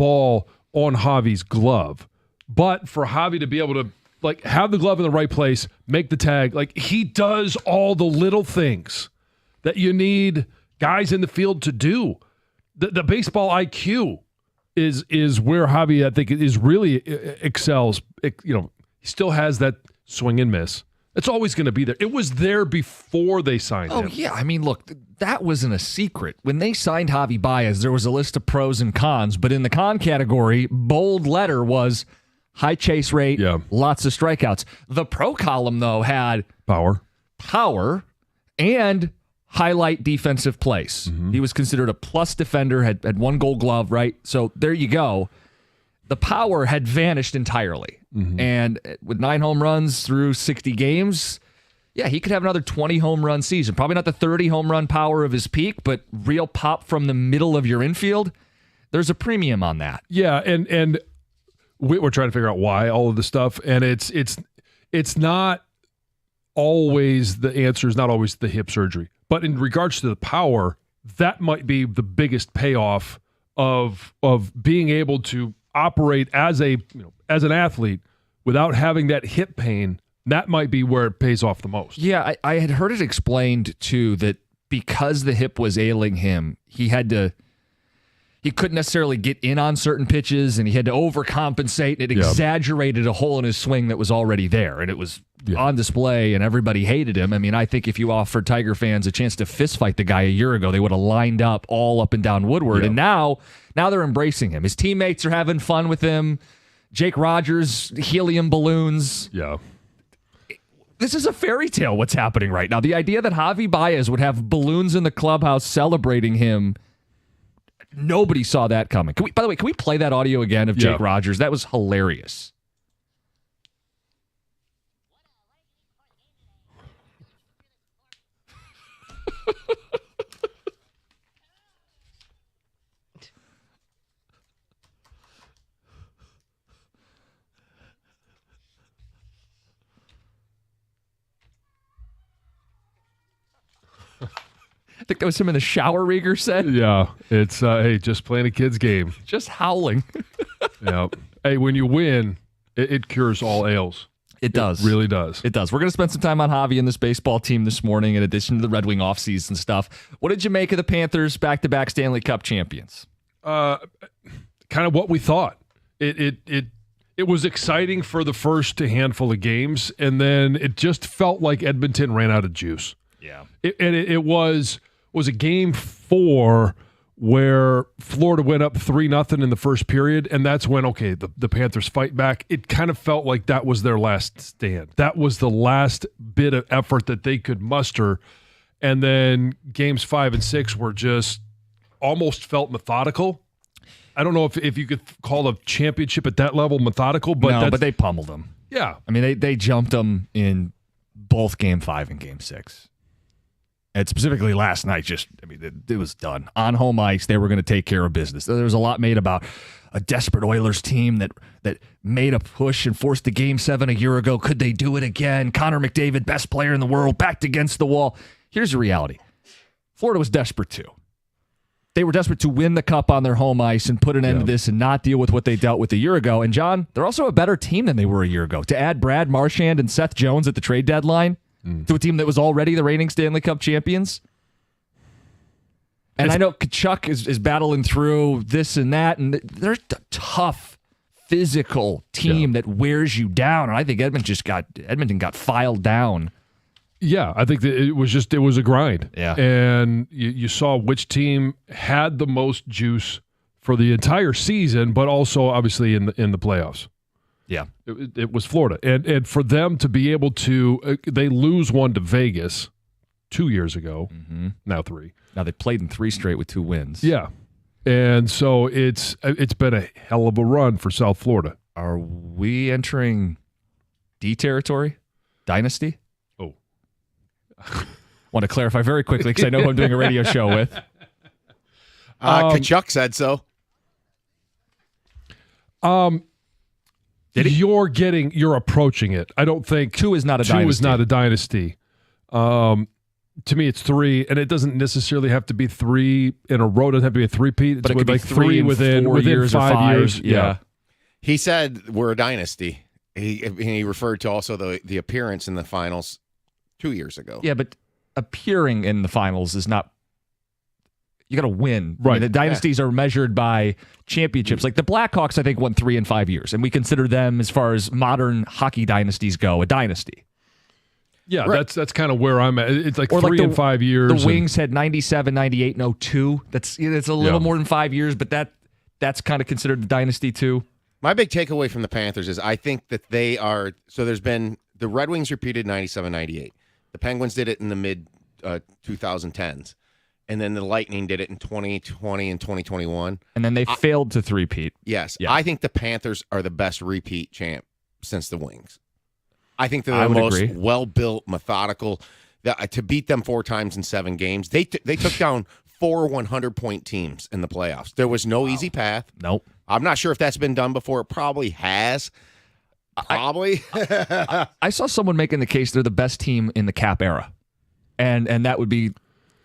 ball on Javy's glove. But for Javy to be able to have the glove in the right place, make the tag, he does all the little things that you need guys in the field to do. The baseball IQ is where Javy, I think, is really excels. He still has that swing and miss. It's always going to be there. It was there before they signed him. Oh, yeah. I mean, look, that wasn't a secret. When they signed Javy Baez, there was a list of pros and cons, but in the con category, bold letter was high chase rate, lots of strikeouts. The pro column, though, had power, and highlight defensive plays. Mm-hmm. He was considered a plus defender, had one Gold Glove, right? So there you go. The power had vanished entirely. Mm-hmm. And with 9 home runs through 60 games, he could have another 20 home run season. Probably not the 30 home run power of his peak, but real pop from the middle of your infield. There's a premium on that. Yeah, and we're trying to figure out why all of this stuff, and it's not always the answer is not always the hip surgery. But in regards to the power, that might be the biggest payoff of being able to operate as an athlete without having that hip pain. That might be where it pays off the most. Yeah, I had heard it explained too that because the hip was ailing him, he couldn't necessarily get in on certain pitches, and he had to overcompensate. It exaggerated a hole in his swing that was already there, and it was on display, and everybody hated him. I mean, I think if you offered Tiger fans a chance to fistfight the guy a year ago, they would have lined up all up and down Woodward, and now they're embracing him. His teammates are having fun with him. Jake Rogers, helium balloons. Yeah. This is a fairy tale what's happening right now. The idea that Javy Baez would have balloons in the clubhouse celebrating him, nobody saw that coming. By the way, can we play that audio again of Jake Rogers? That was hilarious. I think that was him in the shower, Rieger said. Yeah, it's, hey, just playing a kid's game. Just howling. Yeah. Hey, when you win, it cures all ails. It does. It really does. It does. We're going to spend some time on Javy and this baseball team this morning in addition to the Red Wing offseason stuff. What did you make of the Panthers back-to-back Stanley Cup champions? Kind of what we thought. It was exciting for the first handful of games, and then it just felt like Edmonton ran out of juice. Yeah. It was a game 4 where Florida went up 3-0 in the first period, and that's when, the Panthers fight back. It kind of felt like that was their last stand. That was the last bit of effort that they could muster, and then games 5 and 6 were just almost felt methodical. I don't know if you could call a championship at that level methodical, but they pummeled them. Yeah. I mean, they jumped them in both Game 5 and Game 6. And specifically last night, it was done. On home ice, they were going to take care of business. There was a lot made about a desperate Oilers team that made a push and forced the Game 7 a year ago. Could they do it again? Connor McDavid, best player in the world, backed against the wall. Here's the reality. Florida was desperate too. They were desperate to win the cup on their home ice and put an end to this and not deal with what they dealt with a year ago. And, John, they're also a better team than they were a year ago. To add Brad Marchand and Seth Jones at the trade deadline, to a team that was already the reigning Stanley Cup champions. And I know Kachuk is battling through this and that, and they're a tough, physical team that wears you down. And I think Edmonton got filed down. Yeah, I think that it was a grind. Yeah. And you saw which team had the most juice for the entire season, but also obviously in the playoffs. Yeah. It was Florida. And for them to be able to they lose one to Vegas 2 years ago, now 3. Now they played in 3 straight with 2 wins. Yeah. And so it's been a hell of a run for South Florida. Are we entering D territory? Dynasty? Oh. Want to clarify very quickly because I know who I'm doing a radio show with. Kachuk said so. You're approaching it. I don't think 2 is not a dynasty. 2 is not a dynasty. To me, it's 3, and it doesn't necessarily have to be 3 in a row. It doesn't have to be a three-peat. It's But it could be like 3 in within 4 years or 5 years. Yeah. He said we're a dynasty. He referred to also the appearance in the finals 2 years ago. Yeah, but appearing in the finals is not. You got to win. Right. I mean, the dynasties are measured by championships. Like the Blackhawks, I think, won 3 in 5 years, and we consider them, as far as modern hockey dynasties go, a dynasty. Yeah, Right. that's kind of where I'm at. It's like Or 3 in 5 years. The Wings had 97, 98, and 02. It's a little more than 5 years, but that's kind of considered a dynasty too. My big takeaway from the Panthers is I think that they are – so there's been – the Red Wings repeated 97, 98. The Penguins did it in the mid-2010s. And then the Lightning did it in 2020 and 2021. And then they failed to three-peat. Yes. Yeah. I think the Panthers are the best repeat champ since the Wings. I think they're I the would most agree. well-built, methodical. To beat them 4 times in 7 games, they took down 4 100-point teams in the playoffs. There was no easy path. Nope. I'm not sure if that's been done before. It probably has. Probably. I saw someone making the case they're the best team in the Cap era. And that would be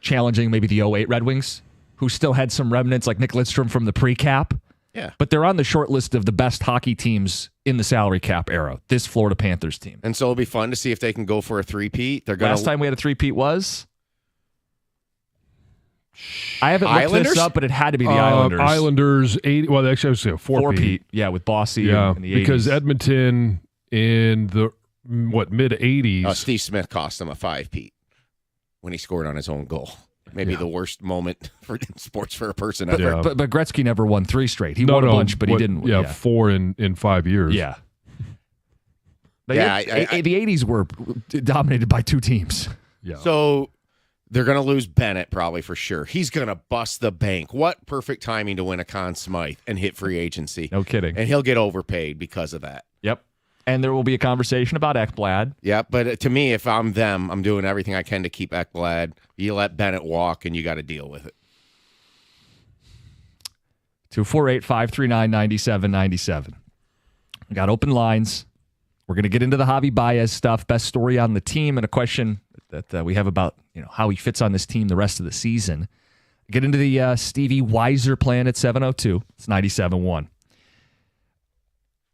challenging maybe the 08 Red Wings, who still had some remnants like Nick Lidstrom from the pre-cap. Yeah. But they're on the short list of the best hockey teams in the salary cap era, this Florida Panthers team. And so it'll be fun to see if they can go for a three-peat. They're going Last time we had a three-peat was? I haven't looked Islanders? this up, but it had to be the Islanders. Islanders 80. Well, actually, I was saying 4-peat. Four-peat, yeah, with Bossy Yeah, in the 80s. because Edmonton in the mid 80s. Steve Smith cost them a 5-peat when he scored on his own goal. Maybe the worst moment in sports for a person ever. Yeah. But Gretzky never won 3 straight. He won a bunch, but he didn't. Yeah, 4 in 5 years. Yeah. But Yeah, the 80s were dominated by 2 teams. Yeah. So they're going to lose Bennett probably for sure. He's going to bust the bank. What perfect timing to win a Conn Smythe and hit free agency. No kidding. And he'll get overpaid because of that. Yep. And there will be a conversation about Ekblad. Yeah, but to me, if I'm them, I'm doing everything I can to keep Ekblad. You let Bennett walk, and you got to deal with it. 248-539-9797. We got open lines. We're going to get into the Javy Baez stuff, best story on the team, and a question that we have about how he fits on this team the rest of the season. Get into the Stevie Yzer plan at 702. It's 97.1.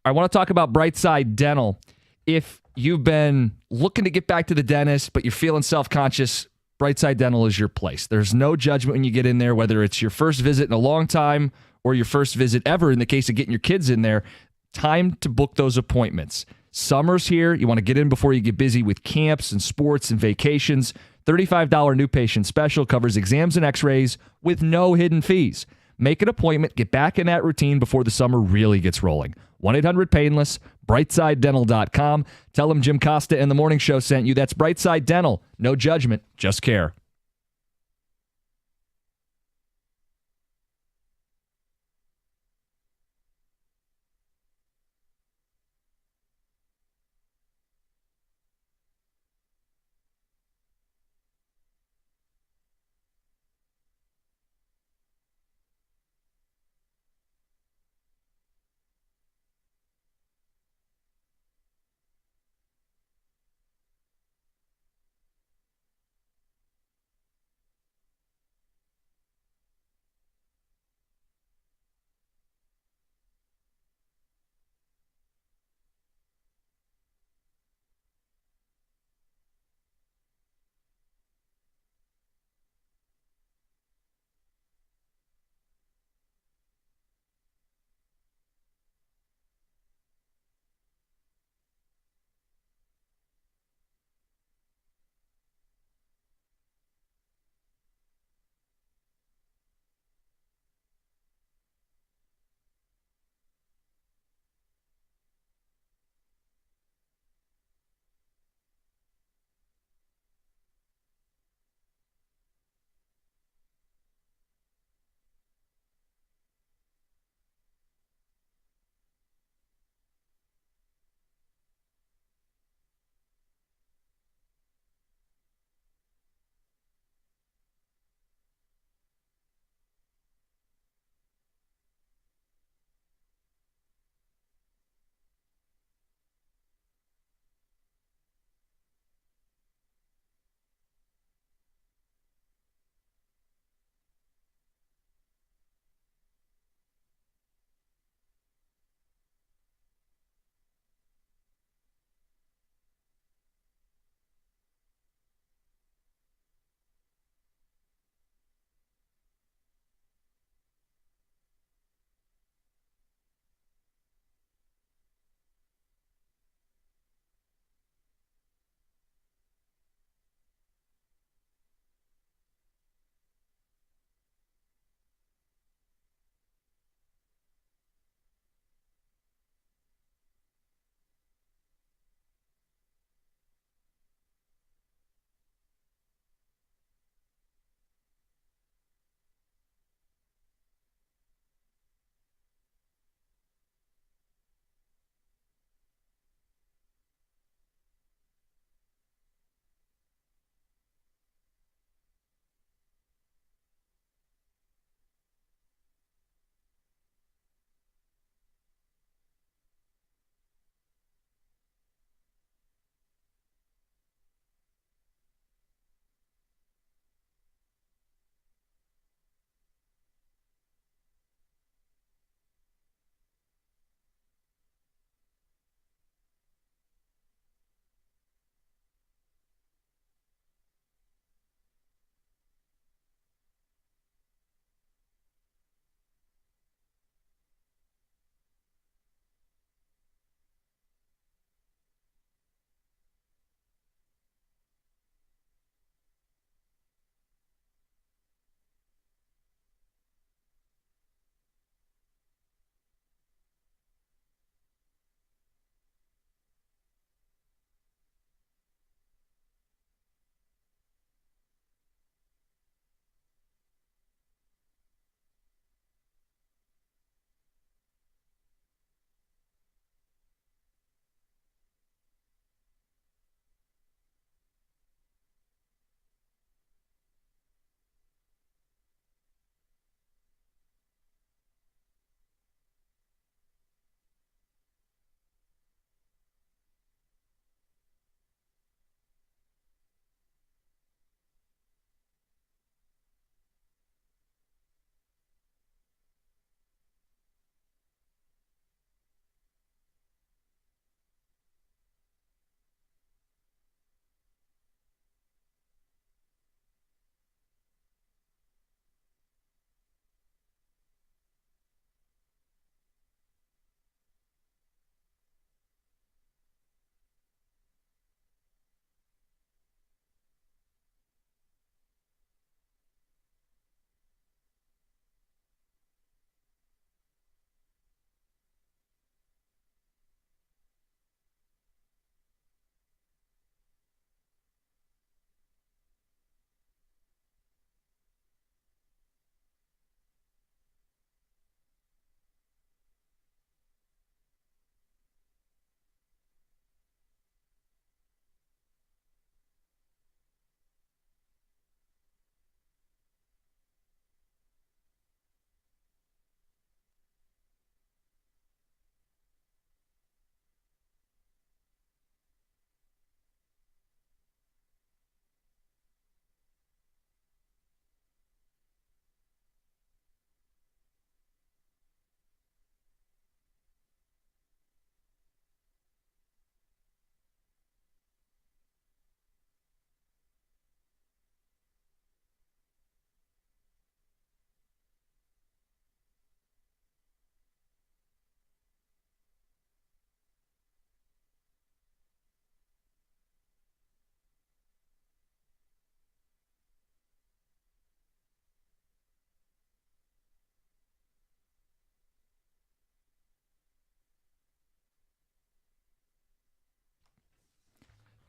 I want to talk about Brightside Dental. If you've been looking to get back to the dentist, but you're feeling self-conscious, Brightside Dental is your place. There's no judgment when you get in there, whether it's your first visit in a long time or your first visit ever in the case of getting your kids in there. Time to book those appointments. Summer's here. You want to get in before you get busy with camps and sports and vacations. $35 new patient special covers exams and x-rays with no hidden fees. Make an appointment. Get back in that routine before the summer really gets rolling. 1-800-PAINLESS, BrightsideDental.com. Tell them Jim Costa and the Morning Show sent you. That's Brightside Dental. No judgment, just care.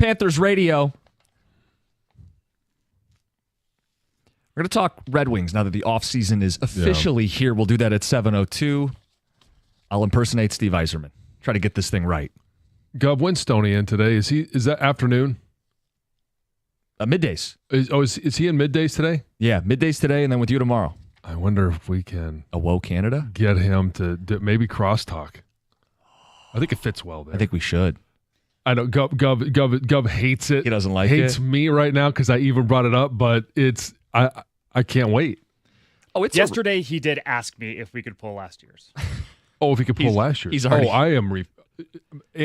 Panthers radio. We're going to talk Red Wings now that the offseason is officially here. We'll do that at 7:02. I'll impersonate Steve Yzerman. Try to get this thing right. Gov, when's Stoney in today? Is that afternoon? Middays. Is he in middays today? Yeah, middays today and then with you tomorrow. I wonder if we can Canada? Get him to maybe crosstalk. I think it fits well there. I think we should. I know Gov hates it. He doesn't like hates it. me right now because I even brought it up, but it's I can't wait. Oh, it's yesterday he did ask me if we could pull last year's. Oh, if he could pull last year's. He's already. I am.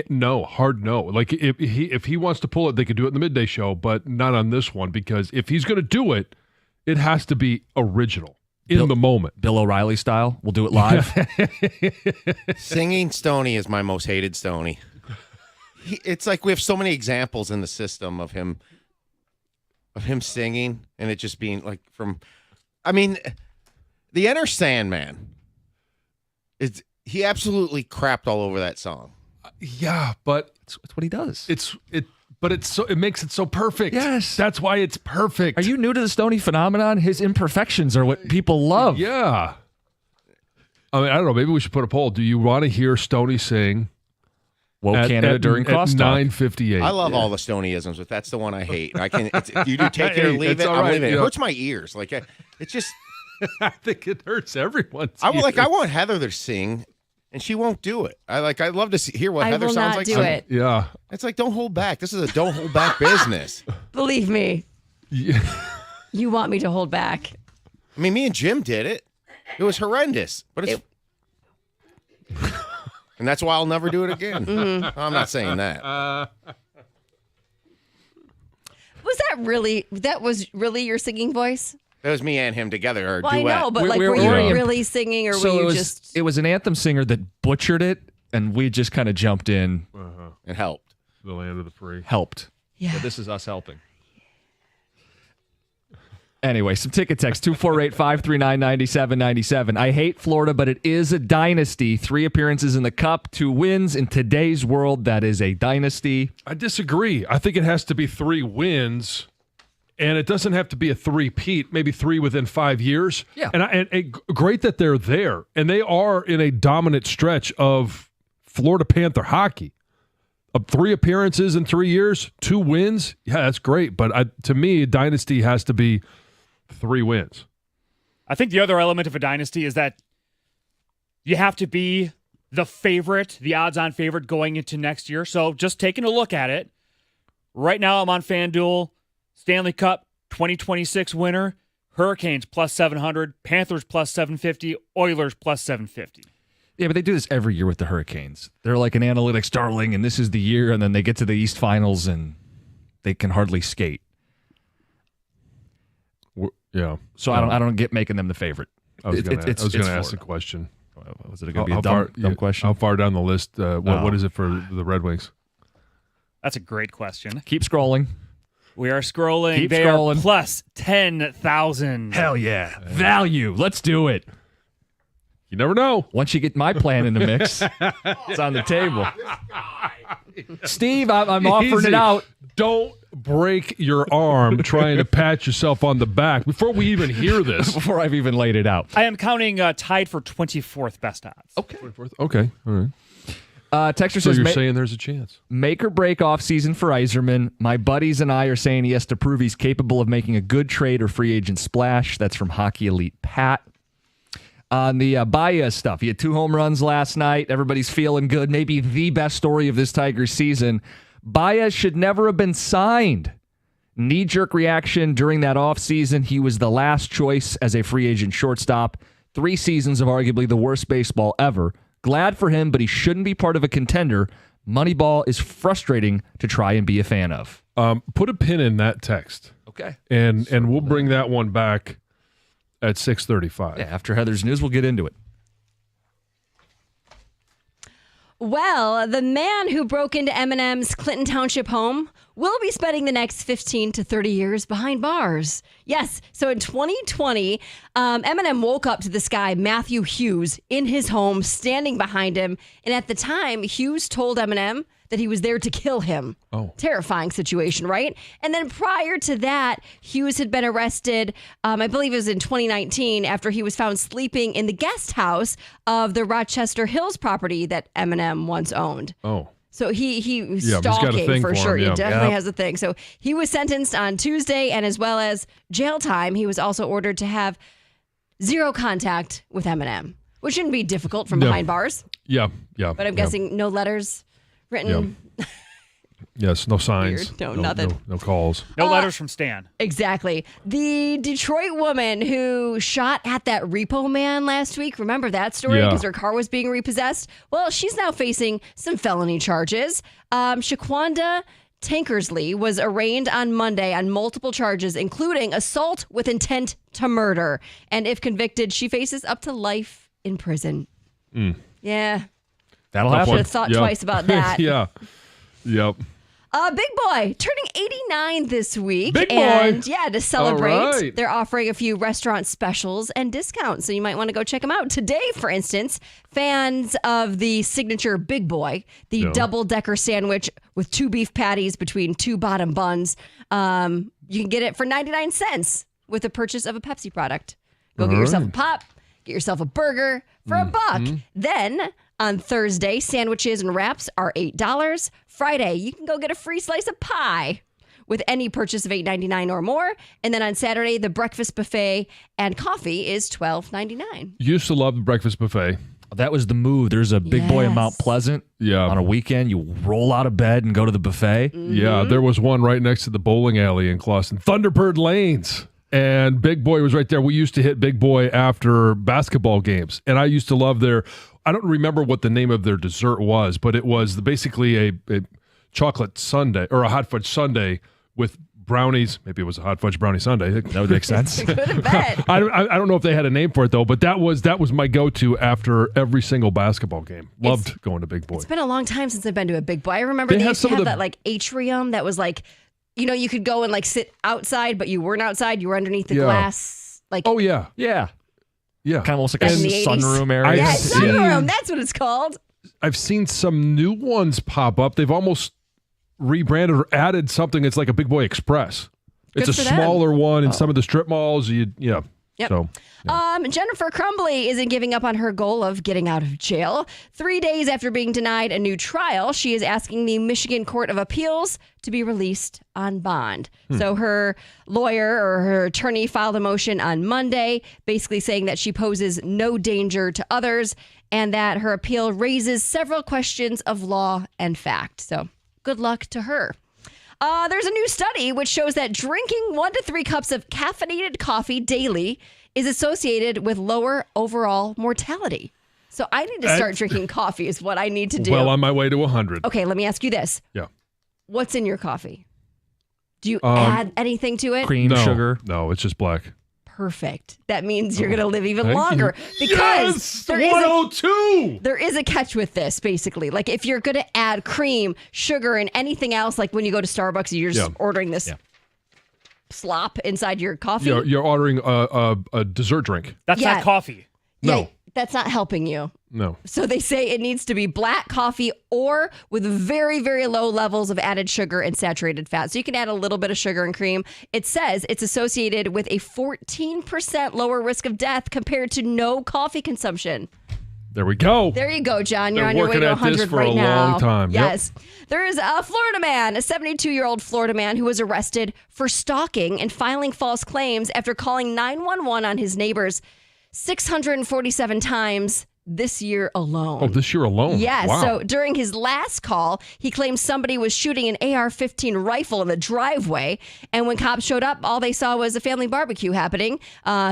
No, hard no. Like if he wants to pull it, they could do it in the midday show, but not on this one because if he's going to do it, it has to be original in the moment. Bill O'Reilly style. We'll do it live. Singing Stoney is my most hated Stoney. It's like we have so many examples in the system of him singing and it just being like the Enter Sandman. He absolutely crapped all over that song. Yeah, but it's what he does. It makes it so perfect. Yes. That's why it's perfect. Are you new to the Stoney phenomenon? His imperfections are what people love. Yeah. I mean, I don't know. Maybe we should put a poll. Do you want to hear Stoney sing Canada during crosstalk? 9:58. I love all the Stoneyisms, but that's the one I hate. You do take it or leave it. I'm leaving it. It hurts my ears. Like it's just. I think it hurts everyone's I ears. want Heather to sing. And she won't do it. I'd love to hear what Heather sounds like. I will not do it. Yeah. It's like, don't hold back. This is a don't hold back business. Believe me. Yeah. You want me to hold back. I mean, me and Jim did it. It was horrendous. But it's... And that's why I'll never do it again. Mm-hmm. I'm not saying that. That was really your singing voice? That was me and him together, or well, duet. I know, but were you really singing, or were you just... It was an anthem singer that butchered it, and we just kind of jumped in and helped. The land of the free. Helped. Yeah. So this is us helping. Anyway, some ticket text, 248-539-9797. I hate Florida, but it is a dynasty. 3 appearances in the Cup, 2 wins. In today's world, that is a dynasty. I disagree. I think it has to be 3 wins. And it doesn't have to be a 3-peat, maybe 3 within 5 years. Yeah. And great that they're there. And they are in a dominant stretch of Florida Panther hockey. 3 appearances in 3 years, 2 wins. Yeah, that's great. But to me, dynasty has to be 3 wins. I think the other element of a dynasty is that you have to be the favorite, the odds-on favorite going into next year. So just taking a look at it, right now I'm on FanDuel. Stanley Cup 2026 winner, Hurricanes plus 700, Panthers plus 750, Oilers plus 750. Yeah, but they do this every year with the Hurricanes. They're like an analytics darling, and this is the year, and then they get to the East Finals, and they can hardly skate. Yeah. So I don't get making them the favorite. I was going to ask the question. Was it going to be a dumb question? How far down the list? What is it for the Red Wings? That's a great question. Keep scrolling. We are scrolling. Keep they scrolling. are plus 10,000. Hell yeah. Value. Let's do it. You never know. Once you get my plan in the mix, it's on the table. Steve, I'm offering it out. Don't break your arm trying to pat yourself on the back before we even hear this. Before I've even laid it out. I am counting tied for 24th best odds. Okay. 24th? Okay. All right. Texter So says, you're saying there's a chance. Make or break off season for Yzerman. My buddies and I are saying he has to prove he's capable of making a good trade or free agent splash. That's from Hockey Elite Pat. On the Baez stuff, he had 2 home runs last night. Everybody's feeling good. Maybe the best story of this Tigers season. Baez should never have been signed. Knee-jerk reaction during that offseason. He was the last choice as a free agent shortstop. 3 seasons of arguably the worst baseball ever. Glad for him, but he shouldn't be part of a contender. Moneyball is frustrating to try and be a fan of. Put a pin in that text. Okay. And we'll bring that one back at 6:35. Yeah, after Heather's news, we'll get into it. Well, the man who broke into Eminem's Clinton Township home will be spending the next 15 to 30 years behind bars. Yes, so in 2020, Eminem woke up to this guy, Matthew Hughes, in his home, standing behind him. And at the time, Hughes told Eminem that he was there to kill him. Oh. Terrifying situation, right? And then prior to that, Hughes had been arrested, I believe it was in 2019, after he was found sleeping in the guest house of the Rochester Hills property that Eminem once owned. Oh. So he was Yeah, he's got a stalking thing for for sure. him, yeah. He definitely has a thing. So he was sentenced on Tuesday, and as well as jail time, he was also ordered to have zero contact with Eminem, which shouldn't be difficult from No. behind bars. Yeah. But I'm guessing no letters written. Yes, no signs. Weird. No, nothing. No calls. No letters from Stan. Exactly. The Detroit woman who shot at that repo man last week, remember that story? Yeah. Because her car was being repossessed. Well, she's now facing some felony charges. Shaquanda Tankersley was arraigned on Monday on multiple charges, including assault with intent to murder. And if convicted, she faces up to life in prison. Yeah. That'll Tough happen. one. Should have thought Yeah. twice about that. Yeah. Yep. Big Boy turning 89 this week. Big Boy. And yeah, to celebrate, All right. they're offering a few restaurant specials and discounts. So you might want to go check them out. Today, for instance, fans of the signature Big Boy, the Yeah. double-decker sandwich with 2 beef patties between 2 bottom buns, you can get it for 99 cents with the purchase of a Pepsi product. Go get yourself a pop, get yourself a burger for $1. Then on Thursday, sandwiches and wraps are $8. Friday, you can go get a free slice of pie with any purchase of $8.99 or more. And then on Saturday, the breakfast buffet and coffee is $12.99. Used to love the breakfast buffet. That was the move. There's a Big Boy in Yes. Mount Pleasant. Yeah. On a weekend, you roll out of bed and go to the buffet. Yeah, there was one right next to the bowling alley in Clawson, Thunderbird Lanes. And Big Boy was right there. We used to hit Big Boy after basketball games. And I used to love I don't remember what the name of their dessert was, but it was basically a chocolate sundae or a hot fudge sundae with brownies. Maybe it was a hot fudge brownie sundae. That would make sense. Good to bet. I don't know if they had a name for it though, but that was my go-to after every single basketball game. Loved going to Big Boy. It's been a long time since I've been to a Big Boy. I remember They they have used to some of have the- that like atrium that was like, you could go and like sit outside, but you weren't outside. You were underneath the Yeah. glass. Like, Oh yeah, Yeah. yeah. Kind of almost like Back a in the 80s. sunroom area. yeah, I've seen- sunroom. That's what it's called. I've seen some new ones pop up. They've almost rebranded or added something. It's like a Big Boy Express. It's Good a for them. smaller one in some of the strip malls. Yeah. Yep. So Jennifer Crumbly isn't giving up on her goal of getting out of jail. 3 days after being denied a new trial, she is asking the Michigan Court of Appeals to be released on bond. So her lawyer or her attorney filed a motion on Monday, basically saying that she poses no danger to others and that her appeal raises several questions of law and fact. So good luck to her. There's a new study which shows that drinking 1 to 3 cups of caffeinated coffee daily is associated with lower overall mortality. So I need to start drinking coffee is what I need to do. well on my way to 100. Okay, let me ask you this. Yeah. What's in your coffee? Do you add anything to it? Cream, No, sugar. No, it's just black. Perfect. That means you're going to live even Thank longer you. because Yes! there is a 102. there is a catch with this, basically. Like if you're going to add cream, sugar, and anything else, like when you go to Starbucks, you're just ordering this slop inside your coffee. You're ordering a dessert drink. That's Yeah. not coffee. Yeah, No. that's not helping you. No. So they say it needs to be black coffee or with very, very low levels of added sugar and saturated fat. So you can add a little bit of sugar and cream. It says it's associated with a 14% lower risk of death compared to no coffee consumption. There we go. There you go, John. You're They're on your way working to at this 100 for right a now. long time. Yep. Yes. There is a Florida man, a 72-year-old Florida man who was arrested for stalking and filing false claims after calling 911 on his neighbors 647 times this year alone. Oh, this year alone. Yes. Wow. So during his last call, he claimed somebody was shooting an AR-15 rifle in the driveway. And when cops showed up, all they saw was a family barbecue happening.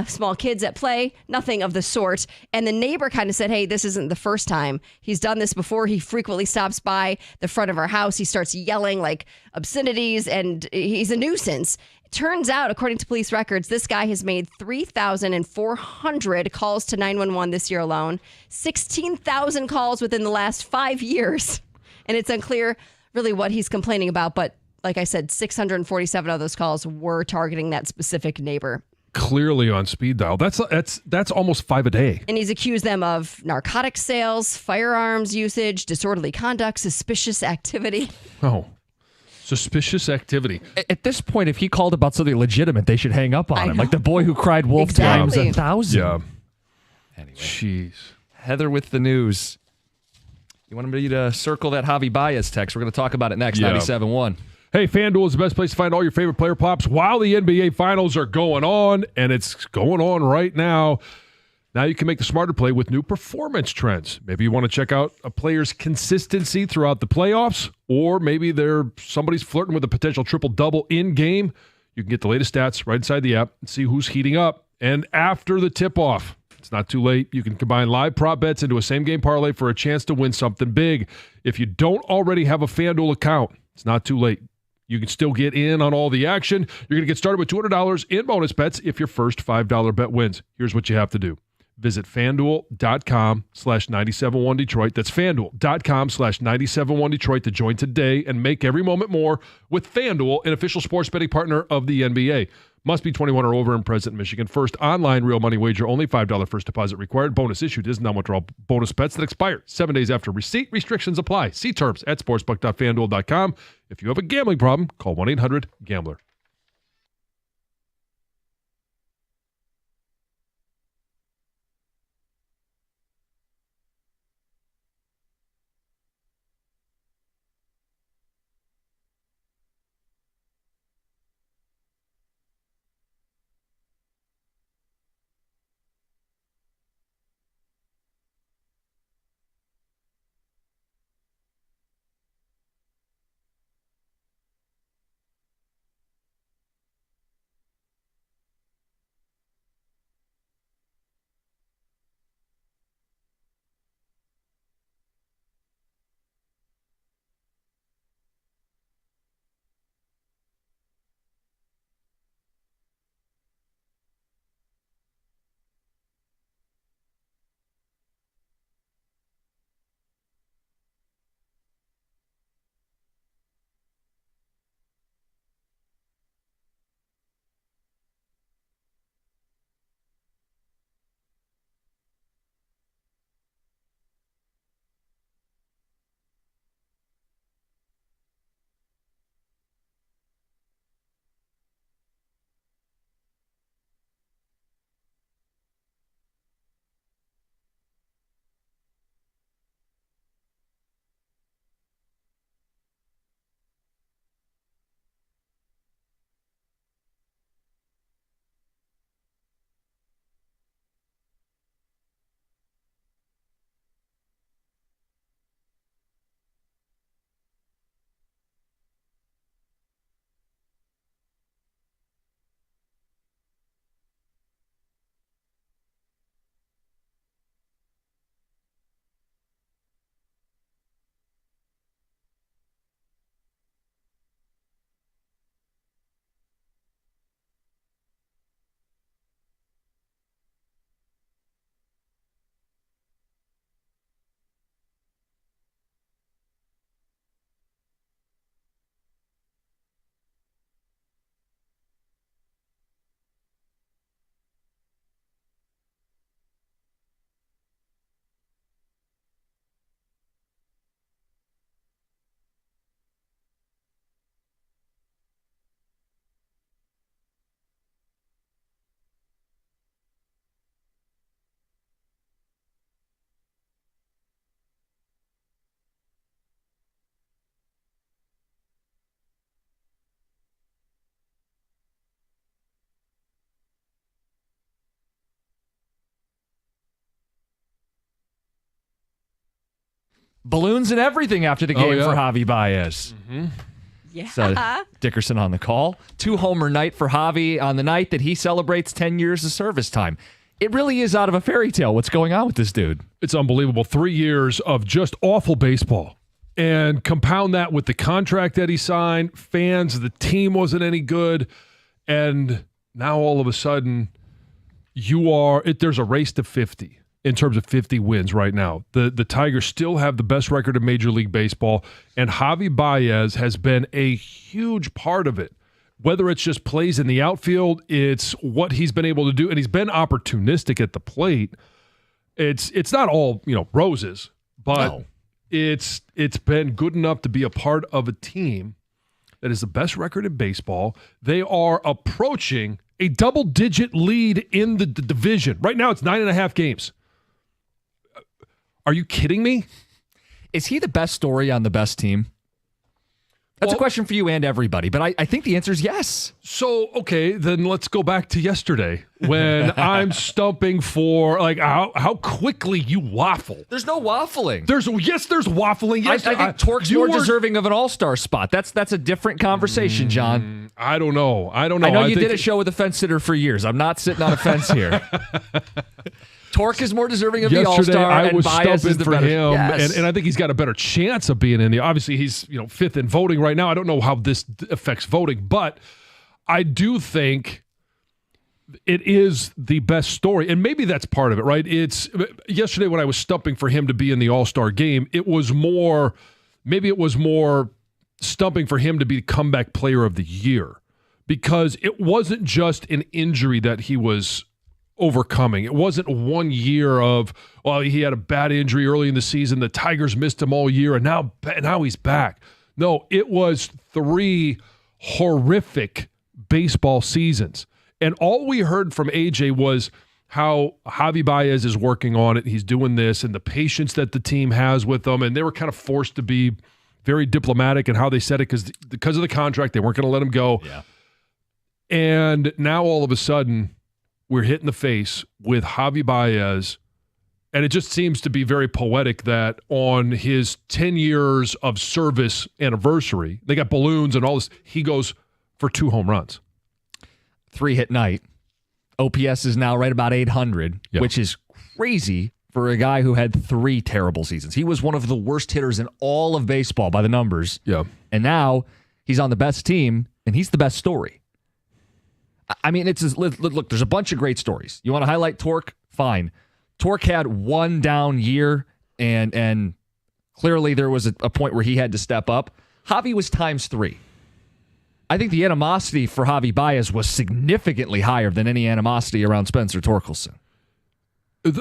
Small kids at play, nothing of the sort. And the neighbor kind of said, hey, this isn't the first time. He's done this before. He frequently stops by the front of our house. He starts yelling like obscenities and he's a nuisance. Turns out, according to police records, this guy has made 3,400 calls to 911 this year alone, 16,000 calls within the last 5 years. And it's unclear really what he's complaining about. But like I said, 647 of those calls were targeting that specific neighbor. clearly on speed dial. That's almost 5 a day. And he's accused them of narcotic sales, firearms usage, disorderly conduct, suspicious activity. Oh, suspicious activity. At this point, if he called about something legitimate, they should hang up on him. Like the boy who cried wolf Exactly. times 1,000. Yeah. Anyway, Jeez. Heather with the news. You want me to circle that Javy Baez text? We're going to talk about it next, Yeah. 97.1. Hey, FanDuel is the best place to find all your favorite player props while the NBA Finals are going on, and it's going on right now. Now you can make the smarter play with new performance trends. Maybe you want to check out a player's consistency throughout the playoffs, or maybe somebody's flirting with a potential triple-double in-game. You can get the latest stats right inside the app and see who's heating up. And after the tip-off, it's not too late. You can combine live prop bets into a same-game parlay for a chance to win something big. If you don't already have a FanDuel account, it's not too late. You can still get in on all the action. You're going to get started with $200 in bonus bets if your first $5 bet wins. Here's what you have to do. Visit FanDuel.com/971Detroit. That's FanDuel.com/971Detroit to join today and make every moment more with FanDuel, an official sports betting partner of the NBA. Must be 21 or over and present in Michigan. First online real money wager, only $5 first deposit required. Bonus issued is non-withdrawal bonus bets that expire 7 days after receipt. Restrictions apply. See terms at sportsbook.fanduel.com. If you have a gambling problem, call 1-800-GAMBLER. Balloons and everything after the game for Javy Baez. Yeah. So Dickerson on the call. 2-homer night for Javy on the night that he celebrates 10 years of service time. It really is out of a fairy tale what's going on with this dude. It's unbelievable. 3 years of just awful baseball. And compound that with the contract that he signed, fans, the team wasn't any good. And now all of a sudden, there's a race to 50 in terms of 50 wins right now. The Tigers still have the best record in Major League Baseball, and Javy Baez has been a huge part of it. whether it's just plays in the outfield, it's what he's been able to do, and he's been opportunistic at the plate. It's not all, roses, but No. it's been good enough to be a part of a team that is the best record in baseball. They are approaching a double-digit lead in the division. Right now, it's 9.5 games. Are you kidding me? Is he the best story on the best team? That's a question for you and everybody, but I think the answer is yes. So, okay, then let's go back to yesterday when I'm stumping for how quickly you waffle. There's no waffling. There's waffling. Yes, I think Torque's more deserving of an all-star spot. That's a different conversation, John. I don't know. I know you did a show with a fence sitter for years. I'm not sitting on a fence here. Torque is more deserving of the all-star, I and was Baez is the for better. him, Yes. and I think he's got a better chance of being in the. Obviously, he's fifth in voting right now. I don't know how this affects voting, but I do think it is the best story, and maybe that's part of it, right? It's yesterday when I was stumping for him to be in the All-Star game. It was more stumping for him to be comeback player of the year, because it wasn't just an injury that he was overcoming. It wasn't 1 year of, he had a bad injury early in the season, the Tigers missed him all year, and now he's back. No, it was 3 horrific baseball seasons. And all we heard from AJ was how Javy Baez is working on it. He's doing this, and the patience that the team has with them. And they were kind of forced to be very diplomatic in how they said it because of the contract. They weren't going to let him go. Yeah. And now all of a sudden, we're hit in the face with Javy Baez, and it just seems to be very poetic that on his 10 years of service anniversary, they got balloons and all this, he goes for 2 home runs. 3-hit night. OPS is now right about 800, which is crazy for a guy who had 3 terrible seasons. He was one of the worst hitters in all of baseball by the numbers. Yeah. And now he's on the best team, and he's the best story. I mean, look, there's a bunch of great stories. You want to highlight Torque? Fine. Torque had 1 down year, and clearly there was a point where he had to step up. Javy was times 3. I think the animosity for Javy Baez was significantly higher than any animosity around Spencer Torkelson.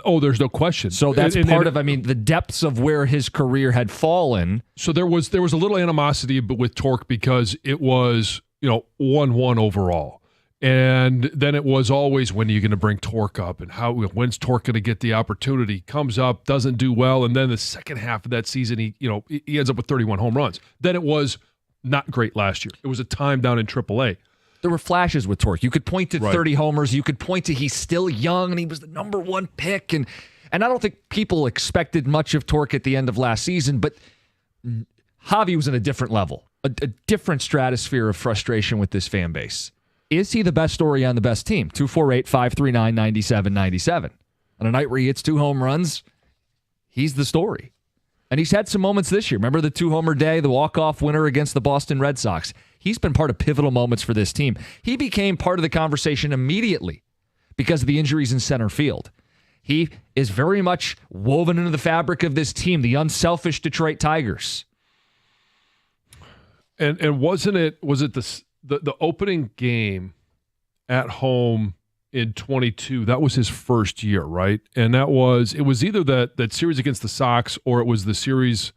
Oh, there's no question. So that's part of, the depths of where his career had fallen. So there was a little animosity with Torque because it was, 1-1 overall. And then it was always, when are you going to bring Torque up, and when's Torque going to get the opportunity? Comes up, doesn't do well, and then the second half of that season, he ends up with 31 home runs. Then it was not great last year. It was a time down in AAA. There were flashes with Torque. You could point to Right. 30 homers. You could point to he's still young, and he was the number 1 pick. And I don't think people expected much of Torque at the end of last season, but Javy was in a different level, a different stratosphere of frustration with this fan base. Is he the best story on the best team? 248-539-9797. On a night where he hits 2 home runs, he's the story. And he's had some moments this year. Remember the 2-homer day, the walk-off winner against the Boston Red Sox? He's been part of pivotal moments for this team. He became part of the conversation immediately because of the injuries in center field. He is very much woven into the fabric of this team, the unselfish Detroit Tigers. And was it the opening game at home in 22? That was his first year, right? And it was either that series against the Sox, or it was the series,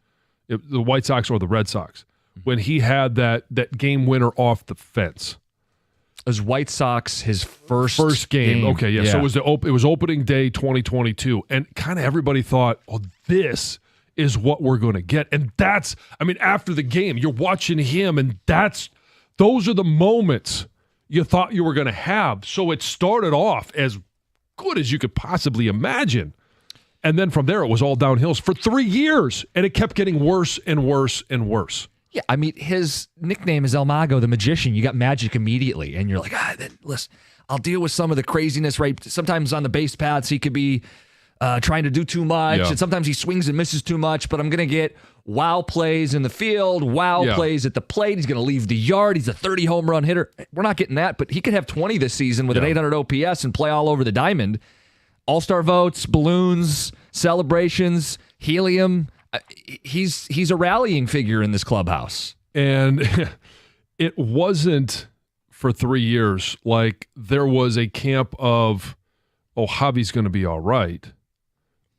the White Sox or the Red Sox, when he had that game winner off the fence. It was White Sox, his first game. Okay, yeah. So it was opening day 2022, and kind of everybody thought, "Oh, this is what we're going to get." And after the game, you're watching him, and those are the moments you thought you were going to have. So it started off as good as you could possibly imagine. And then from there, it was all downhill for 3 years, and it kept getting worse and worse and worse. Yeah, his nickname is El Mago, the magician. You got magic immediately, and you're like, listen, I'll deal with some of the craziness, right? Sometimes on the base paths, he could be trying to do too much, and sometimes he swings and misses too much, but I'm going to get wow plays in the field, plays at the plate. He's going to leave the yard. He's a 30 home run hitter. We're not getting that, but he could have 20 this season with an 800 OPS and play all over the diamond. All-star votes, balloons, celebrations, helium. He's a rallying figure in this clubhouse. And it wasn't for 3 years, like there was a camp of, oh, Javy's going to be all right,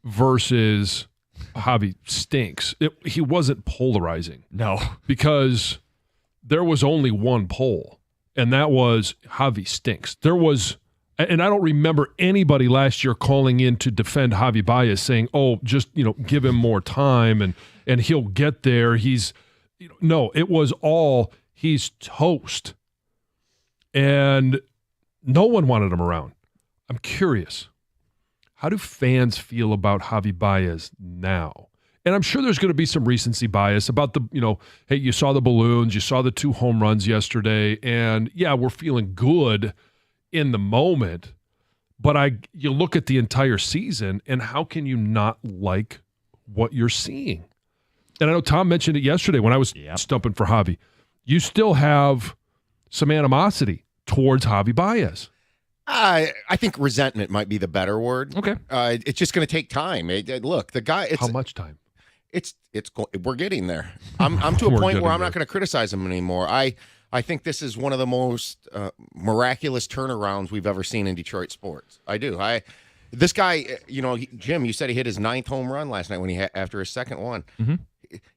versus Javy stinks. He wasn't polarizing. No. Because there was only one poll, and that was Javy stinks. There was, and I don't remember anybody last year calling in to defend Javy Baez saying, oh, just, give him more time and he'll get there. No, it was all, he's toast. And no one wanted him around. I'm curious, how do fans feel about Javy Baez now? And I'm sure there's going to be some recency bias about hey, you saw the balloons, you saw the 2 home runs yesterday, and yeah, we're feeling good in the moment. But you look at the entire season, and how can you not like what you're seeing? And I know Tom mentioned it yesterday when I was stumping for Javy. You still have some animosity towards Javy Baez. I think resentment might be the better word. Okay. It's just going to take time. Look, the guy. How much time? We're getting there. I'm to a point where I'm not going to criticize him anymore. I think this is one of the most miraculous turnarounds we've ever seen in Detroit sports. I do. This guy, Jim, you said he hit his 9th home run last night after his second one. Mm-hmm.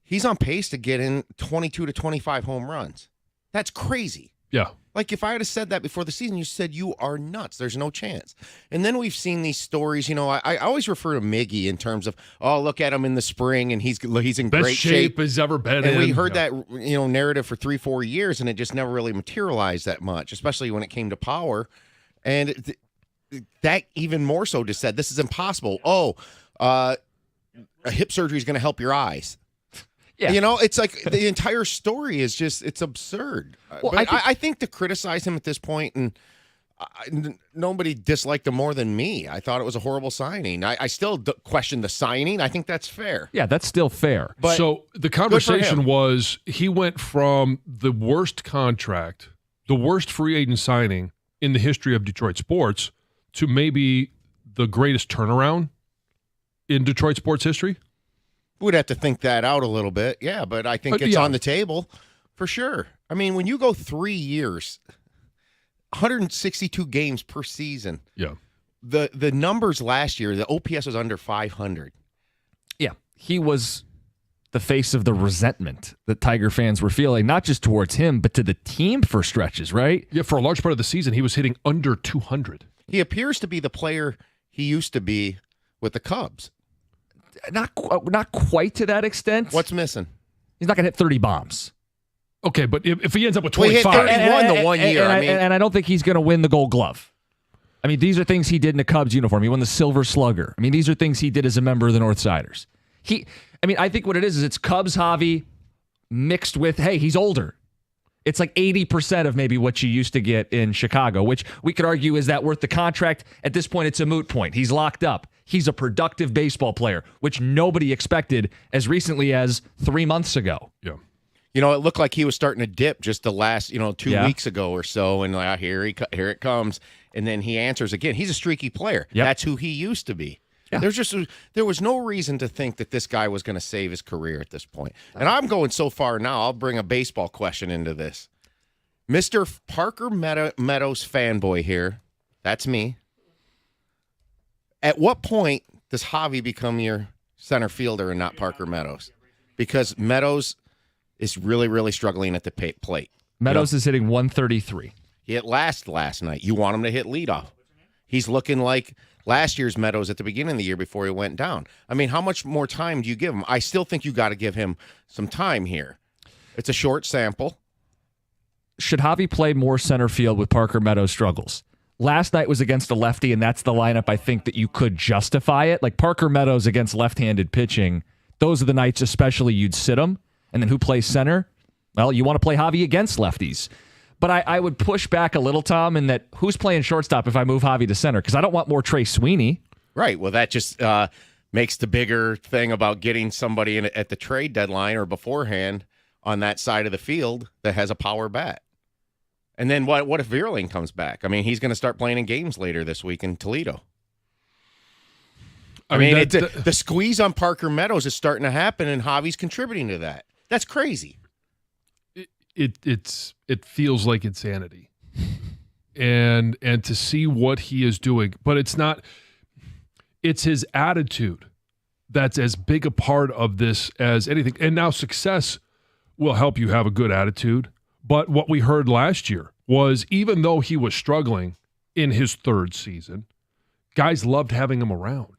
He's on pace to get in 22 to 25 home runs. That's crazy. Yeah. Like, if I had said that before the season, you said you are nuts. There's no chance. And then we've seen these stories. I always refer to Miggy in terms of, oh, look at him in the spring, and he's in best great shape he's ever been and in. we heard that narrative for 3-4 years, and it just never really materialized that much, especially when it came to power. And that even more so just said, this is impossible. Oh, a hip surgery is going to help your eyes. Yeah. It's like the entire story is just, it's absurd. Well, but I think to criticize him at this point, and nobody disliked him more than me. I thought it was a horrible signing. I still question the signing. I think that's fair. Yeah, that's still fair. But so the conversation was, he went from the worst contract, the worst free agent signing in the history of Detroit sports, to maybe the greatest turnaround in Detroit sports history. We'd have to think that out a little bit. Yeah, but I think it's on the table for sure. I mean, when you go 3 years, 162 games per season. Yeah. The numbers last year, the OPS was under 500. Yeah. He was the face of the resentment that Tiger fans were feeling, not just towards him, but to the team for stretches, right? Yeah, for a large part of the season, he was hitting under 200. He appears to be the player he used to be with the Cubs. Not quite to that extent. What's missing? He's not going to hit 30 bombs. Okay, but if he ends up with Well, he hit 25. 31 the 1 year. And I don't think he's going to win the Gold Glove. I mean, these are things he did in a Cubs uniform. He won the Silver Slugger. I mean, these are things he did as a member of the Northsiders. I think what it is it's Cubs Javy mixed with, hey, he's older. It's like 80% of maybe what you used to get in Chicago, which we could argue, is that worth the contract? At this point, it's a moot point. He's locked up. He's a productive baseball player, which nobody expected as recently as 3 months ago. Yeah. It looked like he was starting to dip just the last, 2 weeks ago or so, and here it comes, and then he answers again. He's a streaky player. Yep. That's who he used to be. Yeah. There was no reason to think that this guy was going to save his career at this point. And I'm going so far now, I'll bring a baseball question into this. Mr. Parker Meadows fanboy here, that's me. At what point does Javy become your center fielder and not Parker Meadows? Because Meadows is really, really struggling at the plate. Meadows is hitting 133. He hit last night. You want him to hit leadoff. He's looking like last year's Meadows at the beginning of the year before he went down. I mean, how much more time do you give him? I still think you got to give him some time here. It's a short sample. Should Javy play more center field with Parker Meadows' struggles? Last night was against a lefty, and that's the lineup I think that you could justify it. Like Parker Meadows against left-handed pitching, those are the nights especially you'd sit him. And then who plays center? Well, you want to play Javy against lefties. But I would push back a little, Tom, in that who's playing shortstop if I move Javy to center? Because I don't want more Trey Sweeney. Right. Well, that just makes the bigger thing about getting somebody in at the trade deadline or beforehand on that side of the field that has a power bat. And then what if Vierling comes back? I mean, he's going to start playing in games later this week in Toledo. I mean, the squeeze on Parker Meadows is starting to happen, and Javy's contributing to that. That's crazy. It feels like insanity. and to see what he is doing. But it's his attitude that's as big a part of this as anything. And now success will help you have a good attitude. But what we heard last year was, even though he was struggling in his third season, guys loved having him around.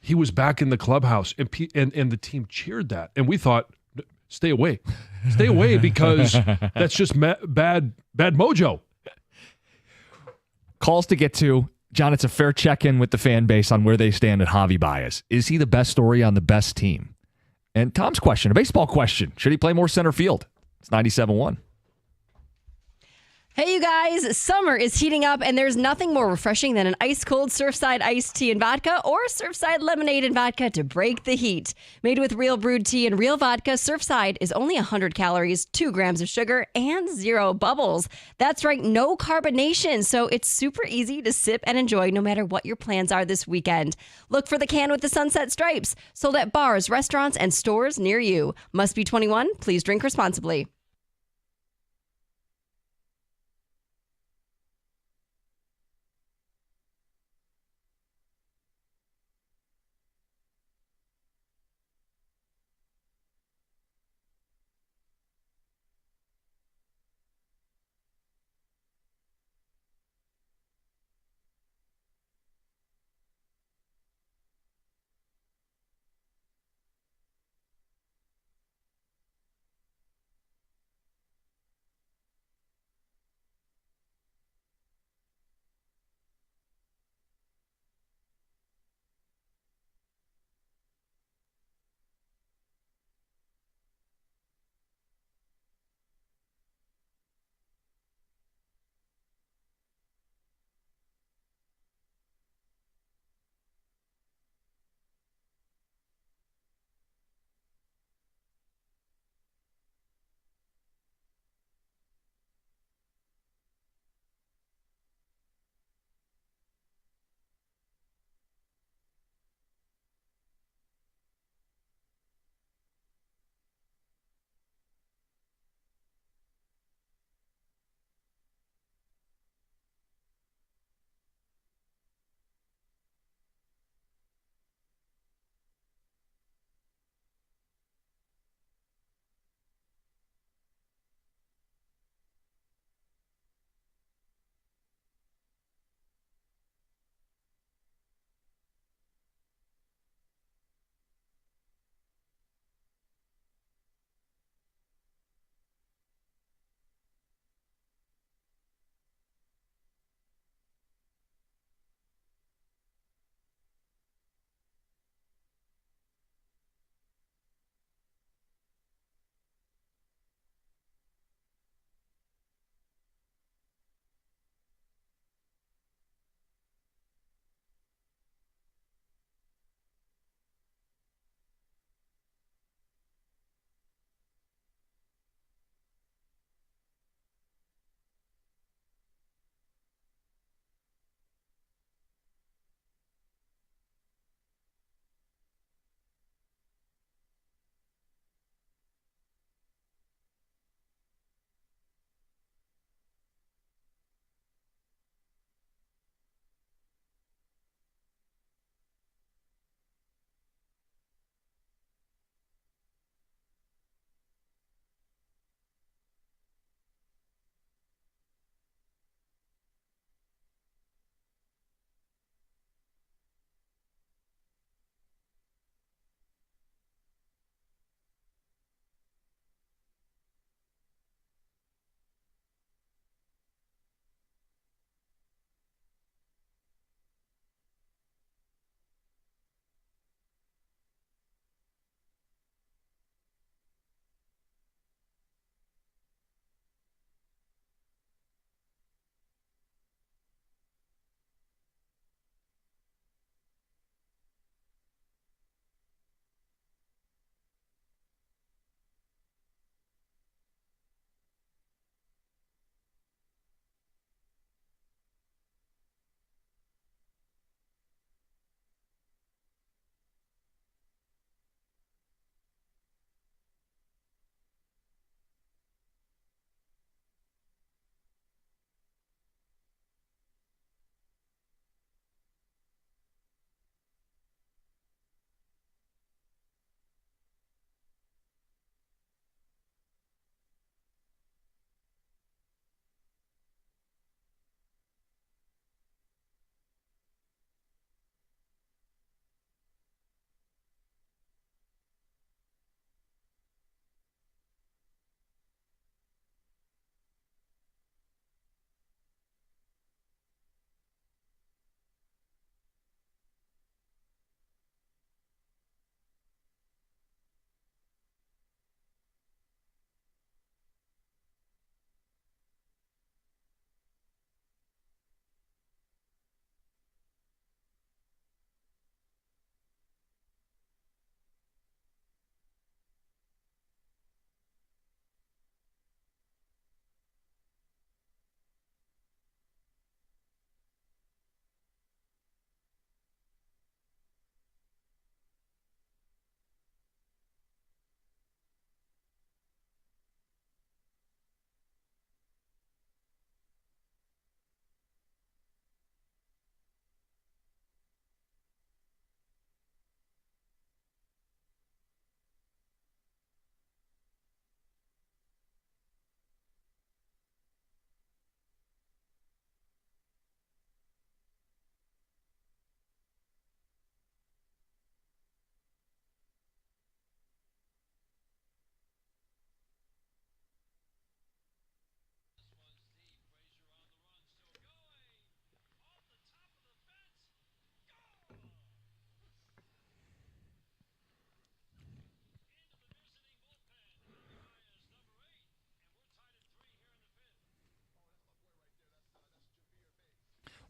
He was back in the clubhouse, and the team cheered that. And we thought, stay away. Stay away, because that's just bad mojo. Calls to get to. John, it's a fair check-in with the fan base on where they stand at Javy Baez. Is he the best story on the best team? And Tom's question, a baseball question. Should he play more center field? It's 97.1. Hey, you guys, summer is heating up, and there's nothing more refreshing than an ice-cold Surfside iced tea and vodka or Surfside lemonade and vodka to break the heat. Made with real brewed tea and real vodka, Surfside is only 100 calories, 2 grams of sugar, and 0 bubbles. That's right, no carbonation, so it's super easy to sip and enjoy no matter what your plans are this weekend. Look for the can with the sunset stripes, sold at bars, restaurants, and stores near you. Must be 21. Please drink responsibly.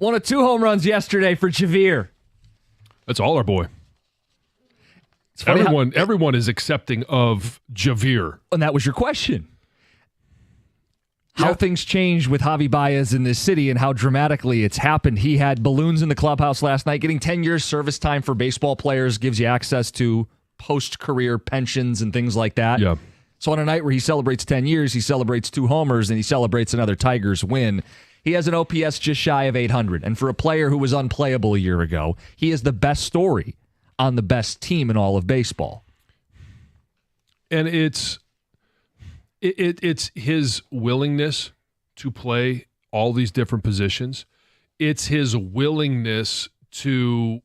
One of 2 home runs yesterday for Javy. That's all our boy. It's funny Everyone is accepting of Javy. and that was your question. How things change with Javy Baez in this city and how dramatically it's happened. He had balloons in the clubhouse last night. Getting 10 years service time for baseball players gives you access to post-career pensions and things like that. Yeah. So on a night where he celebrates 10 years, he celebrates 2 homers, and he celebrates another Tigers win. He has an OPS just shy of 800. And for a player who was unplayable a year ago, he is the best story on the best team in all of baseball. And it's his willingness to play all these different positions. It's his willingness to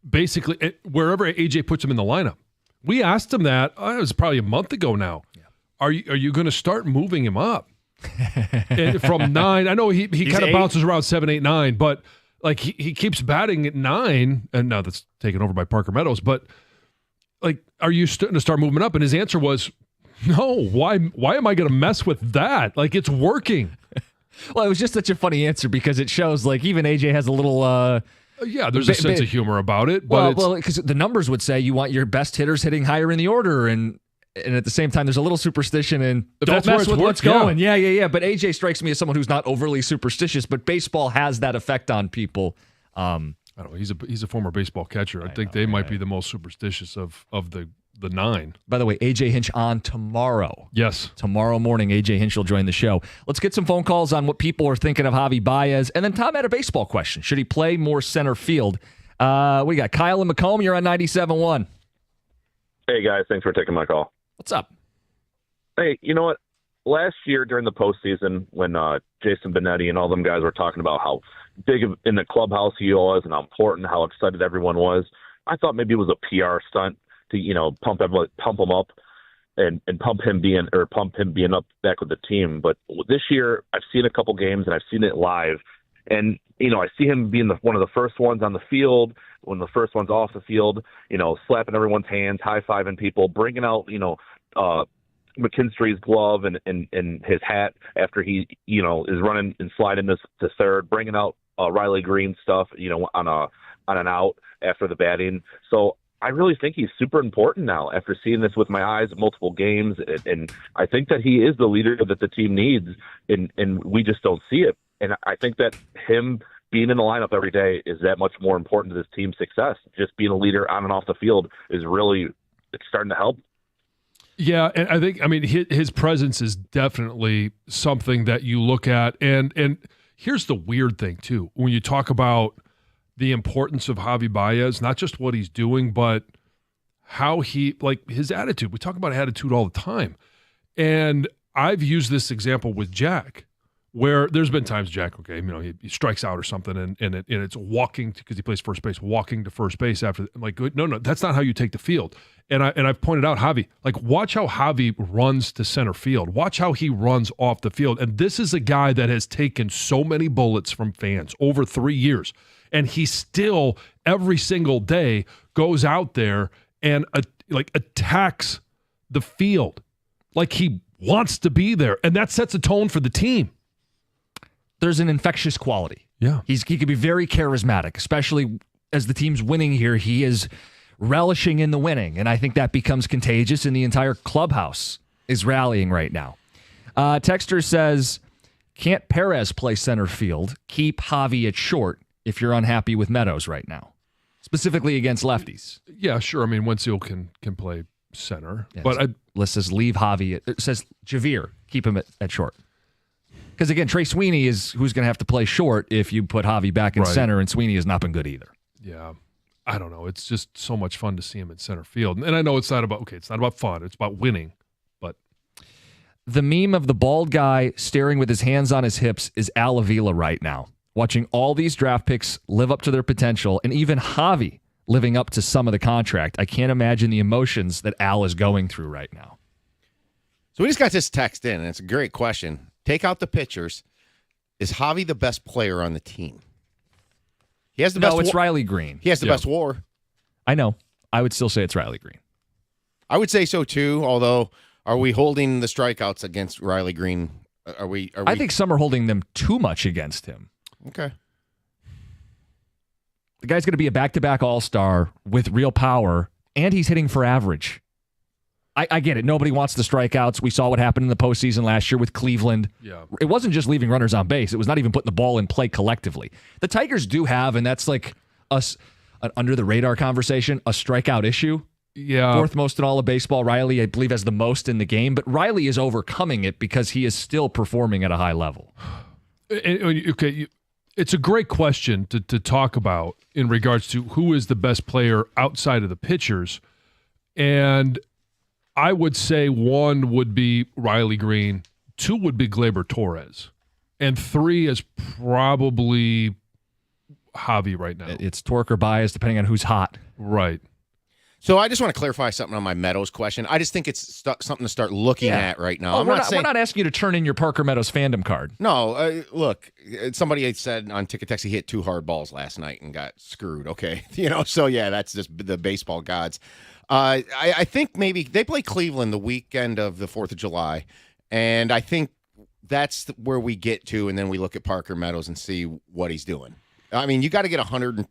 basically, wherever AJ puts him in the lineup. We asked him that, it was probably a month ago now. Yeah. Are you going to start moving him up? And from 9, I know he kind of bounces around 7, 8, 9, but like he keeps batting at 9, and now that's taken over by Parker Meadows, but like, are you starting to start moving up? And his answer was, no, why am I going to mess with that? Like, it's working. Well, it was just such a funny answer because it shows like even AJ has a little yeah, there's a sense of humor about it. But well, because the numbers would say you want your best hitters hitting higher in the order, and at the same time, there's a little superstition and don't mess with what's going. Yeah. But AJ strikes me as someone who's not overly superstitious, but baseball has that effect on people. I don't know. He's a former baseball catcher. I think they might be the most superstitious of the 9. By the way, AJ Hinch on tomorrow. Yes. Tomorrow morning, AJ Hinch will join the show. Let's get some phone calls on what people are thinking of Javy Baez. And then Tom had a baseball question. Should he play more center field? We got Kyle and Macomb. You're on 97.1. Hey, guys. Thanks for taking my call. What's up? Hey, you know what? Last year during the postseason when Jason Benetti and all them guys were talking about how big in the clubhouse he was and how important, how excited everyone was, I thought maybe it was a PR stunt to, pump him up and pump him being up back with the team. But this year I've seen a couple games and I've seen it live, and I see him being one of the first ones on the field, one of the first ones off the field, slapping everyone's hands, high-fiving people, bringing out McKinstry's glove and his hat after he is running and sliding to third, bringing out Riley Green stuff on an out after the batting. So I really think he's super important now after seeing this with my eyes at multiple games. And I think that he is the leader that the team needs, and we just don't see it. And I think that him being in the lineup every day is that much more important to this team's success. Just being a leader on and off the field is really starting to help. Yeah, and I think, his presence is definitely something that you look at. And here's the weird thing, too. When you talk about the importance of Javy Baez, not just what he's doing, but how his attitude. We talk about attitude all the time. And I've used this example with Jack, where there's been times Jack, he strikes out or something, and it's walking, because he plays first base, walking to first base after. I'm like, no, that's not how you take the field. And I've pointed out Javy, watch how Javy runs to center field. Watch how he runs off the field. And this is a guy that has taken so many bullets from fans over 3 years. And he still, every single day, goes out there and attacks the field. Like he wants to be there. And that sets a tone for the team. There's an infectious quality. Yeah. He can be very charismatic, especially as the team's winning here. He is relishing in the winning, and I think that becomes contagious, and the entire clubhouse is rallying right now. Texter says, can't Perez play center field? Keep Javy at short if you're unhappy with Meadows right now, specifically against lefties. Yeah, sure. Wenzel can play center. Yes. But List says leave Javy. It says Javy, keep him at short. Because, again, Trey Sweeney is who's going to have to play short if you put Javy back in center, and Sweeney has not been good either. Yeah. I don't know. It's just so much fun to see him in center field. And I know it's not about fun. It's about winning. But the meme of the bald guy staring with his hands on his hips is Al Avila right now, watching all these draft picks live up to their potential, and even Javy living up to some of the contract. I can't imagine the emotions that Al is going through right now. So we just got this text in, and it's a great question. Take out the pitchers. Is Javy the best player on the team? He has the best. No, it's Riley Green. He has the best WAR. I know. I would still say it's Riley Green. I would say so too. Although, are we holding the strikeouts against Riley Green? Are we? I think some are holding them too much against him. Okay. The guy's going to be a back-to-back all-star with real power, and he's hitting for average. I get it. Nobody wants the strikeouts. We saw what happened in the postseason last year with Cleveland. Yeah. It wasn't just leaving runners on base. It was not even putting the ball in play collectively. The Tigers do have, and that's like us an under-the-radar conversation, a strikeout issue. Yeah. Fourth most in all of baseball. Riley, I believe, has the most in the game, but Riley is overcoming it because he is still performing at a high level. Okay, it's a great question to talk about in regards to who is the best player outside of the pitchers. And I would say 1 would be Riley Green, 2 would be Gleyber Torres, and 3 is probably Javy right now. It's Torque or Baez, depending on who's hot. Right. So I just want to clarify something on my Meadows question. I just think it's something to start looking at right now. We're not asking you to turn in your Parker Meadows fandom card. No, look, somebody had said on Ticket Text he hit 2 hard balls last night and got screwed. Okay, so yeah, that's just the baseball gods. I think maybe they play Cleveland the weekend of the 4th of July, and I think that's where we get to, and then we look at Parker Meadows and see what he's doing. I mean, you got to get 100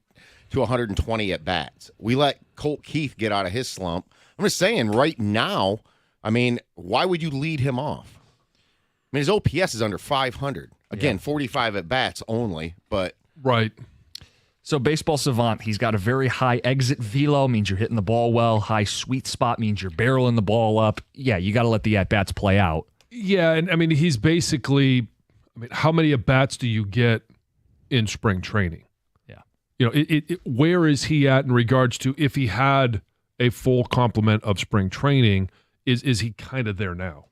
to 120 at bats. We let Colt Keith get out of his slump. I'm just saying right now, I mean, why would you lead him off? I mean, his OPS is under 500. Again, 45 at bats only, but Right. So Baseball Savant, he's got a very high exit velo, means you're hitting the ball well. High sweet spot means you're barreling the ball up. Yeah, you got to let the at-bats play out. Yeah, and I mean, he's basically, how many at-bats do you get in spring training? Yeah. Where is he at in regards to if he had a full complement of spring training, is he kind of there now?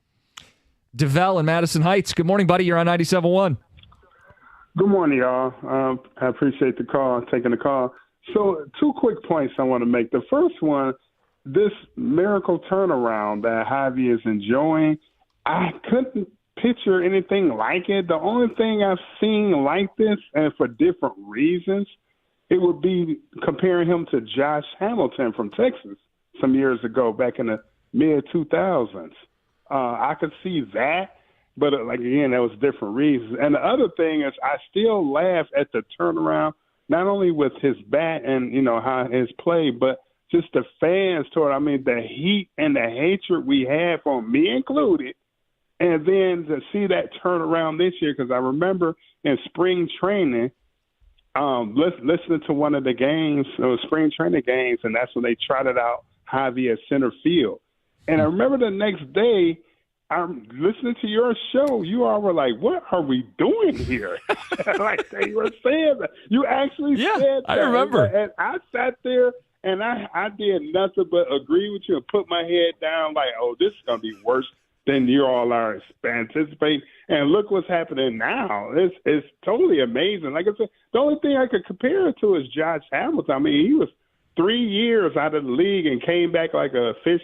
DeVell in Madison Heights. Good morning, buddy. You're on 97.1. Good morning, y'all. I appreciate taking the call. So 2 quick points I want to make. The first one, this miracle turnaround that Javy is enjoying, I couldn't picture anything like it. The only thing I've seen like this, and for different reasons, it would be comparing him to Josh Hamilton from Texas some years ago, back in the mid-2000s. I could see that. But, again, that was different reasons. And the other thing is I still laugh at the turnaround, not only with his bat and, how his play, but just the fans toward, the heat and the hatred we had for me included. And then to see that turnaround this year, because I remember in spring training, listening to one of the games, spring training games, and that's when they trotted out Javy at center field. And I remember the next day, I'm listening to your show. You all were like, what are we doing here? Like they were saying that. You actually said that. I remember. And I sat there and I did nothing but agree with you and put my head down like, oh, this is going to be worse than you all are anticipating. And look what's happening now. It's totally amazing. Like I said, the only thing I could compare it to is Josh Hamilton. He was 3 years out of the league and came back like a fish,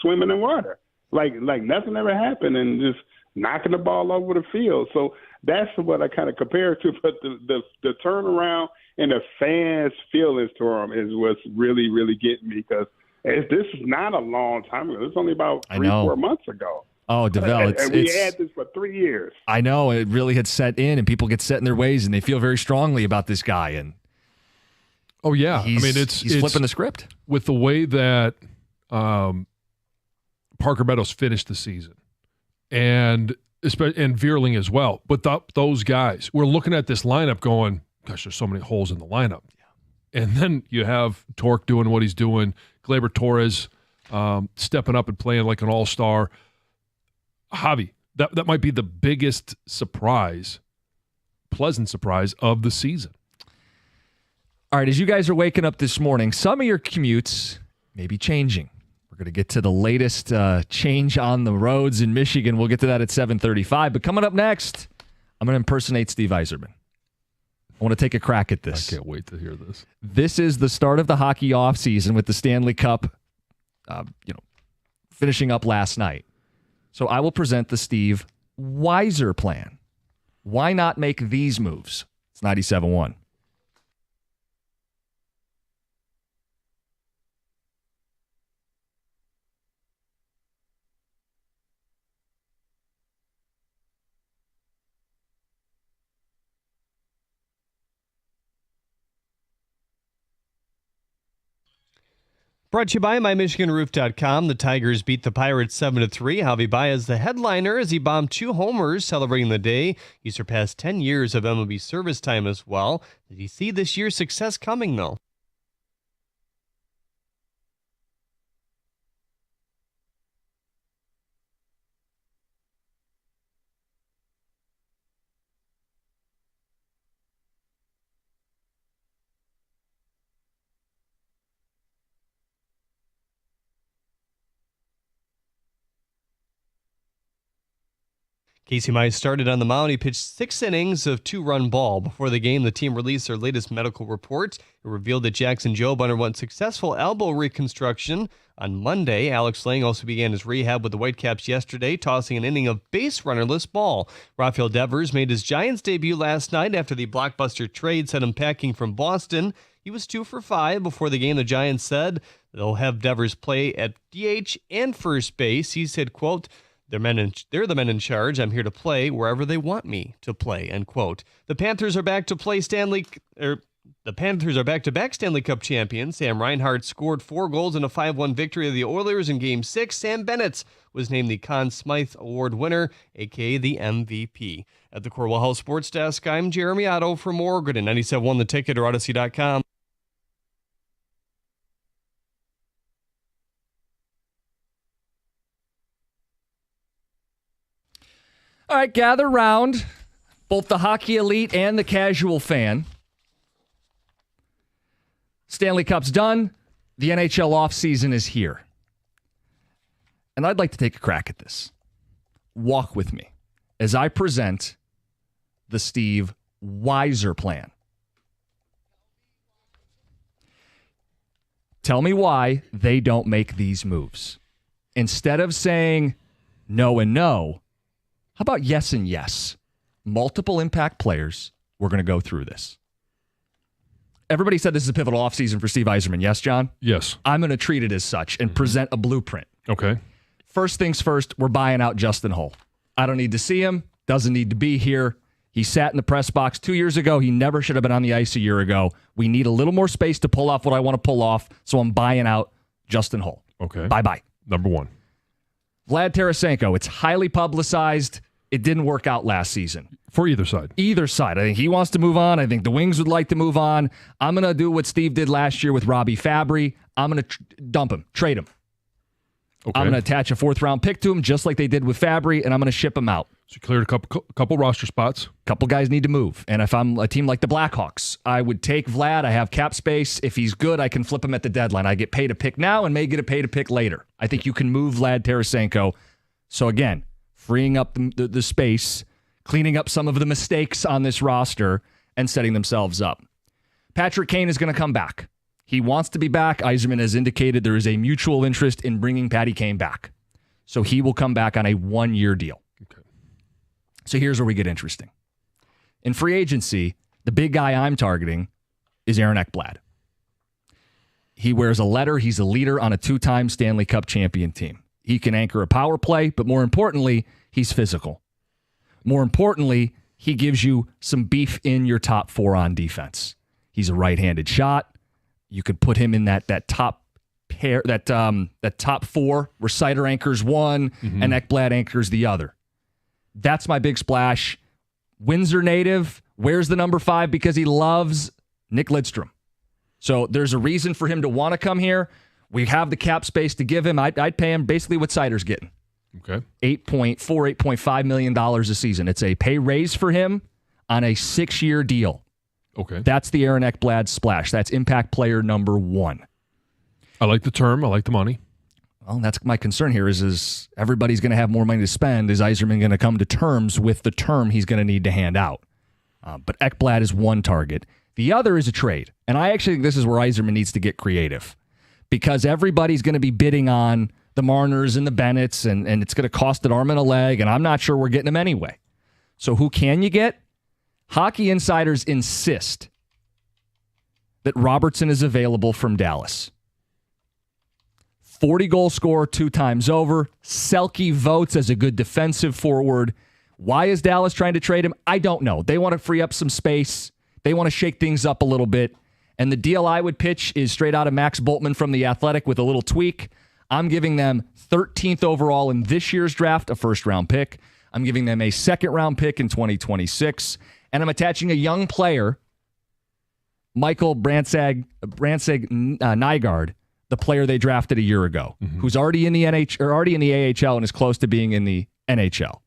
swimming in water. Like nothing ever happened, and just knocking the ball over the field. So that's what I kind of compare it to. But the turnaround and the fans' feelings to him is what's really, really getting me, because this is not a long time ago. It's only about 3-4 months ago. Oh, DeVell, and we had this for 3 years. I know. It really had set in, and people get set in their ways, and they feel very strongly about this guy. And oh, yeah. He's flipping the script. With the way that Parker Meadows finished the season, and Veerling as well. But those guys, we're looking at this lineup going, gosh, there's so many holes in the lineup. Yeah. And then you have Torque doing what he's doing, Gleyber Torres stepping up and playing like an all-star. Javy, that might be the biggest surprise, pleasant surprise of the season. All right, as you guys are waking up this morning, some of your commutes may be changing. We're going to get to the latest change on the roads in Michigan. We'll get to that at 7:35. But coming up next, I'm going to impersonate Steve Yzerman. I want to take a crack at this. I can't wait to hear this. This is the start of the hockey offseason with the Stanley Cup, finishing up last night. So I will present the Steve Yzer plan. Why not make these moves? It's 97.1. Brought to you by MyMichiganRoof.com. The Tigers beat the Pirates 7-3. Javy Baez, the headliner, as he bombed 2 homers celebrating the day. He surpassed 10 years of MLB service time as well. Did he see this year's success coming, though? Casey Mize started on the mound. He pitched 6 innings of 2-run ball. Before the game, the team released their latest medical report. It revealed that Jackson Jobe underwent successful elbow reconstruction. On Monday, Alex Lang also began his rehab with the Whitecaps yesterday, tossing an inning of base runnerless ball. Rafael Devers made his Giants debut last night after the blockbuster trade sent him packing from Boston. He was 2 for 5. Before the game, the Giants said they'll have Devers play at DH and first base. He said, quote, they're the men in charge. I'm here to play wherever they want me to play, end quote. The Panthers are back to back-to-back Stanley Cup champions. Sam Reinhart scored 4 goals in a 5-1 victory of the Oilers in Game 6. Sam Bennett was named the Conn Smythe Award winner, a.k.a. the MVP. At the Corwell House Sports Desk, I'm Jeremy Otto from Morgan at 97.1 The Ticket or Odyssey.com. All right, gather round, both the hockey elite and the casual fan. Stanley Cup's done. The NHL offseason is here. And I'd like to take a crack at this. Walk with me as I present the Steve Yzer plan. Tell me why they don't make these moves. Instead of saying no and no, how about yes and yes? Multiple impact players. We're going to go through this. Everybody said this is a pivotal offseason for Steve Yzerman. Yes, John? Yes. I'm going to treat it as such and present a blueprint. Okay. First things first, we're buying out Justin Hull. I don't need to see him. Doesn't need to be here. He sat in the press box 2 years ago. He never should have been on the ice a year ago. We need a little more space to pull off what I want to pull off, so I'm buying out Justin Hull. Okay. Bye-bye. Number 1. Vlad Tarasenko. It's highly publicized. It didn't work out last season. For either side. Either side. I think he wants to move on. I think the Wings would like to move on. I'm going to do what Steve did last year with Robbie Fabry. I'm going to dump him, trade him. Okay. I'm going to attach a 4th-round pick to him, just like they did with Fabry, and I'm going to ship him out. So you cleared a couple roster spots. A couple guys need to move. And if I'm a team like the Blackhawks, I would take Vlad. I have cap space. If he's good, I can flip him at the deadline. I get paid a pick now and may get a paid a pick later. I think you can move Vlad Tarasenko. So again, freeing up the space, cleaning up some of the mistakes on this roster, and setting themselves up. Patrick Kane is going to come back. He wants to be back. Yzerman has indicated there is a mutual interest in bringing Patty Kane back. So he will come back on a 1-year deal. Okay. So here's where we get interesting. In free agency, the big guy I'm targeting is Aaron Ekblad. He wears a letter. He's a leader on a 2-time Stanley Cup champion team. He can anchor a power play, but more importantly, he's physical. More importantly, he gives you some beef in your top 4 on defense. He's a right-handed shot. You could put him in that top pair, that top 4, where Seider anchors one and Ekblad anchors the other. That's my big splash. Windsor native, wears the number 5 because he loves Nick Lidstrom. So there's a reason for him to want to come here. We have the cap space to give him. I'd pay him basically what Seider's getting. Okay. $8.5 million a season. It's a pay raise for him on a 6-year deal. Okay. That's the Aaron Ekblad splash. That's impact player number 1. I like the term. I like the money. Well, that's my concern here is everybody's going to have more money to spend. Is Yzerman going to come to terms with the term he's going to need to hand out? But Ekblad is one target. The other is a trade. And I actually think this is where Yzerman needs to get creative. Because everybody's going to be bidding on the Marners and the Bennetts, and it's going to cost an arm and a leg, and I'm not sure we're getting them anyway. So who can you get? Hockey insiders insist that Robertson is available from Dallas. 40-goal scorer 2 times over. Selke votes as a good defensive forward. Why is Dallas trying to trade him? I don't know. They want to free up some space. They want to shake things up a little bit. And the deal I would pitch is straight out of Max Boltman from The Athletic with a little tweak. I'm giving them 13th overall in this year's draft, a first-round pick. I'm giving them a second-round pick in 2026. And I'm attaching a young player, Michael Nygaard, the player they drafted a year ago, who's already in the already in the AHL and is close to being in the NHL.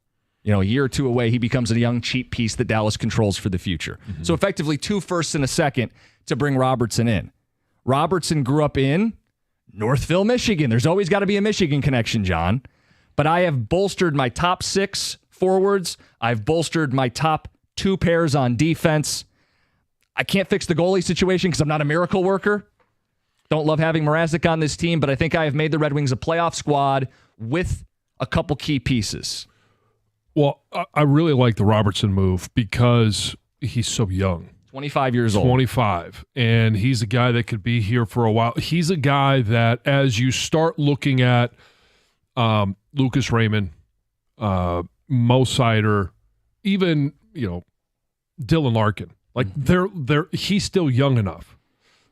A year or two away, he becomes a young, cheap piece that Dallas controls for the future. So effectively 2 firsts and a second to bring Robertson in. Robertson grew up in Northville, Michigan. There's always got to be a Michigan connection, John. But I have bolstered my top 6 forwards. I've bolstered my top 2 pairs on defense. I can't fix the goalie situation because I'm not a miracle worker. Don't love having Mrazek on this team, but I think I have made the Red Wings a playoff squad with a couple key pieces. Well, I really like the Robertson move because he's so young. 25 years old. 25. And he's a guy that could be here for a while. He's a guy that as you start looking at Lucas Raymond, Mo Seider, even, Dylan Larkin, like he's still young enough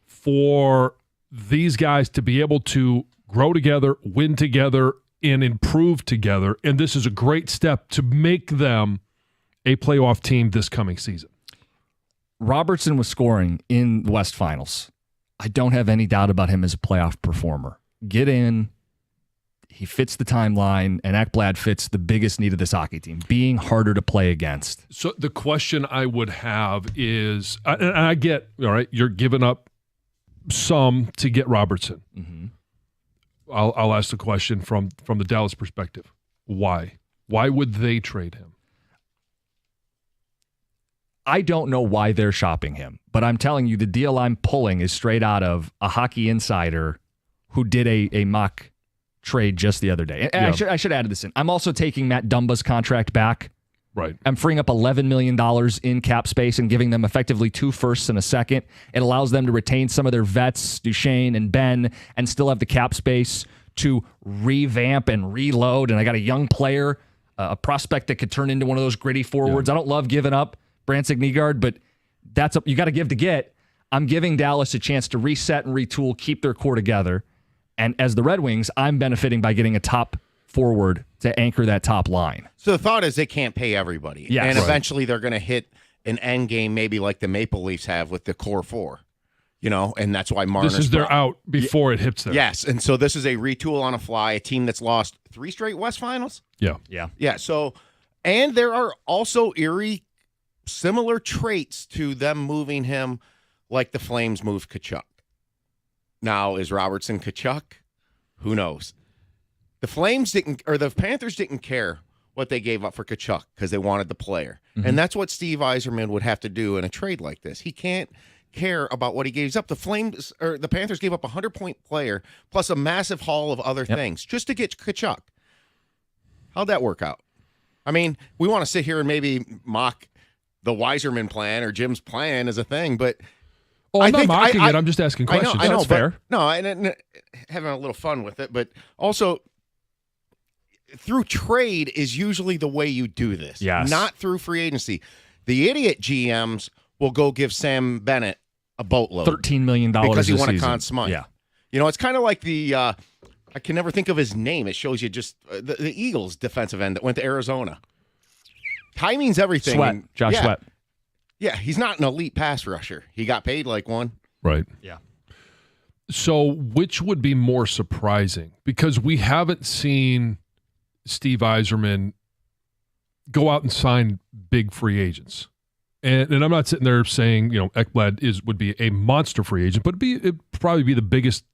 for these guys to be able to grow together, win together, and improve together. And this is a great step to make them a playoff team this coming season. Robertson was scoring in the West Finals. I don't have any doubt about him as a playoff performer. Get in. He fits the timeline, and Ekblad fits the biggest need of this hockey team, being harder to play against. So the question I would have is, and I get, all right, you're giving up some to get Robertson. I'll ask the question from the Dallas perspective. Why? Why would they trade him? I don't know why they're shopping him, but I'm telling you the deal I'm pulling is straight out of a hockey insider who did a mock trade just the other day. And I should add this in. I'm also taking Matt Dumba's contract back. Right. I'm freeing up $11 million in cap space and giving them effectively 2 firsts and a second. It allows them to retain some of their vets, Duchesne and Ben, and still have the cap space to revamp and reload. And I got a young player, a prospect that could turn into one of those gritty forwards. I don't love giving up Brandon Nygaard, but you got to give to get. I'm giving Dallas a chance to reset and retool, keep their core together. And as the Red Wings, I'm benefiting by getting a top forward to anchor that top line. So the thought is they can't pay everybody. Yes. And Right. eventually they're going to hit an end game maybe like the Maple Leafs have with the core 4. And that's why Marner's This is their out before it hits them. Yes, and so this is a retool on a fly, a team that's lost 3 straight West Finals. Yeah. Yeah, so, and there are also similar traits to them moving him like the Flames moved Tkachuk. Now, is Robertson Tkachuk? Who knows? The Panthers didn't care what they gave up for Tkachuk because they wanted the player. And that's what Steve Yzerman would have to do in a trade like this. He can't care about what he gives up. The Panthers gave up a 100-point player plus a massive haul of other things just to get Tkachuk. How'd that work out? I mean, we want to sit here and maybe mock the Yzerman plan or Jim's plan as a thing, but I'm not mocking it. I'm just asking questions. I know, That's fair. No, and having a little fun with it, but also through trade is usually the way you do this. Yes. Not through free agency. The idiot GMs will go give Sam Bennett a boatload. $13 million because he this won a season. Conn Smythe. Yeah. It's kind of like the I can never think of his name. It shows you just the Eagles defensive end that went to Arizona. Timing's everything. Sweat. Josh Sweat. Yeah, he's not an elite pass rusher. He got paid like one. Right. Yeah. So which would be more surprising? Because we haven't seen Steve Yzerman go out and sign big free agents. And I'm not sitting there saying, Ekblad would be a monster free agent, but it'd probably be the biggest.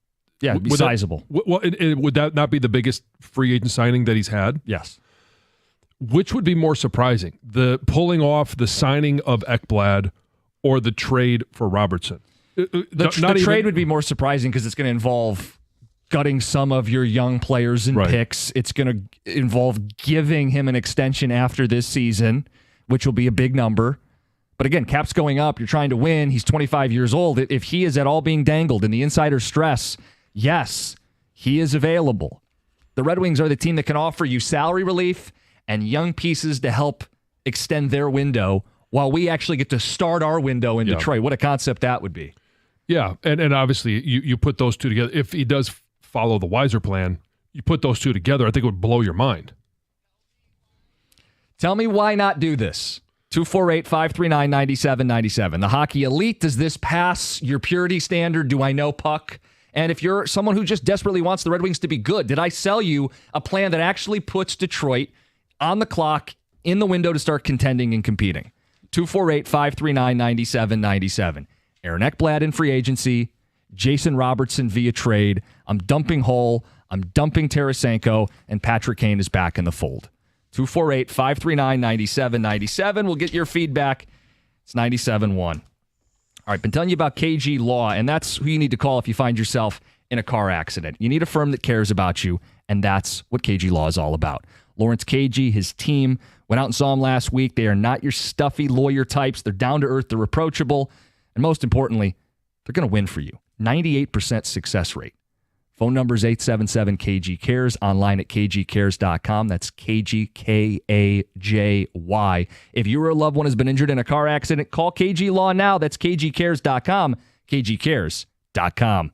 Yeah, it'd be sizable. Would that not be the biggest free agent signing that he's had? Yes. Which would be more surprising, the pulling off the signing of Ekblad or the trade for Robertson? The trade would be more surprising because it's going to involve gutting some of your young players and picks. It's going to involve giving him an extension after this season, which will be a big number. But again, cap's going up. You're trying to win. He's 25 years old. If he is at all being dangled in the insider stress, yes, he is available. The Red Wings are the team that can offer you salary relief and young pieces to help extend their window while we actually get to start our window in Detroit. What a concept that would be. Yeah, and obviously you put those two together. If he does follow the Yzer plan, you put those two together, I think it would blow your mind. Tell me why not do this. 248-539-9797. The Hockey Elite, does this pass your purity standard? Do I know puck? And if you're someone who just desperately wants the Red Wings to be good, did I sell you a plan that actually puts Detroit on the clock in the window to start contending and competing? 248-539-9797. Aaron Ekblad in free agency, Jason Robertson via trade. I'm dumping Hull, I'm dumping Tarasenko, and Patrick Kane is back in the fold. 248-539-9797. We'll get your feedback. It's 97.1. All right, been telling you about KG Law, and that's who you need to call if you find yourself in a car accident. You need a firm that cares about you, and that's what KG Law is all about. Lawrence KG, his team, went out and saw him last week. They are not your stuffy lawyer types. They're down to earth. They're approachable. And most importantly, they're going to win for you. 98% success rate. Phone number is 877-KG-CARES. Online at kgcares.com. That's KGKAJY. If you or a loved one has been injured in a car accident, call KG Law now. That's kgcares.com. kgcares.com.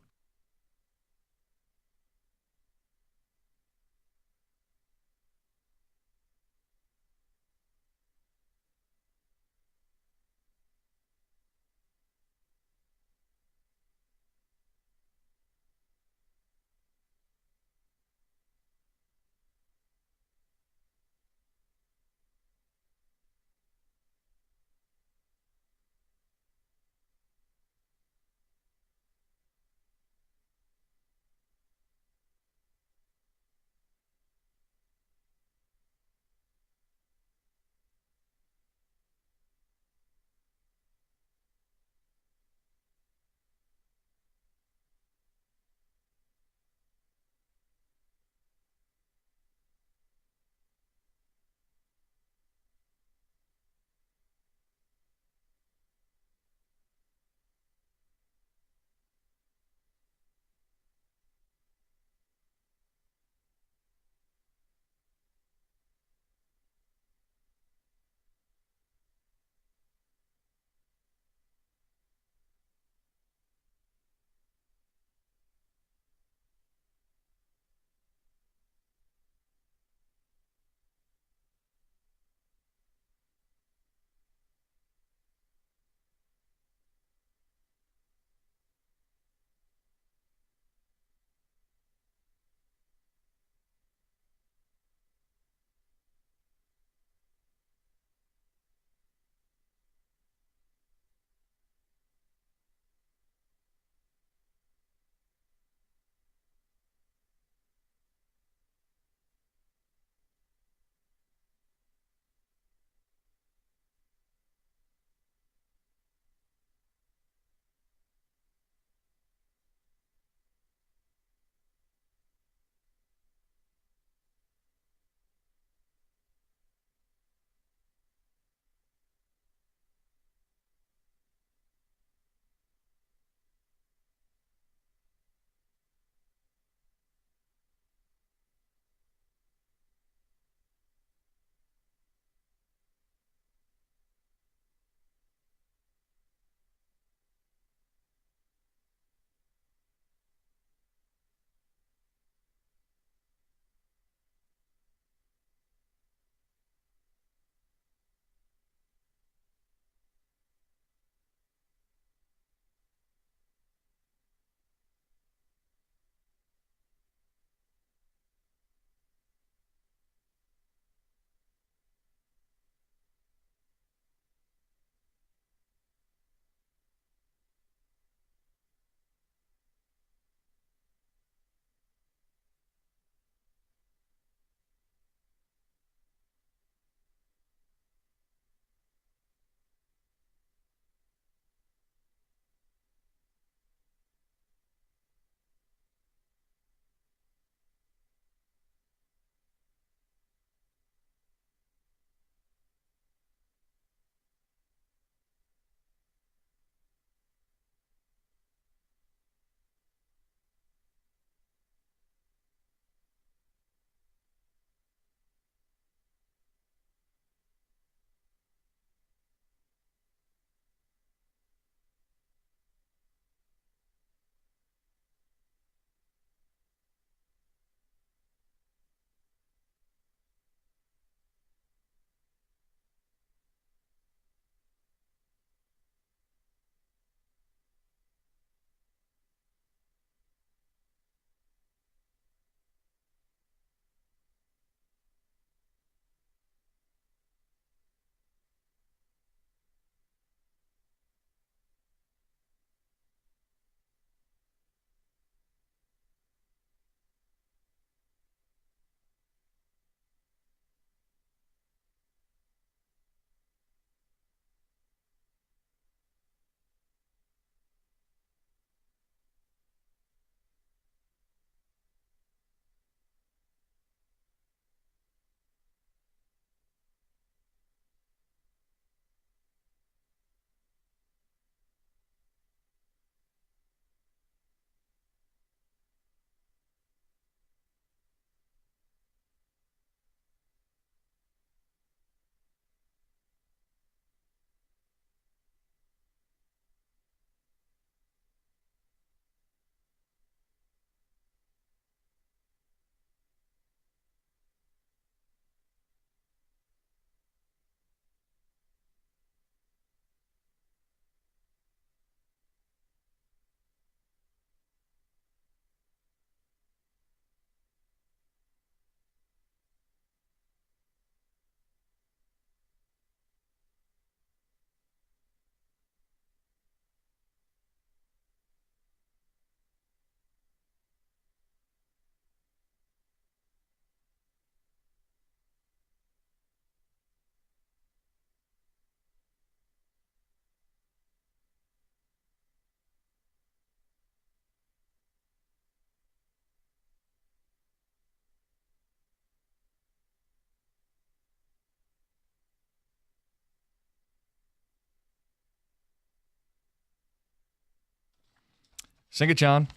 Sing it, John.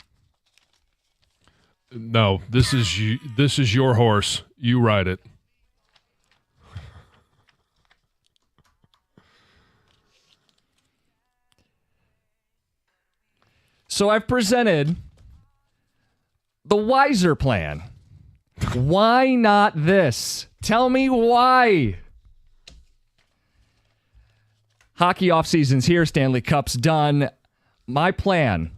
No, this is your horse. You ride it. So I've presented the Yzer plan. Why not this? Tell me why. Hockey offseason's here. Stanley Cup's done. My plan.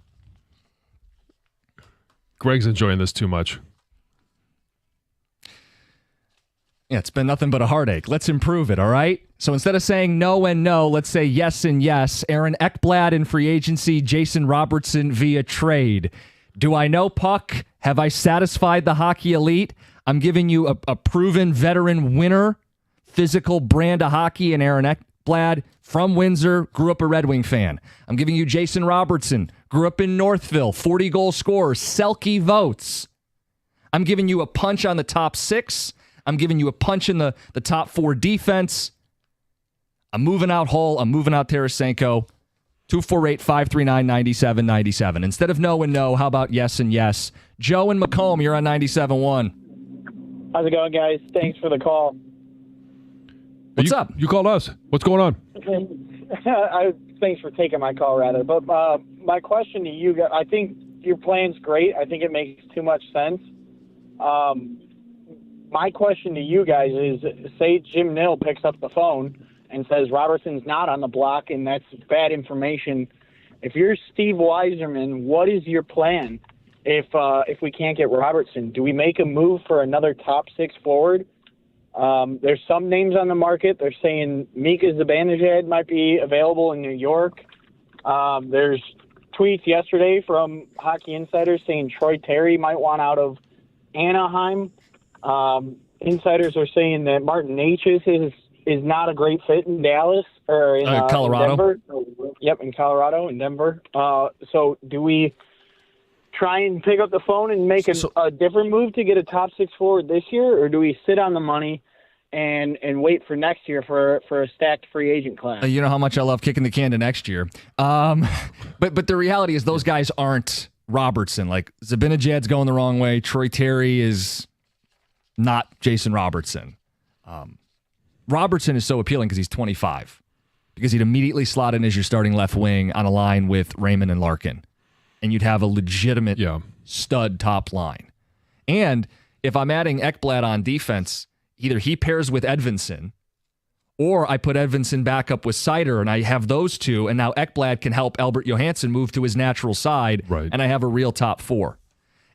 Greg's enjoying this too much. Yeah, it's been nothing but a heartache. Let's improve it, all right? So instead of saying no and no, let's say yes and yes. Aaron Ekblad in free agency, Jason Robertson via trade. Do I know puck? Have I satisfied the hockey elite? I'm giving you a proven veteran winner, physical brand of hockey in Aaron Ekblad from Windsor, grew up a Red Wing fan. I'm giving you Jason Robertson, grew up in Northville, 40-goal scorer, Selke votes. I'm giving you a punch on the top 6. I'm giving you a punch in the top 4 defense. I'm moving out Hull. I'm moving out Tarasenko. 248-539-9797. Instead of no and no, how about yes and yes? Joe and Macomb, you're on 97.1. How's it going, guys? Thanks for the call. What's up? You called us. What's going on? Thanks for taking my call, rather. But my question to you guys, I think your plan's great. I think it makes too much sense. My question to you guys is, say Jim Nill picks up the phone and says Robertson's not on the block, and that's bad information. If you're Steve Yzerman, what is your plan if we can't get Robertson? Do we make a move for another top 6 forward? There's some names on the market. They're saying Mika Zibanejad might be available in New York. There's tweets yesterday from Hockey Insiders saying Troy Terry might want out of Anaheim. Insiders are saying that Martin Necas is not a great fit in Dallas or in Colorado. In Denver. Yep, in Colorado, in Denver. So do we try and pick up the phone and make a different move to get a top 6 forward this year, or do we sit on the money and wait for next year for a stacked free agent class? You know how much I love kicking the can to next year. But the reality is those guys aren't Robertson. Like Zibanejad's going the wrong way. Troy Terry is not Jason Robertson. Robertson is so appealing because he's 25, because he'd immediately slot in as your starting left wing on a line with Raymond and Larkin, and you'd have a legitimate stud top line. And if I'm adding Ekblad on defense, either he pairs with Edvinsson, or I put Edvinsson back up with Seider, and I have those two, and now Ekblad can help Albert Johansson move to his natural side, and I have a real top 4.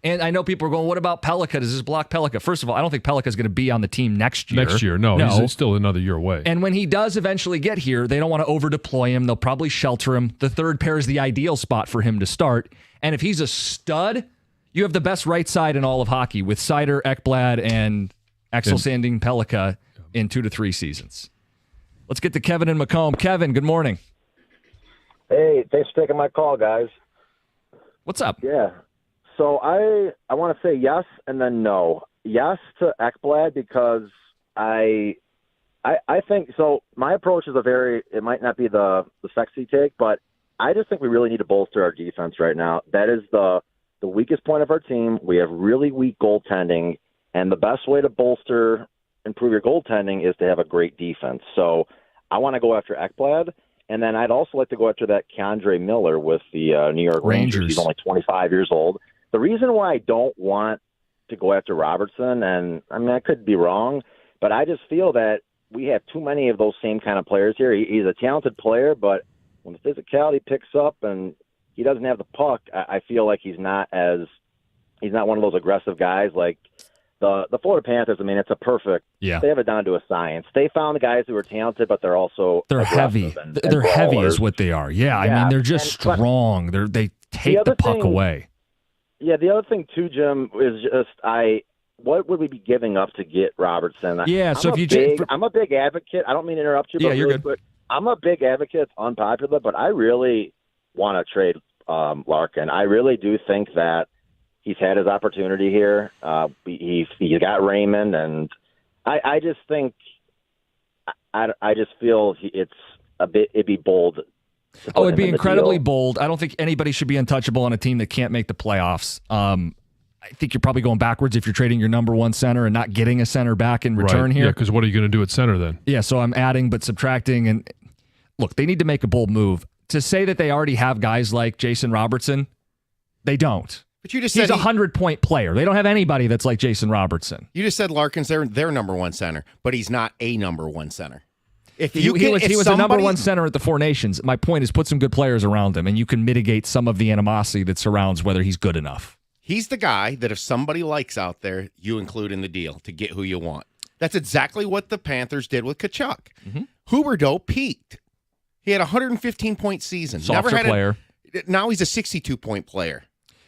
And I know people are going, what about Pellica? Does this block Pellica? First of all, I don't think Pellica is going to be on the team next year. No. He's still another year away. And when he does eventually get here, they don't want to over-deploy him. They'll probably shelter him. The third pair is the ideal spot for him to start. And if he's a stud, you have the best right side in all of hockey with Seider, Ekblad, and Axel Sandin Pellica in 2 to 3 seasons. Let's get to Kevin and Macomb. Kevin, good morning. Hey, thanks for taking my call, guys. What's up? Yeah. So I want to say yes and then no. Yes to Ekblad because I think so. My approach is it might not be the sexy take, but I just think we really need to bolster our defense right now. That is the weakest point of our team. We have really weak goaltending, and the best way to improve your goaltending is to have a great defense. So I want to go after Ekblad. And then I'd also like to go after that Keandre Miller with the New York Rangers. He's only 25 years old. The reason why I don't want to go after Robertson, and I mean, I could be wrong, but I just feel that we have too many of those same kind of players here. He's a talented player, but when the physicality picks up and he doesn't have the puck, I feel like he's not one of those aggressive guys like the Florida Panthers. I mean, it's a perfect. Yeah. They have it down to a science. They found the guys who are talented, but they're heavy. They're heavy is what they are. Yeah, I mean, they're just strong. They take the puck away. Yeah, the other thing too, Jim, is just what would we be giving up to get Robertson? Yeah, I'm a big advocate. I don't mean to interrupt you, but you're good. But I'm a big advocate. It's unpopular, but I really want to trade Larkin. I really do think that he's had his opportunity here. He's got Raymond, and I just think I just feel it'd be bold Oh, it'd be incredibly bold. I don't think anybody should be untouchable on a team that can't make the playoffs. I think you're probably going backwards if you're trading your number one center and not getting a center back in return here. Yeah, because what are you going to do at center then? Yeah, so I'm adding but subtracting. And look, they need to make a bold move. To say that they already have guys like Jason Robertson, they don't. But you just He's said a 100-point player. They don't have anybody that's like Jason Robertson. You just said Larkin's their number one center, but he's not a number one center. If He was a number one center at the Four Nations. My point is put some good players around him, and you can mitigate some of the animosity that surrounds whether he's good enough. He's the guy that if somebody likes out there, you include in the deal to get who you want. That's exactly what the Panthers did with Tkachuk. Mm-hmm. Huberdeau peaked. He had a 115-point season. Softer player. Now he's a 62-point player.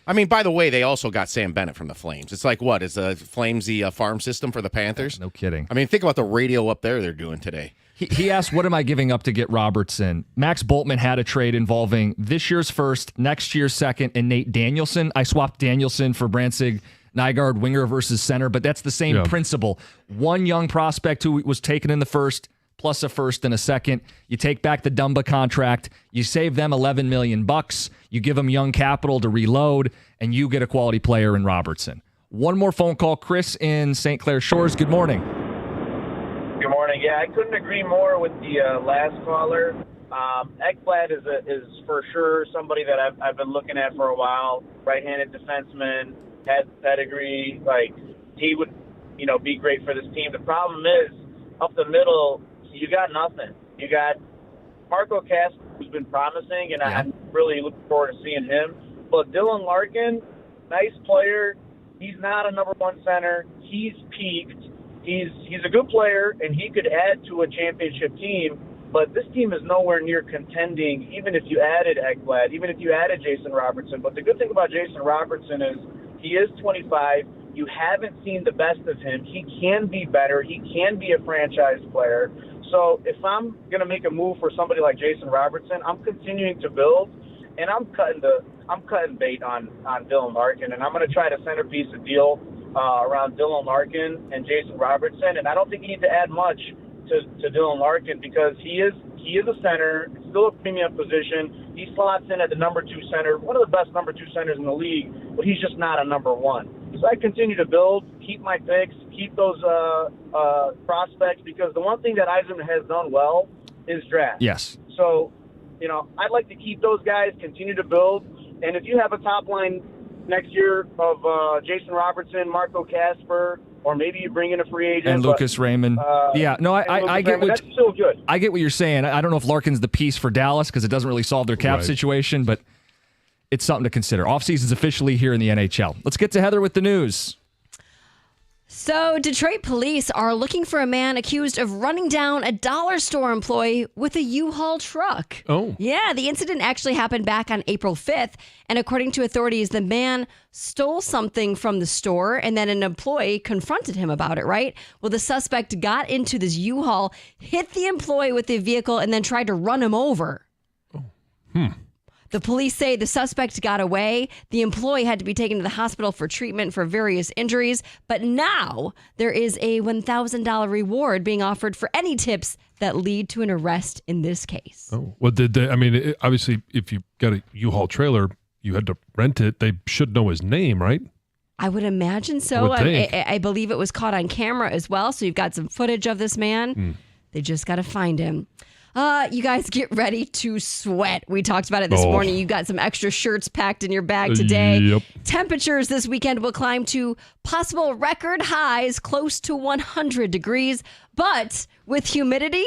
I mean, by the way, they also got Sam Bennett from the Flames. It's like, what, is the Flames the farm system for the Panthers? No kidding. I mean, think about the radio up there they're doing today. He asked, what am I giving up to get Robertson? Max Boltman had a trade involving this year's first, next year's second, and Nate Danielson. I swapped Danielson for Brantzig, Nygaard, winger versus center, but that's the same principle. One young prospect who was taken in the first, plus a first and a second. You take back the Dumba contract. You save them $11 million. You give them young capital to reload, and you get a quality player in Robertson. One more phone call. Chris in St. Clair Shores. Good morning. Good morning. Yeah, I couldn't agree more with the last caller. Ekblad is for sure somebody that I've been looking at for a while. Right-handed defenseman, has pedigree. Like, he would, be great for this team. The problem is, up the middle, you got nothing. You got Marco Cast, who's been promising, and I'm really looking forward to seeing him. But Dylan Larkin, nice player. He's not a number one center. He's peaked. He's a good player, and he could add to a championship team, but this team is nowhere near contending, even if you added Ekblad, even if you added Jason Robertson. But the good thing about Jason Robertson is he is 25. You haven't seen the best of him. He can be better. He can be a franchise player. So if I'm going to make a move for somebody like Jason Robertson, I'm continuing to build, and I'm cutting bait on Dylan Larkin, and I'm going to try to centerpiece a deal around Dylan Larkin and Jason Robertson, and I don't think you need to add much to Dylan Larkin because he is a center. It's still a premium position. He slots in at the number two center, one of the best number two centers in the league, but he's just not a number one. So I continue to build, keep my picks, keep those prospects, because the one thing that Yzerman has done well is draft. Yes. So, I'd like to keep those guys, continue to build, and if you have a top line next year of Jason Robertson, Marco Kasper, or maybe you bring in a free agent. And Lucas Raymond. I get what, that's still good. I get what you're saying. I don't know if Larkin's the piece for Dallas because it doesn't really solve their cap situation, but it's something to consider. Offseason's officially here in the NHL. Let's get to Heather with the news. So, Detroit police are looking for a man accused of running down a dollar store employee with a U-Haul truck. Oh. Yeah, the incident actually happened back on April 5th. And according to authorities, the man stole something from the store and then an employee confronted him about it, right? Well, the suspect got into this U-Haul, hit the employee with the vehicle, and then tried to run him over. The police say the suspect got away. The employee had to be taken to the hospital for treatment for various injuries. But now there is a $1,000 reward being offered for any tips that lead to an arrest in this case. Oh, well, obviously, if you got a U-Haul trailer, you had to rent it. They should know his name, right? I would imagine so. I believe it was caught on camera as well. So you've got some footage of this man. They just got to find him. You guys get ready to sweat. We talked about it this morning. You got some extra shirts packed in your bag today. Yep. Temperatures this weekend will climb to possible record highs close to 100 degrees. But with humidity,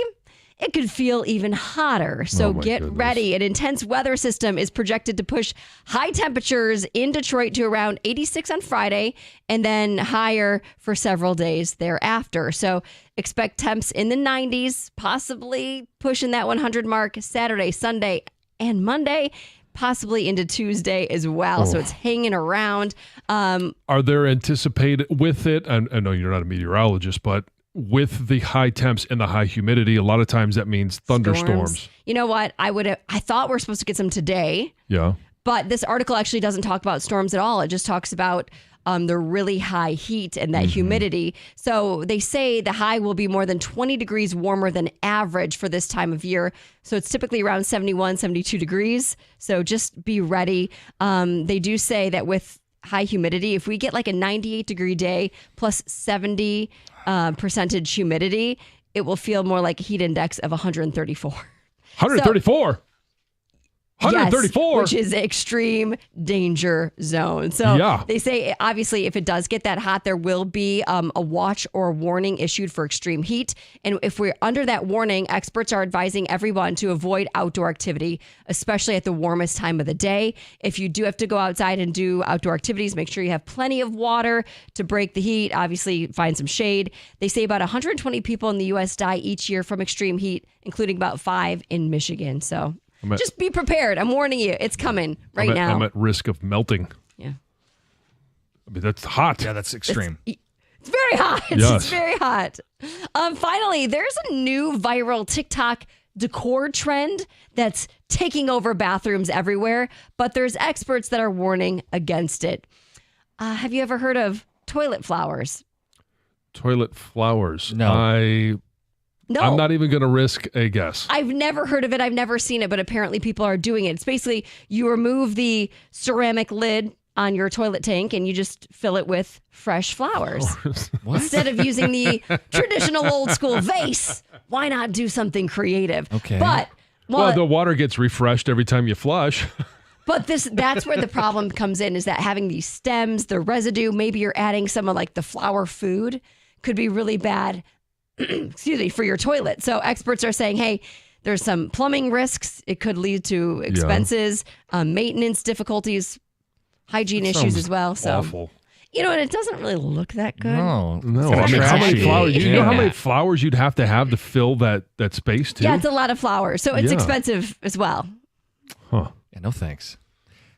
it could feel even hotter. So get ready. An intense weather system is projected to push high temperatures in Detroit to around 86 on Friday and then higher for several days thereafter. So expect temps in the 90s, possibly pushing that 100 mark Saturday, Sunday, and Monday, possibly into Tuesday as well. So it's hanging around. Are there anticipated with it? I know you're not a meteorologist, but with the high temps and the high humidity, a lot of times that means thunderstorms. You know what? I thought we're supposed to get some today. Yeah. But this article actually doesn't talk about storms at all. It just talks about the really high heat and that humidity. So they say the high will be more than 20 degrees warmer than average for this time of year. So it's typically around 71, 72 degrees. So just be ready. They do say that with high humidity, if we get like a 98-degree day plus 70 percentage humidity, it will feel more like a heat index of 134. 134? 134, yes, which is extreme danger zone. So they say, obviously, if it does get that hot, there will be a watch or warning issued for extreme heat. And if we're under that warning, experts are advising everyone to avoid outdoor activity, especially at the warmest time of the day. If you do have to go outside and do outdoor activities, make sure you have plenty of water to break the heat. Obviously, find some shade. They say about 120 people in the U.S. die each year from extreme heat, including about 5 in Michigan. So just be prepared. I'm warning you. It's coming now. I'm at risk of melting. Yeah. I mean, that's hot. Yeah, that's extreme. It's very hot. Yes. It's very hot. Finally, there's a new viral TikTok decor trend that's taking over bathrooms everywhere, but there's experts that are warning against it. Have you ever heard of toilet flowers? Toilet flowers? No. No. I'm not even going to risk a guess. I've never heard of it. I've never seen it, but apparently people are doing it. It's basically you remove the ceramic lid on your toilet tank and you just fill it with fresh flowers. Instead of using the traditional old school vase, why not do something creative? Okay. But well, the water gets refreshed every time you flush. But that's where the problem comes in, is that having these stems, the residue, maybe you're adding some of like the flower food, could be really bad excuse me, for your toilet. So experts are saying, hey, there's some plumbing risks. It could lead to expenses, maintenance difficulties, hygiene issues as well. So awful. You know, and it doesn't really look that good. No. I mean, how many flowers? You know how many flowers you'd have to fill that space too? Yeah, it's a lot of flowers. So it's expensive as well. Huh. Yeah, no thanks.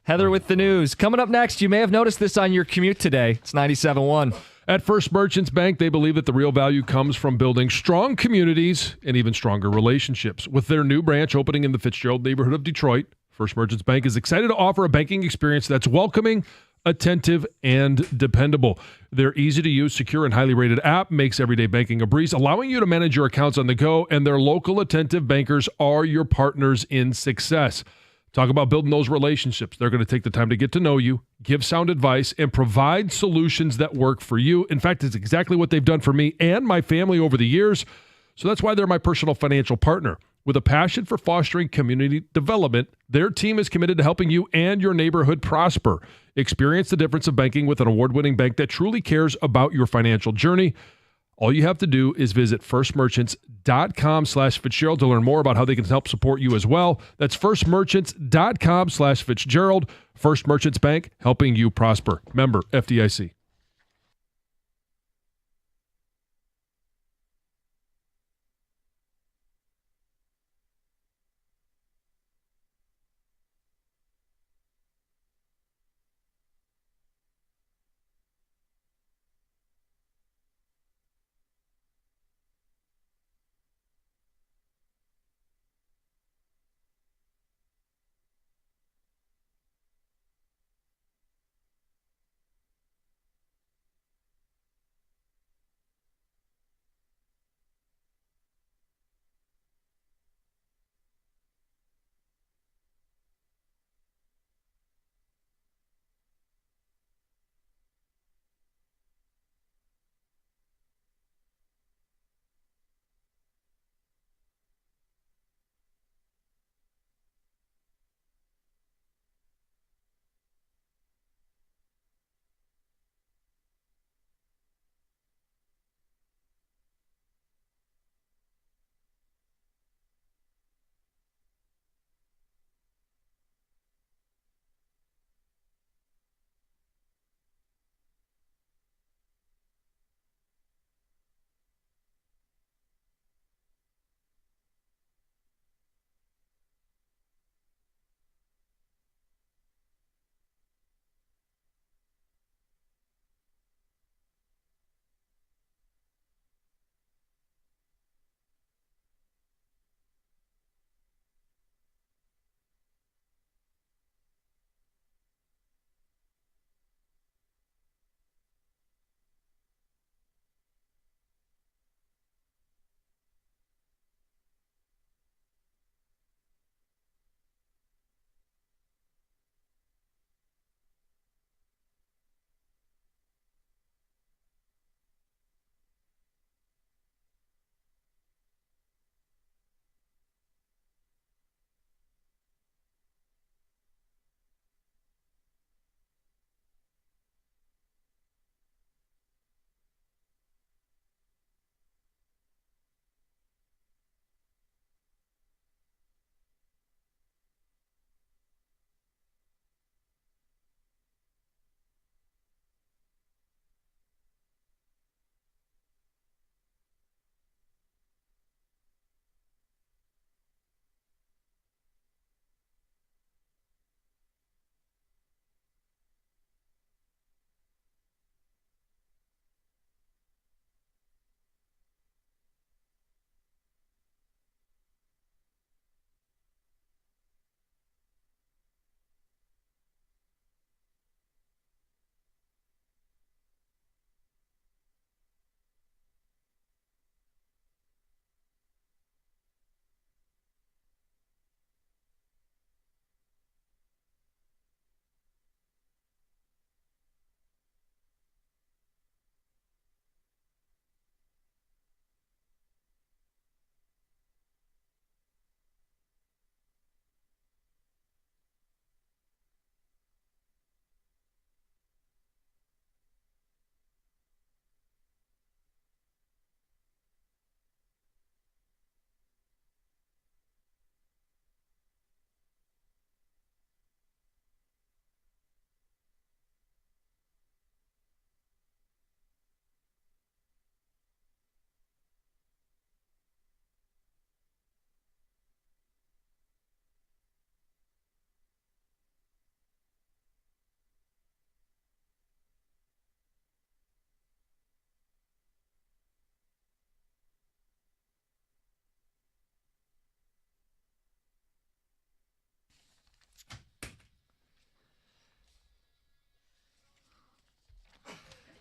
Heather with the news. Coming up next, you may have noticed this on your commute today. It's 97.1. At First Merchants Bank, they believe that the real value comes from building strong communities and even stronger relationships. With their new branch opening in the Fitzgerald neighborhood of Detroit, First Merchants Bank is excited to offer a banking experience that's welcoming, attentive, and dependable. Their easy-to-use, secure, and highly rated app makes everyday banking a breeze, allowing you to manage your accounts on the go, and their local attentive bankers are your partners in success. Talk about building those relationships. They're going to take the time to get to know you, give sound advice, and provide solutions that work for you. In fact, it's exactly what they've done for me and my family over the years. So that's why they're my personal financial partner. With a passion for fostering community development, their team is committed to helping you and your neighborhood prosper. Experience the difference of banking with an award-winning bank that truly cares about your financial journey. All you have to do is visit firstmerchants.com/Fitzgerald to learn more about how they can help support you as well. That's firstmerchants.com/Fitzgerald. First Merchants Bank, helping you prosper. Member FDIC.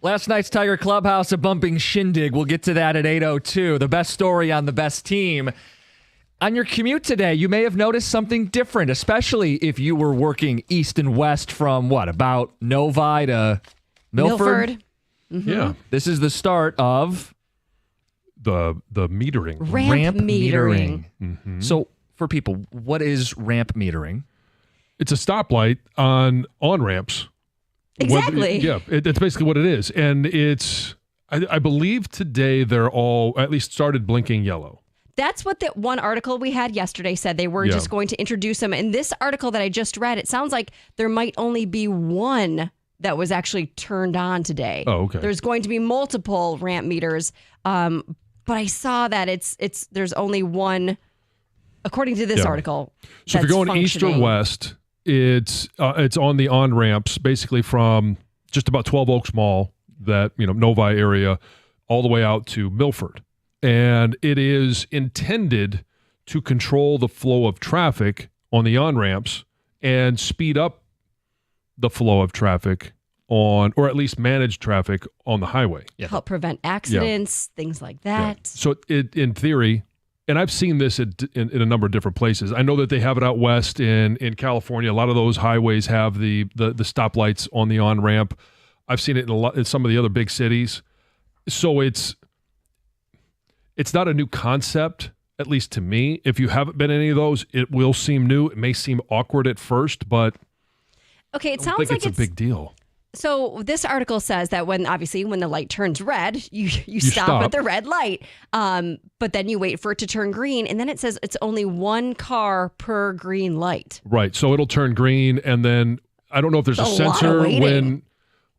Last night's Tiger Clubhouse, a bumping shindig. We'll get to that at 8:02. The best story on the best team. On your commute today, you may have noticed something different, especially if you were working east and west from about Novi to Milford? Mm-hmm. Yeah. This is the start of The metering. Ramp metering. Mhm. So for people, what is ramp metering? It's a stoplight on ramps. Exactly. It's basically what it is. And it's, I believe today they're all at least started blinking yellow. That's what the one article we had yesterday said. They were just going to introduce them. In this article that I just read, it sounds like there might only be one that was actually turned on today. Oh, okay. There's going to be multiple ramp meters. But I saw that there's only one, according to this article. So if you're going east or west, it's on the on-ramps, basically from just about 12 Oaks Mall, that Novi area, all the way out to Milford. And it is intended to control the flow of traffic on the on-ramps and speed up the flow of traffic or at least manage traffic on the highway. Help prevent accidents, things like that. Yeah. So in theory, and I've seen this in a number of different places. I know that they have it out west in California. A lot of those highways have the stoplights on the on-ramp. I've seen it in some of the other big cities. So it's not a new concept, at least to me. If you haven't been in any of those, it will seem new. It may seem awkward at first, but Okay, it I sounds think like it's a big deal. So this article says that when the light turns red, you stop at the red light, but then you wait for it to turn green, and then it says it's only one car per green light. Right. So it'll turn green, and then I don't know if there's a sensor when.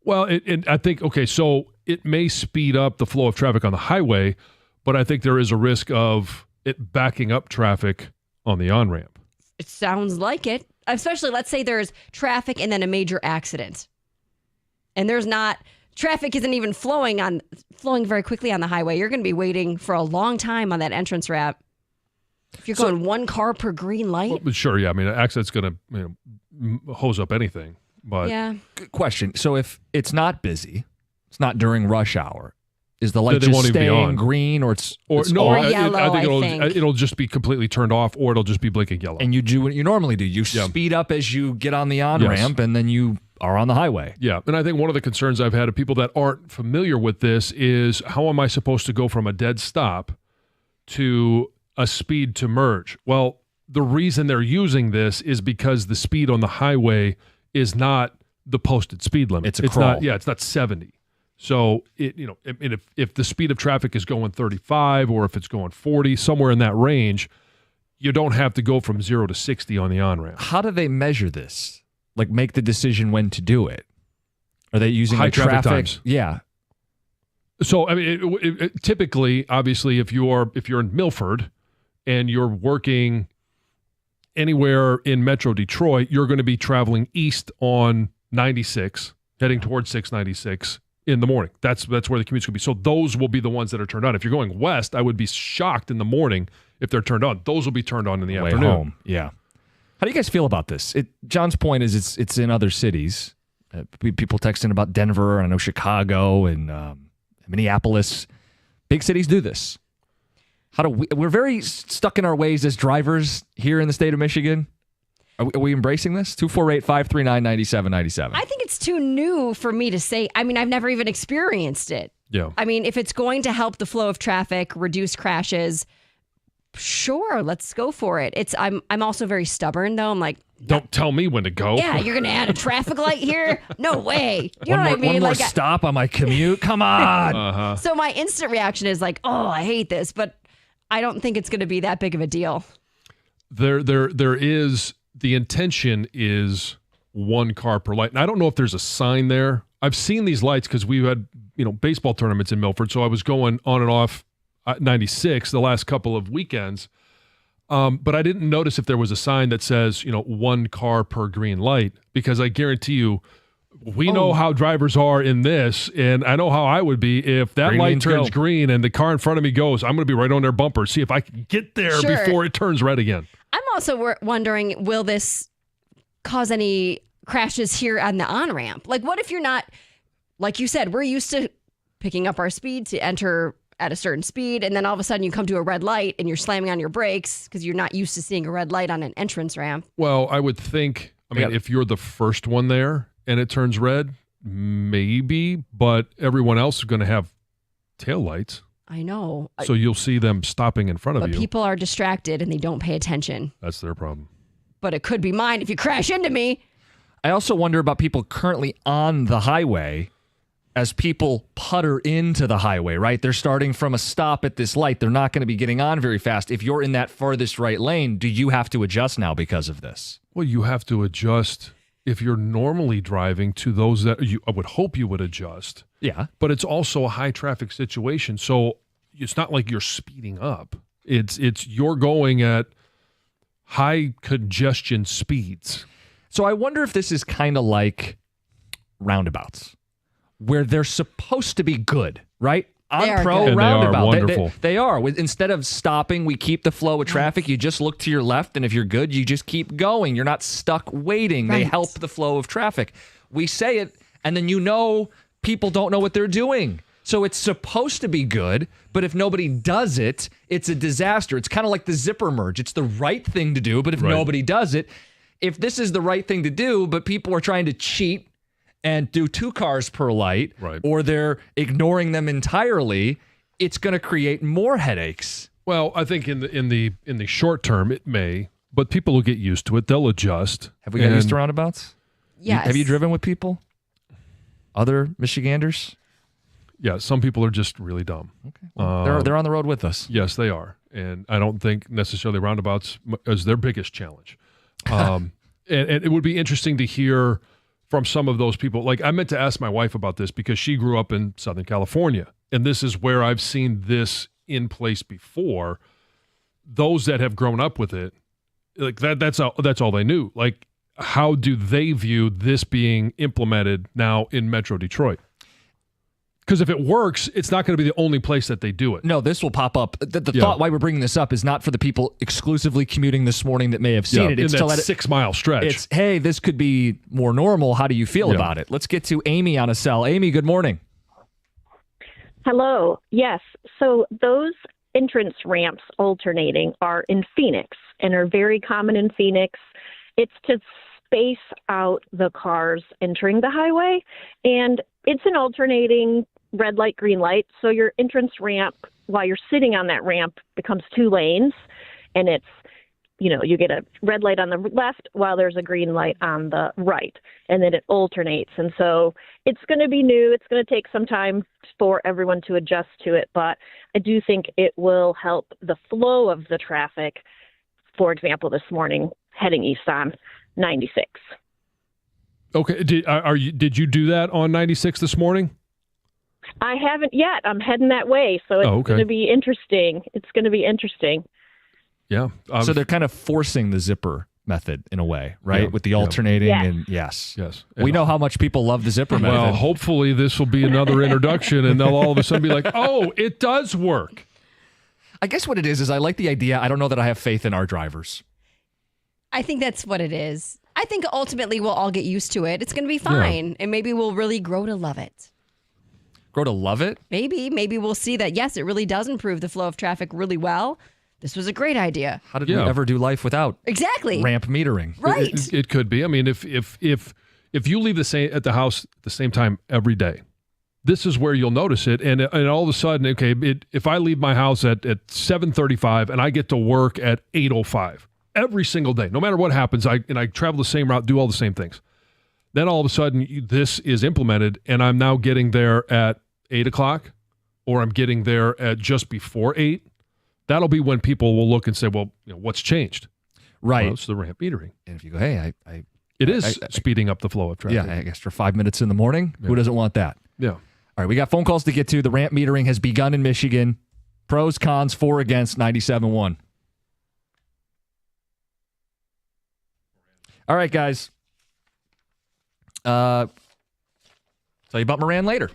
Well, I think so it may speed up the flow of traffic on the highway, but I think there is a risk of it backing up traffic on the on ramp. It sounds like it, especially let's say there's traffic and then a major accident. And traffic isn't even flowing very quickly on the highway. You're going to be waiting for a long time on that entrance ramp. If you're going one car per green light. Well, sure, yeah. I mean, an accident's going to hose up anything. But yeah. Good question. So if it's not busy, it's not during rush hour, is the light they just won't even be staying on. green or it's yellow, I think it'll just be completely turned off, or it'll just be blinking yellow. And you do what you normally do. You speed up as you get on the on-ramp, and then you are on the highway. Yeah, and I think one of the concerns I've had of people that aren't familiar with this is, how am I supposed to go from a dead stop to a speed to merge? Well, the reason they're using this is because the speed on the highway is not the posted speed limit. It's crawl. It's not 70. So if the speed of traffic is going 35 or if it's going 40, somewhere in that range, you don't have to go from 0 to 60 on the on-ramp. How do they measure this? Like, make the decision when to do it? Are they using high traffic times? Yeah. So I mean, typically, obviously, if you're in Milford and you're working anywhere in Metro Detroit, you're going to be traveling east on 96, heading towards 696 in the morning. That's where the commute's going to be. So those will be the ones that are turned on. If you're going west, I would be shocked in the morning if they're turned on. Those will be turned on in the afternoon. Home. Yeah. How do you guys feel about this? John's point is it's in other cities. People texting about Denver, and I know Chicago and Minneapolis. Big cities do this. We're very stuck in our ways as drivers here in the state of Michigan. Are we embracing this? 248-539-9797. I think it's too new for me to say. I mean, I've never even experienced it. Yeah. I mean, if it's going to help the flow of traffic, reduce crashes, sure, let's go for it. I'm also very stubborn, though. I'm like, don't tell me when to go. Yeah, you're going to add a traffic light here? No way. You know what I mean? One more stop on my commute? Come on. Uh-huh. So my instant reaction is like, oh, I hate this, but I don't think it's going to be that big of a deal. There is, the intention is one car per light. And I don't know if there's a sign there. I've seen these lights because we had, baseball tournaments in Milford. So I was going on and off 96 the last couple of weekends. But I didn't notice if there was a sign that says, one car per green light, because I guarantee you, we know how drivers are in this, and I know how I would be if that light turns green and the car in front of me goes. I'm going to be right on their bumper, see if I can get there before it turns red again. I'm also wondering, will this cause any crashes here on the on-ramp? Like, what if you're not like you said, we're used to picking up our speed to enter at a certain speed, and then all of a sudden you come to a red light and you're slamming on your brakes because you're not used to seeing a red light on an entrance ramp. Well, I would think, if you're the first one there and it turns red, maybe, but everyone else is going to have taillights. I know. So you'll see them stopping in front of But you. people are distracted and they don't pay attention. That's their problem. But it could be mine if you crash into me. I also wonder about people currently on the highway as people putter into the highway, right? They're starting from a stop at this light. They're not going to be getting on very fast. If you're in that farthest right lane, do you have to adjust now because of this? Well, you have to adjust if you're normally driving to those that I would hope you would adjust. Yeah. But it's also a high traffic situation. So it's not like you're speeding up. It's you're going at high congestion speeds. So I wonder if this is kind of like roundabouts, where they're supposed to be good, right? They are pro good. And roundabout. they are wonderful. They are. Instead of stopping, we keep the flow of traffic. You just look to your left, and if you're good, you just keep going. You're not stuck waiting. They Right. help the flow of traffic. We say it, and then people don't know what they're doing. So it's supposed to be good, but if nobody does it, it's a disaster. It's kind of like the zipper merge. It's the right thing to do, but if nobody does it, if this is the right thing to do, but people are trying to cheat and do 2 cars per light, or they're ignoring them entirely, it's going to create more headaches. Well, I think in the short term it may, but people will get used to it. They'll adjust. Have we got used to roundabouts? Yes. Have you driven with people? Other Michiganders? Yeah, some people are just really dumb. Okay. Well, they're on the road with us. Yes, they are. And I don't think necessarily roundabouts is their biggest challenge. And it would be interesting to hear from some of those people. Like, I meant to ask my wife about this because she grew up in Southern California, and this is where I've seen this in place before. Those that have grown up with it, like that's all they knew. Like, how do they view this being implemented now in Metro Detroit? Because if it works, it's not going to be the only place that they do it. No, this will pop up. The thought why we're bringing this up is not for the people exclusively commuting this morning that may have seen it. It's in to that let it 6 mile stretch. It's, hey, this could be more normal. How do you feel about it? Let's get to Amy on a cell. Amy, good morning. Hello. Yes. So those entrance ramps alternating are in Phoenix and are very common in Phoenix. It's to space out the cars entering the highway, and it's an alternating red light, green light. So your entrance ramp, while you're sitting on that ramp, becomes 2 lanes, and it's, you get a red light on the left while there's a green light on the right, and then it alternates. And so it's going to be new. It's going to take some time for everyone to adjust to it, but I do think it will help the flow of the traffic. For example, this morning heading east on 96. Okay. Did you do that on 96 this morning? I haven't yet. I'm heading that way, so it's going to be interesting. It's going to be interesting. Yeah. So they're kind of forcing the zipper method in a way, right? Yeah, with the alternating Yes. and yes. And We know how much people love the zipper method. well, hopefully this will be another introduction, and they'll all of a sudden be like, "Oh, it does work." I guess what it is I like the idea. I don't know that I have faith in our drivers. I think that's what it is. I think ultimately we'll all get used to it. It's going to be fine. And maybe we'll really grow to love it. Grow to love it? Maybe we'll see that, yes, it really does improve the flow of traffic really well. This was a great idea. How did we ever do life without Exactly. ramp metering? Right. It could be. I mean, if you leave at the house at the same time every day, this is where you'll notice it. And all of a sudden, okay, if I leave my house at 7:35 and I get to work at 8:05 every single day, no matter what happens, I travel the same route, do all the same things. Then all of a sudden, this is implemented, and I'm now getting there at 8 o'clock, or I'm getting there at just before 8. That'll be when people will look and say, well, what's changed? Right. Well, it's the ramp metering. And if you go, hey, it is speeding up the flow of traffic. Yeah, an extra 5 minutes in the morning. Who doesn't want that? Yeah. All right, we got phone calls to get to. The ramp metering has begun in Michigan. Pros, cons, for, against, 97.1. All right, guys. Tell you about Moran later.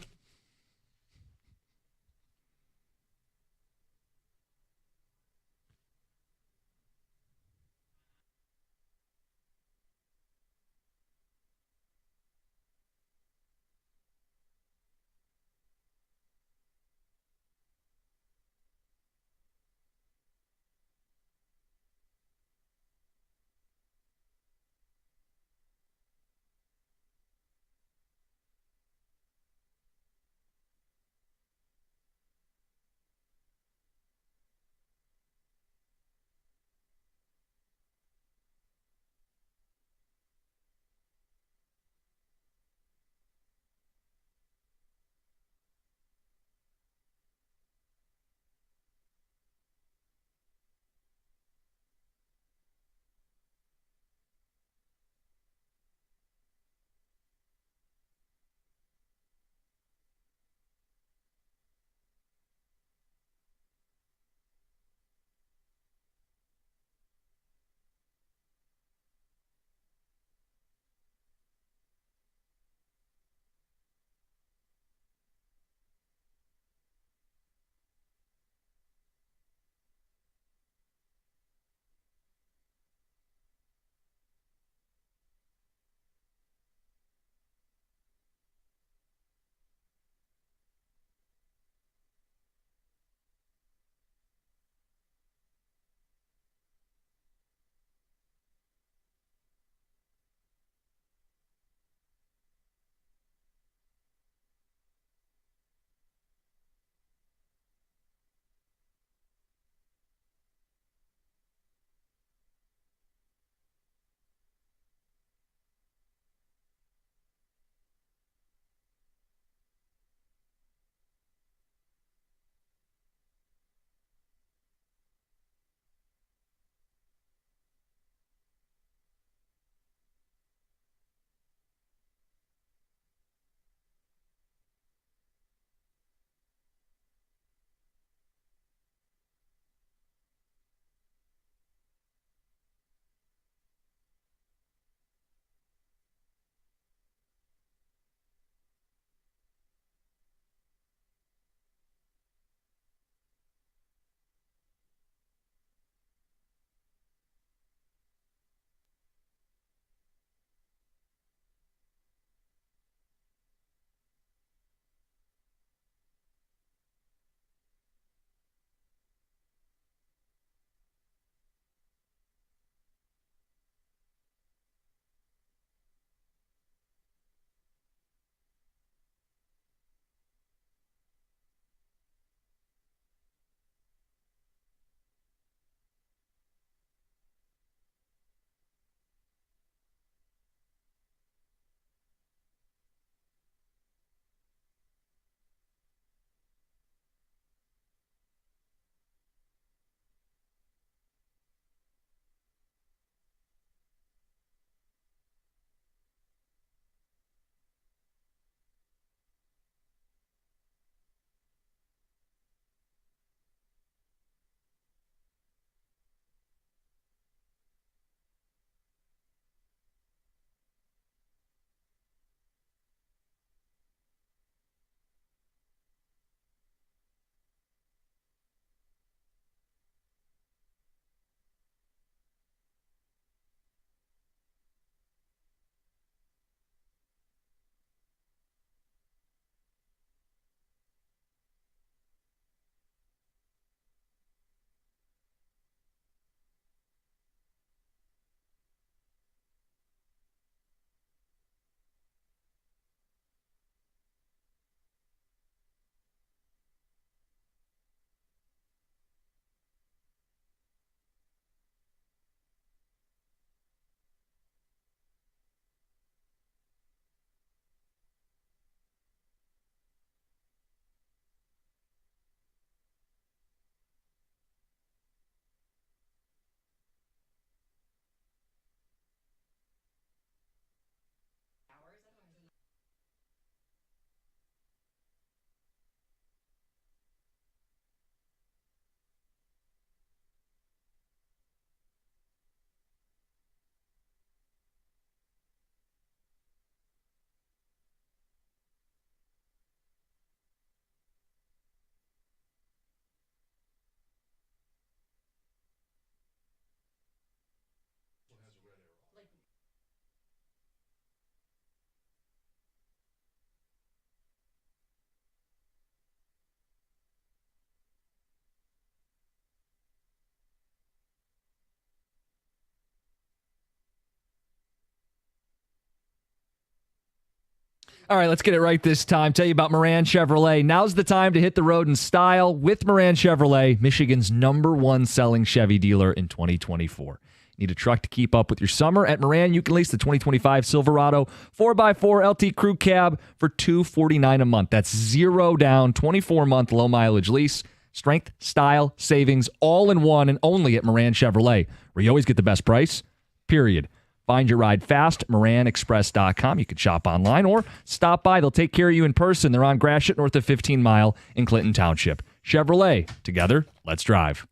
All right, let's get it right this time. Tell you about Moran Chevrolet. Now's the time to hit the road in style with Moran Chevrolet, Michigan's #1 selling Chevy dealer in 2024. Need a truck to keep up with your summer? At Moran, you can lease the 2025 Silverado 4x4 LT Crew Cab for $249 a month. That's 0 down, 24-month low-mileage lease. Strength, style, savings, all in one and only at Moran Chevrolet, where you always get the best price, period. Find your ride fast at MoranExpress.com. You can shop online or stop by. They'll take care of you in person. They're on Gratiot, north of 15 Mile in Clinton Township. Chevrolet. Together, let's drive.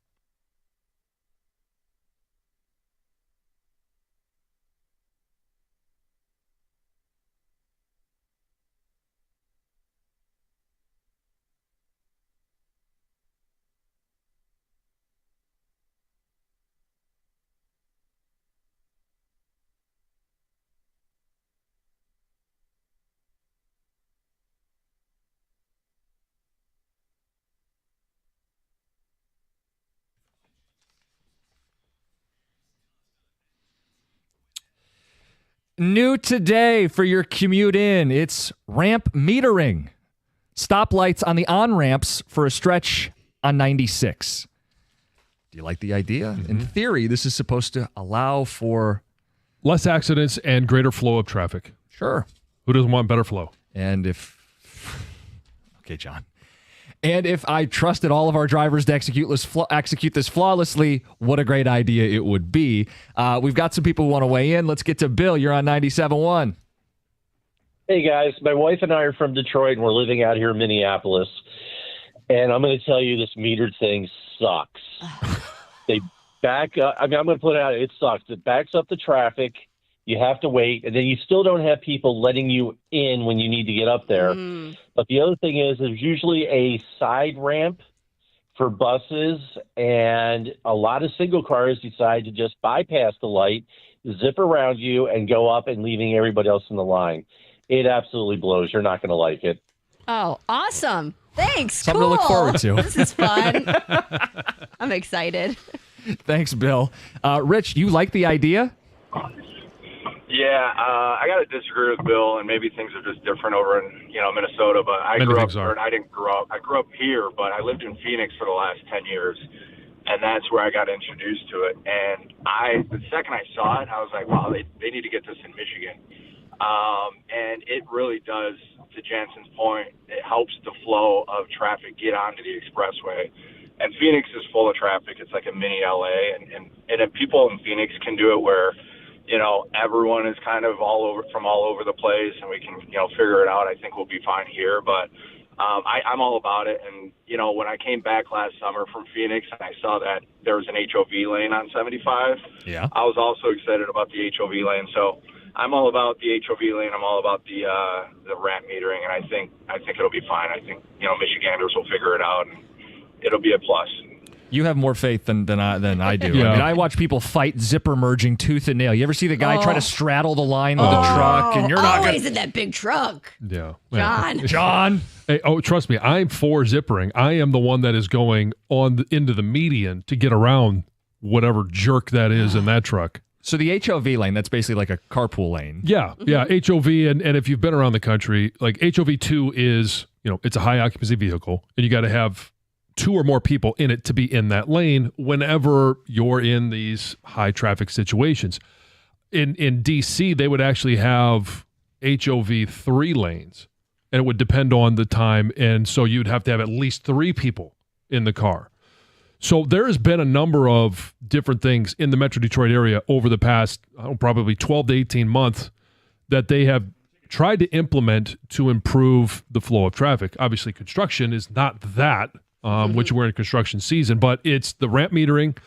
New today for your commute in, it's ramp metering. Stoplights on the on-ramps for a stretch on 96. Do you like the idea? In theory, this is supposed to allow for less accidents and greater flow of traffic. Sure. Who doesn't want better flow? And okay, John. And if I trusted all of our drivers to execute this flawlessly, what a great idea it would be. We've got some people who want to weigh in. Let's get to Bill. You're on 97.1. Hey, guys. My wife and I are from Detroit, and we're living out here in Minneapolis. And I'm going to tell you, this metered thing sucks. They back up. I mean, I'm going to put it out. It sucks. It backs up the traffic. You have to wait, and then you still don't have people letting you in when you need to get up there. But the other thing is there's usually a side ramp for buses, and a lot of single cars decide to just bypass the light, zip around you, and go up and leaving everybody else in the line. It absolutely blows. You're not going to like it. Oh, awesome. Thanks. Something cool. to look forward to. This is fun. I'm excited. Thanks, Bill. Rich, you like the idea? Yeah, I got to disagree with Bill, and maybe things are just different over in Minnesota. But I grew up, or I didn't grow up. I grew up here, but I lived in Phoenix for the last 10 years, and that's where I got introduced to it. And the second I saw it, I was like, wow, they need to get this in Michigan. And it really does, to Jansen's point, it helps the flow of traffic get onto the expressway. And Phoenix is full of traffic. It's like a mini LA, and if people in Phoenix can do it where everyone is kind of from all over the place, and we can, figure it out. I think we'll be fine here, but I'm all about it. And, when I came back last summer from Phoenix and I saw that there was an HOV lane on 75, I was also excited about the HOV lane. So I'm all about the HOV lane. I'm all about the ramp metering, and I think it'll be fine. I think, Michiganders will figure it out, and it'll be a plus. You have more faith than I do. Yeah. I mean, I watch people fight zipper merging tooth and nail. You ever see the guy try to straddle the line with a truck, and you're not always in that big truck. Yeah. John. Hey, trust me, I'm for zippering. I am the one that is going into the median to get around whatever jerk that is in that truck. So the HOV lane, that's basically like a carpool lane. Yeah, yeah. HOV, and if you've been around the country, like HOV2 is, it's a high occupancy vehicle, and you got to have 2 or more people in it to be in that lane whenever you're in these high traffic situations. In DC, they would actually have HOV 3 lanes, and it would depend on the time, and so you'd have to have at least 3 people in the car. So there has been a number of different things in the Metro Detroit area over the past probably 12 to 18 months that they have tried to implement to improve the flow of traffic. Obviously, construction is not that, which we're in construction season, but it's the ramp metering,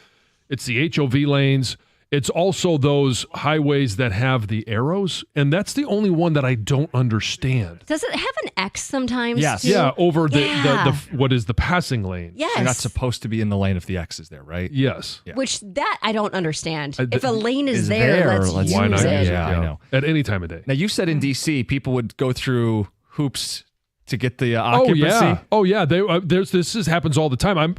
it's the HOV lanes, it's also those highways that have the arrows, and that's the only one that I don't understand. Does it have an X sometimes? Yes. too? Yeah, over the what is the passing lane. Yes. You're not supposed to be in the lane if the X is there, right? Yes. Yeah. Which that I don't understand. If a th- lane is is there, there, let's let's- use Why not? it. Yeah, I know. At any time of day. Now, you said in D.C. people would go through hoops to get the Oh occupancy. yeah. This happens all the time.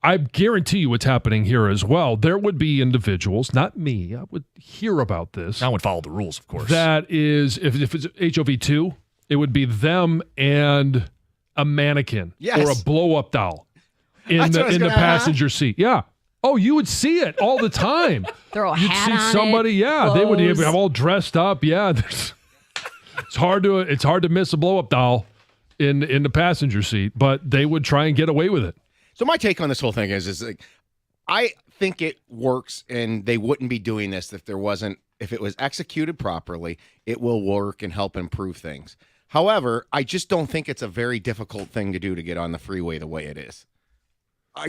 I guarantee you it's happening here as well. There would be individuals, not me, I would hear about this. I would follow the rules, of course. That is, if it's HOV2, It would be them and a mannequin or a blow-up doll in the passenger seat. Yeah. Oh, you would see it all the time. Throw a You'd hat see on somebody. it, Yeah, they would clothes. have all dressed up. Yeah, it's hard to miss a blow-up doll in the passenger seat, but they would try and get away with it. So my take on this whole thing is like, I think it works, and they wouldn't be doing this if it was executed properly. It will work and help improve things. However, I just don't think it's a very difficult thing to do to get on the freeway the way it is.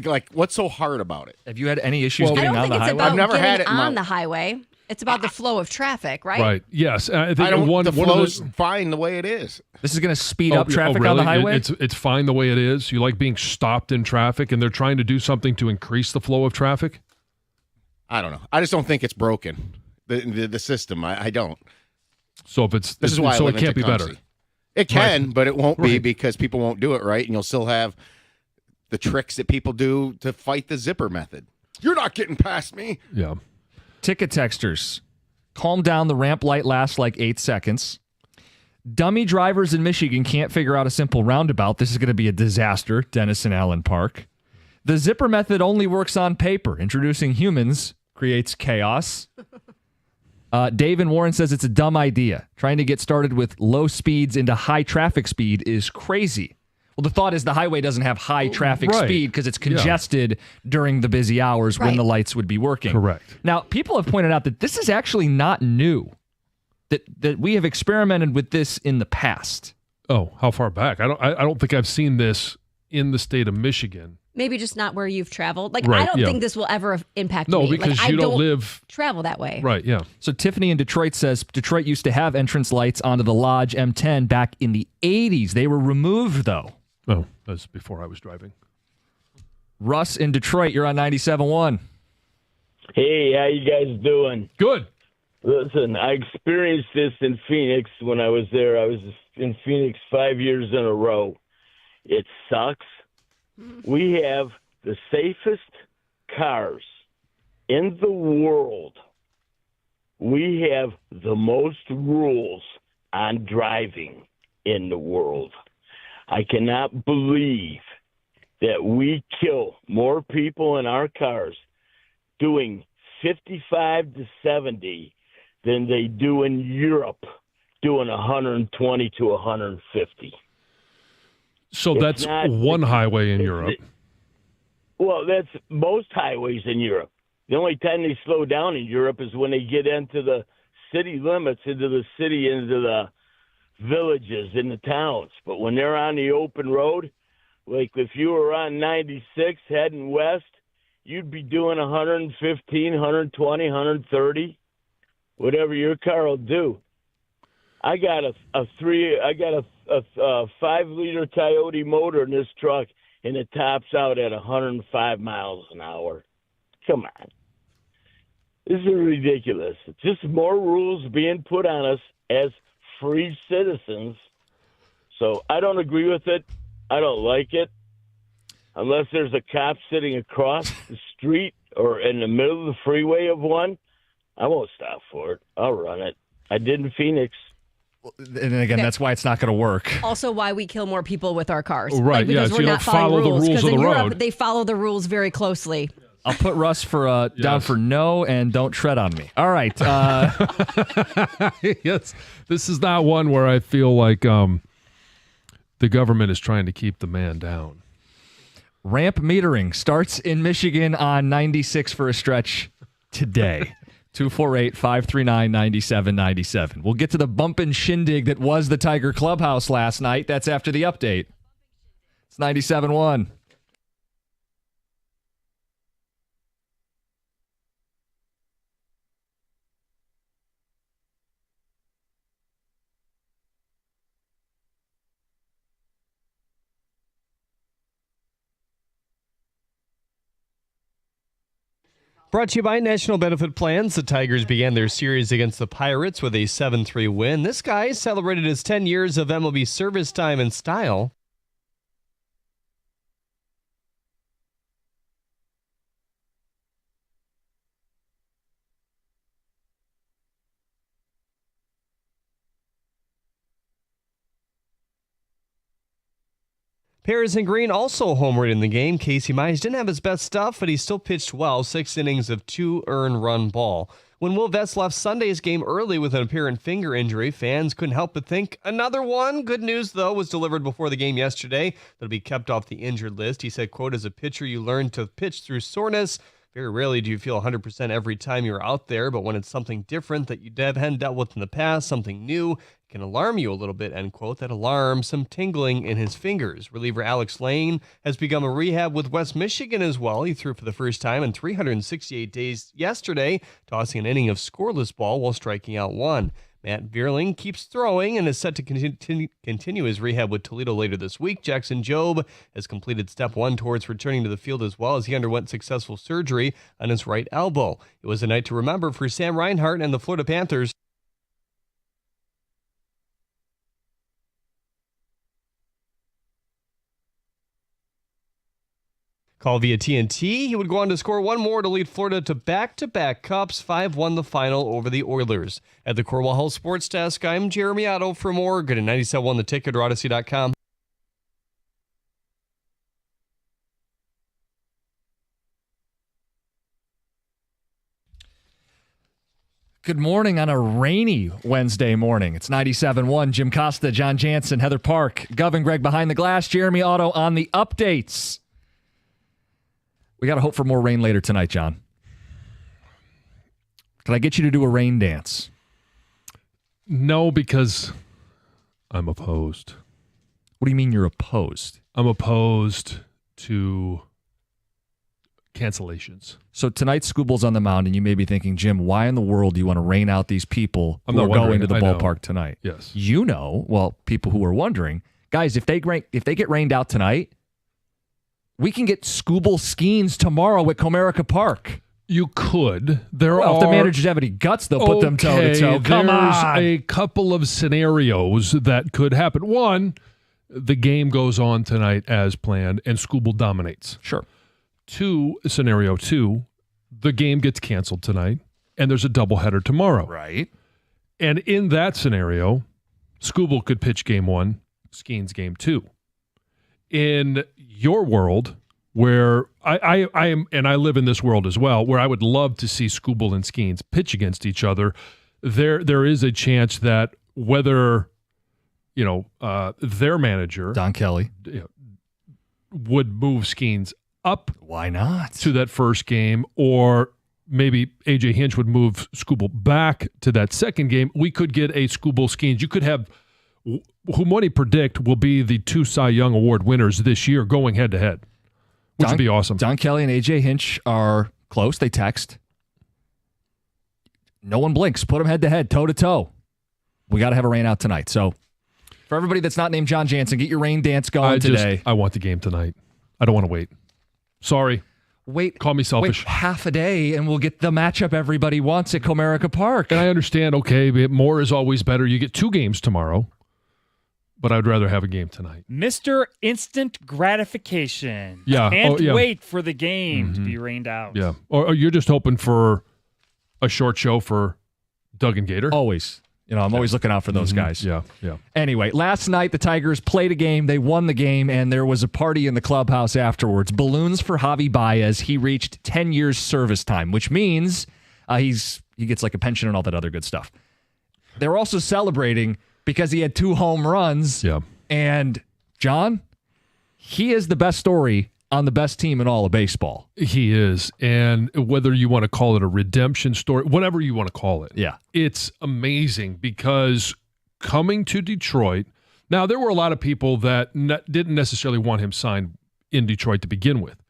Like, what's so hard about it? Have you had any issues I getting don't on think the it's highway? about I've never getting had it in on my- the highway. It's about the flow of traffic, right? Right. Yes. I think I don't. one the of flow's fine the way it is. This is going to speed up traffic on the highway? It's fine the way it is. You like being stopped in traffic, and they're trying to do something to increase the flow of traffic? I don't know. I just don't think it's broken. The system. I don't. So if it's This is why I so live it in can't be better. Tecumseh. It can, Right. but it won't be Right. because people won't do it right, and you'll still have the tricks that people do to fight the zipper method. You're not getting past me. Yeah. Ticket texters. Calm down. The ramp light lasts like 8 seconds. Dummy drivers in Michigan can't figure out a simple roundabout. This is going to be a disaster. Denison Allen Park. The zipper method only works on paper. Introducing humans creates chaos. Dave in Warren says it's a dumb idea. Trying to get started with low speeds into high traffic speed is crazy. Well, the thought is the highway doesn't have high traffic Right. speed because it's congested during the busy hours when Right. the lights would be working. Correct. Now, people have pointed out that this is actually not new, that we have experimented with this in the past. Oh, how far back? I don't think I've seen this in the state of Michigan. Maybe just not where you've traveled. Like, Right, I don't yeah. think this will ever impact No, me. because like, you I don't live travel that way. right. Yeah. So Tiffany in Detroit says Detroit used to have entrance lights onto the Lodge M10 back in the 80s. They were removed, though. Oh, that's before I was driving. Russ in Detroit, you're on 97.1. Hey, how you guys doing? Good. Listen, I experienced this in Phoenix when I was there. I was in Phoenix 5 years in a row. It sucks. We have the safest cars in the world. We have the most rules on driving in the world. I cannot believe that we kill more people in our cars doing 55 to 70 than they do in Europe doing 120 to 150. So It's that's not- one highway in Europe. Well, that's most highways in Europe. The only time they slow down in Europe is when they get into the city limits, into the villages, in the towns. But when they're on the open road, like if you were on 96 heading west, you'd be doing 115, 120, 130, whatever your car will do. I got a 5-liter Coyote motor in this truck, and it tops out at 105 miles an hour. Come on. This is ridiculous. It's just more rules being put on us as free citizens. So I don't agree with it. I don't like it. Unless there's a cop sitting across the street or in the middle of the freeway of one, I won't stop for it. I'll run it. I did in Phoenix. And again, that's why it's not going to work. Also, why we kill more people with our cars. Right, Like, because yeah, so we're you not don't following follow the rules Because of in the Europe, road. they follow the rules very closely. I'll put Russ for down Yes. for no and don't tread on me. All right. Yes. This is not one where I feel like the government is trying to keep the man down. Ramp metering starts in Michigan on 96 for a stretch today. 248-539-9797. We'll get to the bumpin' shindig that was the Tiger Clubhouse last night. That's after the update. It's 97.1. Brought to you by National Benefit Plans. The Tigers began their series against the Pirates with a 7-3 win. This guy celebrated his 10 years of MLB service time in style. Harrison Green also homered in the game. Casey Mize didn't have his best stuff, but he still pitched well, 6 innings of 2 earned run ball. When Will Vest left Sunday's game early with an apparent finger injury, fans couldn't help but think another one. Good news, though, was delivered before the game yesterday. That'll be kept off the injured list. He said, quote, as a pitcher, you learn to pitch through soreness. Very rarely do you feel 100% every time you're out there, but when it's something different that you hadn't dealt with in the past, something new, it can alarm you a little bit, end quote. That alarm, some tingling in his fingers. Reliever Alex Lane has begun a rehab with West Michigan as well. He threw for the first time in 368 days yesterday, tossing an inning of scoreless ball while striking out 1. Matt Vierling keeps throwing and is set to continue his rehab with Toledo later this week. Jackson Jobe has completed step 1 towards returning to the field as well as he underwent successful surgery on his right elbow. It was a night to remember for Sam Reinhart and the Florida Panthers. Called via TNT, he would go on to score 1 more to lead Florida to back-to-back cups. 5-1 the final over the Oilers. At the Corwell Health Sports Desk, I'm Jeremy Otto for more. Go to 97.1 The Ticket or Odyssey.com. Good morning on a rainy Wednesday morning. It's 97.1. Jim Costa, John Jansen, Heather Park, Gov and Greg behind the glass, Jeremy Otto on the updates. We got to hope for more rain later tonight, John. Can I get you to do a rain dance? No, because I'm opposed. What do you mean you're opposed? I'm opposed to cancellations. So tonight, Scooble's on the mound, and you may be thinking, Jim, why in the world do you want to rain out these people who are going to the ballpark tonight? Yes. You know, well, people who are wondering, guys, if they get rained out tonight, we can get Scooble Skeens tomorrow at Comerica Park. You could. If the managers have any guts, they'll put them toe-to-toe. Come on. There's a couple of scenarios that could happen. One, the game goes on tonight as planned, and Scooble dominates. Sure. Scenario 2, the game gets canceled tonight, and there's a doubleheader tomorrow. Right. And in that scenario, Scooble could pitch game 1, Skeens game 2. In your world, where I am, and I live in this world as well, where I would love to see Scooble and Skeens pitch against each other, there is a chance that whether their manager Don Kelly would move Skeens up, why not, to that first game, or maybe AJ Hinch would move Scooble back to that second game. We could get a Scooble Skeens. You could have who many predict will be the 2 Cy Young Award winners this year going head-to-head, which would be awesome. Don Kelly and A.J. Hinch are close. They text. No one blinks. Put them head-to-head, toe-to-toe. We got to have a rain out tonight. So for everybody that's not named John Jansen, get your rain dance going today. I want the game tonight. I don't want to wait. Sorry. Call me selfish. Wait half a day, and we'll get the matchup everybody wants at Comerica Park. And I understand, okay, more is always better. You get 2 games tomorrow. But I'd rather have a game tonight. Mr. Instant Gratification. Yeah. Can't wait for the game to be rained out. Yeah. Or you're just hoping for a short show for Doug and Gator? Always. I'm always looking out for those guys. Yeah. Anyway, last night the Tigers played a game. They won the game, and there was a party in the clubhouse afterwards. Balloons for Javy Baez. He reached 10 years service time, which means he gets like a pension and all that other good stuff. They were also celebrating because he had 2 home runs. Yeah. And, John, he is the best story on the best team in all of baseball. He is. And whether you want to call it a redemption story, whatever you want to call it, it's amazing because coming to Detroit, now there were a lot of people that didn't necessarily want him signed in Detroit to begin with.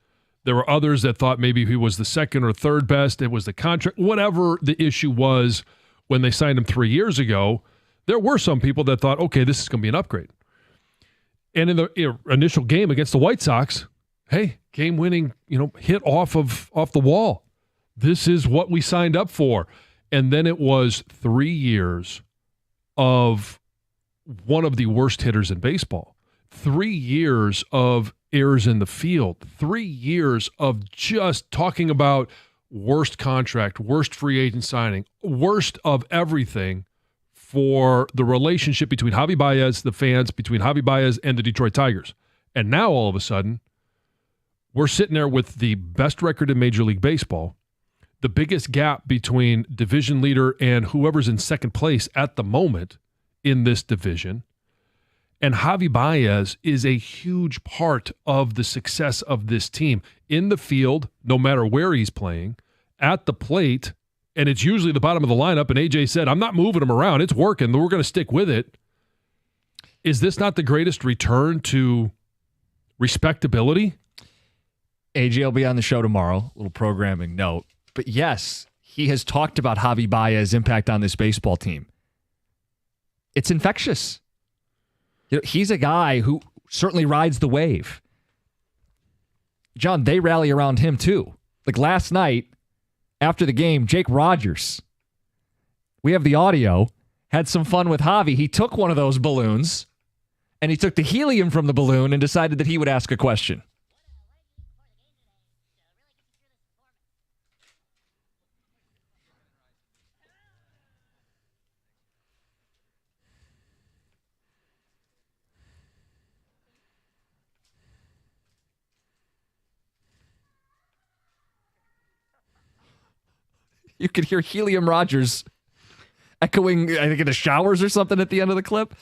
There were others that thought maybe he was the second or third best. It was the contract. Whatever the issue was when they signed him 3 years ago, there were some people that thought, okay, this is going to be an upgrade. And in the initial game against the White Sox, hey, game-winning, hit off the wall. This is what we signed up for. And then it was 3 years of one of the worst hitters in baseball. 3 years of errors in the field. 3 years of just talking about worst contract, worst free agent signing, worst of everything for the relationship between Javy Baez, the fans, between Javy Baez and the Detroit Tigers. And now all of a sudden, we're sitting there with the best record in Major League Baseball, the biggest gap between division leader and whoever's in second place at the moment in this division. And Javy Baez is a huge part of the success of this team in the field, no matter where he's playing, at the plate, and it's usually the bottom of the lineup. And AJ said, I'm not moving him around. It's working. We're going to stick with it. Is this not the greatest return to respectability? AJ will be on the show tomorrow. A little programming note. But yes, he has talked about Javy Baez's impact on this baseball team. It's infectious. He's a guy who certainly rides the wave. John, they rally around him too. Like last night, after the game, Jake Rogers, we have the audio, had some fun with Javy. He took one of those balloons, and he took the helium from the balloon and decided that he would ask a question. You could hear Helium Rogers echoing, I think, in the showers or something at the end of the clip.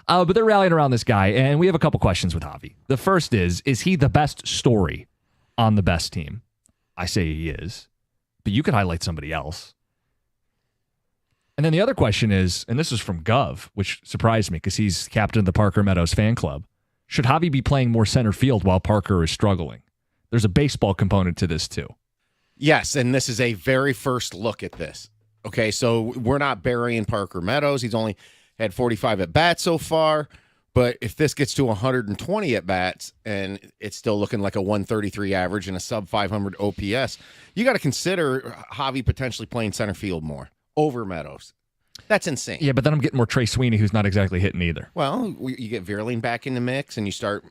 But they're rallying around this guy, and we have a couple questions with Javy. The first is he the best story on the best team? I say he is, but you could highlight somebody else. And then the other question is, and this is from Gov, which surprised me because he's captain of the Parker Meadows fan club. Should Javy be playing more center field while Parker is struggling? There's a baseball component to this too. Yes, and this is a very first look at this. Okay, so we're not burying Parker Meadows. He's only had 45 at-bats so far, but if this gets to 120 at-bats and it's still looking like a 133 average and a sub-500 OPS, you got to consider Javy potentially playing center field more over Meadows. That's insane. Yeah, but then I'm getting more Trey Sweeney, who's not exactly hitting either. Well, you get Vierling back in the mix, and you start,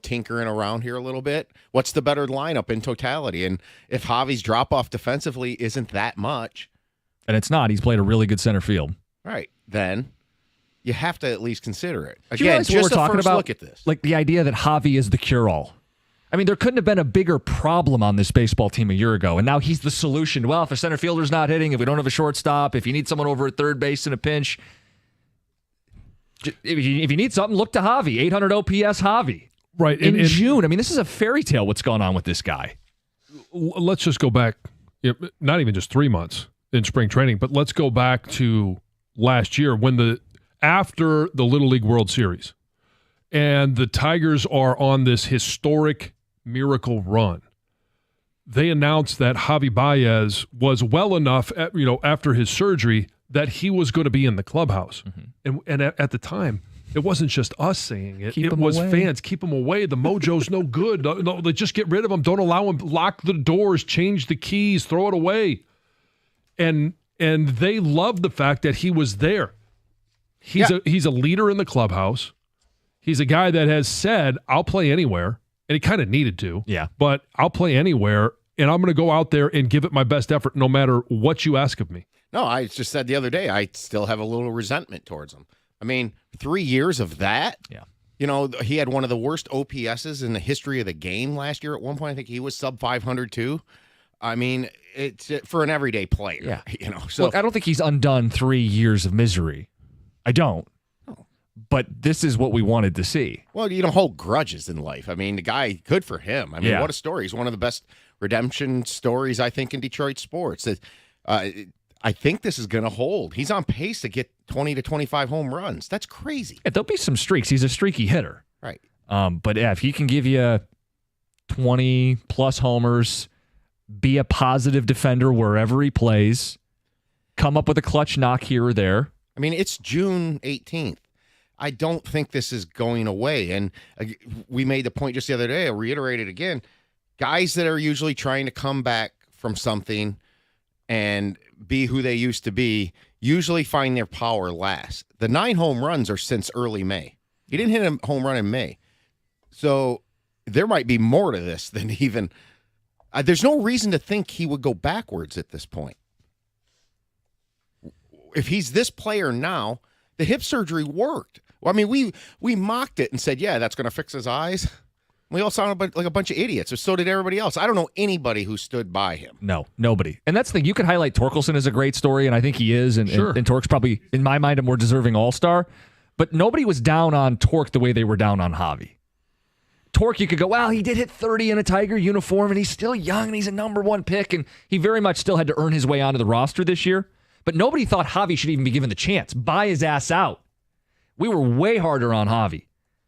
tinkering around here a little bit. What's the better lineup in totality? And if Javy's drop-off defensively isn't that much. And it's not. He's played a really good center field. Right. Then you have to at least consider it. Do you realize what we're talking about? Look at this. Like the idea that Javy is the cure-all. I mean, there couldn't have been a bigger problem on this baseball team a year ago, and now he's the solution. Well, if a center fielder's not hitting, if we don't have a shortstop, if you need someone over at third base in a pinch, if you need something, look to Javy. 800 OPS Javy. Right. In June. I mean, this is a fairy tale what's going on with this guy. Let's just go back, not even just 3 months in spring training, but let's go back to last year when after the Little League World Series, and the Tigers are on this historic miracle run. They announced that Javy Baez was well enough, after his surgery, that he was going to be in the clubhouse. Mm-hmm. And at the time, it wasn't just us saying it. It was fans. Keep him away. The mojo's no good. No, just get rid of him. Don't allow him. Lock the doors. Change the keys. Throw it away. And they loved the fact that he was there. He's a leader in the clubhouse. He's a guy that has said, I'll play anywhere. And he kind of needed to. Yeah. But I'll play anywhere, and I'm going to go out there and give it my best effort no matter what you ask of me. No, I just said the other day, I still have a little resentment towards him. I mean, 3 years of that. Yeah. He had one of the worst OPSs in the history of the game last year. At one point, I think he was sub 500 too. I mean, it's for an everyday player. Yeah. So look, I don't think he's undone 3 years of misery. I don't. But this is what we wanted to see. Well, you don't hold grudges in life. I mean, the guy, good for him. I mean, what a story. He's one of the best redemption stories, I think, in Detroit sports. I think this is going to hold. He's on pace to get 20 to 25 home runs. That's crazy. Yeah, there'll be some streaks. He's a streaky hitter. Right. But if he can give you 20-plus homers, be a positive defender wherever he plays, come up with a clutch knock here or there. I mean, it's June 18th. I don't think this is going away. And we made the point just the other day. I'll reiterate it again. Guys that are usually trying to come back from something and be who they used to be usually find their power last. The 9 home runs are since early May. He didn't hit a home run in May. So there might be more to this than even there's no reason to think he would go backwards at this point. If he's this player now, the hip surgery worked. Well, I mean, we mocked it and said, yeah, that's going to fix his eyes. We all sounded like a bunch of idiots, or so did everybody else. I don't know anybody who stood by him. No, nobody. And that's the thing. You could highlight Torkelson as a great story, and I think he is. And Tork's probably, in my mind, a more deserving all-star. But nobody was down on Tork the way they were down on Javy. Tork, you could go, well, he did hit 30 in a Tiger uniform, and he's still young, and he's a number one pick, and he very much still had to earn his way onto the roster this year. But nobody thought Javy should even be given the chance. Buy his ass out. We were way harder on Javy.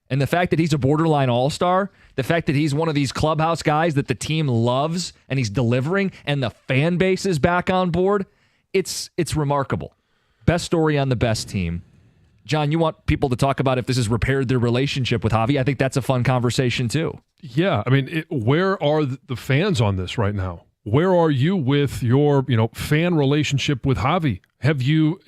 And the fact that he's a borderline all-star, the fact that he's one of these clubhouse guys that the team loves and he's delivering and the fan base is back on board, it's remarkable. Best story on the best team. John, you want people to talk about if this has repaired their relationship with Javy? I think that's a fun conversation too. Yeah, I mean, where are the fans on this right now? Where are you with your, fan relationship with Javy? Have you,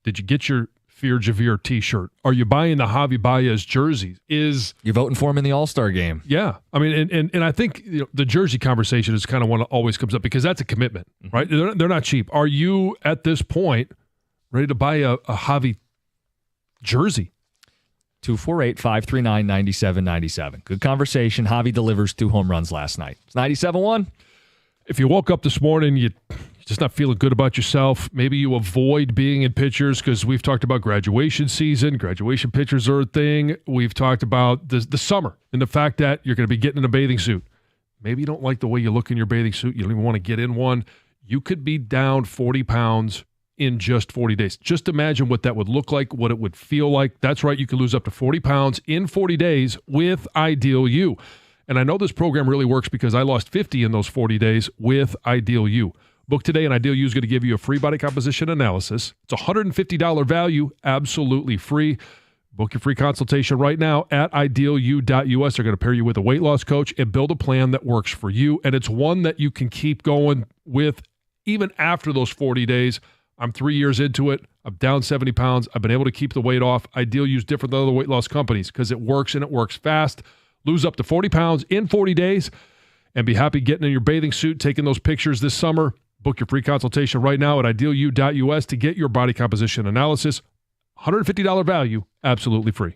did you get your Fear Javier t-shirt? Are you buying the Javy Baez jerseys? You're voting for him in the All-Star game? Yeah, I mean, and I think the jersey conversation is kind of one that always comes up because that's a commitment, right? They're not cheap. Are you at this point ready to buy a Javy jersey? 248-539-9797. Good conversation. Javy delivers 2 home runs last night. It's 97-1. If you woke up this morning, you're just not feeling good about yourself, maybe you avoid being in pictures because we've talked about graduation season. Graduation pictures are a thing. We've talked about the summer and the fact that you're going to be getting in a bathing suit. Maybe you don't like the way you look in your bathing suit. You don't even want to get in one. You could be down 40 pounds in just 40 days. Just imagine what that would look like, what it would feel like. That's right. You could lose up to 40 pounds in 40 days with Ideal You. And I know this program really works because I lost 50 in those 40 days with Ideal You. Book today, and Ideal U is going to give you a free body composition analysis. It's a $150 value, absolutely free. Book your free consultation right now at idealu.us. They're going to pair you with a weight loss coach and build a plan that works for you. And it's one that you can keep going with even after those 40 days. I'm 3 years into it. I'm down 70 pounds. I've been able to keep the weight off. Ideal U is different than other weight loss companies because it works and it works fast. Lose up to 40 pounds in 40 days and be happy getting in your bathing suit, taking those pictures this summer. Book your free consultation right now at idealu.us to get your body composition analysis. $150 value, absolutely free.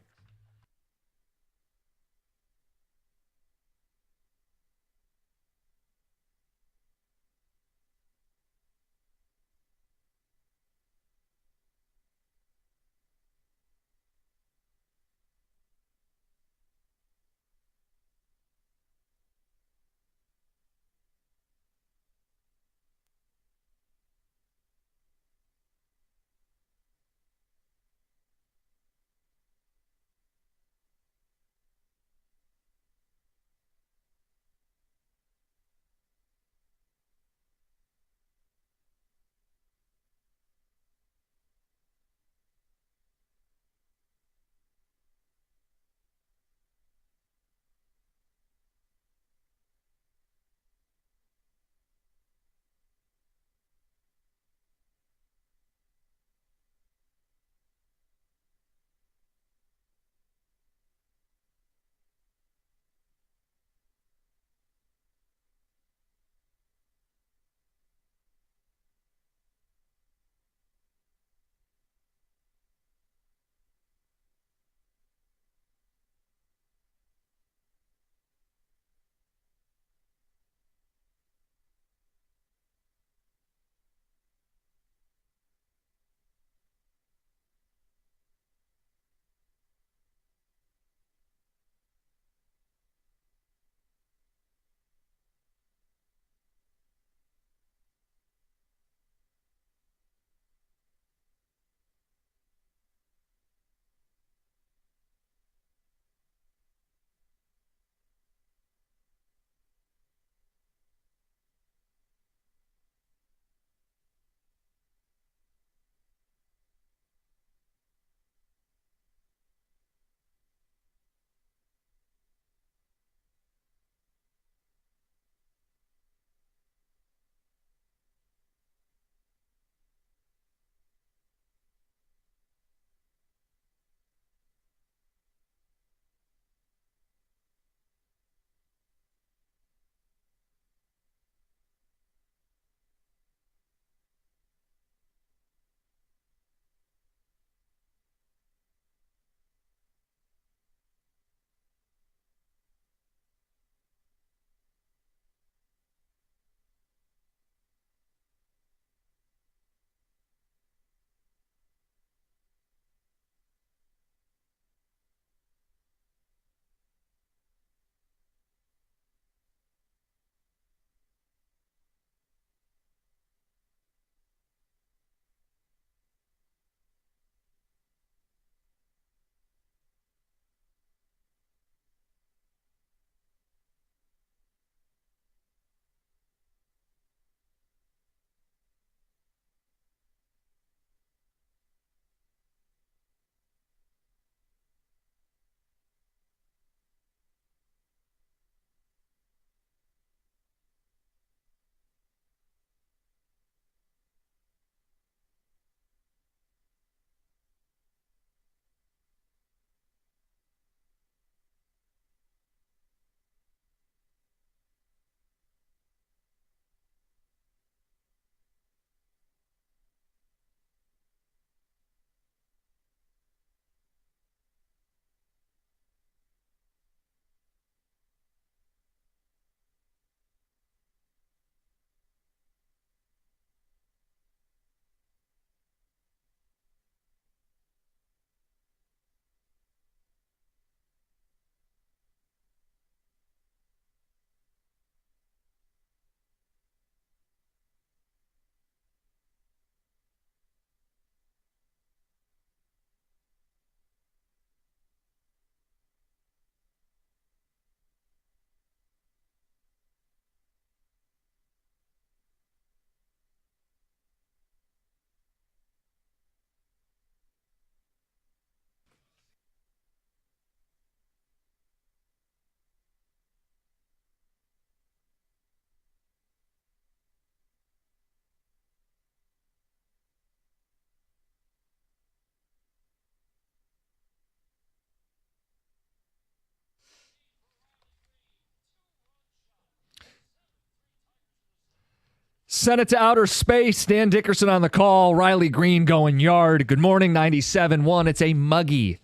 Send it to outer space. Dan Dickerson on the call. Riley Green going yard. Good morning, 97.1. It's a muggy,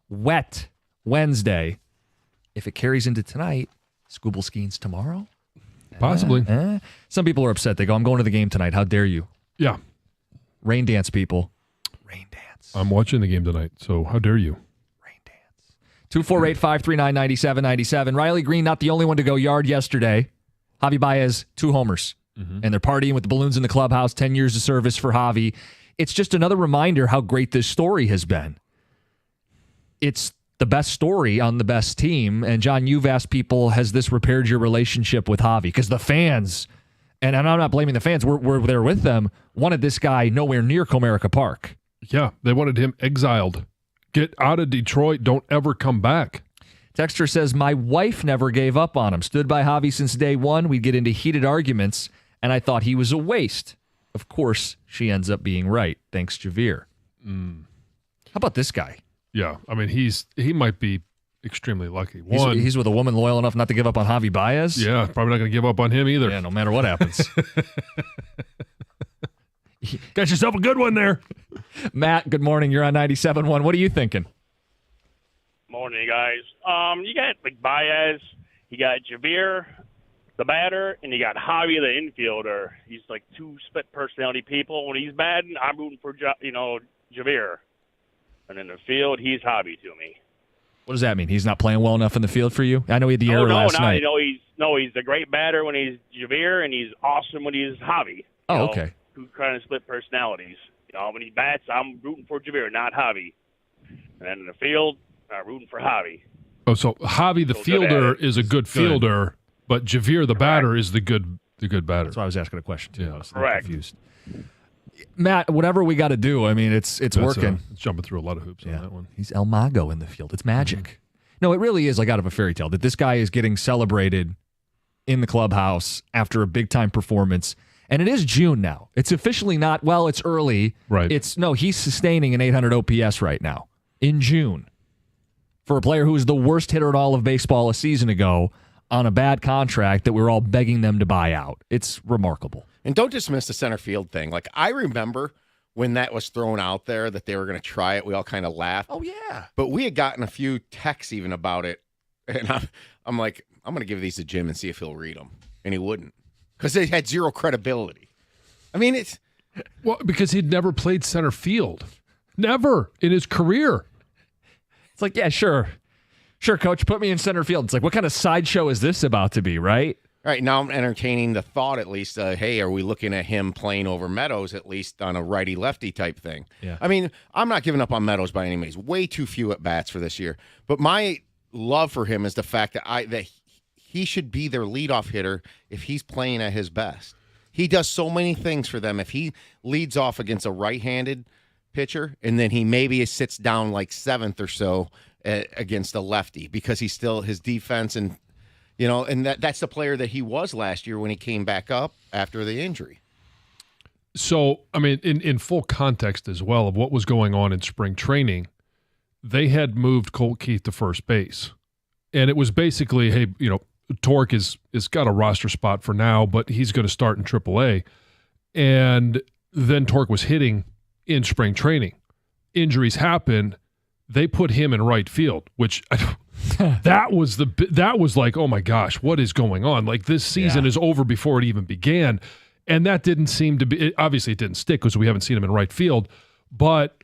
wet Wednesday. If it carries into tonight, Scooble Skeens tomorrow? Possibly. Some people are upset. They go, I'm going to the game tonight. How dare you? Yeah. Rain dance, people. Rain dance. I'm watching the game tonight, so how dare you? 248-539-9797. Riley Green, not the only one to go yard yesterday. Javy Baez, 2 homers. And they're partying with the balloons in the clubhouse. 10 years of service for Javy. It's just another reminder how great this story has been. It's the best story on the best team. And John, you've asked people, has this repaired your relationship with Javy? Because the fans, and I'm not blaming the fans, we're there with them, wanted this guy nowhere near Comerica Park. Yeah, they wanted him exiled. Get out of Detroit. Don't ever come back. Texter says, my wife never gave up on him. Stood by Javy since day one. We'd get into heated arguments, and I thought he was a waste. Of course, she ends up being right. Thanks, Javier. How about this guy? Yeah, I mean, he might be extremely lucky. He's with a woman loyal enough not to give up on Javy Baez? Yeah, probably not going to give up on him either. Yeah, no matter what happens. Got yourself a good one there. Matt, good morning. You're on 97.1. What are you thinking? Morning, guys. You got like Baez, you got Javier, the batter, and you got Javy, the infielder. He's like 2 split personality people. When he's batting, I'm rooting for Javier, and in the field, he's Javy to me. What does that mean? He's not playing well enough in the field for you? I know he had the error last night. He's a great batter when he's Javier, and he's awesome when he's Javy. Okay. 2 kind of split personalities. When he bats, I'm rooting for Javier, not Javy. And then in the field, I'm rooting for Javy. Oh, so Javy the fielder is a good fielder, but Javier the batter is the good batter. That's why I was asking a question too. Yeah. I was Correct. confused. Matt, whatever we got to do, I mean, it's working. It's jumping through a lot of hoops on that one. He's El Mago in the field. It's magic. No, it really is like out of a fairy tale that this guy is getting celebrated in the clubhouse after a big-time performance. And it is June now. It's officially not, well, it's early. Right. He's sustaining an 800 OPS right now in June for a player who was the worst hitter in all of baseball a season ago on a bad contract that we were all begging them to buy out. It's remarkable. And don't dismiss the center field thing. Like, I remember when that was thrown out there that they were going to try it, we all kind of laughed. Oh, yeah. But we had gotten a few texts even about it. And I'm like, I'm going to give these to Jim and see if he'll read them. And he wouldn't. Because they had zero credibility. I mean, it's... Well, because he'd never played center field. Never in his career. It's like, yeah, sure. Sure, coach, put me in center field. It's like, what kind of sideshow is this about to be, right? All right, now I'm entertaining the thought at least, hey, are we looking at him playing over Meadows at least on a righty-lefty type thing? Yeah. I mean, I'm not giving up on Meadows by any means. Way too few at-bats for this year. But my love for him is the fact that he should be their leadoff hitter if he's playing at his best. He does so many things for them. If he leads off against a right-handed pitcher and then he maybe sits down like 7th or so against a lefty because he's still his defense and that's the player that he was last year when he came back up after the injury. So, I mean, in full context as well of what was going on in spring training, they had moved Colt Keith to first base. And it was basically, hey, Torque is got a roster spot for now, but he's going to start in AAA. And then Torque was hitting in spring training. Injuries happened. They put him in right field, which that was like, oh my gosh, what is going on? Like, this season is over before it even began. And that didn't seem to be, obviously it didn't stick because we haven't seen him in right field. But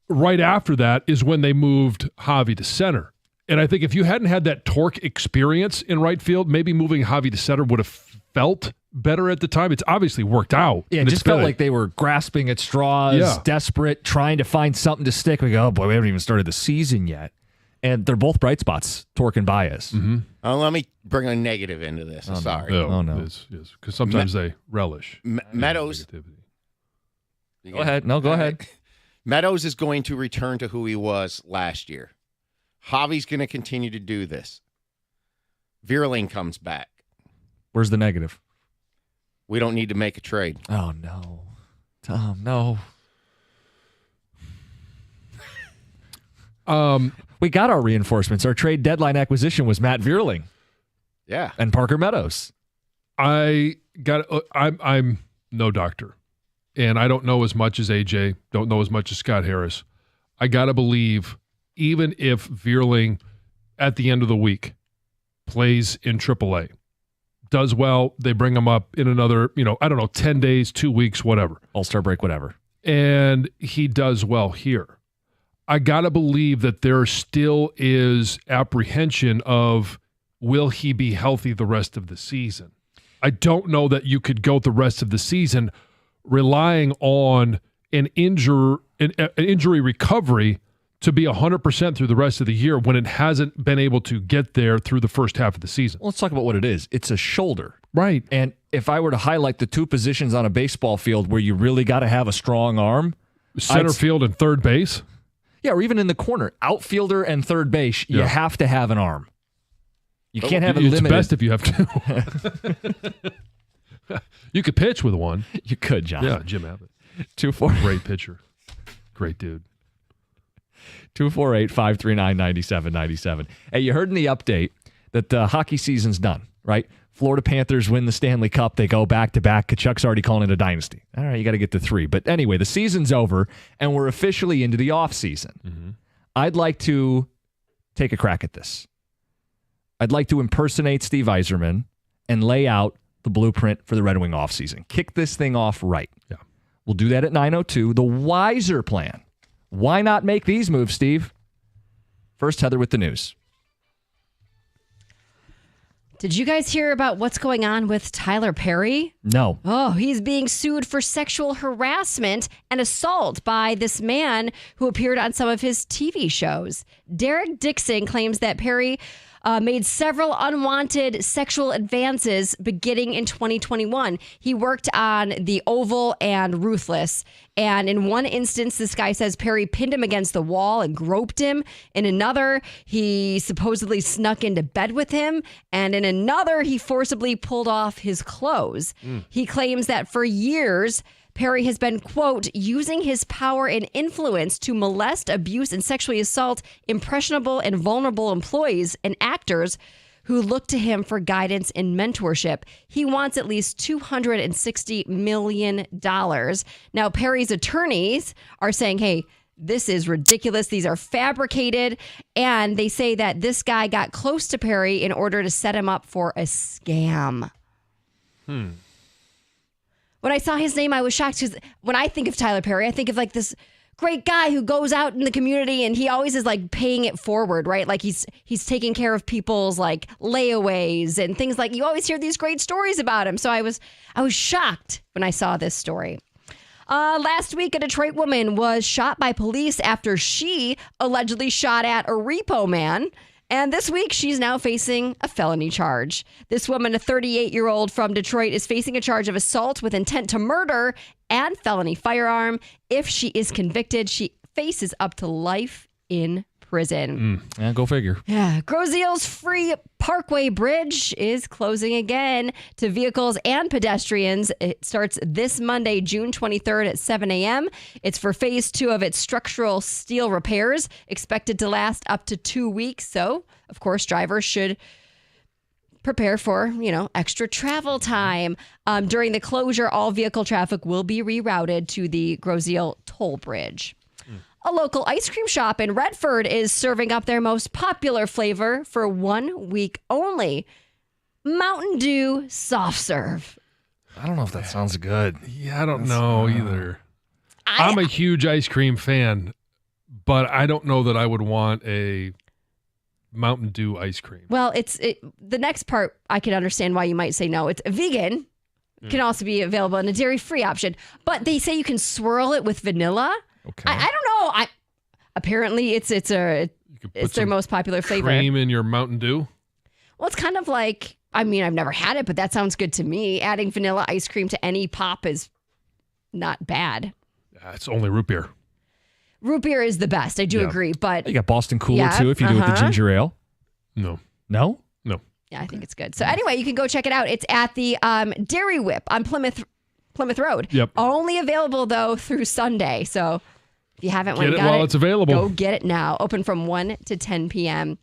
right after that is when they moved Javy to center. And I think if you hadn't had that Torque experience in right field, maybe moving Javy to center would have felt better at the time. It's obviously worked out. Yeah, it just felt like they were grasping at straws, desperate, trying to find something to stick. We go, oh boy, we haven't even started the season yet. And they're both bright spots, Torque and Baez. Mm-hmm. Let me bring a negative into this. Sorry. Oh, no. Yes, because sometimes they relish. Meadows. Go ahead. No, go ahead. Meadows is going to return to who he was last year. Javy's going to continue to do this. Vierling comes back. Where's the negative? We don't need to make a trade. Oh, no. Tom, no. We got our reinforcements. Our trade deadline acquisition was Matt Vierling. Yeah. And Parker Meadows. I I'm no doctor, and I don't know as much as AJ, don't know as much as Scott Harris. I got to believe, even if Vierling at the end of the week plays in AAA, does well, they bring him up in another, 10 days, 2 weeks, whatever. All-Star break, whatever. And he does well here. I got to believe that there still is apprehension of, will he be healthy the rest of the season? I don't know that you could go the rest of the season relying on an injury recovery to be 100% through the rest of the year when it hasn't been able to get there through the first half of the season. Well, let's talk about what it is. It's a shoulder. Right. And if I were to highlight the two positions on a baseball field where you really got to have a strong arm, center field and third base. Yeah, or even in the corner, outfielder and third base, you have to have an arm. You can't have it limited. It's best if you have two. You could pitch with one. You could, John. Yeah, Jim Abbott. 2-4. Great pitcher. Great dude. 248-539-9797. Hey, you heard in the update that the hockey season's done, right? Florida Panthers win the Stanley Cup. They go back-to-back. Kachuk's already calling it a dynasty. All right, you got to get to 3. But anyway, the season's over, and we're officially into the offseason. Mm-hmm. I'd like to take a crack at this. I'd like to impersonate Steve Yzerman and lay out the blueprint for the Red Wing offseason. Kick this thing off right. Yeah. We'll do that at 9:02. The wiser plan. Why not make these moves, Steve? First, Heather with the news. Did you guys hear about what's going on with Tyler Perry? No. Oh, he's being sued for sexual harassment and assault by this man who appeared on some of his TV shows. Derek Dixon claims that Perry made several unwanted sexual advances beginning in 2021. He worked on The Oval and Ruthless. And in one instance, this guy says Perry pinned him against the wall and groped him. In another, he supposedly snuck into bed with him. And in another, he forcibly pulled off his clothes. He claims that for years, Perry has been, quote, using his power and influence to molest, abuse, and sexually assault impressionable and vulnerable employees and actors who look to him for guidance and mentorship. He wants at least $260 million. Now, Perry's attorneys are saying, hey, this is ridiculous. These are fabricated. And they say that this guy got close to Perry in order to set him up for a scam. When I saw his name, I was shocked because when I think of Tyler Perry, I think of like this great guy who goes out in the community and he always is like paying it forward, right? Like he's taking care of people's like layaways and things like you always hear these great stories about him. So I was shocked when I saw this story. Last week, a Detroit woman was shot by police after she allegedly shot at a repo man. And this week, she's now facing a felony charge. This woman, a 38-year-old from Detroit, is facing a charge of assault with intent to murder and felony firearm. If she is convicted, she faces up to life in prison. Yeah, go figure. Yeah. Groseal's Free Parkway Bridge is closing again to vehicles and pedestrians. It starts this Monday, June 23rd at 7 a.m. It's for phase 2 of its structural steel repairs, expected to last up to 2 weeks. So, of course, drivers should prepare for, extra travel time. During the closure, all vehicle traffic will be rerouted to the Groseal Toll Bridge. A local ice cream shop in Redford is serving up their most popular flavor for 1 week only. Mountain Dew Soft Serve. I don't know if that sounds good. Yeah, I don't know either. I'm a huge ice cream fan, but I don't know that I would want a Mountain Dew ice cream. Well, the next part, I can understand why you might say no. It's vegan. Can also be available in a dairy-free option. But they say you can swirl it with vanilla. Okay. I don't know. Apparently it's their most popular flavor. Cream in your Mountain Dew? Well, it's kind of like, I've never had it, but that sounds good to me. Adding vanilla ice cream to any pop is not bad. It's only root beer. Root beer is the best. I do agree, but You got Boston Cooler too if you do it with the ginger ale. No. No? No. Yeah, I think it's good. So anyway, you can go check it out. It's at the Dairy Whip on Plymouth Road. Yep. Only available though through Sunday. So if you haven't Get it while it's available. Go get it now. Open from 1 to 10 p.m.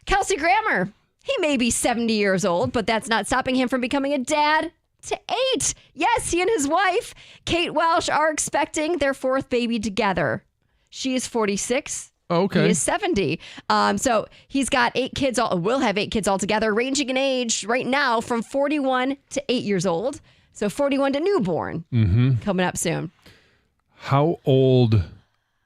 Kelsey Grammer. He may be 70 years old, but that's not stopping him from becoming a dad to 8. Yes, he and his wife, Kate Welsh, are expecting their 4th baby together. She is 46. Okay. He is 70. So he's got 8 kids, will have 8 kids altogether, ranging in age right now from 41 to 8 years old. So 41 to newborn coming up soon. How old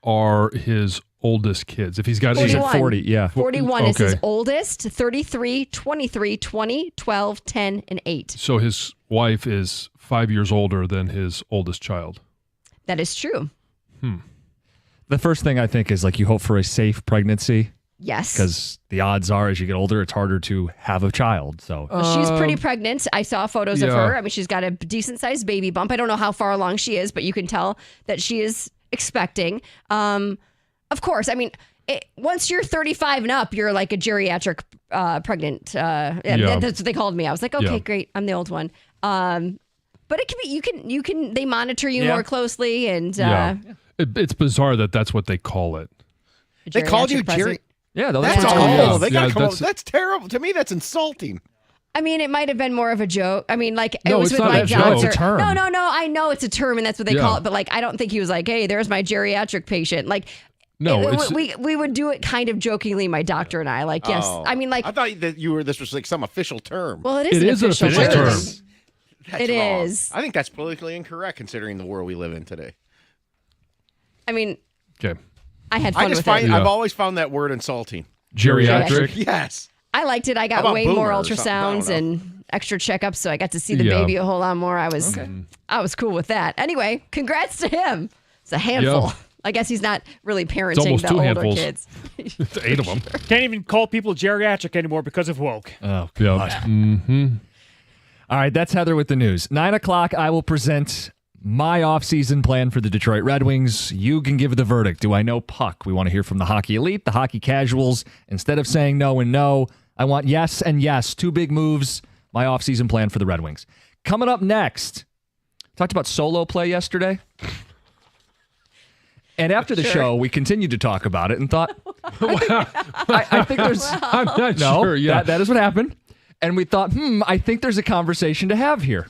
are his oldest kids? If he's got 40, yeah. 41 is his oldest, 33, 23, 20, 12, 10, and 8. So his wife is 5 years older than his oldest child. That is true. The first thing I think is like you hope for a safe pregnancy. Yes. Because the odds are as you get older, it's harder to have a child. So She's pretty pregnant. I saw photos of yeah. her. I mean, she's got a decent sized baby bump. I don't know how far along she is, but you can tell that she is expecting. Of course, I mean, once you're 35 and up, you're like a geriatric pregnant. That's what they called me. I was like, okay, great. I'm the old one. But it can be, they monitor you more closely. And it's bizarre that that's what they call it. They called you Jerry. Yeah, that's awful. awful. They Yeah, got that's terrible. To me, that's insulting. I mean, it might have been more of a joke. I mean, like, it No, was it's with not my a joke. doctor. It's a term. No. I know it's a term and that's what they call it. But, like, I don't think he was like, hey, there's my geriatric patient. Like, no, we would do it kind of jokingly, my doctor and I. Like, yes. I mean, like. I thought that this was like some official term. Well, it is an official term. That's It wrong. is. I think that's politically incorrect considering the world we live in today. I mean. Okay. I had fun with it. I've always found that word insulting. Geriatric? Yes. I liked it. I got way more ultrasounds and extra checkups, so I got to see the baby a whole lot more. I was cool with that. Anyway, congrats to him. It's a handful. Yeah. I guess he's not really It's parenting almost the 2 older handfuls. kids. It's 8 of them. Can't even call people geriatric anymore because of woke. Oh, God. All right, that's Heather with the news. 9 o'clock, I will present my offseason plan for the Detroit Red Wings. You can give the verdict. Do I know puck? We want to hear from the hockey elite, the hockey casuals. Instead of saying no and no, I want yes and yes. 2 big moves, my offseason plan for the Red Wings. Coming up next, talked about solo play yesterday. And after the show, we continued to talk about it and thought, I think there's... I'm not sure. Yeah. That is what happened. And we thought, I think there's a conversation to have here.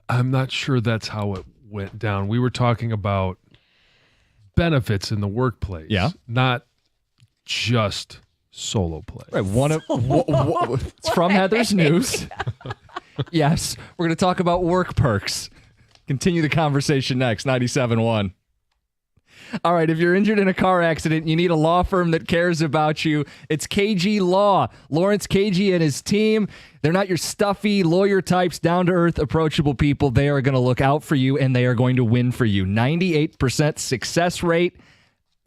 I'm not sure that's how it went down. We were talking about benefits in the workplace. Yeah. Not just solo play. Right. It's from Heather's News. Yes. We're going to talk about work perks. Continue the conversation next. 97.1. All right, if you're injured in a car accident, you need a law firm that cares about you. It's KG Law. Lawrence KG and his team, they're not your stuffy lawyer types, down-to-earth, approachable people. They are going to look out for you, and they are going to win for you. 98% success rate.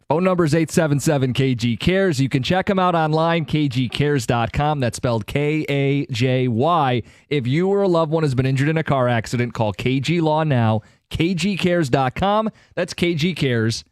Phone number is 877-KG-CARES. You can check them out online, kgcares.com. That's spelled K-A-J-Y. If you or a loved one has been injured in a car accident, call KG Law now, kgcares.com. That's kgcares.com.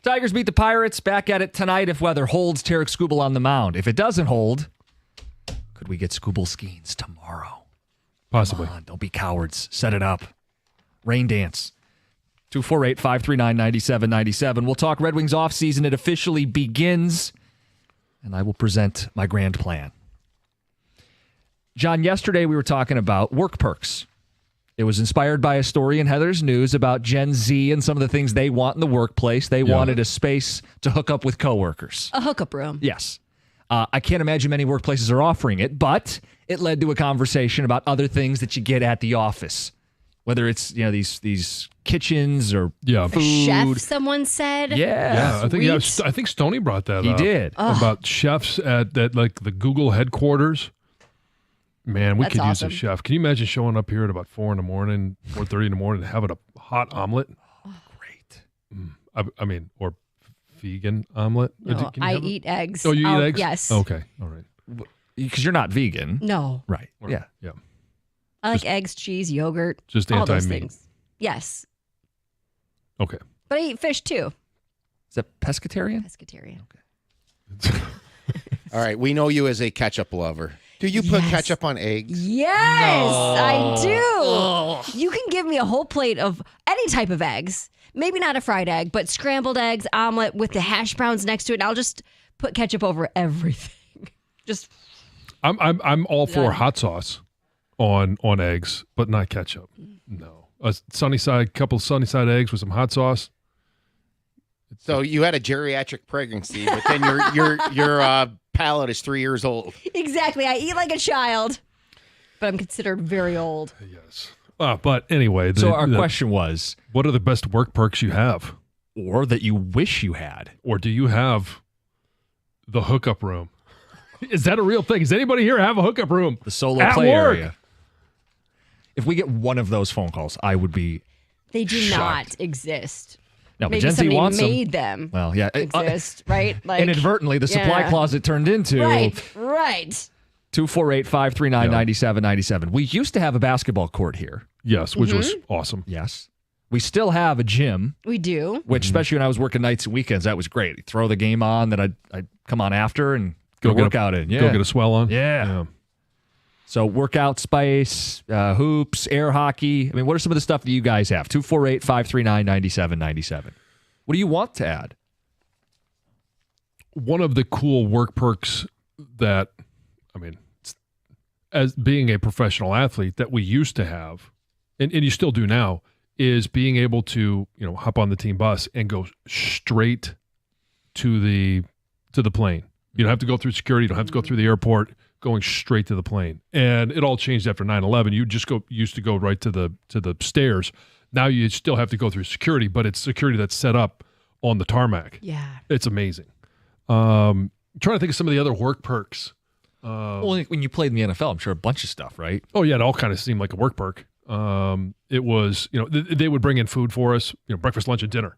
Tigers beat the Pirates. Back at it tonight if weather holds. Tarek Skubal on the mound. If it doesn't hold, could we get Skubal Skeens tomorrow? Possibly. Come on, don't be cowards. Set it up. Rain dance. 248-539-9797. We'll talk Red Wings offseason. It officially begins, and I will present my grand plan. John, yesterday we were talking about work perks. It was inspired by a story in Heather's News about Gen Z and some of the things they want in the workplace. They wanted a space to hook up with coworkers. A hookup room. Yes. I can't imagine many workplaces are offering it, but it led to a conversation about other things that you get at the office. Whether it's, these kitchens or food. Chef, someone said. I think Stoney brought that up. He did. About chefs at that, like the Google headquarters. Man, we That's could awesome. use a chef. Can you imagine showing up here at about 4 in the morning, 4:30 in the morning, and having a hot omelet? Oh, great. I mean, or vegan omelet. No, I eat eggs. Oh, you eat eggs? Yes. Okay, all right. Because you're not vegan. No. Right. Yeah. Yeah. I like eggs, cheese, yogurt. Just all those anti-meat. things. Yes. Okay. But I eat fish too. Is that pescatarian? Pescatarian. All right, we know you as a ketchup lover. Do you put ketchup on eggs? Yes, I do. You can give me a whole plate of any type of eggs. Maybe not a fried egg, but scrambled eggs, omelet with the hash browns next to it. And I'll just put ketchup over everything. Just. I'm all for hot sauce on eggs, but not ketchup. No, a couple Sunnyside eggs with some hot sauce. So you had a geriatric pregnancy, but then your palate is 3 years old. Exactly. I eat like a child, but I'm considered very old. Yes. But anyway. So our question was, what are the best work perks you have? Or that you wish you had? Or do you have the hookup room? Is that a real thing? Does anybody here have a hookup room? The solo at play work? area. If we get one of those phone calls, I would be They do shocked. not exist. No, but Maybe Gen Z somebody wants them. made them. Well, yeah. Exist, right? Like Inadvertently, the supply closet turned into Right. 248-539-9797. We used to have a basketball court here. Yes, which was awesome. Yes. We still have a gym, We do. which especially when I was working nights and weekends, that was great. You throw the game on that I'd come on after and go get work a- out in. Yeah. Go get a swell on. Yeah. So workout space, hoops, air hockey. I mean, what are some of the stuff that you guys have? 248-539-9797. What do you want to add? One of the cool work perks that, as being a professional athlete that we used to have, and you still do now, is being able to, hop on the team bus and go straight to the plane. You don't have to go through security. You don't have to go through the airport. Going straight to the plane. And it all changed after 9/11. You just used to go right to the stairs. Now you still have to go through security, but it's security that's set up on the tarmac. Yeah. It's amazing. Trying to think of some of the other work perks. Well, when you played in the NFL, I'm sure a bunch of stuff, right? Oh yeah, it all kind of seemed like a work perk. It was, they would bring in food for us, breakfast, lunch, and dinner.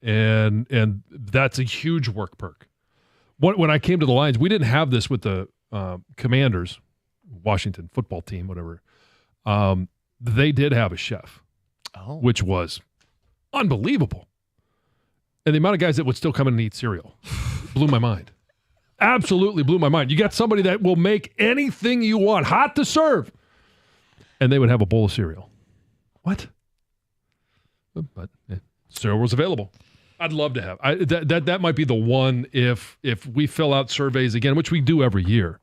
And that's a huge work perk. When I came to the Lions, we didn't have this with the Commanders, Washington football team, whatever. They did have a chef, which was unbelievable. And the amount of guys that would still come in and eat cereal blew my mind. Absolutely blew my mind. You got somebody that will make anything you want hot to serve, and they would have a bowl of cereal. What? But cereal was available. I'd love to have. That might be the one if we fill out surveys again, which we do every year.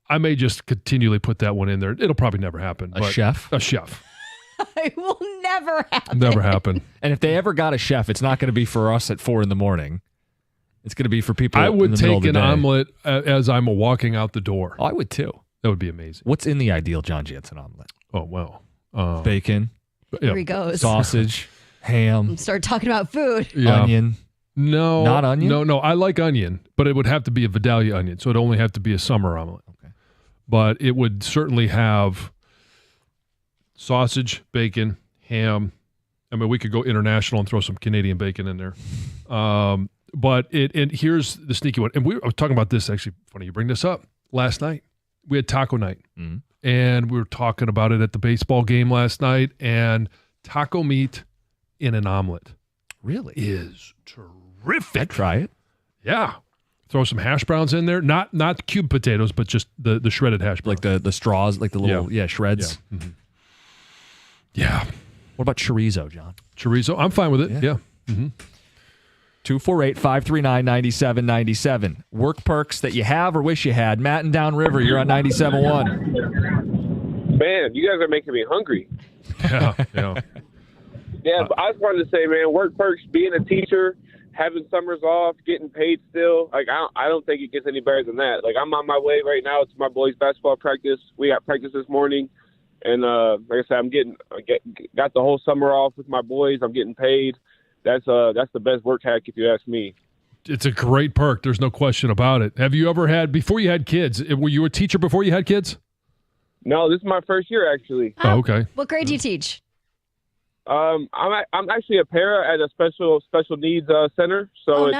I may just continually put that one in there. It'll probably never happen. A chef? A chef. It will never happen. Never happen. And if they ever got a chef, it's not going to be for us at 4 a.m. It's going to be for people I in would the middle take of the an day. omelet as I'm walking out the door. Oh, I would too. That would be amazing. What's in the ideal John Jansen omelet? Oh, well. Bacon. Here he goes. Sausage. Ham. Start talking about food. Yeah. Onion. No. Not onion? No. I like onion, but it would have to be a Vidalia onion, so it'd only have to be a summer omelet. Okay. But it would certainly have sausage, bacon, ham. I mean, we could go international and throw some Canadian bacon in there. But here's the sneaky one. And I was talking about this, actually, funny you bring this up. Last night, we had taco night. Mm-hmm. And we were talking about it at the baseball game last night. And taco meat in an omelet. Really? is terrific. I'd try it. Yeah. Throw some hash browns in there. Not cube potatoes, but just the shredded hash browns. Like the straws, like the little shreds. Yeah. Mm-hmm. Yeah. What about chorizo, John? Chorizo? I'm fine with it. Yeah. Mm-hmm. 248-539-9797. Work perks that you have or wish you had. Matt and Downriver, you're on 97.1. Man, you guys are making me hungry. Yeah. Yeah, but I just wanted to say, man, work perks, being a teacher, having summers off, getting paid still. Like, I don't think it gets any better than that. Like, I'm on my way right now to my boys' basketball practice. We got practice this morning. And like I said, got the whole summer off with my boys. I'm getting paid. That's the best work hack if you ask me. It's a great perk. There's no question about it. Have you ever had, before you had kids, were you a teacher before you had kids? No, this is my first year, actually. Oh, okay. What grade do you teach? I'm actually a para at a special needs center, so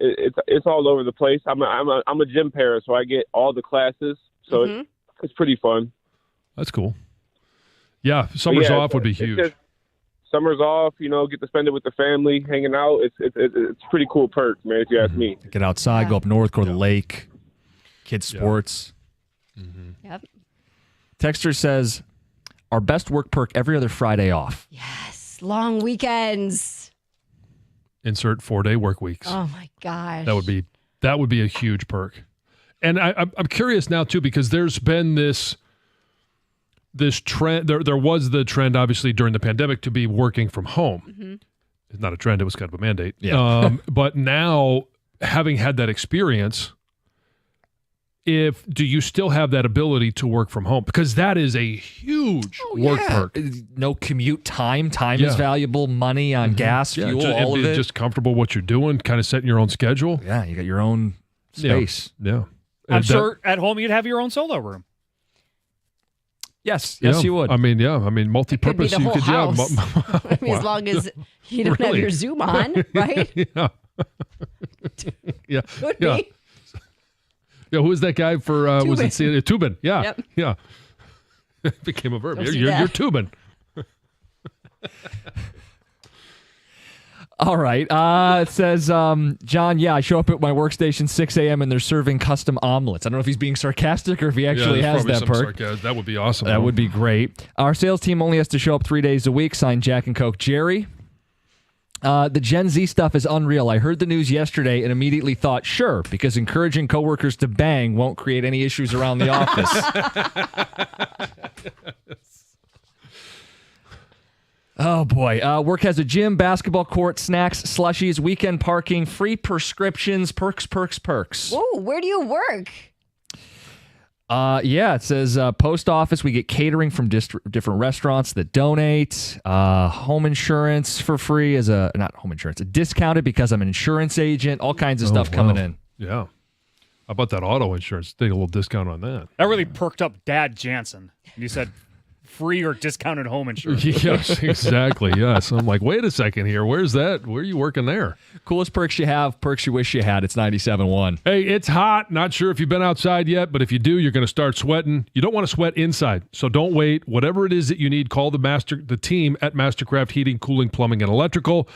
it's all over the place. I'm a gym para, so I get all the classes, so it's pretty fun. That's cool. Yeah, summers off would be huge. Summers off, get to spend it with the family, hanging out. It's a pretty cool perk, man, if you ask me. Get outside, go up north, go to the lake, kids' sports. Yep. Texter says, our best work perk every other Friday off. Yes. Long weekends. Insert 4-day work weeks. Oh, my gosh. That would be a huge perk. And I'm curious now, too, because there's been this trend. There was the trend, obviously, during the pandemic to be working from home. Mm-hmm. It's not a trend. It was kind of a mandate. Yeah. But now, having had that experience, do you still have that ability to work from home? Because that is a huge work perk. No commute time. Time is valuable. Money on gas, fuel, all of it. Just comfortable what you're doing, kind of setting your own schedule. Yeah, you got your own space. Yeah. I'm sure at home you'd have your own solo room. Yes, you would. I mean, multi-purpose. Could be the whole house. I mean, as long as you don't have your Zoom on, right? Yeah. Could be. Yeah, who was that guy for? Was it Tubin? Yeah, Yep. yeah. It became a verb. Don't see You're that. Tubin. All right. It says, John, I show up at my workstation 6 a.m. and they're serving custom omelets. I don't know if he's being sarcastic or if he actually has that perk. That would be awesome. That would be great. Our sales team only has to show up 3 days a week. Signed Jack and Coke Jerry. The Gen Z stuff is unreal. I heard the news yesterday and immediately thought, sure, because encouraging coworkers to bang won't create any issues around the office. Oh, boy. Work has a gym, basketball court, snacks, slushies, weekend parking, free prescriptions, perks. Whoa, where do you work? It says post office. We get catering from different restaurants that donate. Home insurance for free not home insurance, discounted because I'm an insurance agent. All kinds of stuff coming in. Yeah. How about that auto insurance? Take a little discount on that. That really perked up Dad Jansen. You said free or discounted home insurance. Yes, exactly. Yes. I'm like, wait a second here. Where's that? Where are you working there? Coolest perks you have, perks you wish you had. It's 97.1. Hey, it's hot. Not sure if you've been outside yet, but if you do, you're going to start sweating. You don't want to sweat inside, so don't wait. Whatever it is that you need, call the team at Mastercraft Heating, Cooling, Plumbing, and Electrical.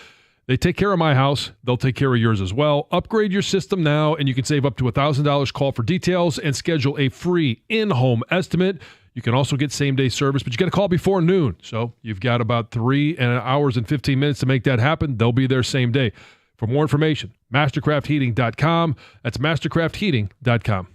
They take care of my house. They'll take care of yours as well. Upgrade your system now, and you can save up to $1,000. Call for details and schedule a free in-home estimate. You can also get same-day service, but you got to call before noon. So you've got about 3 hours and 15 minutes to make that happen. They'll be there same day. For more information, mastercraftheating.com. That's mastercraftheating.com.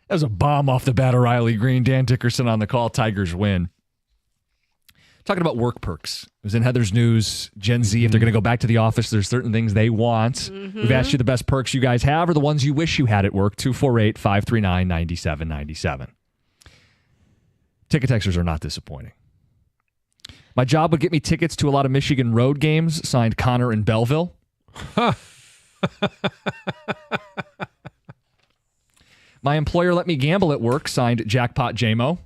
That was a bomb off the bat, Riley Green. Dan Dickerson on the call. Tigers win. Talking about work perks. It was in Heather's news. Gen Z, if they're going to go back to the office, there's certain things they want. We've asked you the best perks you guys have or the ones you wish you had at work. 248-539-9797. Ticket texters are not disappointing. My job would get me tickets to a lot of Michigan road games. Signed Connor in Belleville. My employer let me gamble at work. Signed Jackpot JMO.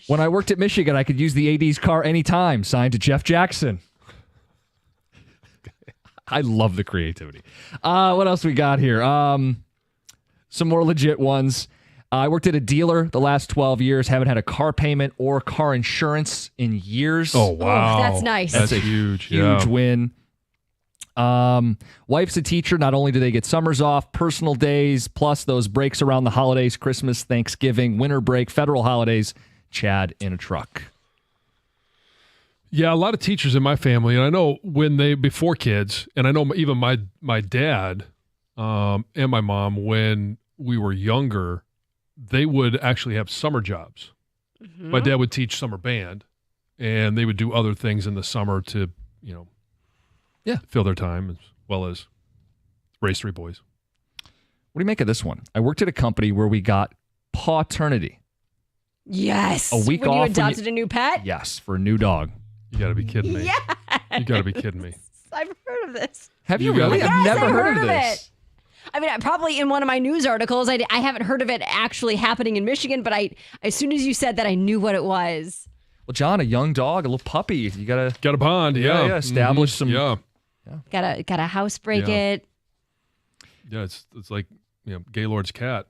When I worked at Michigan, I could use the AD's car anytime. Signed to Jeff Jackson. I love the creativity. What else we got here? Some more legit ones. I worked at a dealer the last 12 years. Haven't had a car payment or car insurance in years. Oh, wow. Oh, that's nice. That's a huge win. Wife's a teacher. Not only do they get summers off, personal days, plus those breaks around the holidays, Christmas, Thanksgiving, winter break, federal holidays. Chad in a truck. Yeah, a lot of teachers in my family, and I know before kids, and I know even my dad and my mom, when we were younger, they would actually have summer jobs. Mm-hmm. My dad would teach summer band, and they would do other things in the summer to, fill their time as well as raise 3 boys. What do you make of this one? I worked at a company where we got paternity. Yes. A week when off. you adopted a new pet? Yes, for a new dog. You got to be kidding me. Yes. You got to be kidding me. I've heard of this. Have you really? Yes, I've never heard of it. this. I mean, probably in one of my news articles. I haven't heard of it actually happening in Michigan, but as soon as you said that, I knew what it was. Well, John, a young dog, a little puppy. You got a bond. Yeah. Establish some. Yeah. Got to house break it. Yeah, it's like Gaylord's cat.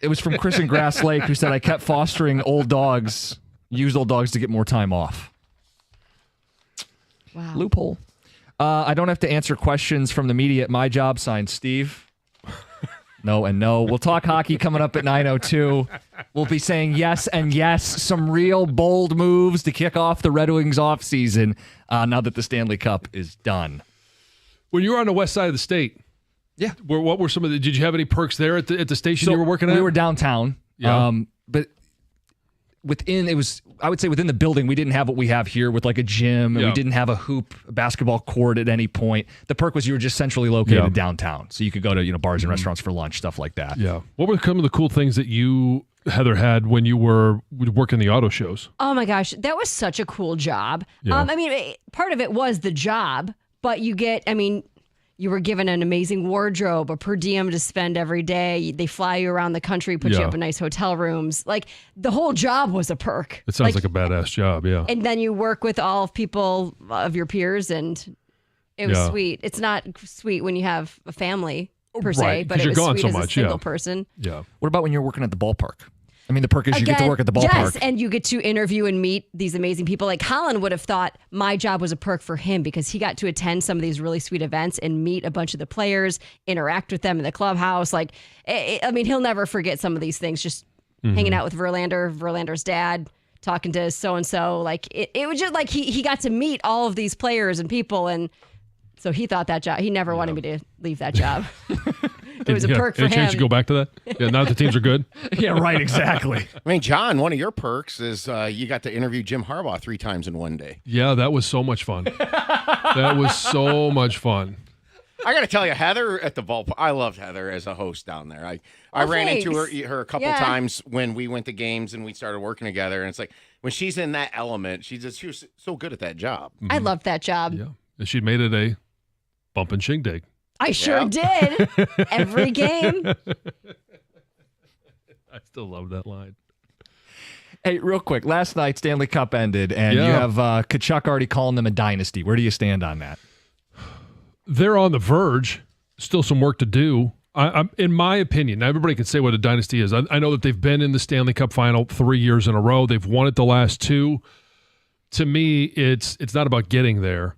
It was from Chris in Grass Lake, who said, I kept fostering old dogs, used old dogs to get more time off. Wow. Loophole. I don't have to answer questions from the media at my job. Signed, Steve. No and no. We'll talk hockey coming up at 9:02. We'll be saying yes and yes. Some real bold moves to kick off the Red Wings off season now that the Stanley Cup is done. When you were on the west side of the state, yeah. What were some of the? Did you have any perks there at the station you were working at? We were downtown. Yeah. But I would say within the building, we didn't have what we have here with like a gym, and we didn't have a basketball court at any point. The perk was you were just centrally located downtown, so you could go to bars and restaurants for lunch, stuff like that. Yeah. What were some of the cool things that you, Heather, had when you were working the auto shows? Oh my gosh, that was such a cool job. Yeah. I mean, part of it was the job, but you were given an amazing wardrobe, a per diem to spend every day. They fly you around the country, put you up in nice hotel rooms. Like, the whole job was a perk. It sounds like a badass job, yeah. And then you work with all people of your peers, and it was sweet. It's not sweet when you have a family, per se, but it was sweet as a single person. Yeah. What about when you're working at the ballpark? I mean, the perk is you get to work at the ballpark. Yes, and you get to interview and meet these amazing people. Like Colin would have thought my job was a perk for him because he got to attend some of these really sweet events and meet a bunch of the players, interact with them in the clubhouse. Like, I mean, he'll never forget some of these things. Just hanging out with Verlander's dad, talking to so-and-so. Like, it was just like he got to meet all of these players and people, and so he thought that job, he never wanted me to leave that job. It was a perk for him. Any chance you go back to that? Yeah, now that the teams are good? Yeah, right, exactly. I mean, John, one of your perks is you got to interview Jim Harbaugh 3 times in one day. Yeah, that was so much fun. That was so much fun. I got to tell you, Heather at the ballpark, I loved Heather as a host down there. I ran into her a couple times when we went to games and we started working together. And it's like, when she's in that element, she was so good at that job. I loved that job. Yeah. And she made it a bump and shindig. I sure did. Every game. I still love that line. Hey, real quick. Last night, Stanley Cup ended, and you have Kachuk already calling them a dynasty. Where do you stand on that? They're on the verge. Still some work to do. I'm in my opinion. Now, everybody can say what a dynasty is. I know that they've been in the Stanley Cup final 3 years in a row. They've won it the last 2. To me, it's not about getting there.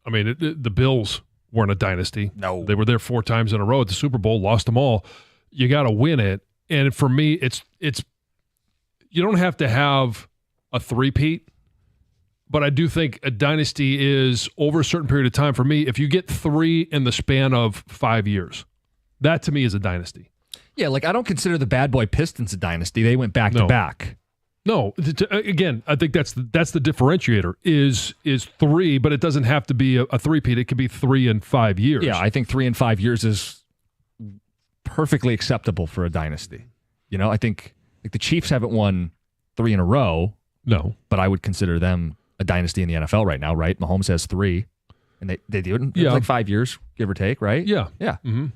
I mean, the Bills weren't a dynasty. No. They were there 4 times in a row at the Super Bowl, lost them all. You got to win it. And for me, it's you don't have to have a three-peat, But I do think a dynasty is over a certain period of time. For me, if you get 3 in the span of 5 years, that to me is a dynasty. Yeah, like I don't consider the bad boy Pistons a dynasty. They went back to back. No, again, I think that's the differentiator is 3, but it doesn't have to be a three-peat. It could be 3 in 5 years. Yeah, I think 3 in 5 years is perfectly acceptable for a dynasty. You know, I think the Chiefs haven't won 3 in a row. No, but I would consider them a dynasty in the NFL right now, right? Mahomes has 3, and they do it in like 5 years, give or take, right? Yeah. Mm-hmm.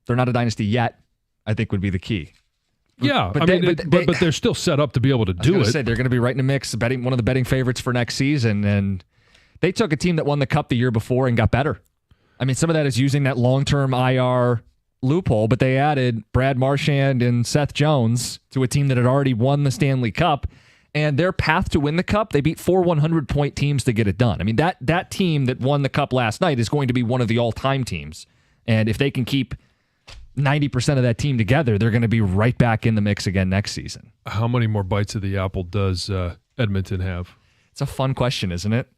They're not a dynasty yet, I think would be the key. Yeah, but they're still set up to be able to do it. They're going to be right in the mix, one of the betting favorites for next season, and they took a team that won the Cup the year before and got better. I mean, some of that is using that long-term IR loophole, but they added Brad Marchand and Seth Jones to a team that had already won the Stanley Cup, and their path to win the Cup, they beat 4 100-point teams to get it done. I mean, that team that won the Cup last night is going to be one of the all-time teams, and if they can keep 90% of that team together, they're going to be right back in the mix again next season. How many more bites of the apple does Edmonton have? It's a fun question, isn't it?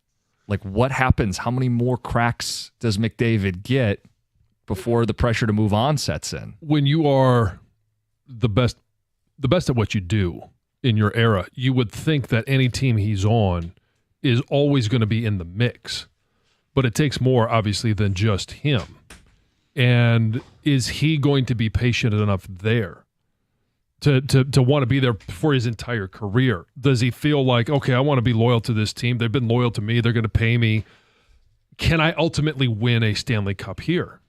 Like, what happens? How many more cracks does McDavid get before the pressure to move on sets in? When you are the best at what you do in your era, you would think that any team he's on is always going to be in the mix. But it takes more, obviously, than just him. And is he going to be patient enough there to want to be there for his entire career? Does he feel like, okay, I want to be loyal to this team. They've been loyal to me. They're going to pay me. Can I ultimately win a Stanley Cup here?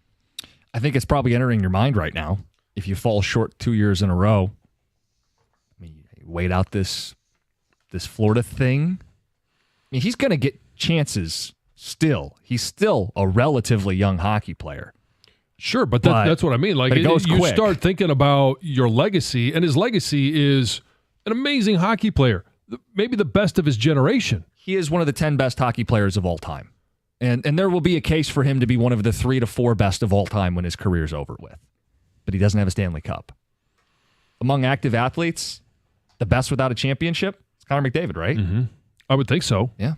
I think it's probably entering your mind right now. If you fall short 2 years in a row, I mean, you wait out this Florida thing. I mean, he's going to get chances still. He's still a relatively young hockey player. Sure, but that's what I mean. Like, you quick. Start thinking about your legacy, and his legacy is an amazing hockey player, maybe the best of his generation. He is one of the 10 best hockey players of all time. And there will be a case for him to be one of the 3 to 4 best of all time when his career's over with. But he doesn't have a Stanley Cup. Among active athletes, the best without a championship is Connor McDavid, right? Mm-hmm. I would think so. Yeah.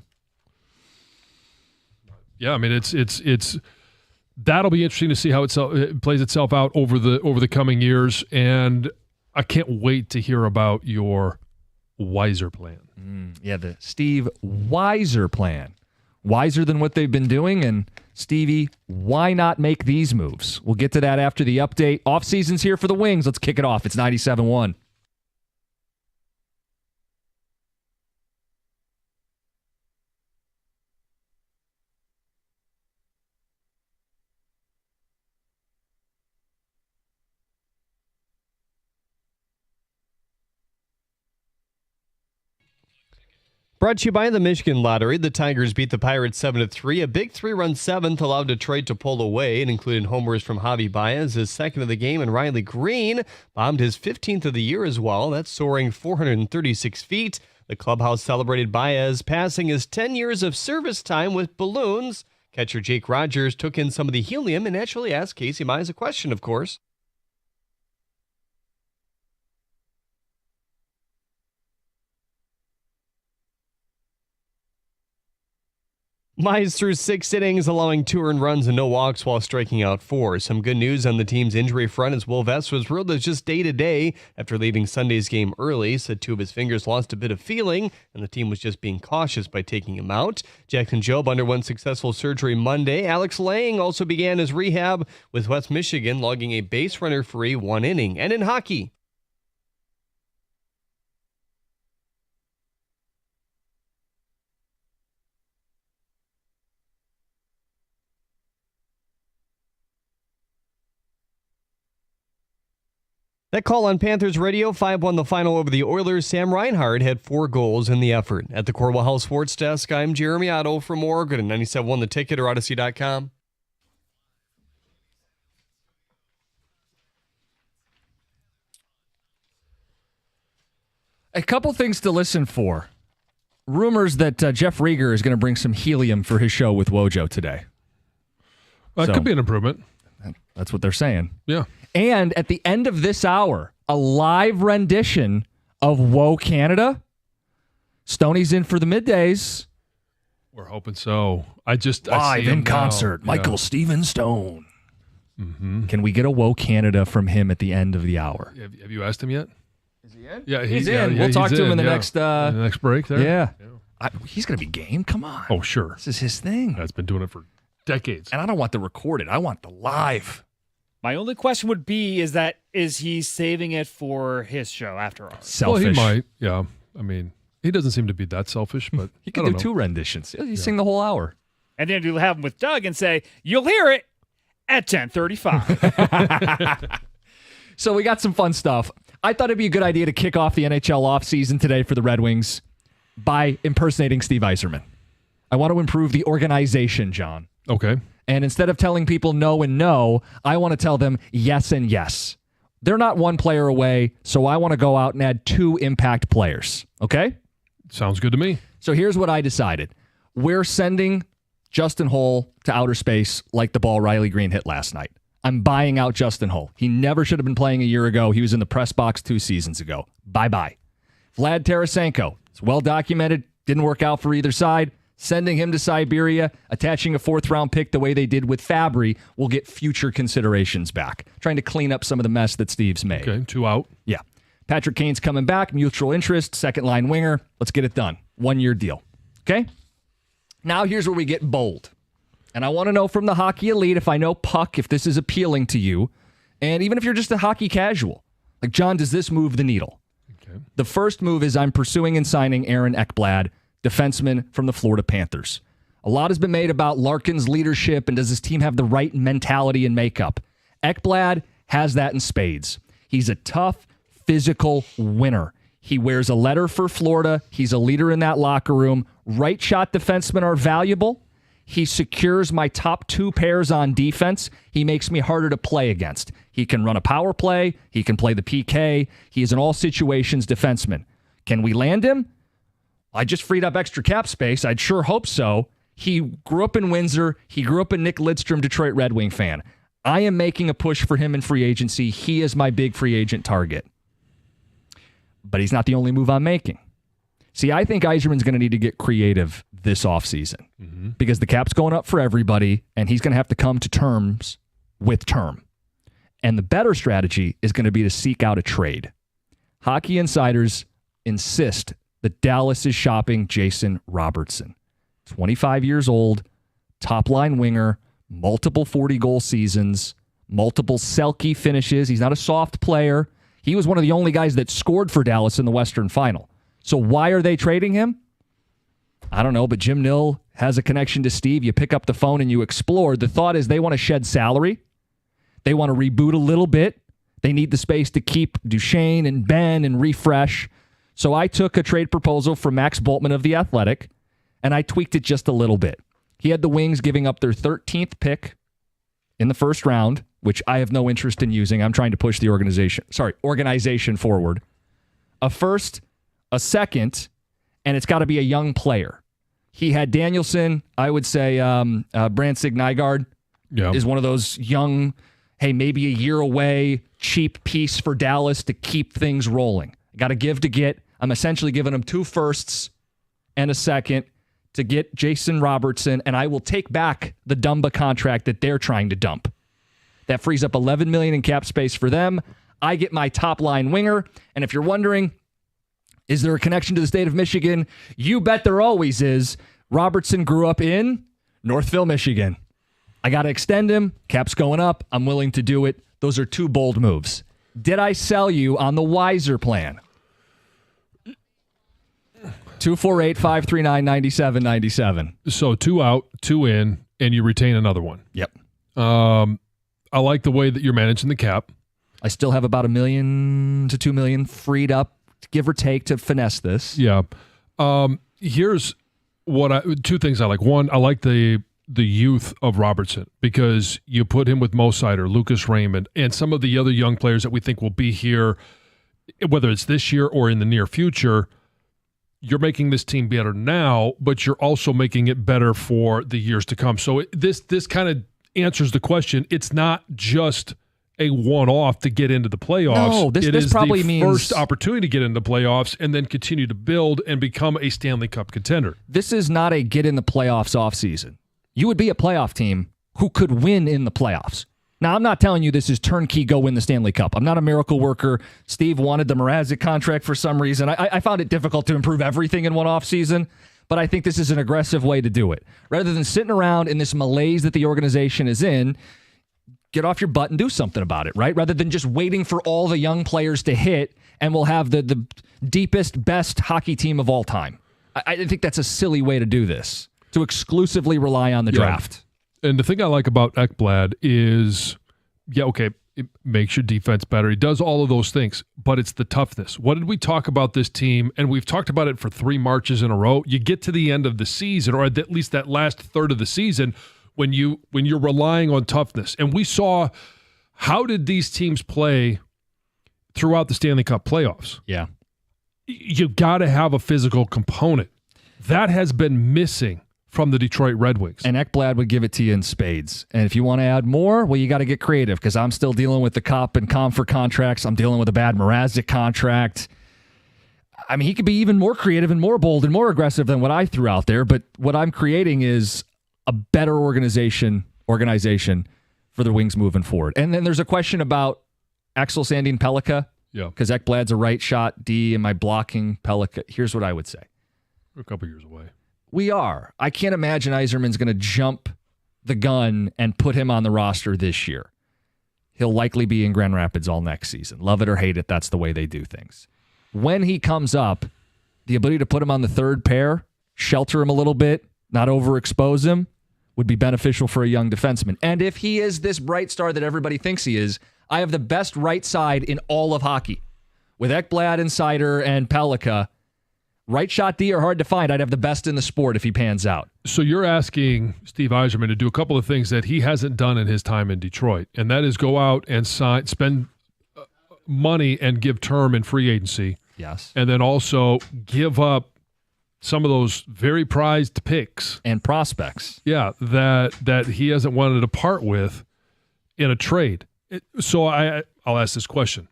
Yeah, I mean, it's that'll be interesting to see how it plays itself out over the coming years, and I can't wait to hear about your Yzer plan. Yeah, the Steve Yzer plan. Wiser than what they've been doing, and Stevie, why not make these moves? We'll get to that after the update. Off-season's here for the Wings. Let's kick it off. It's 97.1. Brought to you by the Michigan Lottery. The Tigers beat the Pirates 7-3. A big 3-run seventh allowed Detroit to pull away. It included homers from Javy Baez, his second of the game, and Riley Green bombed his 15th of the year as well. That's soaring 436 feet. The clubhouse celebrated Baez passing his 10 years of service time with balloons. Catcher Jake Rogers took in some of the helium and naturally asked Casey Mize a question, of course. Mize threw 6 innings, allowing 2 earned runs and no walks while striking out 4. Some good news on the team's injury front as Will Vest was ruled as just day-to-day after leaving Sunday's game early. Said 2 of his fingers lost a bit of feeling, and the team was just being cautious by taking him out. Jackson Jobe underwent successful surgery Monday. Alex Lang also began his rehab with West Michigan, logging a base runner-free 1 inning. And in hockey, that call on Panthers radio, 5-1 the final over the Oilers. Sam Reinhart had 4 goals in the effort. At the Corwell House Sports Desk, I'm Jeremy Otto. For more, go to 97.1 The Ticket or Odyssey.com. A couple things to listen for. Rumors that Jeff Rieger is going to bring some helium for his show with Wojo today. That could be an improvement. That's what they're saying. Yeah. And at the end of this hour, a live rendition of Whoa Canada. Stoney's in for the middays. We're hoping so. I Live see in him now. concert, Yeah. Michael Steven Stone. Mm-hmm. Can we get a Woe Canada from him at the end of the hour? Have you asked him yet? Is he in? Yeah, He's in. We'll he's talk to him in the yeah. next In the next break there. Yeah. He's going to be game. Come on. Oh, sure. This is his thing. That's been doing it for decades. And I don't want the recorded. I want the live. My only question would be is he saving it for his show after all? Selfish. Well, he might. Yeah. I mean, he doesn't seem to be that selfish, but He could do 2 renditions. You sing the whole hour. And then you'll have him with Doug and say, you'll hear it at 10:35. So we got some fun stuff. I thought it'd be a good idea to kick off the NHL offseason today for the Red Wings by impersonating Steve Yzerman. I want to improve the organization, John. Okay. And instead of telling people no and no, I want to tell them yes and yes. They're not one player away, so I want to go out and add 2 impact players. Okay? Sounds good to me. So here's what I decided. We're sending Justin Holl to outer space like the ball Riley Green hit last night. I'm buying out Justin Holl. He never should have been playing a year ago. He was in the press box 2 seasons ago. Bye-bye. Vlad Tarasenko. It's well documented. Didn't work out for either side. Sending him to Siberia, attaching a 4th-round pick the way they did with Fabry will get future considerations back. Trying to clean up some of the mess that Steve's made. Okay, 2 out. Yeah. Patrick Kane's coming back. Mutual interest. 2nd-line winger. Let's get it done. 1-year deal. Okay? Now here's where we get bold. And I want to know from the hockey elite, if I know puck, if this is appealing to you. And even if you're just a hockey casual. Like, John, does this move the needle? Okay. The first move is I'm pursuing and signing Aaron Ekblad, defenseman from the Florida Panthers. A lot has been made about Larkin's leadership and does his team have the right mentality and makeup. Ekblad has that in spades. He's a tough, physical winner. He wears a letter for Florida. He's a leader in that locker room. Right shot defensemen are valuable. He secures my top 2 pairs on defense. He makes me harder to play against. He can run a power play. He can play the PK. He is an all situations defenseman. Can we land him? I just freed up extra cap space. I'd sure hope so. He grew up in Windsor. He grew up a Nick Lidstrom Detroit Red Wing fan. I am making a push for him in free agency. He is my big free agent target. But he's not the only move I'm making. See, I think Yzerman's going to need to get creative this offseason because the cap's going up for everybody, and he's going to have to come to terms with term. And the better strategy is going to be to seek out a trade. Hockey insiders insist that Dallas is shopping Jason Robertson. 25 years old, top-line winger, multiple 40-goal seasons, multiple Selke finishes. He's not a soft player. He was one of the only guys that scored for Dallas in the Western Final. So why are they trading him? I don't know, but Jim Nill has a connection to Steve. You pick up the phone and you explore. The thought is they want to shed salary. They want to reboot a little bit. They need the space to keep Duchesne and Ben and refresh. So I took a trade proposal from Max Boltman of The Athletic, and I tweaked it just a little bit. He had the Wings giving up their 13th pick in the first round, which I have no interest in using. I'm trying to push the organization forward. A first, a second, and it's got to be a young player. He had Danielson. I would say Brandsig Nygaard is one of those young, hey, maybe a year away, cheap piece for Dallas to keep things rolling. Got to give to get. I'm essentially giving him 2 firsts and a second to get Jason Robertson, and I will take back the Dumba contract that they're trying to dump. That frees up $11 million in cap space for them. I get my top-line winger, and if you're wondering, is there a connection to the state of Michigan? You bet there always is. Robertson grew up in Northville, Michigan. I got to extend him. Cap's going up. I'm willing to do it. Those are 2 bold moves. Did I sell you on the wiser plan? 248-539-9797. So 2 out, 2 in, and you retain another one. Yep. I like the way that you're managing the cap. I still have about $1 million to $2 million freed up, give or take, to finesse this. Yeah. Here's what 2 things I like. One, I like the youth of Robertson because you put him with Mo Sider, Lucas Raymond, and some of the other young players that we think will be here, whether it's this year or in the near future. You're making this team better now, but you're also making it better for the years to come. So this kind of answers the question. It's not just a one-off to get into the playoffs. No, it this is probably the means first opportunity to get into playoffs and then continue to build and become a Stanley Cup contender. This is not a get in the playoffs offseason. You would be a playoff team who could win in the playoffs. Now, I'm not telling you this is turnkey, go win the Stanley Cup. I'm not a miracle worker. Steve wanted the Mrazek contract for some reason. I found it difficult to improve everything in one offseason, but I think this is an aggressive way to do it. Rather than sitting around in this malaise that the organization is in, get off your butt and do something about it, right? Rather than just waiting for all the young players to hit and we'll have the deepest, best hockey team of all time. I think that's a silly way to do this, to exclusively rely on the draft. And the thing I like about Ekblad is, it makes your defense better. He does all of those things, but it's the toughness. What did we talk about this team? And we've talked about it for 3 Marches in a row. You get to the end of the season, or at least that last third of the season, when you're relying on toughness. And we saw, how did these teams play throughout the Stanley Cup playoffs? Yeah. You got to have a physical component. That has been missing from the Detroit Red Wings. And Ekblad would give it to you in spades. And if you want to add more, well, you got to get creative, because I'm still dealing with the Cup and Comfort contracts. I'm dealing with a bad Mrazek contract. I mean, he could be even more creative and more bold and more aggressive than what I threw out there, but what I'm creating is a better organization for the Wings moving forward. And then there's a question about Axel Sandin Pellikka. Yeah. Because Ekblad's a right shot D. Am I blocking Pellikka? Here's what I would say. We're a couple years away. We are. I can't imagine Yzerman's going to jump the gun and put him on the roster this year. He'll likely be in Grand Rapids all next season. Love it or hate it, that's the way they do things. When he comes up, the ability to put him on the third pair, shelter him a little bit, not overexpose him, would be beneficial for a young defenseman. And if he is this bright star that everybody thinks he is, I have the best right side in all of hockey. With Ekblad and Seider and Pellikka, right shot D are hard to find. I'd have the best in the sport if he pans out. So you're asking Steve Yzerman to do a couple of things that he hasn't done in his time in Detroit, and that is go out and spend money and give term in free agency. Yes. And then also give up some of those very prized picks and prospects. Yeah, that he hasn't wanted to part with in a trade. So I'll ask this question.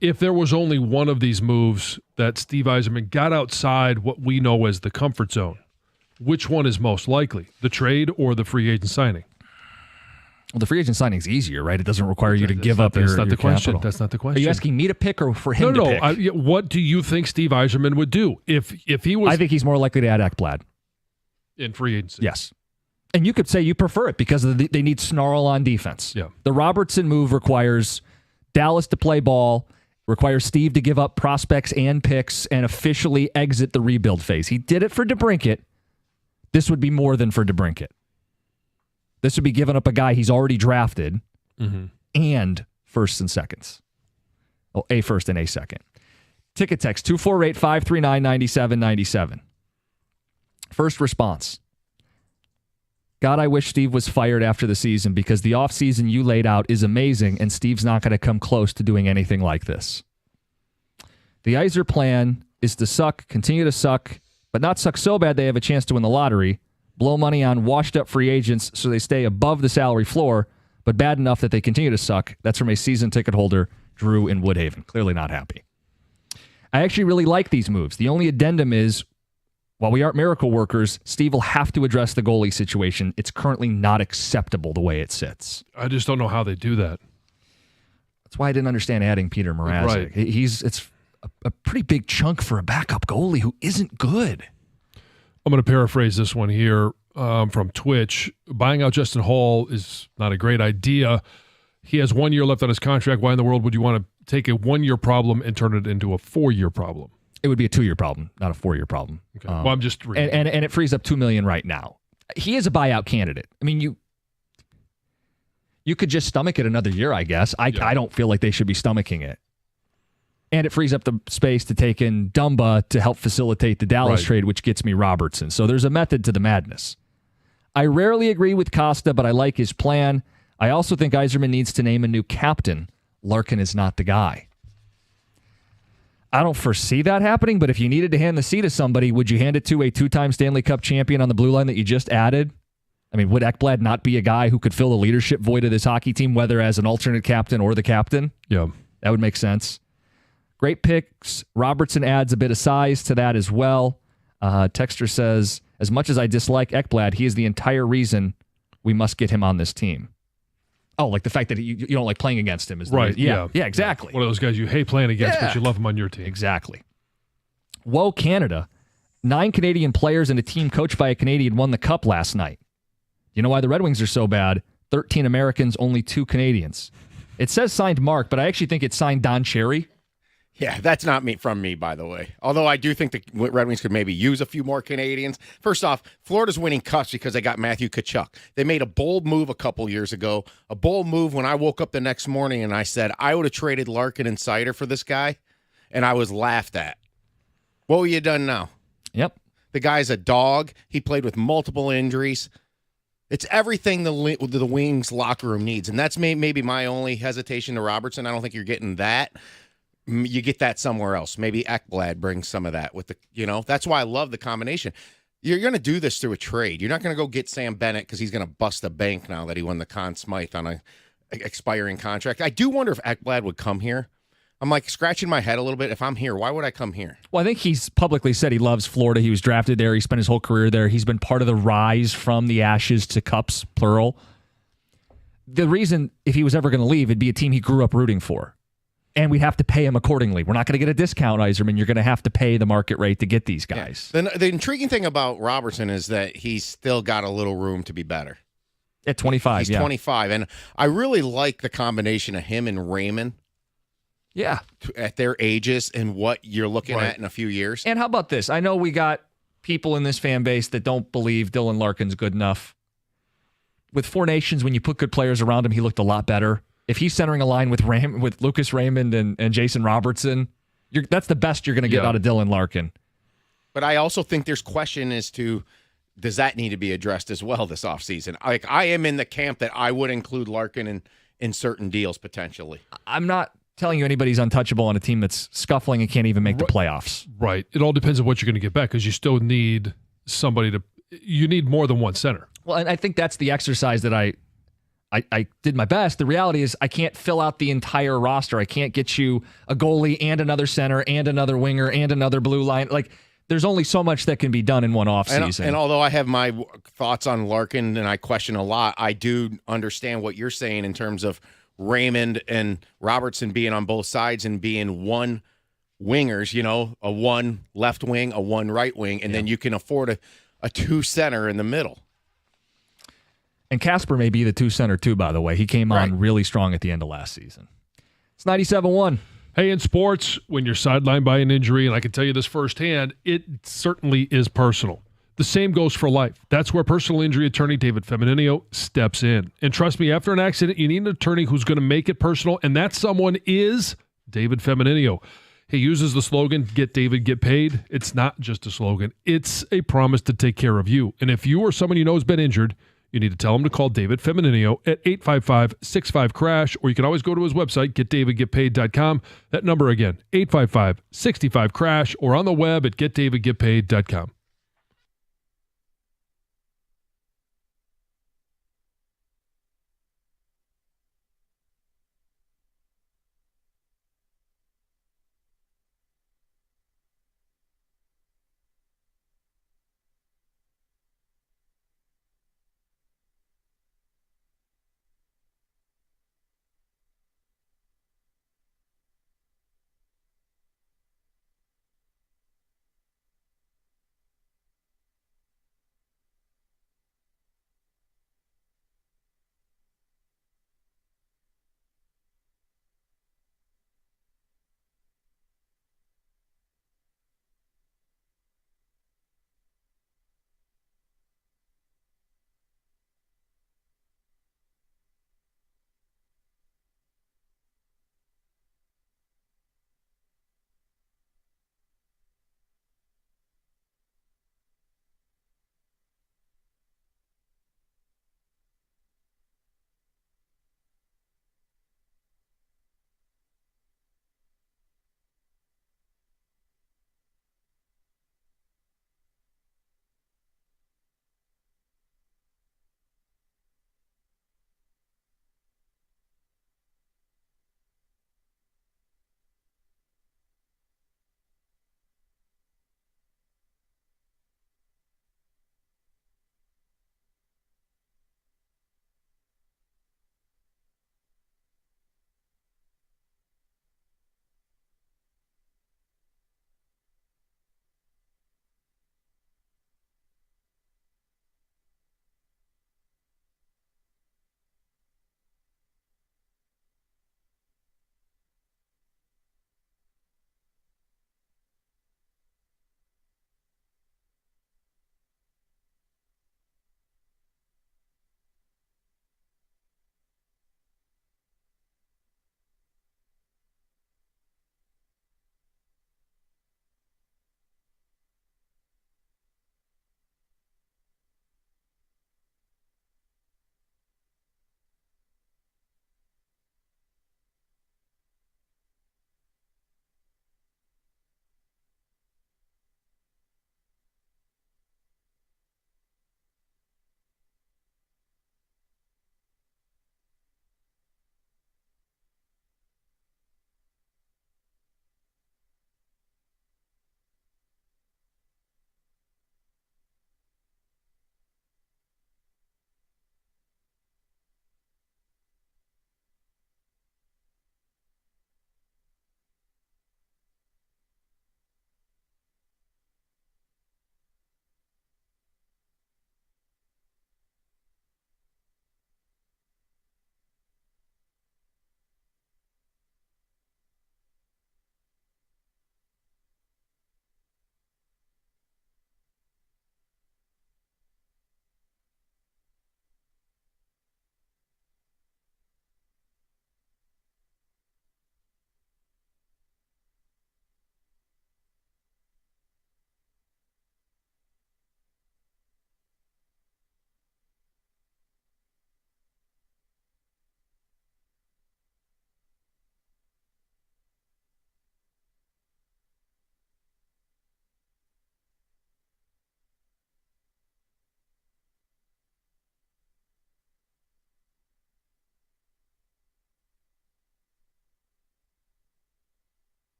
If there was only one of these moves that Steve Yzerman got outside what we know as the comfort zone, which one is most likely, the trade or the free agent signing? Well, the free agent signing is easier, right? It doesn't require you to give up your the question. capital. That's not the question. Are you asking me to pick or for him to pick? What do you think Steve Yzerman would do if he was? I think he's more likely to add Ekblad in free agency. Yes. And you could say you prefer it because they need snarl on defense. Yeah. The Robertson move requires Dallas to play ball, requires Steve to give up prospects and picks and officially exit the rebuild phase. He did it for DeBrincat. This would be more than for DeBrincat. This would be giving up a guy he's already drafted and firsts and seconds. Well, a first and a second. Ticket text 248-539-9797. First response. God, I wish Steve was fired after the season because the offseason you laid out is amazing and Steve's not going to come close to doing anything like this. The Yzer plan is to suck, continue to suck, but not suck so bad they have a chance to win the lottery, blow money on washed-up free agents so they stay above the salary floor, but bad enough that they continue to suck. That's from a season ticket holder, Drew in Woodhaven. Clearly not happy. I actually really like these moves. The only addendum is, while we aren't miracle workers, Steve will have to address the goalie situation. It's currently not acceptable the way it sits. I just don't know how they do that. That's why I didn't understand adding Peter Mrazek. Right. It's a pretty big chunk for a backup goalie who isn't good. I'm going to paraphrase this one here from Twitch. Buying out Justin Hall is not a great idea. He has 1 year left on his contract. Why in the world would you want to take a 1 year problem and turn it into a 4 year problem? It would be a 2 year problem, not a 4 year problem. Okay. Well, I'm just reading. And it frees up $2 million right now. He is a buyout candidate. I mean, you could just stomach it another year, I guess. I don't feel like they should be stomaching it. And it frees up the space to take in Dumba to help facilitate the Dallas trade, which gets me Robertson. So there's a method to the madness. I rarely agree with Costa, but I like his plan. I also think Yzerman needs to name a new captain. Larkin is not the guy. I don't foresee that happening, but if you needed to hand the seat to somebody, would you hand it to a 2-time Stanley Cup champion on the blue line that you just added? I mean, would Ekblad not be a guy who could fill the leadership void of this hockey team, whether as an alternate captain or the captain? Yeah. That would make sense. Great picks. Robertson adds a bit of size to that as well. Texter says, as much as I dislike Ekblad, he is the entire reason we must get him on this team. Oh, like the fact that you don't like playing against him is right. Yeah, exactly. One of those guys you hate playing against, but you love him on your team. Exactly. Whoa, Canada. 9 Canadian players and a team coached by a Canadian won the Cup last night. You know why the Red Wings are so bad? 13 Americans, only 2 Canadians. It says signed Mark, but I actually think it's signed Don Cherry. Yeah, that's not from me, by the way. Although I do think the Red Wings could maybe use a few more Canadians. First off, Florida's winning cups because they got Matthew Tkachuk. They made a bold move a couple years ago. A bold move when I woke up the next morning and I said, I would have traded Larkin and Seider for this guy, and I was laughed at. What would you done now? Yep. The guy's a dog. He played with multiple injuries. It's everything the Wings locker room needs, and that's maybe my only hesitation to Robertson. I don't think you're getting that. You get that somewhere else. Maybe Ekblad brings some of that with that's why I love the combination. You're going to do this through a trade. You're not going to go get Sam Bennett because he's going to bust the bank now that he won the Conn Smythe on a expiring contract. I do wonder if Ekblad would come here. I'm like scratching my head a little bit. If I'm here, why would I come here? Well, I think he's publicly said he loves Florida. He was drafted there. He spent his whole career there. He's been part of the rise from the ashes to cups, plural. The reason, if he was ever going to leave, it'd be a team he grew up rooting for. And we'd have to pay him accordingly. We're not going to get a discount, Yzerman. You're going to have to pay the market rate to get these guys. Yeah. The intriguing thing about Robertson is that he's still got a little room to be better. At 25, He's 25. And I really like the combination of him and Raymond. Yeah. At their ages and what you're looking at in a few years. And how about this? I know we got people in this fan base that don't believe Dylan Larkin's good enough. With Four Nations, when you put good players around him, he looked a lot better. If he's centering a line with Lucas Raymond and Jason Robertson, that's the best you're going to get out of Dylan Larkin. But I also think there's question as to, does that need to be addressed as well this offseason? Like, I am in the camp that I would include Larkin in certain deals potentially. I'm not telling you anybody's untouchable on a team that's scuffling and can't even make the playoffs. Right. It all depends on what you're going to get back because you still need you need more than one center. Well, and I think that's the exercise that I did my best. The reality is I can't fill out the entire roster. I can't get you a goalie and another center and another winger and another blue line. Like, there's only so much that can be done in one offseason. And although I have my thoughts on Larkin and I question a lot, I do understand what you're saying in terms of Raymond and Robertson being on both sides and being one wingers, a one left wing, a one right wing, and then you can afford a two center in the middle. And Casper may be the two center too, by the way. He came on really strong at the end of last season. It's 97-1. Hey, in sports, when you're sidelined by an injury, and I can tell you this firsthand, it certainly is personal. The same goes for life. That's where personal injury attorney David Femininio steps in. And trust me, after an accident, you need an attorney who's going to make it personal, and that someone is David Femininio. He uses the slogan, "Get David, get paid." It's not just a slogan. It's a promise to take care of you. And if you or someone you know has been injured, you need to tell him to call David Femininio at 855-65-CRASH, or you can always go to his website, getdavidgetpaid.com. That number again, 855-65-CRASH, or on the web at getdavidgetpaid.com.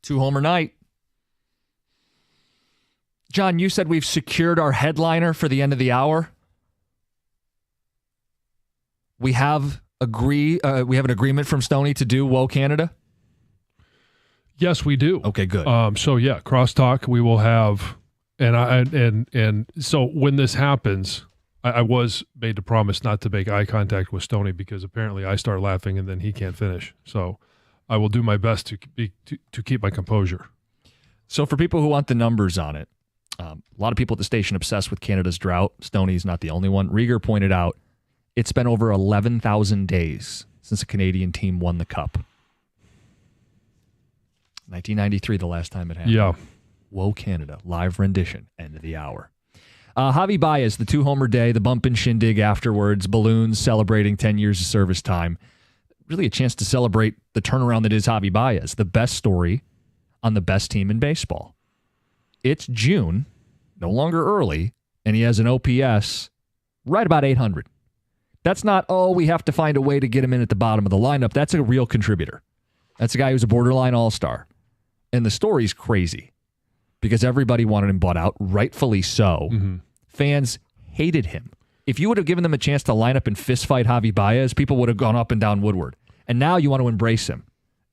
2-homer night. John, you said we've secured our headliner for the end of the hour. We have an agreement from Stoney to do Whoa Canada? Yes, we do. Okay, good. So yeah, crosstalk we will have, and so when this happens, I was made to promise not to make eye contact with Stoney because apparently I start laughing and then he can't finish. So I will do my best to keep my composure. So for people who want the numbers on it, a lot of people at the station obsessed with Canada's drought. Stoney's not the only one. Rieger pointed out it's been over 11,000 days since a Canadian team won the Cup. 1993, the last time it happened. Yeah. Whoa, Canada. Live rendition. End of the hour. Javy Baez, the 2-homer day, the bump and shindig afterwards, balloons celebrating 10 years of service time. Really a chance to celebrate the turnaround that is Javy Baez, the best story on the best team in baseball. It's June, no longer early, and he has an OPS right about 800. That's not, we have to find a way to get him in at the bottom of the lineup. That's a real contributor. That's a guy who's a borderline all-star. And the story's crazy because everybody wanted him bought out, rightfully so. Mm-hmm. Fans hated him. If you would have given them a chance to line up and fistfight Javy Baez, people would have gone up and down Woodward. And now you want to embrace him.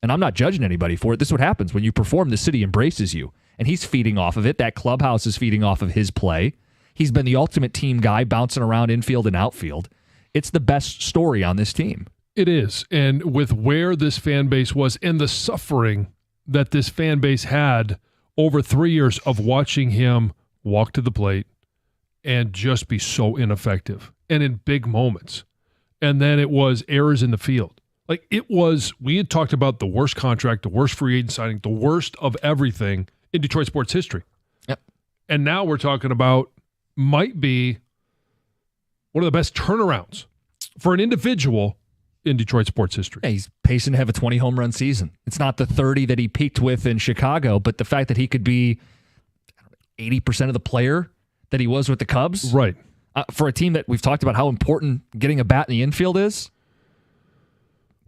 And I'm not judging anybody for it. This is what happens. When you perform, the city embraces you. And he's feeding off of it. That clubhouse is feeding off of his play. He's been the ultimate team guy, bouncing around infield and outfield. It's the best story on this team. It is. And with where this fan base was and the suffering that this fan base had over 3 years of watching him walk to the plate and just be so ineffective and in big moments. And then it was errors in the field. Like we had talked about the worst contract, the worst free agent signing, the worst of everything in Detroit sports history. Yep. And now we're talking about might be one of the best turnarounds for an individual in Detroit sports history. Yeah, he's pacing to have a 20 home run season. It's not the 30 that he peaked with in Chicago, but the fact that he could be 80% of the player that he was with the Cubs. Right. For a team that we've talked about how important getting a bat in the infield is.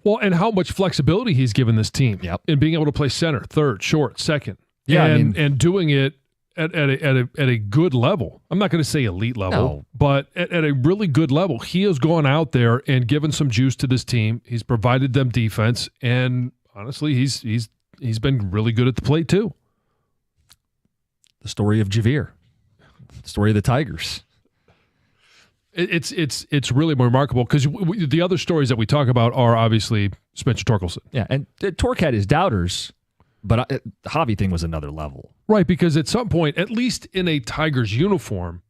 Well, and how much flexibility he's given this team in being able to play center, third, short, second. Yeah, and doing it at a good level. I'm not going to say elite level, but at a really good level. He has gone out there and given some juice to this team. He's provided them defense, and honestly, he's been really good at the plate too. The story of Javy, the story of the Tigers. It's really remarkable because the other stories that we talk about are obviously Spencer Torkelson. Yeah, and Torque had his doubters, but the Javy thing was another level. Right, because at some point, at least in a Tigers uniform,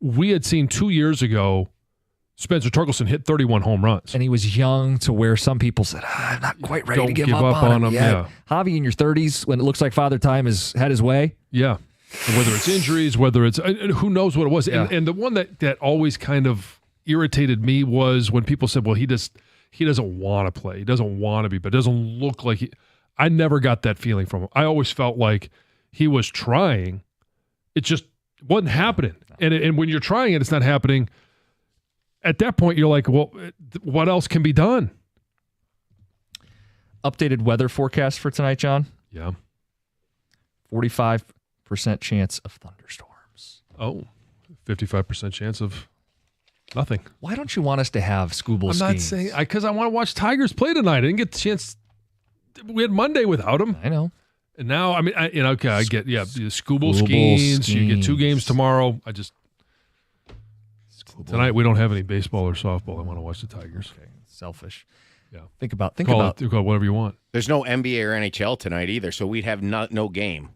we had seen 2 years ago Spencer Torkelson hit 31 home runs. And he was young to where some people said, I'm not quite ready to give up on him. Yeah. Javy in your 30s, when it looks like Father Time has had his way. Yeah. Whether it's injuries, whether it's who knows what it was. Yeah. And the one that always kind of irritated me was when people said, well, he doesn't want to play. He doesn't want to be, but it doesn't look like he. I never got that feeling from him. I always felt like he was trying. It just wasn't happening. And when you're trying and it's not happening, at that point you're like, well, what else can be done? Updated weather forecast for tonight, John? Yeah. 45% chance of thunderstorms. Oh, 55% chance of nothing. Why don't you want us to have Scooble I'm not saying because I want to watch Tigers play tonight. I didn't get the chance. We had Monday without him. I know. And now, I mean, I get, the Scooble Skeens. You get 2 games tomorrow. Tonight we don't have any baseball or softball. I want to watch the Tigers. Okay, selfish. Yeah. Think about call whatever you want. There's no NBA or NHL tonight either, so we'd have no game.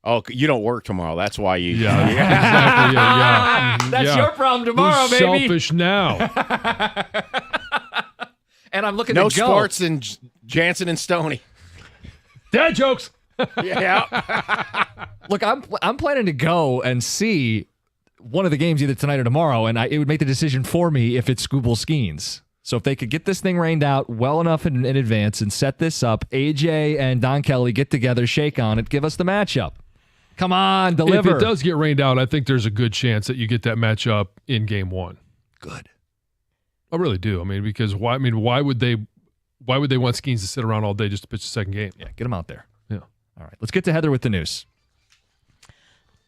Oh, you don't work tomorrow. That's why you. Yeah, exactly. Yeah. That's your problem tomorrow, Who's baby. Selfish now. And I'm looking no to go. sports in Jansen and Stoney. Dad jokes. Yeah. Look, I'm planning to go and see one of the games either tonight or tomorrow, and it would make the decision for me if it's Scooble Skeens. So if they could get this thing rained out well enough in advance and set this up, AJ and Don Kelly get together, shake on it, give us the matchup. Come on, deliver. If it does get rained out, I think there's a good chance that you get that matchup in game 1. Good. I really do. I mean, because why would they want Skeens to sit around all day just to pitch the second game? Yeah, get them out there. Let's get to Heather with the news.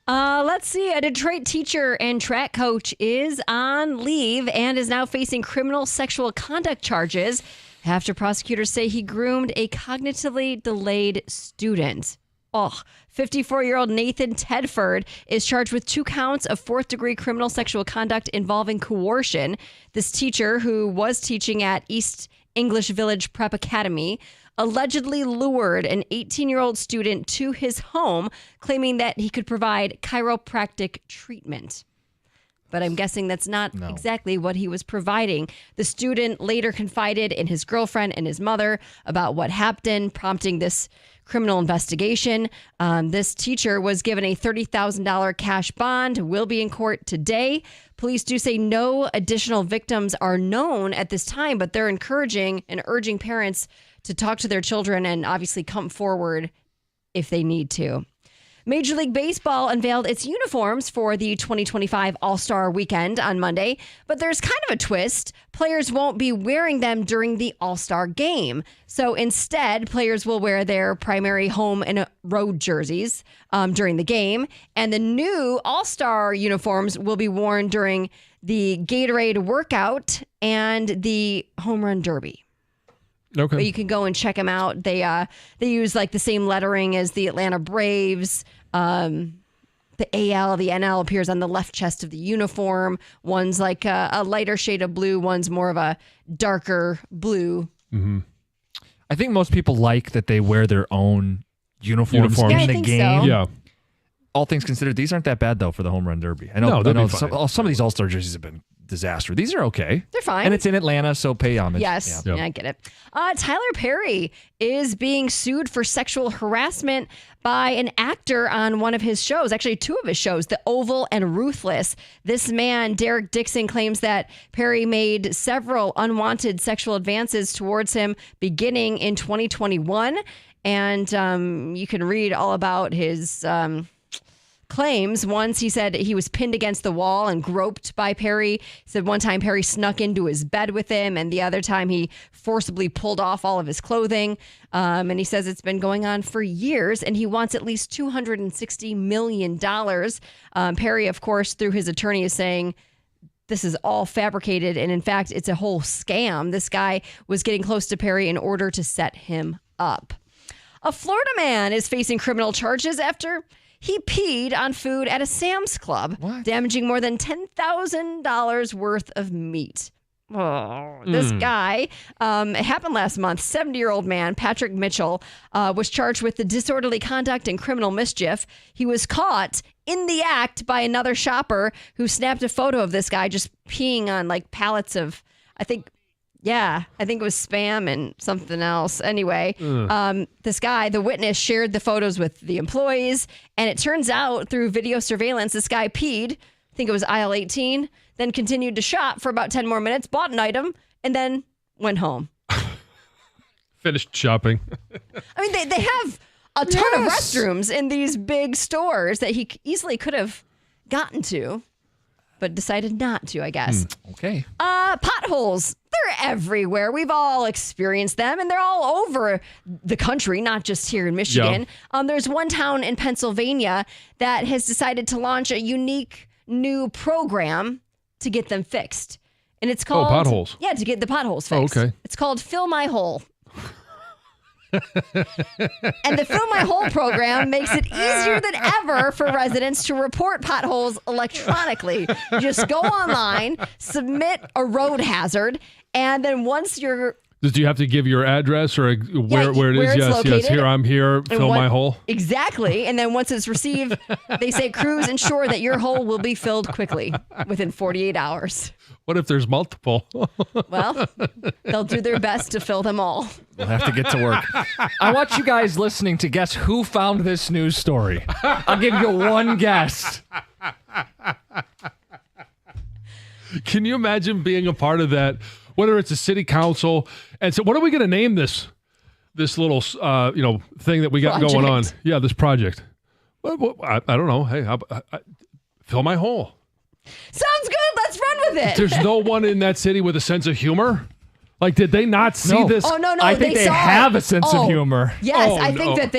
Let's see. A Detroit teacher and track coach is on leave and is now facing criminal sexual conduct charges after prosecutors say he groomed a cognitively delayed student. 54-year-old Nathan Tedford is charged with 2 counts of 4th-degree criminal sexual conduct involving coercion. This teacher, who was teaching at East English Village Prep Academy, allegedly lured an 18-year-old student to his home, claiming that he could provide chiropractic treatment. But I'm guessing that's not exactly what he was providing. The student later confided in his girlfriend and his mother about what happened, prompting this criminal investigation. This teacher was given a $30,000 cash bond, will be in court today. Police do say no additional victims are known at this time, but they're encouraging and urging parents to talk to their children and obviously come forward if they need to. Major League Baseball unveiled its uniforms for the 2025 All-Star Weekend on Monday, but there's kind of a twist. Players won't be wearing them during the All-Star Game. So instead, players will wear their primary home and road jerseys during the game, and the new All-Star uniforms will be worn during the Gatorade workout and the Home Run Derby. Okay. But you can go and check them out. They use like the same lettering as the Atlanta Braves. The AL, the NL appears on the left chest of the uniform. One's like a lighter shade of blue. One's more of a darker blue. Mm-hmm. I think most people like that they wear their own uniforms in the game. So. Yeah. All things considered, these aren't that bad though for the Home Run Derby. I know some of these All-Star jerseys have been disaster. These are okay. They're fine. And it's in Atlanta, so pay homage. Yes, yeah, I get it. Tyler Perry is being sued for sexual harassment by an actor on one of his shows, actually 2 of his shows, The Oval and Ruthless. This man, Derek Dixon, claims that Perry made several unwanted sexual advances towards him beginning in 2021. And you can read all about his claims. Once he said he was pinned against the wall and groped by Perry. He said one time Perry snuck into his bed with him, and the other time he forcibly pulled off all of his clothing. And he says it's been going on for years, and he wants at least $260 million. Perry, of course, through his attorney, is saying this is all fabricated, and in fact, it's a whole scam. This guy was getting close to Perry in order to set him up. A Florida man is facing criminal charges after he peed on food at a Sam's Club, damaging more than $10,000 worth of meat. This guy, it happened last month. 70-year-old man, Patrick Mitchell, was charged with the disorderly conduct and criminal mischief. He was caught in the act by another shopper who snapped a photo of this guy just peeing on like pallets of, I think it was Spam and something else. Anyway, this guy, the witness, shared the photos with the employees. And it turns out through video surveillance, this guy peed, I think it was aisle 18, then continued to shop for about 10 more minutes, bought an item, and then went home. Finished shopping. I mean, they have a ton of restrooms in these big stores that he easily could have gotten to, but decided not to, I guess. Okay. Potholes. They're everywhere. We've all experienced them, and they're all over the country, not just here in Michigan. Yeah. There's one town in Pennsylvania that has decided to launch a unique new program to get them fixed. And it's called... potholes. Yeah, to get the potholes fixed. Oh, okay. It's called Fill My Hole. And the Fill My Hole program makes it easier than ever for residents to report potholes electronically. You just go online, submit a road hazard, and then once you're... Do you have to give your address or where it is? Yes. Here, I'm here. Fill my hole. Exactly. And then once it's received, they say crews ensure that your hole will be filled quickly within 48 hours. What if there's multiple? Well, they'll do their best to fill them all. We'll have to get to work. I want you guys listening to guess who found this news story. I'll give you one guess. Can you imagine being a part of that? Whether it's a city council, and so what are we going to name this little thing that we got going on? Yeah, this project. Well, I don't know. Hey, fill my hole. Sounds good. Let's run with it. There's no one in that city with a sense of humor. Like, did they not see this? Oh no! I think they have a sense of humor. Yes, I think that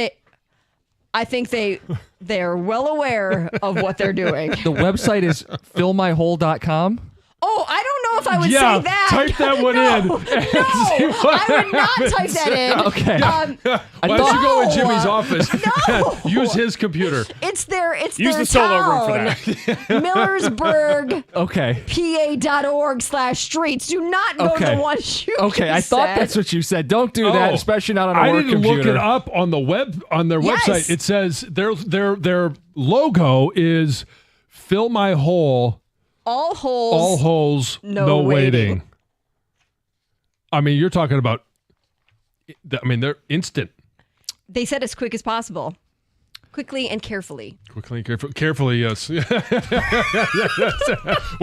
I think they're well aware of what they're doing. The website is fillmyhole.com. Oh, I don't know if I would say that. Type that one in. No, I would not type that in. Okay. Why don't you go in Jimmy's office? No. Use his computer. It's their Use their the solo room for town. Millersburg. Okay. PA.org/streets. Do not go to the one you Okay, I just thought said. that's what you said. Don't do that, especially not on a I work didn't computer. look it up on the on their Yes. website. It says their logo is "Fill my hole." All holes. All holes. No waiting. I mean, you're talking about. I mean, they're instant. They said as quick as possible. Quickly and carefully. Quickly and carefully, yes. We're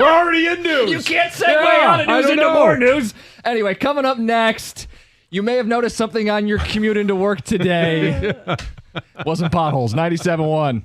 already in news. You can't segue out of news into more news. Anyway, coming up next, you may have noticed something on your commute into work today. Wasn't potholes. 97.1.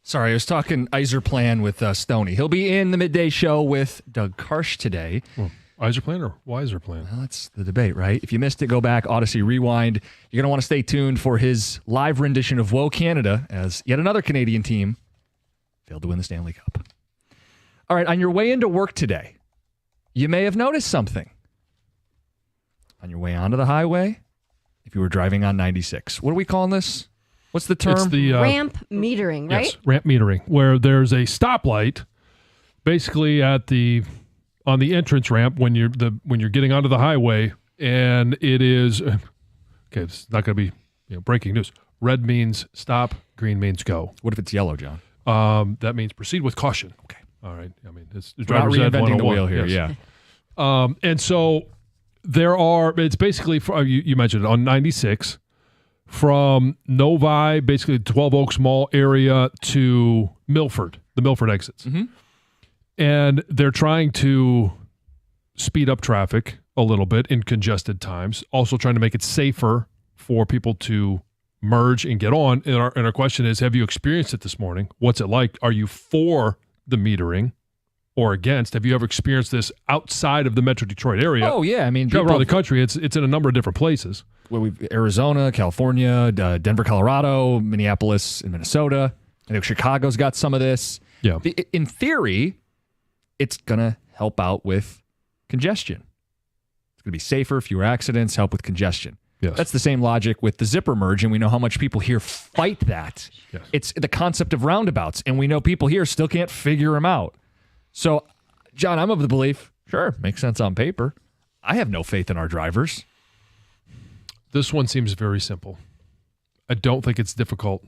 Sorry, I was talking Yzerman with Stoney. He'll be in the midday show with Doug Karsh today. Well, Yzerman or Yzerman? Well, that's the debate, right? If you missed it, go back, Odyssey Rewind. You're going to want to stay tuned for his live rendition of Whoa Canada as yet another Canadian team failed to win the Stanley Cup. All right, on your way into work today, you may have noticed something. On your way onto the highway, if you were driving on 96. What are we calling this? What's the term? It's the ramp metering, right? Yes, ramp metering, where there's a stoplight basically on the entrance ramp when you're getting onto the highway, and it is okay. It's not going to be breaking news. Red means stop, green means go. What if it's yellow, John? That means proceed with caution. Okay. All right. I mean, it's We're not reinventing the wheel here. Yes. Yeah. And so it's basically, you mentioned it, on 96 from Novi, basically 12 Oaks Mall area to Milford, the Milford exits. Mm-hmm. And they're trying to speed up traffic a little bit in congested times, also trying to make it safer for people to merge and get on. And our question is, have you experienced it this morning? What's it like? Are you for the metering or against? Have you ever experienced this outside of the Metro Detroit area? Oh, yeah. I mean, travel around the country, it's in a number of different places. Well, we've Arizona, California, Denver, Colorado, Minneapolis, and Minnesota. I know Chicago's got some of this. Yeah. In theory, it's going to help out with congestion. It's going to be safer, fewer accidents, help with congestion. Yes. That's the same logic with the zipper merge, and we know how much people here fight that. Yes. It's the concept of roundabouts, and we know people here still can't figure them out. So, John, I'm of the belief, sure, makes sense on paper. I have no faith in our drivers. This one seems very simple. I don't think it's difficult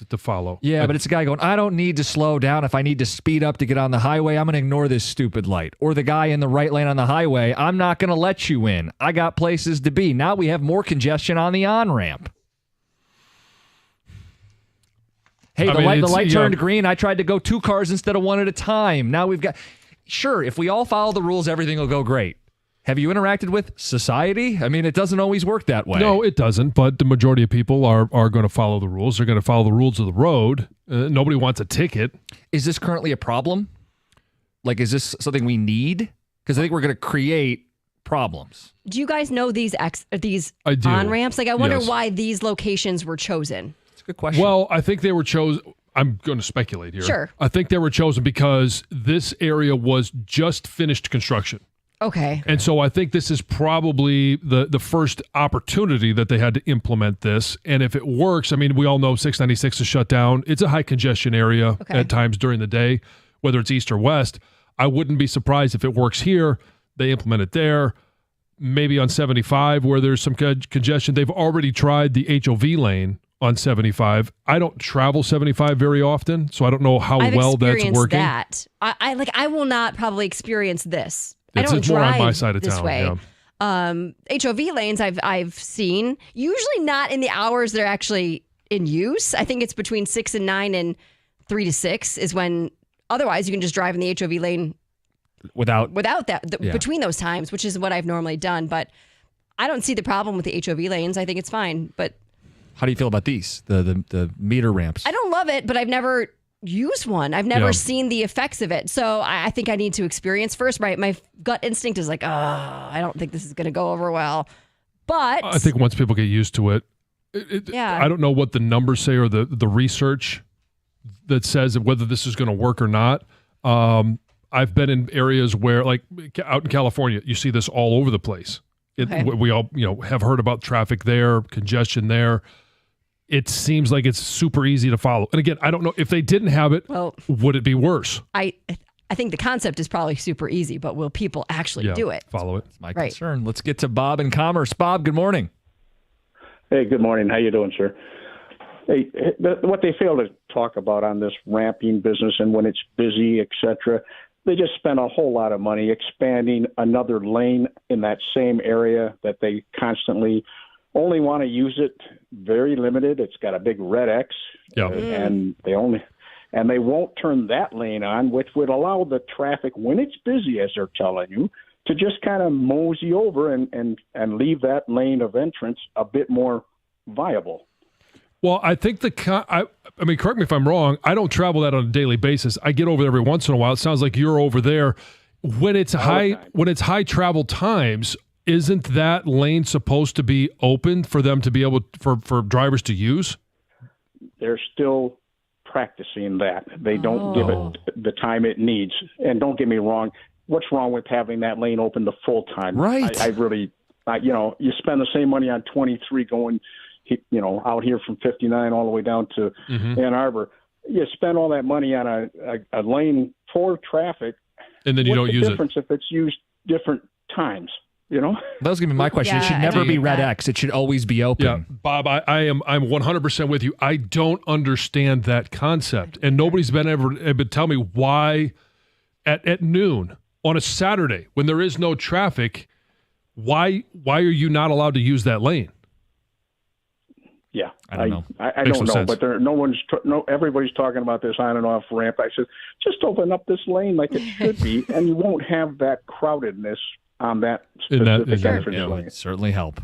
to follow. Yeah, but it's a guy going, I don't need to slow down. If I need to speed up to get on the highway, I'm going to ignore this stupid light. Or the guy in the right lane on the highway, I'm not going to let you in. I got places to be. Now we have more congestion on the on-ramp. Hey, the light turned green. I tried to go 2 cars instead of 1 at a time. Now we've got... Sure, if we all follow the rules, everything will go great. Have you interacted with society? I mean, it doesn't always work that way. No, it doesn't, but the majority of people are going to follow the rules. They're going to follow the rules of the road. Nobody wants a ticket. Is this currently a problem? Like, is this something we need? Because I think we're going to create problems. Do you guys know these I do. on-ramps? Like, I wonder Yes. why these locations were chosen. That's a good question. Well, I think they were chosen. I'm going to speculate here. Sure. I think they were chosen because this area was just finished construction. Okay. And so I think this is probably the first opportunity that they had to implement this. And if it works, I mean, we all know 696 is shut down. It's a high congestion area at times during the day, whether it's east or west. I wouldn't be surprised if it works here. They implement it there. Maybe on 75 where there's some congestion. They've already tried the HOV lane on 75. I don't travel 75 very often, so I don't know how well that's working. That. I will not probably experience this. It's I don't more drive on my side of this town. way. Yeah. HOV lanes I've seen, usually not in the hours they're actually in use. I think it's between 6 and 9 and 3 to 6 is when, otherwise you can just drive in the HOV lane without that between those times, which is what I've normally done. But I don't see the problem with the HOV lanes. I think it's fine. But how do you feel about these, the meter ramps? I don't love it, but I've never used one. I've never seen the effects of it. So I think I need to experience first. My gut instinct is like, I don't think this is going to go over well. But I think once people get used to it, I don't know what the numbers say or the research that says whether this is going to work or not. I've been in areas where, like out in California, you see this all over the place. We all have heard about traffic there, congestion there. It seems like it's super easy to follow. And again, I don't know if they didn't have it, would it be worse? I think the concept is probably super easy, but will people actually do it? Follow it. That's my concern. Let's get to Bob in Commerce. Bob, good morning. Hey, good morning. How you doing, sir? Hey, what they fail to talk about on this ramping business and when it's busy, et cetera, they just spend a whole lot of money expanding another lane in that same area that they constantly only want to use it very limited. It's got a big red X, and they won't turn that lane on, which would allow the traffic when it's busy, as they're telling you, to just kind of mosey over and leave that lane of entrance a bit more viable. Well, I think I mean, correct me if I'm wrong. I don't travel that on a daily basis. I get over there every once in a while. It sounds like you're over there. When it's high travel times, isn't that lane supposed to be open for them to be able for drivers to use? They're still practicing that. They don't give it the time it needs. And don't get me wrong. What's wrong with having that lane open the full time? Right. I really, you spend the same money on 23 going, out here from 59 all the way down to Ann Arbor. You spend all that money on a lane for traffic. And then you don't use it. What's the difference if it's used different times? That was going to be my question. It should never be red X. It should always be open. Yeah, Bob, I'm 100% with you. I don't understand that concept, and nobody's been able to tell me why at noon on a Saturday when there is no traffic, why are you not allowed to use that lane? Yeah, I don't know. I don't know, but everybody's talking about this on and off ramp. I said, just open up this lane like it should be, and you won't have that crowdedness on that specific entrance lane. Would certainly help.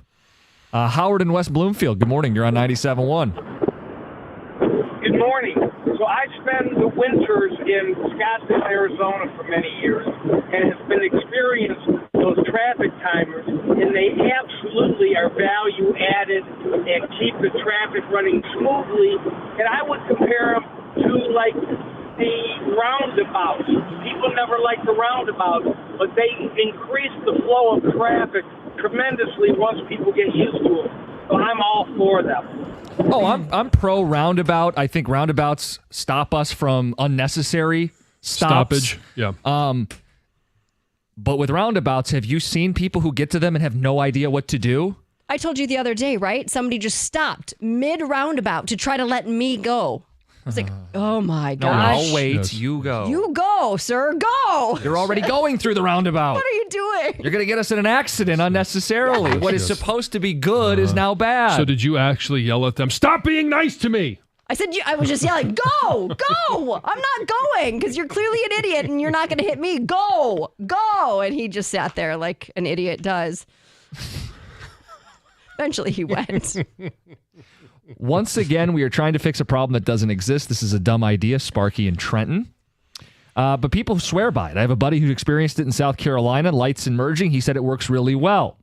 Howard in West Bloomfield, good morning. You're on 97.1. Good morning. So I spend the winters in Scottsdale, Arizona for many years and have been experienced those traffic timers, and they absolutely are value added and keep the traffic running smoothly. And I would compare them to like the roundabouts. People never like the roundabouts, but they increase the flow of traffic tremendously once people get used to them. So I'm all for them. Oh, I'm pro roundabout. I think roundabouts stop us from unnecessary stoppage. Yeah. But with roundabouts, have you seen people who get to them and have no idea what to do? I told you the other day, right? Somebody just stopped mid-roundabout to try to let me go. I was like, oh my gosh. No, I'll wait. Yes. You go. You go, sir. Go. You're already going through the roundabout. What are you doing? You're going to get us in an accident unnecessarily. What is supposed to be good is now bad. So did you actually yell at them, stop being nice to me? I was just yelling, go, go. I'm not going because you're clearly an idiot and you're not going to hit me. Go, go. And he just sat there like an idiot does. Eventually he went. Once again, we are trying to fix a problem that doesn't exist. This is a dumb idea, Sparky and Trenton. But people swear by it. I have a buddy who experienced it in South Carolina, lights and merging. He said it works really well.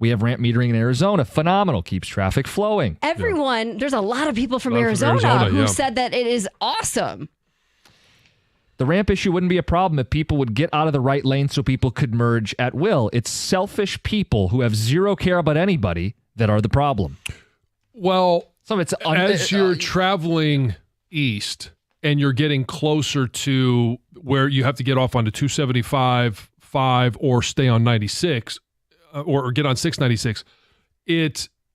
We have ramp metering in Arizona. Phenomenal. Keeps traffic flowing. There's a lot of people from Arizona who said that it is awesome. The ramp issue wouldn't be a problem if people would get out of the right lane so people could merge at will. It's selfish people who have zero care about anybody that are the problem. Well, as you're traveling east and you're getting closer to where you have to get off onto 275, 5, or stay on 96, or get on 696,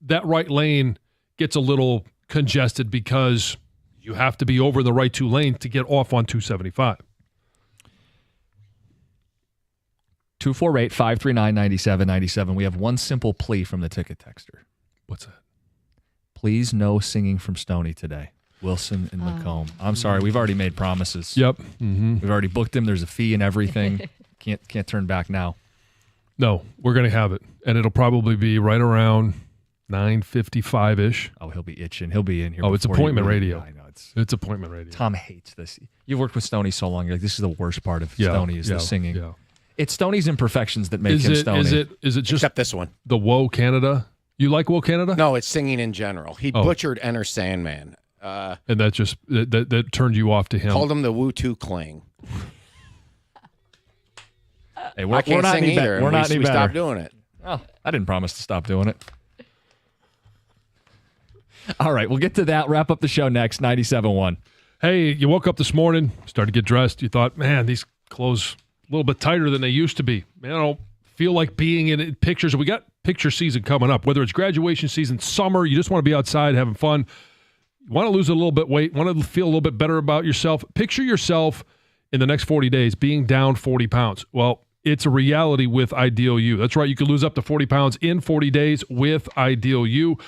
that right lane gets a little congested because you have to be over the right two lanes to get off on 275. 248-539-9797. We have one simple plea from the ticket texter. What's that? Please no singing from Stoney today. Wilson and Macomb. I'm sorry, we've already made promises. Yep. Mm-hmm. We've already booked him. There's a fee and everything. Can't turn back now. No, we're going to have it. And it'll probably be right around 9:55-ish. Oh, he'll be itching. He'll be in here. Oh, it's appointment radio. I know. It's appointment radio. Tom hates this. You've worked with Stoney so long. You're like, this is the worst part of Stoney is the singing. Yeah. It's Stoney's imperfections that make him Stoney. Is it just except this one? The Woe Canada? You like Woe Canada? No, it's singing in general. He butchered Enter Sandman. And that just that turned you off to him. Called him the Woo-Too Cling. Hey, I can't sing either. We're not any we better. stopped doing it. Oh, I didn't promise to stop doing it. All right, we'll get to that. Wrap up the show next, 97.1. Hey, you woke up this morning, started to get dressed. You thought, man, these clothes a little bit tighter than they used to be. Man, I don't feel like being in pictures. We got picture season coming up, whether it's graduation season, summer, you just want to be outside having fun. You want to lose a little bit of weight, want to feel a little bit better about yourself. Picture yourself in the next 40 days being down 40 pounds. Well, it's a reality with Ideal You. That's right. You can lose up to 40 pounds in 40 days with Ideal You.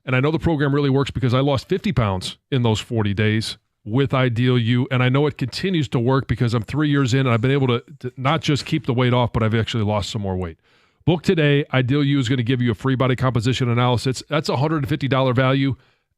And I know the program really works because I lost 50 pounds in those 40 days with Ideal You. And I know it continues to work because I'm 3 years in and I've been able to not just keep the weight off, but I've actually lost some more weight. Book today. Ideal You is going to give you a free body composition analysis. That's a $150 value.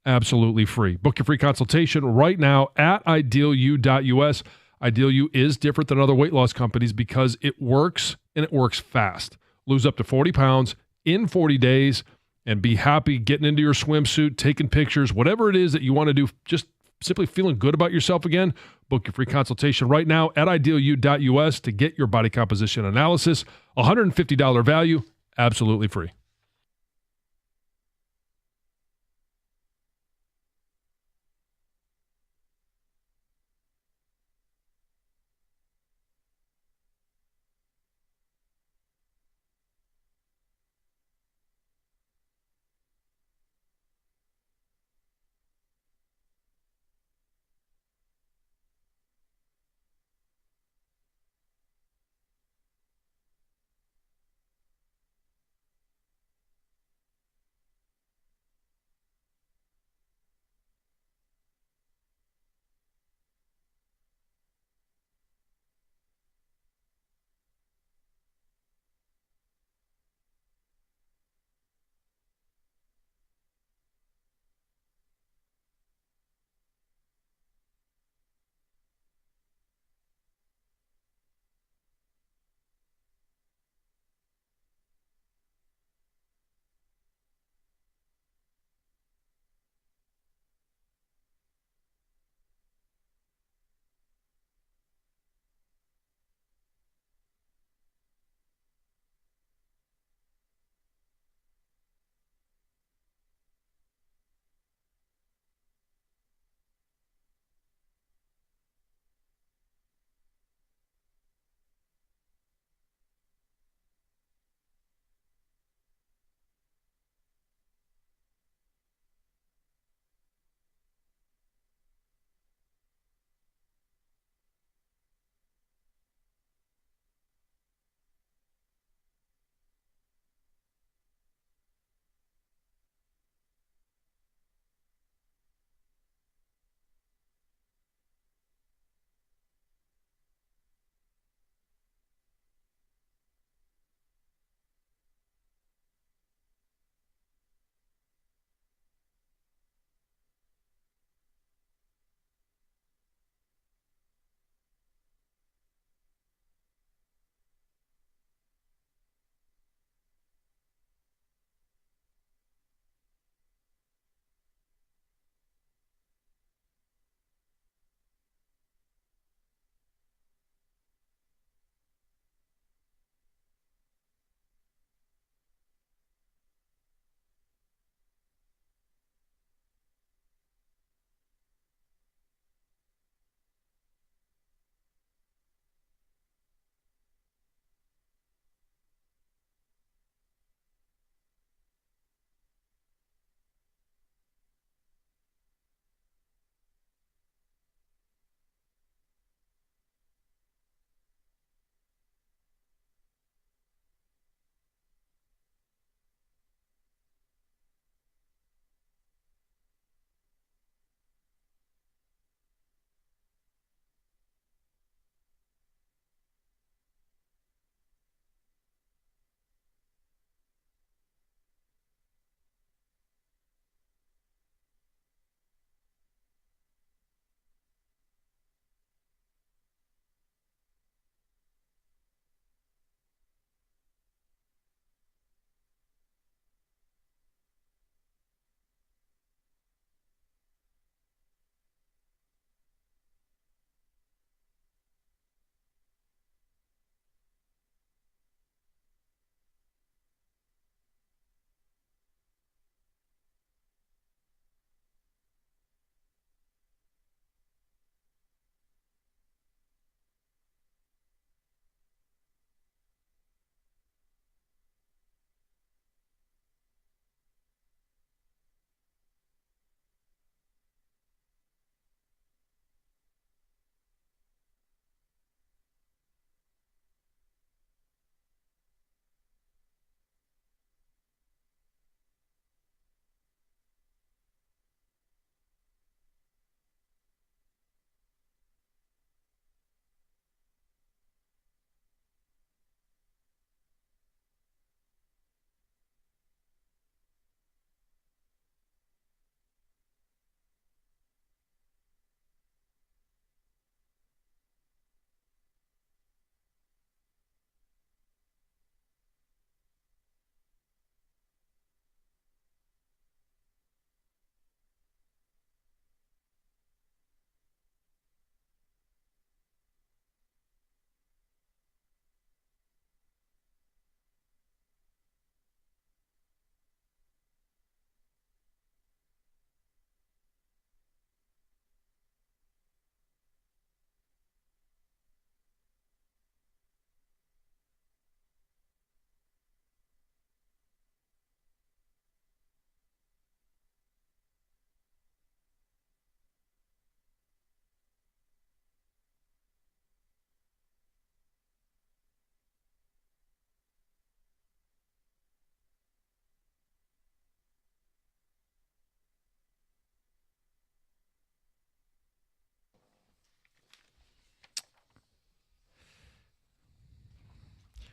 absolutely free. Book your free consultation right now at idealu.us. IdealU is different than other weight loss companies because it works and it works fast. Lose up to 40 pounds in 40 days and be happy getting into your swimsuit, taking pictures, whatever it is that you want to do, just simply feeling good about yourself again. Book your free consultation right now at idealu.us to get your body composition analysis. $150 value, absolutely free.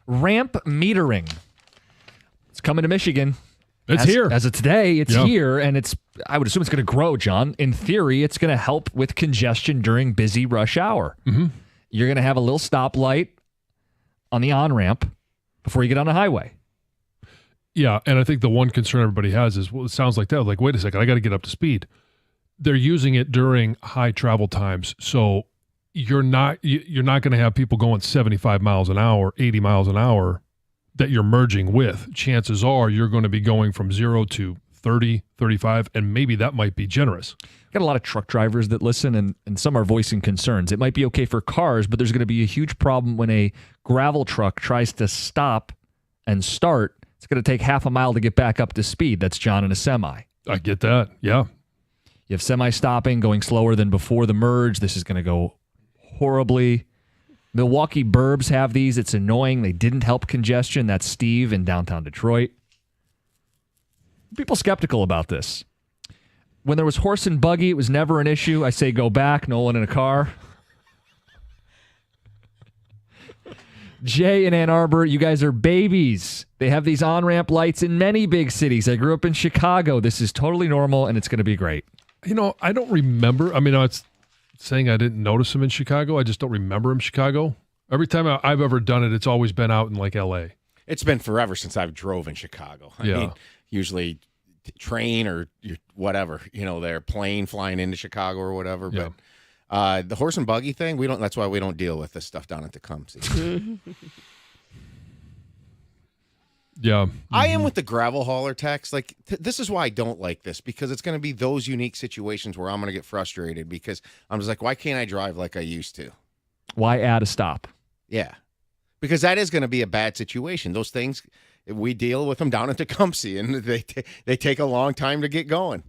Ramp metering. It's coming to Michigan. It's here. As of today, it's here, and I would assume it's going to grow, John. In theory, it's going to help with congestion during busy rush hour. Mm-hmm. You're going to have a little stoplight on the on-ramp before you get on the highway. Yeah, and I think the one concern everybody has is, well, it sounds like that. Like, wait a second, I got to get up to speed. They're using it during high travel times, so you're not going to have people going 75 miles an hour, 80 miles an hour that you're merging with. Chances are you're going to be going from 0 to 30, 35, and maybe that might be generous. Got a lot of truck drivers that listen, and some are voicing concerns. It might be okay for cars, but there's going to be a huge problem when a gravel truck tries to stop and start. It's going to take half a mile to get back up to speed. That's John in a semi. I get that, yeah. You have semi stopping, going slower than before the merge. This is going to go horribly. Milwaukee Burbs have these. It's annoying. They didn't help congestion. That's Steve in downtown Detroit. People skeptical about this. When there was horse and buggy, it was never an issue. I say go back. Nolan in a car. Jay in Ann Arbor, you guys are babies. They have these on-ramp lights in many big cities. I grew up in Chicago. This is totally normal, and it's going to be great. I don't remember. I mean, it's saying I didn't notice them in Chicago. I just don't remember them in Chicago. Every time I've ever done it, it's always been out in like L.A. It's been forever since I've drove in Chicago. I mean, usually train or whatever, their plane flying into Chicago or whatever. Yeah. But the horse and buggy thing, that's why we don't deal with this stuff down at Tecumseh. Yeah. I am with the gravel hauler text. Like, this is why I don't like this, because it's going to be those unique situations where I'm going to get frustrated because I'm just like, why can't I drive like I used to? Why add a stop? Yeah. Because that is going to be a bad situation. Those things, we deal with them down at Tecumseh, and they take a long time to get going.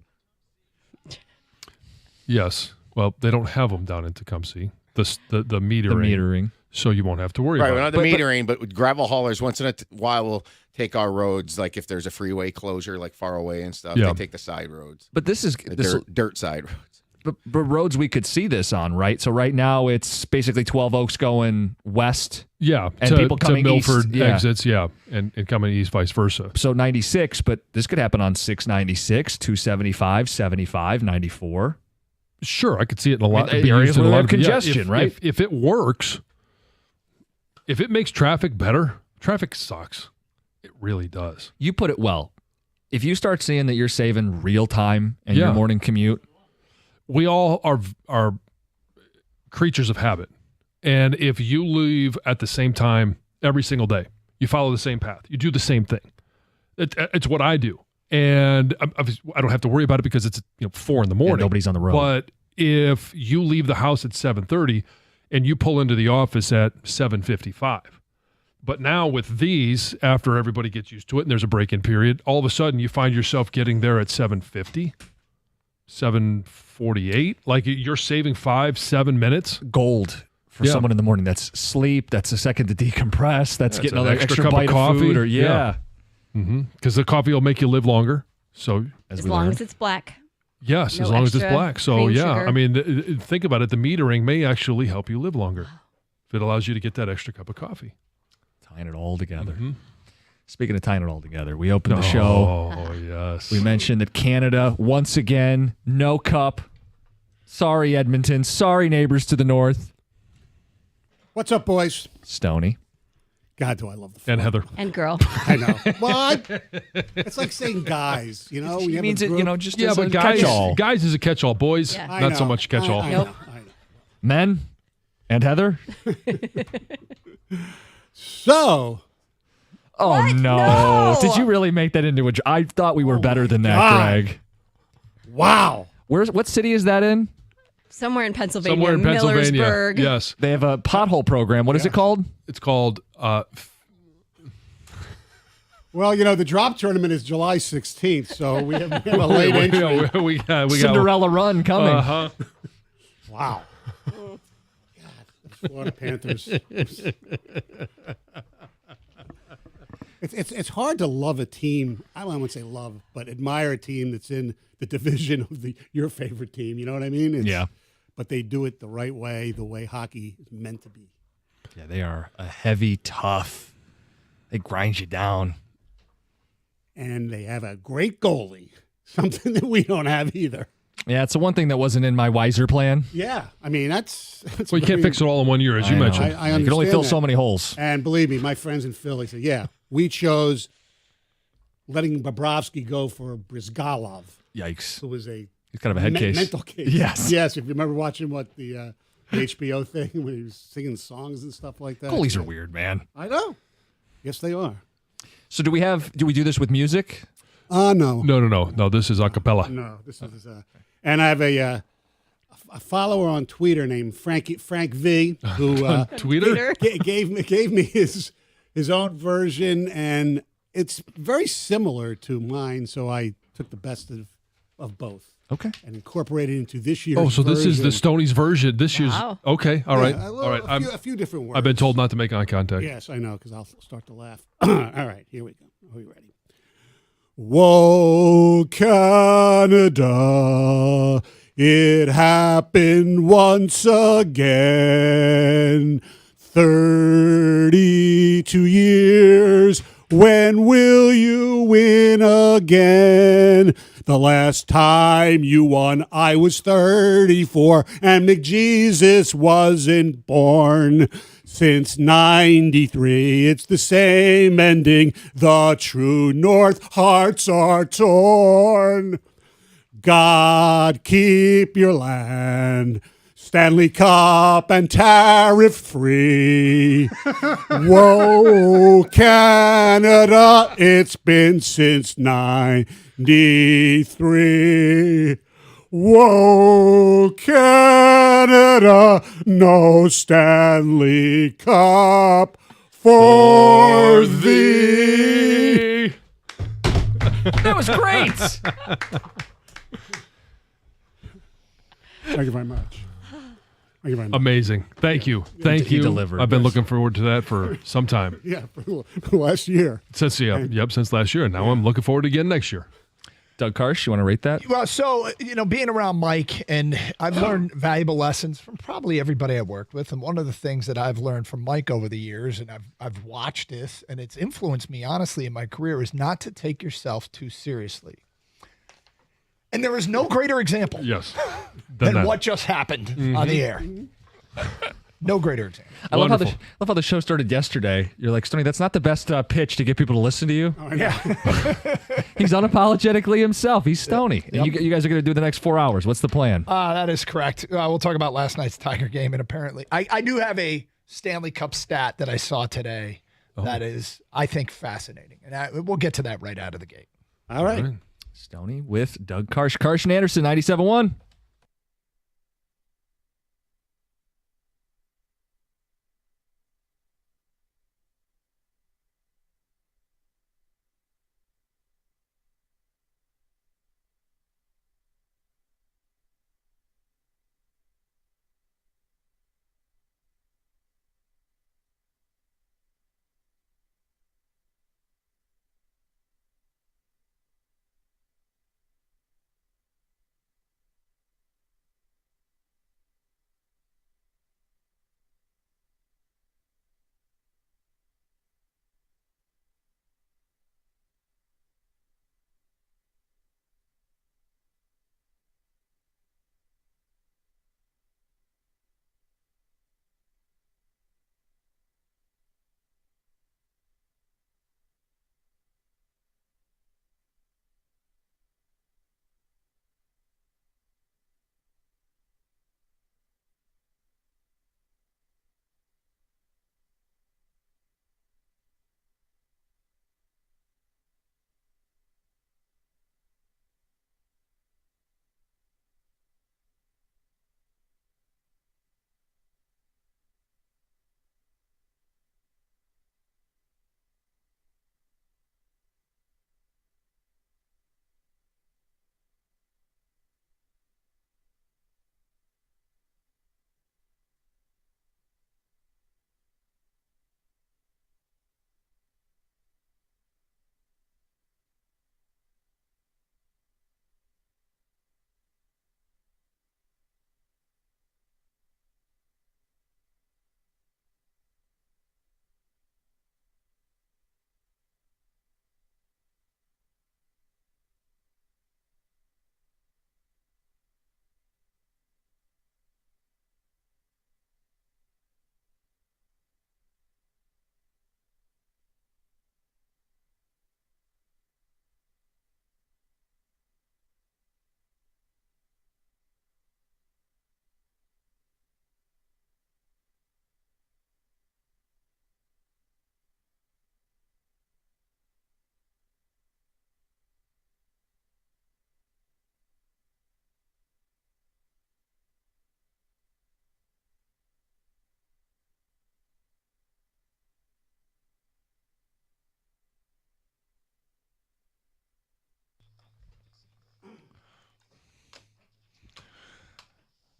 Yes. Well, they don't have them down in Tecumseh. The metering. The metering. So you won't have to worry about it. Right, not the metering, but gravel haulers once in a while will take our roads, like if there's a freeway closure, like far away and stuff, they take the side roads. But this is dirt side roads. But roads we could see this on, right? So right now it's basically 12 Oaks going west. Yeah, and people coming to Milford east, exits, and coming east, vice versa. So 96, but this could happen on 696, 275, 75, 94. Sure, I could see it in a lot of areas where they have congestion, right? If it works, if it makes traffic better, traffic sucks. It really does. You put it well. If you start seeing that you're saving real time in your morning commute, we all are creatures of habit. And if you leave at the same time every single day, you follow the same path, you do the same thing. It's what I do. And I don't have to worry about it because it's 4 a.m. and nobody's on the road. But if you leave the house at 7:30 and you pull into the office at 7:55, but now with these, after everybody gets used to it and there's a break-in period, all of a sudden you find yourself getting there at 7:50, 7:48. Like you're saving 5-7 minutes. Gold for someone in the morning. That's sleep. That's a second to decompress. That's getting another extra cup bite of coffee. Food or because the coffee will make you live longer. So as long as it's black. Yes, No as long as it's extra black. So cream yeah, sugar. I mean, think about it. The metering may actually help you live longer if it allows you to get that extra cup of coffee. Tying it all together. Speaking of tying it all together, we opened the show. Oh, yes. We mentioned that Canada, once again, no cup. Sorry, Edmonton. Sorry, neighbors to the north. What's up, boys? Stony. God, do I love the and Heather. And girl. I know. What? It's like saying guys, It we have means a it, group. just Yeah, as but a catch-all. guys is a catch-all. Boys, Yeah. I not so know. much catch-all. I Nope. know. Men and Heather. So, Oh, What? no. No. Did you really make that into a... I thought we were better than that, God. Greg. wow. What city is that in? Somewhere in Pennsylvania. Somewhere in Pennsylvania. Millersburg. Yes. They have a pothole program. What is it called? It's called Well, the drop tournament is July 16th, so we have a late entry. we got Cinderella run coming. Uh-huh. Wow. God, the Florida Panthers. It's hard to love a team. I don't want to say love, but admire a team that's in the division of your favorite team. You know what I mean? Yeah. But they do it the right way, the way hockey is meant to be. Yeah, they are a heavy, tough They grind you down. And they have a great goalie, something that we don't have either. Yeah, it's the one thing that wasn't in my Yzer plan. Yeah, I mean, that's well, you can't fix it all in 1 year, as you mentioned. I understand you can only fill that. so many holes. And believe me, my friends in Philly said, yeah, we chose letting Bobrovsky go for Brizgalov. Yikes. Who was a He's kind of a head case. mental case. Yes. Yes, if you remember watching the HBO thing when he was singing songs and stuff like that. Goalies are weird, man. I know. Yes, they are. So do we do this with music? No. No, this is a cappella. No, this is and I have a follower on Twitter named Frank V, who Twitter gave me his own version, and it's very similar to mine. So I took the best of both. Okay. And incorporated into this year's. Oh, so this is the version. Stoney's version. This year's okay. All right, Yeah, all right. a few different words. I've been told not to make eye contact. Yes, I know, because I'll start to laugh. All right, here we go. Are we ready? Whoa, Canada, it happened once again. 32 years, when will you win again? The last time you won, I was 34, and McJesus wasn't born. Since 93, it's the same ending. The true North hearts are torn. God, keep your land. Stanley Cup and tariff-free. Whoa, Canada, it's been since 93. Whoa, Canada, no Stanley Cup for thee. That was great. Thank you very much. Thank you very much. Amazing. Thank you. Thank He you. delivered. I've been looking forward to that for some time. Yeah, for last year. Since last year. Now I'm looking forward to again next year. Doug Karsh, you want to rate that? Well, so, being around Mike, and I've learned valuable lessons from probably everybody I've worked with. And one of the things that I've learned from Mike over the years, and I've watched this, and it's influenced me, honestly, in my career, is not to take yourself too seriously. And there is no greater example than what just happened on the air. No greater example. I love how the show started yesterday. You're like, Stoney, that's not the best pitch to get people to listen to you. Oh, yeah. He's unapologetically himself. He's Stoney. Yep. And you guys are going to do the next 4 hours. What's the plan? That is correct. We'll talk about last night's Tiger game, and apparently I do have a Stanley Cup stat that I saw today that is, I think, fascinating. And we'll get to that right out of the gate. All right. Stoney with Doug Karsh. Karsh and Anderson, 97.1.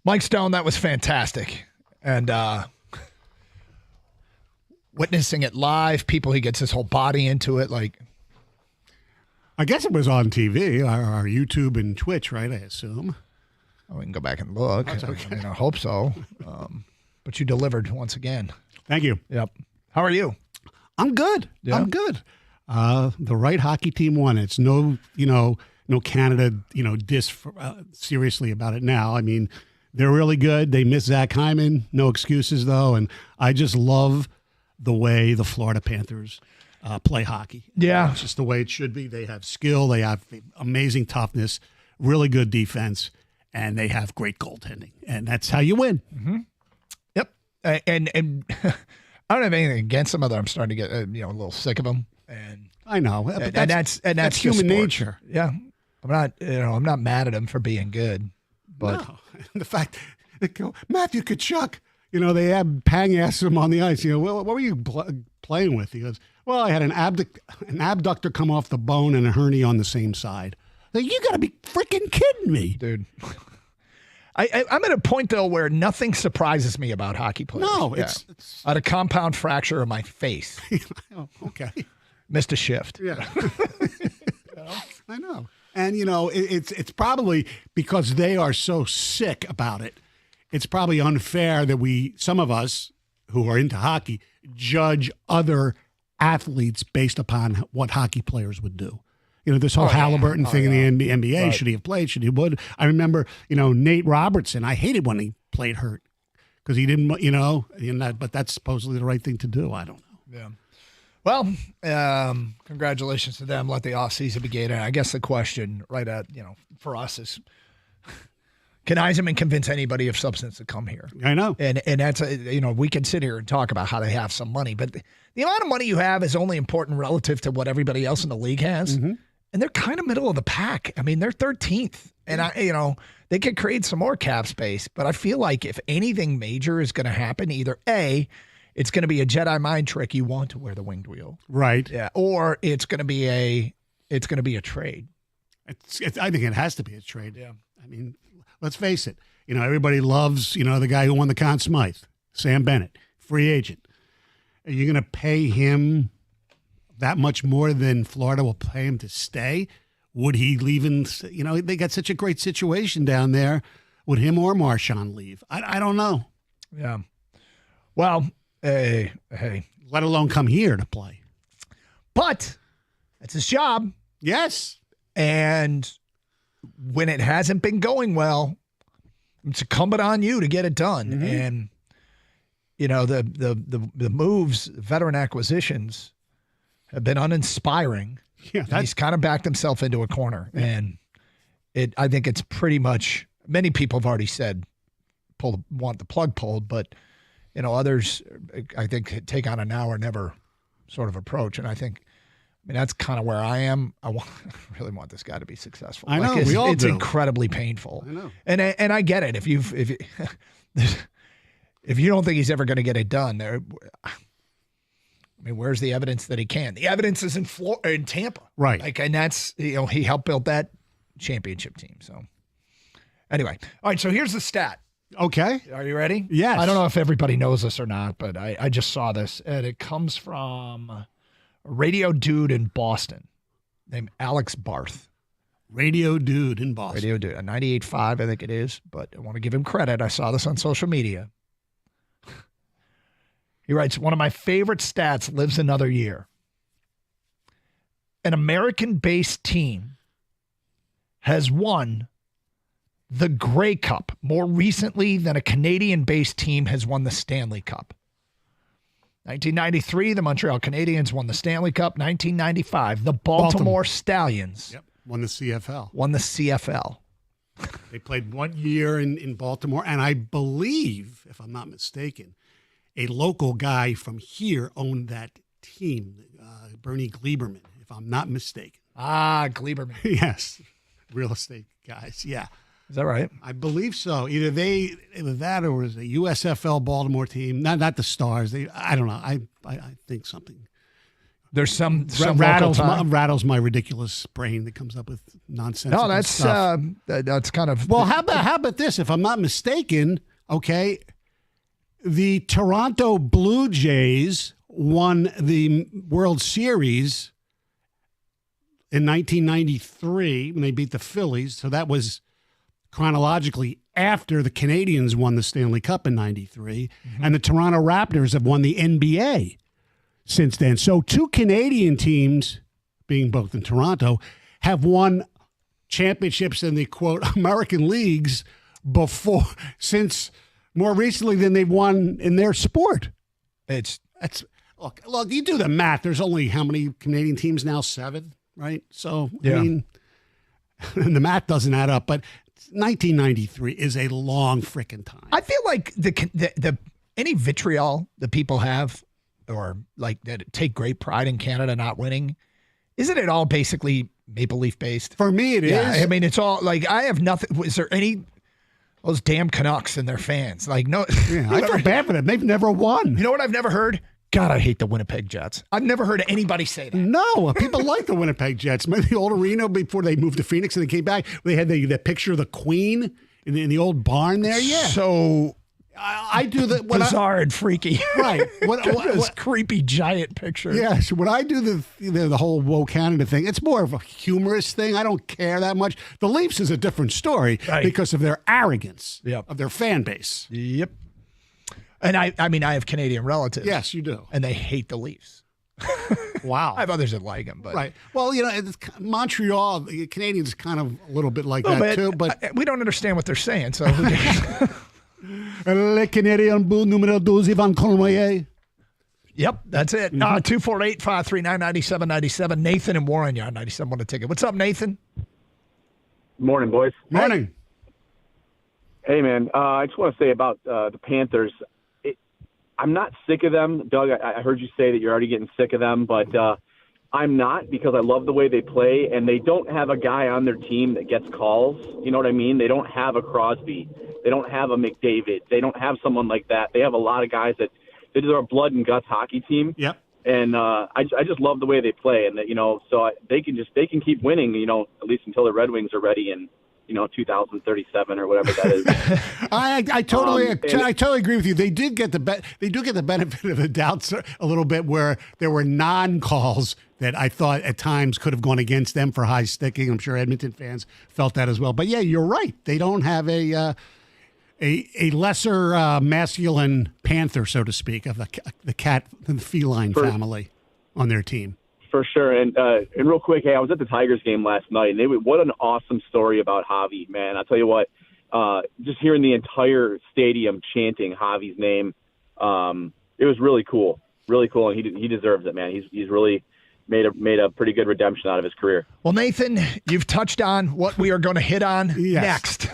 Mike Stone, that was fantastic. And witnessing it live, he gets his whole body into it. Like, I guess it was on TV, our YouTube and Twitch, right? I assume. We can go back and look. That's okay. I mean, I hope so. But you delivered once again. Thank you. Yep. How are you? I'm good. Yeah. I'm good. The right hockey team won. It's no Canada, diss seriously about it now. I mean, they're really good. They miss Zach Hyman. No excuses, though. And I just love the way the Florida Panthers play hockey. Yeah. It's just the way it should be. They have skill. They have amazing toughness, really good defense, and they have great goaltending. And that's how you win. Mm-hmm. Yep. And I don't have anything against them, other I'm starting to get a little sick of them. And I know. But that's human sports. nature. Yeah. I'm not mad at them for being good. But no. The fact that Matthew Tkachuk, they had Pang asked him on the ice, what were you playing with? He goes, well, I had an abductor come off the bone and a hernia on the same side. Like, you got to be freaking kidding me. Dude. I'm at a point, though, where nothing surprises me about hockey players. No, it's I had a compound fracture of my face. Oh, okay. Missed a shift. Yeah. I know. And, it's probably because they are so sick about it. It's probably unfair that some of us who are into hockey, judge other athletes based upon what hockey players would do. This whole Halliburton thing in the NBA. Right. Should he have played? Should he would? I remember, Nate Robertson. I hated when he played hurt because he didn't, but that's supposedly the right thing to do. I don't know. Yeah. Well, congratulations to them. Let the offseason begin. And I guess the question for us is, can Yzerman convince anybody of substance to come here? I know. And that's, we can sit here and talk about how they have some money, but the amount of money you have is only important relative to what everybody else in the league has. Mm-hmm. And they're kind of middle of the pack. I mean, they're 13th. And, they could create some more cap space. But I feel like if anything major is going to happen, either A, it's going to be a Jedi mind trick you want to wear the winged wheel. Right. Yeah. Or it's going to be a trade. I think it has to be a trade. Yeah. I mean, let's face it. Everybody loves, the guy who won the Conn Smythe, Sam Bennett, free agent. Are you going to pay him that much more than Florida will pay him to stay? Would he leave they got such a great situation down there. Would him or Marchand leave? I don't know. Yeah. Well, hey. Let alone come here to play. But that's his job. Yes. And when it hasn't been going well, it's incumbent on you to get it done. Mm-hmm. And the moves, veteran acquisitions, have been uninspiring. Yeah, he's kind of backed himself into a corner, and I think it's pretty much. Many people have already said want the plug pulled, but others, I think, take on a now or never sort of approach, and I think. That's kind of where I am. I really want this guy to be successful. I know, we all it's do. incredibly painful. I know, and I get it. If you don't think he's ever going to get it done, where's the evidence that he can? The evidence is in Tampa, right? And that's he helped build that championship team. So anyway, all right. So here's the stat. Okay, are you ready? Yes. I don't know if everybody knows this or not, but I just saw this, and it comes from a radio dude in Boston named Alex Barth. Radio dude in Boston. Radio dude, a 98.5, I think it is, but I want to give him credit. I saw this on social media. He writes, one of my favorite stats lives another year. An American-based team has won the Grey Cup more recently than a Canadian-based team has won the Stanley Cup. 1993, the Montreal Canadiens won the Stanley Cup. 1995, the Baltimore Stallions won the CFL. Won the CFL. They played 1 year in Baltimore, and I believe, if I'm not mistaken, a local guy from here owned that team, Bernie Gleiberman, if I'm not mistaken. Ah, Gleiberman. Yes. Real estate guys, yeah. Is that right? I believe so. Either that or it was a USFL Baltimore team. Not the Stars. I don't know. I think something. There's some rattles local time. rattles my ridiculous brain that comes up with nonsense. No, that's stuff. that's kind of Well, how about this? If I'm not mistaken, okay, the Toronto Blue Jays won the World Series in 1993 when they beat the Phillies. So that was chronologically after the Canadians won the Stanley Cup in 93. And the Toronto Raptors have won the NBA since then. So two Canadian teams, being both in Toronto, have won championships in the, quote, American leagues since more recently than they've won in their sport. Look, you do the math. There's only how many Canadian teams now? 7, right? So, yeah. I mean, and the math doesn't add up, but 1993 is a long freaking time. I feel like the any vitriol that people have, or like that take great pride in Canada not winning, isn't it all basically Maple Leaf based? For me, it is. I mean, it's all like I have nothing. Is there any those damn Canucks and their fans? Like, no, yeah, I feel bad for them. They've never won. You know what I've never heard? God, I hate the Winnipeg Jets. I've never heard anybody say that. No, people like the Winnipeg Jets. Remember the old arena before they moved to Phoenix and they came back? They had the picture of the Queen in the old barn there. Yeah. So I do the bizarre and freaky. Right. This creepy giant picture. Yeah. So when I do the whole Woe Canada thing, it's more of a humorous thing. I don't care that much. The Leafs is a different story because of their arrogance of their fan base. Yep. And I mean, I have Canadian relatives. Yes, you do. And they hate the Leafs. Wow. I have others that like them, but right. Well, Montreal, the Canadians kind of a little bit like that too, but we don't understand what they're saying. So Le Canadien bout numéro 12 Ivan Colmoyer. Yep, that's it. 248-539-9797. Nathan and Warren, you're on 97 on the ticket. What's up, Nathan? Morning, boys. Morning. Hey, man. I just want to say about the Panthers. I'm not sick of them. Doug, I heard you say that you're already getting sick of them, but I'm not, because I love the way they play, and they don't have a guy on their team that gets calls. You know what I mean? They don't have a Crosby. They don't have a McDavid. They don't have someone like that. They have a lot of guys that this is our blood and guts hockey team. Yep. And I just love the way they play, and that, so they can keep winning, at least until the Red Wings are ready in 2037 or whatever that is. I totally agree with you. They do get the benefit of the doubt a little bit, where there were non-calls that I thought at times could have gone against them for high sticking. I'm sure Edmonton fans felt that as well. But yeah, you're right. They don't have a lesser masculine panther, so to speak, of the cat and feline family on their team. For sure. And real quick, hey, I was at the Tigers game last night, and what an awesome story about Javy, man. I'll tell you what, just hearing the entire stadium chanting Javy's name, it was really cool. Really cool, and he deserves it, man. He's really made a pretty good redemption out of his career. Well, Nathan, you've touched on what we are going to hit on next.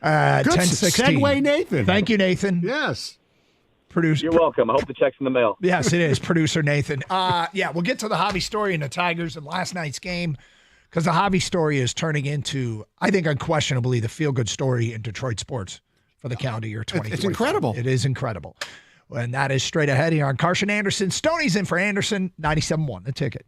10:16. Segue, Nathan. Thank you, Nathan. Yes. Producer. You're welcome. I hope the check's in the mail. Yes, it is. Producer Nathan. We'll get to the Javy story and the Tigers and last night's game, because the Javy story is turning into, I think, unquestionably the feel-good story in Detroit sports for the calendar year 2020. It's incredible. It is incredible. And that is straight ahead here on Carson Anderson. Stoney's in for Anderson, 97.1, the ticket.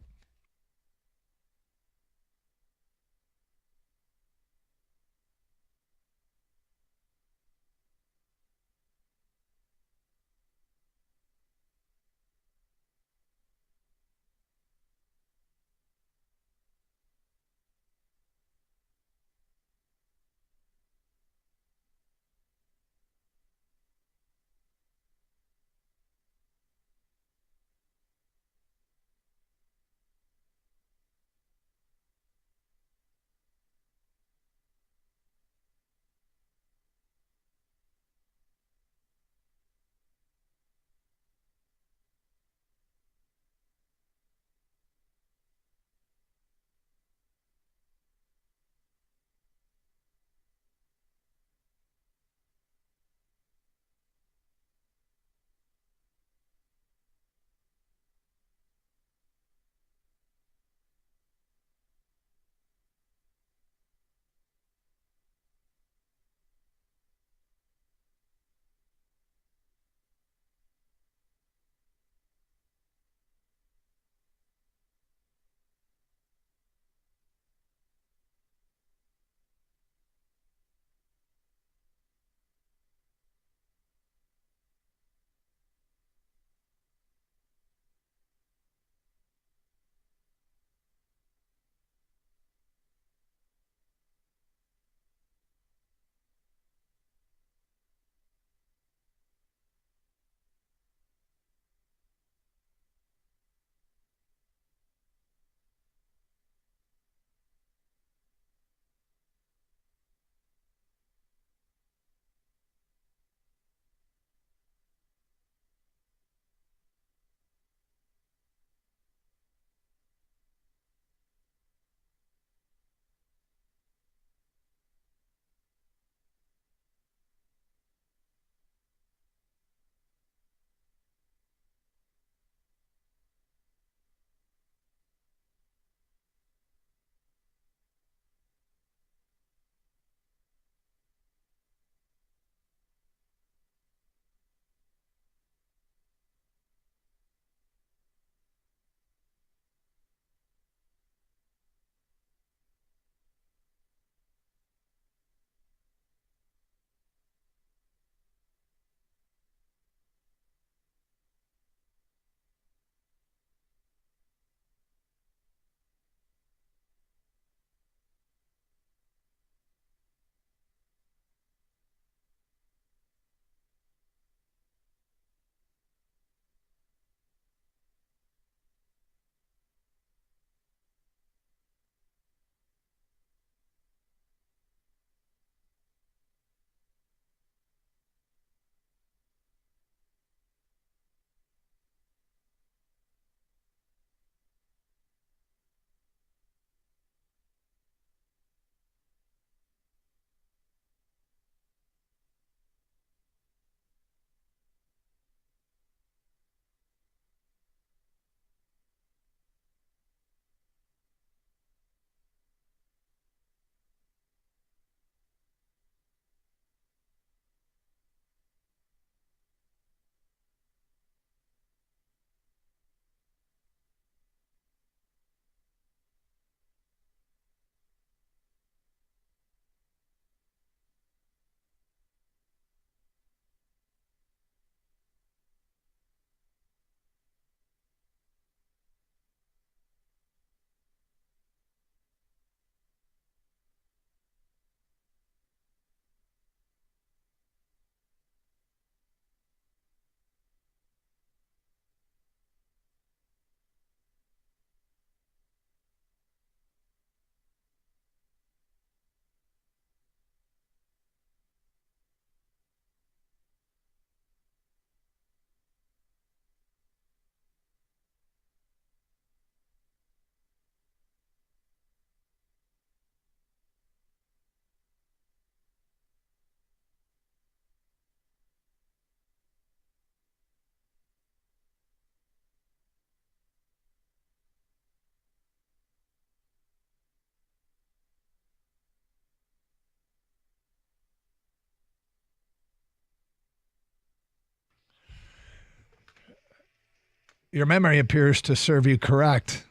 Your memory appears to serve you correct.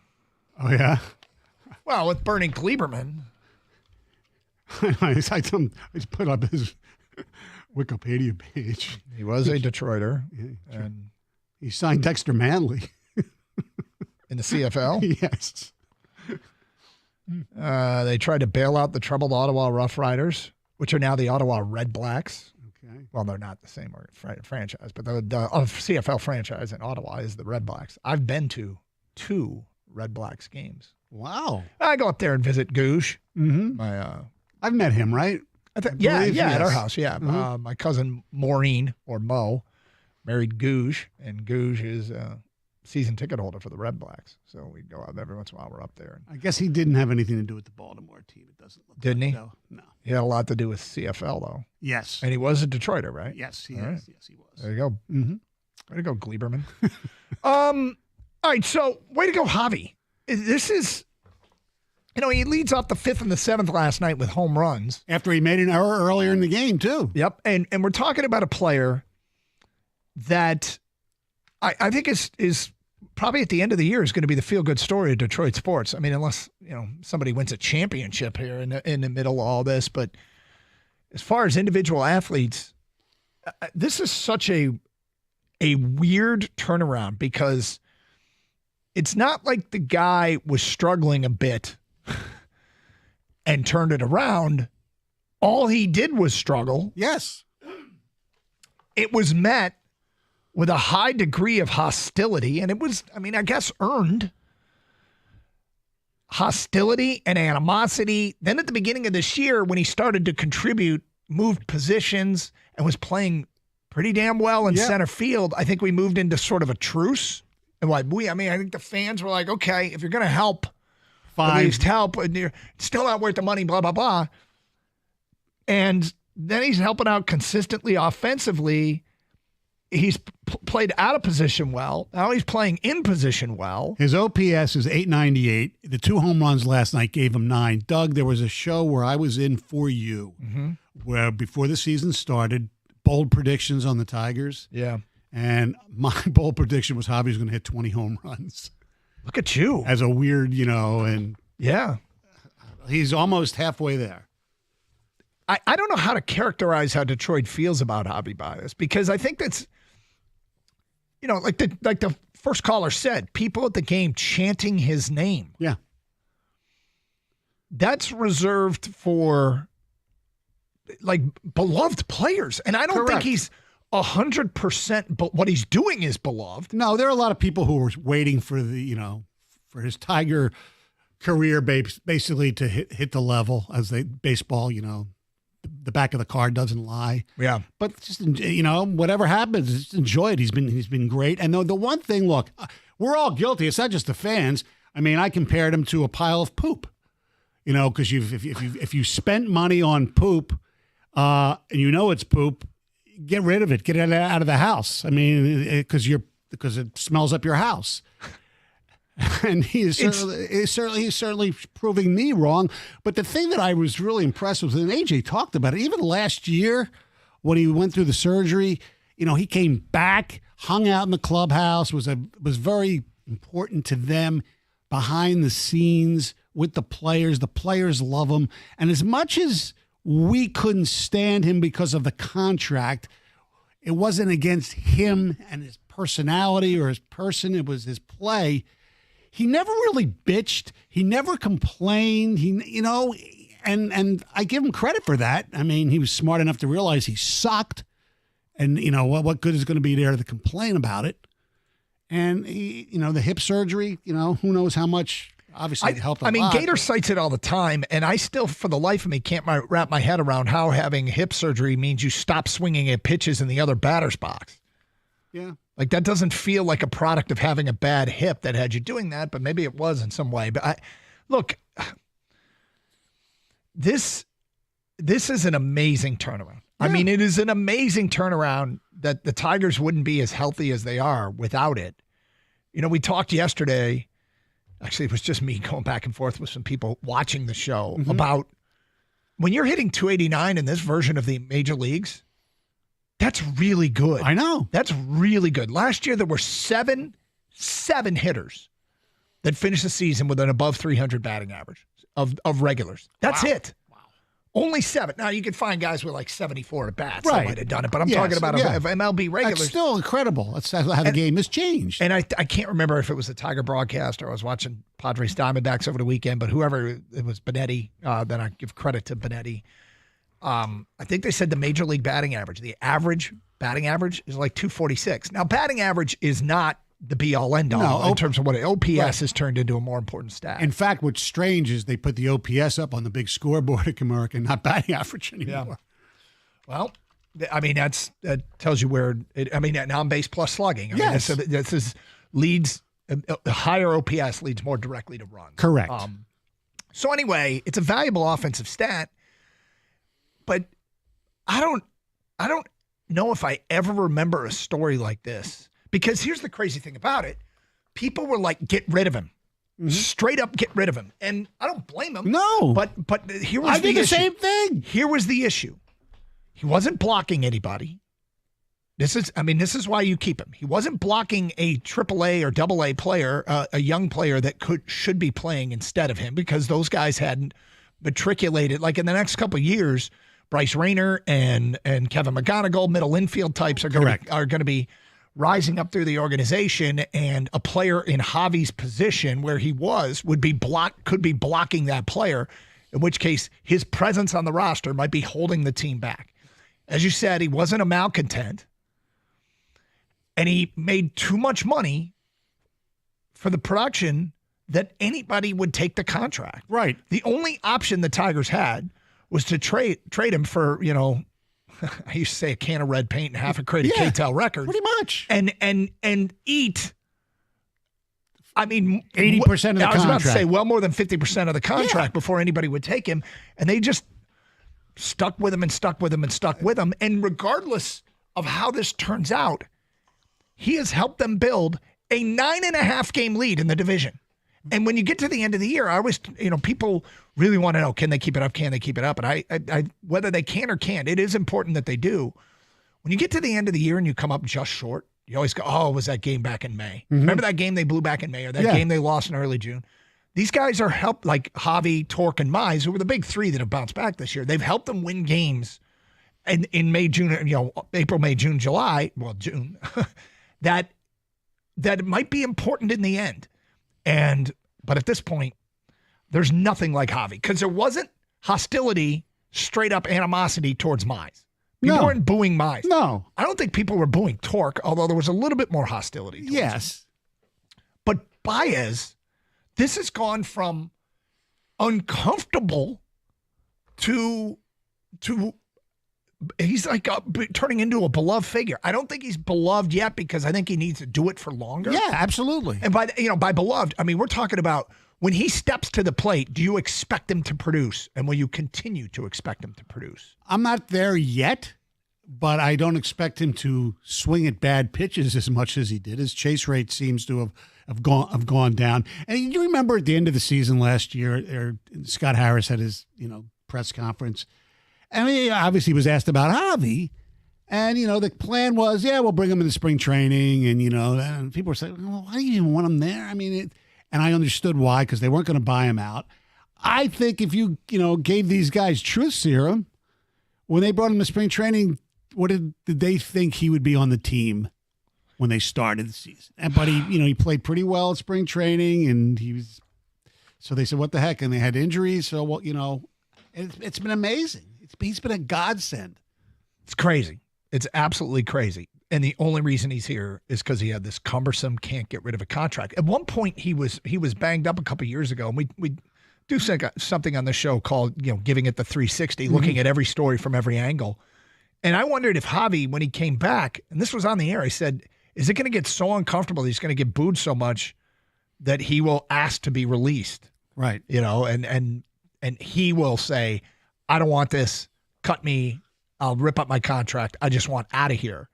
Oh, yeah? Well, with Bernie Gleberman. I just put up his Wikipedia page. He was a Detroiter. And he signed Dexter Manley. In the CFL? Yes. They tried to bail out the troubled Ottawa Rough Riders, which are now the Ottawa Red Blacks. Okay. Well, they're not the same franchise, but the CFL franchise in Ottawa is the Red Blacks. I've been to 2 Red Blacks games. Wow. I go up there and visit Googe. Mm-hmm. I've met him, right? Yeah, at our house, yeah. Mm-hmm. My cousin Maureen, or Mo, married Googe, and Googe is a season ticket holder for the Red Blacks. So we go out every once in a while. We're up there. I guess he didn't have anything to do with the Baltimore team. It doesn't look Didn't like, he? though. No. He had a lot to do with CFL, though. Yes. And he was a Detroiter, right? Yes, he All is. right. Yes, he was. There you go. Mm-hmm. Way to go, Gleberman. All right, so way to go, Javy. This is, he leads off the 5th and the 7th last night with home runs. After he made an error earlier in the game, too. Yep, and we're talking about a player that I think is probably at the end of the year is going to be the feel-good story of Detroit sports. I mean, unless, somebody wins a championship here in the middle of all this. But as far as individual athletes, this is such a weird turnaround because it's not like the guy was struggling a bit and turned it around. All he did was struggle. Yes. It was met with a high degree of hostility, and it was, I guess, earned hostility and animosity. Then at the beginning of this year, when he started to contribute, moved positions, and was playing pretty damn well in center field, I think we moved into sort of a truce. And I think the fans were like, okay, if you're going to help, at least help, and you're still not worth the money, blah, blah, blah. And then he's helping out consistently offensively. He's played out of position well. Now he's playing in position well. His OPS is 898. The 2 home runs last night gave him 9. Doug, there was a show where I was in for you, where before the season started, bold predictions on the Tigers. Yeah. And my bold prediction was Javy's going to hit 20 home runs. Look at you. As a weird, and yeah, he's almost halfway there. I don't know how to characterize how Detroit feels about Javy Baez, because I think that's, like the first caller said, people at the game chanting his name. Yeah. That's reserved for beloved players. And I don't think he's 100%, but what he's doing is beloved. No, there are a lot of people who were waiting for for his Tiger career basically to hit the level as baseball, the back of the card doesn't lie. Yeah. But just, whatever happens, just enjoy it. He's been great. And the one thing, look, we're all guilty. It's not just the fans. I compared him to a pile of poop, because if you spent money on poop, and it's poop, get rid of it. Get it out of the house. Because it smells up your house. And he's certainly proving me wrong. But the thing that I was really impressed with, and AJ talked about it, even last year when he went through the surgery, he came back, hung out in the clubhouse, was very important to them behind the scenes with the players. The players love him. And as much as we couldn't stand him because of the contract, it wasn't against him and his personality or his person. It was his play. He never really bitched. He never complained. And I give him credit for that. He was smart enough to realize he sucked. And, what good is going to be there to complain about it? And, the hip surgery, who knows how much, obviously, it helped a lot. Gator cites it all the time, and I still, for the life of me, can't wrap my head around how having hip surgery means you stop swinging at pitches in the other batter's box. Yeah. That doesn't feel like a product of having a bad hip that had you doing that, but maybe it was in some way. But this is an amazing turnaround. Yeah. It is an amazing turnaround that the Tigers wouldn't be as healthy as they are without it. We talked yesterday, actually it was just me going back and forth with some people watching the show about when you're hitting 289 in this version of the major leagues, that's really good. I know. That's really good. Last year, there were 7 7 hitters that finished the season with an above 300 batting average of regulars. That's it. Only 7. Now, you can find guys with like 74 at bats that might have done it, but I'm talking about of MLB regulars. That's still incredible. That's how the game has changed. And I can't remember if it was the Tiger broadcast or I was watching Padres Diamondbacks over the weekend, but whoever it was, Benetti, then I give credit to Benetti. I think they said the major league batting average, the average batting average is like 246. Now, batting average is not the be-all, end-all in terms of what OPS has turned into a more important stat. In fact, what's strange is they put the OPS up on the big scoreboard at Comerica, not batting average anymore. Well, I mean, that tells you where on base plus slugging. I mean, this is leads, higher OPS leads more directly to runs. Correct. So anyway, it's a valuable offensive stat, but I don't know if I ever remember a story like this. Because here's the crazy thing about it. People were like, get rid of him. Straight up get rid of him. And I don't blame him. No. But here was the issue. I did the same thing. Here was the issue. He wasn't blocking anybody. This is why you keep him. He wasn't blocking a AAA or AA player, a young player that should be playing instead of him, because those guys hadn't matriculated. Like in the next couple of years, Bryce Rayner and Kevin McGonigal, middle infield types are going to be rising up through the organization, and a player in Javy's position where he could be blocking that player, in which case his presence on the roster might be holding the team back. As you said, he wasn't a malcontent, and he made too much money for the production that anybody would take the contract. Right. The only option the Tigers had was to trade him for, I used to say a can of red paint and half a crate of K-Tel records. Pretty much. And eat, 80% of the contract. I was about to say well more than 50% of the contract before anybody would take him. And they just stuck with him and stuck with him and stuck with him. And regardless of how this turns out, he has helped them build a 9.5 game lead in the division. And when you get to the end of the year, I always, people really want to know, can they keep it up? Can they keep it up? And I whether they can or can't, it is important that they do. When you get to the end of the year and you come up just short, you always go, oh, was that game back in May? Remember that game they blew back in May, or that game they lost in early June? These guys are helped, like Javy, Torque, and Mize, who were the big 3 that have bounced back this year. They've helped them win games in May, June, April, May, June, July, June, that might be important in the end. But at this point, there's nothing like Javy, because there wasn't hostility, straight up animosity towards Mize. People weren't booing Mize. No. I don't think people were booing Torque, although there was a little bit more hostility towards him. But Baez, this has gone from uncomfortable to he's like turning into a beloved figure. I don't think he's beloved yet, because I think he needs to do it for longer. Yeah, absolutely. And by beloved, I mean, we're talking about when he steps to the plate, do you expect him to produce? And will you continue to expect him to produce? I'm not there yet, but I don't expect him to swing at bad pitches as much as he did. His chase rate seems to have gone down. And you remember at the end of the season last year, Scott Harris had his press conference. I mean, obviously he was asked about Javy, and, the plan was, we'll bring him into spring training, and people were saying, well, why do you even want him there? I mean, and I understood why, because they weren't going to buy him out. I think if you gave these guys truth serum, when they brought him to spring training, what did they think he would be on the team when they started the season? But he played pretty well at spring training, and so they said, what the heck? And they had injuries, so, it's been amazing. He's been a godsend. It's crazy. It's absolutely crazy. And the only reason he's here is because he had this cumbersome, can't get rid of a contract. At one point, he was banged up a couple of years ago, and we do something on the show called giving it the 360, looking at every story from every angle. And I wondered if Javy, when he came back, and this was on the air, I said, is it going to get so uncomfortable that he's going to get booed so much that he will ask to be released? Right. And he will say, I don't want this. Cut me. I'll rip up my contract. I just want out of here.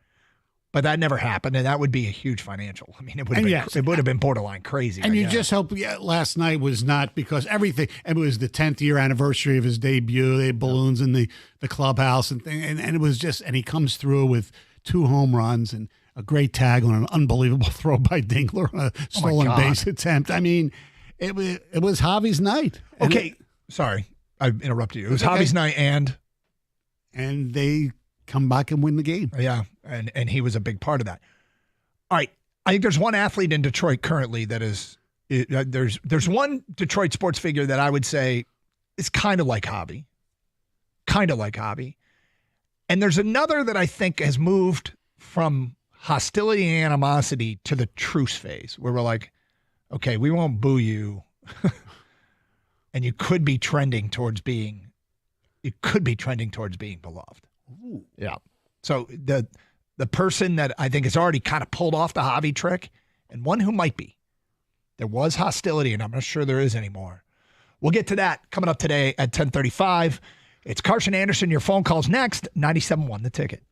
But that never happened, and that would be a huge financial. I mean, it would have been borderline crazy. And you just hope last night was not, because everything. It was the 10th year anniversary of his debut. They had balloons in the clubhouse and thing, and it was just. And he comes through with 2 home runs, and a great tag on an unbelievable throw by Dingler on a stolen base attempt. I mean, it was Javy's night. Okay, sorry, I interrupted you. It was Javy's night, and they come back and win the game. Yeah, and he was a big part of that. All right, I think there's one athlete in Detroit currently that is there's one Detroit sports figure that I would say is kind of like Javy, and there's another that I think has moved from hostility and animosity to the truce phase, where we're like, okay, we won't boo you, and you could be trending towards being beloved. Ooh. Yeah. So the person that I think has already kind of pulled off the Javy trick, and one who might be. There was hostility, and I'm not sure there is anymore. We'll get to that coming up today at 10:35. It's Carson Anderson. Your phone calls next. 97.1 The Ticket.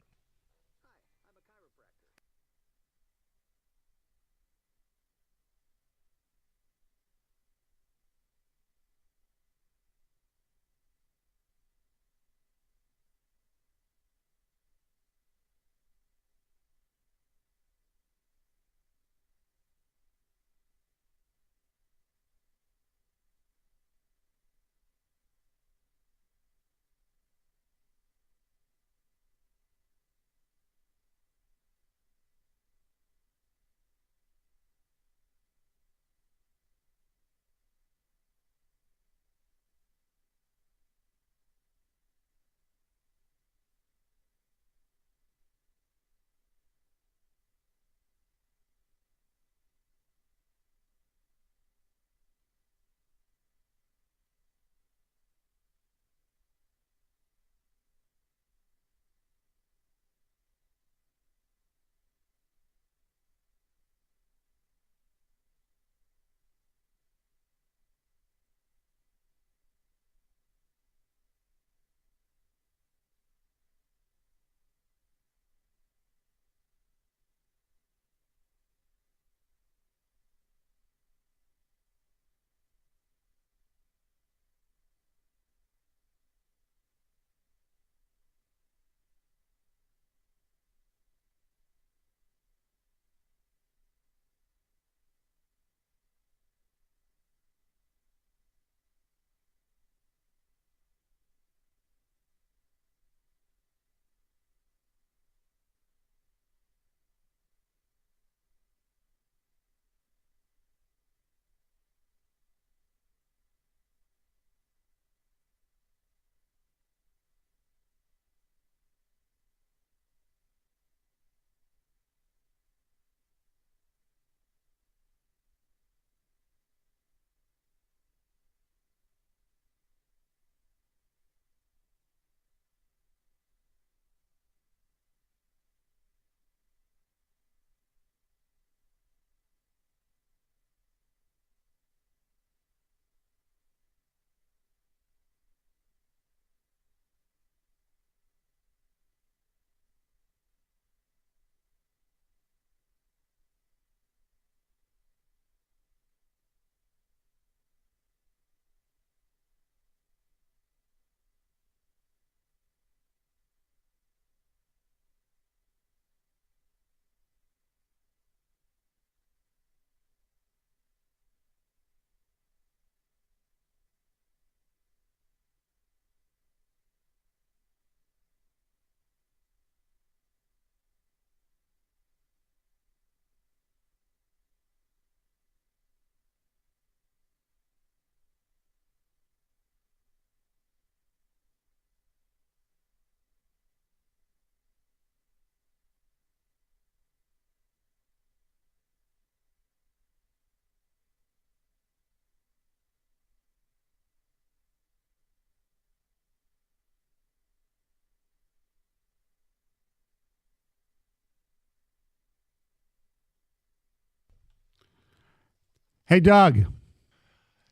Hey, Doug.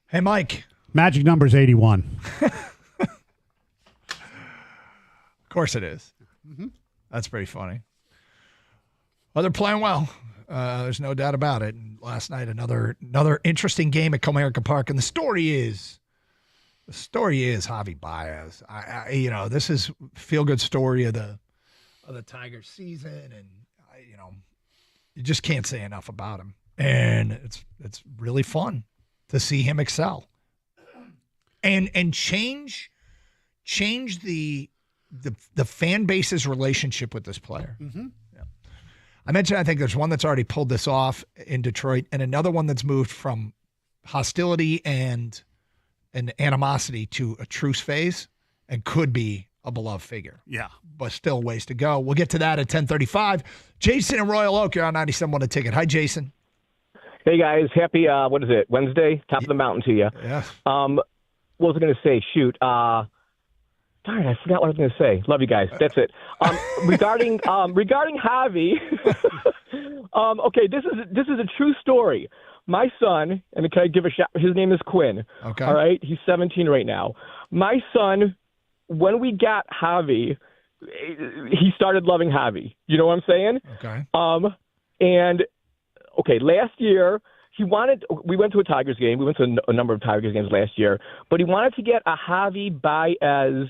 Hey, Mike. Magic number's 81. Of course it is. Mm-hmm. That's pretty funny. Well, they're playing well. There's no doubt about it. And last night, another interesting game at Comerica Park. And the story is Javy Baez. This is feel-good story of the Tigers season. And, You just can't say enough about him. And it's really fun to see him excel. And change the fan base's relationship with this player. Mm-hmm. Yeah. I mentioned I think there's one that's already pulled this off in Detroit, and another one that's moved from hostility and animosity to a truce phase and could be a beloved figure. Yeah. But still ways to go. We'll get to that at 10:35. Jason in Royal Oak, you're on 97.1 A Ticket. Hi, Jason. Hey, guys. Happy, what is it, Wednesday? Top of the mountain to you. Yeah. What was I going to say? Shoot. Darn, I forgot what I was going to say. Love you guys. That's it. Regarding Javy, okay, this is a true story. My son, and can I give a shout? His name is Quinn. Okay. All right. He's 17 right now. My son, when we got Javy, he started loving Javy. You know what I'm saying? Okay. And okay, last year we went to a Tigers game. We went to a number of Tigers games last year, but he wanted to get a Javy Baez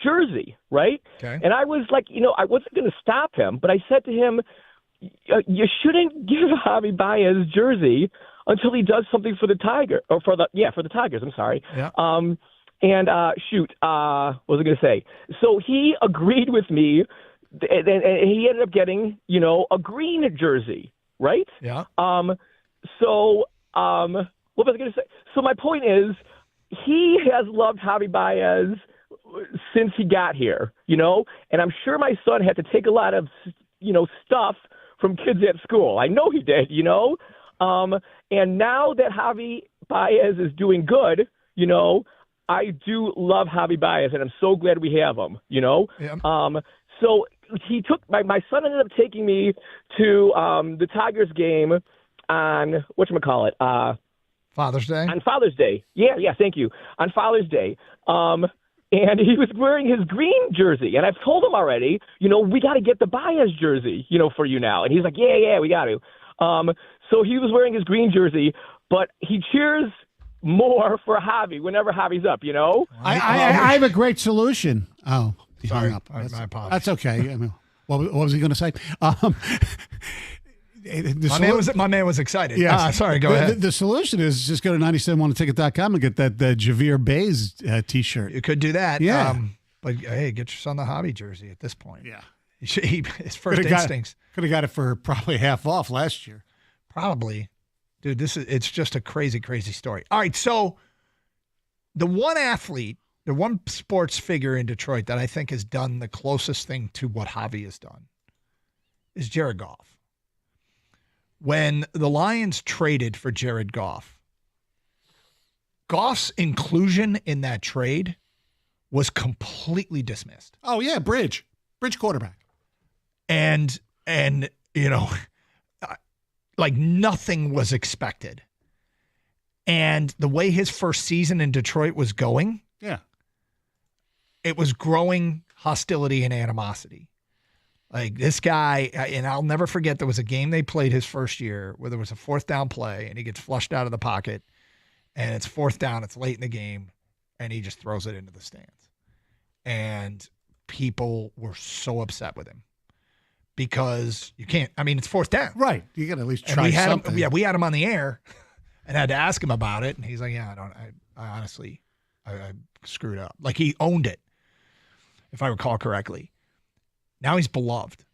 jersey, right? Okay. And I was like, I wasn't going to stop him, but I said to him, you shouldn't give a Javy Baez jersey until he does something for the Tigers, or for the Tigers. I'm sorry. Yeah. And shoot, what was I going to say? So he agreed with me, and he ended up getting, a green jersey, right? Yeah. So what was I going to say? So my point is, he has loved Javy Baez since he got here, and I'm sure my son had to take a lot of, stuff from kids at school. I know he did, and now that Javy Baez is doing good, I do love Javy Baez, and I'm so glad we have him, Yeah. So he took my son ended up taking me to the Tigers game on whatchamacallit, Father's Day? On Father's Day. Yeah, thank you. On Father's Day. And he was wearing his green jersey. And I've told him already, we got to get the Baez jersey, for you now. And he's like, yeah, we got to. So he was wearing his green jersey, but he cheers more for Javy whenever Javy's up, I have a great solution. Oh, he hung up. My apologies. That's okay. I mean, what was he going to say? My man was excited. Yeah. Sorry, go ahead. The solution is just go to 971ticket.com and get that Javy Baez T-shirt. You could do that. Yeah. But hey, get your son the Javy jersey at this point. Yeah. His first instincts. Could have got it for probably half off last year. Probably. Dude, it's just a crazy, crazy story. All right, so the one athlete, the one sports figure in Detroit that I think has done the closest thing to what Javy has done is Jared Goff. When the Lions traded for Jared Goff, Goff's inclusion in that trade was completely dismissed. Oh, yeah, bridge quarterback. And like nothing was expected. And the way his first season in Detroit was going, yeah, it was growing hostility and animosity. Like this guy, and I'll never forget, there was a game they played his first year where there was a fourth down play and he gets flushed out of the pocket and it's fourth down, it's late in the game, and he just throws it into the stands. And people were so upset with him because you can't, it's fourth down. Right. You got to at least try something. We had him on the air and had to ask him about it. And he's like, yeah, I honestly screwed up. Like he owned it, if I recall correctly. Now he's beloved.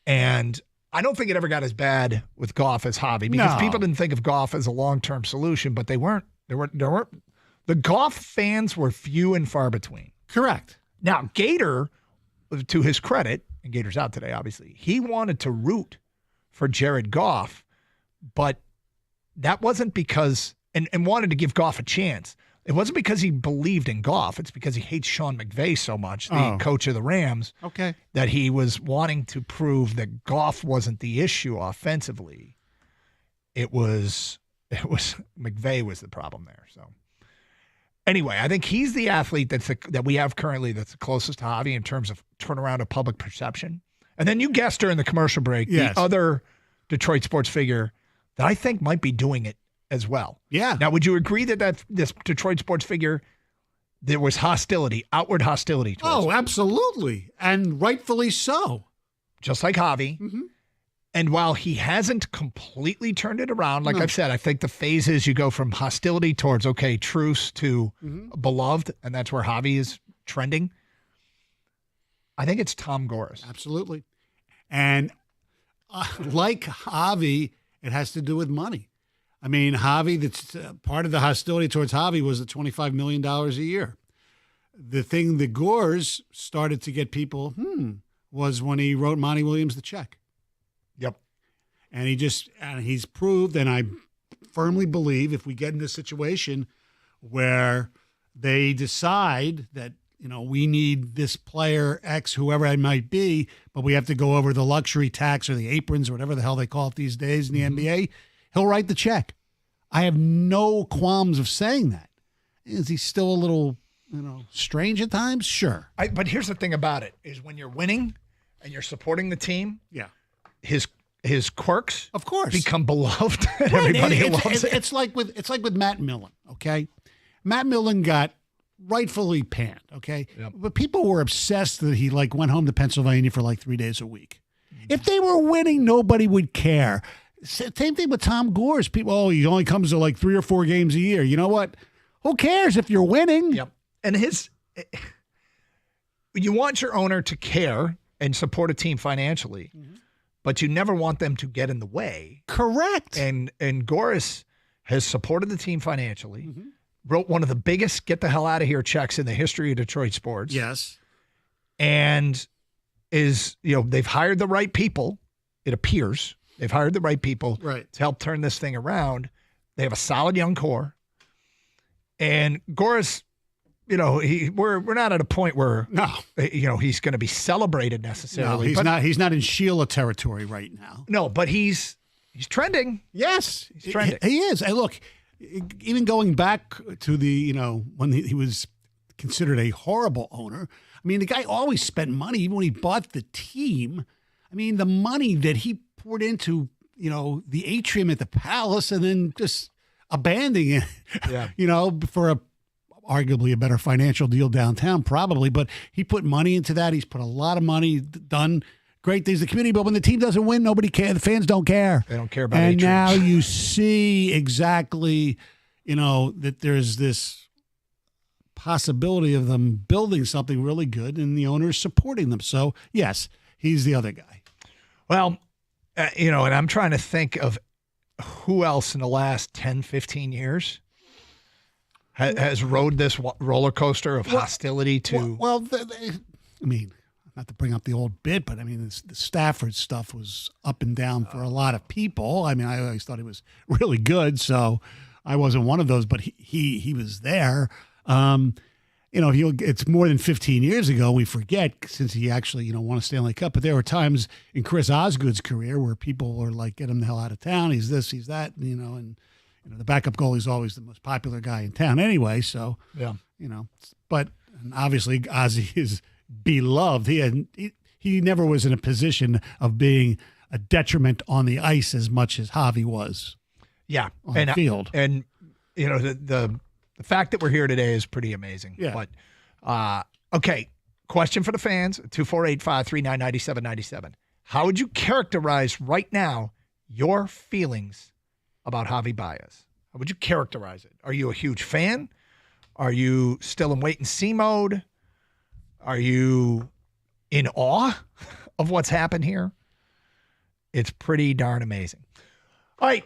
And I don't think it ever got as bad with Goff as Javy because people didn't think of Goff as a long-term solution, but they weren't. There weren't. The Goff fans were few and far between. Correct. Now, Gator, to his credit, and Gator's out today, obviously, he wanted to root for Jared Goff, but that wasn't because, and wanted to give Goff a chance. It wasn't because he believed in Goff. It's because he hates Sean McVay so much, the coach of the Rams, that he was wanting to prove that Goff wasn't the issue offensively. It was McVay was the problem there. So anyway, I think he's the athlete that we have currently that's the closest to Javy in terms of turnaround of public perception. And then you guessed during the commercial break, the other Detroit sports figure that I think might be doing it as well. Yeah. Now, would you agree that this Detroit sports figure, there was hostility, outward hostility towards him? Absolutely. And rightfully so. Just like Javy. Mm-hmm. And while he hasn't completely turned it around, like I've said, I think the phase is you go from hostility towards, okay, truce to beloved, and that's where Javy is trending. I think it's Tom Gores. Absolutely. And like Javy, it has to do with money. I mean, Javy, that's part of the hostility towards Javy was the $25 million a year. The thing that Gores started to get people, was when he wrote Monty Williams the check. Yep. And he's proved, and I firmly believe if we get in a situation where they decide that, we need this player X, whoever it might be, but we have to go over the luxury tax or the aprons or whatever the hell they call it these days in the NBA, he'll write the check. I have no qualms of saying that. Is he still a little, strange at times? Sure. But here's the thing about it, is when you're winning and you're supporting the team, his quirks, of course, become beloved. And everybody loves it. It's like with Matt Millen, okay? Matt Millen got rightfully panned, okay? Yep. But people were obsessed that he went home to Pennsylvania for 3 days a week. If they were winning, nobody would care. Same thing with Tom Gores. People, he only comes to 3 or 4 games a year. You know what? Who cares if you're winning? Yep. And you want your owner to care and support a team financially, but you never want them to get in the way. Correct. And Gores has supported the team financially, wrote one of the biggest get the hell out of here checks in the history of Detroit sports. Yes. And they've hired the right people, it appears. They've hired the right people to help turn this thing around. They have a solid young core. And Gores, we're not at a point where he's going to be celebrated necessarily. No, he's not in Sheila territory right now. No, but he's trending. Yes, he's trending. He is. And look, even going back to the when he was considered a horrible owner. I mean, the guy always spent money, even when he bought the team. I mean, the money that he poured into the atrium at the Palace and then just abandoning it, for arguably a better financial deal downtown, probably. But he put money into that. He's put a lot of money, done great things in the community. But when the team doesn't win, nobody cares. The fans don't care. They don't care about And atriums. now you see exactly, that there's this possibility of them building something really good and the owner's supporting them. So, yes, he's the other guy. Well, and I'm trying to think of who else in the last 10, 15 years has rode this roller coaster of hostility to. I mean, not to bring up the old bit, but I mean, the Stafford stuff was up and down for a lot of people. I mean, I always thought he was really good, so I wasn't one of those, but he was there. It's more than 15 years ago. We forget since he actually, won a Stanley Cup. But there were times in Chris Osgood's career where people were like, "Get him the hell out of town. He's this, he's that," and the backup goalie is always the most popular guy in town anyway. So but obviously Ozzy is beloved. He never was in a position of being a detriment on the ice as much as Javy was. Yeah, on the field. And the fact that we're here today is pretty amazing. Yeah. But, okay, question for the fans, 248-539-9797. How would you characterize right now your feelings about Javy Baez? How would you characterize it? Are you a huge fan? Are you still in wait-and-see mode? Are you in awe of what's happened here? It's pretty darn amazing. All right,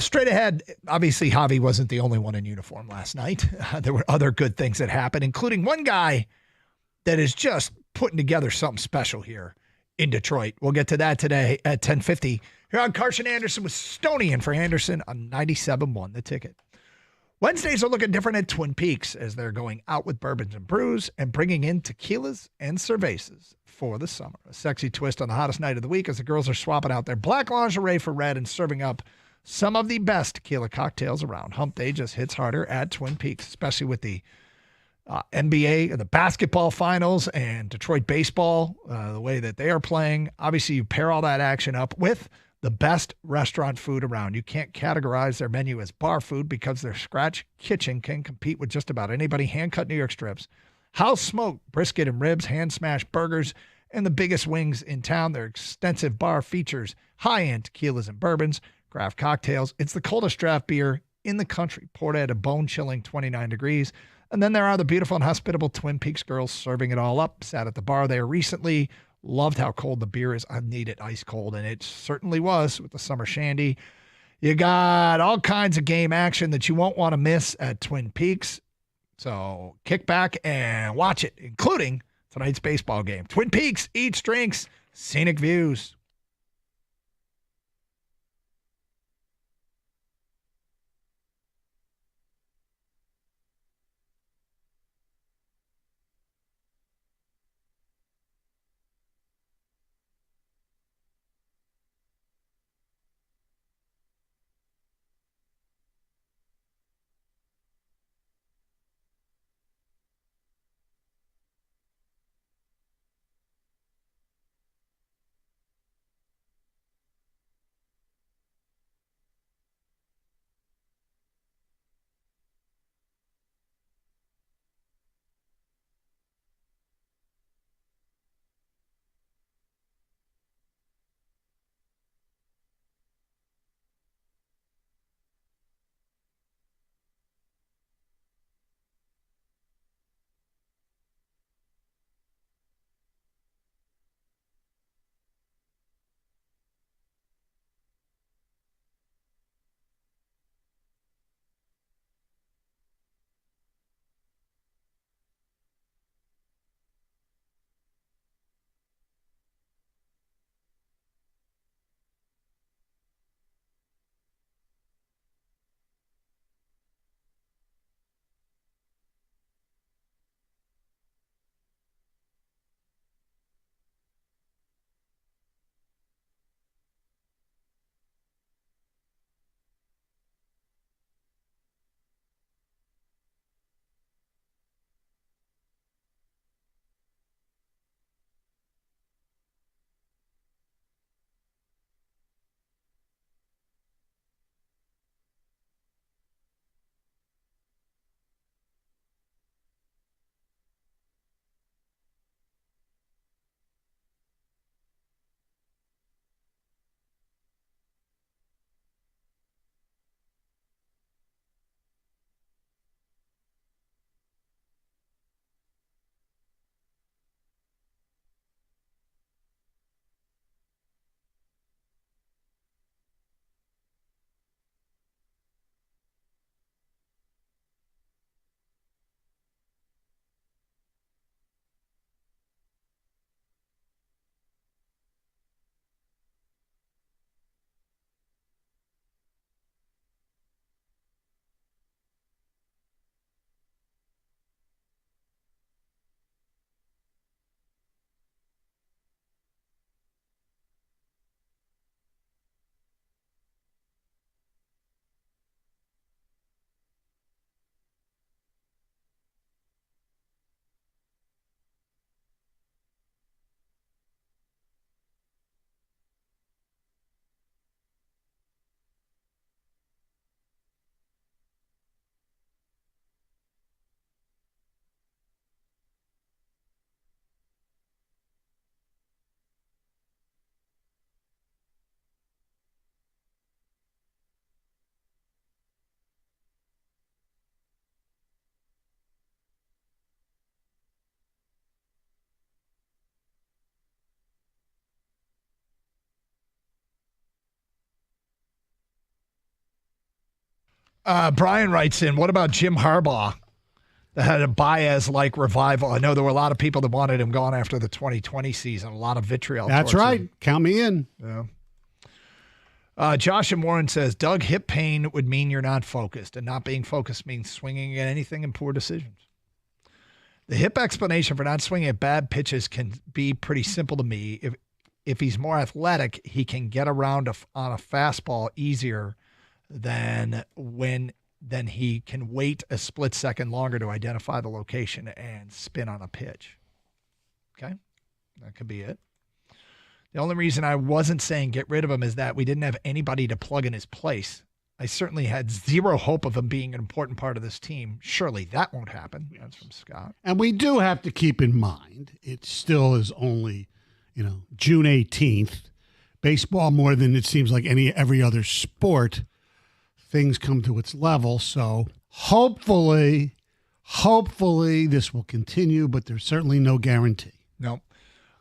straight ahead. Obviously, Javy wasn't the only one in uniform last night. There were other good things that happened, including one guy that is just putting together something special here in Detroit. We'll get to that today at 10:50 here on Carson Anderson with Stoney and for Anderson on 97.1 The Ticket. Wednesdays are looking different at Twin Peaks as they're going out with bourbons and brews and bringing in tequilas and cervezas for the summer. A sexy twist on the hottest night of the week as the girls are swapping out their black lingerie for red and serving up some of the best tequila cocktails around. Hump Day just hits harder at Twin Peaks, especially with the NBA, the basketball finals, and Detroit baseball, the way that they are playing. Obviously, you pair all that action up with the best restaurant food around. You can't categorize their menu as bar food because their scratch kitchen can compete with just about anybody. Hand-cut New York strips, house-smoked brisket and ribs, hand-smashed burgers, and the biggest wings in town. Their extensive bar features high-end tequilas and bourbons, craft cocktails. It's the coldest draft beer in the country, poured at a bone-chilling 29 degrees. And then there are the beautiful and hospitable Twin Peaks girls serving it all up. Sat at the bar there recently. Loved how cold the beer is. I need it ice cold, and it certainly was with the summer shandy. You got all kinds of game action that you won't want to miss at Twin Peaks. So kick back and watch it, including tonight's baseball game. Twin Peaks, eats, drinks, scenic views. Brian writes in, what about Jim Harbaugh that had a Baez-like revival? I know there were a lot of people that wanted him gone after the 2020 season. A lot of vitriol. That's right. Him. Count me in. Yeah. Josh and Warren says, Doug, hip pain would mean you're not focused, and not being focused means swinging at anything and poor decisions. The hip explanation for not swinging at bad pitches can be pretty simple to me. If he's more athletic, he can get around on a fastball easier than he can wait a split second longer to identify the location and spin on a pitch. Okay? That could be it. The only reason I wasn't saying get rid of him is that we didn't have anybody to plug in his place. I certainly had zero hope of him being an important part of this team. Surely that won't happen. That's from Scott. And we do have to keep in mind, it still is only June 18th. Baseball, more than it seems like every other sport, things come to its level. So hopefully this will continue, but there's certainly no guarantee. No.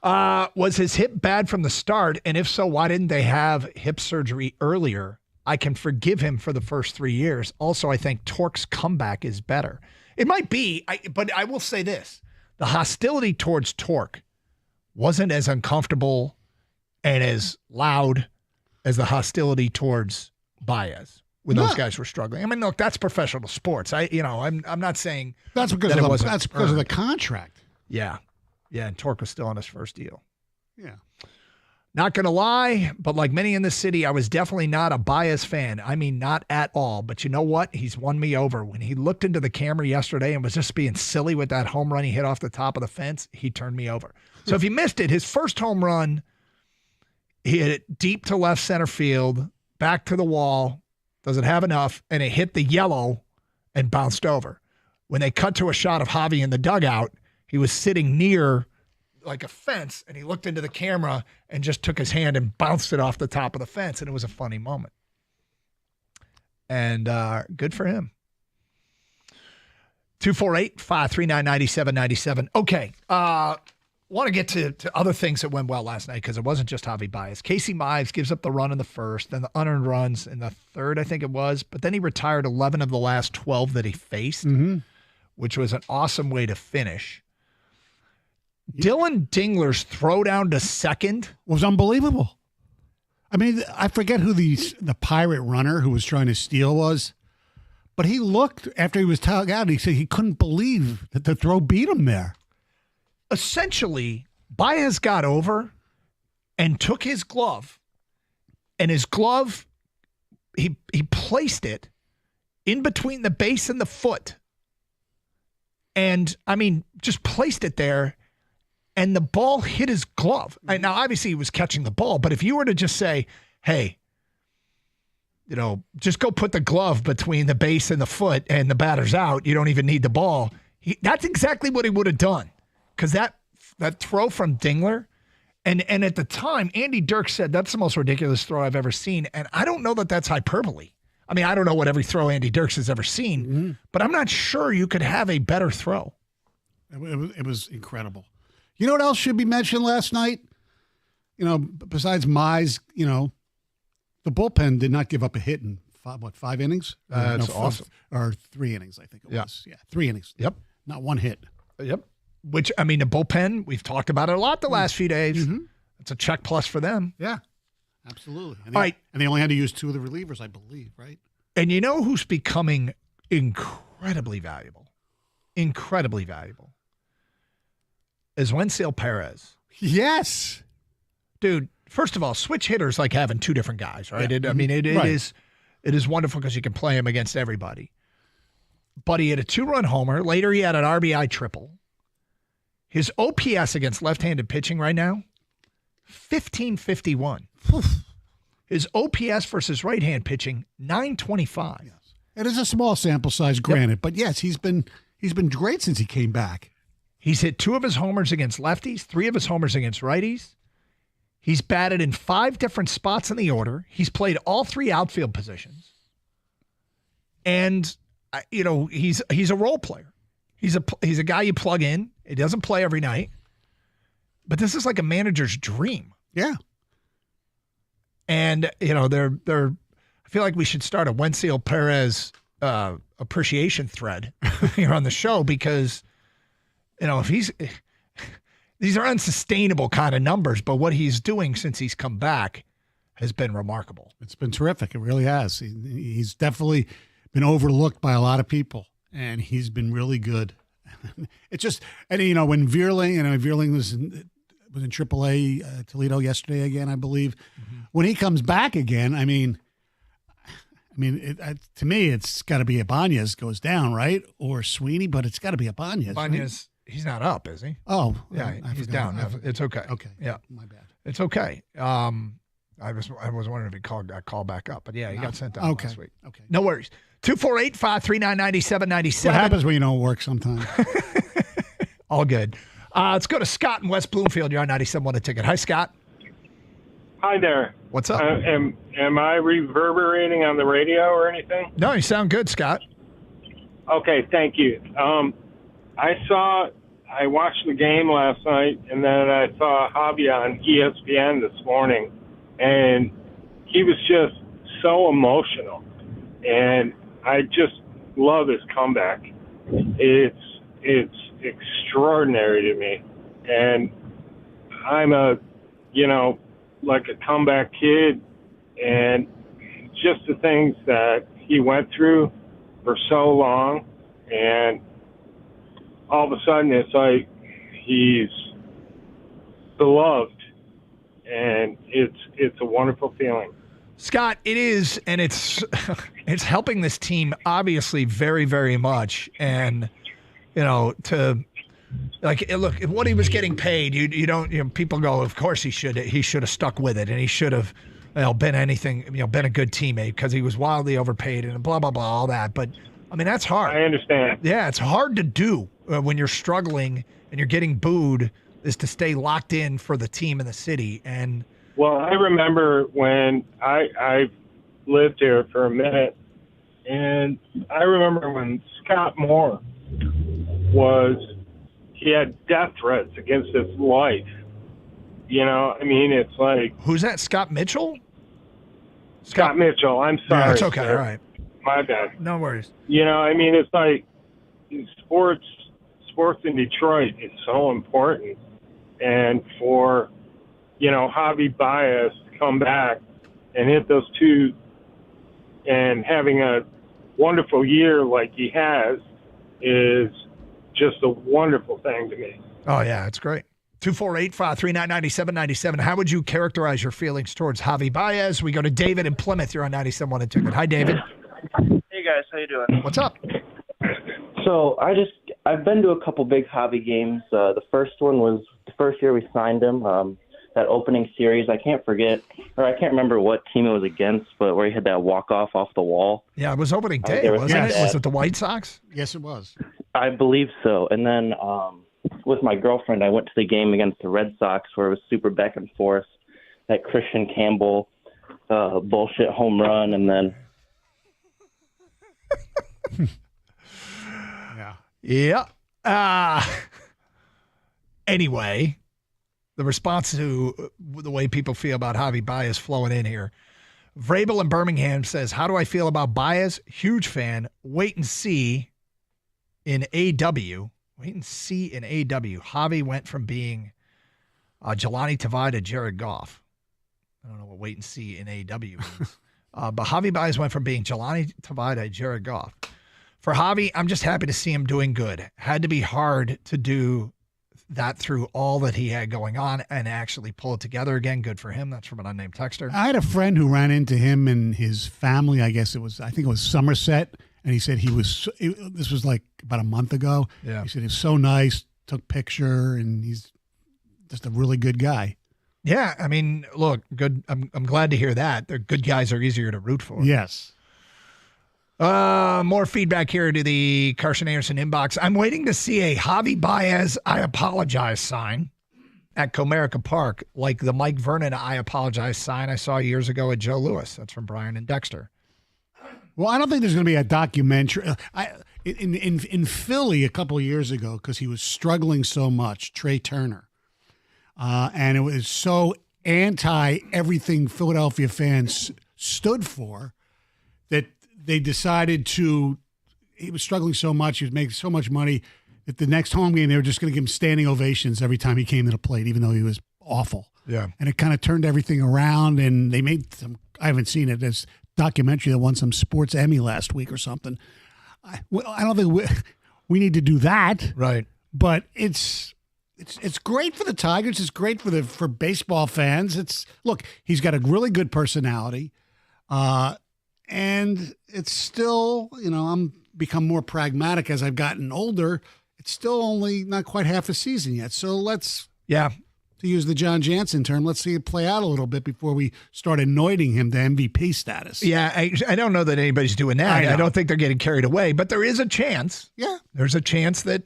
Was his hip bad from the start? And if so, why didn't they have hip surgery earlier? I can forgive him for the first 3 years. Also, I think Torque's comeback is better. It might be, but I will say this. The hostility towards Torque wasn't as uncomfortable and as loud as the hostility towards Baez when those guys were struggling. I mean, look, that's professional sports. I'm not saying that's because of the contract. Yeah. Yeah, and Torque was still on his first deal. Yeah. Not going to lie, but like many in the city, I was definitely not a Baez fan. I mean, not at all. But you know what? He's won me over. When he looked into the camera yesterday and was just being silly with that home run he hit off the top of the fence, he turned me over. So if you missed it, his first home run, he hit it deep to left center field, back to the wall, doesn't have enough, and it hit the yellow and bounced over. When they cut to a shot of Javy in the dugout, he was sitting near like a fence, and he looked into the camera and just took his hand and bounced it off the top of the fence, and it was a funny moment. And good for him. 248-539-9797. Okay. Want to get to other things that went well last night because it wasn't just Javy Baez. Casey Mize gives up the run in the first, then the unearned runs in the third, I think it was. But then he retired 11 of the last 12 that he faced, which was an awesome way to finish. Dylan Dingler's throw down to second was unbelievable. I mean, I forget who the pirate runner who was trying to steal was, but he looked after he was tagged out. He said he couldn't believe that the throw beat him there. Essentially, Baez got over and took his glove, and his glove, he placed it in between the base and the foot. And, I mean, just placed it there, and the ball hit his glove. And now, obviously, he was catching the ball, but if you were to just say, hey, just go put the glove between the base and the foot and the batter's out, you don't even need the ball, that's exactly what he would have done. Because that throw from Dingler, and at the time, Andy Dirks said, that's the most ridiculous throw I've ever seen. And I don't know that that's hyperbole. I mean, I don't know what every throw Andy Dirks has ever seen, but I'm not sure you could have a better throw. It was incredible. You know what else should be mentioned last night? Besides Mize, the bullpen did not give up a hit in 5 innings? That's awesome. Or 3 innings, I think it was. Yeah, 3 innings. Yep. Not one hit. Yep. Which, I mean, the bullpen, we've talked about it a lot the last few days. It's a check plus for them. Yeah, absolutely. And all right. And they only had to use 2 of the relievers, I believe, right? And you know who's becoming incredibly valuable? Incredibly valuable. Is Yzerman Perez. Yes. Dude, first of all, switch hitters like having 2 different guys, right? Yeah. It is wonderful because you can play him against everybody. But he had a 2-run homer. Later, he had an RBI triple. His OPS against left-handed pitching right now, 1551. His OPS versus right-hand pitching, 925. Yes. It is a small sample size, granted, but yes, he's been great since he came back. He's hit 2 of his homers against lefties, 3 of his homers against righties. He's batted in 5 different spots in the order. He's played all 3 outfield positions. And, he's a role player. He's a guy you plug in. He doesn't play every night. But this is like a manager's dream. Yeah. And, they're I feel like we should start a Yzerman Perez appreciation thread here on the show because, if these are unsustainable kind of numbers, but what he's doing since he's come back has been remarkable. It's been terrific. It really has. He's definitely been overlooked by a lot of people, and he's been really good. It's just, and when Vierling was in AAA Toledo yesterday again, I believe. When he comes back again, to me, it's got to be Ibanez goes down, right? Or Sweeney, but it's got to be Ibanez. Ibanez, right? He's not up, is he? Oh, yeah, he's down. It's okay. Okay, yeah, my bad. It's okay. I was wondering if he got called back up, but yeah, he got sent down last week. Okay, no worries. 248-539-9797. What happens when you don't work sometimes? All good. Let's go to Scott in West Bloomfield. You're on 97.1 A Ticket. Hi, Scott. Hi there. What's up? Am I reverberating on the radio or anything? No, you sound good, Scott. Okay, thank you. I watched the game last night, and then I saw Javy on ESPN this morning, and he was just so emotional, and I just love his comeback. It's extraordinary to me, and I'm like a comeback kid, and just the things that he went through for so long, and all of a sudden it's like he's beloved, and it's a wonderful feeling. Scott, it is, and it's helping this team obviously very, very much, and to. Like, look, what he was getting paid, you don't, people go, of course he should have stuck with it, and he should have, been anything, been a good teammate, because he was wildly overpaid and blah, blah, blah, all that. But, I mean, that's hard. I understand. Yeah, it's hard to do when you're struggling and you're getting booed, is to stay locked in for the team and the city. And well, I remember when I lived here for a minute, and I remember when Scott Moore he had death threats against his life. It's like... Who's that, Scott Mitchell? Scott Mitchell, I'm sorry. Yeah, it's okay, all right. My bad. No worries. It's like sports in Detroit is so important. And for, Javy Baez to come back and hit those two and having a wonderful year like he has is just a wonderful thing to me. Oh, yeah, it's great. 248-539-9797. How would you characterize your feelings towards Javy Baez? We go to David in Plymouth. You're on 97.1 A Ticket. Hi, David. Hey, guys. How you doing? What's up? So I've been to a couple big Javy games. The first one was the first year we signed him. That opening series, I can't remember what team it was against, but where he had that walk-off off the wall. Yeah, it was opening day, wasn't it? Was it the White Sox? Yes, it was. I believe so. And then with my girlfriend, I went to the game against the Red Sox where it was super back and forth. That Christian Campbell bullshit home run, and then... Yeah. Anyway, the response to the way people feel about Javy Baez flowing in here. Vrabel in Birmingham says, how do I feel about Baez? Huge fan. Wait and see in AW. Javy went from being Jelani Tavai to Jared Goff. I don't know what wait and see in AW means. But Javy Baez went from being Jelani Tavai to Jared Goff. For Javy, I'm just happy to see him doing good. Had to be hard to do that through all that he had going on and actually pull it together again. Good for him. That's from an unnamed texter. I had a friend who ran into him and his family. I think it was Somerset. And he said this was like about a month ago. Yeah. He said he was so nice, took picture, and he's just a really good guy. Yeah. I mean, look, good. I'm glad to hear that. They're good guys are easier to root for. Yes. More feedback here to the Carson Anderson inbox. I'm waiting to see a Javy Baez I apologize sign at Comerica Park, like the Mike Vernon I apologize sign I saw years ago at Joe Louis. That's from Brian and Dexter. Well, I don't think there's going to be a documentary. In Philly a couple of years ago, because he was struggling so much, Trey Turner, and it was so anti everything Philadelphia fans stood for that they decided to. He was struggling so much, he was making so much money that the next home game they were just going to give him standing ovations every time he came to the plate, even though he was awful. Yeah, and it kind of turned everything around, and they made some. I haven't seen it. There's documentary that won some sports Emmy last week or something. I don't think we need to do that, right? But it's great for the Tigers. It's great for baseball fans. Look, he's got a really good personality, and it's still I'm become more pragmatic as I've gotten older. It's still only not quite half a season yet, so let's to use the John Jansen term, let's see it play out a little bit before we start anointing him to MVP status. Yeah, I don't know that anybody's doing that. I don't think they're getting carried away, but there is a chance. Yeah. There's a chance that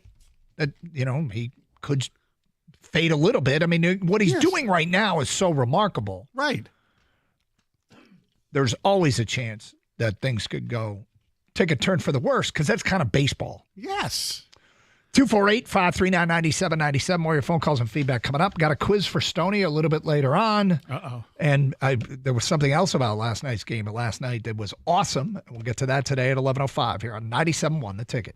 he could fade a little bit. I mean, what he's doing right now is so remarkable. Right. There's always a chance that things could take a turn for the worse because that's kind of baseball. Yes. 248-539-9797. More of your phone calls and feedback coming up. Got a quiz for Stoney a little bit later on. Uh-oh. And there was something else about last night's game. But last night that was awesome. We'll get to that today at 11:05 here on 97.1 The Ticket.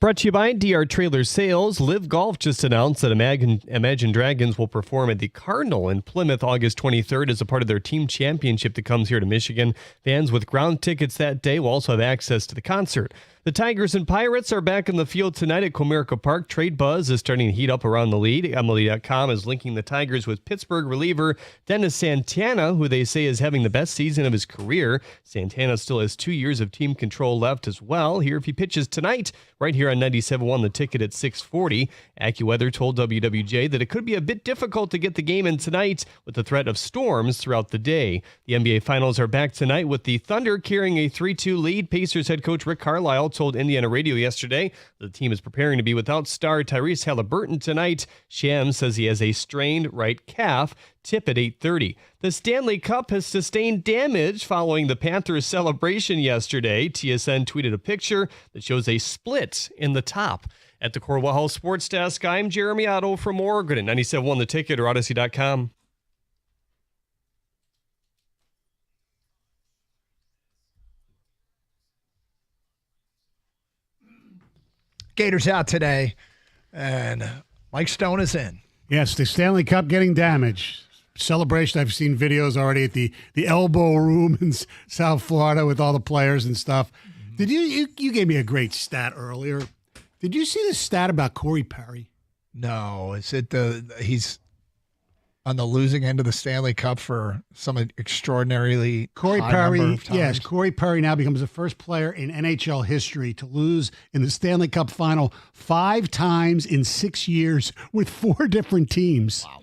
Brought to you by DR Trailer Sales. Live Golf just announced that Imagine Dragons will perform at the Cardinal in Plymouth August 23rd as a part of their team championship that comes here to Michigan. Fans with ground tickets that day will also have access to the concert. The Tigers and Pirates are back in the field tonight at Comerica Park. Trade buzz is starting to heat up around the league. MLB.com is linking the Tigers with Pittsburgh reliever Dennis Santana, who they say is having the best season of his career. Santana still has 2 years of team control left as well. Here if he pitches tonight, right here on 97.1 The Ticket at 6:40. AccuWeather told WWJ that it could be a bit difficult to get the game in tonight with the threat of storms throughout the day. The NBA Finals are back tonight with the Thunder carrying a 3-2 lead. Pacers head coach Rick Carlisle told Indiana Radio yesterday the team is preparing to be without star Tyrese Halliburton tonight. Shams says he has a strained right calf. Tip at 8:30. The Stanley Cup has sustained damage following the Panthers celebration yesterday. TSN tweeted a picture that shows a split in the top. At the Corwell Sports Desk, I'm Jeremy Otto from Oregon at 97.1 The Ticket or Odyssey.com. Gators out today, and Mike Stone is in. Yes, the Stanley Cup getting damaged. Celebration. I've seen videos already at the Elbow Room in South Florida with all the players and stuff. Did you gave me a great stat earlier. Did you see the stat about Corey Perry? No, is it he's on the losing end of the Stanley Cup for some extraordinarily Corey high Perry, number of times? yes, Corey Perry now becomes the first player in NHL history to lose in the Stanley Cup final 5 times in 6 years with 4 different teams. Wow.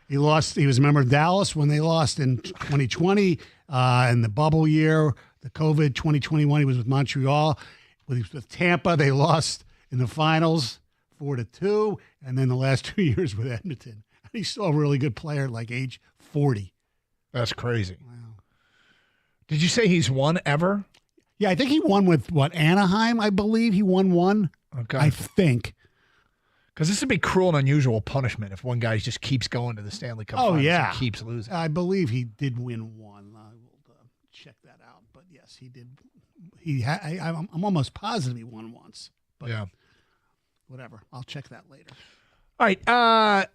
He was a member of Dallas when they lost in 2020, in the bubble year, the COVID 2021. He was with Montreal. When he was with Tampa, they lost in the finals 4-2, and then the last 2 years with Edmonton. He's still a really good player at like age 40. That's crazy. Wow. Did you say he's won ever? Yeah, I think he won with, Anaheim, I believe. He won one. Okay. I think. Because this would be cruel and unusual punishment if one guy just keeps going to the Stanley Cup finals and keeps losing. I believe he did win one. I will check that out. But, yes, he did. I'm almost positive he won once. But yeah. Whatever. I'll check that later. All right.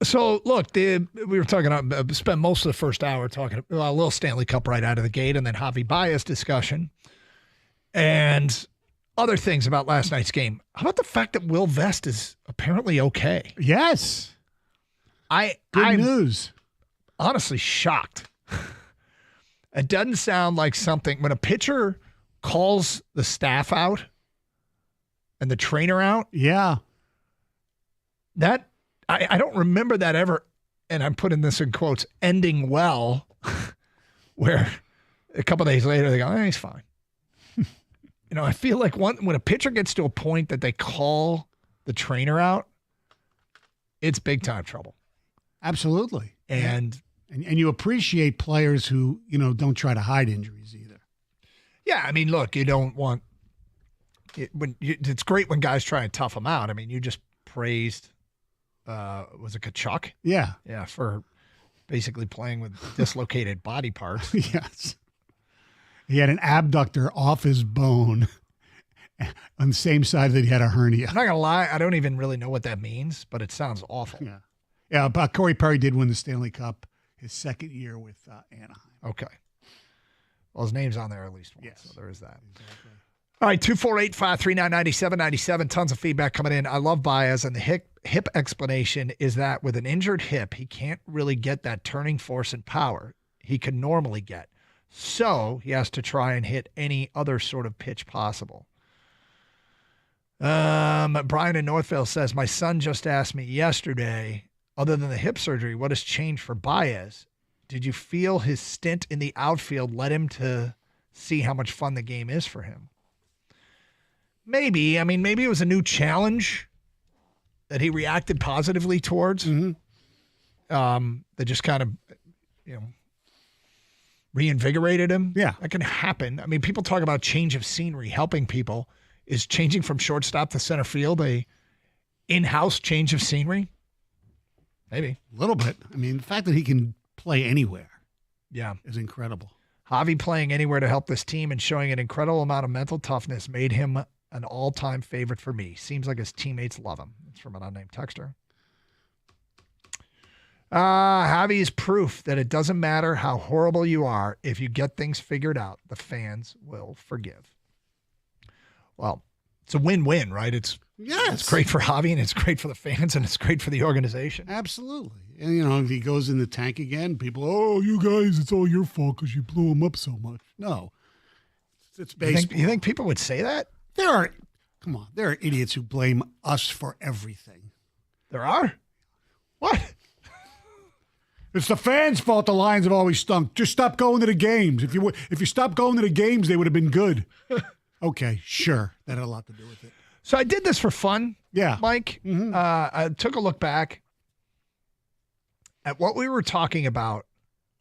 So, look, we were talking about, spent most of the first hour talking about a little Stanley Cup right out of the gate and then Javy Baez discussion and other things about last night's game. How about the fact that Will Vest is apparently okay? Yes. I'm news. Honestly shocked. It doesn't sound like something, when a pitcher calls the staff out and the trainer out. Yeah. That, I don't remember that ever, and I'm putting this in quotes, ending well, where a couple days later they go, he's fine. I feel like when a pitcher gets to a point that they call the trainer out, it's big time trouble. Absolutely. And you appreciate players who, don't try to hide injuries either. Yeah, I mean, look, you don't want it's great when guys try and tough them out. I mean, you just praised was it Kachuk? Yeah. Yeah, for basically playing with dislocated body parts. Yes. He had an abductor off his bone on the same side that he had a hernia. I'm not going to lie, I don't even really know what that means, but it sounds awful. Yeah. Yeah, but Corey Perry did win the Stanley Cup his second year with Anaheim. Okay. Well, his name's on there at least once, yes. So there is that. Exactly. All right, 248-539-9797. Tons of feedback coming in. I love Baez, and the hip explanation is that with an injured hip, he can't really get that turning force and power he could normally get. So he has to try and hit any other sort of pitch possible. Brian in Northville says, my son just asked me yesterday, other than the hip surgery, what has changed for Baez? Did you feel his stint in the outfield led him to see how much fun the game is for him? Maybe. I mean, maybe it was a new challenge that he reacted positively towards. Mm-hmm. That just kind of, reinvigorated him. Yeah. That can happen. I mean, people talk about change of scenery, helping people. Is changing from shortstop to center field a in-house change of scenery? Maybe. A little bit. I mean, the fact that he can play anywhere is incredible. Javy playing anywhere to help this team and showing an incredible amount of mental toughness made him an all-time favorite for me. Seems like his teammates love him. It's from an unnamed texter. Javy is proof that it doesn't matter how horrible you are. If you get things figured out, the fans will forgive. Well, it's a win-win, right? It's great for Javy, and it's great for the fans, and it's great for the organization. Absolutely. And, if he goes in the tank again, people, oh, you guys, it's all your fault because you blew him up so much. No. It's baseball. You think people would say that? There are idiots who blame us for everything. There are? What? It's the fans' fault the Lions have always stunk. Just stop going to the games. If you stopped going to the games, they would have been good. Okay, sure. That had a lot to do with it. So I did this for fun, Mike. Mm-hmm. I took a look back at what we were talking about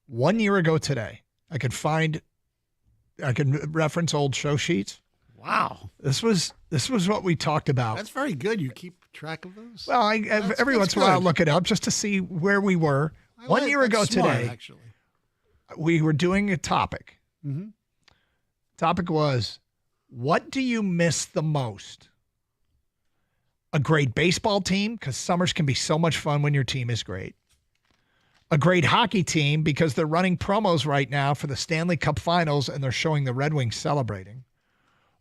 1 year ago today. I could reference old show sheets. Wow. This was what we talked about. That's very good. You keep track of those? Well, every once in a while I look it up just to see where we were. 1 year ago today, actually, we were doing a topic. Mm-hmm. Topic was, what do you miss the most? A great baseball team, because summers can be so much fun when your team is great. A great hockey team, because they're running promos right now for the Stanley Cup Finals, and they're showing the Red Wings celebrating.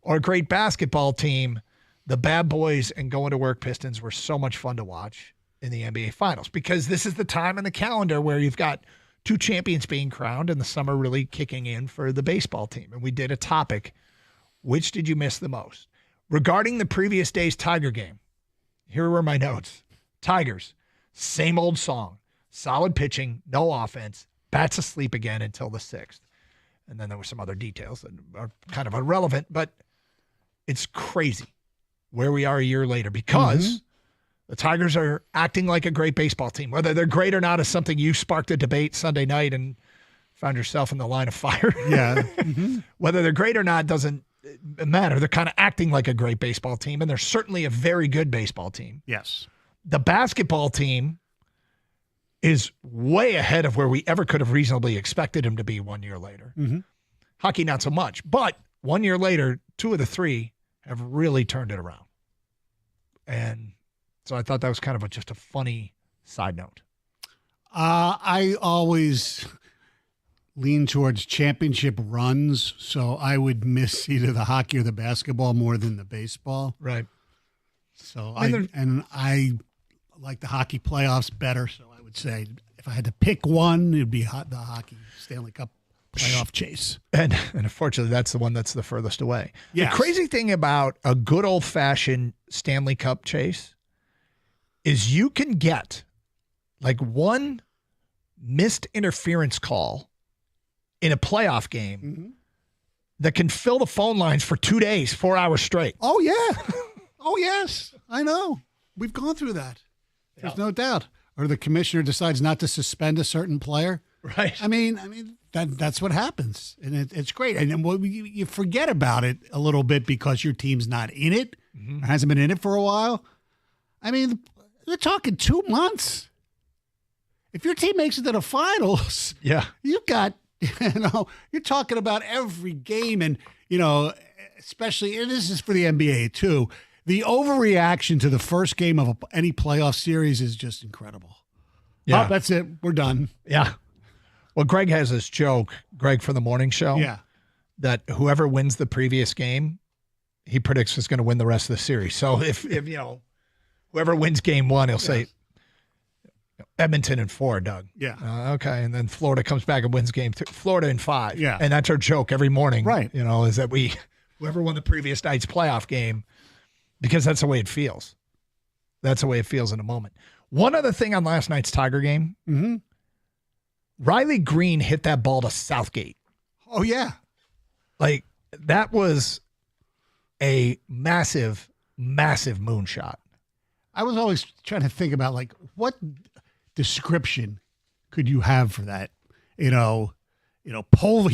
Or a great basketball team, the Bad Boys and Going to Work Pistons were so much fun to watch in the NBA Finals, because this is the time in the calendar where you've got two champions being crowned and the summer really kicking in for the baseball team. And we did a topic, which did you miss the most? Regarding the previous day's Tiger game, here were my notes. Tigers, same old song, solid pitching, no offense, bats asleep again until the 6th. And then there were some other details that are kind of irrelevant, but it's crazy where we are a year later, because the Tigers are acting like a great baseball team. Whether they're great or not is something you sparked a debate Sunday night and found yourself in the line of fire. Yeah. Whether they're great or not doesn't matter. They're kind of acting like a great baseball team, and they're certainly a very good baseball team. Yes. The basketball team is way ahead of where we ever could have reasonably expected him to be 1 year later. Mm-hmm. Hockey, not so much. But 1 year later, two of the three have really turned it around. And so I thought that was kind of just a funny side note. I always lean towards championship runs, so I would miss either the hockey or the basketball more than the baseball. Right. So I like the hockey playoffs better, so I would say if I had to pick one, it'd be the hockey Stanley Cup playoff chase. And unfortunately, that's the one that's the furthest away. Yes. The crazy thing about a good old-fashioned Stanley Cup chase is you can get like one missed interference call in a playoff game that can fill the phone lines for 2 days, 4 hours straight. Oh, yeah. Oh, yes. I know. We've gone through that. There's no doubt. Or the commissioner decides not to suspend a certain player. Right. I mean that's what happens, and it's great. And then you forget about it a little bit because your team's not in it, or hasn't been in it for a while. I mean, you're talking 2 months. If your team makes it to the finals, you've got, you're talking about every game, and especially, and this is for the NBA too. The overreaction to the first game of any playoff series is just incredible. Yeah. Oh, that's it. We're done. Yeah. Well, Greg has this joke, Greg from the morning show, that whoever wins the previous game, he predicts is going to win the rest of the series. So if whoever wins game one, he'll say Edmonton in 4, Doug. Yeah. Okay. And then Florida comes back and wins game 2. Florida in 5. Yeah. And that's our joke every morning. Right. Is that whoever won the previous night's playoff game, because that's the way it feels. That's the way it feels in a moment. One other thing on last night's Tiger game, Riley Green hit that ball to Southgate. Oh, yeah. Like, that was a massive, massive moonshot. I was always trying to think about, like, what description could you have for that? He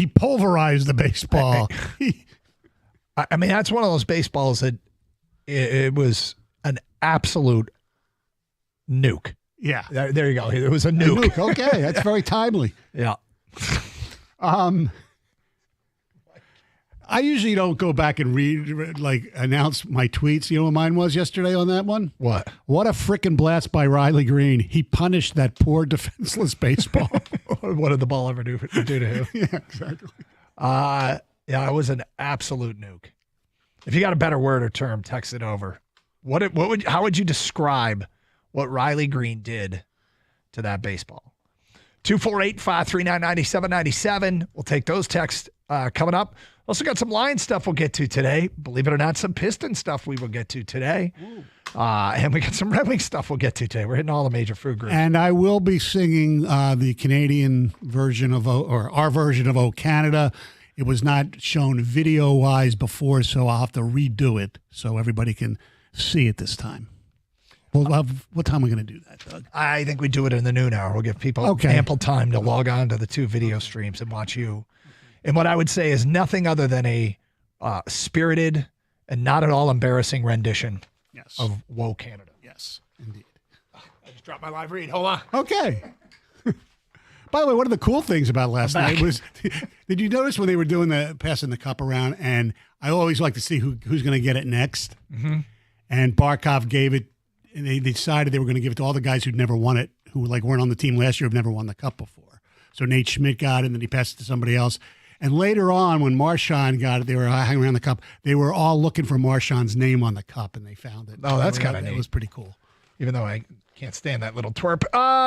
pulverized the baseball. I mean, that's one of those baseballs that it was an absolute nuke. Yeah. There you go. It was a nuke. Okay. That's very timely. Yeah. I usually don't go back and announce my tweets. You know what mine was yesterday on that one? What? What a frickin' blast by Riley Green. He punished that poor defenseless baseball. What did the ball ever do to him? Yeah, exactly. It was an absolute nuke. If you got a better word or term, text it over. How would you describe what Riley Green did to that baseball? 248-539-9797. We'll take those texts coming up. Also got some Lions stuff we'll get to today. Believe it or not, some Piston stuff we will get to today. And we got some Red Wings stuff we'll get to today. We're hitting all the major food groups. And I will be singing the Canadian version of, or our version of O Canada. It was not shown video-wise before, so I'll have to redo it so everybody can see it this time. What time are we going to do that, Doug? I think we do it in the noon hour. We'll give people ample time to log on to the 2 video streams and watch you. And what I would say is nothing other than a spirited and not at all embarrassing rendition of Whoa Canada. Yes, indeed. I just dropped my live read. Hold on. Okay. By the way, one of the cool things about last night was, did you notice when they were doing passing the cup around? And I always like to see who's going to get it next. Mm-hmm. And Barkov gave it, and they decided they were going to give it to all the guys who'd never won it, who weren't on the team last year, have never won the cup before. So Nate Schmidt got it, and then he passed it to somebody else. And later on, when Marchand got it, they were hanging around the cup. They were all looking for Marchand's name on the cup, and they found it. Oh, that's kind of neat. It was pretty cool. Even though I can't stand that little twerp.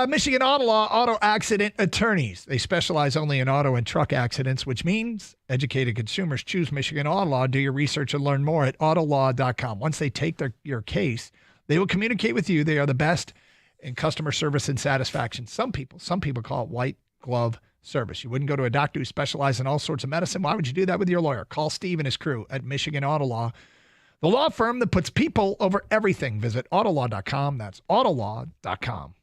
Michigan Auto Law, auto accident attorneys. They specialize only in auto and truck accidents, which means educated consumers choose Michigan Auto Law. Do your research and learn more at autolaw.com. Once they take your case, they will communicate with you. They are the best in customer service and satisfaction. Some people call it white glove service. You wouldn't go to a doctor who specializes in all sorts of medicine. Why would you do that with your lawyer? Call Steve and his crew at Michigan Auto Law, the law firm that puts people over everything. Visit autolaw.com. That's autolaw.com.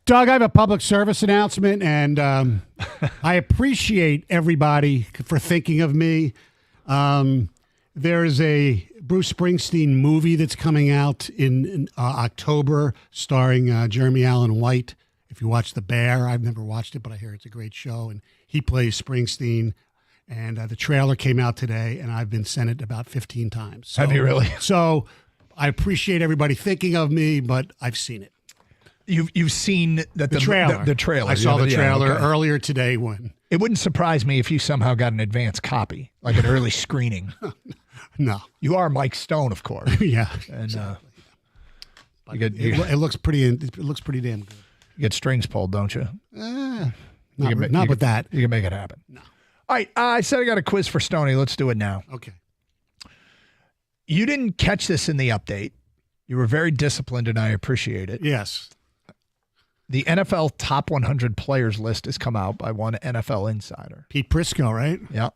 Doug, I have a public service announcement, and I appreciate everybody for thinking of me. There is a Bruce Springsteen movie that's coming out in October starring Jeremy Allen White. If you watch The Bear, I've never watched it, but I hear it's a great show, and he plays Springsteen. And the trailer came out today, and I've been sent it about 15 times. So, Have you really? So I appreciate everybody thinking of me, but I've seen it. You've seen that The trailer. The trailer. I saw the trailer okay. earlier today when. It wouldn't surprise me if you somehow got an advance copy, like an early screening. No. You are Mike Stone, of course. Yeah. And exactly. it looks pretty damn good. You get strings pulled, don't you? Not with that. You can make it happen. No. All right. I said I got a quiz for Stoney. Let's do it now. Okay. You didn't catch this in the update. You were very disciplined, and I appreciate it. Yes. The NFL Top 100 Players list has come out by one NFL insider. Pete Prisco, right? Yeah.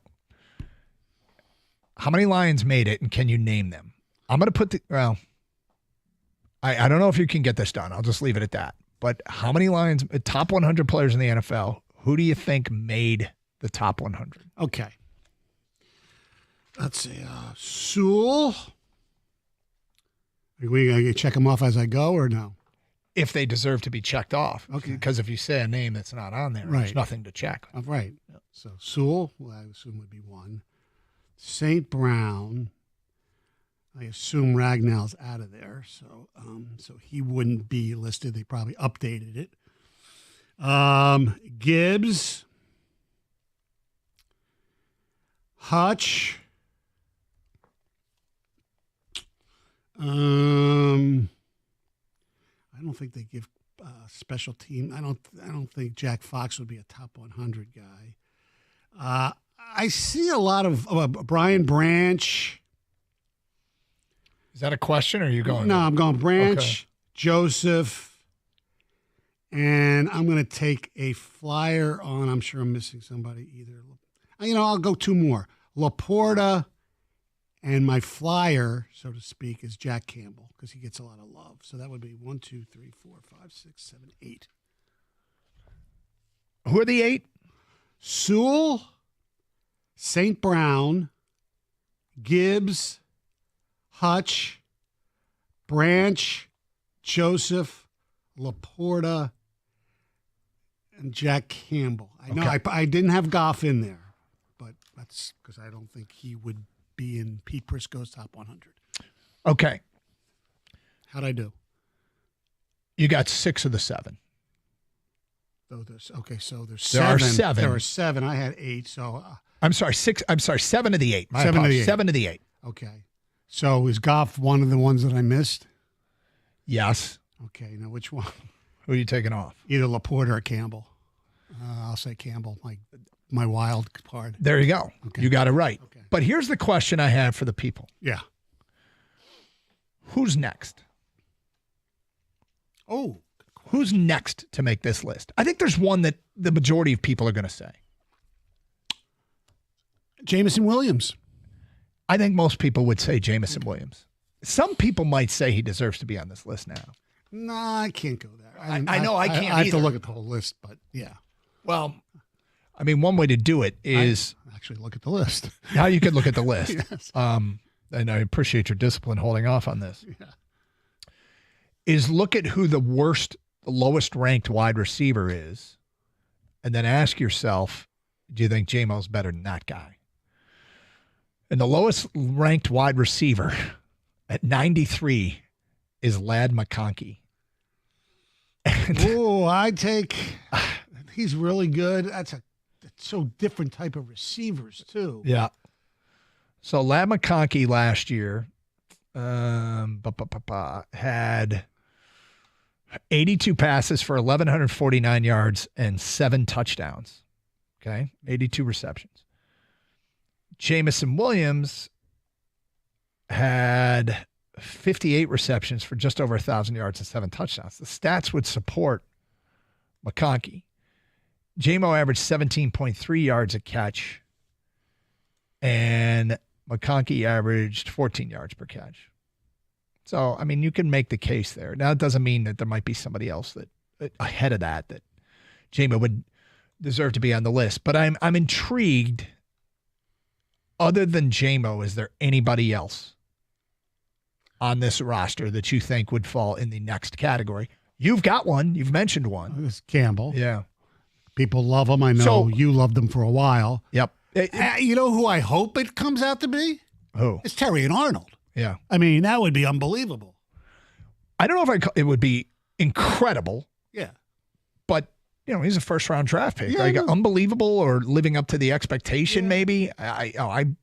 How many Lions made it, and can you name them? I'm going to put I don't know if you can get this done. I'll just leave it at that. But how many Lions, top 100 players in the NFL, who do you think made the top 100? Okay. Let's see. Sewell. Are we going to check them off as I go or no? If they deserve to be checked off. Okay. Because if you say a name that's not on there, there's nothing to check. Right. So Sewell, I assume would be one. St. Brown. I assume Ragnall's out of there, so he wouldn't be listed. They probably updated it. Gibbs, Hutch. I don't think they give special team. I don't think Jack Fox would be a top 100 guy. I see a lot of Brian Branch. Is that a question or are you going? No, I'm going Branch, Okay. Joseph, and I'm going to take a flyer on. I'm sure I'm missing somebody either. I'll go two more. Laporta, and my flyer, so to speak, is Jack Campbell because he gets a lot of love. So that would be 1, 2, 3, 4, 5, 6, 7, 8. Who are the 8? Sewell, St. Brown, Gibbs, Hutch, Branch, Joseph, Laporta, and Jack Campbell. I know I didn't have Goff in there, but that's because I don't think he would be in Pete Prisco's top 100. Okay. How'd I do? You got 6 of the 7. So there's 7. There are 7. There are 7. I had 8. So I'm sorry, 6. I'm sorry, 7 of the 8. 7 of the 8. 7 of the 8. Okay. So is Goff one of the ones that I missed? Yes. Okay. Now which one? Who are you taking off? Either Laporta or Campbell. I'll say Campbell. My wild card. There you go. Okay. You got it right. Okay. But here's the question I have for the people. Yeah. Who's next? Oh. Who's next to make this list? I think there's one that the majority of people are going to say. Jameson Williams. I think most people would say Jameson Williams. Some people might say he deserves to be on this list now. No, I can't go there. I know I can't I have either. to look at the whole list, but yeah. Well, I mean, one way to do it is actually look at the list. Now you could look at the list. Yes. And I appreciate your discipline holding off on this. Yeah. Is look at who the lowest ranked wide receiver is, and then ask yourself, do you think J-Mo's better than that guy? And the lowest ranked wide receiver at 93 is Ladd McConkey. Oh, he's really good. That's so different type of receivers too. Yeah. So Ladd McConkey last year had 82 passes for 1,149 yards and 7 touchdowns. Okay, 82 receptions. Jameson Williams had 58 receptions for just over 1,000 yards and 7 touchdowns. The stats would support McConkey. J-Mo averaged 17.3 yards a catch, and McConkey averaged 14 yards per catch. So, I mean, you can make the case there. Now, it doesn't mean that there might be somebody else that ahead of that Jamo would deserve to be on the list. But I'm intrigued. Other than Jamo, is there anybody else on this roster that you think would fall in the next category? You've got one. You've mentioned one. It's Campbell. Yeah. People love him. I know you loved him for a while. Yep. You know who I hope it comes out to be? Who? It's Terry and Arnold. Yeah. I mean, that would be unbelievable. I don't know if it would be incredible. Yeah. But, he's a first-round draft pick. Yeah, like unbelievable or living up to the expectation, maybe. To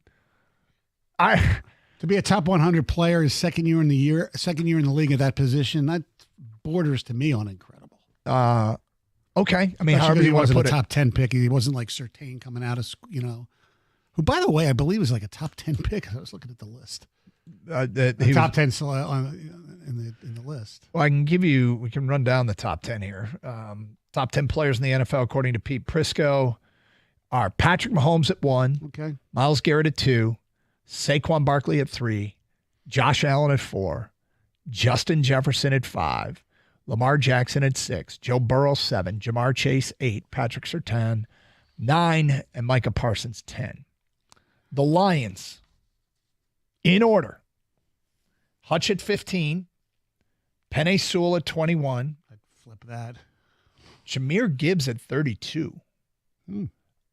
be a top 100 player his second year in the league at that position, that borders to me on incredible. Okay. I mean, however he you want to wasn't put a top 10 pick. He wasn't like Surtain coming out of, who, by the way, I believe is like a top 10 pick. I was looking at the list. The top 10 in the list. Well, we can run down the top 10 here. Top 10 players in the NFL, according to Pete Prisco, are Patrick Mahomes at 1. Okay. Myles Garrett at 2. Saquon Barkley at 3. Josh Allen at 4. Justin Jefferson at 5. Lamar Jackson at 6. Joe Burrow 7. Jamar Chase 8. Patrick Surtain 9. And Micah Parsons 10. The Lions, in order. Hutch at 15. Penei Sewell at 21. I'd flip that. Jahmyr Gibbs at 32.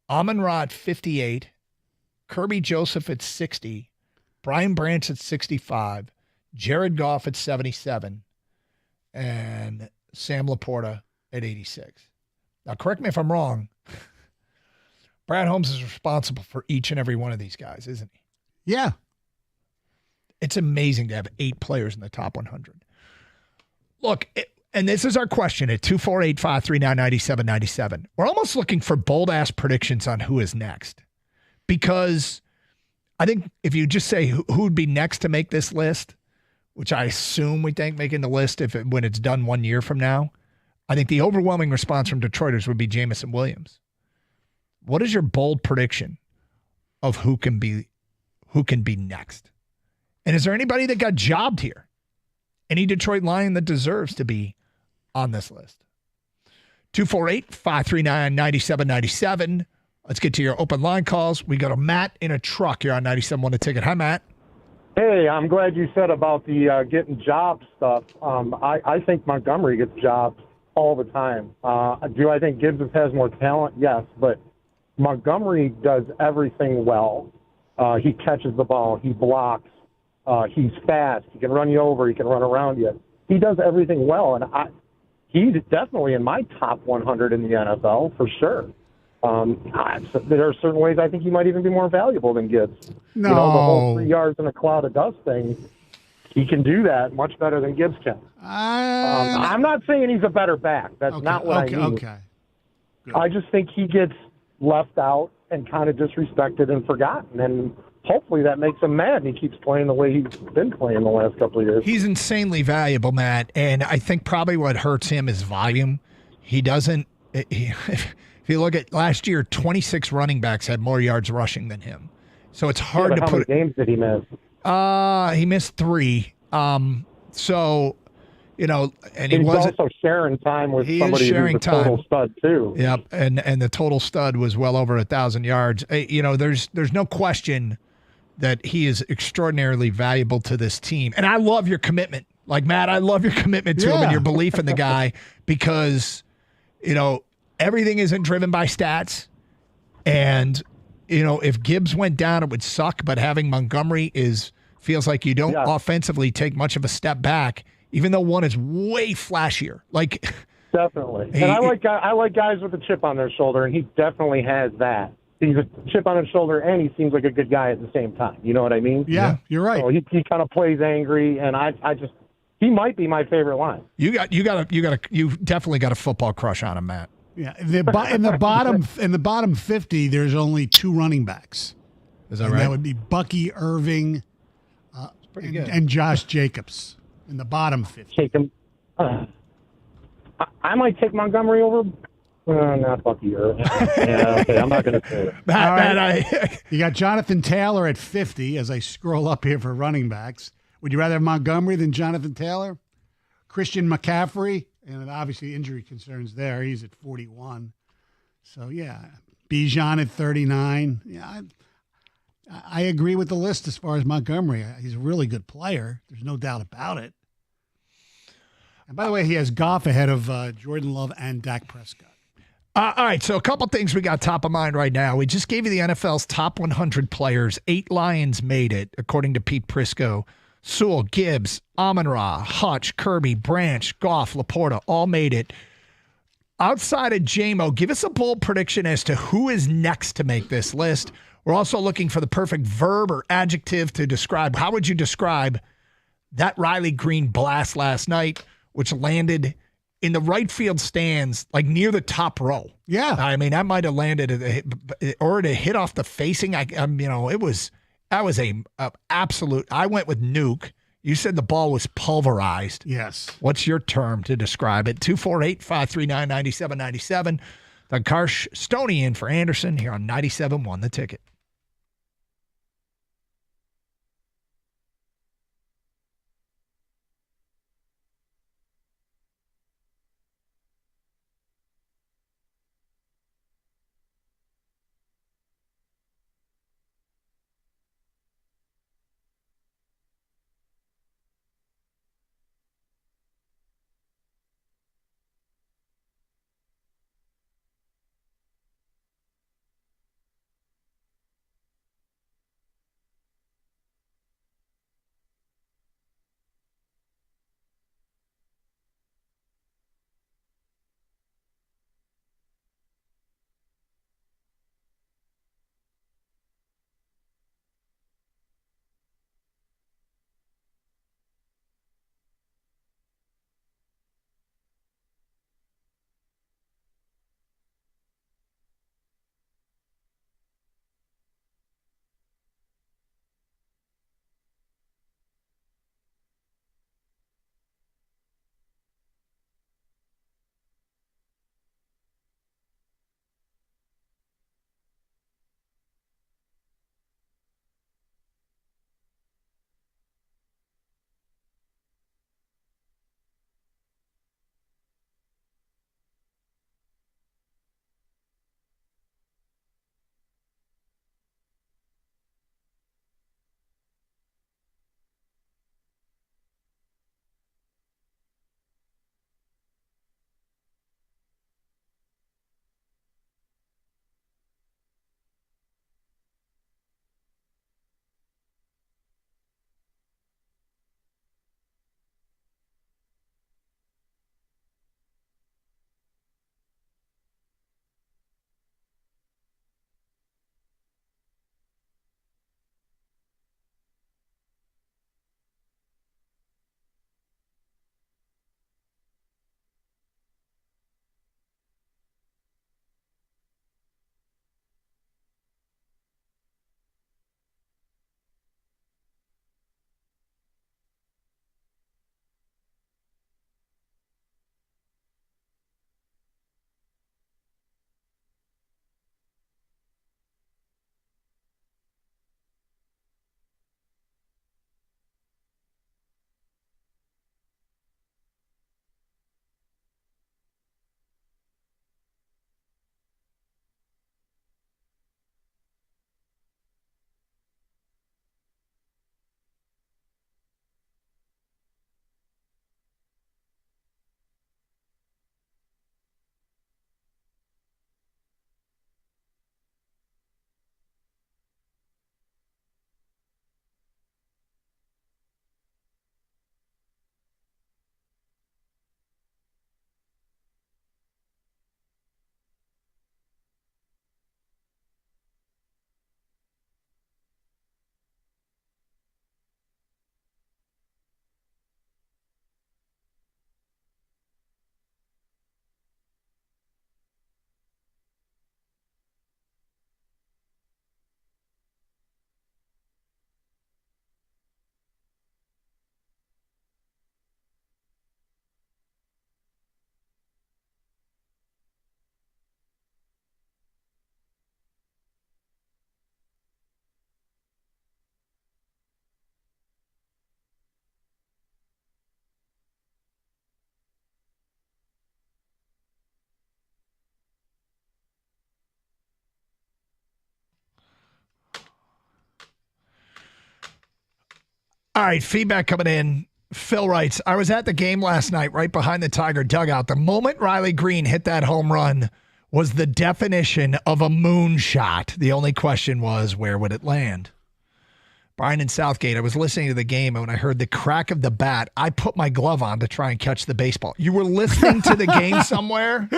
Amon-Ra at 58. Kirby Joseph at 60. Brian Branch at 65. Jared Goff at 77. And Sam Laporta at 86. Now, correct me if I'm wrong. Brad Holmes is responsible for each and every one of these guys, isn't he? Yeah. It's amazing to have 8 players in the top 100. Look, and this is our question at 248-539-9797. We're almost looking for bold-ass predictions on who is next. Because I think if you just say who would be next to make this list, which I assume we think making the list when it's done 1 year from now, I think the overwhelming response from Detroiters would be Jameson Williams. What is your bold prediction of who can be next? And is there anybody that got jobbed here? Any Detroit Lion that deserves to be on this list? 248-539-9797. Let's get to your open line calls. We go to Matt in a truck. You're on 97.1 The Ticket. Hi, Matt. Hey, I'm glad you said about the getting job stuff. I think Montgomery gets jobs all the time. Do I think Gibbs has more talent? Yes, but Montgomery does everything well. He catches the ball. He blocks. He's fast. He can run you over. He can run around you. He does everything well, and he's definitely in my top 100 in the NFL for sure. There are certain ways I think he might even be more valuable than Gibbs. No. The whole 3 yards in a cloud of dust thing, he can do that much better than Gibbs can. I'm not saying he's a better back. That's not what I mean. Okay. I just think he gets left out and kind of disrespected and forgotten, and hopefully that makes him mad and he keeps playing the way he's been playing the last couple of years. He's insanely valuable, Matt, and I think probably what hurts him is volume. He doesn't if you look at last year, 26 running backs had more yards rushing than him. So it's hard to put. How many games did he miss? He missed 3. And he's he wasn't also sharing time with he somebody is sharing who's a total time. stud too. Yep, and the total stud was well over 1,000 yards. There's no question that he is extraordinarily valuable to this team. And I love your commitment. Like, Matt, I love your commitment to him and your belief in the guy because, everything isn't driven by stats. And, if Gibbs went down, it would suck. But having Montgomery feels like you don't offensively take much of a step back, even though one is way flashier. Like, definitely. And I like guys with a chip on their shoulder, and he definitely has that. He's a chip on his shoulder, and he seems like a good guy at the same time. You know what I mean? Yeah, you're right. So he kind of plays angry, and he might be my favorite line. You definitely got a football crush on him, Matt. Yeah, in the bottom 50, there's only 2 running backs. Is that right? That would be Bucky Irving and Josh Jacobs in the bottom 50. Take him. I might take Montgomery over. Not Bucky Irving. Yeah, okay, I'm not going to say it. You got Jonathan Taylor at 50 as I scroll up here for running backs. Would you rather have Montgomery than Jonathan Taylor? Christian McCaffrey And obviously injury concerns there. He's at 41. So, yeah. Bijan at 39. Yeah, I agree with the list as far as Montgomery. He's a really good player. There's no doubt about it. And by the way, he has Goff ahead of Jordan Love and Dak Prescott. All right, so a couple things we got top of mind right now. We just gave you the NFL's top 100 players. 8 Lions made it, according to Pete Prisco. Sewell, Gibbs, Amon-Ra, Hutch, Kirby, Branch, Goff, Laporta all made it. Outside of JMO, give us a bold prediction as to who is next to make this list. We're also looking for the perfect verb or adjective to describe. How would you describe that Riley Green blast last night, which landed in the right field stands, like near the top row? Yeah. I mean, that might have landed or to hit off the facing. That was a absolute. I went with nuke. You said the ball was pulverized. Yes. What's your term to describe it? 248-539-9797. The Karsh Stoney in for Anderson here on 97.1 The Ticket. All right, feedback coming in. Phil writes, I was at the game last night right behind the Tiger dugout. The moment Riley Green hit that home run was the definition of a moonshot. The only question was, where would it land? Brian in Southgate, I was listening to the game, and when I heard the crack of the bat, I put my glove on to try and catch the baseball. You were listening to the game somewhere?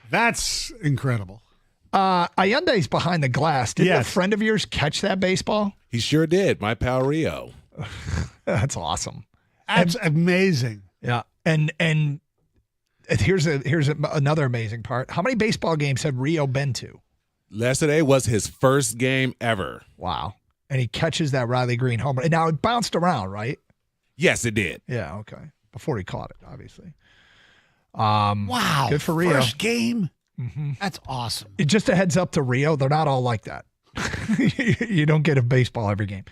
That's incredible. Ayende's behind the glass. Did a friend of yours catch that baseball? He sure did. My pal Rio. That's awesome. That's amazing. Yeah. And here's another amazing part. How many baseball games had Rio been to? Yesterday was his first game ever. Wow. And he catches that Riley Green home run. Now, it bounced around, right? Yes, it did. Yeah, okay. Before he caught it, obviously. Wow. Good for Rio. First game? Mm-hmm. That's awesome. Just a heads up to Rio, they're not all like that. You don't get a baseball every game.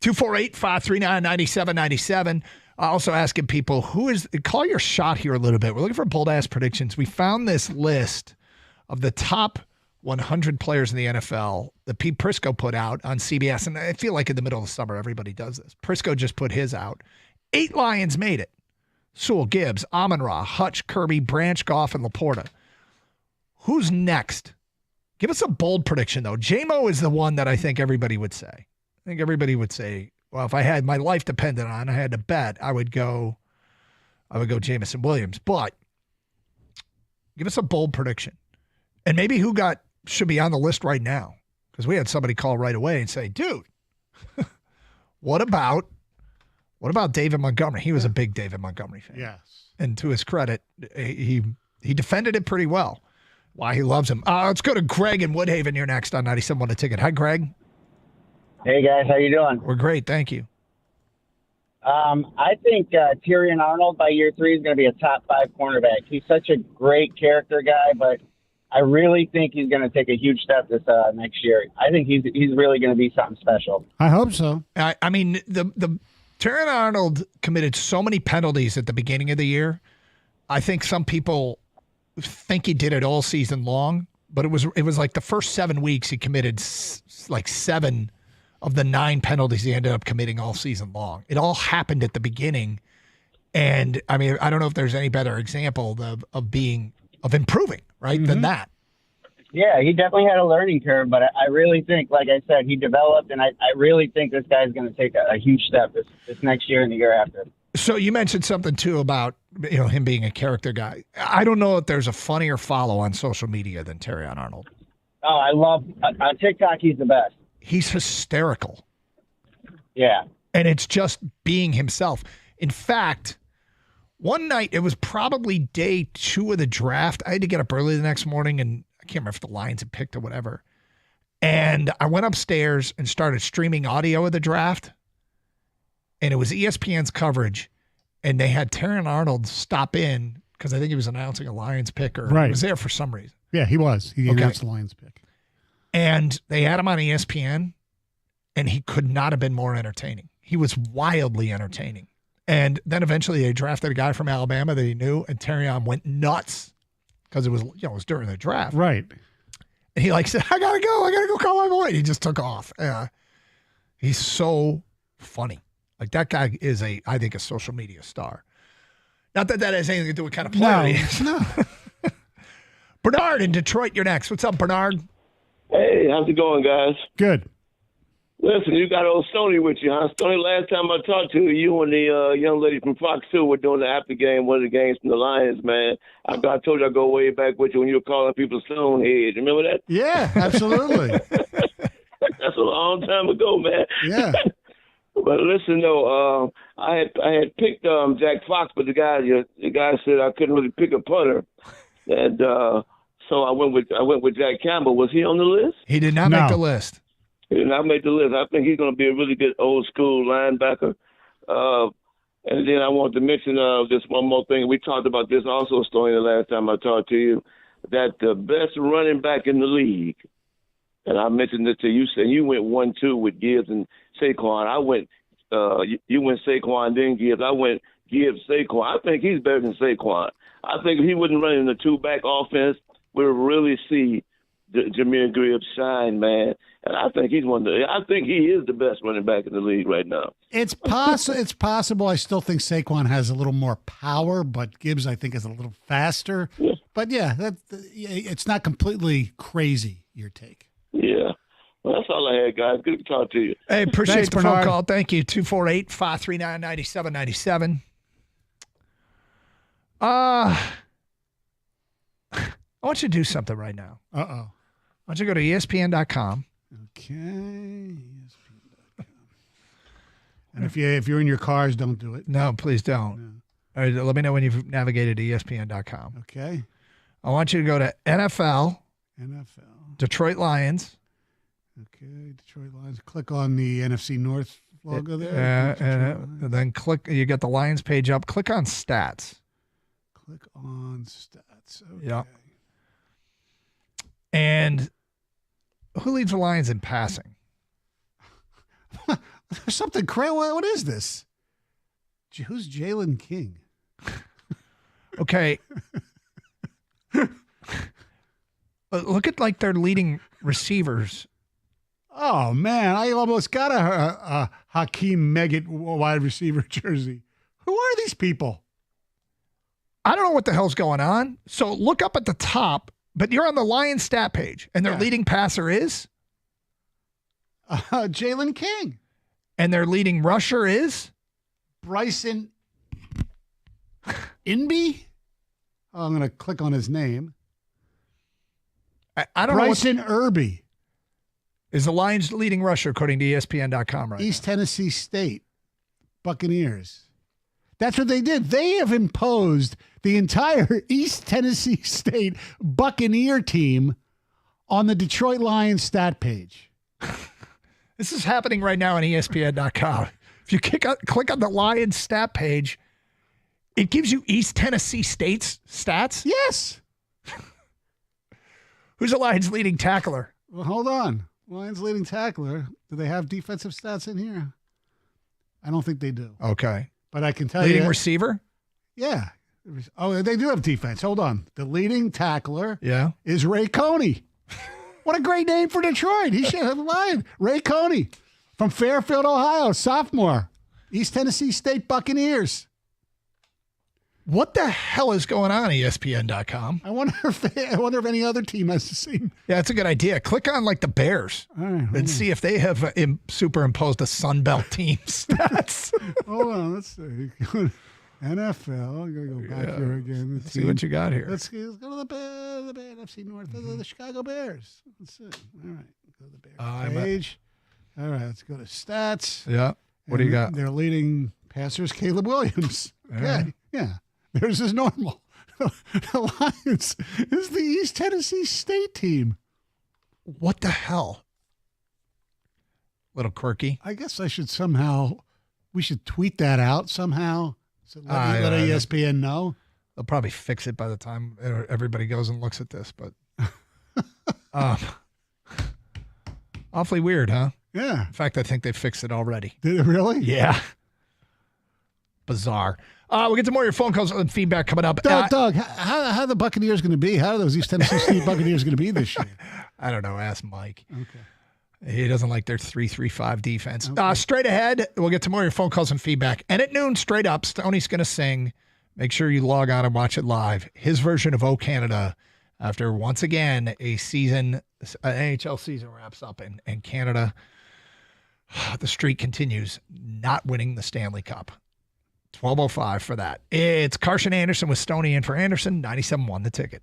248-539-9797. Also asking people, call your shot here a little bit. We're looking for bold-ass predictions. We found this list of the top 100 players in the NFL that Pete Prisco put out on CBS. And I feel like in the middle of the summer, everybody does this. Prisco just put his out. 8 Lions made it. Sewell, Gibbs, Amon-Ra, Hutch, Kirby, Branch, Goff, and Laporta. Who's next? Give us a bold prediction, though. J-Mo is the one that I think everybody would say. I think everybody would say, well, if I had my life depended on, I had to bet, I would go Jamison Williams. But give us a bold prediction. And maybe who should be on the list right now. Because we had somebody call right away and say, dude, what about David Montgomery? He was a big David Montgomery fan. Yes. And to his credit, he defended it pretty well. Why he loves him. Let's go to Greg in Woodhaven here next on 97.1 The Ticket. Hi, Greg. Hey, guys. How you doing? We're great. Thank you. I think Tyrion Arnold by year 3 is going to be a top 5 cornerback. He's such a great character guy, but I really think he's going to take a huge step this next year. I think he's really going to be something special. I hope so. I mean, the Tyrion Arnold committed so many penalties at the beginning of the year. I think some people think he did it all season long, but it was like the first 7 weeks he committed like 7 of the 9 penalties he ended up committing all season long. It all happened at the beginning. And I mean, I don't know if there's any better example of improving, right, than that. Yeah, he definitely had a learning curve, but I really think, like I said, he developed, and I really think this guy's going to take a huge step this next year and the year after. So you mentioned something, too, about him being a character guy. I don't know if there's a funnier follow on social media than Tyrion Arnold. Oh, I love on TikTok, he's the best. He's hysterical. Yeah. And it's just being himself. In fact, one night, it was probably day 2 of the draft. I had to get up early the next morning, and I can't remember if the Lions had picked or whatever. And I went upstairs and started streaming audio of the draft. And it was ESPN's coverage. And they had Tyrion Arnold stop in because I think he was announcing a Lions pick or he was there for some reason. Yeah, he was. He announced the Lions pick. And they had him on ESPN, and he could not have been more entertaining. He was wildly entertaining. And then eventually they drafted a guy from Alabama that he knew, and Tyrion went nuts because it was during the draft. Right. And he said, I gotta go call my boy. And he just took off. He's so funny. Like that guy is I think a social media star. Not that has anything to do with kind of player he is. No. Bernard in Detroit, you're next. What's up, Bernard? Hey, how's it going, guys? Good. Listen, you got old Stoney with you, huh? Stoney, last time I talked to you, you and the young lady from Fox 2 were doing the after game, one of the games from the Lions, man. I told you I go way back with you when you were calling people Stonehead. Remember that? Yeah, absolutely. That's a long time ago, man. Yeah. But listen, though, I had picked Jack Fox, but the guy said I couldn't really pick a punter, and so I went with Jack Campbell. Was he on the list? He did not make the list. He did not make the list. I think he's going to be a really good old school linebacker. And then I want to mention just one more thing. We talked about this also, Stoney, the last time I talked to you, that the best running back in the league, and I mentioned this to you, saying you went 1-2 with Gibbs and Saquon. I went, you went Saquon, then Gibbs. I went Gibbs, Saquon. I think he's better than Saquon. I think if he wasn't running the 2-back offense, we'll really see Jameer Gibbs shine, man. And I think I think he is the best running back in the league right now. It's possible. It's possible. I still think Saquon has a little more power, but Gibbs, I think, is a little faster. Yeah. But it's not completely crazy. Your take. Yeah. Well, that's all I had, guys. Good to talk to you. Hey, appreciate Thanks, the Bernard. phone call. Thank you. 248-539-9797. I want you to do something right now. Uh-oh. I want you to go to ESPN.com. Okay. ESPN.com. And if you're in your cars, don't do it. No, please don't. All right, let me know when you've navigated to ESPN.com. Okay. I want you to go to NFL. NFL. Detroit Lions. Okay. Detroit Lions. Click on the NFC North logo there. And then click. You get the Lions page up. Click on stats. Click on stats. Okay. Yeah. And who leads the Lions in passing? There's something crazy. What is this? Who's Jalen King? Okay. Look at like their leading receivers. Oh man, I almost got a Hakeem Meggett wide receiver jersey. Who are these people? I don't know what the hell's going on. So look up at the top, but you're on the Lions stat page, and their leading passer is Jalen King, and their leading rusher is Bryson Inby. Oh, I'm going to click on his name. I don't Bryson know. Irby is the Lions' leading rusher according to ESPN.com right East Tennessee State Buccaneers. That's what they did. They have imposed the entire East Tennessee State Buccaneer team on the Detroit Lions stat page. This is happening right now on ESPN.com. If you click on the Lions stat page, it gives you East Tennessee State's stats. Yes. Who's the Lions' leading tackler? Well, hold on. Lions leading tackler. Do they have defensive stats in here? I don't think they do. Okay. But I can tell you. Leading receiver? Yeah. Oh, they do have defense. Hold on. The leading tackler is Ray Coney. What a great name for Detroit. He should have a line. Ray Coney from Fairfield, Ohio, sophomore. East Tennessee State Buccaneers. What the hell is going on ESPN.com? I wonder if any other team has the same. Yeah, that's a good idea. Click on like the Bears and see if they have superimposed a Sun Belt team stats. Hold on, let's see. NFL. I'm gonna go back here again. Let's see what you got here. Let's go to the NFC North. The Chicago Bears. Let's see. All right, go to the Bears page. All right, let's go to stats. Yeah. What do you got? Their leading passer is Caleb Williams. Okay. Yeah. Theirs is normal. The Lions is the East Tennessee State team. What the hell? Little quirky. I guess we should tweet that out somehow. So let ESPN know. They'll probably fix it by the time everybody goes and looks at this, but awfully weird, huh? Yeah. In fact, I think they fixed it already. Did it really? Yeah. Bizarre. We'll get to more of your phone calls and feedback coming up. Doug, how are the Buccaneers going to be? How are those East Tennessee State Buccaneers going to be this year? I don't know. Ask Mike. Okay. He doesn't like their 3-3-5 defense. Okay. Straight ahead, we'll get to more of your phone calls and feedback. And at noon, straight up, Stoney's going to sing. Make sure you log on and watch it live. His version of O Canada after, once again, an NHL season wraps up in Canada. The streak continues, not winning the Stanley Cup. 12:05 for that. It's Carson Anderson with Stoney in for Anderson, 97.1 The Ticket.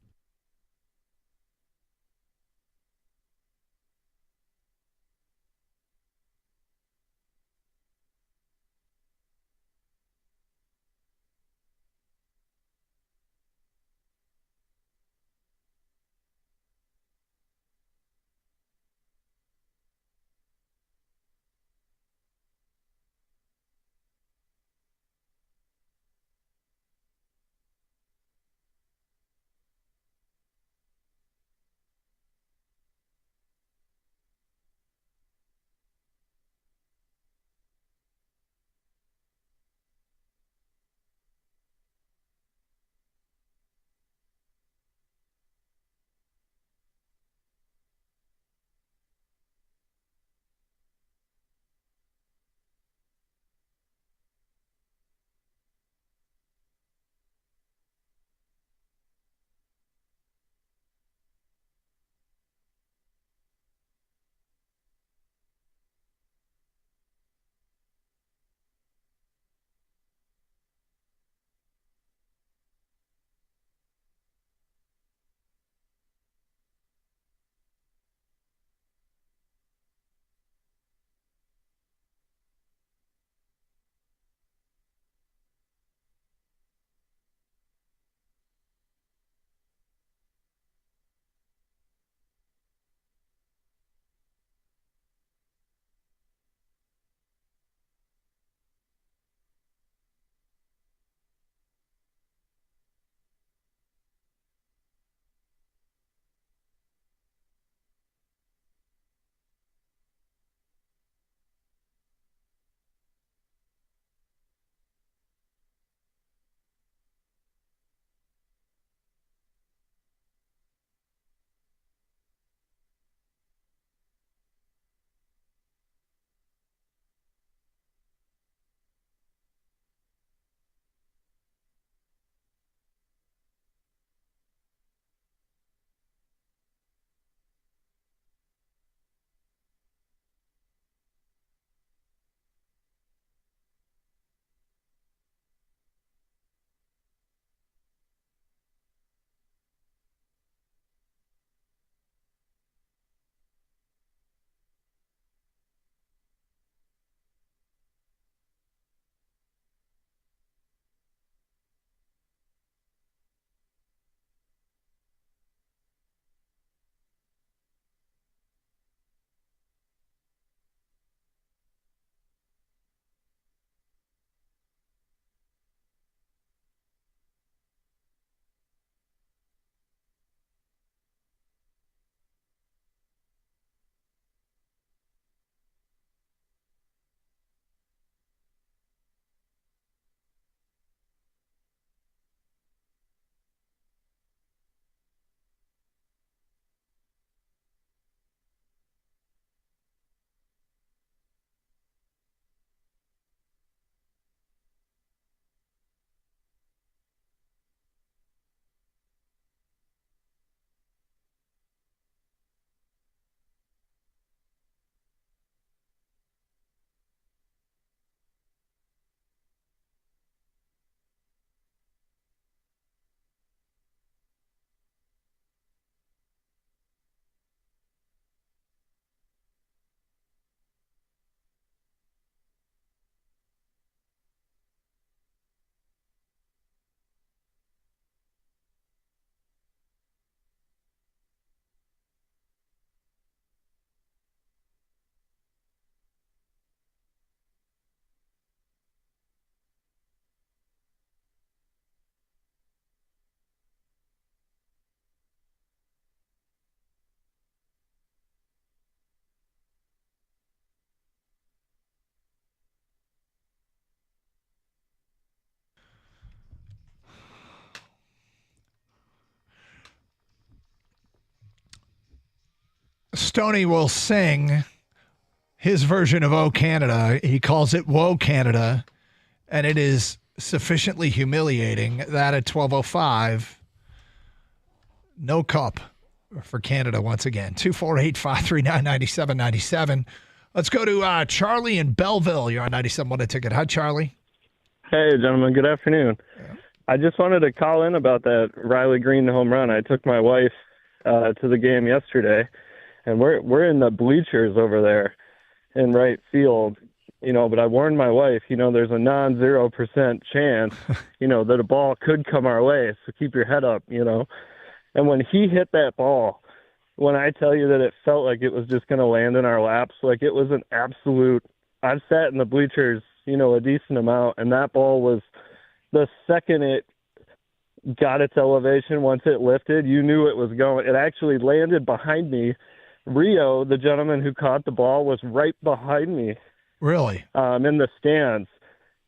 Stoney will sing his version of "Oh Canada." He calls it "Whoa Canada," and it is sufficiently humiliating. That at 12:05, no cup for Canada once again. 248-539-9797. Let's go to Charlie in Belleville. You're on 97.1 A Ticket. Hi, Charlie. Hey, gentlemen. Good afternoon. I just wanted to call in about that Riley Green home run. I took my wife to the game yesterday, and we're in the bleachers over there in right field, but I warned my wife, there's a non-0% chance, that a ball could come our way, so keep your head up, And when he hit that ball, when I tell you that it felt like it was just going to land in our laps, like it was an absolute – I've sat in the bleachers, a decent amount, and that ball was the second it got its elevation, once it lifted, you knew it was going. It actually landed behind me. Rio, the gentleman who caught the ball, was right behind me. Really? In the stands.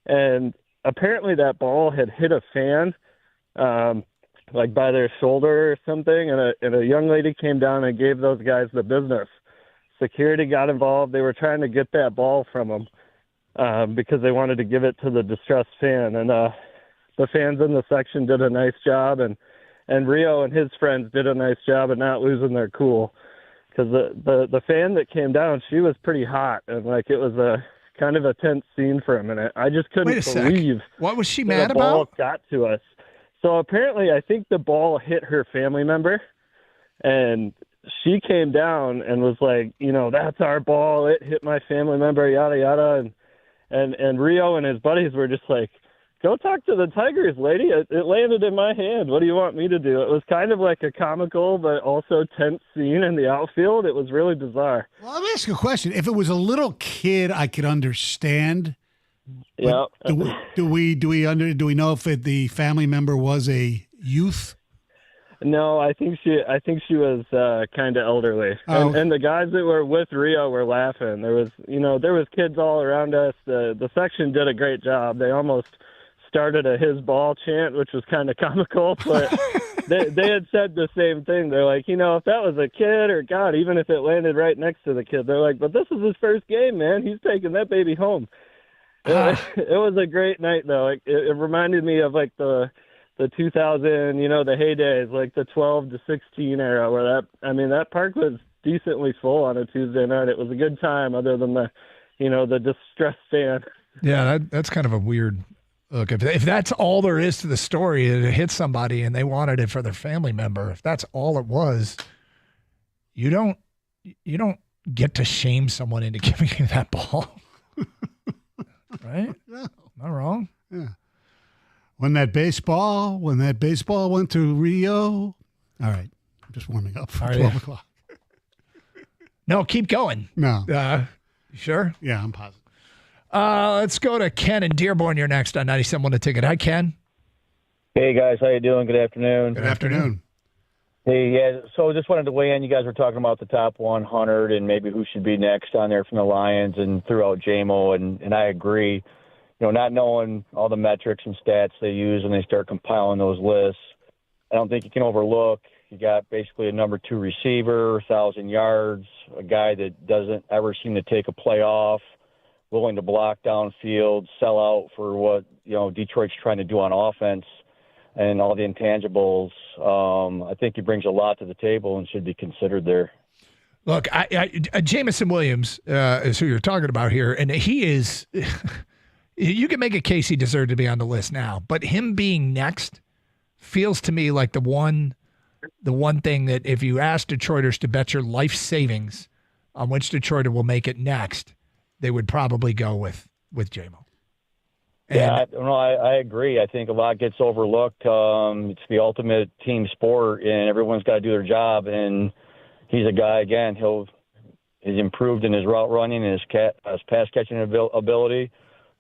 And apparently that ball had hit a fan, like by their shoulder or something, and a young lady came down and gave those guys the business. Security got involved. They were trying to get that ball from them because they wanted to give it to the distressed fan. And the fans in the section did a nice job, and Rio and his friends did a nice job of not losing their cool. Because the fan that came down, she was pretty hot, and like it was a kind of a tense scene for a minute. I just couldn't believe what was she that mad the ball about? got to us. So apparently, I think the ball hit her family member, and she came down and was like, that's our ball. It hit my family member, yada yada, and Rio and his buddies were just like, go talk to the Tigers, lady. It landed in my hand. What do you want me to do? It was kind of like a comical but also tense scene in the outfield. It was really bizarre. Well, let me ask you a question. If it was a little kid, I could understand. Yeah. Do we know if the family member was a youth? No, I think she was kind of elderly, and the guys that were with Rio were laughing. There was kids all around us. The section did a great job. They almost started a his ball chant, which was kind of comical, but they had said the same thing. They're like, if that was a kid or God, even if it landed right next to the kid, they're like, but this is his first game, man. He's taking that baby home. It was a great night, though. It reminded me of like the 2000, the heydays, like the 12 to 16 era, where that park was decently full on a Tuesday night. It was a good time, other than the distressed fan. Yeah, that's kind of a weird look. If that's all there is to the story, it hit somebody and they wanted it for their family member. If that's all it was, you don't get to shame someone into giving you that ball. Right? No. Am I wrong? Yeah. When that baseball went to Rio. All right. I'm just warming up for 12 o'clock. No, keep going. No. You sure? Yeah, I'm positive. Let's go to Ken in Dearborn. You're next on 97.1 A Ticket. Hi, Ken. Hey, guys. How you doing? Good afternoon. Good afternoon. Hey, yeah, so just wanted to weigh in. You guys were talking about the top 100 and maybe who should be next on there from the Lions and threw out J-Mo, and I agree. Not knowing all the metrics and stats they use when they start compiling those lists, I don't think you can overlook. You got basically a number 2 receiver, 1,000 yards, a guy that doesn't ever seem to take a play off, willing to block downfield, sell out for what Detroit's trying to do on offense, and all the intangibles. I think he brings a lot to the table and should be considered there. Look, Jamison Williams is who you're talking about here, and he is. You can make a case he deserved to be on the list now, but him being next feels to me like the one thing that if you ask Detroiters to bet your life savings on which Detroiter will make it next, they would probably go with J-Mo. Yeah, I agree. I think a lot gets overlooked. It's the ultimate team sport, and everyone's got to do their job. And he's a guy, again, he's improved in his route running and his pass catching ability,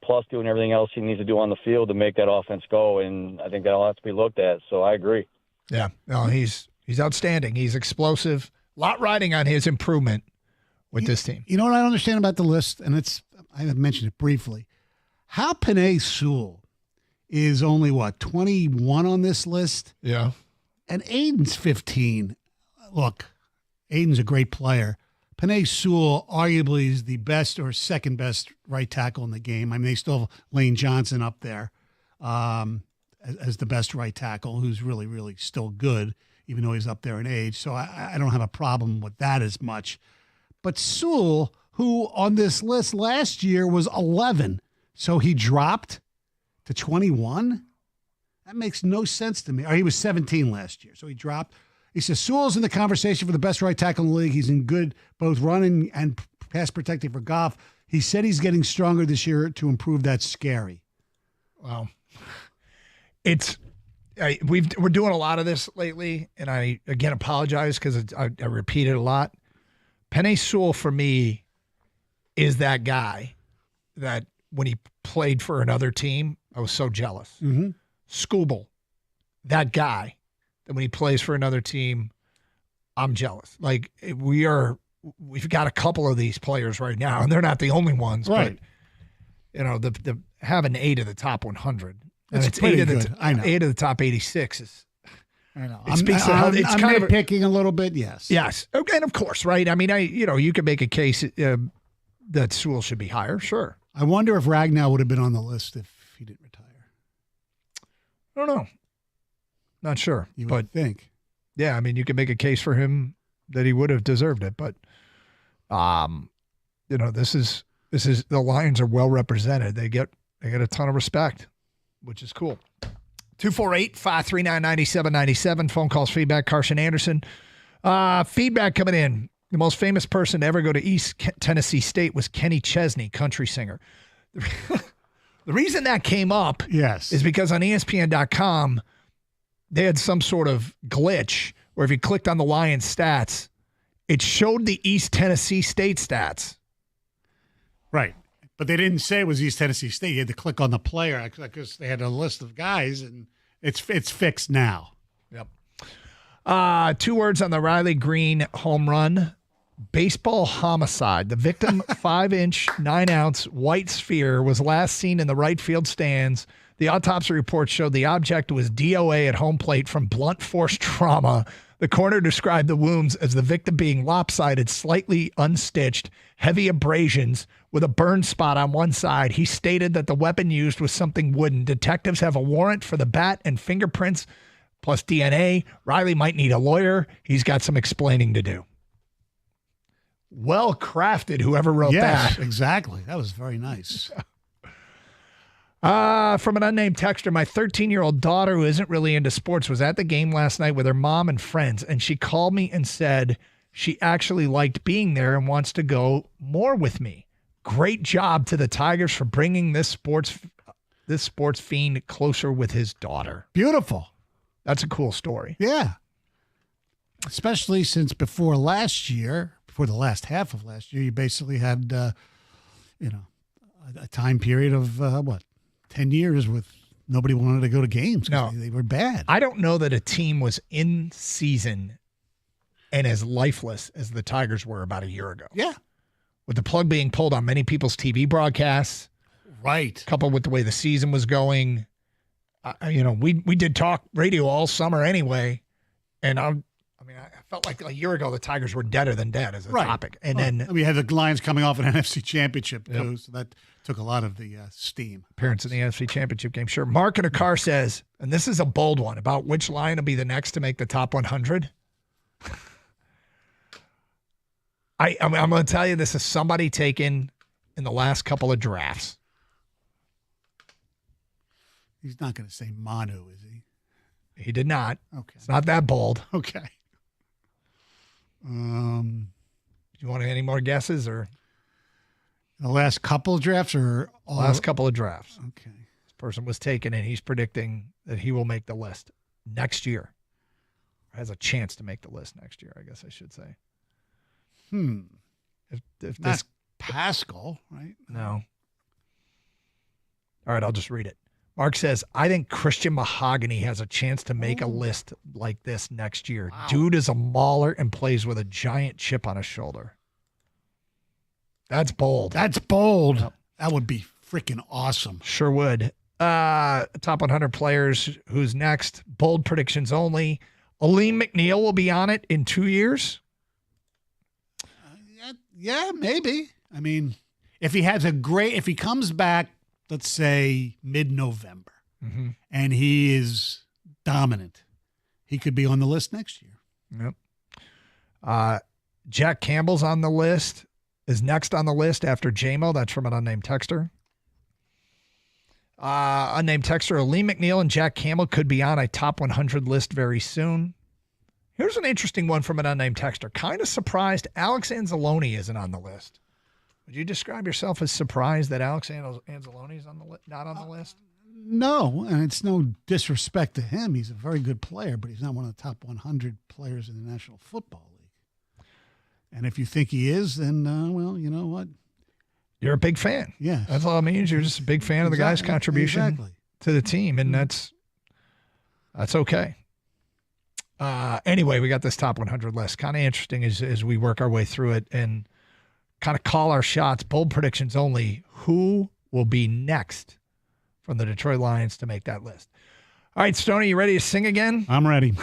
plus doing everything else he needs to do on the field to make that offense go. And I think that'll have to be looked at. So I agree. Yeah, no, he's outstanding. He's explosive. A lot riding on his improvement with this team. You know what I don't understand about the list, and I have mentioned it briefly. How Penei Sewell is only, 21 on this list? Yeah. And Aiden's 15. Look, Aiden's a great player. Penei Sewell arguably is the best or second best right tackle in the game. I mean, they still have Lane Johnson up there as the best right tackle, who's really, really still good, even though he's up there in age. So I don't have a problem with that as much. But Sewell, who on this list last year was 11, so he dropped to 21? That makes no sense to me. Or he was 17 last year, so he dropped. He says Sewell's in the conversation for the best right tackle in the league. He's in good both running and pass protecting for Goff. He said he's getting stronger this year to improve. That's scary. Wow. We're doing a lot of this lately, and I again apologize because I repeat it a lot. Penei Sewell for me is that guy that when he played for another team, I was so jealous. Mm-hmm. Scooble, that guy that when he plays for another team, I'm jealous. Like we've got a couple of these players right now, and they're not the only ones. Right. But the having 8 of the top 100. That's it's pretty 8 good. of the I know. 8 of the top 86 is. I know. It speaks to how it's I'm kind of nitpicking a little bit. Yes. Yes. Okay, and of course, right? I mean, you could make a case that Sewell should be higher. Sure. I wonder if Ragnow would have been on the list if he didn't retire. I don't know. Not sure. You would think. Yeah, I mean, you could make a case for him that he would have deserved it, but this is the Lions are well represented. They get a ton of respect, which is cool. 248-539-9797. Phone calls, feedback. Carson Anderson. Feedback coming in. The most famous person to ever go to East Tennessee State was Kenny Chesney, country singer. The reason that came up is because on ESPN.com, they had some sort of glitch where if you clicked on the Lions stats, it showed the East Tennessee State stats. Right. But they didn't say it was East Tennessee State. You had to click on the player because they had a list of guys, and it's fixed now. Yep. 2 words on the Riley Green home run. Baseball homicide. The victim, 5-inch, 9-ounce white sphere, was last seen in the right field stands. The autopsy report showed the object was DOA at home plate from blunt force trauma. The coroner described the wounds as the victim being lopsided, slightly unstitched, heavy abrasions with a burn spot on one side. He stated that the weapon used was something wooden. Detectives have a warrant for the bat and fingerprints plus DNA. Riley might need a lawyer. He's got some explaining to do. Well crafted, whoever wrote that. Exactly. That was very nice. From an unnamed texter, my 13-year-old daughter, who isn't really into sports, was at the game last night with her mom and friends, and she called me and said she actually liked being there and wants to go more with me. Great job to the Tigers for bringing this sports fiend closer with his daughter. Beautiful. That's a cool story. Yeah. Especially since before the last half of last year, you basically had, a time period of 10 years with nobody wanted to go to games. No, they were bad. I don't know that a team was in season and as lifeless as the Tigers were about a year ago. Yeah. With the plug being pulled on many people's TV broadcasts. Right. Coupled with the way the season was going. We did talk radio all summer anyway. And I felt like a year ago the Tigers were deader than dead as a topic. And then we had the Lions coming off an NFC championship, too, so that took a lot of the steam. Appearance in the NFC championship game. Sure. Mark in a car says, and this is a bold one, about which Lion will be the next to make the top 100. I'm going to tell you, this is somebody taken in the last couple of drafts. He's not going to say Manu, is he? He did not. Okay. It's not that bold. Okay. Do you want any more guesses or? The last couple of drafts or all? Last couple of drafts. Okay. This person was taken and he's predicting that he will make the list next year. Has a chance to make the list next year, I guess I should say. If not this Pascal, right? No. All right, I'll just read it. Mark says, I think Christian Mahogany has a chance to make a list like this next year. Wow. Dude is a mauler and plays with a giant chip on his shoulder. That's bold. That's bold. Yep. That would be freaking awesome. Sure would. Top 100 players. Who's next? Bold predictions only. Aleem McNeil will be on it in 2 years. Yeah, maybe. I mean, if he comes back, let's say mid-November, and he is dominant, he could be on the list next year. Yep. Jack Campbell's on the list, is next on the list after JMO. That's from an unnamed texter. Unnamed texter, Lee McNeil and Jack Campbell could be on a top 100 list very soon. Here's an interesting one from an unnamed texter. Kind of surprised Alex Anzalone isn't on the list. Would you describe yourself as surprised that Alex Anzalone is not on the list? No, and it's no disrespect to him. He's a very good player, but he's not one of the top 100 players in the National Football League. And if you think he is, then, well, you know what? You're a big fan. Yeah. That's all it means. You're just a big fan of the guy's contribution to the team, and that's okay. Anyway, we got this top 100 list. Kind of interesting as we work our way through it and kind of call our shots, bold predictions only. Who will be next from the Detroit Lions to make that list? All right, Stoney, you ready to sing again? I'm ready.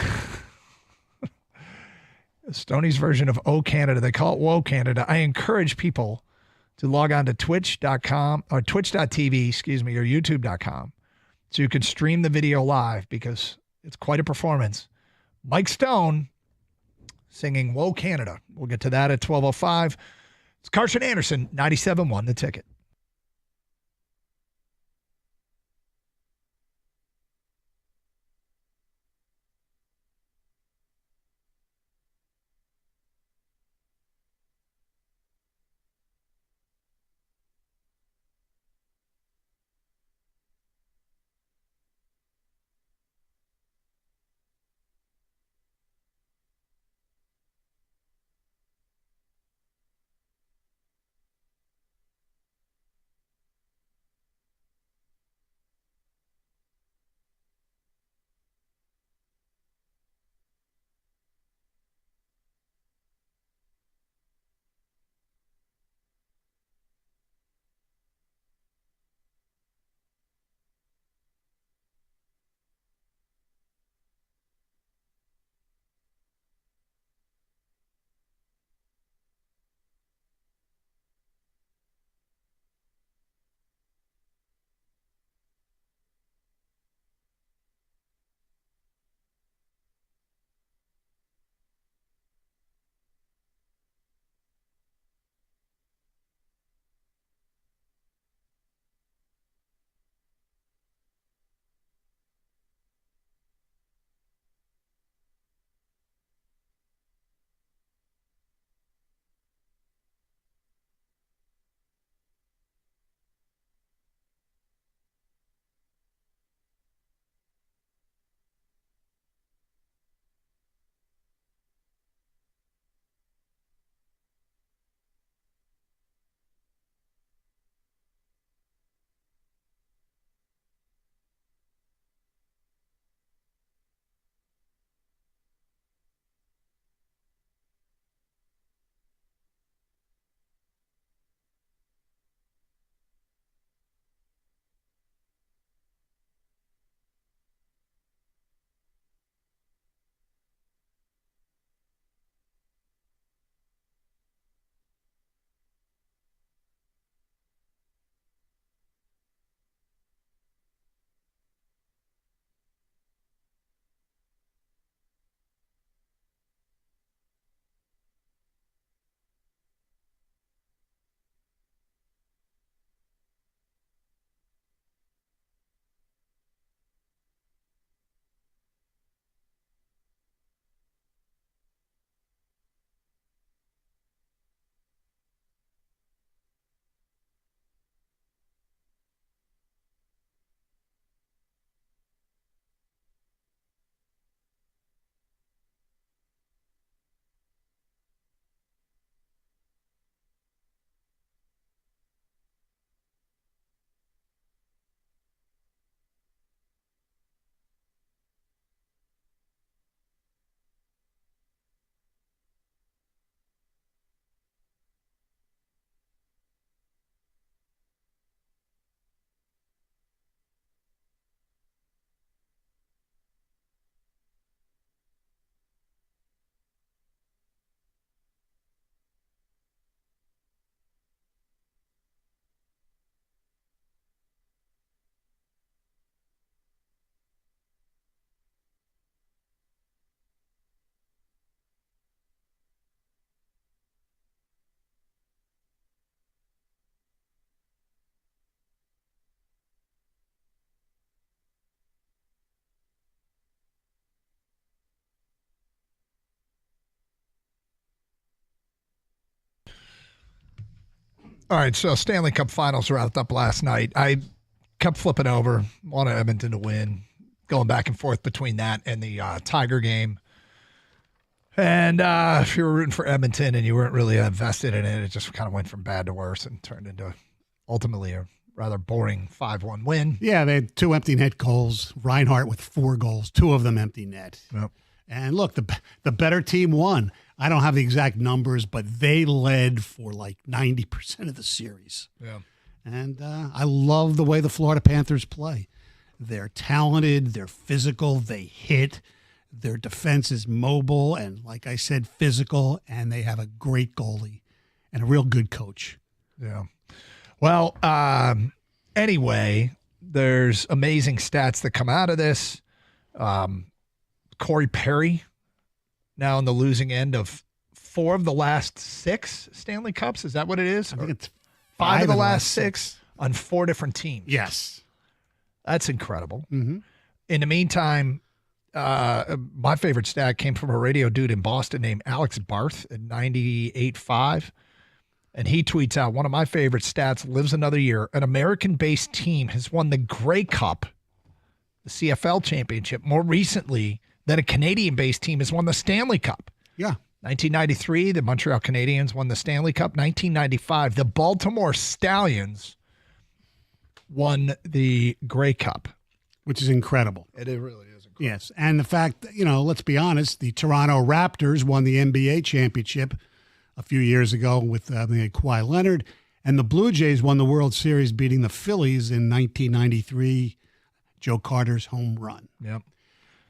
Stoney's version of Oh Canada. They call it Whoa Canada. I encourage people to log on to twitch.com or twitch.tv, or youtube.com so you can stream the video live because it's quite a performance. Mike Stone singing Whoa Canada. We'll get to that at 12:05. It's Carson Anderson, 97.1 The Ticket. All right, so Stanley Cup Finals wrapped up last night. I kept flipping over, wanted Edmonton to win, going back and forth between that and the Tiger game. And if you were rooting for Edmonton and you weren't really invested in it, it just kind of went from bad to worse and turned into ultimately a rather boring 5-1 win. Yeah, they had 2 empty net goals. Reinhart with 4 goals, 2 of them empty net. Yep. And look, the better team won. I don't have the exact numbers, but they led for like 90% of the series. Yeah. And I love the way the Florida Panthers play. They're talented, they're physical, they hit. Their defense is mobile and, like I said, physical, and they have a great goalie and a real good coach. Yeah. Well, anyway, there's amazing stats that come out of this. Corey Perry now on the losing end of 4 of the last 6 Stanley Cups. Is that what it is? I think it's 5 of the last 6 on 4 different teams. Yes. That's incredible. Mm-hmm. In the meantime, my favorite stat came from a radio dude in Boston named Alex Barth at 98.5. And he tweets out, one of my favorite stats, lives another year. An American-based team has won the Grey Cup, the CFL championship, more recently than a Canadian-based team has won the Stanley Cup. Yeah. 1993, the Montreal Canadiens won the Stanley Cup. 1995, the Baltimore Stallions won the Grey Cup. Which is incredible. It really is incredible. Yes, and the fact that, let's be honest, the Toronto Raptors won the NBA championship a few years ago with Kawhi Leonard, and the Blue Jays won the World Series beating the Phillies in 1993, Joe Carter's home run. Yep.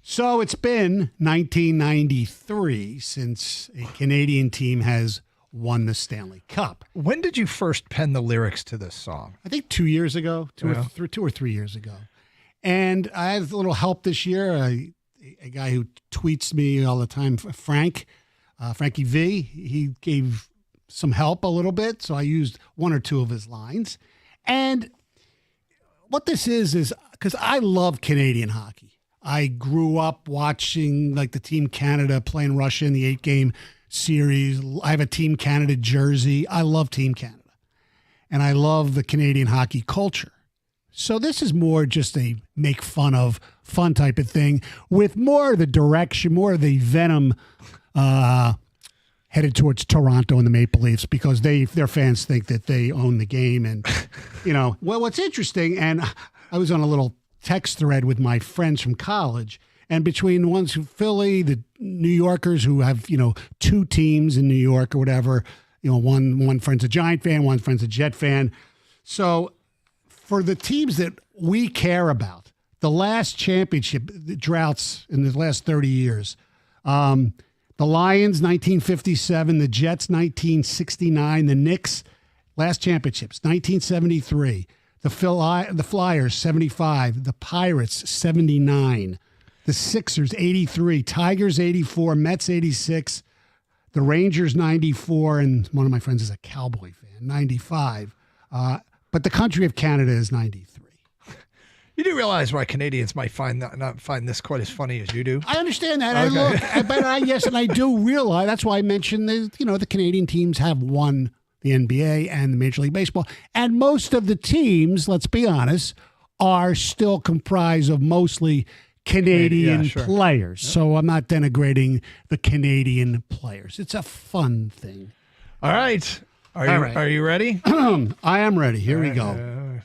So it's been 1993 since a Canadian team has won the Stanley Cup. When did you first pen the lyrics to this song? I think 2 years ago, 2 or 3 years ago. And I had a little help this year. A guy who tweets me all the time, Frankie V, he gave some help a little bit. So I used 1 or 2 of his lines. And what this is because I love Canadian hockey. I grew up watching like the Team Canada playing Russia in the 8-game series. I have a Team Canada jersey. I love Team Canada. And I love the Canadian hockey culture. So this is more just a make fun of fun type of thing with more of the direction, more of the venom headed towards Toronto and the Maple Leafs because their fans think that they own the game. And, well, what's interesting, and I was on a little text thread with my friends from college, and between the ones who Philly, the New Yorkers who have, 2 teams in New York or whatever, one friend's a Giant fan, one friend's a Jet fan. So for the teams that we care about, the last championship, the droughts in the last 30 years, the Lions, 1957, the Jets, 1969, the Knicks, last championships, 1973, the Flyers, 75, the Pirates, 79, the Sixers, 83, Tigers, 84, Mets, 86, the Rangers, 94, and one of my friends is a Cowboy fan, 95. But the country of Canada is 93. You do realize why Canadians might not find this quite as funny as you do? I understand that. Okay. Yes, and I do realize, that's why I mentioned the Canadian teams have won the NBA and the Major League Baseball. And most of the teams, let's be honest, are still comprised of mostly Canadian players. Yep. So I'm not denigrating the Canadian players. It's a fun thing. All right. Are you ready? I am ready. Here we go.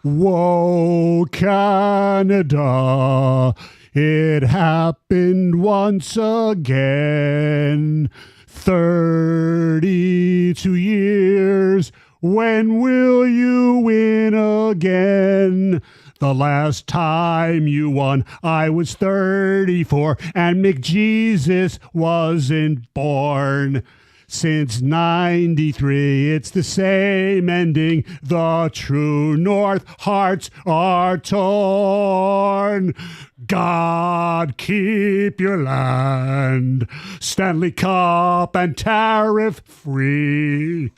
Whoa, Canada, it happened once again. 32 years, when will you win again? The last time you won, I was 34, and McJesus wasn't born. Since 93, it's the same ending. The true North hearts are torn. God keep your land, Stanley Cup and tariff free.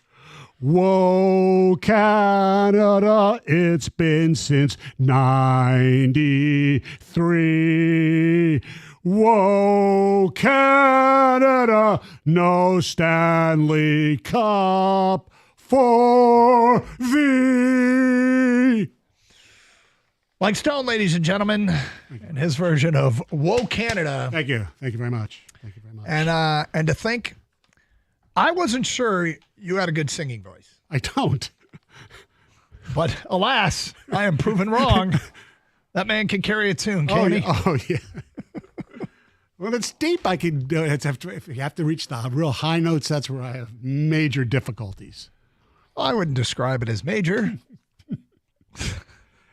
Whoa, Canada, it's been since 93. Whoa, Canada, no Stanley Cup for thee. Mike Stone, ladies and gentlemen, and his version of Whoa Canada. Thank you. Thank you very much. Thank you very much. And to think, I wasn't sure you had a good singing voice. I don't. But alas, I am proven wrong. That man can carry a tune, Katie. Oh, yeah. Well, it's deep. I can do it. If you have to reach the real high notes, that's where I have major difficulties. I wouldn't describe it as major.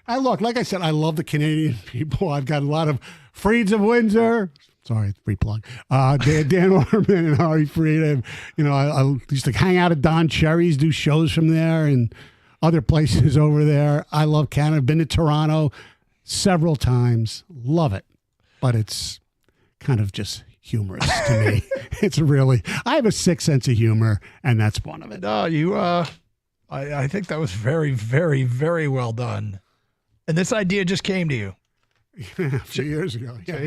Look, like I said, I love the Canadian people. I've got a lot of Freeds of Windsor. Sorry, free plug. Dan Orman and Ari Fried. I used to hang out at Don Cherry's, do shows from there and other places over there. I love Canada. Been to Toronto several times. Love it. But it's kind of just humorous to me. It's really, I have a sick sense of humor, and that's one of it. I think that was very, very, very well done. And this idea just came to you. Yeah, a few years ago. Yeah.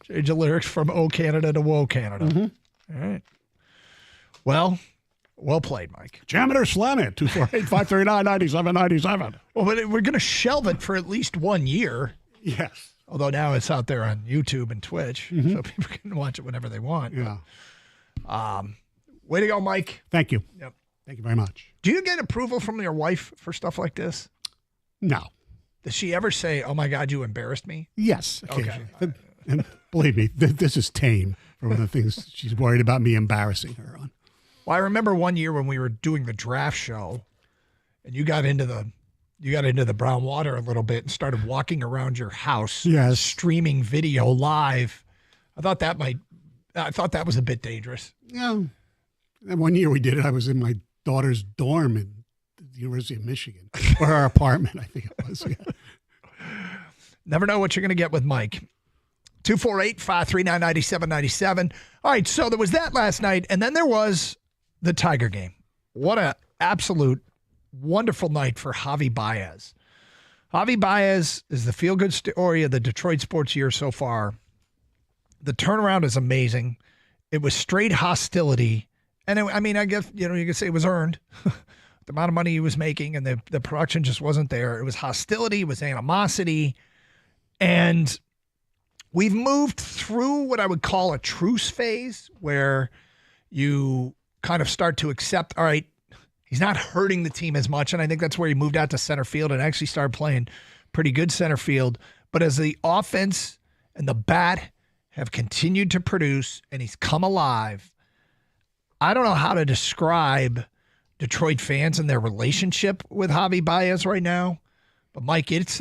Change the lyrics from Oh Canada to Whoa Canada. Mm-hmm. All right. Well played, Mike. Jam it or slam it. 248-539-9797. Well, but we're going to shelve it for at least 1 year. Yes. Although now it's out there on YouTube and Twitch, Mm-hmm. so people can watch it whenever they want. Yeah. But, way to go, Mike. Thank you. Yep. Thank you very much. Do you get approval from your wife for stuff like this? No. Does she ever say, "Oh my God, you embarrassed me"? Yes. Okay. And believe me, this is tame for one of the things she's worried about me embarrassing her on. Well, I remember one year when we were doing the draft show, and you got into the brown water a little bit and started walking around your house, yes, streaming video live. I thought that was a bit dangerous. Yeah. And one year we did it. I was in my daughter's dorm in the University of Michigan, or her apartment, I think it was. Yeah. Never know what you're going to get with Mike. 248-539-9797. All right, so there was that last night, and then there was the Tiger game. What an absolute wonderful night for Javy Baez. Javy Baez is the feel-good story of the Detroit sports year so far. The turnaround is amazing. It was straight hostility. And I guess, you could say it was earned. The amount of money he was making and the production just wasn't there. It was hostility, it was animosity. And we've moved through what I would call a truce phase where you kind of start to accept, all right, he's not hurting the team as much. And I think that's where he moved out to center field and actually started playing pretty good center field. But as the offense and the bat have continued to produce and he's come alive, I don't know how to describe Detroit fans and their relationship with Javy Baez right now. But Mike, it's,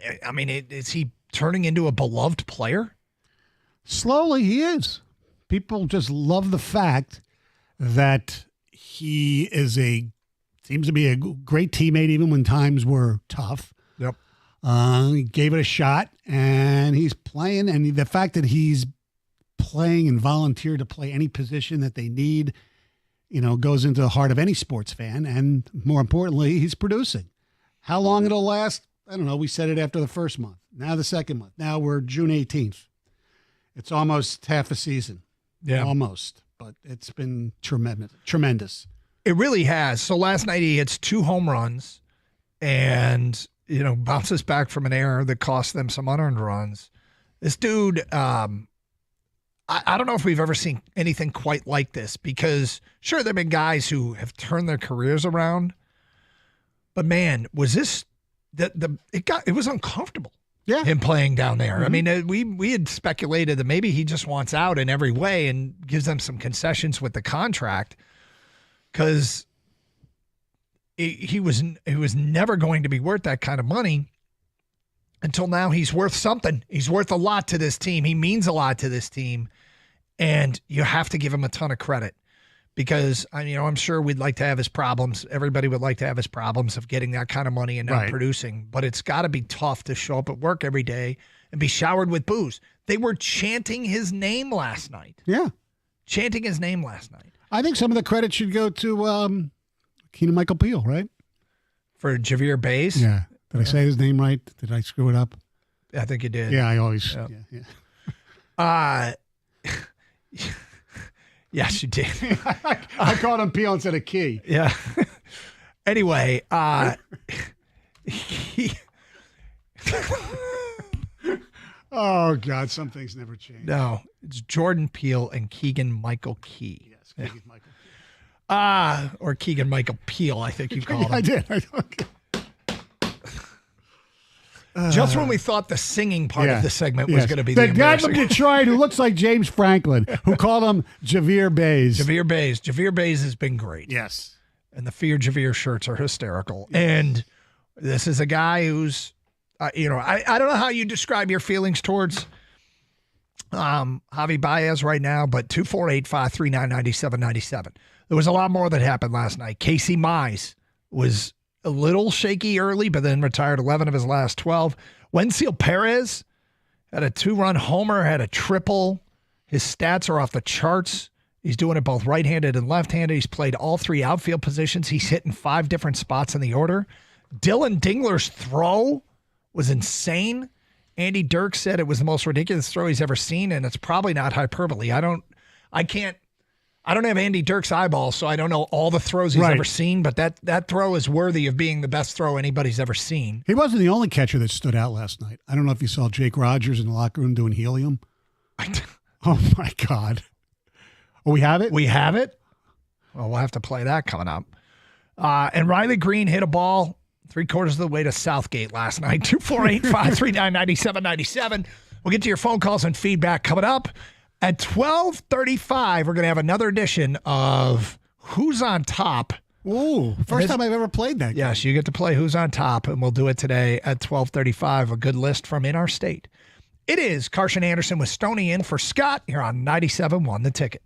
is he turning into a beloved player? Slowly he is. People just love the fact that he seems to be a great teammate even when times were tough. Yep. He gave it a shot, and he's playing. And the fact that he's playing and volunteered to play any position that they need, goes into the heart of any sports fan. And more importantly, he's producing. How long it'll last, I don't know. We said it after the first month. Now the second month. Now we're June 18th. It's almost half a season. Yeah. Almost. But it's been tremendous. It really has. So last night he hits 2 home runs and, bounces back from an error that cost them some unearned runs. This dude, I don't know if we've ever seen anything quite like this because, sure, there have been guys who have turned their careers around. But, man, was this it was uncomfortable. Yeah. Him playing down there. Mm-hmm. I mean, we had speculated that maybe he just wants out in every way and gives them some concessions with the contract because he was never going to be worth that kind of money until now. He's worth something. He's worth a lot to this team. He means a lot to this team, and you have to give him a ton of credit. Because, I'm sure we'd like to have his problems. Everybody would like to have his problems of getting that kind of money and not producing. But it's got to be tough to show up at work every day and be showered with booze. They were chanting his name last night. Yeah. Chanting his name last night. I think some of the credit should go to Keenan Michael Peel, right? For Javy Baez? Yeah. Did I say his name right? Did I screw it up? I think you did. Yeah, I always. Yeah. Yes, you did. I called him Peel instead of Key. Yeah. Anyway, Oh, God, some things never change. no, it's Jordan Peele and Keegan-Michael Key. Yes, Keegan-Michael. Or Keegan-Michael Peel, I think you called him. I did. Just when we thought the singing part of the segment was going to be the the guy from embarrassing. Detroit who looks like James Franklin, who called him Javy Baez. Javy Baez has been great. Yes. And the Fear Javy shirts are hysterical. And this is a guy who's, I don't know how you describe your feelings towards Javy Baez right now, but 248-539-9797. There was a lot more that happened last night. Casey Mize was a little shaky early, but then retired 11 of his last 12. Wenzel Perez had a 2-run homer, had a triple. His stats are off the charts. He's doing it both right-handed and left-handed. He's played all 3 outfield positions. He's hit in 5 different spots in the order. Dylan Dingler's throw was insane. Andy Dirk said it was the most ridiculous throw he's ever seen, and it's probably not hyperbole. I don't have Andy Dirk's eyeballs, so I don't know all the throws he's ever seen, but that throw is worthy of being the best throw anybody's ever seen. He wasn't the only catcher that stood out last night. I don't know if you saw Jake Rogers in the locker room doing helium. Oh, my God. Oh, we have it? We have it? Well, we'll have to play that coming up. And Riley Green hit a ball 3/4 of the way to Southgate last night. 248-539-9797. We'll get to your phone calls and feedback coming up. At 12:35, we're going to have another edition of Who's on Top. Ooh, first time I've ever played that. Yes, you get to play Who's on Top, and we'll do it today at 12:35. A good list from in our state. It is Carson Anderson with Stoney in for Scott here on 97.1 The Ticket.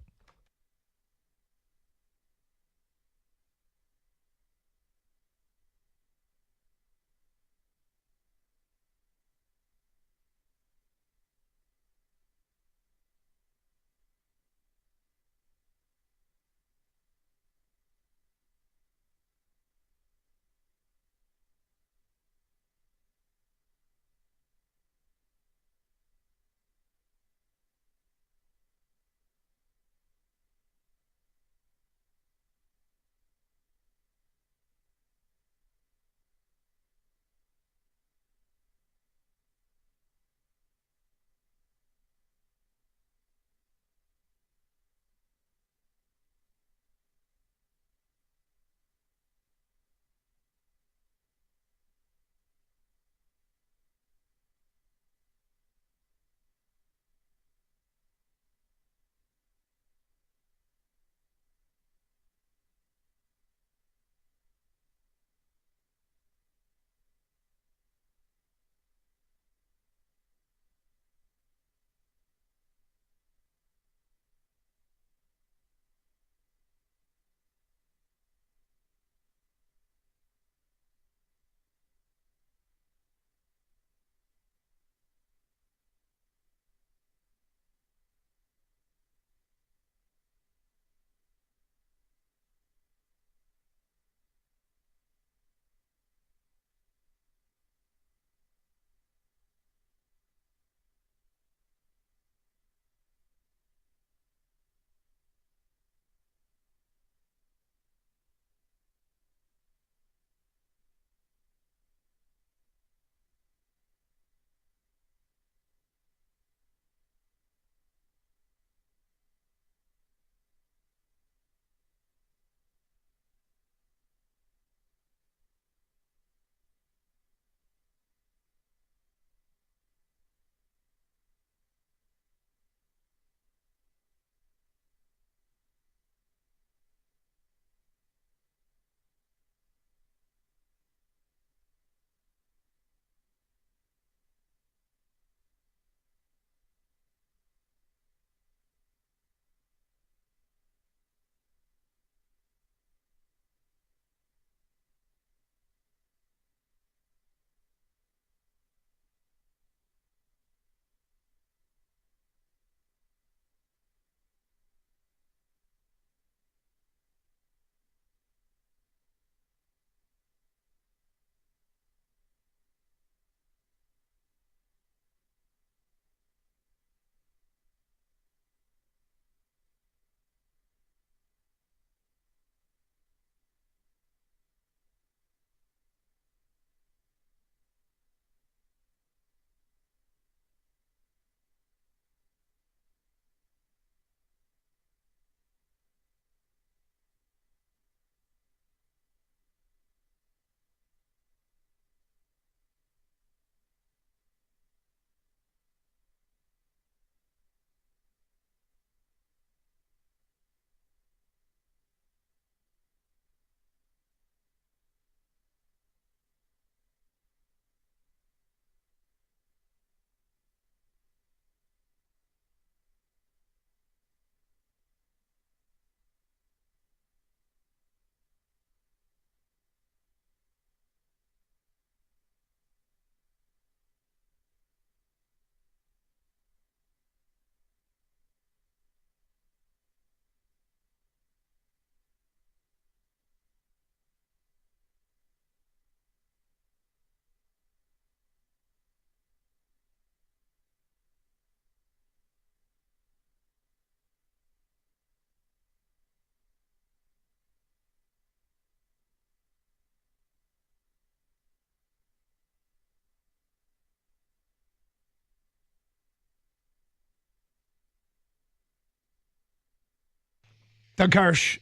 Doug Karsh,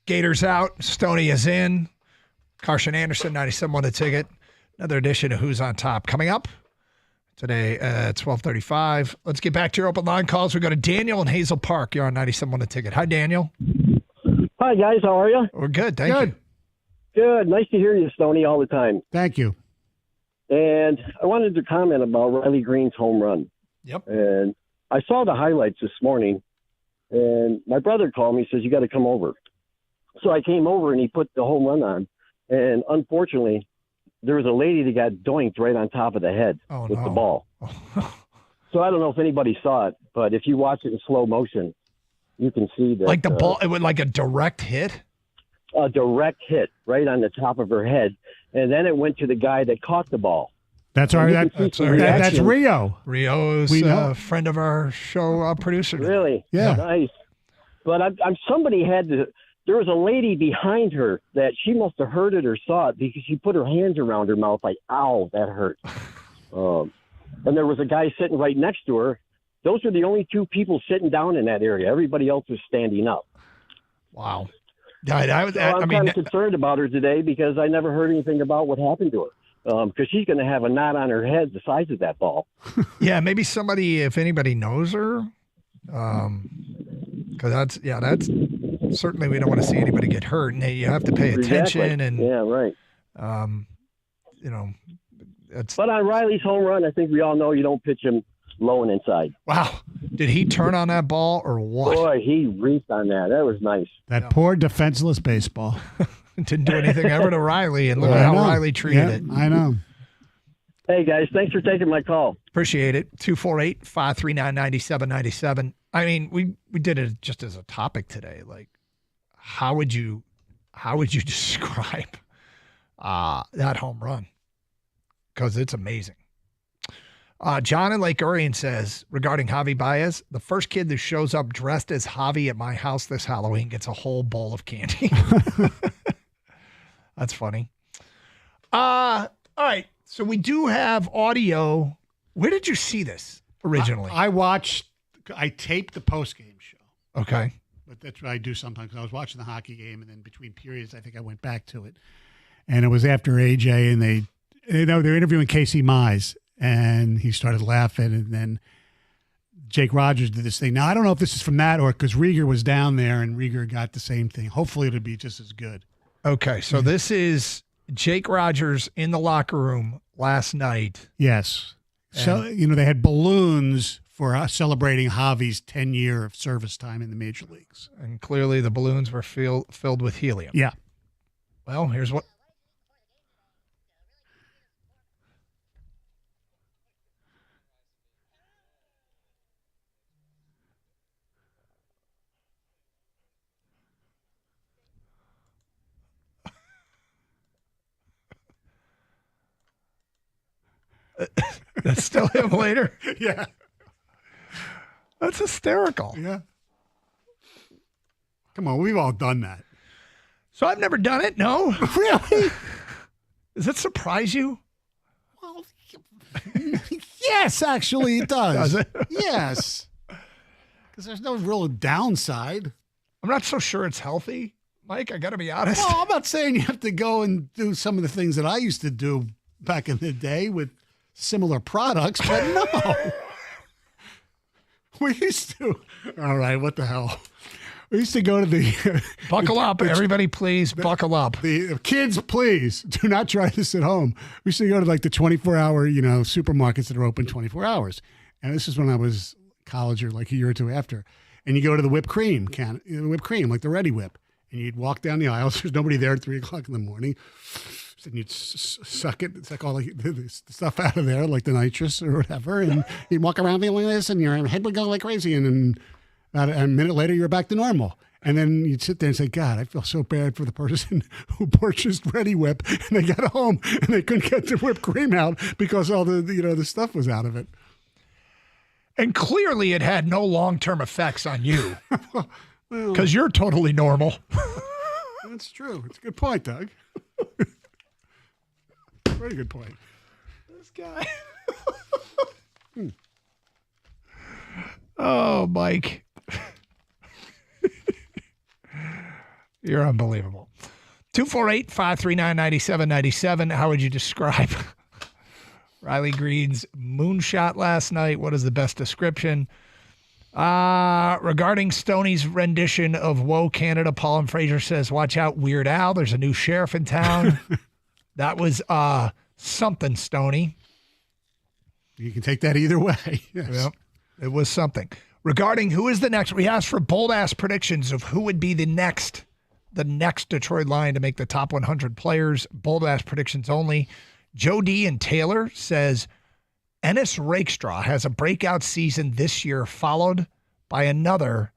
Gators out. Stoney is in. Carson Anderson, 97 The Ticket. Another edition of Who's on Top coming up today at 12:35. Let's get back to your open line calls. We go to Daniel in Hazel Park. You're on 97 The Ticket. Hi, Daniel. Hi, guys. How are you? We're good. Thank you. Good. Nice to hear you, Stoney, all the time. Thank you. And I wanted to comment about Riley Green's home run. Yep. And I saw the highlights this morning, and my brother called me and says, you got to come over. So I came over, and he put the home run on. And unfortunately, there was a lady that got doinked right on top of the head with the ball. So I don't know if anybody saw it, but if you watch it in slow motion, you can see that. Like the ball, it was like a direct hit? A direct hit right on the top of her head. And then it went to the guy that caught the ball. That's that's Rio. Rio's a friend of our show producer. Really? Yeah. Nice. But somebody had to. There was a lady behind her that she must have heard it or saw it because she put her hands around her mouth like, ow, that hurt. And there was a guy sitting right next to her. Those were the only two people sitting down in that area. Everybody else was standing up. Wow. I'm kind of concerned about her today because I never heard anything about what happened to her. Because she's going to have a knot on her head the size of that ball. Yeah, maybe somebody, if anybody knows her, because that's certainly we don't want to see anybody get hurt, and you have to pay attention. Exactly. And yeah, right. But on Riley's home run, I think we all know you don't pitch him low and inside. Wow, did he turn on that ball or what? Boy, he reached on that. That was nice. That poor defenseless baseball. Didn't do anything ever to Riley, and look at how Riley treated it. I know. Hey, guys, thanks for taking my call. Appreciate it. 248-539-9797. I mean, we did it just as a topic today. Like, how would you describe that home run? Because it's amazing. John in Lake Orion says, regarding Javy Baez, the first kid that shows up dressed as Javy at my house this Halloween gets a whole bowl of candy. That's funny. All right. So we do have audio. Where did you see this originally? I taped the post-game show. Okay. But that's what I do sometimes. I was watching the hockey game, and then between periods, I think I went back to it. And it was after AJ, and they're interviewing Casey Mize, and he started laughing, and then Jake Rogers did this thing. Now, I don't know if this is from that or because Rieger was down there, and Rieger got the same thing. Hopefully it'll be just as good. Okay, so this is Jake Rogers in the locker room last night. Yes. So, they had balloons for celebrating Javy's 10-year of service time in the major leagues. And clearly the balloons were filled with helium. Yeah. Well, here's what. That's still him later? Yeah. That's hysterical. Yeah. Come on, we've all done that. So I've never done it, no. Really? Does that surprise you? Well, yes, actually it does. Does it? Yes. Because there's no real downside. I'm not so sure it's healthy, Mike. I got to be honest. Well, I'm not saying you have to go and do some of the things that I used to do back in the day with similar products, but no. We used to. All right, what the hell? We used to go to the. Buckle up, everybody, please. Buckle up. The kids, please do not try this at home. We used to go to like the 24-hour, supermarkets that are open 24 hours. And this is when I was college or like a year or two after. And you go to the whipped cream like the Ready Whip, and you'd walk down the aisles. There's nobody there at 3:00 in the morning. And you'd suck all the stuff out of there, like the nitrous or whatever, and you'd walk around feeling this, and your head would go like crazy, and then about a minute later, you're back to normal. And then you'd sit there and say, God, I feel so bad for the person who purchased Ready Whip, and they got home, and they couldn't get the whipped cream out because all the stuff was out of it. And clearly it had no long-term effects on you, because you're totally normal. That's true. It's a good point, Doug. Very good point. This guy. Oh, Mike. You're unbelievable. 248-539-9797. How would you describe Riley Green's moonshot last night? What is the best description? Regarding Stoney's rendition of Whoa Canada, Paul and Fraser says, watch out, Weird Al. There's a new sheriff in town. That was something, Stoney. You can take that either way. Yes. Yep. It was something. Regarding who is the next, we asked for bold-ass predictions of who would be the next Detroit Lion to make the top 100 players. Bold-ass predictions only. Joe D. and Taylor says Ennis Rakestraw has a breakout season this year, followed by another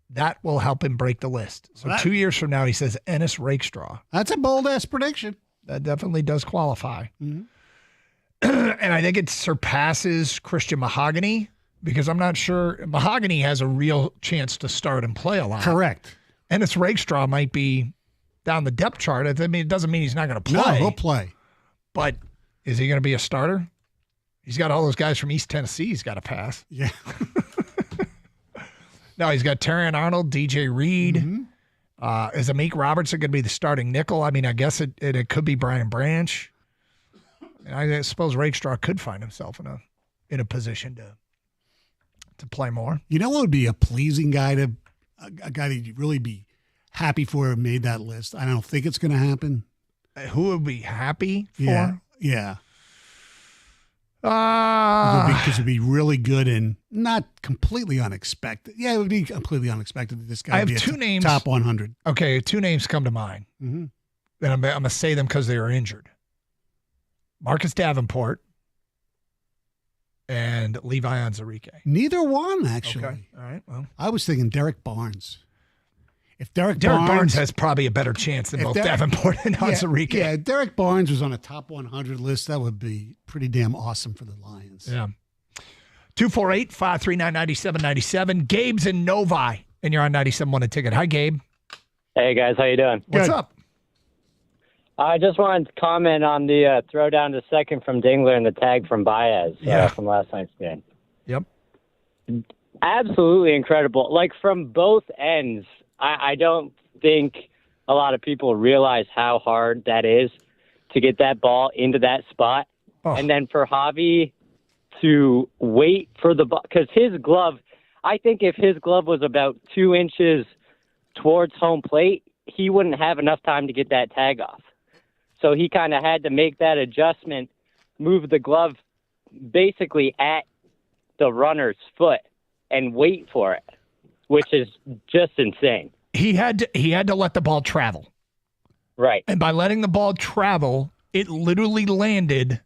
that will help him break the list. So 2 years from now, he says Ennis Rakestraw. That's a bold-ass prediction. That definitely does qualify. Mm-hmm. And I think it surpasses Christian Mahogany, because I'm not sure Mahogany has a real chance to start and play a lot. Correct. Ennis Rakestraw might be down the depth chart. I mean, it doesn't mean he's not going to play. No, he'll play. But is he going to be a starter? He's got all those guys from East Tennessee he's got to pass. Yeah. No, he's got Terrion Arnold, DJ Reed. Mm-hmm. Is Amik Robertson going to be the starting nickel? I mean, I guess it could be Brian Branch. And I suppose Rakestraw could find himself in a position to play more. You know what would be a pleasing guy a guy that you'd really be happy for who made that list? I don't think it's going to happen. Who would be happy for? Yeah. Because it'd be really good and not completely unexpected. Yeah, it would be completely unexpected that this guy I have would be two names. Top 100. Okay, two names come to mind. Mm-hmm. And I'm going to say them because they were injured. Marcus Davenport and Levi Onwuzurike. Neither one, actually. Okay. All right. Well, I was thinking Derek Barnes. If Derek Barnes has probably a better chance than both Davenport and Onwuzurike. Yeah, Derek Barnes was on a top 100 list. That would be pretty damn awesome for the Lions. Yeah. 248-539-9797. Gabe's in Novi, and you're on 97.1 a ticket. Hi, Gabe. Hey, guys. How you doing? What's up? I just wanted to comment on the throw down to second from Dingler and the tag from Baez from last night's game. Yep. Absolutely incredible. Like, from both ends, I don't think a lot of people realize how hard that is to get that ball into that spot. Oh. And then for Javy to wait for the ball, because his glove, I think if his glove was about 2 inches towards home plate, he wouldn't have enough time to get that tag off. So he kind of had to make that adjustment, move the glove basically at the runner's foot and wait for it, which is just insane. He had to let the ball travel. Right. And by letting the ball travel, it literally landed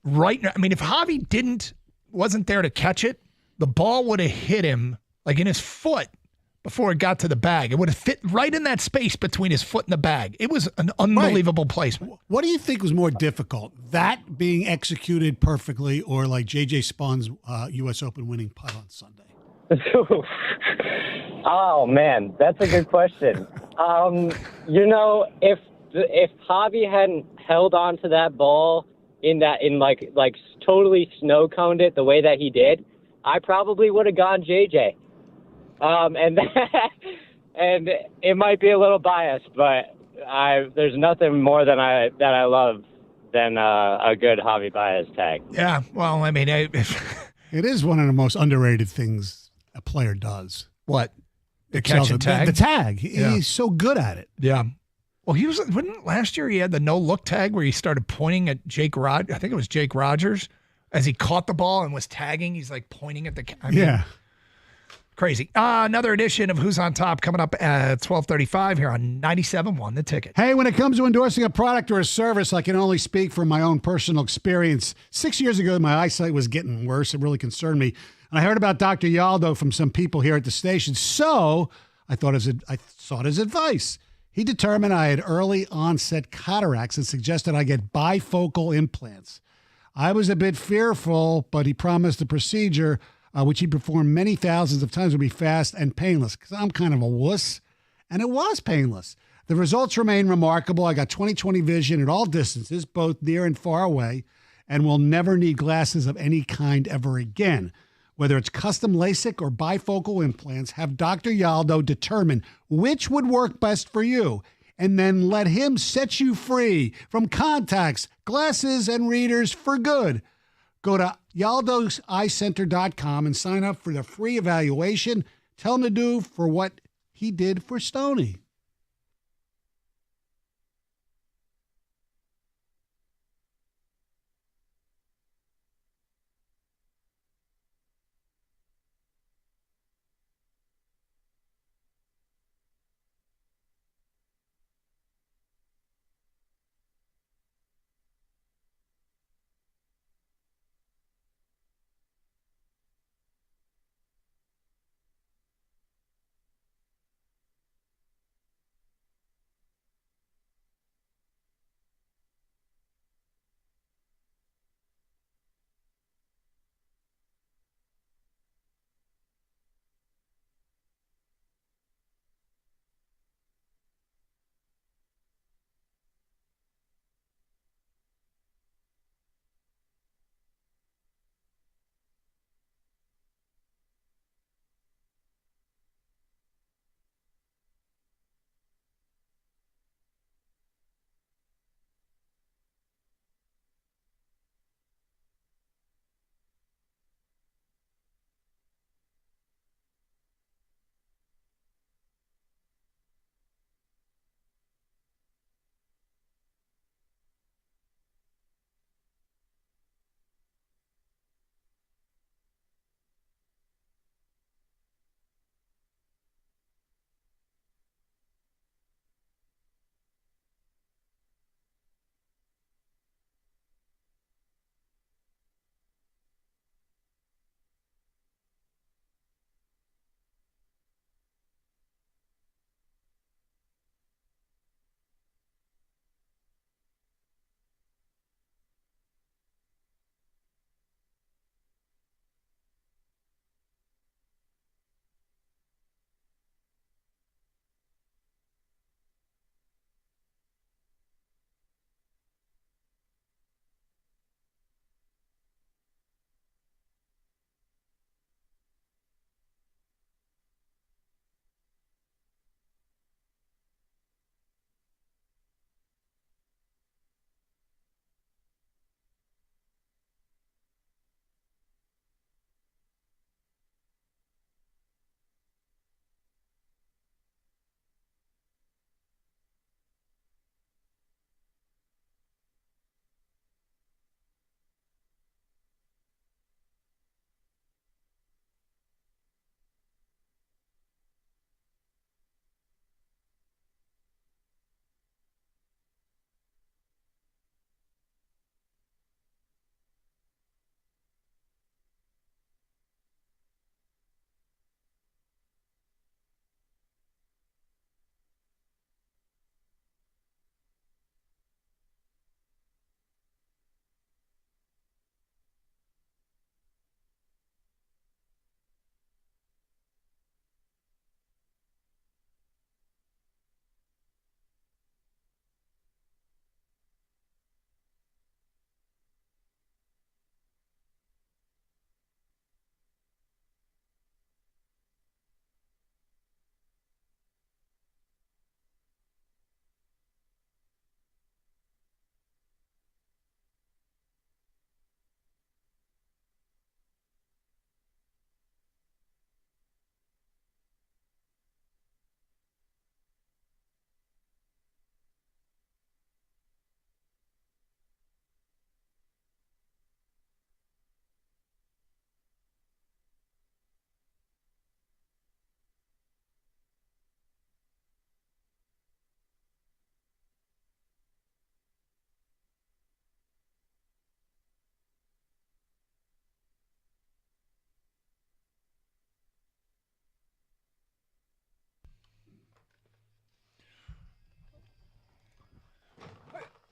right. I mean, if Javy wasn't there to catch it, the ball would have hit him like in his foot before it got to the bag. It would have fit right in that space between his foot and the bag. It was an unbelievable placement. What do you think was more difficult? That being executed perfectly, or like J.J. Spahn's U.S. Open winning putt on Sunday? Oh, man, that's a good question. If Javy hadn't held on to that ball in like totally snow coned it the way that he did, I probably would have gone JJ. And it might be a little biased, but there's nothing more that I love than a good Javy Baez tag. Yeah, well, I mean, it is one of the most underrated things a player does. What? The catch and tag? The tag. Yeah. He's so good at it. Yeah. Well, wasn't last year he had the no-look tag where he started pointing at I think it was Jake Rogers, as he caught the ball and was tagging. He's like pointing at yeah. Crazy. Another edition of Who's on Top coming up at 12:35 here on 97.1 The Ticket. Hey, when it comes to endorsing a product or a service, I can only speak from my own personal experience. 6 years ago, my eyesight was getting worse. It really concerned me. And I heard about Dr. Yaldo from some people here at the station. So I sought his advice. He determined I had early onset cataracts and suggested I get bifocal implants. I was a bit fearful, but he promised the procedure, which he performed many thousands of times, would be fast and painless, because I'm kind of a wuss, and it was painless. The results remain remarkable. I got 20/20 vision at all distances, both near and far away, and will never need glasses of any kind ever again. Whether it's custom LASIK or bifocal implants, have Dr. Yaldo determine which would work best for you, and then let him set you free from contacts, glasses, and readers for good. Go to yaldoseyecenter.com and sign up for the free evaluation. Tell him to do for what he did for Stoney.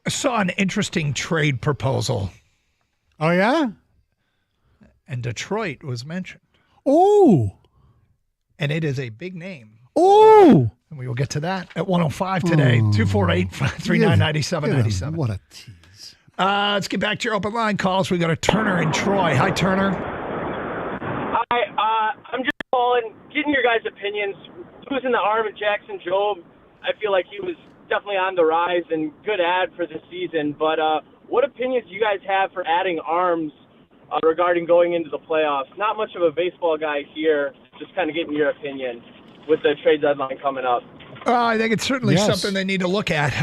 I saw an interesting trade proposal. Oh, yeah? And Detroit was mentioned. Oh. And it is a big name. Oh. And we will get to that at 105 today. 248-539-9797. What a tease. Let's get back to your open line calls. We got a Turner in Troy. Hi, Turner. Hi, and getting your guys' opinions. Losing the arm of Jackson Jobe, I feel like he was definitely on the rise and good ad for the season. But what opinions do you guys have for adding arms regarding going into the playoffs? Not much of a baseball guy here, just kind of getting your opinion with the trade deadline coming up. I think it's certainly something they need to look at.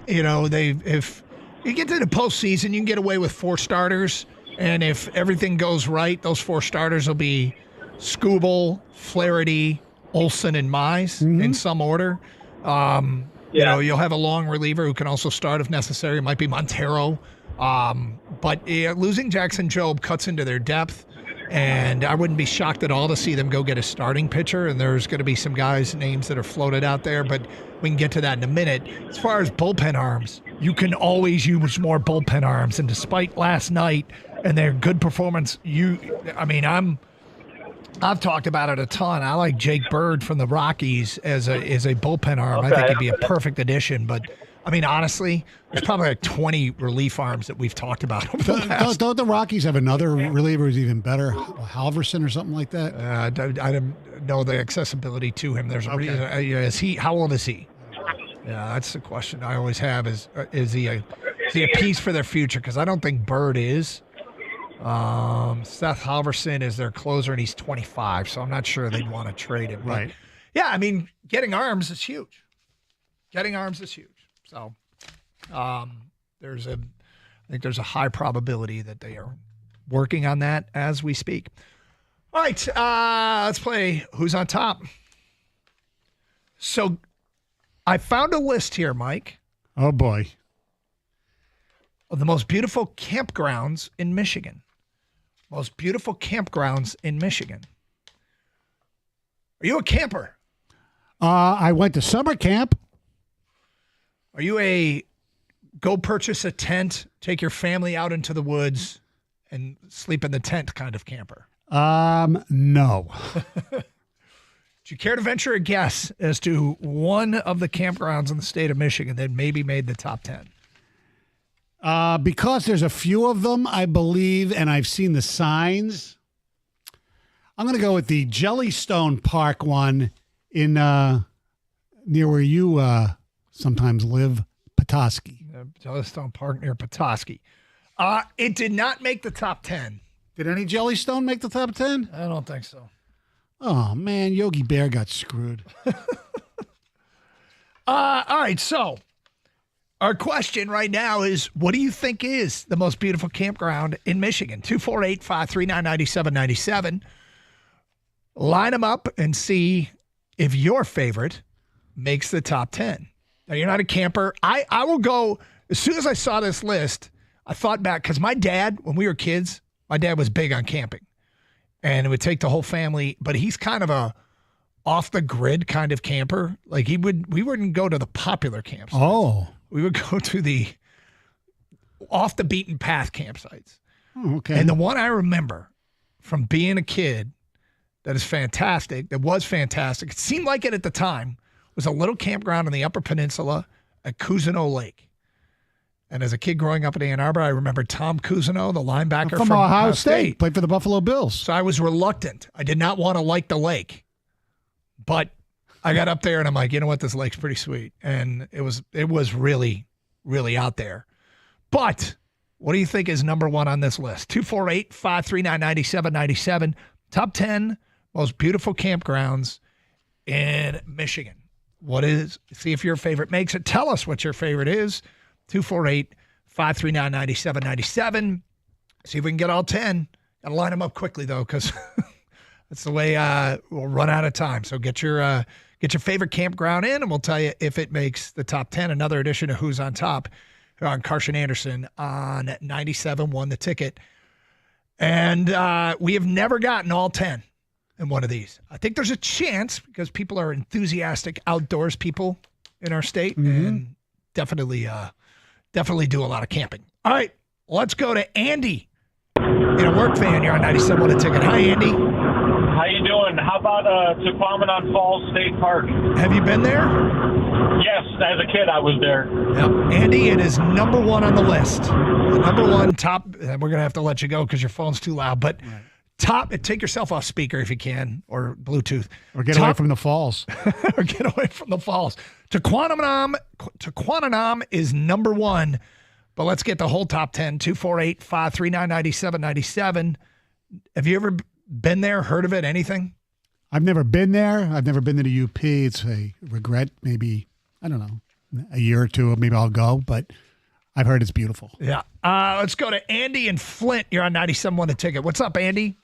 If you get to the postseason, you can get away with 4 starters, and if everything goes right, those 4 starters will be Skubal, Flaherty, Olsen, and Mize in some order. You'll have a long reliever who can also start if necessary. It might be Montero. But losing Jackson Jobe cuts into their depth, and I wouldn't be shocked at all to see them go get a starting pitcher, and there's going to be some guys' names that are floated out there, but we can get to that in a minute. As far as bullpen arms, you can always use more bullpen arms, and despite last night and their good performance, I've talked about it a ton. I like Jake Bird from the Rockies as a bullpen arm. I think he'd be a perfect addition, but honestly, there's probably like 20 relief arms that we've talked about over the last. Don't the Rockies have another reliever who's even better, Halverson or something like that? I don't know the accessibility to him. There's a reason. How old is he? Yeah, that's the question I always have. Is he a piece for their future? Because I don't think Bird is. Seth Halverson is their closer, and he's 25, so I'm not sure they'd want to trade him. Right. But yeah, getting arms is huge. So, I think there's a high probability that they are working on that as we speak. All right, let's play Who's on Top. So, I found a list here, Mike. Oh boy, of the most beautiful campgrounds in Michigan. Most beautiful campgrounds in Michigan. Are you a camper? I went to summer camp. Are you a go purchase a tent, take your family out into the woods, and sleep in the tent kind of camper? No. Do you care to venture a guess as to one of the campgrounds in the state of Michigan that maybe made the top 10? Because there's a few of them, I believe, and I've seen the signs. I'm going to go with the Jellystone Park one in near where you sometimes live, Petoskey. Jellystone Park near Petoskey. It did not make the top 10. Did any Jellystone make the top 10? I don't think so. Oh, man, Yogi Bear got screwed. All right, so our question right now is, what do you think is the most beautiful campground in Michigan? 248-539-9797. Line them up and see if your favorite makes the top 10. Now, you're not a camper. I will go, as soon as I saw this list, I thought back, because my dad, when we were kids, my dad was big on camping. And it would take the whole family, but he's kind of a off-the-grid kind of camper. Like, we wouldn't go to the popular campsites. Oh. We would go to the off-the-beaten-path campsites. Oh, okay. And the one I remember from being a kid that was fantastic, it seemed like it at the time, was a little campground on the Upper Peninsula at Cousineau Lake. And as a kid growing up in Ann Arbor, I remember Tom Cousineau, the linebacker from Ohio State. Played for the Buffalo Bills. So I was reluctant. I did not want to like the lake. But I got up there and I'm like, you know what? This lake's pretty sweet. And it was really, really out there. But what do you think is number one on this list? 248-539-9797. Top 10 most beautiful campgrounds in Michigan. See if your favorite makes it. Tell us what your favorite is. 248-539-9797. See if we can get all 10. Got to line them up quickly, though, because that's the way we'll run out of time. So get your favorite campground in, and we'll tell you if it makes the top 10. Another edition of Who's on Top here on Carson Anderson on 97.1 The Ticket. And we have never gotten all 10 in one of these. I think there's a chance because people are enthusiastic outdoors people in our state and definitely do a lot of camping. All right, let's go to Andy in a work van. You're on 97.1 The Ticket. Hi, Andy. How you doing? How about Tequamanon Falls State Park? Have you been there? Yes, as a kid I was there. Yep. Andy, it is number one on the list. The number one top, we're going to have to let you go because your phone's too loud, but Take yourself off speaker if you can, or Bluetooth. Or get away from the falls. Or get away from the falls. Tequananam is number 1, but let's get the whole top 10. 248-539-9797. Have you ever been there, heard of it, anything? I've never been there. I've never been to the UP. It's a regret. Maybe, I don't know, a year or two, maybe I'll go, but I've heard it's beautiful. Yeah. Let's go to Andy in Flint. You're on 97.1 a ticket. What's up, Andy?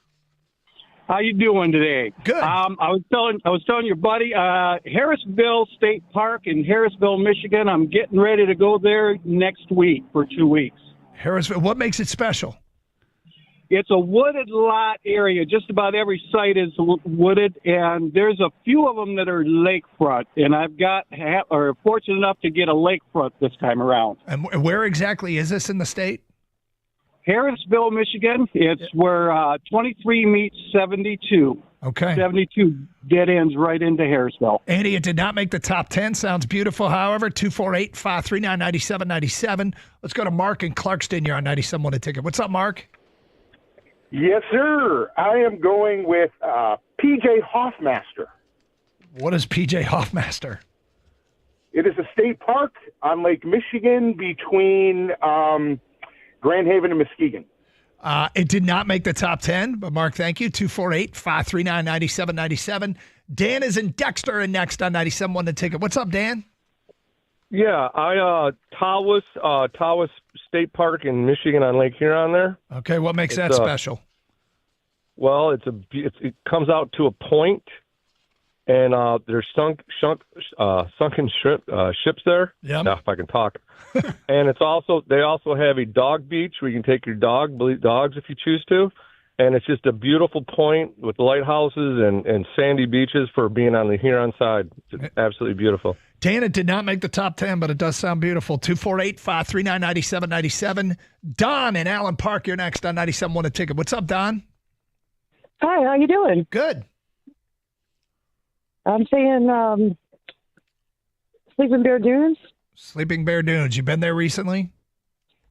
How you doing today? Good. I was telling your buddy, Harrisville State Park in Harrisville, Michigan. I'm getting ready to go there next week for 2 weeks. Harrisville. What makes it special? It's a wooded lot area. Just about every site is wooded, and there's a few of them that are lakefront. And I've fortunate enough to get a lakefront this time around. And where exactly is this in the state? Harrisville, Michigan. It's where 23 meets 72. Okay. 72 dead ends right into Harrisville. Andy, it did not make the top 10. Sounds beautiful, however. 248-539-9797. Let's go to Mark in Clarkston. You're on 97.1 a ticket. What's up, Mark? Yes, sir. I am going with PJ Hoffmaster. What is PJ Hoffmaster? It is a state park on Lake Michigan between Grand Haven and Muskegon. It did not make the top 10, but Mark, thank you. 248-539-9797. Dan is in Dexter and next on 97.1 the ticket. What's up, Dan? Yeah, Tawas State Park in Michigan on Lake Huron there. Okay, what makes that special? Well, it comes out to a point, and there's sunken ships there. Yeah, if I can talk. And they also have a dog beach where you can take your dogs if you choose to, and it's just a beautiful point with lighthouses and sandy beaches for being on the Huron side. It's absolutely beautiful. Dan, it did not make the top 10, but it does sound beautiful. 248-539-9797. Don in Allen Park, you're next on 97.1 a ticket. What's up, Don? Hi, how you doing? Good. I'm saying Sleeping Bear Dunes. Sleeping Bear Dunes. You been there recently?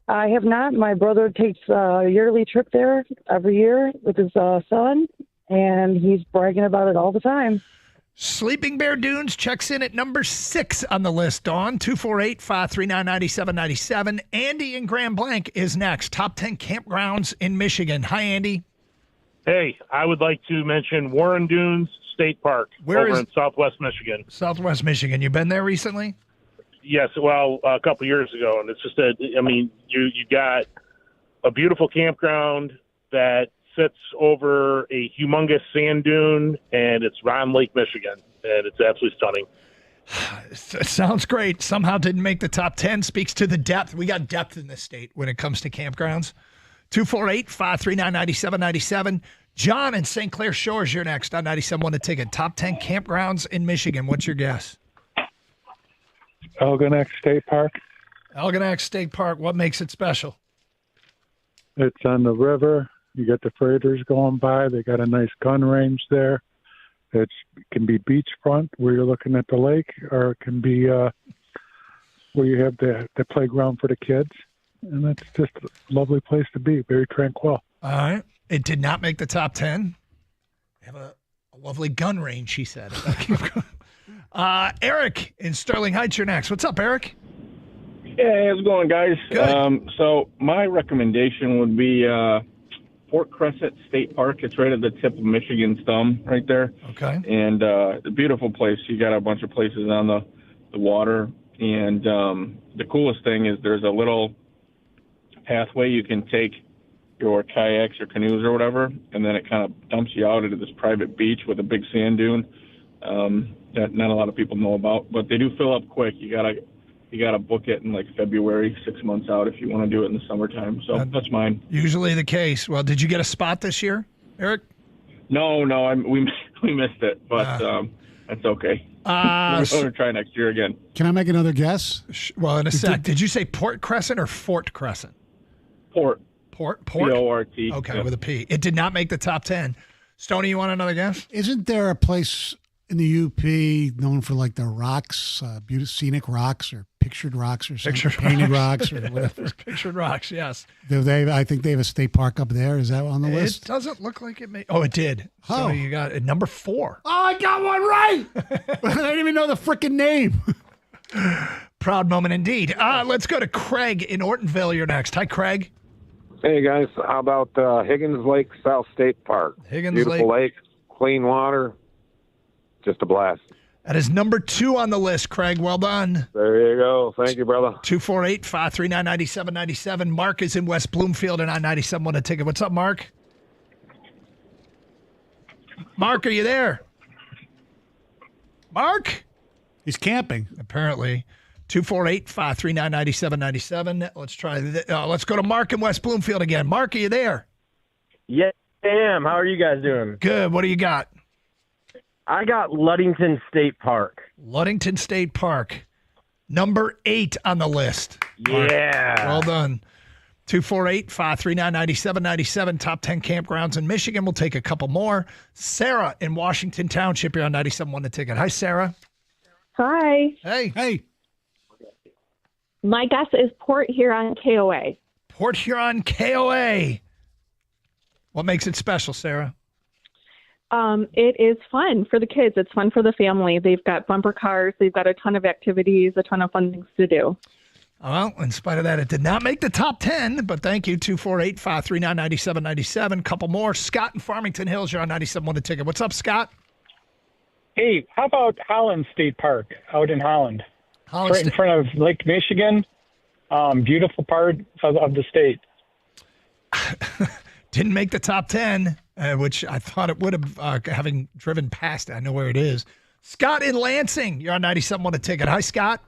I have not. My brother takes a yearly trip there every year with his son, and he's bragging about it all the time. Sleeping Bear Dunes checks in at number 6 on the list, Dawn. 248-539-9797. Andy in Grand Blanc is next. Top 10 campgrounds in Michigan. Hi, Andy. Hey, I would like to mention Warren Dunes State Park in Southwest Michigan. Southwest Michigan. You been there recently? Yes, well, a couple years ago, and it's just you got a beautiful campground that sits over a humongous sand dune, and it's on Lake Michigan, and it's absolutely stunning. It sounds great. Somehow didn't make the top 10. Speaks to the depth. We got depth in this state when it comes to campgrounds. 248-539-9797. John in St. Clair Shores, you're next on 97.1 a ticket. Top 10 campgrounds in Michigan. What's your guess? Algonac State Park. Algonac State Park. What makes it special? It's on the river. You get the freighters going by. They got a nice gun range there. It can be beachfront where you're looking at the lake, or it can be where you have the playground for the kids. And it's just a lovely place to be, very tranquil. All right. It did not make the top 10. They have a lovely gun range, she said. Eric in Sterling Heights, you're next. What's up, Eric? Hey, how's it going, guys? Good. So my recommendation would be Fort Crescent State Park. It's right at the tip of Michigan's thumb right there. Okay. And a beautiful place. You got a bunch of places on the water. And the coolest thing is there's a little pathway you can take your kayaks or canoes or whatever, and then it kind of dumps you out into this private beach with a big sand dune that not a lot of people know about. But they do fill up quick. You gotta book it in like February, 6 months out if you want to do it in the summertime. So that's mine. Usually the case. Well, did you get a spot this year, Eric? No, we missed it, but that's okay. We're going to try next year again. Can I make another guess? Well, in a sec. Did you say Port Crescent or Fort Crescent? Port. P-O-R-T. Okay, yeah. with a P. It did not make the top 10. Stoney, you want another guess? Isn't there a place in the UP known for like the rocks, beautiful scenic rocks or Pictured Rocks or something. Painted Rocks or whatever. Pictured Rocks, yes. I think they have a state park up there. Is that on the list? It doesn't look like it may. Oh, it did. Oh. So you got it, number 4. Oh, I got one right. I didn't even know the freaking name. Proud moment indeed. Let's go to Craig in Ortonville. You're next. Hi, Craig. Hey, guys. How about Higgins Lake South State Park? Beautiful lake, clean water, just a blast. That is number 2 on the list, Craig. Well done. There you go. Thank you, brother. 248-539-9797. Mark is in West Bloomfield, and I-97 want a ticket. What's up, Mark? Mark, are you there? Mark? He's camping. Apparently. 248-539-9797. Let's try let's go to Mark in West Bloomfield again. Mark, are you there? Yes, I am. How are you guys doing? Good. What do you got? I got Ludington State Park. Ludington State Park. Number 8 on the list. Yeah. Mark. Well done. 248-539-9797. Top 10 campgrounds in Michigan. We'll take a couple more. Sarah in Washington Township. You're on 97 won the ticket. Hi, Sarah. Hi. Hey. Hey. My guess is Port Huron KOA. Port Huron KOA. What makes it special, Sarah? It is fun for the kids. It's fun for the family. They've got bumper cars. They've got a ton of activities, a ton of fun things to do. Well, in spite of that, it did not make the top 10, but thank you. 248-539-9797. Couple more. Scott in Farmington Hills. You're on 97 won the ticket. What's up, Scott? Hey, how about Holland State Park out in Holland? Holland right in front of Lake Michigan. Beautiful part of the state. Didn't make the top 10, which I thought it would have, having driven past it. I know where it is. Scott in Lansing. You're on 97 won a ticket. Hi, Scott.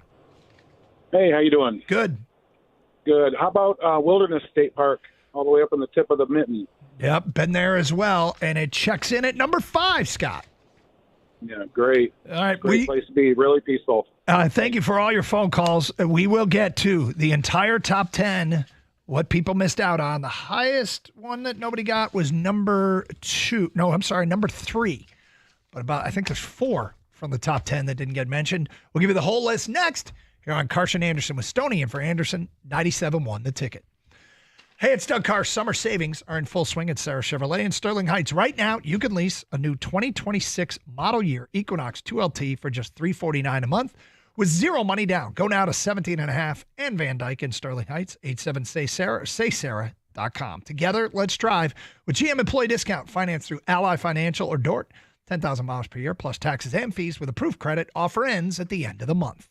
Hey, how you doing? Good. Good. How about Wilderness State Park all the way up on the tip of the mitten? Yep, been there as well, and it checks in at number 5, Scott. Yeah, great. All right, great place to be. Really peaceful. Thank you for all your phone calls. We will get to the entire top 10, what people missed out on. The highest one that nobody got was number 2. No, I'm sorry, number 3. But I think there's 4 from the top 10 that didn't get mentioned. We'll give you the whole list next here on Carson Anderson with Stoney. And for Anderson, 97 won the ticket. Hey, it's Doug Carr. Summer savings are in full swing at Sarah Chevrolet in Sterling Heights. Right now, you can lease a new 2026 model year Equinox 2LT for just $349 a month with zero money down. Go now to 17.5 and Van Dyke in Sterling Heights, 87-SAY-SARAH, saysarah.com. Together, let's drive with GM Employee Discount. Financed through Ally Financial or DORT. 10,000 miles per year plus taxes and fees with approved credit. Offer ends at the end of the month.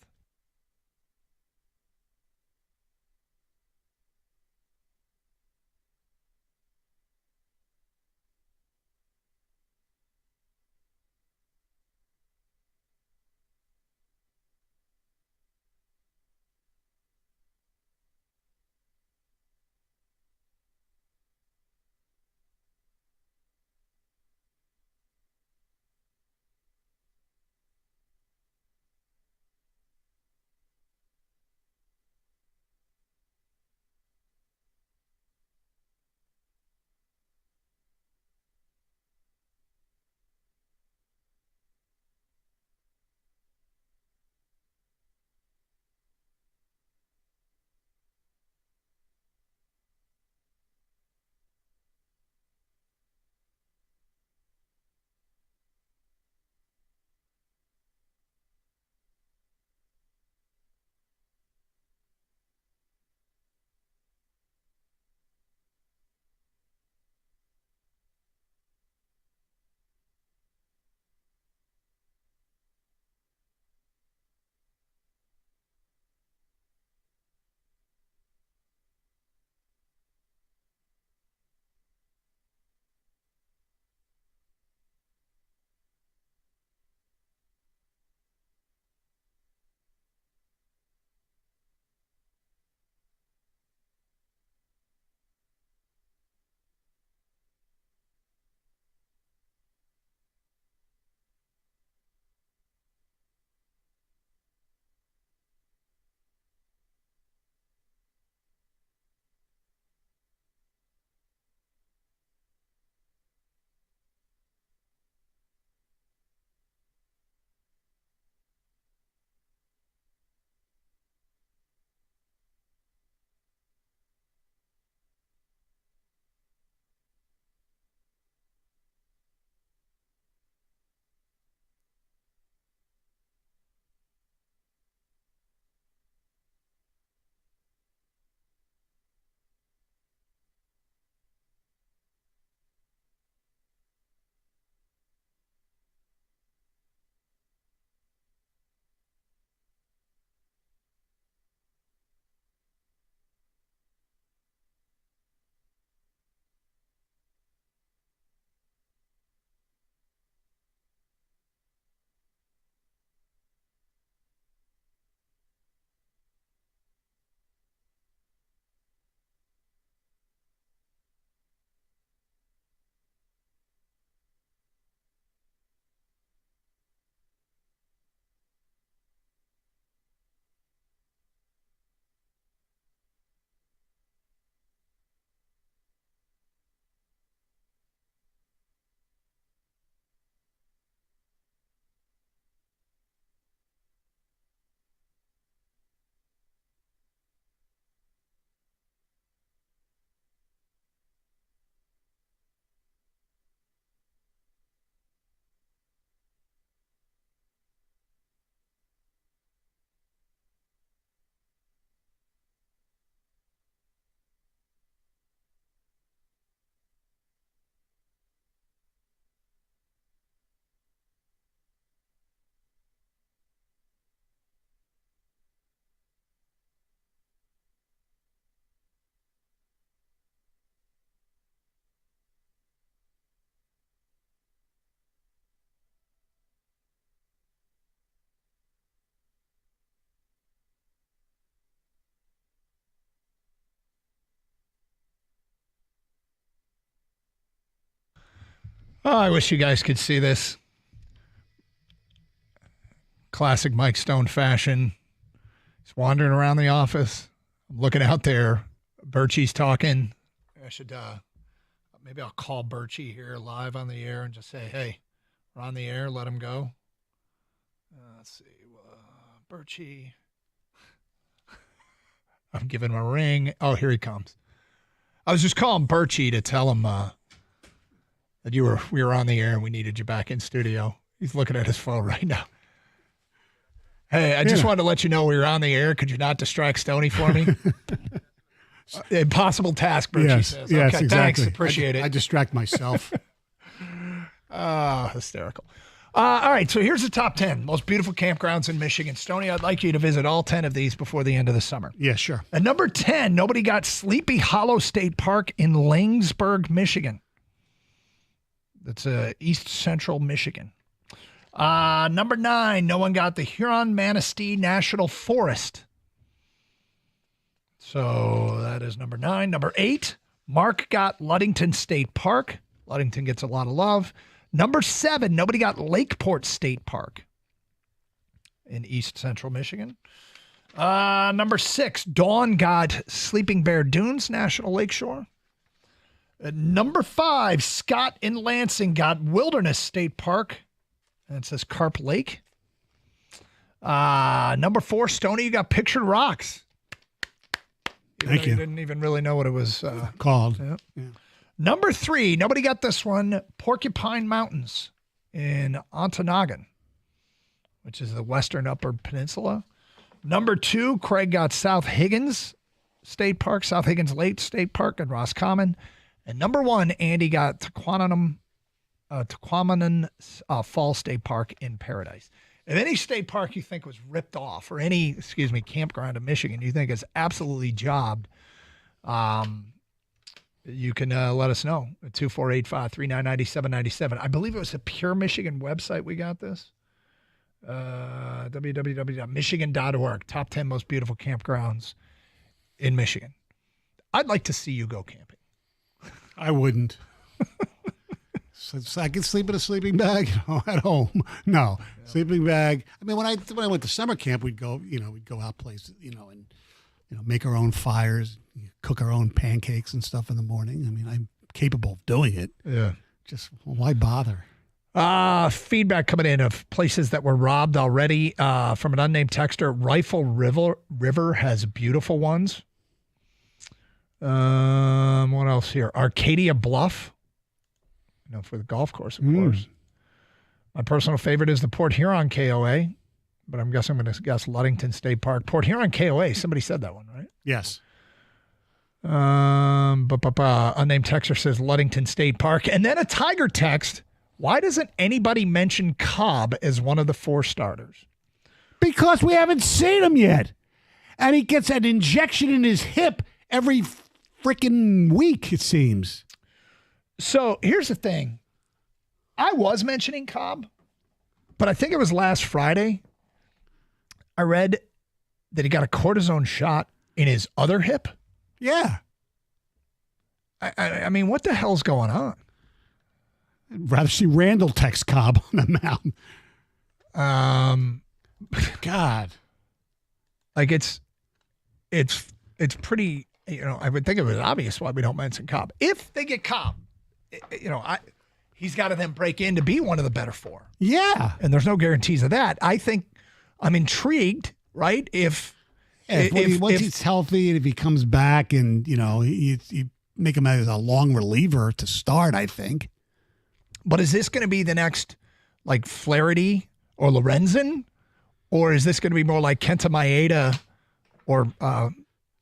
Oh, I wish you guys could see this. Classic Mike Stone fashion. He's wandering around the office. I'm looking out there. Birchie's talking. I should maybe I'll call Birchie here live on the air and just say, hey, we're on the air. Let him go. Let's see. Birchie. I'm giving him a ring. Oh, here he comes. I was just calling Birchie to tell him that we were on the air and we needed you back in studio. He's looking at his phone right now. Hey, I just wanted to let you know we were on the air. Could you not distract Stoney for me? Impossible task, Birchie says. Yes, okay, exactly. Thanks. Appreciate it. I distract myself. Hysterical. All right, so here's the top 10 most beautiful campgrounds in Michigan. Stoney, I'd like you to visit all 10 of these before the end of the summer. Yeah, sure. At number 10, nobody got Sleepy Hollow State Park in Langsburg, Michigan. That's east central Michigan. Number 9, no one got the Huron-Manistee National Forest. So that is number 9. Number 8, Mark got Ludington State Park. Ludington gets a lot of love. Number 7, nobody got Lakeport State Park in east central Michigan. Number 6, Dawn got Sleeping Bear Dunes National Lakeshore. Number 5, Scott in Lansing got Wilderness State Park. And it says Carp Lake. Number 4, Stoney, you got Pictured Rocks. Thank you. You didn't even really know what it was called. Yeah. Number 3, nobody got this one, Porcupine Mountains in Ontonagon, which is the western upper peninsula. Number 2, Craig got South Higgins State Park, South Higgins Lake State Park in Roscommon. And number 1, Andy got Tequamanon Fall State Park in Paradise. If any state park you think was ripped off, or any, campground in Michigan you think is absolutely jobbed, you can let us know at 248-539-9797. I believe it was a Pure Michigan website we got this. www.michigan.org. Top 10 most beautiful campgrounds in Michigan. I'd like to see you go camping. I wouldn't. So I could sleep in a sleeping bag at home. No, sleeping bag. I mean, when I went to summer camp, we'd go out places, and make our own fires, cook our own pancakes and stuff in the morning. I mean, I'm capable of doing it. Yeah. Just why bother? Feedback coming in of places that were robbed already from an unnamed texter. Rifle River has beautiful ones. What else here? Arcadia Bluff. For the golf course, of course. My personal favorite is the Port Huron KOA, but I'm guessing I'm going to guess Ludington State Park. Port Huron KOA, somebody said that one, right? Yes. Unnamed texter says Ludington State Park. And then a Tiger text. Why doesn't anybody mention Cobb as one of the 4 starters? Because we haven't seen him yet. And he gets an injection in his hip every freaking week, it seems. So here's the thing. I was mentioning Cobb, but I think it was last Friday. I read that he got a cortisone shot in his other hip. Yeah. I mean, what the hell's going on? I'd rather see Randall text Cobb on the mound. God. Like it's pretty, I would think it was obvious why we don't mention Cobb. If they get Cobb, he's got to then break in to be one of the better 4. Yeah. And there's no guarantees of that. I think I'm intrigued, right? Once he's healthy and if he comes back and, you make him as a long reliever to start, I think. But is this going to be the next, like, Flaherty or Lorenzen? Or is this going to be more like Kenta Maeda or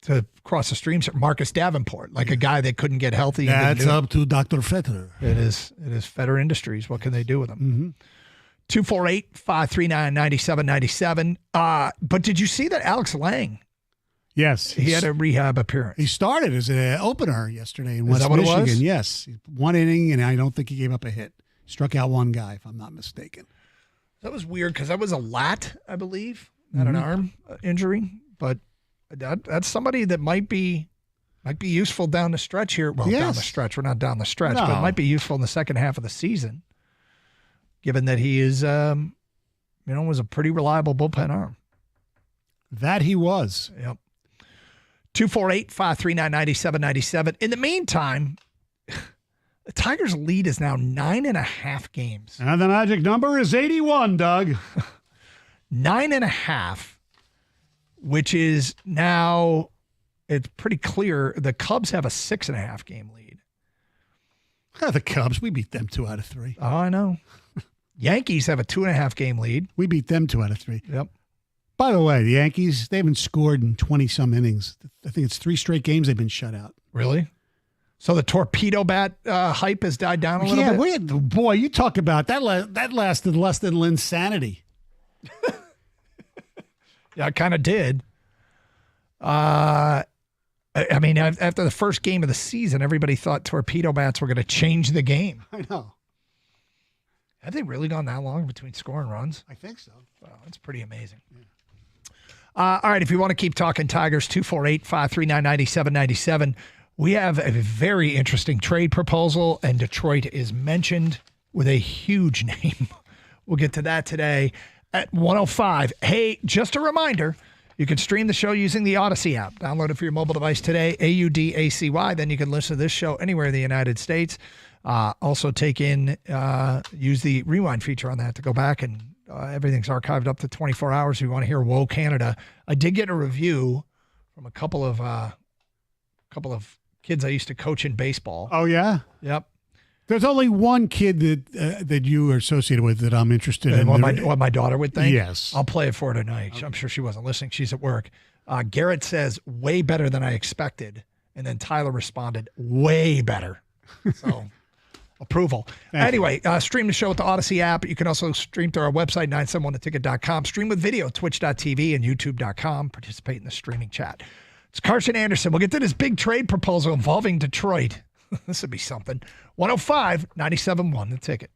to cross the streams, Marcus Davenport, like a guy that couldn't get healthy? That's up to Dr. Fetter. It is Fetter Industries. What can they do with him? 248-539-9797. But did you see that Alex Lang? Yes. He had a rehab appearance. He started as an opener yesterday in Is West that what Michigan. it was? Yes. 1 inning, and I don't think he gave up a hit. Struck out 1 guy, if I'm not mistaken. That was weird because that was a lat, I believe, not an arm injury. But that's somebody that might be Might be useful down the stretch here. Well, down the stretch. We're not down the stretch, but it might be useful in the second half of the season, given that he is, was a pretty reliable bullpen arm. That he was. Yep. 248-539-9797. In the meantime, the Tigers' lead is now 9.5 games. And the magic number is 81, Doug. 9.5, which is now, it's pretty clear, the Cubs have a 6.5 game lead. The Cubs, we beat them 2 out of 3. Oh, I know. Yankees have a 2.5 game lead. We beat them 2 out of 3. Yep. By the way, the Yankees, they haven't scored in 20-some innings. I think it's 3 straight games they've been shut out. Really? So the torpedo bat hype has died down a little bit? Boy, you talk about that. That lasted less than Linsanity. Yeah, it kind of did. I mean, after the first game of the season, everybody thought torpedo bats were going to change the game. I know. Have they really gone that long between scoring runs? I think so. Wow, that's pretty amazing. Yeah. All right, if you want to keep talking Tigers, 248-539-9797. We have a very interesting trade proposal, and Detroit is mentioned with a huge name. We'll get to that today at 1:05. Hey, just a reminder, you can stream the show using the Odyssey app. Download it for your mobile device today, AUDACY. Then you can listen to this show anywhere in the United States. Also use the rewind feature on that to go back, and everything's archived up to 24 hours if you want to hear Whoa Canada. I did get a review from a couple of kids I used to coach in baseball. Oh, yeah? Yep. There's only one kid that you are associated with that I'm interested in. What my daughter would think? Yes. I'll play it for her tonight. Okay. I'm sure she wasn't listening. She's at work. Garrett says, way better than I expected. And then Tyler responded, way better. So, approval. Anyway, stream the show with the Odyssey app. You can also stream through our website, 971theticket.com. Stream with video, twitch.tv and youtube.com. Participate in the streaming chat. It's Carson Anderson. We'll get to this big trade proposal involving Detroit. This would be something. 105-97.1, The Ticket.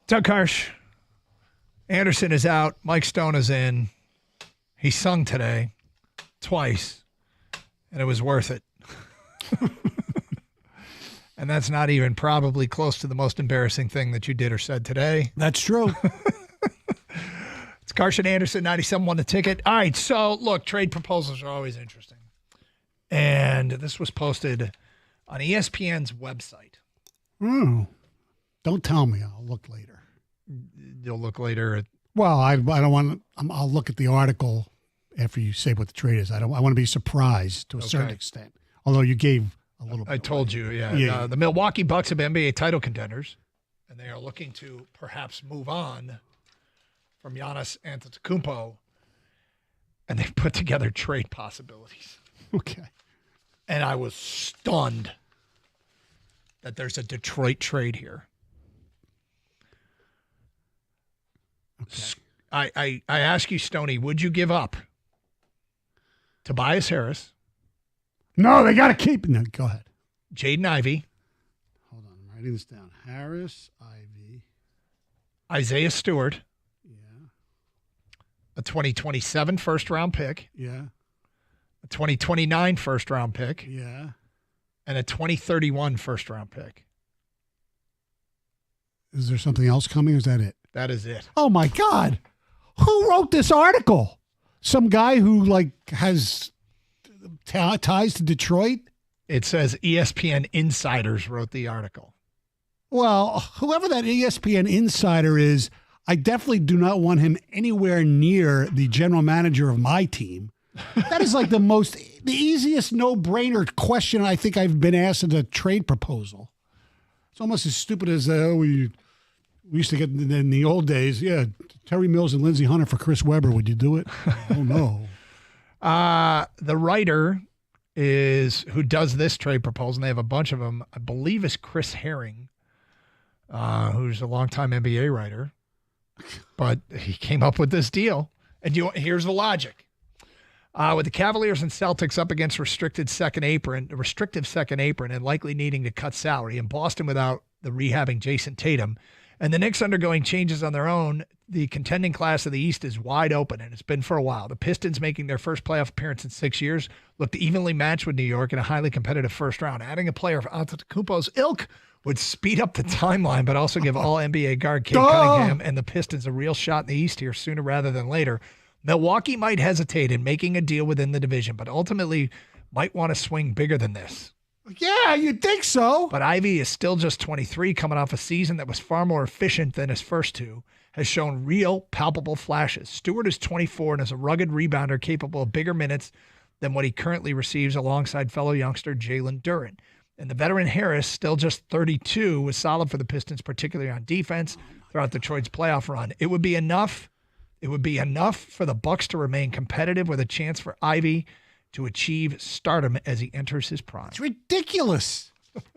Doug Karsh. Anderson is out. Mike Stone is in. He sung today twice, and it was worth it. And that's not even probably close to the most embarrassing thing that you did or said today. That's true. It's Karsh and Anderson, 97 won the ticket. All right, so look, trade proposals are always interesting. And this was posted on ESPN's website. Don't tell me. I'll look later. You'll look later. Well, I don't want. I'll look at the article after you say what the trade is. I want to be surprised to a certain extent. Although you gave a little bit. I told you, yeah. The Milwaukee Bucks have been NBA title contenders, and they are looking to perhaps move on from Giannis Antetokounmpo, and they've put together trade possibilities. Okay. And I was stunned that there's a Detroit trade here. Okay. I ask you, Stoney, would you give up Tobias Harris? No, they got to keep. No, go ahead. Jaden Ivey. Hold on, I'm writing this down. Harris, Ivey. Isaiah Stewart. Yeah. A 2027 first-round pick. Yeah. A 2029 first-round pick. Yeah. And a 2031 first-round pick. Is there something else coming, or is that it? That is it. Oh, my God. Who wrote this article? Some guy who, has ties to Detroit? It says ESPN Insiders wrote the article. Well, whoever that ESPN Insider is, I definitely do not want him anywhere near the general manager of my team. That is like the easiest no-brainer question I think I've been asked in a trade proposal. It's almost as stupid as we used to get in the old days. Yeah, Terry Mills and Lindsey Hunter for Chris Webber. Would you do it? Oh, no. The writer who does this trade proposal, and they have a bunch of them, I believe is Chris Herring, who's a longtime NBA writer. But he came up with this deal. And here's the logic. With the Cavaliers and Celtics up against restrictive second apron, and likely needing to cut salary, and Boston without the rehabbing Jason Tatum, and the Knicks undergoing changes on their own, the contending class of the East is wide open, and it's been for a while. The Pistons, making their first playoff appearance in 6 years, looked evenly matched with New York in a highly competitive first round. Adding a player of Antetokounmpo's ilk would speed up the timeline, but also give all NBA guard Cade Cunningham and the Pistons a real shot in the East here sooner rather than later. Milwaukee might hesitate in making a deal within the division, but ultimately might want to swing bigger than this. Yeah, you'd think so. But Ivy is still just 23, coming off a season that was far more efficient than his first two, has shown real, palpable flashes. Stewart is 24 and is a rugged rebounder capable of bigger minutes than what he currently receives alongside fellow youngster Jalen Duren. And the veteran Harris, still just 32, was solid for the Pistons, particularly on defense throughout Detroit's playoff run. It would be enough for the Bucks to remain competitive, with a chance for Ivy to achieve stardom as he enters his prime. It's ridiculous.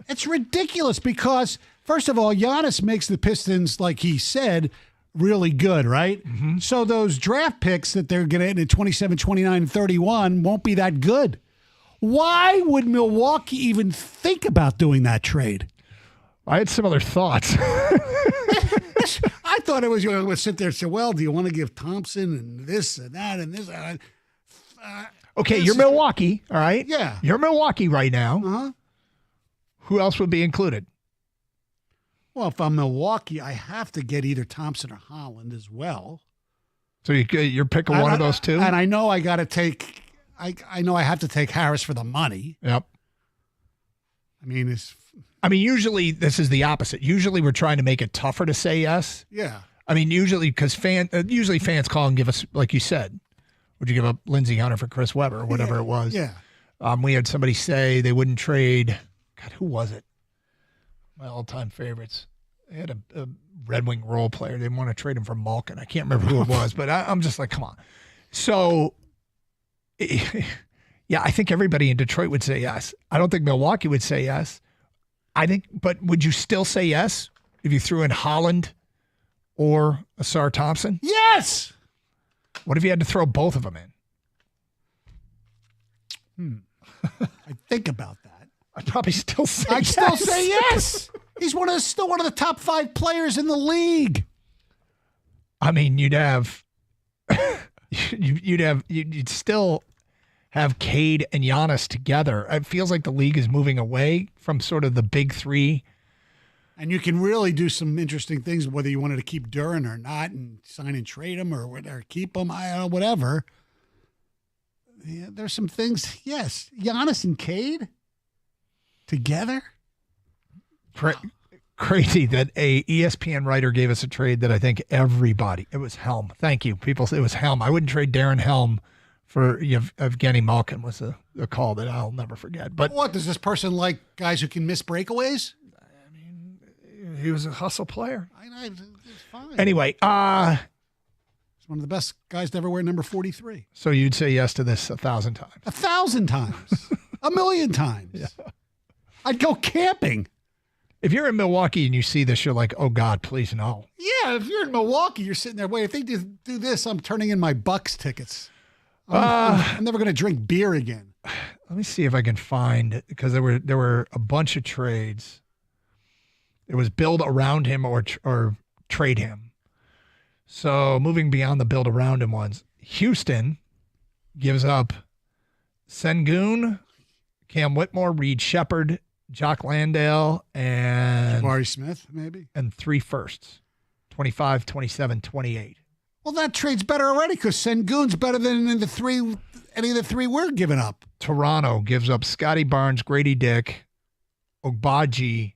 It's ridiculous because, first of all, Giannis makes the Pistons, like he said, really good, right? Mm-hmm. So those draft picks that they're going to get in 27, 29, and 31 won't be that good. Why would Milwaukee even think about doing that trade? I had similar thoughts. I thought it was you would sit there and say, well, do you want to give Thompson and this and that and this? Okay, you're Milwaukee, all right? Yeah. You're Milwaukee right now. Uh-huh. Who else would be included? Well, if I'm Milwaukee, I have to get either Thompson or Holland as well. So you're picking one of those two? And I know I got to take – I know I have to take Harris for the money. Yep. I mean, usually this is the opposite. Usually we're trying to make it tougher to say yes. Yeah. I mean, usually because fans call and give us, like you said, would you give up Lindsey Hunter for Chris Webber or whatever it was? Yeah. We had somebody say they wouldn't trade. God, who was it? My all-time favorites. They had a Red Wing role player. They didn't want to trade him for Malkin. I can't remember who it was, but I'm just like, come on. So, yeah, I think everybody in Detroit would say yes. I don't think Milwaukee would say yes. But would you still say yes if you threw in Holland or Asar Thompson? Yes. What if you had to throw both of them in? I think about that. I'd probably still say I'd yes. still say yes. He's still one of the top 5 players in the league. I mean, you'd still have Cade and Giannis together. It feels like the league is moving away from sort of the big three. And you can really do some interesting things, whether you wanted to keep Duran or not, and sign and trade him or keep him, I don't know, whatever. Yeah, there's some things. Yes, Giannis and Cade together. Crazy that a ESPN writer gave us a trade that I think everybody. It was Helm. Thank you, people. It was Helm. I wouldn't trade Darren Helm for Evgeny Malkin. Was a call that I'll never forget. But what does this person like? Guys who can miss breakaways? I mean, he was a hustle player. I know, it's fine. Anyway, he's one of the best guys to ever wear number 43. So you'd say yes to this 1,000 times. 1,000 times. 1,000,000 times. Yeah. I'd go camping. If you're in Milwaukee and you see this, you're like, oh, God, please no. Yeah, if you're in Milwaukee, you're sitting there, wait, if they do this, I'm turning in my Bucks tickets. I'm never going to drink beer again. Let me see if I can find, because there were a bunch of trades. It was build around him or trade him. So moving beyond the build around him ones, Houston gives up Sengun, Cam Whitmore, Reed Shepard, Jock Landale, and Jabari Smith, maybe, and 3 firsts, 25, 27, 28. Well, that trade's better already because Sengun's better than any of the three we're giving up. Toronto gives up Scotty Barnes, Grady Dick, Ogbaji,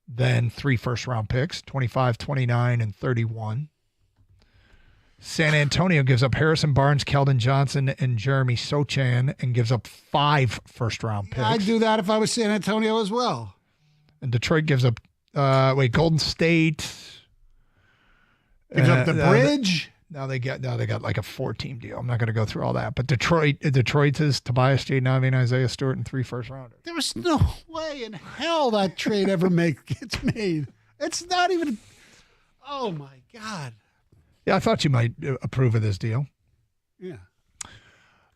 then 3 first-round picks, 25, 29, and 31. San Antonio gives up Harrison Barnes, Keldon Johnson, and Jeremy Sochan, and gives up 5 first-round picks. I'd do that if I was San Antonio as well. And Detroit gives up, Golden State gives up the bridge. Now they got like a 4-team deal. I'm not going to go through all that, but Detroit is Tobias Jadenavi and Isaiah Stewart and 3 first-rounders. There was no way in hell that trade ever gets made. It's not even. Oh my God. Yeah, I thought you might approve of this deal. Yeah.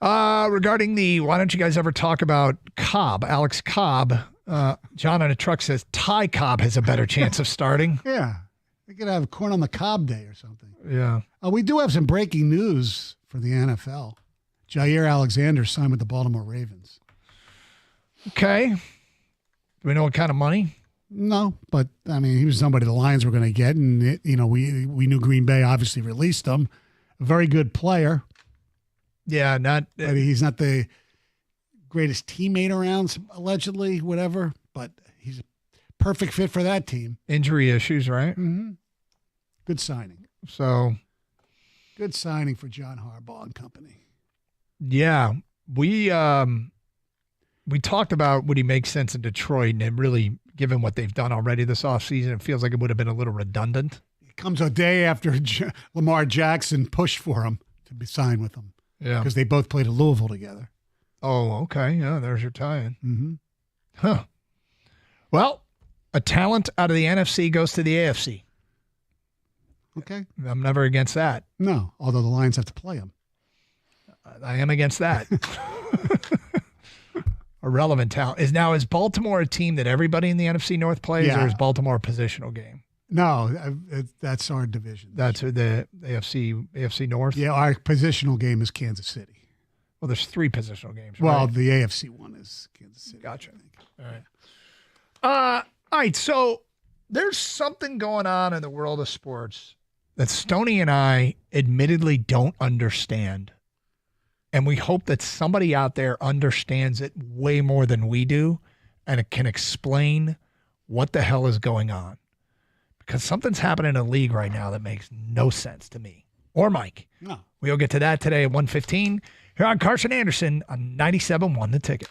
Regarding why don't you guys ever talk about Cobb, Alex Cobb? John on a truck says Ty Cobb has a better chance of starting. Yeah. We could have corn on the cob day or something. Yeah. We do have some breaking news for the NFL. Jair Alexander signed with the Baltimore Ravens. Okay. Do we know what kind of money? No, but I mean, he was somebody the Lions were going to get, and we knew Green Bay obviously released him. A very good player. Yeah, but he's not the greatest teammate around, allegedly, whatever. But he's a perfect fit for that team. Injury issues, right? Mm-hmm. Good signing. So, good signing for John Harbaugh and company. Yeah, we talked about would he make sense in Detroit, and really, given what they've done already this offseason, it feels like it would have been a little redundant. It comes a day after Lamar Jackson pushed for him to be signed with them. Yeah. Because they both played at Louisville together. Oh, okay. Yeah, there's your tie-in. Mm-hmm. Huh. Well, a talent out of the NFC goes to the AFC. Okay. I'm never against that. No, although the Lions have to play him. I am against that. A relevant talent. Is Baltimore a team that everybody in the NFC North plays, or is Baltimore a positional game? No, that's our division. That's the AFC North? Yeah, our positional game is Kansas City. Well, there's 3 positional games, Well, right? the AFC one is Kansas City. Gotcha. All right, so there's something going on in the world of sports that Stoney and I admittedly don't understand. And we hope that somebody out there understands it way more than we do, and it can explain what the hell is going on. Because something's happening in the league right now that makes no sense to me or Mike. No. We'll get to that today at 1:15 here on Carson Anderson on 97.1 The Ticket.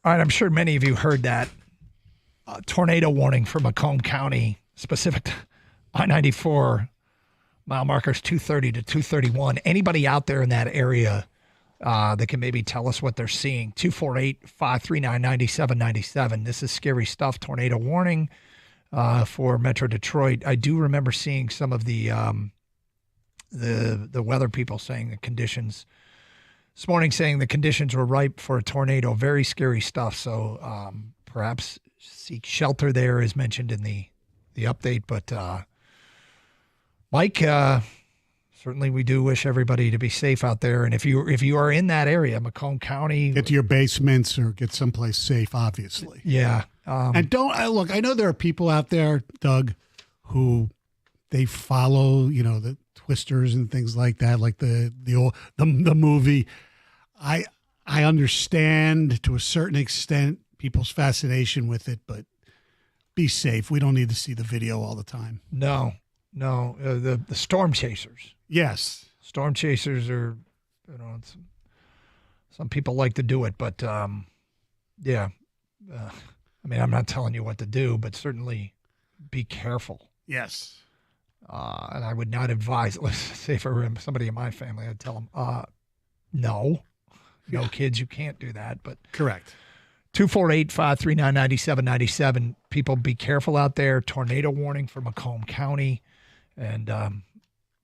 All right, I'm sure many of you heard that tornado warning for Macomb County, specific to I-94, mile markers 230 to 231. Anybody out there in that area that can maybe tell us what they're seeing? 248-539-9797. This is scary stuff. Tornado warning for Metro Detroit. I do remember seeing some of the weather people saying the conditions this morning, saying the conditions were ripe for a tornado. Very scary stuff. So perhaps seek shelter there is mentioned in the update. But Mike, certainly we do wish everybody to be safe out there. And if you are in that area, Macomb County, get to your basements or get someplace safe, obviously. Yeah. And don't look, I know there are people out there, Doug, who they follow, the twisters and things like that, like the movie. I understand to a certain extent people's fascination with it, but be safe. We don't need to see the video all the time. No. The storm chasers. Yes. Storm chasers are, some people like to do it, but yeah. I'm not telling you what to do, but certainly be careful. Yes. And I would not advise, let's say for somebody in my family, I'd tell them, no, kids, you can't do that. But correct. 248-539-9797. People, be careful out there. Tornado warning for Macomb County. And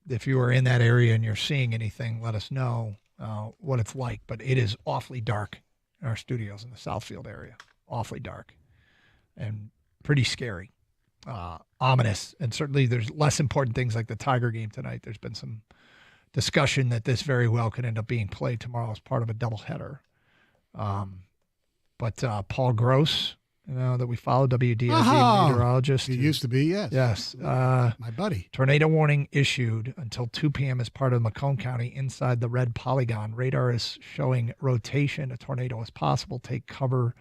if you are in that area and you're seeing anything, let us know what it's like. But it is awfully dark in our studios in the Southfield area. Awfully dark and pretty scary. Ominous. And certainly there's less important things like the Tiger game tonight. There's been some discussion that this very well could end up being played tomorrow as part of a doubleheader. But Paul Gross, that we follow, WDIZ meteorologist. He used to be, yes. Yes. My buddy. Tornado warning issued until 2 p.m. as part of Macomb County inside the red polygon. Radar is showing rotation. A tornado is possible. Take cover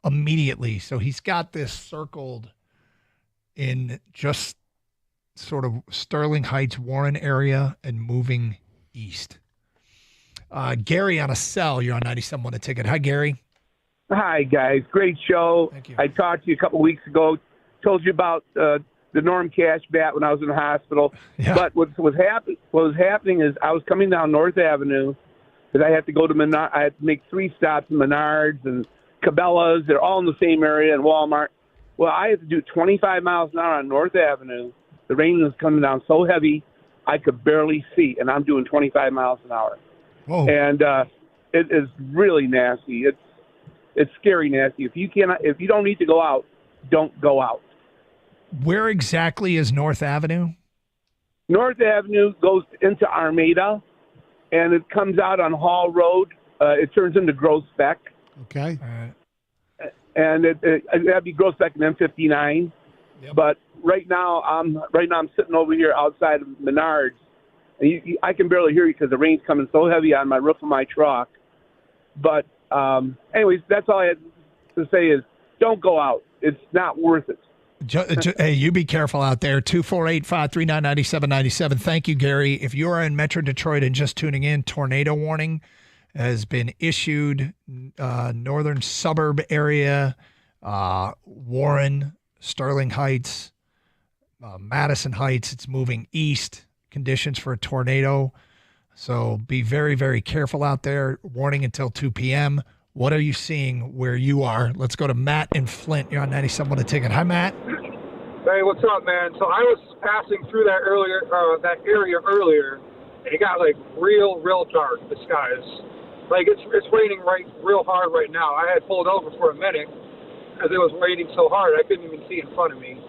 immediately. So he's got this circled in just sort of Sterling Heights, Warren area, and moving east. Gary on a cell. You're on 97.1 A Ticket. Hi, Gary. Hi, guys. Great show. Thank you. I talked to you a couple weeks ago. Told you about the Norm Cash bat when I was in the hospital. Yeah. But what was happening is I was coming down North Avenue because I had to go to Menard. I had to make 3 stops in Menards and Cabela's. They're all in the same area, and Walmart. Well, I had to do 25 miles an hour on North Avenue. The rain was coming down so heavy I could barely see, and I'm doing 25 miles an hour. Whoa. And it is really nasty. It's scary nasty. If you don't need to go out, don't go out. Where exactly is North Avenue? North Avenue goes into Armada, and it comes out on Hall Road. It turns into Groesbeck. Okay. All right. And that'd be Groesbeck and M59. Yep. But right now I'm sitting over here outside of Menards, and I can barely hear you because the rain's coming so heavy on my roof of my truck. But anyways, that's all I had to say is don't go out. It's not worth it. Hey, you be careful out there. 248-539-9797. Thank you, Gary. If you are in Metro Detroit and just tuning in, tornado warning has been issued. Northern suburb area, Warren, Sterling Heights, Madison Heights. It's moving east. Conditions for a tornado. So be very, very careful out there. Warning until 2 p.m. What are you seeing where you are? Let's go to Matt in Flint. You're on 97.1 A Ticket. Hi, Matt. Hey, what's up, man? So I was passing through that area earlier, and it got real dark. The skies, it's raining real hard right now. I had pulled over for a minute because it was raining so hard I couldn't even see in front of me.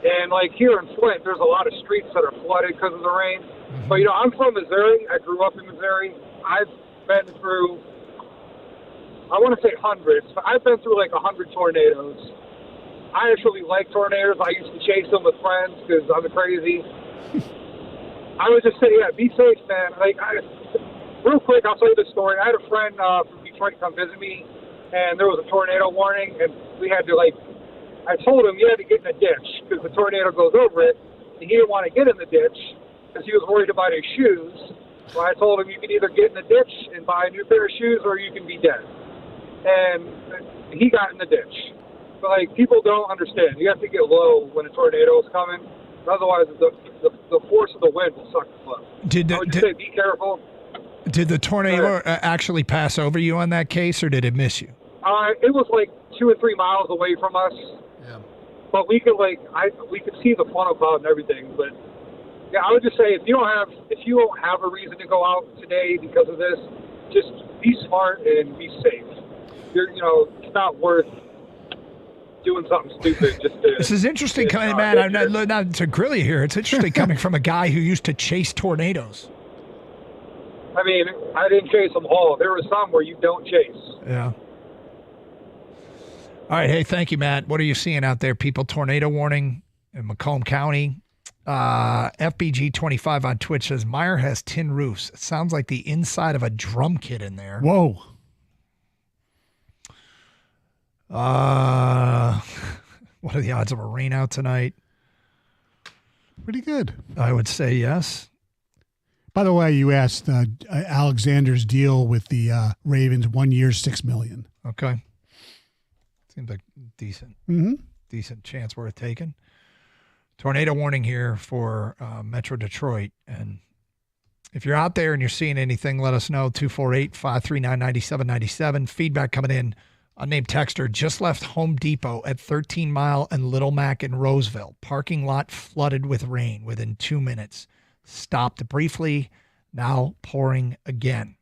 And here in Flint, there's a lot of streets that are flooded because of the rain. But I'm from Missouri. I grew up in Missouri. I've been through, I want to say hundreds, but I've been through 100 tornadoes. I actually like tornadoes. I used to chase them with friends because I'm crazy. I would just say, be safe, man. Real quick, I'll tell you this story. I had a friend from Detroit come visit me, and there was a tornado warning, and we had to I told him you had to get in a ditch because the tornado goes over it, and he didn't want to get in the ditch because he was worried about his shoes. So I told him you can either get in the ditch and buy a new pair of shoes or you can be dead. and he got in the ditch. But, like, people don't understand. You have to get low when a tornado is coming. Otherwise, the force of the wind will suck the blood. I would just say be careful. Did the tornado actually pass over you on that case, or did it miss you? It was like 2 or 3 miles away from us. Yeah. But we could we could see the funnel cloud and everything. But yeah, I would just say if you don't have a reason to go out today because of this, just be smart and be safe. It's not worth doing something stupid just to. This is interesting, man. I'm not to grill you here. It's interesting coming from a guy who used to chase tornadoes. I mean, I didn't chase them all. There were some where you don't chase. Yeah. All right. Hey, thank you, Matt. What are you seeing out there, people? Tornado warning in Macomb County. FBG25 on Twitch says Meyer has tin roofs. It sounds like the inside of a drum kit in there. Whoa. What are the odds of a rain out tonight? Pretty good. I would say yes. By the way, you asked Alexander's deal with the Ravens, 1 year, $6 million. Okay. Seems like decent. Mm-hmm. Decent chance worth taking. Tornado warning here for Metro Detroit. And if you're out there and you're seeing anything, let us know. 248-539-9797. Feedback coming in. Unnamed texter just left Home Depot at 13 Mile and Little Mac in Roseville. Parking lot flooded with rain within 2 minutes. Stopped briefly, now pouring again.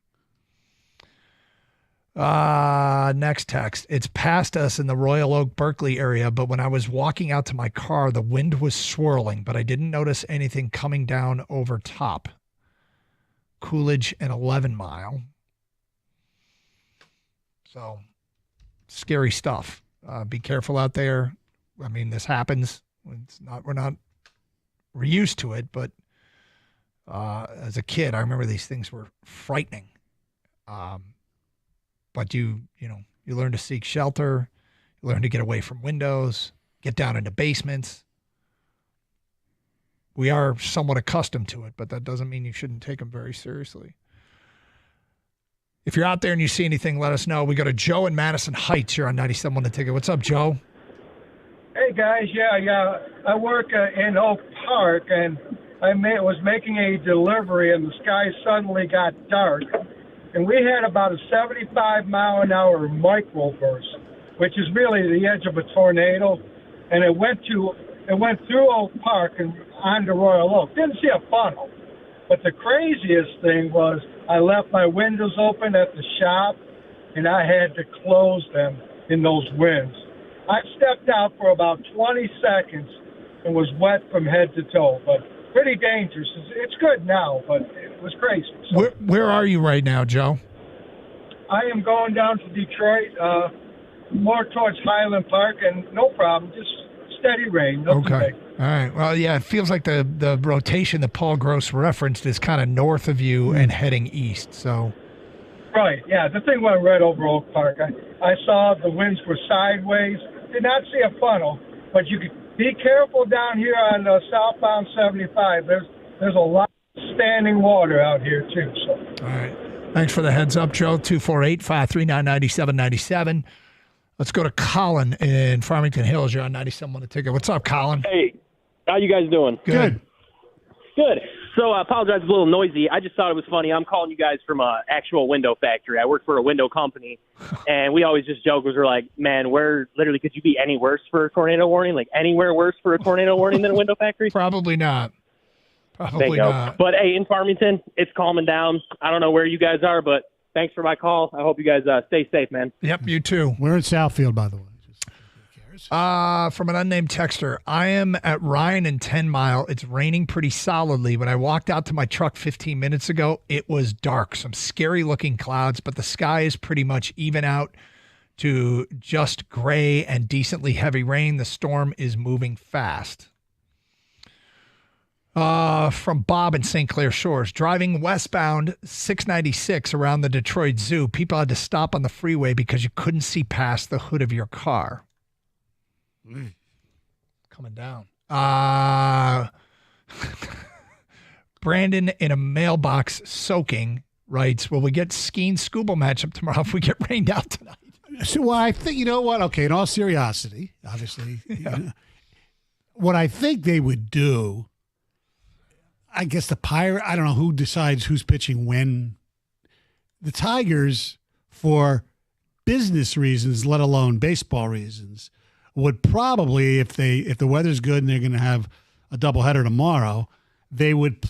Next text. It's past us in the Royal Oak, Berkeley area, but when I was walking out to my car, the wind was swirling, but I didn't notice anything coming down over top. Coolidge and 11 Mile. So, scary stuff. Be careful out there. I mean, this happens. We're used to it, but as a kid, I remember these things were frightening. But you learn to seek shelter, you learn to get away from windows, get down into basements. We are somewhat accustomed to it, but that doesn't mean you shouldn't take them very seriously. If you're out there and you see anything, let us know. We go to Joe in Madison Heights here on 97.1 The Ticket. What's up, Joe? Hey, guys. Yeah. I work in Oak Park, and I was making a delivery, and the sky suddenly got dark. And we had about a 75-mile-an-hour microburst, which is really the edge of a tornado. And it went through Oak Park and onto Royal Oak. Didn't see a funnel. But the craziest thing was I left my windows open at the shop, and I had to close them in those winds. I stepped out for about 20 seconds and was wet from head to toe, but pretty dangerous. It's good now, but it was crazy. So, where are you right now, Joe? I am going down to Detroit, more towards Highland Park, and no problem, just steady rain. Okay. All right. Well, yeah, it feels like the rotation that Paul Gross referenced is kind of north of you and heading east. So. Right. Yeah, the thing went right over Oak Park. I saw the winds were sideways. Did not see a funnel, but you could be careful down here on southbound 75. There's a lot of standing water out here too. So. All right. Thanks for the heads up, Joe. 248-539-9797. Let's go to Colin in Farmington Hills. You're on 97.1 The Ticket. What's up, Colin? Hey, how you guys doing? Good. So I apologize, it's a little noisy. I just thought it was funny. I'm calling you guys from an actual window factory. I work for a window company, and we always just joke. We're like, man, could you be any worse for a tornado warning? Like anywhere worse for a tornado warning than a window factory? Probably not. Probably not. But, hey, in Farmington, it's calming down. I don't know where you guys are, but thanks for my call. I hope you guys stay safe, man. Yep, you too. We're in Southfield, by the way. From an unnamed texter, I am at Ryan and 10 Mile. It's raining pretty solidly. When I walked out to my truck 15 minutes ago, it was dark. Some scary looking clouds, but the sky is pretty much even out to just gray and decently heavy rain. The storm is moving fast. From Bob in St. Clair Shores, driving westbound 696 around the Detroit Zoo, people had to stop on the freeway because you couldn't see past the hood of your car. Coming down. Brandon in a mailbox soaking writes, will we get skiing scuba matchup tomorrow if we get rained out tonight? So what I think, you know what? Okay, in all seriousity, obviously, what I think they would do, I guess the Pirate, I don't know who decides who's pitching when. The Tigers, for business reasons, let alone baseball reasons, would probably, if the weather's good and they're going to have a doubleheader tomorrow, they would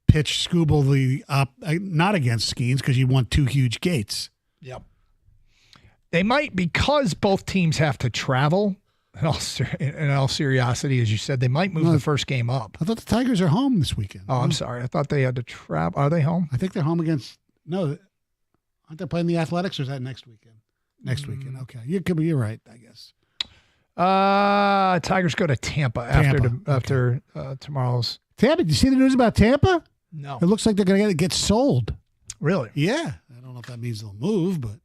pitch Scooble not against Skeens because you want two huge gates. Yep. They might, because both teams have to travel. In all seriousnity, as you said, they might move the first game up. I thought the Tigers are home this weekend. Oh, I'm sorry. I thought they had to travel. Are they home? I think they're home against. No, aren't they playing the Athletics, or is that next weekend? Next weekend. Okay, you're right. I guess. Tigers go to Tampa after tomorrow's. Tampa. Did you see the news about Tampa? No. It looks like they're going to get sold. Really? Yeah. I don't know if that means they'll move, but.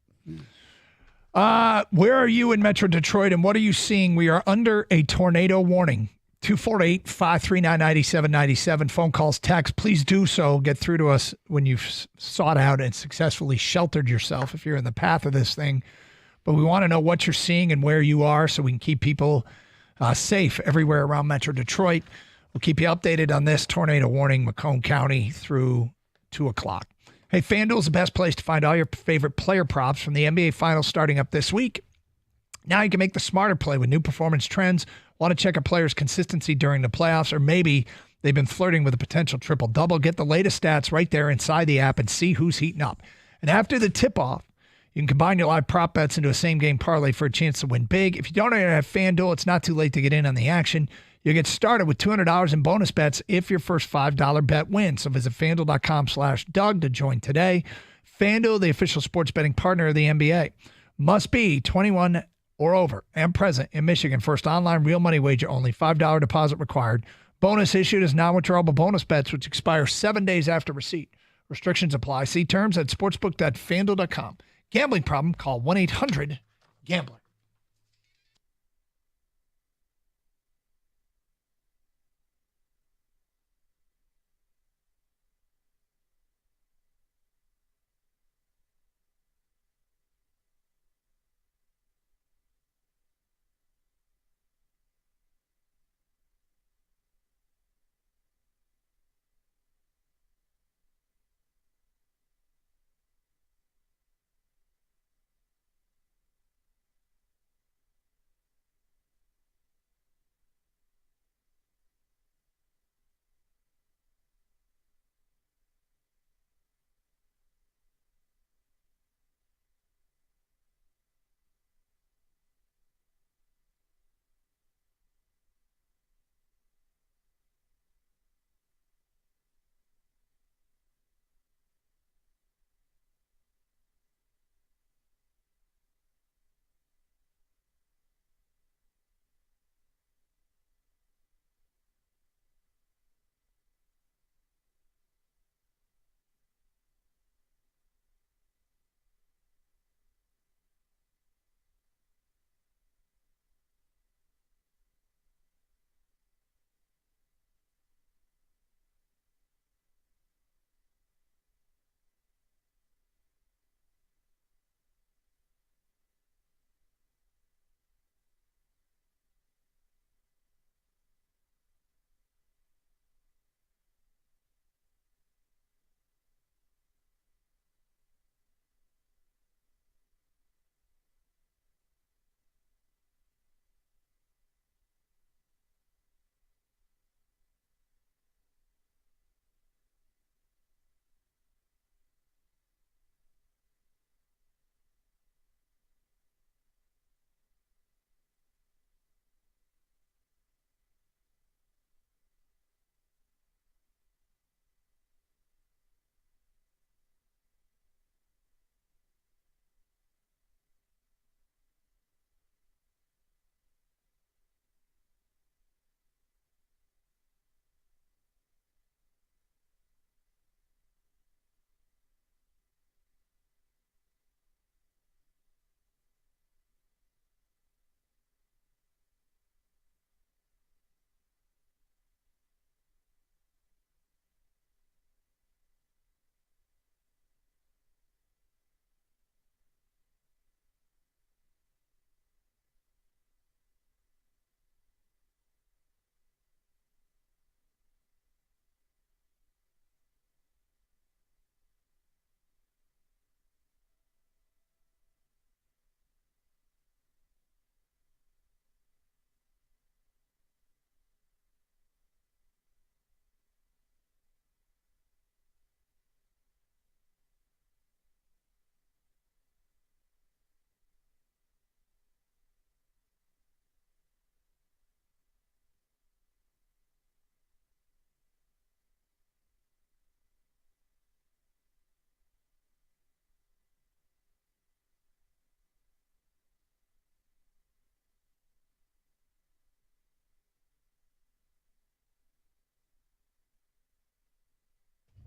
Where are you in Metro Detroit, and what are you seeing? We are under a tornado warning. 248-539-9797. Phone calls, text. Please do so. Get through to us when you've sought out and successfully sheltered yourself if you're in the path of this thing. But we want to know what you're seeing and where you are so we can keep people safe everywhere around Metro Detroit. We'll keep you updated on this tornado warning, Macomb County, through 2 o'clock. Hey, FanDuel is the best place to find all your favorite player props from the NBA Finals starting up this week. Now you can make the smarter play with new performance trends. Want to check a player's consistency during the playoffs, or maybe they've been flirting with a potential triple-double. Get the latest stats right there inside the app and see who's heating up. And after the tip-off, you can combine your live prop bets into a same-game parlay for a chance to win big. If you don't already have FanDuel, it's not too late to get in on the action. You'll get started with $200 in bonus bets if your first $5 bet wins. So visit FanDuel.com/Doug to join today. FanDuel, the official sports betting partner of the NBA. Must be 21 or over and present in Michigan. First online real money wager only. $5 deposit required. Bonus issued as non-withdrawable bonus bets, which expire 7 days after receipt. Restrictions apply. See terms at sportsbook.fanduel.com. Gambling problem? Call 1-800-GAMBLER.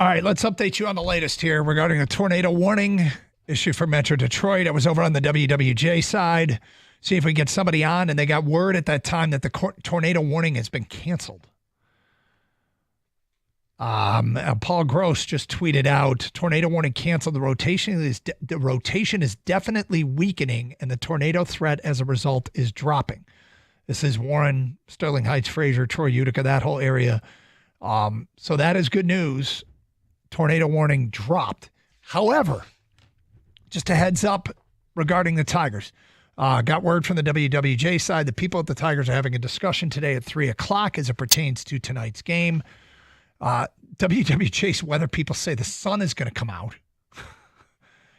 All right, let's update you on the latest here regarding a tornado warning issued for Metro Detroit. I was over on the WWJ side, see if we get somebody on, and they got word at that time that the tornado warning has been canceled. Paul Gross just tweeted out, tornado warning canceled. The rotation is definitely weakening, and the tornado threat as a result is dropping. This is Warren, Sterling Heights, Fraser, Troy, Utica, that whole area. So that is good news. Tornado warning dropped. However, just a heads up regarding the Tigers. Got word from the WWJ side. The people at the Tigers are having a discussion today at 3 o'clock as it pertains to tonight's game. WWJ's weather people say the sun is going to come out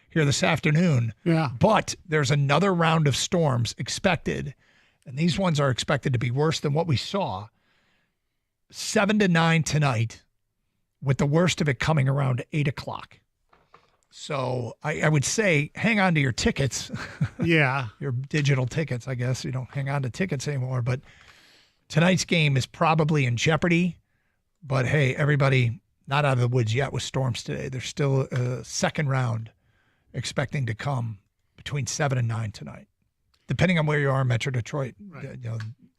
here this afternoon. Yeah. But there's another round of storms expected, and these ones are expected to be worse than what we saw. 7 to 9 tonight, with the worst of it coming around 8 o'clock. So I would say hang on to your tickets. Yeah. Your digital tickets, I guess. You don't hang on to tickets anymore. But tonight's game is probably in jeopardy. But, hey, everybody not out of the woods yet with storms today. There's still a second round expecting to come between 7 and 9 tonight. Depending on where you are in Metro Detroit,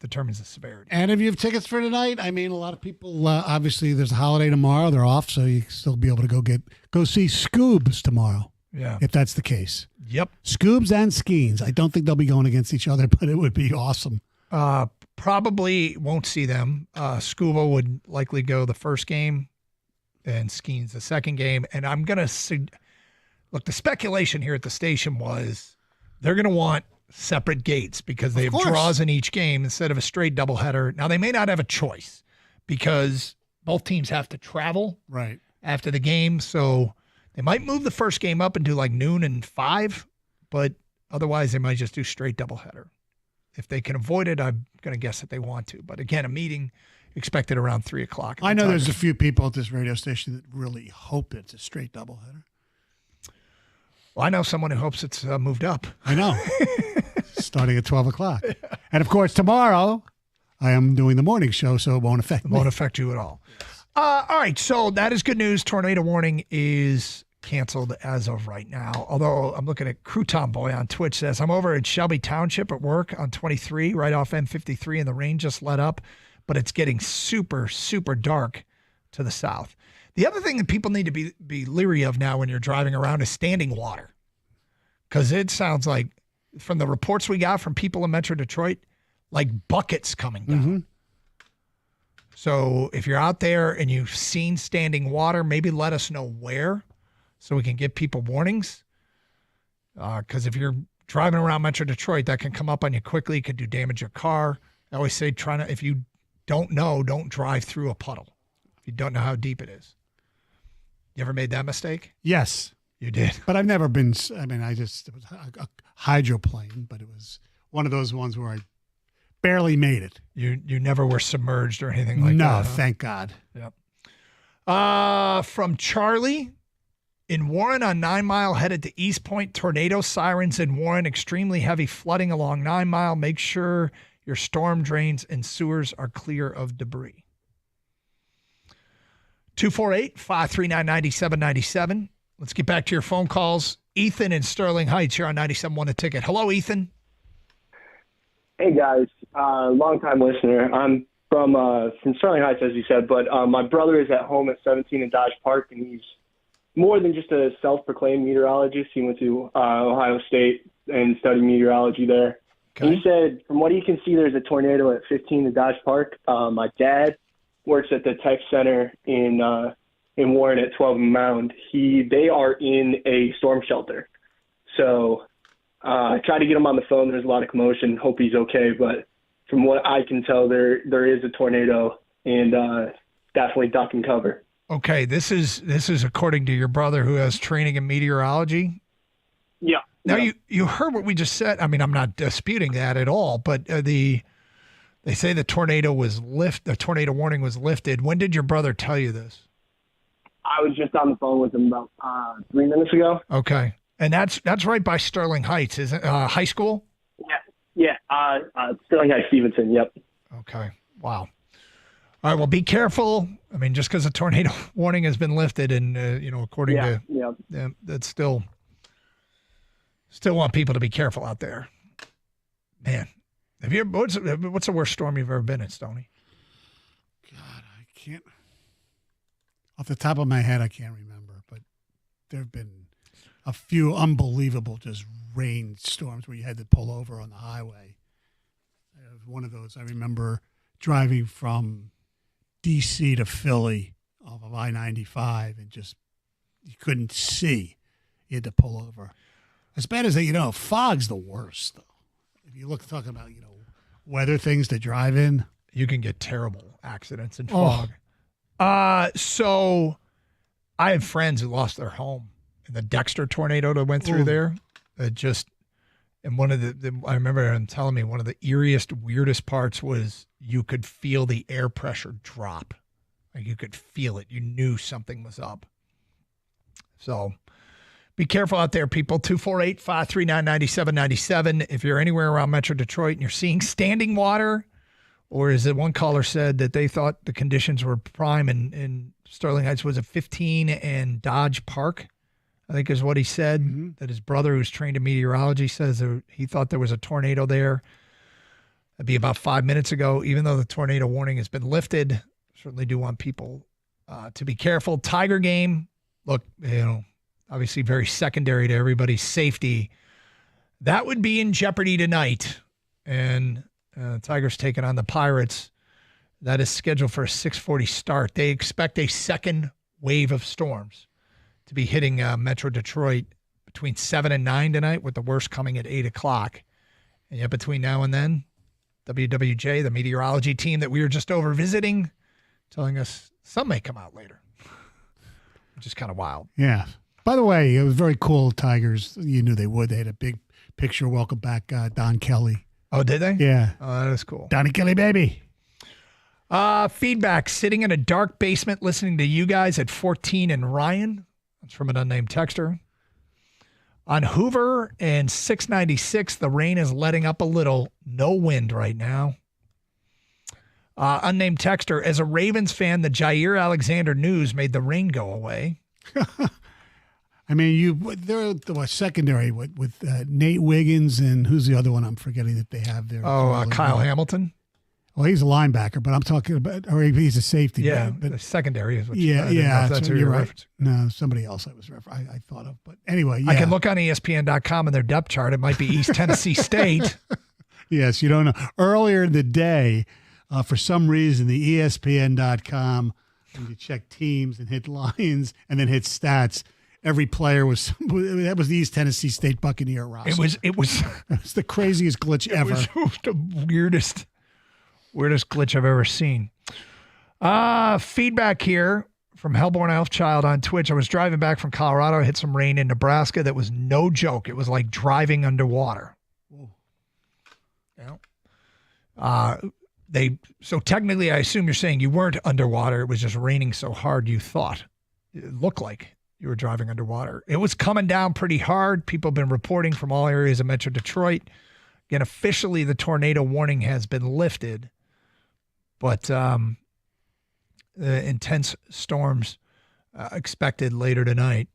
determines the severity. And if you have tickets for tonight, I mean, a lot of people, obviously there's a holiday tomorrow. They're off, so you can still be able to go see Scoobs tomorrow. Yeah. If that's the case. Yep. Scoobs and Skeens. I don't think they'll be going against each other, but it would be awesome. Probably won't see them. Scuba would likely go the first game and Skeens the second game. And I'm going to look, the speculation here at the station was they're going to want separate gates because they have draws in each game instead of a straight doubleheader. Now, they may not have a choice because both teams have to travel after the game. So they might move the first game up and do like noon and 5, but otherwise they might just do straight doubleheader. If they can avoid it, I'm going to guess that they want to. But again, a meeting expected around 3 o'clock. I know there's a few people at this radio station that really hope it's a straight doubleheader. Well, I know someone who hopes it's moved up. I know. Starting at 12 o'clock. And, of course, tomorrow I am doing the morning show, so it won't affect me. It won't affect you at all. All right, so that is good news. Tornado warning is canceled as of right now. Although I'm looking at Crouton Boy on Twitch says, I'm over at Shelby Township at work on 23, right off M53, and the rain just let up, but it's getting super, super dark to the south. The other thing that people need to be leery of now when you're driving around is standing water. Because it sounds like, from the reports we got from people in Metro Detroit, like buckets coming down. Mm-hmm. So if you're out there and you've seen standing water, maybe let us know where so we can give people warnings. Because if you're driving around Metro Detroit, that can come up on you quickly. It could do damage your car. I always say, if you don't know, don't drive through a puddle. If you don't know how deep it is. You ever made that mistake? Yes. You did. But I've never been, it was a hydroplane, but it was one of those ones where I barely made it. You never were submerged or anything like that? No, thank God. Yep. From Charlie, in Warren on 9 Mile headed to East Point, tornado sirens in Warren, extremely heavy flooding along 9 Mile. Make sure your storm drains and sewers are clear of debris. 248-539-9797. Let's get back to your phone calls. Ethan in Sterling Heights, you're on 97.1 A Ticket. Hello, Ethan. Hey, guys. Long-time listener. I'm from Sterling Heights, as you said, but my brother is at home at 17 in Dodge Park, and he's more than just a self-proclaimed meteorologist. He went to Ohio State and studied meteorology there. Okay. He said, from what he can see, there's a tornado at 15 in Dodge Park. My dad works at the tech center in Warren at 12 Mound. They are in a storm shelter. So I tried to get him on the phone. There's a lot of commotion. Hope he's okay. But from what I can tell, there is a tornado, and definitely duck and cover. Okay, this is according to your brother who has training in meteorology? Yeah. Now, you heard what we just said. I mean, I'm not disputing that at all, but they say the tornado warning was lifted. When did your brother tell you this? I was just on the phone with him about 3 minutes ago. Okay. And that's right by Sterling Heights, isn't it? High school? Yeah. Sterling Heights, Stevenson, yep. Okay. Wow. All right, well, be careful. I mean, just because a tornado warning has been lifted and, you know, just because a tornado warning has been lifted and, you know, according to them, that's still want people to be careful out there. Man, what's the worst storm you've ever been in, Stoney? God, I can't. Off the top of my head, I can't remember, but there have been a few unbelievable just rain storms where you had to pull over on the highway. It was one of those. I remember driving from D.C. to Philly off of I-95 and just you couldn't see. You had to pull over. As bad as that, you know, fog's the worst, though. If you look talking about, you know, weather things to drive in. You can get terrible accidents in fog. So I have friends who lost their home in the Dexter tornado that went through there. And one of I remember him telling me one of the eeriest, weirdest parts was you could feel the air pressure drop. Like you could feel it. You knew something was up. So be careful out there, people. 248-539-9797. If you're anywhere around Metro Detroit and you're seeing standing water, or as one caller said that they thought the conditions were prime in Sterling Heights, was it 15 and Dodge Park, I think is what he said, that his brother, who's trained in meteorology, says he thought there was a tornado there. That'd be about 5 minutes ago. Even though the tornado warning has been lifted, certainly do want people to be careful. Tiger game, look, you know, obviously very secondary to everybody's safety. That would be in jeopardy tonight. And Tigers taking on the Pirates. That is scheduled for a 6:40 start. They expect a second wave of storms to be hitting Metro Detroit between 7 and 9 tonight, with the worst coming at 8 o'clock. And yet between now and then, WWJ, the meteorology team that we were just over visiting, telling us some may come out later, which is kind of wild. Yeah. By the way, it was very cool, Tigers. You knew they would. They had a big picture. Welcome back, Don Kelly. Oh, did they? Yeah. Oh, that is cool. Donnie Kelly, baby. Feedback. Sitting in a dark basement listening to you guys at 14 and Ryan. That's from an unnamed texter. On Hoover and 696, the rain is letting up a little. No wind right now. Unnamed texter. As a Ravens fan, the Jair Alexander news made the rain go away. I mean, they're the secondary with Nate Wiggins and who's the other one I'm forgetting that they have there. Kyle Hamilton. Well, he's a linebacker, but I'm talking about, or he's a safety. Yeah, but the secondary is what that's who you're right. referencing. No, somebody else I thought of. But anyway, yeah. I can look on ESPN.com and their depth chart. It might be East Tennessee State. Yes, you don't know. Earlier in the day, for some reason, the ESPN.com, when you check teams and hit lines and then hit stats, every player that was the East Tennessee State Buccaneer roster. It was the craziest glitch ever. It was the weirdest glitch I've ever seen. Feedback here from Hellborn Elfchild on Twitch. I was driving back from Colorado. I hit some rain in Nebraska. That was no joke. It was like driving underwater. Yeah. So technically, I assume you're saying you weren't underwater. It was just raining so hard you thought. It looked like you were driving underwater. It was coming down pretty hard. People have been reporting from all areas of Metro Detroit. Again, officially, the tornado warning has been lifted, but intense storms expected later tonight.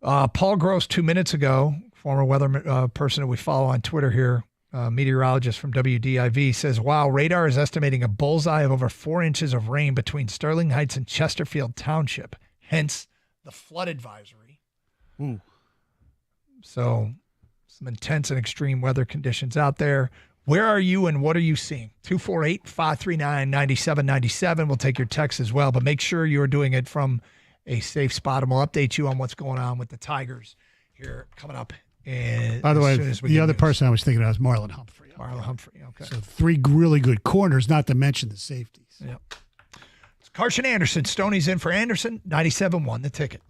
Paul Gross, 2 minutes ago, former weather person that we follow on Twitter here, meteorologist from WDIV, says, wow, radar is estimating a bullseye of over 4 inches of rain between Sterling Heights and Chesterfield Township, hence the flood advisory. Ooh. So some intense and extreme weather conditions out there. Where are you and what are you seeing? 248-539-9797. We'll take your text as well, but make sure you're doing it from a safe spot, and we'll update you on what's going on with the Tigers here coming up. By the way, the other person I was thinking of was Marlon Humphrey. Marlon Humphrey, okay. So 3 really good corners, not to mention the safeties. Yep. It's Carson Anderson. Stoney's in for Anderson. 97.1 The Ticket.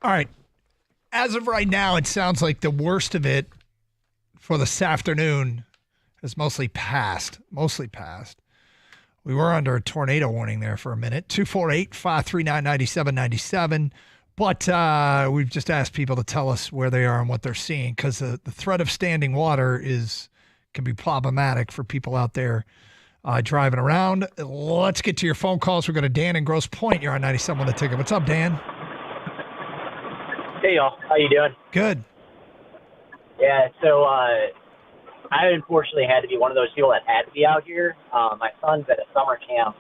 All right. As of right now, it sounds like the worst of it for this afternoon has mostly passed. We were under a tornado warning there for a minute. 248-539-9797. But we've just asked people to tell us where they are and what they're seeing, because the threat of standing water can be problematic for people out there driving around. Let's get to your phone calls. We're going to Dan in Grosse Pointe. You're on 97 on the ticket. What's up, Dan? Hey, y'all. How you doing? Good. Yeah, so I unfortunately had to be one of those people that had to be out here. My son's at a summer camp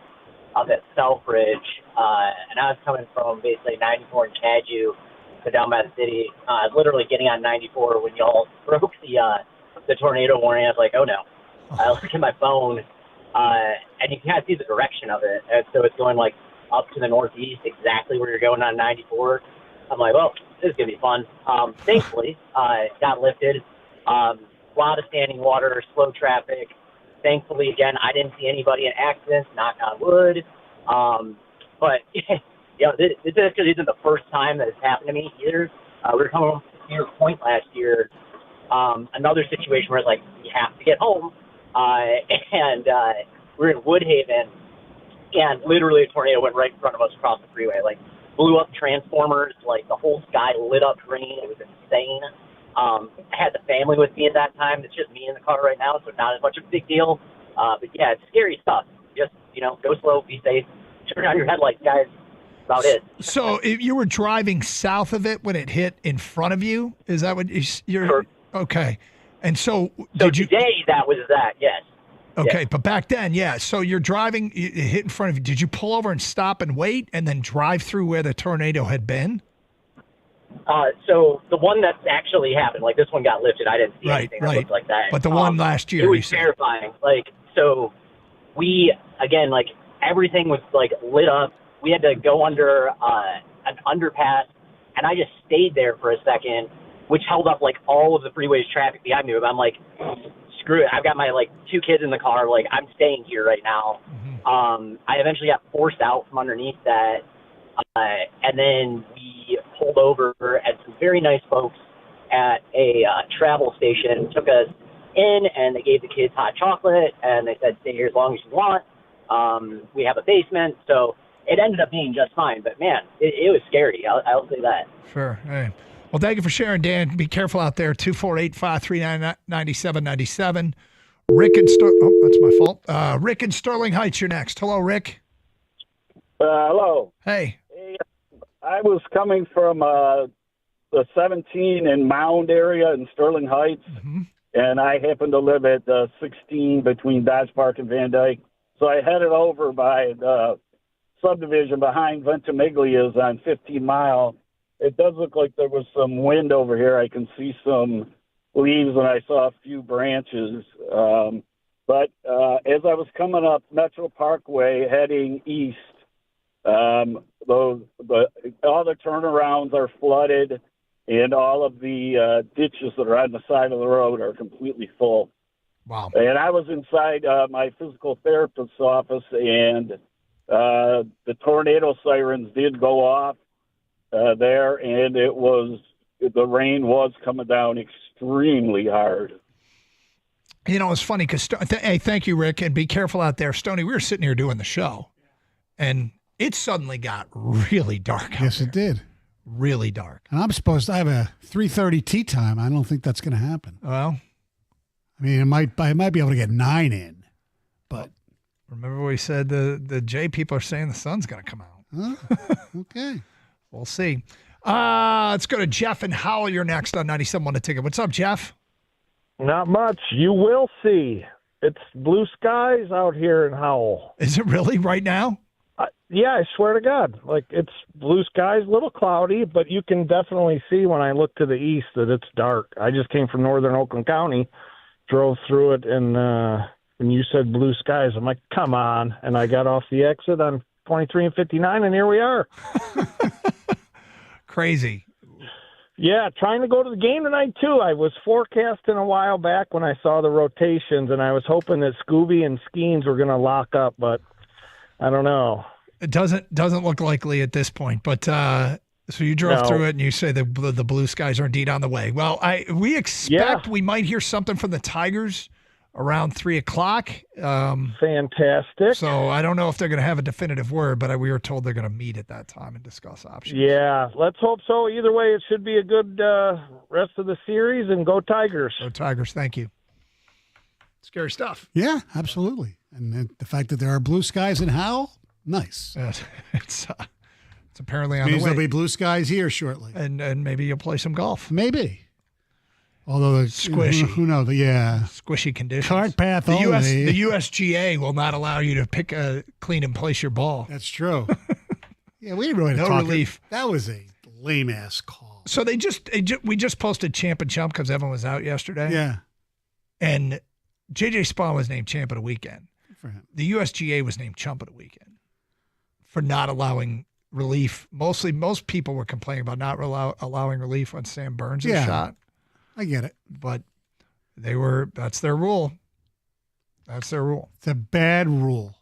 up at Southbridge, and I was coming from basically 94 in Cadieux to down by the city. I was literally getting on 94 when y'all broke the tornado warning. I was like, oh no. I look at my phone, and you can kind of see the direction of it. And so it's going like up to the northeast, exactly where you're going on 94. I'm like, well, this is going to be fun. Thankfully, it got lifted. A lot of standing water, slow traffic. Thankfully, again, I didn't see anybody in accidents, knock on wood. But, this actually isn't the first time that it's happened to me either. We were coming home from Cedar Point last year. Another situation where it's like, you have to get home. And we're in Woodhaven, and literally a tornado went right in front of us across the freeway. Like, blew up transformers, like the whole sky lit up green. It was insane. I had the family with me at that time. It's just me in the car right now, so not as much of a big deal. But yeah, it's scary stuff. Just, go slow, be safe, turn on your headlights, guys. About it. So if you were driving south of it when it hit in front of you, is that what you're? Sure. Okay. And so today that was that, yes. Okay, yes. But back then, yeah. So you're driving, it hit in front of you. Did you pull over and stop and wait and then drive through where the tornado had been? So the one that actually happened, like this one got lifted. I didn't see anything that looked like that. But the one last year, it was terrifying. Like, so we, again, like everything was like lit up. We had to go under an underpass, and I just stayed there for a second, which held up like all of the freeway's traffic behind me. But I'm like, screw it. I've got my like 2 kids in the car. Like, I'm staying here right now. I eventually got forced out from underneath that. And then we pulled over, and some very nice folks at a travel station took us in, and they gave the kids hot chocolate, and they said, stay here as long as you want. We have a basement, so it ended up being just fine. But, man, it was scary. I'll say that. Sure. Hey. Well, thank you for sharing, Dan. Be careful out there. 248-539-9797. Rick and oh, that's my fault. Rick in Sterling Heights, you're next. Hello, Rick. Hello. Hey. I was coming from the 17 in Mound area in Sterling Heights, and I happen to live at 16 between Dodge Park and Van Dyke. So I headed over by the subdivision behind Ventimiglia's on 15 Mile. It does look like there was some wind over here. I can see some leaves, and I saw a few branches. But as I was coming up Metro Parkway heading east, all the turnarounds are flooded, and all of the ditches that are on the side of the road are completely full. Wow. And I was inside my physical therapist's office, and the tornado sirens did go off there, and the rain was coming down extremely hard. It's funny because, hey, thank you, Rick, and be careful out there. Stoney, we were sitting here doing the show, and it suddenly got really dark out Yes, it did. Really dark. And I'm supposed to have a 3:30 tea time. I don't think that's going to happen. Well, I mean, I might be able to get 9 in, but remember we said the J people are saying the sun's going to come out. Huh? Okay. We'll see. Let's go to Jeff and Howell. You're next on 97.1 The Ticket. What's up, Jeff? Not much. You will see. It's blue skies out here in Howell. Is it really right now? Yeah, I swear to God. Like, it's blue skies, a little cloudy, but you can definitely see when I look to the east that it's dark. I just came from northern Oakland County, drove through it, and when you said blue skies, I'm like, come on. And I got off the exit on 23 and 59, and here we are. Crazy. Yeah, trying to go to the game tonight, too. I was forecasting a while back when I saw the rotations, and I was hoping that Scooby and Skeens were going to lock up, but I don't know. It doesn't look likely at this point, but So you drove No. through it, and you say the blue skies are indeed on the way. Well, we expect we might hear something from the Tigers around 3:00. Fantastic. So I don't know if they're going to have a definitive word, but we were told they're going to meet at that time and discuss options. Yeah, let's hope so. Either way, it should be a good rest of the series, and go Tigers. Go Tigers. Thank you. Scary stuff. Yeah, absolutely. And the fact that there are blue skies in Howell, nice. It's apparently on Means the way. there'll be blue skies here shortly. And maybe you'll play some golf. Maybe. Although Squishy. Who knows? Yeah. Squishy conditions. Cart path The only. the USGA will not allow you to pick clean and place your ball. That's true. Yeah, we didn't really No talk. relief. That was a lame ass call. So we just posted champ and chump because Evan was out yesterday. Yeah. And JJ Spawn was named champ of the weekend. For him. The USGA was named chump of the weekend for not allowing relief. Most people were complaining about not allowing relief on Sam Burns' shot. I get it. But that's their rule. That's their rule. It's a bad rule.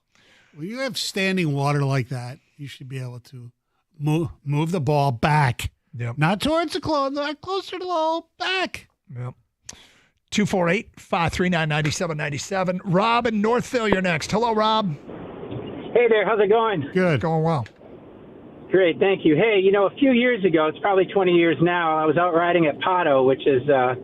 When you have standing water like that, you should be able to move the ball back. Yep. Not towards the close, not closer to the hole, back. Yep. 248-539-9797. Rob in Northville, you're next. Hello, Rob. Hey there, how's it going? Good. Going well. Great, thank you. Hey, a few years ago, it's probably 20 years now, I was out riding at Pato, which is the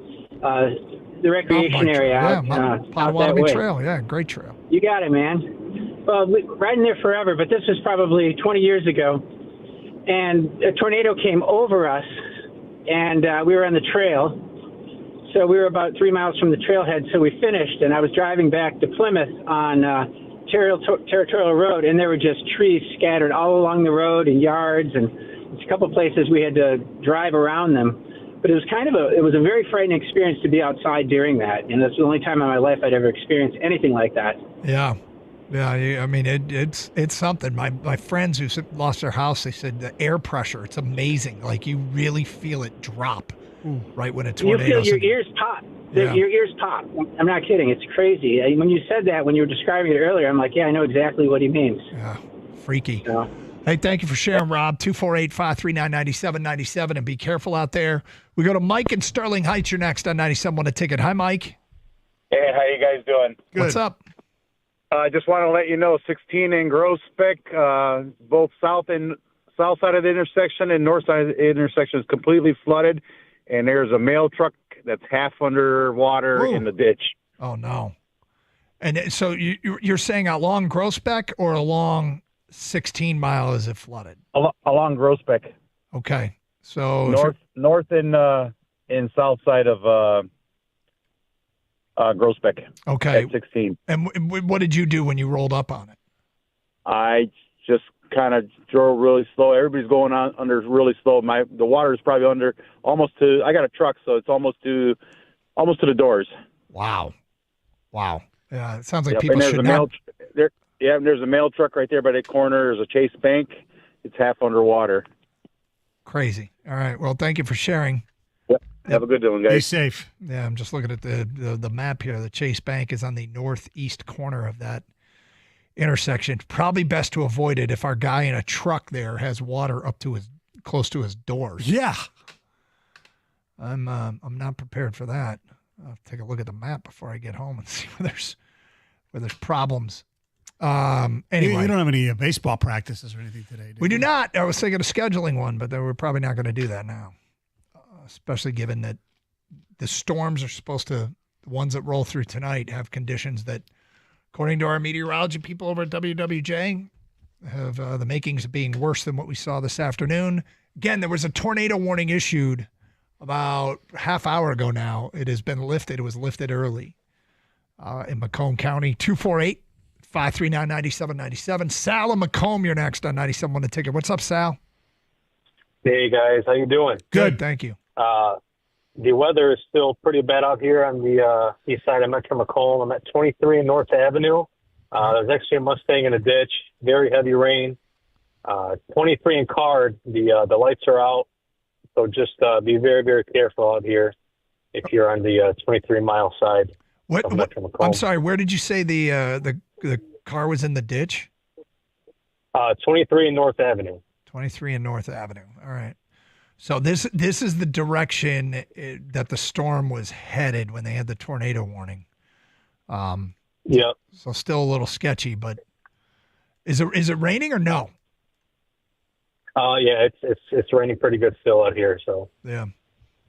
recreation area out that Potawatomi way. Trail. Yeah, great trail. You got it, man. Well, riding there forever, but this was probably 20 years ago, and a tornado came over us, and we were on the trail. So we were about 3 miles from the trailhead, so we finished, and I was driving back to Plymouth on Territorial Road, and there were just trees scattered all along the road and yards, and a couple places we had to drive around them. But it was it was a very frightening experience to be outside during that, and that's the only time in my life I'd ever experienced anything like that. Yeah. Yeah, I mean, it's something. My friends who lost their house, they said the air pressure, it's amazing. Like, you really feel it drop right when a tornado. You feel your ears pop. Yeah. Your ears pop. I'm not kidding. It's crazy. When you said that, when you were describing it earlier, I'm like, yeah, I know exactly what he means. Yeah, freaky. Hey, thank you for sharing, Rob. 248-539-9797, and be careful out there. We go to Mike in Sterling Heights. You're next on 97 a ticket. Hi, Mike. Hey, how you guys doing? What's up? I just want to let you know, 16 in Groesbeck, both south side of the intersection and north side of the intersection is completely flooded, and there's a mail truck that's half underwater in the ditch. Oh, no. And so you're saying along Groesbeck or along 16 Mile is it flooded? Along Groesbeck. Okay. So north and south side of Groesbeck. Okay. At 16. And what did you do when you rolled up on it? I just kind of drove really slow. Everybody's going on under really slow. The water is probably under almost to. I got a truck, so it's almost to the doors. Wow. Yeah, it sounds like Yep. people And there's should a not. there's a mail truck right there by the corner. There's a Chase Bank. It's half underwater. Crazy. All right. Well, thank you for sharing. Yep. Have a good one, guys. Be safe. Yeah, I'm just looking at the map here. The Chase Bank is on the northeast corner of that intersection. Probably best to avoid it if our guy in a truck there has water up to close to his doors. Yeah. I'm not prepared for that. I'll take a look at the map before I get home and see where there's problems. Anyway, you don't have any baseball practices or anything today, do we do not. I was thinking of scheduling one, but we're probably not going to do that now, especially given that the storms are supposed to, the ones that roll through tonight, have conditions that, according to our meteorology people over at WWJ, have the makings of being worse than what we saw this afternoon. Again, there was a tornado warning issued about a half hour ago now. It has been lifted. It was lifted early in Macomb County. 248-539-9797. Sal and Macomb, you're next on 97 on a ticket. What's up, Sal? Hey, guys. How you doing? Good, thank you. The weather is still pretty bad out here on the east side of Metro Macomb. I'm at 23 and North Avenue. There's actually a Mustang in a ditch. Very heavy rain. 23 and Card, the lights are out. So just be very, very careful out here if you're on the 23-mile side of Metro Macomb. I'm sorry, where did you say the car was in the ditch? 23 and North Avenue. 23 and North Avenue. All right. So this is the direction that the storm was headed when they had the tornado warning. Yeah. So still a little sketchy, but is it raining or no? Yeah, it's raining pretty good still out here. So yeah.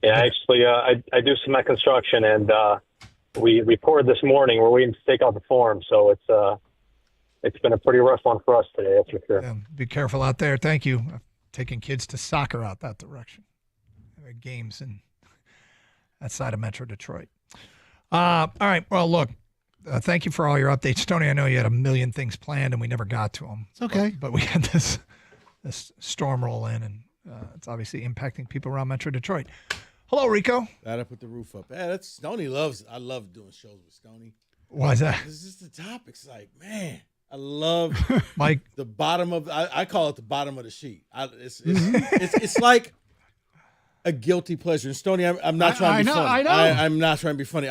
Actually, I do cement construction, and we poured this morning. We're waiting to take out the form, so it's been a pretty rough one for us today. That's for sure. Yeah, be careful out there. Thank you. Taking kids to soccer out that direction. Games in that side of Metro Detroit. All right. Well, look, thank you for all your updates. Tony, I know you had a million things planned and we never got to them. It's okay. But we had this storm roll in, and it's obviously impacting people around Metro Detroit. Hello, Rico. That up with the roof up. Yeah, that's Stoney loves. I love doing shows with Stoney. Why is that? It's just the topics. Like, man, I love Mike. The bottom of. I call it the bottom of the sheet. It's like a guilty pleasure. And Stoney, I'm not trying to be funny. I know. I'm not trying to be funny.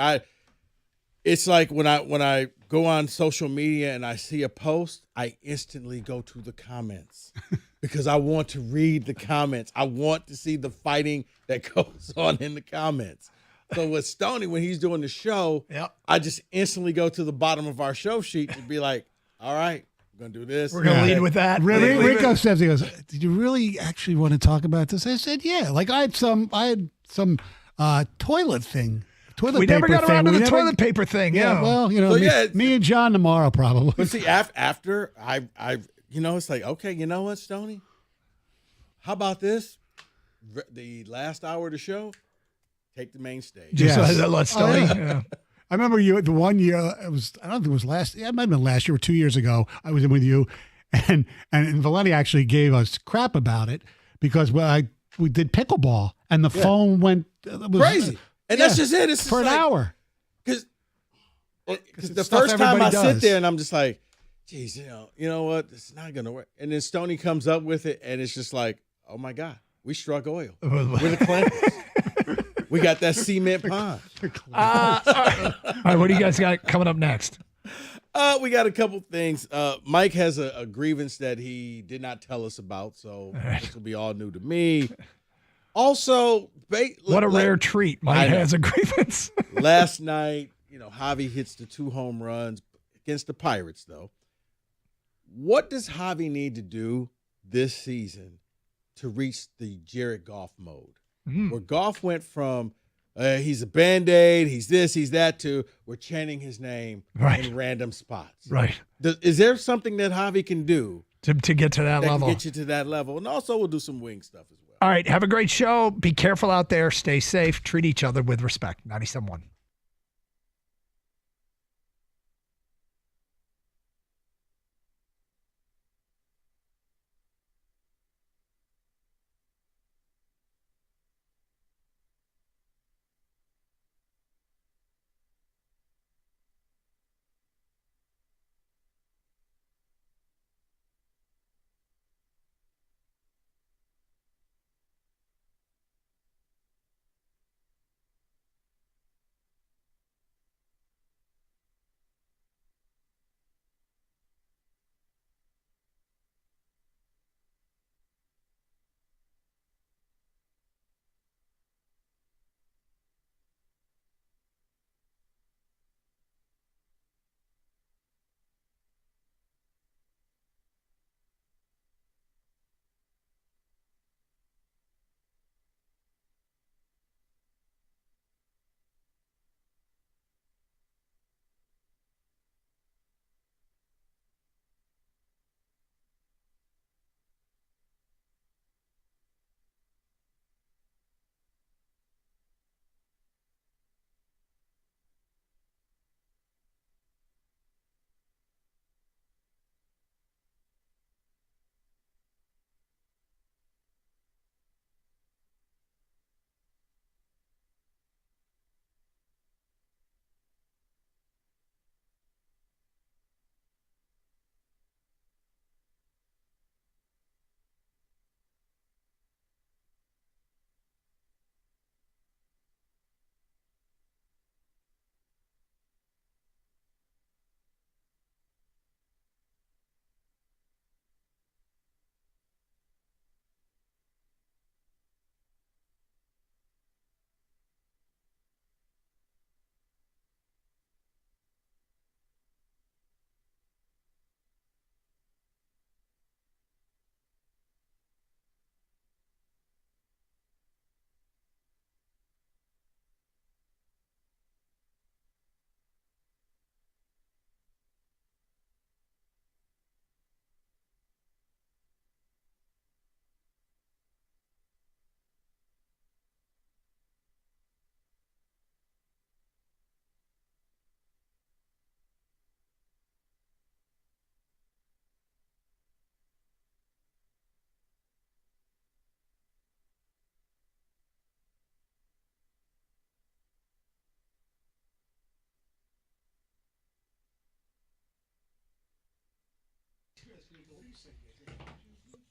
It's like when I go on social media and I see a post, I instantly go to the comments because I want to read the comments. I want to see the fighting that goes on in the comments. So with Stoney, when he's doing the show, I just instantly go to the bottom of our show sheet to be like, all right, we're going to do this. We're going to lead with that. Rico says, he goes, did you really actually want to talk about this? I said, yeah. Like I had some toilet thing. We never got around to the toilet paper thing. Yeah, well, me and John tomorrow probably. But see, after I it's like, okay, you know what, Stoney? How about this? The last hour of the show, take the main stage. Yes. Let's Stoney. Yeah. I remember you the one year. I don't think it was last. Yeah, it might have been last year or 2 years ago. I was in with you, and Valenti actually gave us crap about it because we did pickleball and the phone went crazy. And that's just it. It's for an hour. Because the first time I sit there and I'm just like, geez, you know what? It's not going to work. And then Stoney comes up with it and it's just like, oh my God, we struck oil. We're the Clintons. We got that cement pond. All right, what do you guys got coming up next? We got a couple things. Mike has a grievance that he did not tell us about, so this will be all new to me. Also, what a rare treat. Mike has a grievance. Last night, Javy hits the 2 home runs against the Pirates, though. What does Javy need to do this season to reach the Jared Goff mode? Where Goff went from he's a Band-Aid, he's this, he's that, to we're chanting his name in random spots. Right. Is there something that Javy can do to get to that level? Can get you to that level. And also we'll do some wing stuff as well. All right, have a great show. Be careful out there. Stay safe. Treat each other with respect. 97.1.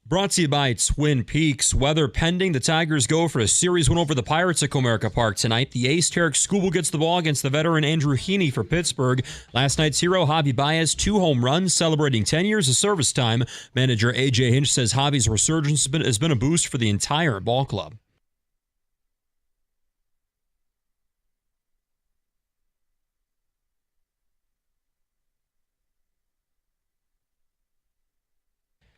Brought to you by Twin Peaks. Weather pending. The Tigers go for a series win over the Pirates at Comerica Park tonight. The ace, Tarek Skubal, gets the ball against the veteran Andrew Heaney for Pittsburgh. Last night's hero, Javy Baez, 2 home runs, celebrating 10 years of service time. Manager A.J. Hinch says Javy's resurgence has been a boost for the entire ball club.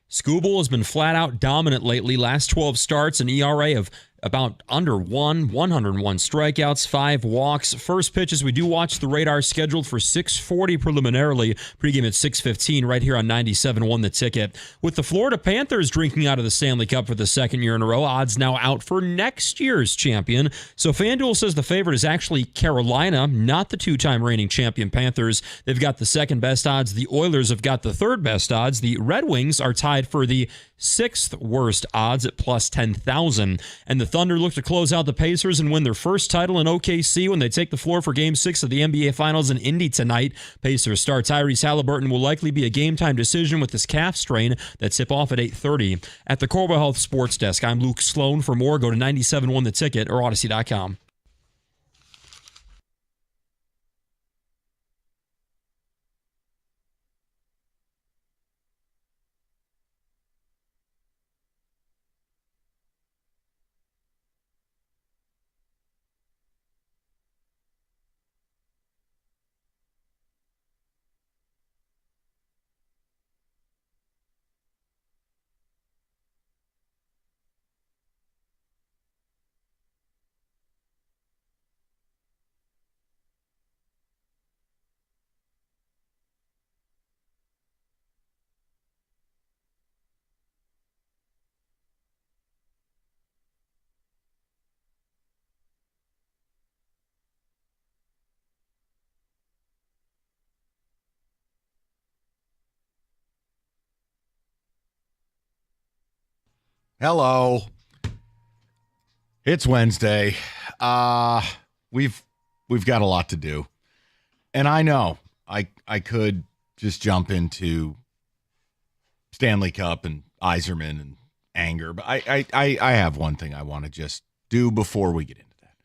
Skubal has been flat out dominant lately. Last 12 starts, an ERA of about under 101 strikeouts, 5 walks. First pitches, we do watch the radar scheduled for 6:40 preliminarily. Pregame at 6:15 right here on 97.1 The Ticket. With the Florida Panthers drinking out of the Stanley Cup for the second year in a row, odds now out for next year's champion. So FanDuel says the favorite is actually Carolina, not the 2-time reigning champion Panthers. They've got the second best odds. The Oilers have got the third best odds. The Red Wings are tied for the 6th worst odds at plus 10,000. And the Thunder look to close out the Pacers and win their first title in OKC when they take the floor for Game 6 of the NBA Finals in Indy tonight. Pacers star Tyrese Halliburton will likely be a game-time decision with his calf strain that tip off at 8:30. At the Corbo Health Sports Desk, I'm Luke Sloan. For more, go to 97.1 The Ticket or Odyssey.com. Hello. It's Wednesday. We've got a lot to do. And I know I could just jump into Stanley Cup and Yzerman and anger, but I have one thing I want to just do before we get into that.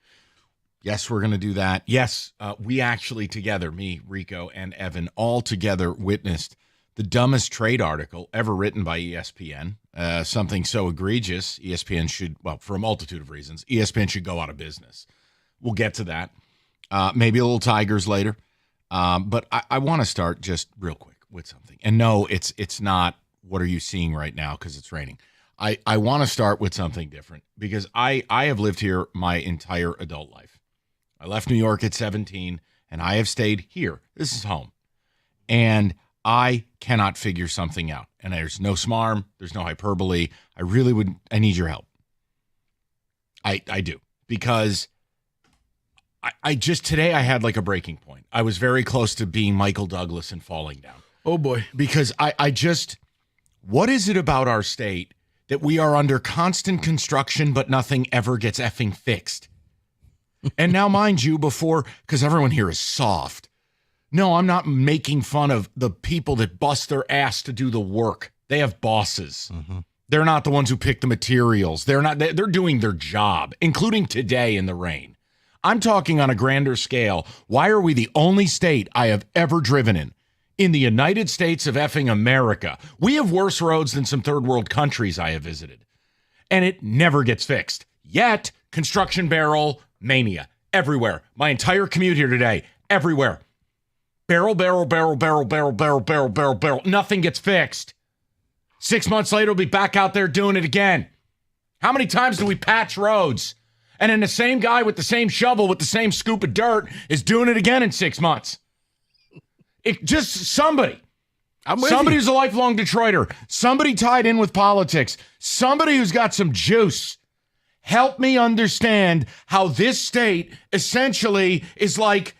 Yes, we're going to do that. Yes, we actually together, me, Rico, and Evan, all together witnessed the dumbest trade article ever written by ESPN. Something so egregious, ESPN should, well, for a multitude of reasons, ESPN should go out of business. We'll get to that. Maybe a little Tigers later. But I want to start just real quick with something. And no, it's not what are you seeing right now because it's raining. I want to start with something different because I have lived here my entire adult life. I left New York at 17, and I have stayed here. This is home. And I cannot figure something out. And there's no smarm. There's no hyperbole. I need your help. I do. Because I just, today I had like a breaking point. I was very close to being Michael Douglas and falling down. Oh boy. Because I just, what is it about our state that we are under constant construction, but nothing ever gets effing fixed? And now, mind you, because everyone here is soft. No, I'm not making fun of the people that bust their ass to do the work. They have bosses. Mm-hmm. They're not the ones who pick the materials. They're doing their job, including today in the rain. I'm talking on a grander scale. Why are we the only state I have ever driven in the United States of effing America? We have worse roads than some third world countries I have visited. And it never gets fixed. Yet, construction barrel mania everywhere. My entire commute here today, everywhere. Barrel. Nothing gets fixed. 6 months later, we'll be back out there doing it again. How many times do we patch roads? And then the same guy with the same shovel, with the same scoop of dirt, is doing it again in 6 months. Somebody who's a lifelong Detroiter, somebody tied in with politics, somebody who's got some juice. Help me understand how this state essentially is like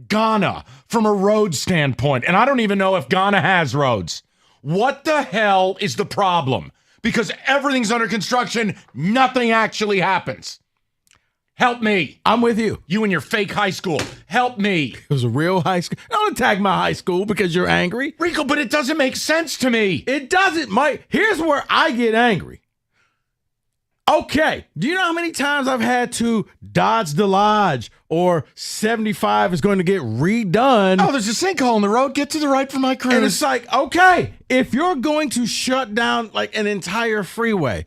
Ghana from a road standpoint. And I don't even know if Ghana has roads. What the hell is the problem? Because everything's under construction, nothing actually happens. Help me. I'm with you. You and your fake high school. Help me. It was a real high school. Don't attack my high school because you're angry. Rico, but it doesn't make sense to me. It doesn't, Mike. Here's where I get angry. Okay, do you know how many times I've had to dodge the lodge or 75 is going to get redone? Oh, there's a sinkhole in the road. Get to the right for my cruise. And it's like, okay, if you're going to shut down like an entire freeway,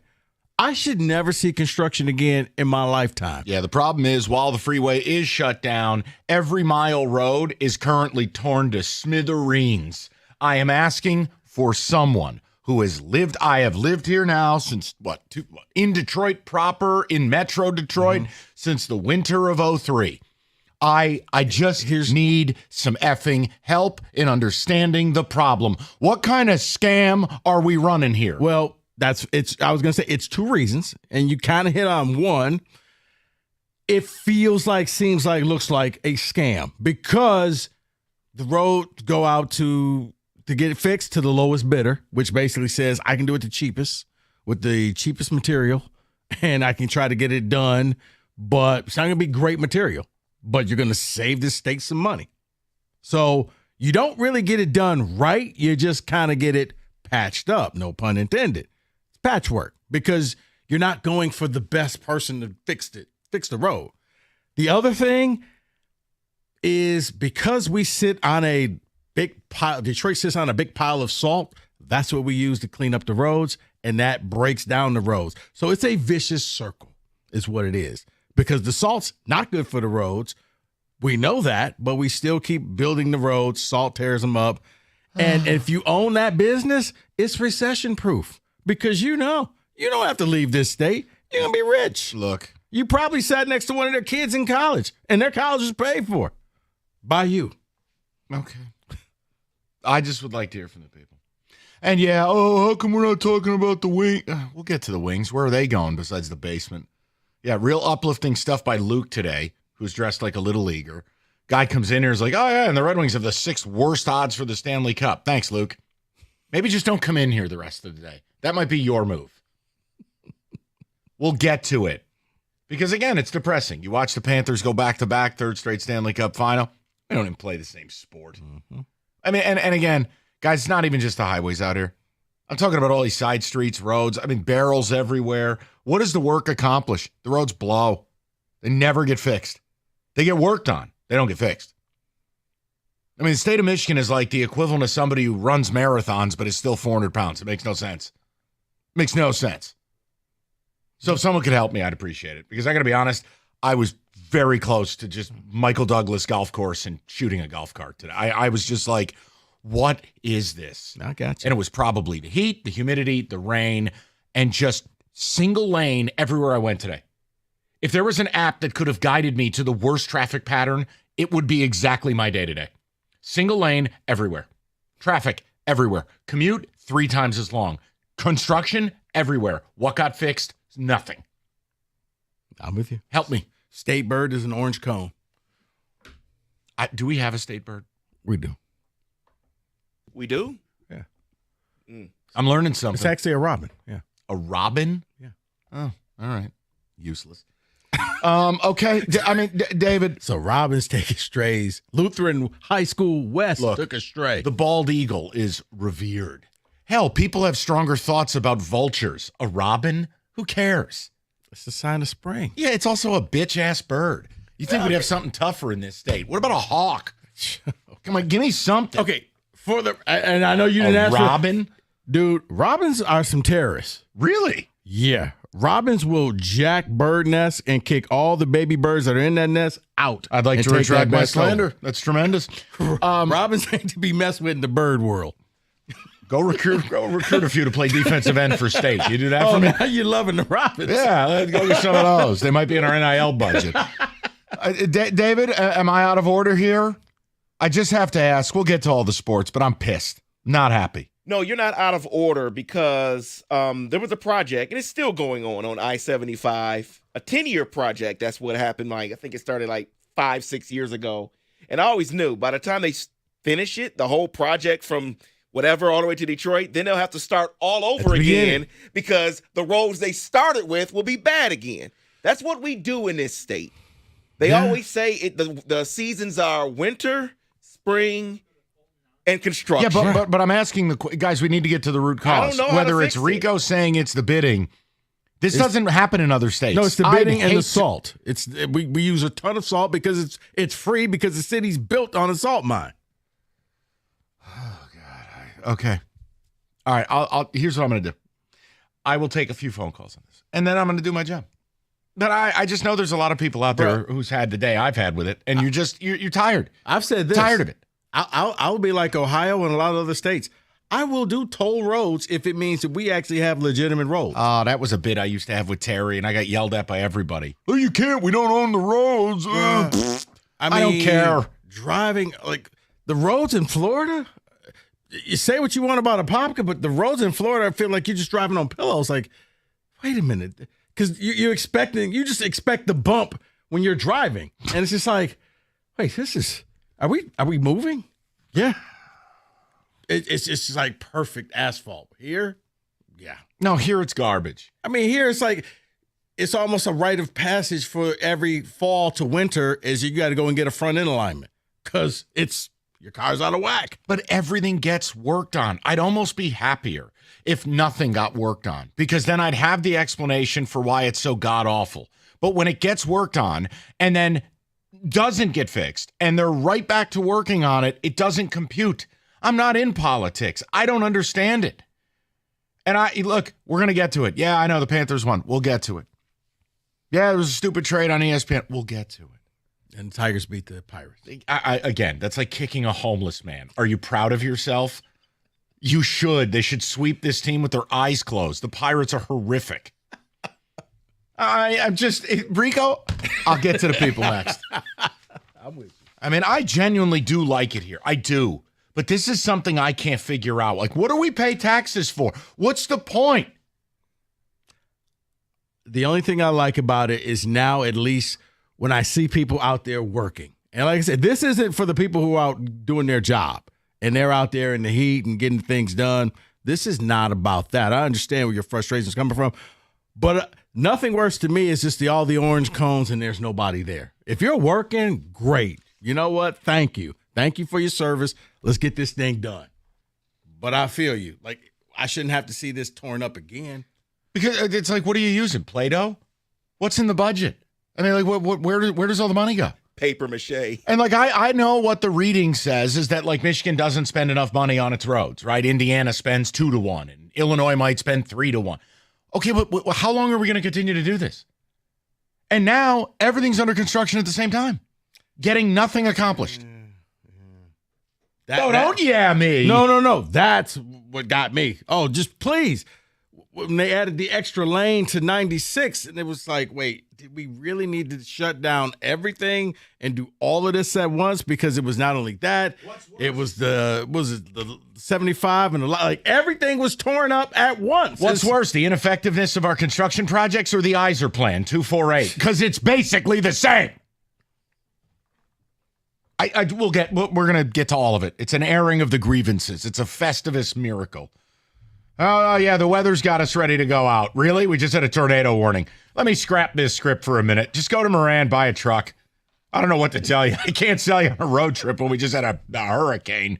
I should never see construction again in my lifetime. Yeah, the problem is while the freeway is shut down, every mile road is currently torn to smithereens. I am asking for someone who has lived, I have lived here now since, in Detroit proper, in Metro Detroit, since the winter of 2003. I just need some effing help in understanding the problem. What kind of scam are we running here? Well, I was going to say it's two reasons, and you kind of hit on one. It feels like, seems like, looks like a scam because the roads go out to get it fixed to the lowest bidder, which basically says I can do it the cheapest with the cheapest material, and I can try to get it done, but it's not going to be great material, but you're going to save the state some money. So you don't really get it done right. You just kind of get it patched up, no pun intended. It's patchwork because you're not going for the best person to fix the road. The other thing is because we sit on a big pile, Detroit sits on a big pile of salt. That's what we use to clean up the roads, and that breaks down the roads. So it's a vicious circle is what it is because the salt's not good for the roads. We know that, but we still keep building the roads. Salt tears them up. And if you own that business, it's recession proof because you don't have to leave this state. You're going to be rich. Look, you probably sat next to one of their kids in college, and their college is paid for by you. Okay. I just would like to hear from the people. And yeah, how come we're not talking about the wing? We'll get to the wings. Where are they going besides the basement? Yeah, real uplifting stuff by Luke today, who's dressed like a little leaguer. Guy comes in here and is like, oh yeah, and the Red Wings have the 6th worst odds for the Stanley Cup. Thanks, Luke. Maybe just don't come in here the rest of the day. That might be your move. We'll get to it. Because again, it's depressing. You watch the Panthers go back-to-back, 3rd straight Stanley Cup final. They don't even play the same sport. Mm-hmm. I mean, and again, guys, it's not even just the highways out here. I'm talking about all these side streets, roads. I mean, barrels everywhere. What does the work accomplish? The roads blow. They never get fixed. They get worked on. They don't get fixed. I mean, the state of Michigan is like the equivalent of somebody who runs marathons but is still 400 pounds. It makes no sense. Makes no sense. So if someone could help me, I'd appreciate it. Because I got to be honest, I was very close to just Michael Douglas golf course and shooting a golf cart today. I was just like, what is this? I got you. And it was probably the heat, the humidity, the rain, and just single lane everywhere I went today. If there was an app that could have guided me to the worst traffic pattern, it would be exactly my day today. Single lane everywhere. Traffic everywhere. Commute 3 times as long. Construction everywhere. What got fixed? Nothing. I'm with you. Help me. State bird is an orange cone. Do we have a state bird? We do. We do? Yeah. I'm learning something. It's actually a robin. Yeah. A robin? Yeah. Oh, all right. Useless. Okay. I mean, David. So robins taking strays. Lutheran High School West took a stray. The bald eagle is revered. Hell, people have stronger thoughts about vultures. A robin? Who cares? It's a sign of spring. Yeah, it's also a bitch-ass bird. You think we'd have something tougher in this state. What about a hawk? Come on, give me something. Okay, and I know you didn't ask. Robin? Dude, robins are some terrorists. Really? Yeah. Robins will jack bird nests and kick all the baby birds that are in that nest out. I'd like to retract my slander. That's tremendous. Robins ain't to be messed with in the bird world. Go recruit a few to play defensive end for state. You do that for me? Now you're loving the Robins. Yeah, let's go get some of those. They might be in our NIL budget. David, am I out of order here? I just have to ask. We'll get to all the sports, but I'm pissed. Not happy. No, you're not out of order because there was a project, and it's still going on I-75, a 10-year project. That's what happened. I think it started 5-6 years ago. And I always knew by the time they finish it, the whole project from whatever all the way to Detroit, then they'll have to start all over again because the roads they started with will be bad again. That's what we do in this state. They always say the seasons are winter, spring, and construction. Yeah, but I'm asking guys, we need to get to the root cause. I don't know how Whether to it's fix Rico saying it's the bidding. This doesn't happen in other states. No, it's the bidding and the salt. We use a ton of salt because it's free because the city's built on a salt mine. Oh God. Okay. All right. I'll here's what I'm going to do. I will take a few phone calls on this, and then I'm going to do my job. But I just know there's a lot of people out there who's had the day I've had with it, and you're tired. I've said this. Tired of it. I'll be like Ohio and a lot of other states. I will do toll roads if it means that we actually have legitimate roads. Oh, that was a bit I used to have with Terry, and I got yelled at by everybody. Oh, you can't. We don't own the roads. I don't care. Driving, like, the roads in Florida, you say what you want about Apopka, but the roads in Florida, I feel like you're just driving on pillows. Like, wait a minute. Because you just expect the bump when you're driving. And it's just like, wait, are we moving? Yeah. It's just like perfect asphalt. Here, yeah. No, here it's garbage. I mean, here it's like, it's almost a rite of passage for every fall to winter is you got to go and get a front end alignment because your car's out of whack. But everything gets worked on. I'd almost be happier if nothing got worked on because then I'd have the explanation for why it's so god awful. But when it gets worked on and then doesn't get fixed and they're right back to working on it, it doesn't compute. I'm not in politics. I don't understand it. And look, we're going to get to it. Yeah, I know the Panthers won. We'll get to it. Yeah, there was a stupid trade on ESPN. We'll get to it. And the Tigers beat the Pirates. Again, that's like kicking a homeless man. Are you proud of yourself? You should. They should sweep this team with their eyes closed. The Pirates are horrific. Rico, I'll get to the people next. I'm with you. I mean, I genuinely do like it here. I do. But this is something I can't figure out. Like, what do we pay taxes for? What's the point? The only thing I like about it is now at least when I see people out there working. And like I said, this isn't for the people who are out doing their job and they're out there in the heat and getting things done. This is not about that. I understand where your frustration is coming from. But nothing worse to me is just all the orange cones and there's nobody there. If you're working, great. You know what? Thank you. Thank you for your service. Let's get this thing done. But I feel you. Like, I shouldn't have to see this torn up again. Because it's like, what are you using? Play-Doh? What's in the budget? I mean, like, where does all the money go? Paper mache. And, like, I know what the reading says is that, like, Michigan doesn't spend enough money on its roads, right? Indiana spends 2-1, and Illinois might spend 3-1. Okay, but how long are we going to continue to do this? And now everything's under construction at the same time, getting nothing accomplished. Don't yeah me. No. That's what got me. Oh, just please. When they added the extra lane to 96, and it was like, wait, did we really need to shut down everything and do all of this at once? Because it was not only that, it was the 75 and like everything was torn up at once. What's worse, the ineffectiveness of our construction projects or the Yzer Plan 248? Because it's basically the same. We're going to get to all of it. It's an airing of the grievances. It's a Festivus miracle. Oh, yeah, the weather's got us ready to go out. Really? We just had a tornado warning. Let me scrap this script for a minute. Just go to Moran, buy a truck. I don't know what to tell you. I can't sell you on a road trip when we just had a hurricane.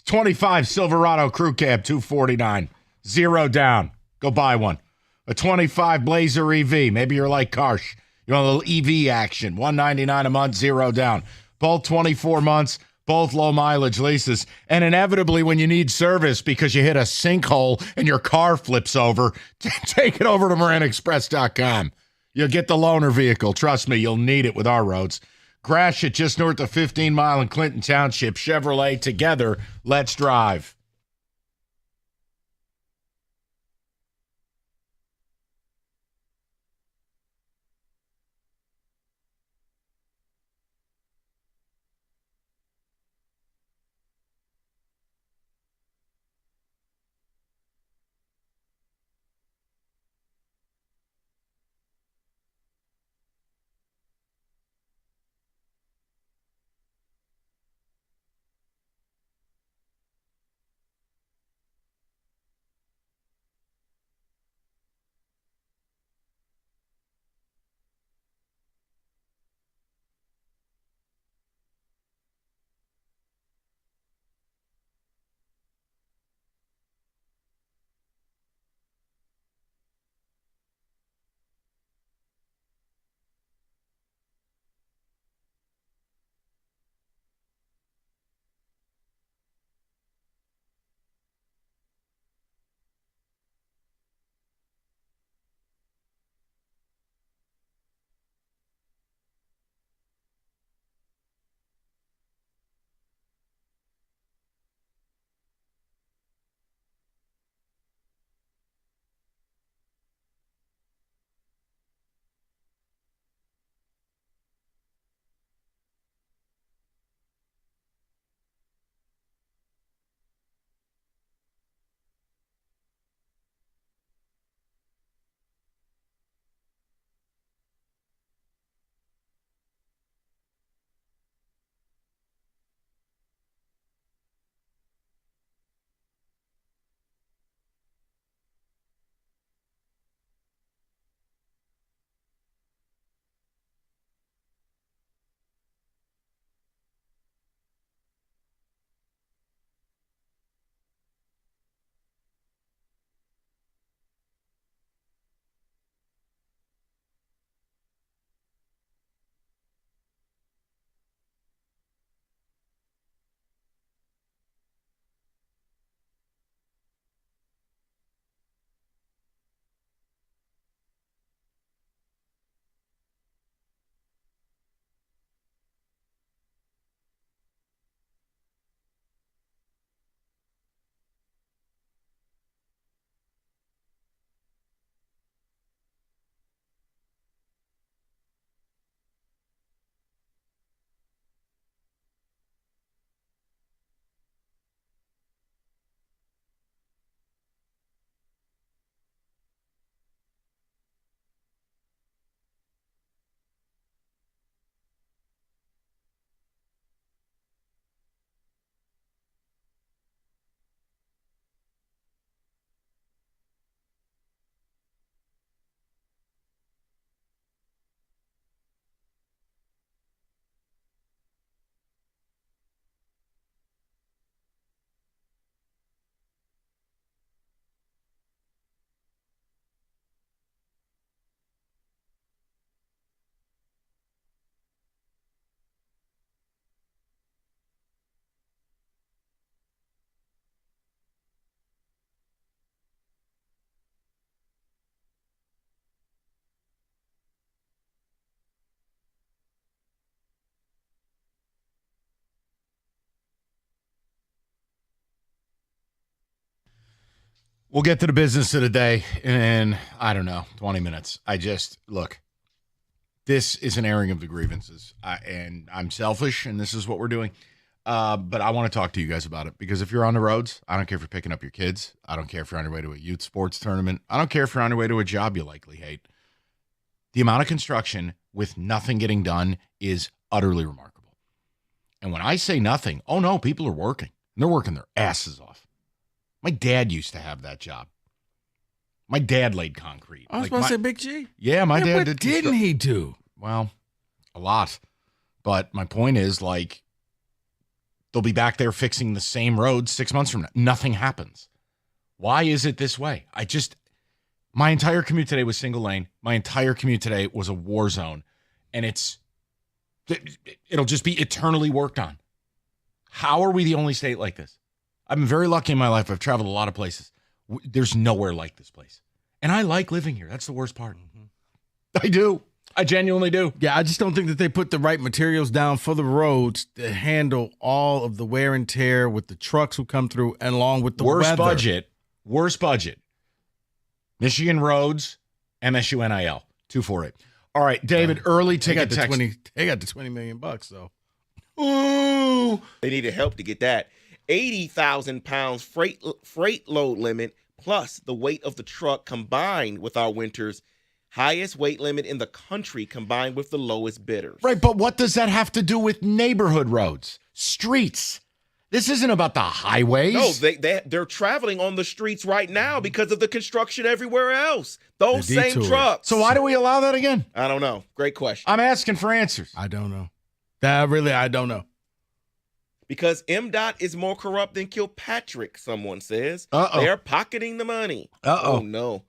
25 Silverado Crew Cab, $249. 0 down. Go buy one. A 25 Blazer EV. Maybe you're like Karsh. You want a little EV action. $199 a month, 0 down. Both 24 months, both low mileage leases. And inevitably, when you need service because you hit a sinkhole and your car flips over, take it over to MoranExpress.com. You'll get the loaner vehicle. Trust me, you'll need it with our roads. Crash it just north of 15 Mile in Clinton Township. Chevrolet, together, let's drive. We'll get to the business of the day in, I don't know, 20 minutes. Look, this is an airing of the grievances. And I'm selfish, and this is what we're doing. But I want to talk to you guys about it, because if you're on the roads, I don't care if you're picking up your kids. I don't care if you're on your way to a youth sports tournament. I don't care if you're on your way to a job you likely hate. The amount of construction with nothing getting done is utterly remarkable. And when I say nothing, oh no, people are working. And they're working their asses off. My dad used to have that job. My dad laid concrete. I was supposed to say Big G. Yeah, my dad what did. Didn't he do? Well, a lot. But my point is, like, they'll be back there fixing the same roads 6 months from now. Nothing happens. Why is it this way? My entire commute today was single lane. My entire commute today was a war zone. And it'll just be eternally worked on. How are we the only state like this? I've been very lucky in my life. I've traveled a lot of places. There's nowhere like this place. And I like living here. That's the worst part. I do. I genuinely do. Yeah, I just don't think that they put the right materials down for the roads to handle all of the wear and tear with the trucks who come through, and along with the weather. Worst budget. Michigan roads, MSU NIL, 248. All right, David, early ticket text. They got the $20 million though. Ooh. They needed help to get that. 80,000 pounds freight load limit, plus the weight of the truck combined with our winter's highest weight limit in the country, combined with the lowest bidders. Right, but what does that have to do with neighborhood roads, streets? This isn't about the highways. No, they're traveling on the streets right now because of the construction everywhere else. Those same trucks. So why do we allow that again? I don't know. Great question. I'm asking for answers. I don't know. I don't know. Because MDOT is more corrupt than Kilpatrick, someone says. They're pocketing the money. Oh, no.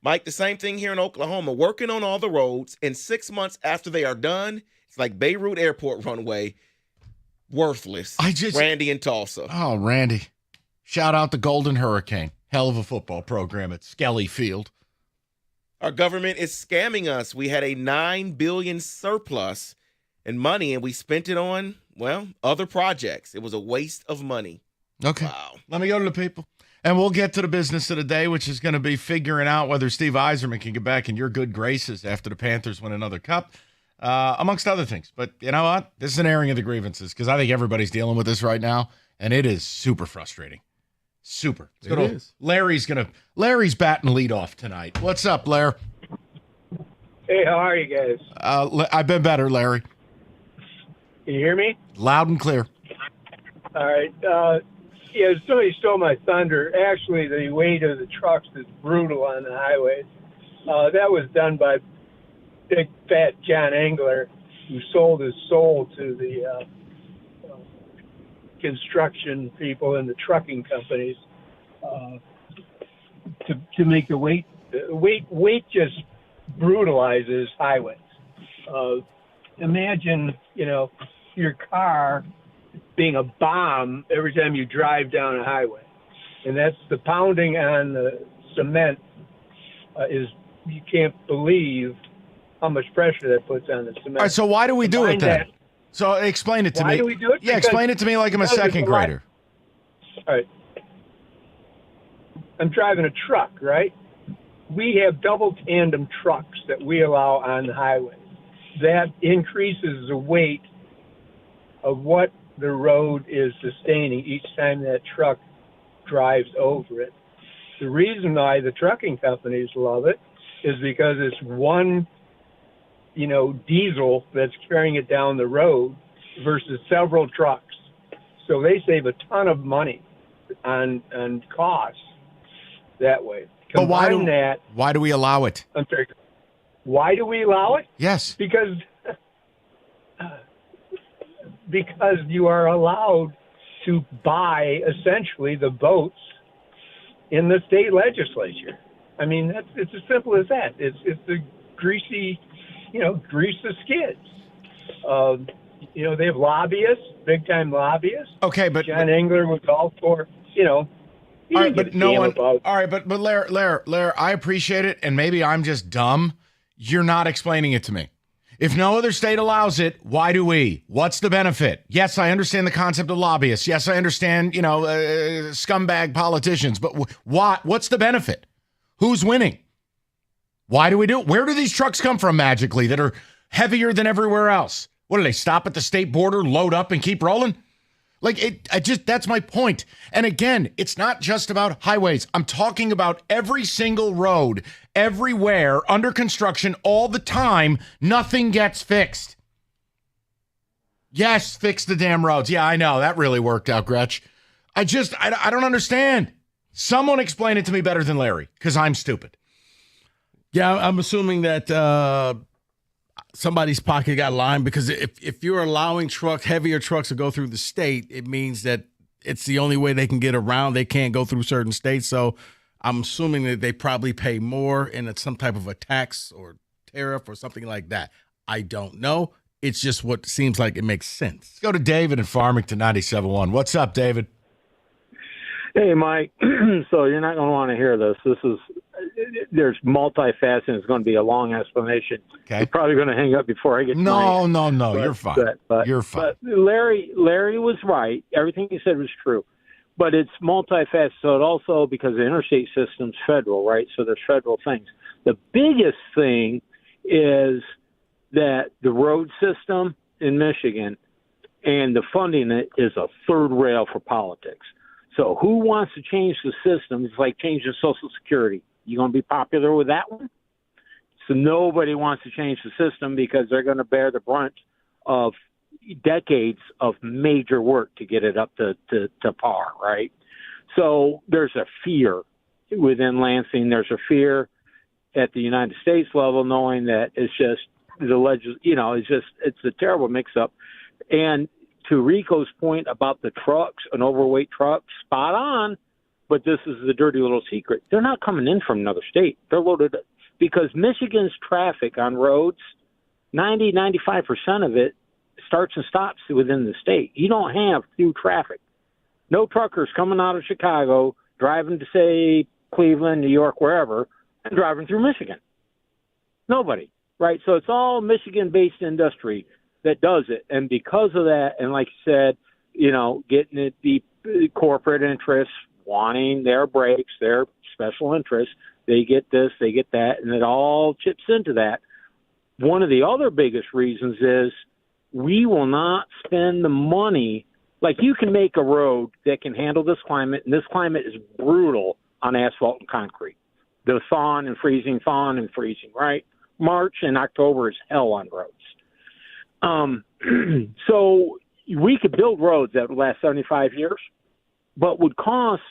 Mike, the same thing here in Oklahoma. Working on all the roads, and 6 months after they are done, it's like Beirut Airport runway. Worthless. Randy in Tulsa. Oh, Randy. Shout out the Golden Hurricane. Hell of a football program at Skelly Field. Our government is scamming us. We had a $9 billion surplus in money, and we spent it on, well, other projects. It was a waste of money. Okay. Wow. Let me go to the people. And we'll get to the business of the day, which is going to be figuring out whether Steve Yzerman can get back in your good graces after the Panthers win another cup, amongst other things. But you know what? This is an airing of the grievances, because I think everybody's dealing with this right now, and it is super frustrating. Super. It is. Larry's batting leadoff tonight. What's up, Larry? Hey, how are you guys? I've been better, Larry. Can you hear me? Loud and clear. All right. Yeah, somebody stole my thunder. Actually, the weight of the trucks is brutal on the highways. That was done by big, fat John Engler, who sold his soul to the construction people and the trucking companies to make the weight. Weight just brutalizes highways. Imagine, your car being a bomb every time you drive down a highway. And that's the pounding on the cement you can't believe how much pressure that puts on the cement. All right, so why do we do it then? So explain it to me. Why do we do it? Yeah, explain it to me like I'm a second grader. All right. I'm driving a truck, right? We have double tandem trucks that we allow on the highway. That increases the weight of what the road is sustaining each time that truck drives over it. The reason why the trucking companies love it is because it's one, diesel that's carrying it down the road versus several trucks. So they save a ton of money on costs that way. But why do we allow it? I'm sorry. Why do we allow it? Yes. Because you are allowed to buy essentially the votes in the state legislature. I mean, it's as simple as that. It's the greasy, grease the skids. They have lobbyists, big time lobbyists. Okay, but John Engler was all for, all right, but no one. All right, but Larry, I appreciate it, and maybe I'm just dumb. You're not explaining it to me. If no other state allows it, why do we? What's the benefit? Yes, I understand the concept of lobbyists. Yes, I understand, scumbag politicians. But what's the benefit? Who's winning? Why do we do it? Where do these trucks come from magically that are heavier than everywhere else? What do they stop at the state border, load up, and keep rolling? That's my point. And again, it's not just about highways. I'm talking about every single road, everywhere, under construction, all the time. Nothing gets fixed. Yes, fix the damn roads. Yeah, I know. That really worked out, Gretch. I don't understand. Someone explain it to me better than Larry, because I'm stupid. Yeah, I'm assuming that somebody's pocket got lined, because if you're allowing heavier trucks to go through the state, it means that it's the only way they can get around. They can't go through certain states. So I'm assuming that they probably pay more in some type of a tax or tariff or something like that. I don't know. It's just what seems like it makes sense. Let's go to David in Farmington 97.1. What's up, David? Hey, Mike. So you're not going to want to hear this. There's multifaceted. It's going to be a long explanation. Okay. You're probably going to hang up before I get to No. You're fine. You're fine. But Larry was right. Everything he said was true. But it's multifaceted. So it also, because the interstate system's federal, right? So there's federal things. The biggest thing is that the road system in Michigan and the funding it is a third rail for politics. So who wants to change the system? It's like changing Social Security. You going to be popular with that one? So nobody wants to change the system because they're going to bear the brunt of decades of major work to get it up to par, right? So there's a fear within Lansing. There's a fear at the United States level, knowing that it's just it's a terrible mix-up. And to Rico's point about the trucks, an overweight truck, spot on, but this is the dirty little secret. They're not coming in from another state. They're loaded because Michigan's traffic on roads, 95% of it starts and stops within the state. You don't have through traffic. No truckers coming out of Chicago, driving to, say, Cleveland, New York, wherever, and driving through Michigan. Nobody, right? So it's all Michigan-based industry that does it. And because of that, and like you said, getting it, the corporate interests wanting their breaks, their special interests, they get this, they get that, and it all chips into that. One of the other biggest reasons is we will not spend the money. Like, you can make a road that can handle this climate, and this climate is brutal on asphalt and concrete. The thawing and freezing, right? March and October is hell on roads. So we could build roads that would last 75 years, but would cost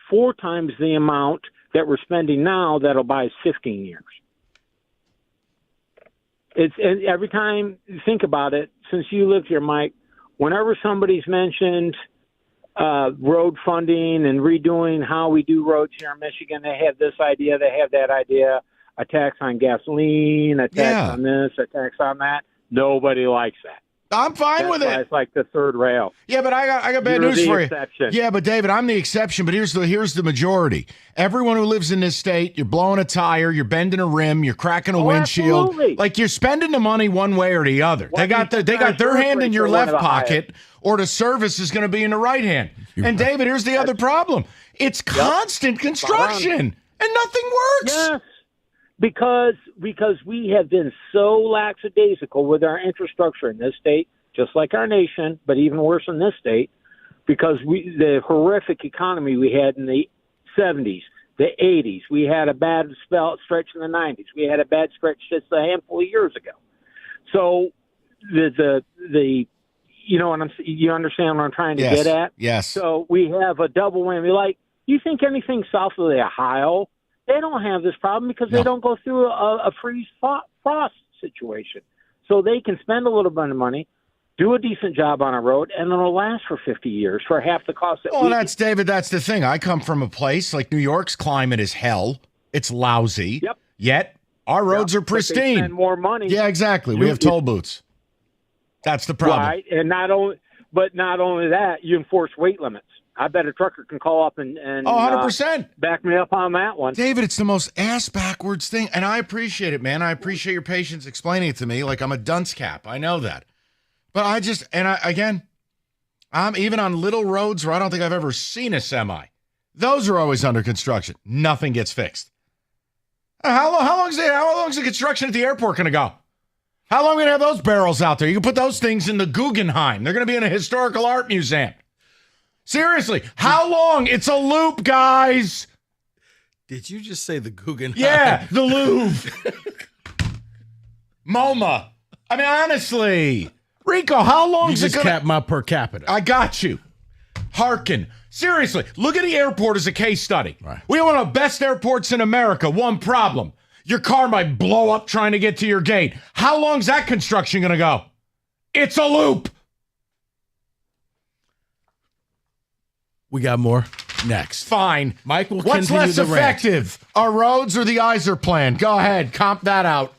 4 times the amount that we're spending now that'll buy us 15 years. And every time you think about it, since you lived here, Mike, whenever somebody's mentioned road funding and redoing how we do roads here in Michigan, they have this idea, they have that idea, a tax on gasoline, a tax on this, a tax on that. Nobody likes that. I'm fine with it. It's like the third rail. Yeah, but I got bad news for you. Yeah, but David, I'm the exception, but here's the majority. Everyone who lives in this state, you're blowing a tire, you're bending a rim, you're cracking a windshield. Absolutely. Like, you're spending the money one way or the other. They got their hand in your left pocket, or the service is going to be in the right hand. And David, here's the other problem. It's constant construction and nothing works. Yes. Because we have been so lackadaisical with our infrastructure in this state, just like our nation, but even worse in this state, because the horrific economy we had in the 70s, the 80s, we had a bad stretch in the 90s, we had a bad stretch just a handful of years ago. So you understand what I'm trying to get at? Yes. So we have a double whammy. Like, you think anything south of the Ohio? They don't have this problem because they don't go through a freeze-frost situation. So they can spend a little bit of money, do a decent job on a road, and it'll last for 50 years for half the cost. David, that's the thing. I come from a place like New York's climate is hell. It's lousy. Yep. Yet our roads are pristine. But they spend more money. Yeah, exactly. We have toll booths. That's the problem. Right, and not only that, you enforce weight limits. I bet a trucker can call up and 100%. Back me up on that one. David, it's the most ass backwards thing, and I appreciate it, man. I appreciate your patience explaining it to me like I'm a dunce cap. I know that. But I'm even on little roads where I don't think I've ever seen a semi. Those are always under construction. Nothing gets fixed. How long is the construction at the airport going to go? How long are we going to have those barrels out there? You can put those things in the Guggenheim. They're going to be in a historical art museum. Seriously, how long? It's a loop, guys. Did you just say the Guggenheim? Yeah, the Louvre. MoMA. I mean, honestly. Rico, how long You is it just going to... capped my per capita. I got you. Hearken. Seriously, look at the airport as a case study. Right. We have one of the best airports in America. One problem. Your car might blow up trying to get to your gate. How long's that construction going to go? It's a loop. We got more next. Fine. Mike will What's continue less the rant. effective? Our roads or the Yzer plan? Go ahead. Comp that out.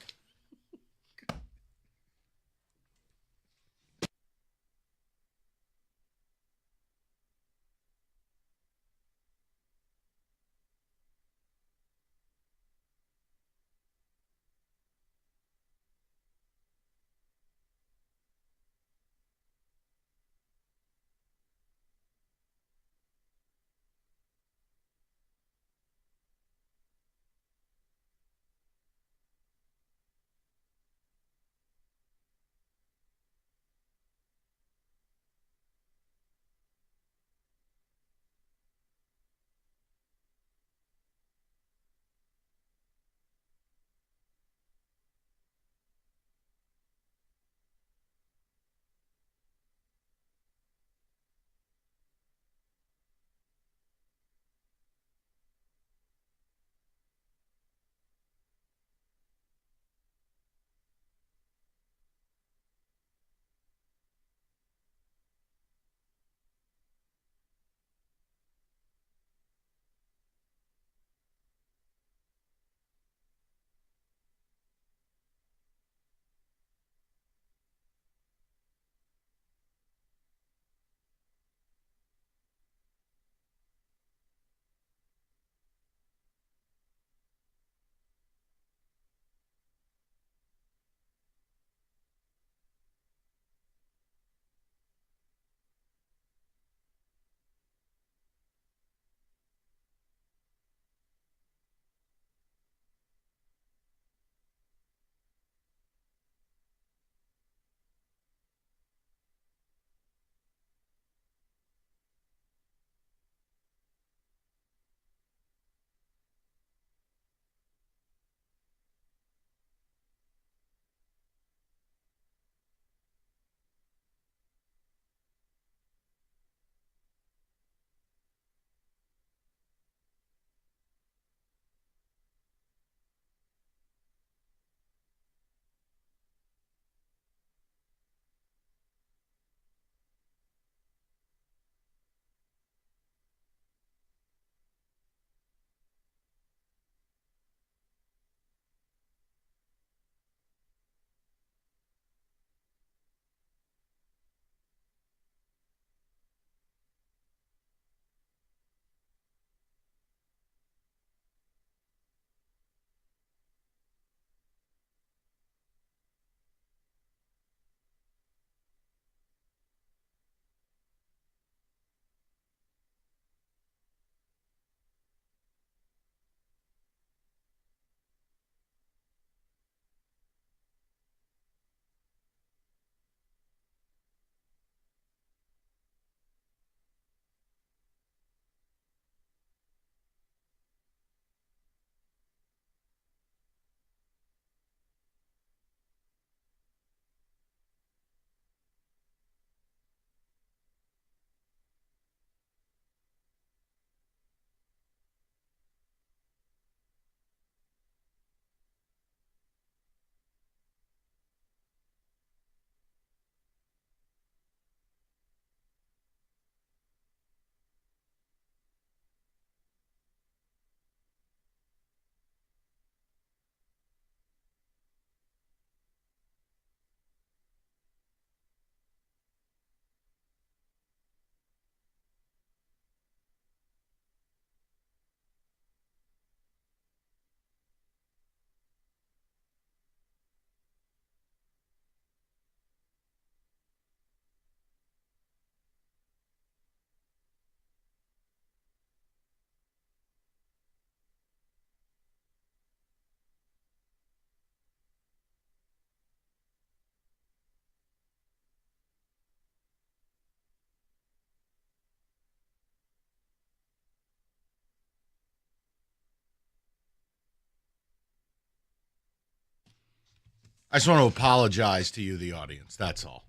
I just want to apologize to you, the audience. That's all.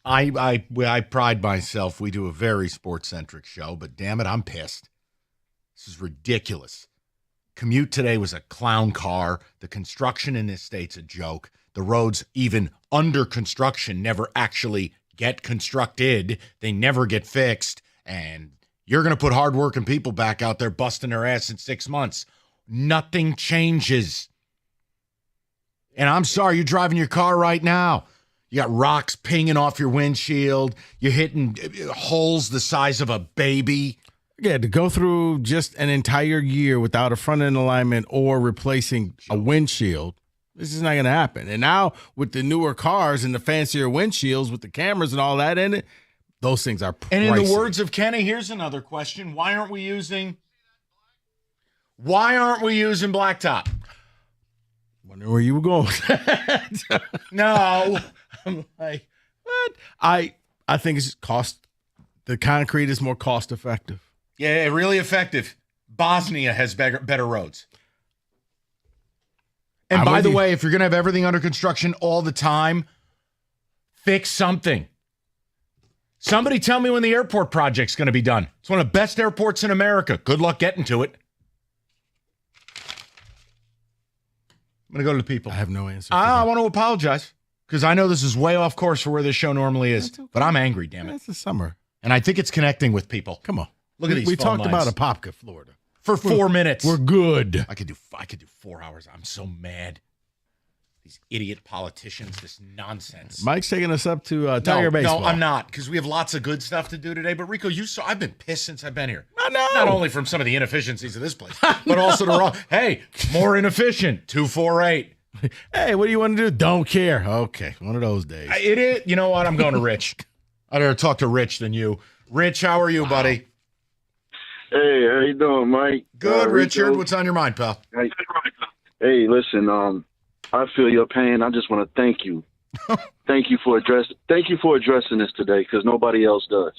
I pride myself. We do a very sports-centric show, but damn it, I'm pissed. This is ridiculous. Commute today was a clown car. The construction in this state's a joke. The roads, even under construction, never actually get constructed. They never get fixed. And you're going to put hardworking people back out there busting their ass in 6 months. Nothing changes. And I'm sorry, you're driving your car right now. You got rocks pinging off your windshield. You're hitting holes the size of a baby. Yeah, to go through just an entire year without a front end alignment or replacing a windshield, this is not going to happen. And now with the newer cars and the fancier windshields with the cameras and all that in it, those things are pricey. And in the words of Kenny, here's another question. Why aren't we using blacktop? Wondering where you were going. No. I'm like, what? I think it's cost. The concrete is more cost effective. Yeah, really effective. Bosnia has better roads. And by the way, if you're going to have everything under construction all the time, fix something. Somebody tell me when the airport project's going to be done. It's one of the best airports in America. Good luck getting to it. I'm going to go to the people. I have no answer. I want to apologize because I know this is way off course for where this show normally is, but I'm angry, damn it. It's the summer. And I think it's connecting with people. Come on. Look at these We phone talked lines. about Apopka, Florida. For 4 minutes. We're good. I could do 4 hours. I'm so mad. These idiot politicians, this nonsense. Mike's taking us up to Tiger Baseball. No, I'm not, because we have lots of good stuff to do today. But Rico, I've been pissed since I've been here. I know. Not only from some of the inefficiencies of this place, but also the wrong. Hey, more inefficient. 248. Hey, what do you want to do? Don't care. Okay, one of those days. It is. You know what? I'm going to Rich. I'd rather talk to Rich than you. Rich, how are you, buddy? Hey, how you doing, Mike? Good, Richard. Rico? What's on your mind, pal? Hey, listen. I feel your pain. I just want to thank you. Thank you for addressing this today because nobody else does.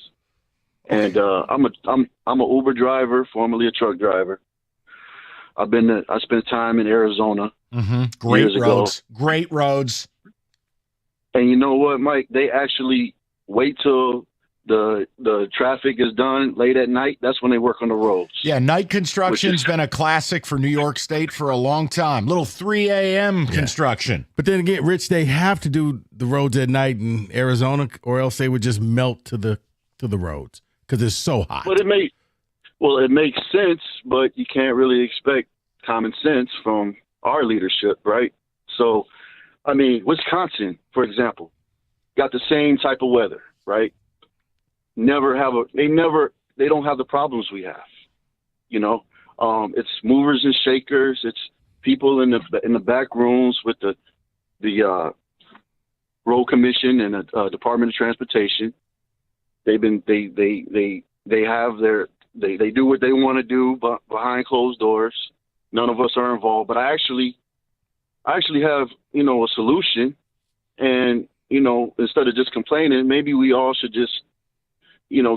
And I'm an Uber driver, formerly a truck driver. I spent time in Arizona. Mm-hmm. Great roads. And you know what, Mike? They actually wait till the traffic is done late at night. That's when they work on the roads. Yeah, night construction's been a classic for New York State for a long time. Little 3 a.m. construction. But then again, Rich, they have to do the roads at night in Arizona, or else they would just melt to the roads because it's so hot. But it makes sense, but you can't really expect common sense from our leadership, right? So, I mean, Wisconsin, for example, got the same type of weather, right? They don't have the problems we have. You know, it's movers and shakers. It's people in the back rooms with the road commission and the Department of Transportation. They do what they want to do behind closed doors. None of us are involved, but I actually have, a solution. And, instead of just complaining, maybe we all should just,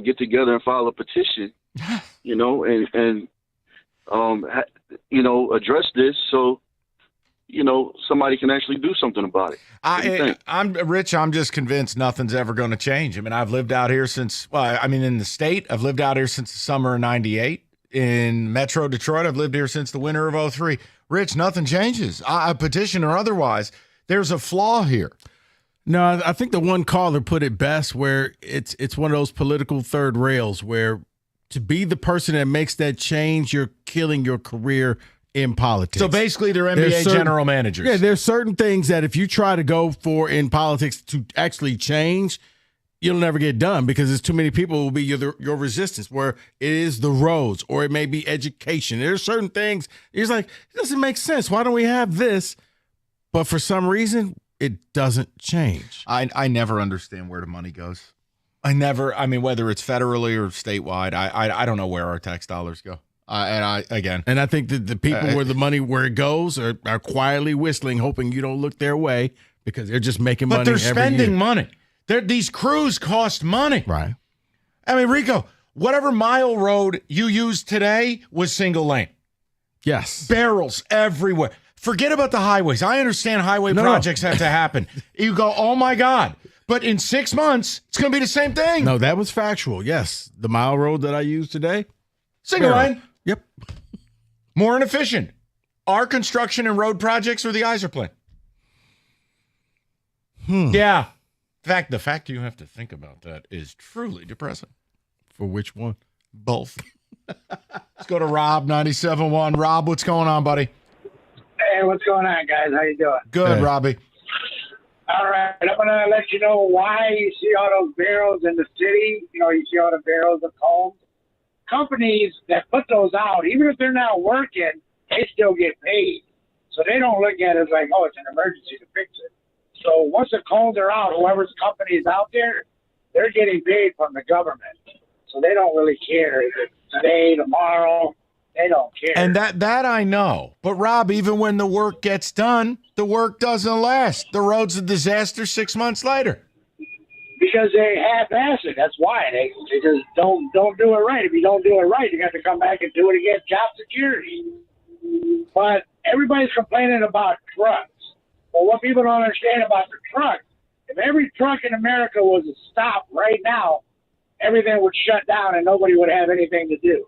get together and file a petition, and address this so, somebody can actually do something about it. I'm Rich. I'm just convinced nothing's ever going to change. I mean, I've lived out here in the state, I've lived out here since the summer of 98. In Metro Detroit, I've lived here since the winter of 03. Rich, nothing changes. A petition or otherwise, there's a flaw here. No, I think the one caller put it best where it's one of those political third rails where to be the person that makes that change, you're killing your career in politics. So basically they're NBA general managers. Yeah, there's certain things that if you try to go for in politics to actually change, you'll never get done because there's too many people who will be your resistance, where it is the roads or it may be education. There's certain things, it's like, it doesn't make sense. Why don't we have this? But for some reason, it doesn't change. I never understand where the money goes. Whether it's federally or statewide, I don't know where our tax dollars go. And I think that the people where it goes are quietly whistling, hoping you don't look their way because they're just making money. But they're spending money. These crews cost money. Right. I mean, Rico, whatever mile road you used today was single lane. Yes. Barrels everywhere. Forget about the highways. I understand highway projects have to happen. You go, oh my God. But in 6 months, it's going to be the same thing. No, that was factual. Yes. The mile road that I used today. Single line. Yep. More inefficient. Our construction and road projects or the Yzer plan? Yeah. The fact you have to think about that is truly depressing. For which one? Both. Let's go to Rob, 97.1. Rob, what's going on, buddy? Hey, what's going on, guys? How you doing? Good, Hey. Robbie. All right, I'm going to let you know why you see all those barrels in the city. You know, you see all the barrels of cones. Companies that put those out, even if they're not working, they still get paid. So they don't look at it as like, oh, it's an emergency to fix it. So once the cones are out, whoever's company is out there, they're getting paid from the government. So they don't really care if it's today, tomorrow. They don't care. And that I know. But, Rob, even when the work gets done, the work doesn't last. The road's a disaster 6 months later. Because they half-ass it. That's why. They just don't do it right. If you don't do it right, you have to come back and do it again. Job security. But everybody's complaining about trucks. But what people don't understand about the truck, if every truck in America was a stop right now, everything would shut down and nobody would have anything to do.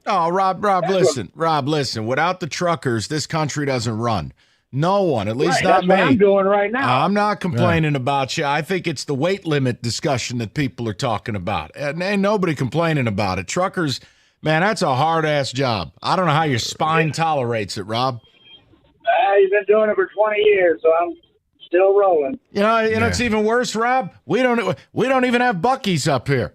Oh, Rob, listen. Without the truckers, this country doesn't run. No one, at least not that's me. What I'm doing right now. I'm not complaining about you. I think it's the weight limit discussion that people are talking about. And ain't nobody complaining about it. Truckers, man, that's a hard-ass job. I don't know how your spine tolerates it, Rob. He's been doing it for 20 years, so I'm still rolling. You know, it's even worse, Rob. We don't even have Buc-ee's up here.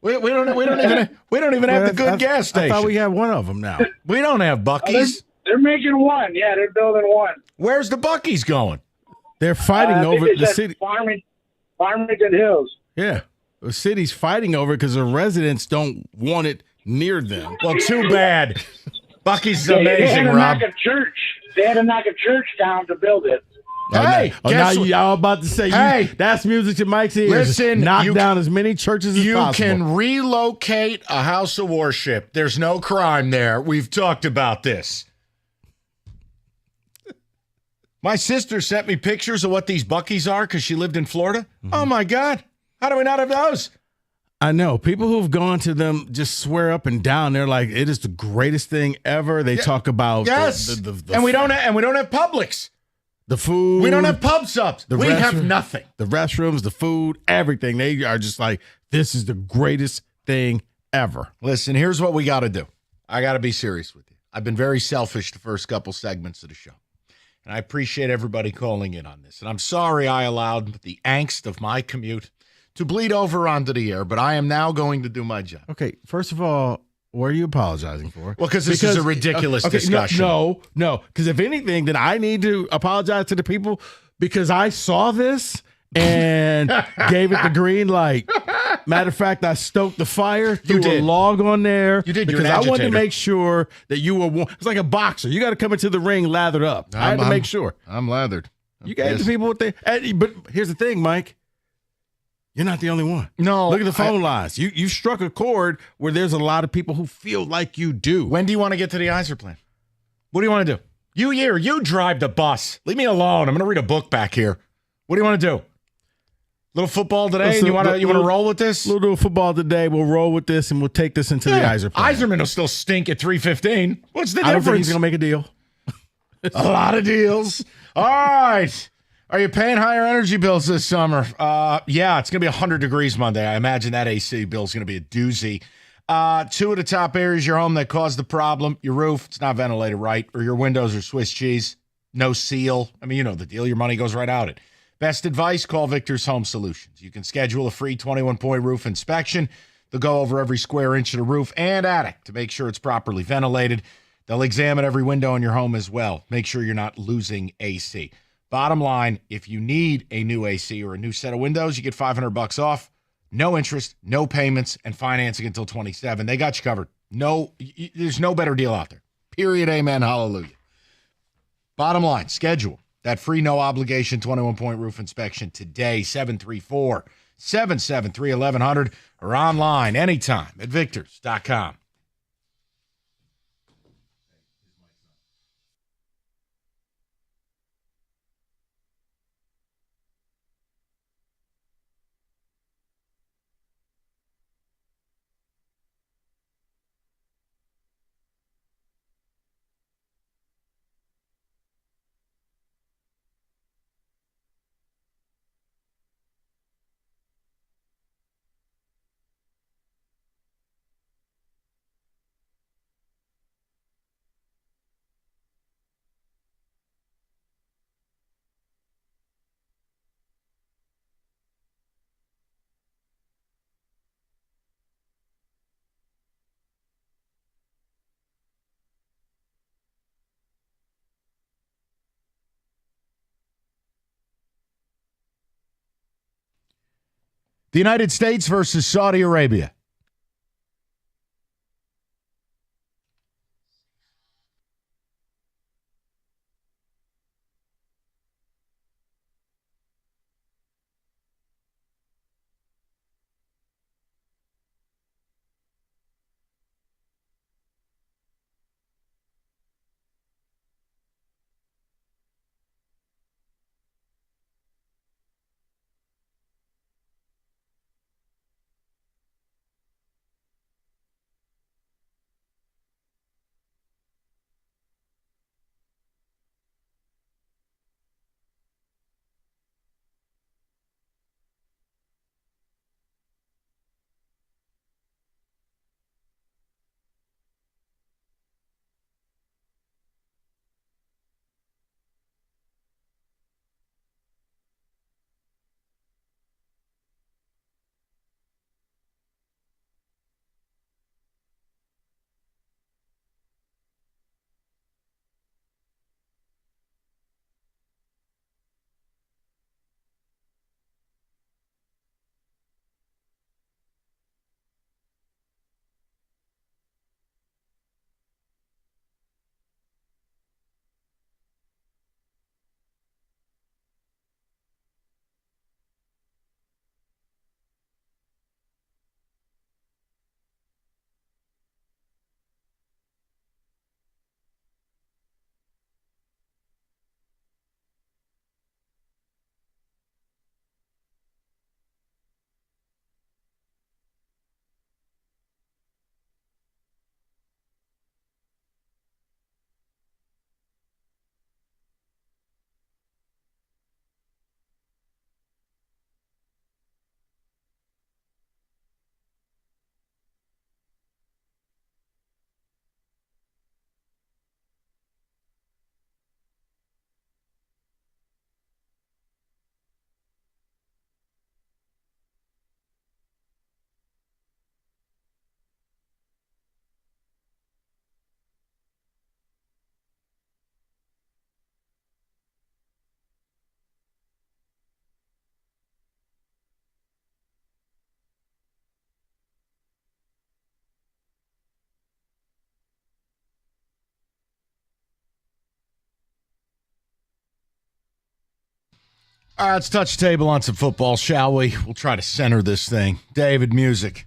We don't even have the good gas station. I thought we had one of them now. We don't have Buc-ee's. They're making one. Yeah, they're building one. Where's the Buc-ee's going? They're fighting over the city. Farmington Hills. Yeah. The city's fighting over it because the residents don't want it near them. Well, too bad. Buc-ee's is They amazing, had to Rob. knock a church. They had to knock a church down to build it. Hey, now y'all about to say, that's music to Mike's ears. Listen, knock down as many churches as possible. You can relocate a house of worship. There's no crime there. We've talked about this. My sister sent me pictures of what these Buc-ee's are because she lived in Florida. Mm-hmm. Oh, my God. How do we not have those? I know. People who've gone to them just swear up and down. They're like, it is the greatest thing ever. They talk about and we don't have Publix. The food. We don't have pub subs. We have nothing. The restrooms, the food, everything. They are just like, this is the greatest thing ever. Listen, here's what we got to do. I got to be serious with you. I've been very selfish the first couple segments of the show. And I appreciate everybody calling in on this. And I'm sorry I allowed the angst of my commute to bleed over onto the air, but I am now going to do my job. Okay, first of all, what are you apologizing for? Well, because this is a ridiculous discussion. No. Because if anything, then I need to apologize to the people because I saw this and gave it the green light. Matter of fact, I stoked the fire, threw a log on there. You did. Because I wanted to make sure that you were warm. It's like a boxer. You got to come into the ring lathered up. I had to make sure. I'm lathered. You gave the people what they. But here's the thing, Mike. You're not the only one. No. Look at the phone lines. You struck a chord where there's a lot of people who feel like you do. When do you want to get to the Yzer plan? What do you want to do? You drive the bus. Leave me alone. I'm going to read a book back here. What do you want to do? Little football today? You want to roll with this? We'll do a football today. We'll roll with this, and we'll take this into the Yzer plan. Yzerman will still stink at 3:15. What's the difference? I don't think he's going to make a deal. A lot of deals. All right. Are you paying higher energy bills this summer? Yeah, it's going to be 100 degrees Monday. I imagine that AC bill is going to be a doozy. Two of the top areas of your home that cause the problem: your roof, it's not ventilated right, or your windows are Swiss cheese, no seal. I mean, you know the deal. Your money goes right out it. Best advice, call Victor's Home Solutions. You can schedule a free 21-point roof inspection. They'll go over every square inch of the roof and attic to make sure it's properly ventilated. They'll examine every window in your home as well. Make sure you're not losing AC. Bottom line, if you need a new AC or a new set of windows, you get $500 off. No interest, no payments, and financing until 27. They got you covered. There's no better deal out there. Period. Amen. Hallelujah. Bottom line, schedule that free no-obligation 21-point roof inspection today, 734-773-1100, or online anytime at victors.com. The United States versus Saudi Arabia. All right, let's touch the table on some football, shall we? We'll try to center this thing. David, music.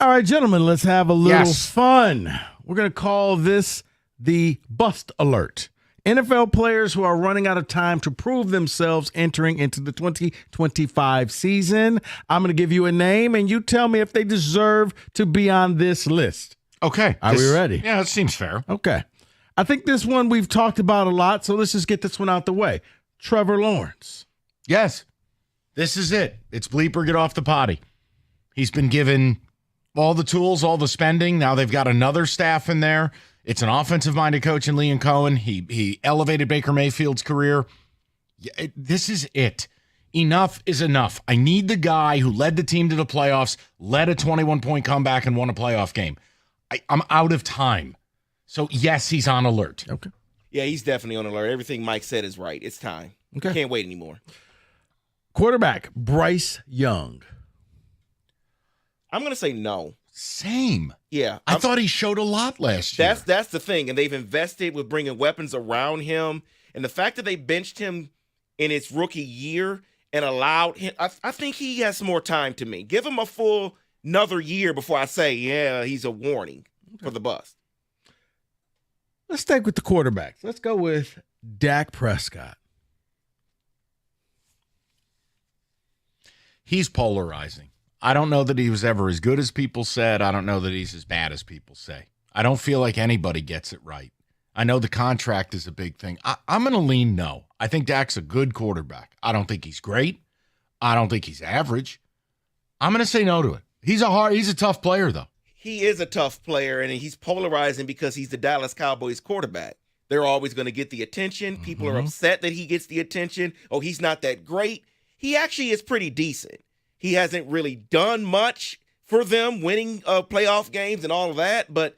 All right, gentlemen, let's have a little fun. We're going to call this the Bust Alert. NFL players who are running out of time to prove themselves entering into the 2025 season. I'm going to give you a name, and you tell me if they deserve to be on this list. Okay. Are we ready? Yeah, that seems fair. Okay. I think this one we've talked about a lot, so let's just get this one out the way. Trevor Lawrence. Yes. This is it. It's bleeper, get off the potty. He's been given all the tools, all the spending. Now they've got another staff in there. It's an offensive-minded coach in Liam Cohen. He elevated Baker Mayfield's career. This is it. Enough is enough. I need the guy who led the team to the playoffs, led a 21-point comeback, and won a playoff game. I'm out of time. So, yes, he's on alert. Okay. Yeah, he's definitely on alert. Everything Mike said is right. It's time. Okay. Can't wait anymore. Quarterback, Bryce Young. I'm going to say no. Same. Yeah. I thought he showed a lot last year. That's the thing. And they've invested with bringing weapons around him. And the fact that they benched him in his rookie year and allowed him, I think he has more time to me. Give him a full another year before I say, yeah, he's a warning for the bust. Let's stick with the quarterbacks. Let's go with Dak Prescott. He's polarizing. I don't know that he was ever as good as people said. I don't know that he's as bad as people say. I don't feel like anybody gets it right. I know the contract is a big thing. I'm going to lean no. I think Dak's a good quarterback. I don't think he's great. I don't think he's average. I'm going to say no to it. He's a tough player, though. He is a tough player, and he's polarizing because he's the Dallas Cowboys quarterback. They're always going to get the attention. People are upset that he gets the attention. Oh, he's not that great. He actually is pretty decent. He hasn't really done much for them, winning playoff games and all of that, but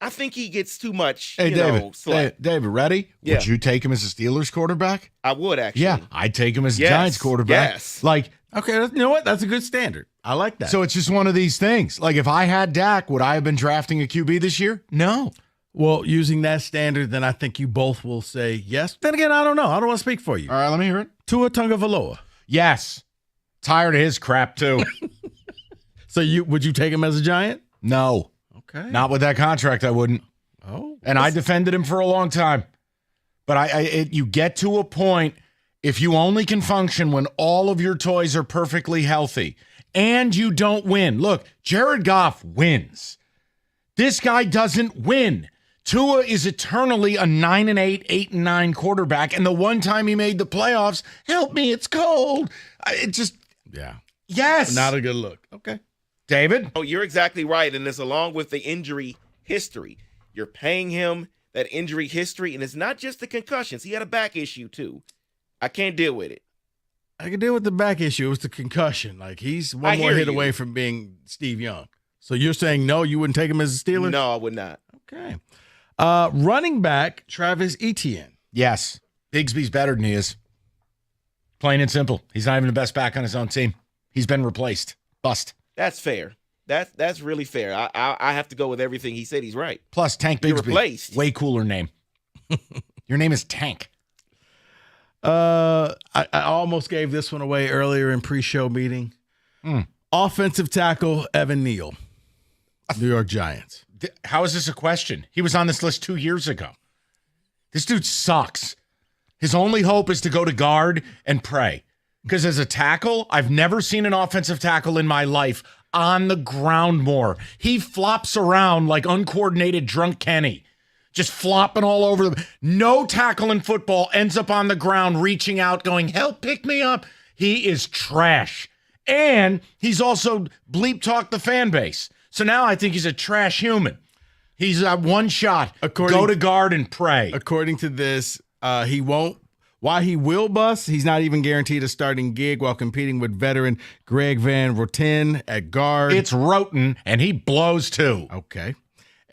I think he gets too much, slack. David, ready? Yeah. Would you take him as a Steelers quarterback? I would, actually. Yeah, I'd take him as a Giants quarterback. Yes. Like, okay, you know what? That's a good standard. I like that. So it's just one of these things. Like, if I had Dak, would I have been drafting a QB this year? No. Well, using that standard, then I think you both will say yes. Then again, I don't know. I don't want to speak for you. All right, let me hear it. Tua Tagovailoa. Yes. Tired of his crap, too. So would you take him as a Giant? No. Okay. Not with that contract, I wouldn't. Oh. And I defended him for a long time. But you get to a point, if you only can function when all of your toys are perfectly healthy and you don't win. Look, Jared Goff wins. This guy doesn't win. Tua is eternally a 9-8, 8-9 quarterback. And the one time he made the playoffs, help me, it's cold. Yeah. Yes. Not a good look. Okay. David? Oh, you're exactly right. And it's along with the injury history. You're paying him that injury history, and it's not just the concussions. He had a back issue, too. I can't deal with it. I can deal with the back issue. It was the concussion. Like, he's one more hit away from being Steve Young. So you're saying no, you wouldn't take him as a Steeler? No, I would not. Okay. Running back, Travis Etienne. Yes. Bigsby's better than he is. Plain and simple. He's not even the best back on his own team. He's been replaced. Bust. That's fair. That's really fair. I have to go with everything he said. He's right. Plus, Tank Bigsby. You're replaced. Way cooler name. Your name is Tank. I almost gave this one away earlier in pre-show meeting. Offensive tackle, Evan Neal. New York Giants. How is this a question? He was on this list 2 years ago. This dude sucks. His only hope is to go to guard and pray. Because as a tackle, I've never seen an offensive tackle in my life on the ground more. He flops around like uncoordinated drunk Kenny, just flopping all over them. No tackle in football ends up on the ground reaching out going, help, pick me up. He is trash. And he's also bleep-talked the fan base. So now I think he's a trash human. He's one shot. Go to guard and pray. According to this, he won't. While he will bust, he's not even guaranteed a starting gig while competing with veteran Greg Van Roten at guard. It's Roten, and he blows too. Okay.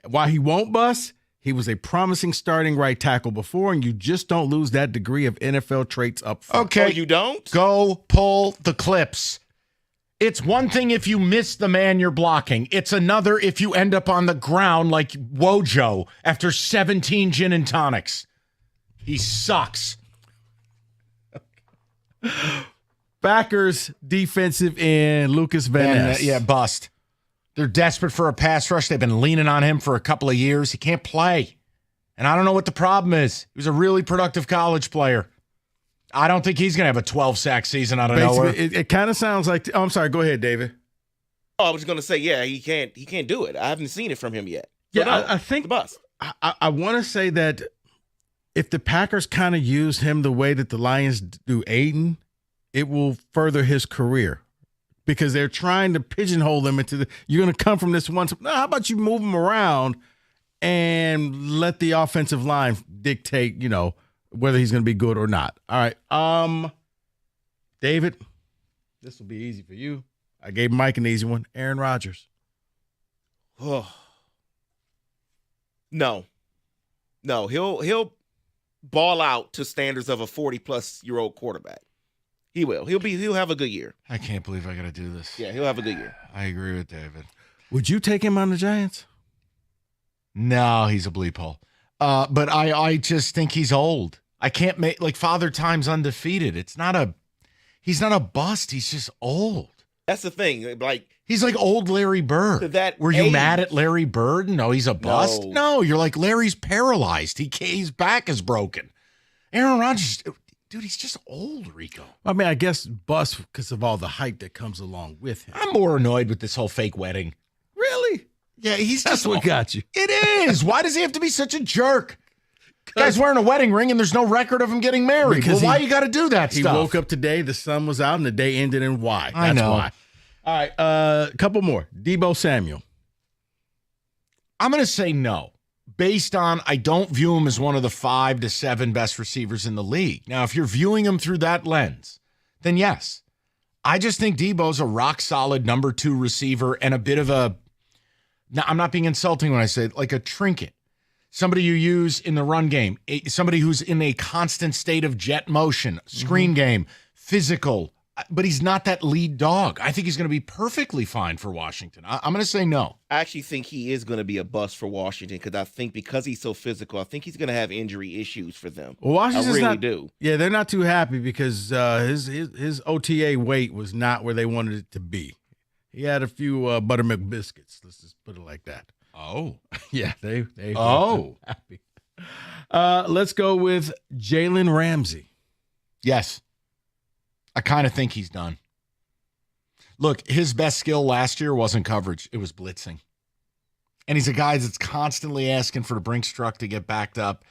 While he won't bust, he was a promising starting right tackle before, and you just don't lose that degree of NFL traits up front. Okay. Oh, you don't? Go pull the clips. It's one thing if you miss the man you're blocking. It's another if you end up on the ground like Wojo after 17 gin and tonics. He sucks. Packers defensive end, Lucas Van Ness. Yeah, bust. They're desperate for a pass rush. They've been leaning on him for a couple of years. He can't play. And I don't know what the problem is. He was a really productive college player. I don't think he's going to have a 12-sack season out of nowhere. It kind of sounds like – I'm sorry. Go ahead, David. Oh, I was going to say, yeah, he can't do it. I haven't seen it from him yet. So yeah, no, I think bust. I want to say that if the Packers kind of use him the way that the Lions do Aiden, it will further his career because they're trying to pigeonhole him into you're going to come from this one. No, how about you move him around and let the offensive line dictate, whether he's going to be good or not. All right. David, this will be easy for you. I gave Mike an easy one. Aaron Rodgers. Oh. No, he'll ball out to standards of a 40-plus-year-old quarterback. He will. He'll have a good year. I can't believe I got to do this. Yeah, he'll have a good year. I agree with David. Would you take him on the Giants? No, he's a bleep hole. But I just think he's old. I can't make Father Time's undefeated. He's not a bust. He's just old. That's the thing. He's like old Larry Bird. Were you mad at Larry Bird? No, he's a bust. No, you're like Larry's paralyzed. His back is broken. Aaron Rodgers, dude, he's just old, Rico. I mean, I guess bust because of all the hype that comes along with him. I'm more annoyed with this whole fake wedding. Really? Yeah, That's what got you. It is. Why does he have to be such a jerk? Guy's wearing a wedding ring and there's no record of him getting married. Because why you got to do that stuff? He woke up today, the sun was out, and the day ended in Y. That's I know. Why. All right, a couple more. Deebo Samuel. I'm going to say no, based on I don't view him as one of the 5 to 7 best receivers in the league. Now, if you're viewing him through that lens, then yes. I just think Debo's a rock-solid number 2 receiver and a bit of a now, I'm not being insulting when I say like a trinket. Somebody you use in the run game, somebody who's in a constant state of jet motion, screen game, physical, but he's not that lead dog. I think he's going to be perfectly fine for Washington. I'm going to say no. I actually think he is going to be a bust for Washington because he's so physical. I think he's going to have injury issues for them. Well, Washington's I really do. Yeah, they're not too happy because his OTA weight was not where they wanted it to be. He had a few buttermilk biscuits. Let's just put it like that. Oh. Yeah, they Oh. happy. Let's go with Jalen Ramsey. Yes. I kind of think he's done. Look, his best skill last year wasn't coverage. It was blitzing. And he's a guy that's constantly asking for the Brinks truck to get backed up.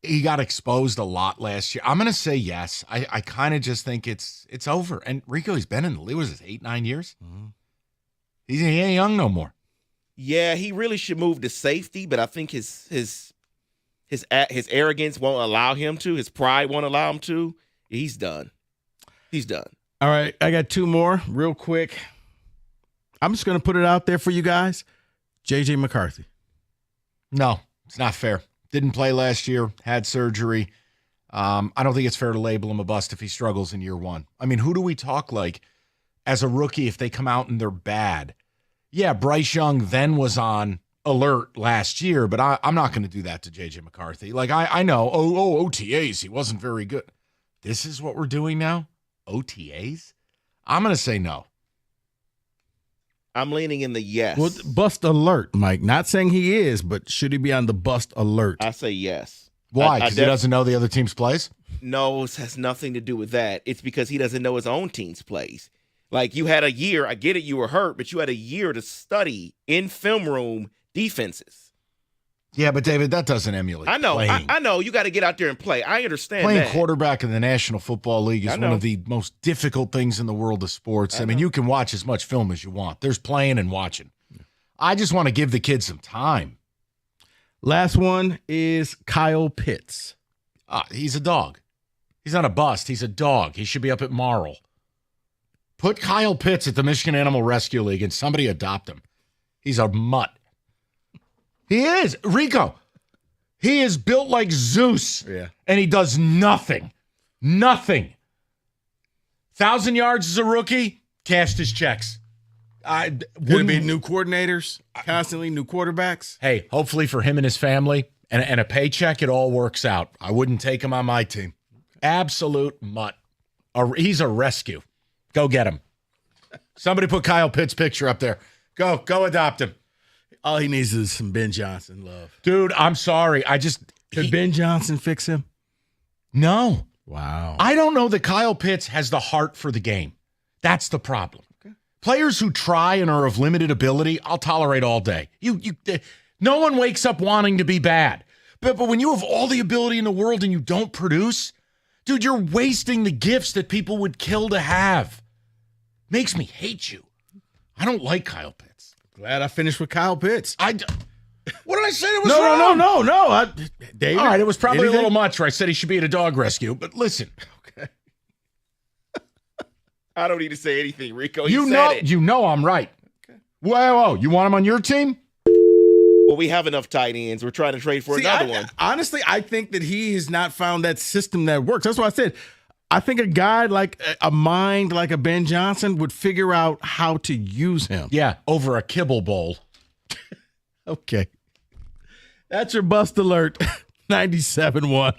He got exposed a lot last year. I'm going to say yes. I kind of just think it's over. And Rico, he's been in the league, was it 8-9 years? Mm-hmm. He ain't young no more. Yeah, he really should move to safety, but I think his arrogance won't allow him to. His pride won't allow him to. He's done. He's done. All right, I got 2 more real quick. I'm just going to put it out there for you guys. J.J. McCarthy. No, it's not fair. Didn't play last year, had surgery. I don't think it's fair to label him a bust if he struggles in year 1. I mean, who do we talk like as a rookie if they come out and they're bad? Yeah, Bryce Young then was on alert last year, but I'm not going to do that to J.J. McCarthy. Like, I know, OTAs, he wasn't very good. This is what we're doing now? OTAs? I'm going to say no. I'm leaning in the yes. Well, bust alert, Mike. Not saying he is, but should he be on the bust alert? I say yes. Why? Because he doesn't know the other team's plays? No, it has nothing to do with that. It's because he doesn't know his own team's plays. Like, you had a year, I get it, you were hurt, but you had a year to study in film room defenses. Yeah, but David, that doesn't emulate I know. playing. I know. You got to get out there and play. I understand Playing that. quarterback in the National Football League is one of the most difficult things in the world of sports. I mean, you can watch as much film as you want. There's playing and watching. I just want to give the kids some time. Last one is Kyle Pitts. He's a dog. He's not a bust. He's a dog. He should be up at Marl. Put Kyle Pitts at the Michigan Animal Rescue League and somebody adopt him. He's a mutt. He is. Rico, he is built like Zeus. Yeah. And he does nothing. Nothing. 1,000 yards as a rookie, cashed his checks. Going to be new coordinators, constantly new quarterbacks. Hey, hopefully for him and his family and a paycheck, it all works out. I wouldn't take him on my team. Absolute mutt. He's a rescue. Go get him. Somebody put Kyle Pitts' picture up there. Go adopt him. All he needs is some Ben Johnson love. Dude, I'm sorry. Could Ben Johnson fix him? No. Wow. I don't know that Kyle Pitts has the heart for the game. That's the problem. Okay. Players who try and are of limited ability, I'll tolerate all day. No one wakes up wanting to be bad. But when you have all the ability in the world and you don't produce, dude, you're wasting the gifts that people would kill to have. Makes me hate you. I don't like Kyle Pitts. Glad I finished with Kyle Pitts. What did I say that was wrong? No. David, all right, it was probably anything? a little much where I said he should be at a dog rescue, but listen. Okay. I don't need to say anything, Rico. You know I'm right. Okay. Whoa, you want him on your team? Well, we have enough tight ends. We're trying to trade for another one. Honestly, I think that he has not found that system that works. That's why I said I think a guy like a mind like a Ben Johnson would figure out how to use him. Yeah, over a kibble bowl. Okay. That's your bust alert. 97.1.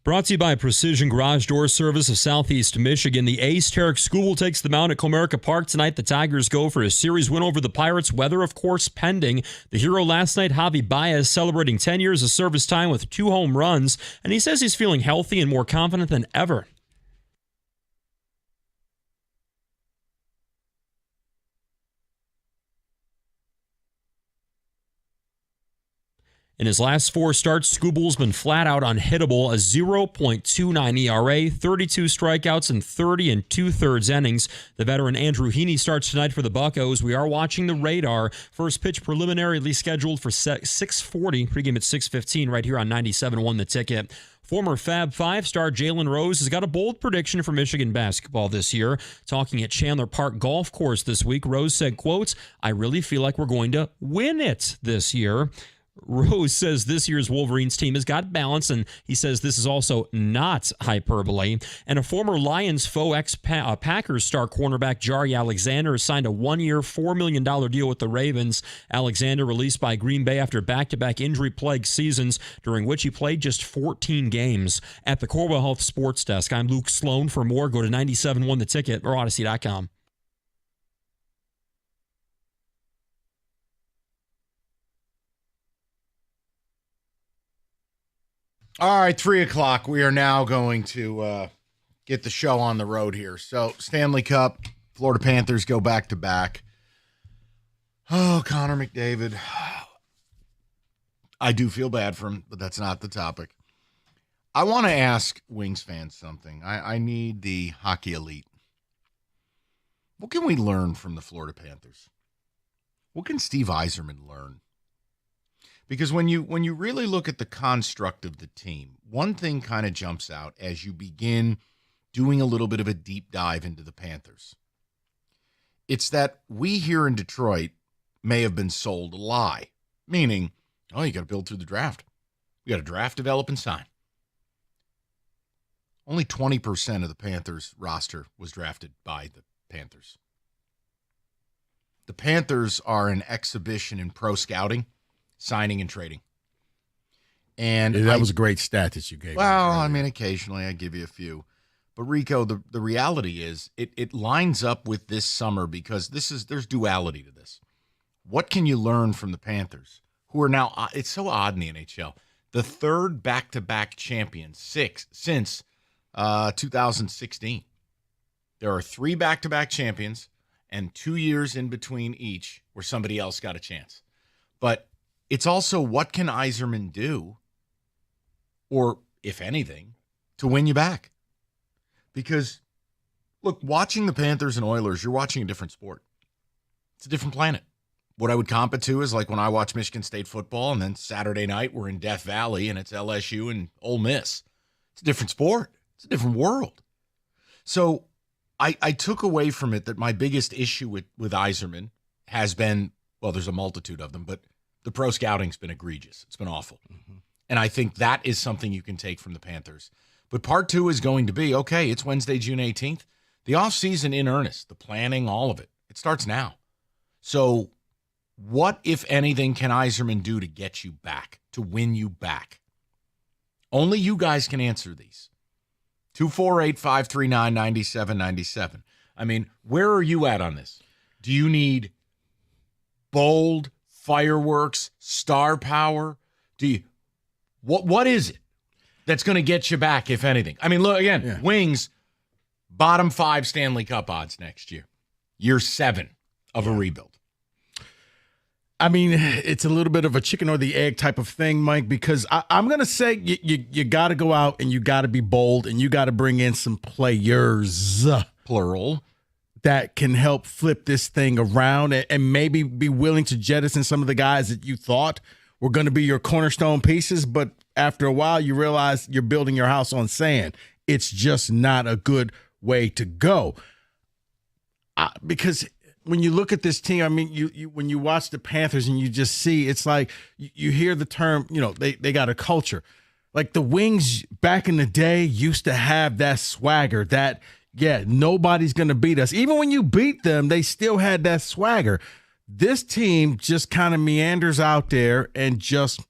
Brought to you by Precision Garage Door Service of Southeast Michigan. The Ace Tarek Skubal takes the mound at Comerica Park tonight. The Tigers go for a series win over the Pirates. Weather, of course, pending. The hero last night, Javy Baez, celebrating 10 years of service time with 2 home runs, and he says he's feeling healthy and more confident than ever. In his last 4 starts, Skubal's been flat out unhittable, a 0.29 ERA, 32 strikeouts, and 30 2/3 innings. The veteran Andrew Heaney starts tonight for the Buccos. We are watching the radar. First pitch preliminarily scheduled for 6:40, pregame at 6:15 right here on 97.1 The Ticket. Former Fab Five star Jalen Rose has got a bold prediction for Michigan basketball this year. Talking at Chandler Park Golf Course this week, Rose said, quotes, "I really feel like we're going to win it this year." Rose says this year's Wolverines team has got balance, and he says this is also not hyperbole. And a former Lions foe ex-Packers star cornerback Jari Alexander has signed a 1-year, $4 million deal with the Ravens. Alexander released by Green Bay after back-to-back injury-plagued seasons, during which he played just 14 games. At the Corwell Health Sports Desk, I'm Luke Sloan. For more, go to 97.1 The Ticket or Odyssey.com. All right, 3 o'clock. We are now going to get the show on the road here. So, Stanley Cup, Florida Panthers go back-to-back. Oh, Connor McDavid. I do feel bad for him, but that's not the topic. I want to ask Wings fans something. I need the hockey elite. What can we learn from the Florida Panthers? What can Steve Yzerman learn? Because when you really look at the construct of the team, one thing kind of jumps out as you begin doing a little bit of a deep dive into the Panthers. It's that we here in Detroit may have been sold a lie, meaning, oh, you got to build through the draft. You got to draft, develop, and sign. Only 20% of the Panthers roster was drafted by the Panthers. The Panthers are an exhibition in pro scouting, signing and trading. And that was a great stat that you gave. Well, I mean, occasionally I give you a few. But Rico, the reality is it lines up with this summer because there's duality to this. What can you learn from the Panthers, who are now, it's so odd in the NHL, the 3rd back-to-back champions since 2016. There are 3 back-to-back champions and 2 years in between each where somebody else got a chance. But it's also what can Yzerman do, or if anything, to win you back? Because, look, watching the Panthers and Oilers, you're watching a different sport. It's a different planet. What I would comp it to is like when I watch Michigan State football and then Saturday night we're in Death Valley and it's LSU and Ole Miss. It's a different sport. It's a different world. So I took away from it that my biggest issue with Yzerman has been, well, there's a multitude of them, but the pro scouting's been egregious. It's been awful. Mm-hmm. And I think that is something you can take from the Panthers. But part 2 is going to be, okay, it's Wednesday, June 18th. The offseason in earnest, the planning, all of it, it starts now. So what, if anything, can Yzerman do to get you back, to win you back? Only you guys can answer these. 248-539-9797. I mean, where are you at on this? Do you need bold fireworks, star power? What is it that's going to get you back, if anything? I mean, look, again, Wings, bottom 5 Stanley Cup odds next year. Year 7 of a rebuild. I mean, it's a little bit of a chicken or the egg type of thing, Mike, because I'm going to say you got to go out and you got to be bold and you got to bring in some players. Plural. That can help flip this thing around and maybe be willing to jettison some of the guys that you thought were going to be your cornerstone pieces. But after a while, you realize you're building your house on sand. It's just not a good way to go. Because when you look at this team, I mean, you when you watch the Panthers and you just see, it's like you hear the term, they got a culture. Like the Wings back in the day used to have that swagger, that, yeah, nobody's going to beat us. Even when you beat them, they still had that swagger. This team just kind of meanders out there and just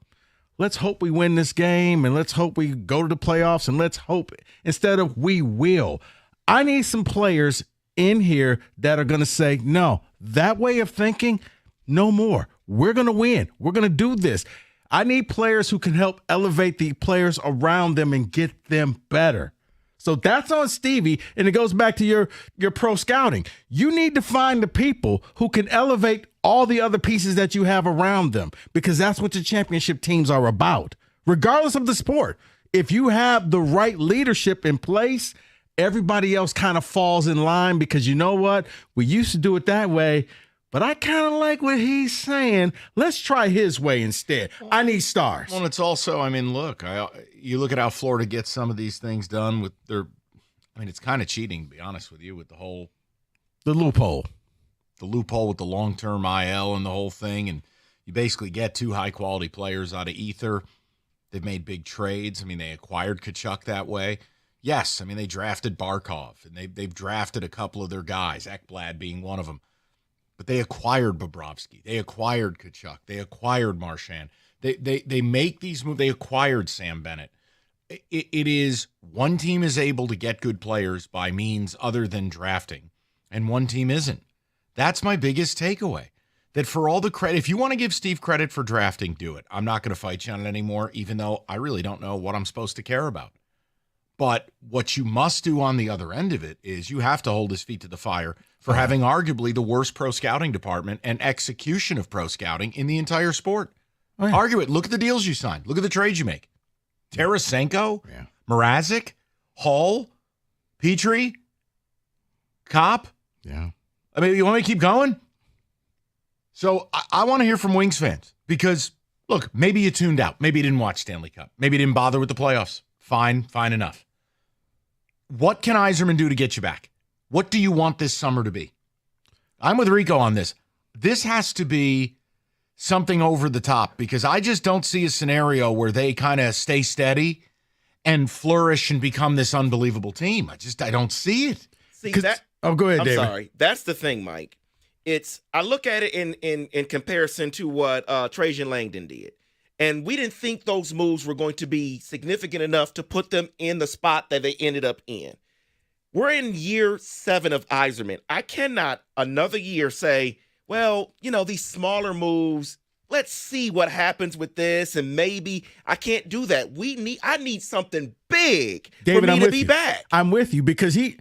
let's hope we win this game and let's hope we go to the playoffs and let's hope instead of we will. I need some players in here that are going to say, no, that way of thinking, no more. We're going to win. We're going to do this. I need players who can help elevate the players around them and get them better. So that's on Stevie, and it goes back to your pro scouting. You need to find the people who can elevate all the other pieces that you have around them, because that's what your championship teams are about, regardless of the sport. If you have the right leadership in place, everybody else kind of falls in line because you know what? We used to do it that way, but I kind of like what he's saying. Let's try his way instead. I need stars. Well, it's also, I mean, look, you look at how Florida gets some of these things done with their, I mean, it's kind of cheating, to be honest with you, with the loophole with the long-term IL and the whole thing. And you basically get two high-quality players out of ether. They've made big trades. I mean, they acquired Kachuk that way. Yes, I mean, they drafted Barkov, and they've drafted a couple of their guys, Ekblad being one of them. But they acquired Bobrovsky. They acquired Kachuk. They acquired Marchand. They make these moves. They acquired Sam Bennett. It is one team is able to get good players by means other than drafting, and one team isn't. That's my biggest takeaway. That for all the credit, if you want to give Steve credit for drafting, do it. I'm not going to fight you on it anymore, even though I really don't know what I'm supposed to care about. But what you must do on the other end of it is you have to hold his feet to the fire for having arguably the worst pro scouting department and execution of pro scouting in the entire sport. Oh, yeah. Argue it. Look at the deals you signed. Look at the trades you make. Tarasenko, Mrazek, Hall, Petrie, Kopp. Yeah. I mean, you want me to keep going? So I want to hear from Wings fans because, look, maybe you tuned out. Maybe you didn't watch Stanley Cup. Maybe you didn't bother with the playoffs. Fine enough. What can Yzerman do to get you back? What do you want this summer to be? I'm with Rico on this. This has to be something over the top because I just don't see a scenario where they kind of stay steady and flourish and become this unbelievable team. I don't see it. See that? Oh, go ahead, I'm David. sorry. That's the thing, Mike. I look at it in comparison to what Trajan Langdon did. And we didn't think those moves were going to be significant enough to put them in the spot that they ended up in. We're in year 7 of Yzerman. I cannot another year say, well, these smaller moves, let's see what happens with this, and maybe I can't do that. I need something big David, for me to be back. I'm with you because he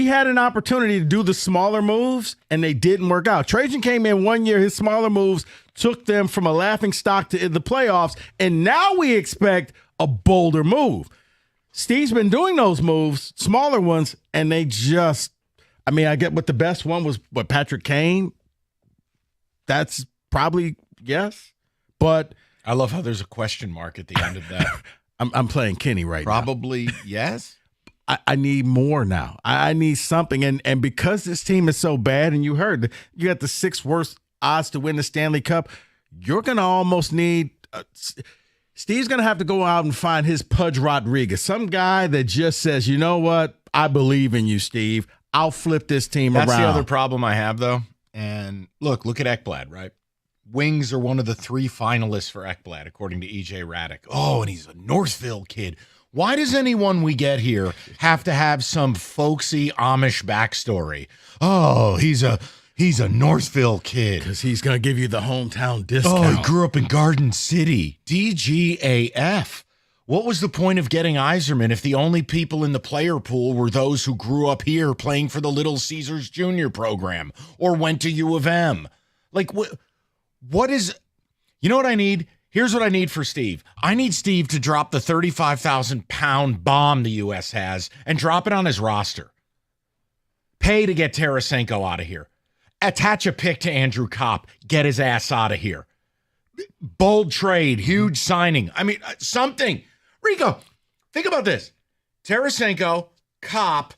had an opportunity to do the smaller moves, and they didn't work out. Trajan came in one year, his smaller moves took them from a laughingstock to the playoffs, and now we expect a bolder move. Steve's been doing those moves, smaller ones, and they just – I mean, I get what the best one was, Patrick Kane. That's probably yes, but – I love how there's a question mark at the end of that. I'm playing Kenny right now. Probably yes. I need more now. I need something. And because this team is so bad, and you heard, you got the 6th worst odds to win the Stanley Cup, you're going to almost need Steve's going to have to go out and find his Pudge Rodriguez, some guy that just says, you know what, I believe in you, Steve. I'll flip this team around. That's the other problem I have, though. And look at Ekblad, right? Wings are one of the 3 finalists for Ekblad, according to E.J. Raddick. Oh, and he's a Northville kid. Why does anyone we get here have to have some folksy Amish backstory? Oh, he's a Northville kid. Because he's going to give you the hometown discount. Oh, he grew up in Garden City. DGAF. What was the point of getting Yzerman if the only people in the player pool were those who grew up here playing for the Little Caesars Junior program or went to U of M? Like, what is – you know what I need? Here's what I need for Steve. I need Steve to drop the 35,000-pound bomb the U.S. has and drop it on his roster. Pay to get Tarasenko out of here. Attach a pick to Andrew Kopp. Get his ass out of here. Bold trade. Huge signing. I mean, something. Rico, think about this. Tarasenko, Kopp,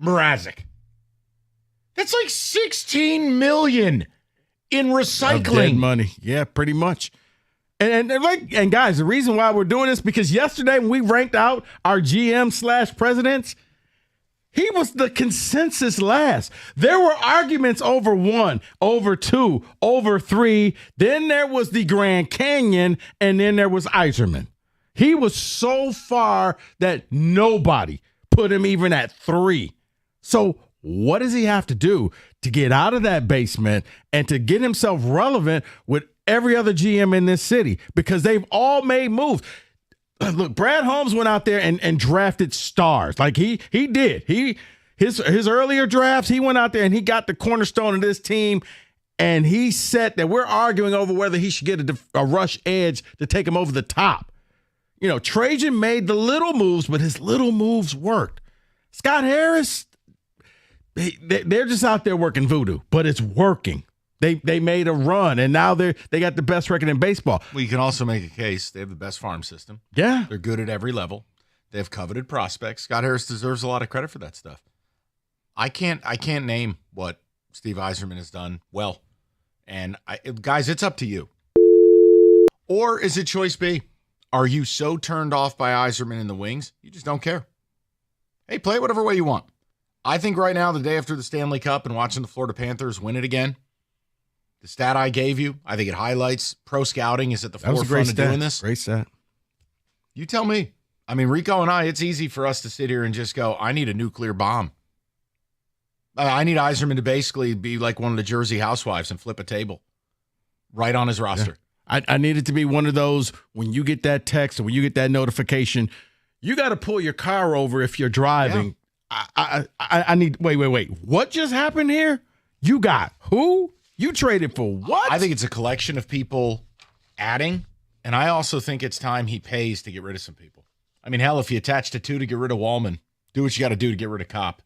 Mrazek. That's like $16 million in recycling. Dead money. Yeah, pretty much. And guys, the reason why we're doing this because yesterday when we ranked out our GM/presidents, He was the consensus last. There were arguments over 1, over 2, over 3. Then there was the Grand Canyon, and then there was Yzerman. He was so far that nobody put him even at 3. So what does he have to do to get out of that basement and to get himself relevant with every other GM in this city? Because they've all made moves. Look, Brad Holmes went out there and drafted stars. Like he did. His earlier drafts, he went out there and he got the cornerstone of this team, and he said that we're arguing over whether he should get a rush edge to take him over the top. You know, Trajan made the little moves, but his little moves worked. Scott Harris, they're just out there working voodoo, but it's working. They made a run, and now they got the best record in baseball. Well, you can also make a case they have the best farm system. Yeah. They're good at every level. They have coveted prospects. Scott Harris deserves a lot of credit for that stuff. I can't name what Steve Yzerman has done well. And guys, it's up to you. Or is it choice B? Are you so turned off by Yzerman in the wings, you just don't care? Hey, play it whatever way you want. I think right now, the day after the Stanley Cup and watching the Florida Panthers win it again, the stat I gave you, I think it highlights pro scouting is at the forefront of doing this. Great stat. You tell me. I mean, Rico and I, it's easy for us to sit here and just go, I need a nuclear bomb. I need Yzerman to basically be like one of the Jersey housewives and flip a table right on his roster. Yeah. I need it to be one of those, when you get that text or when you get that notification, you got to pull your car over if you're driving. Yeah. I need, wait. What just happened here? You got who? You traded for what? I think it's a collection of people adding, and I also think it's time he pays to get rid of some people. I mean, hell, if you attach to 2 to get rid of Wallman, do what you got to do to get rid of Kopp.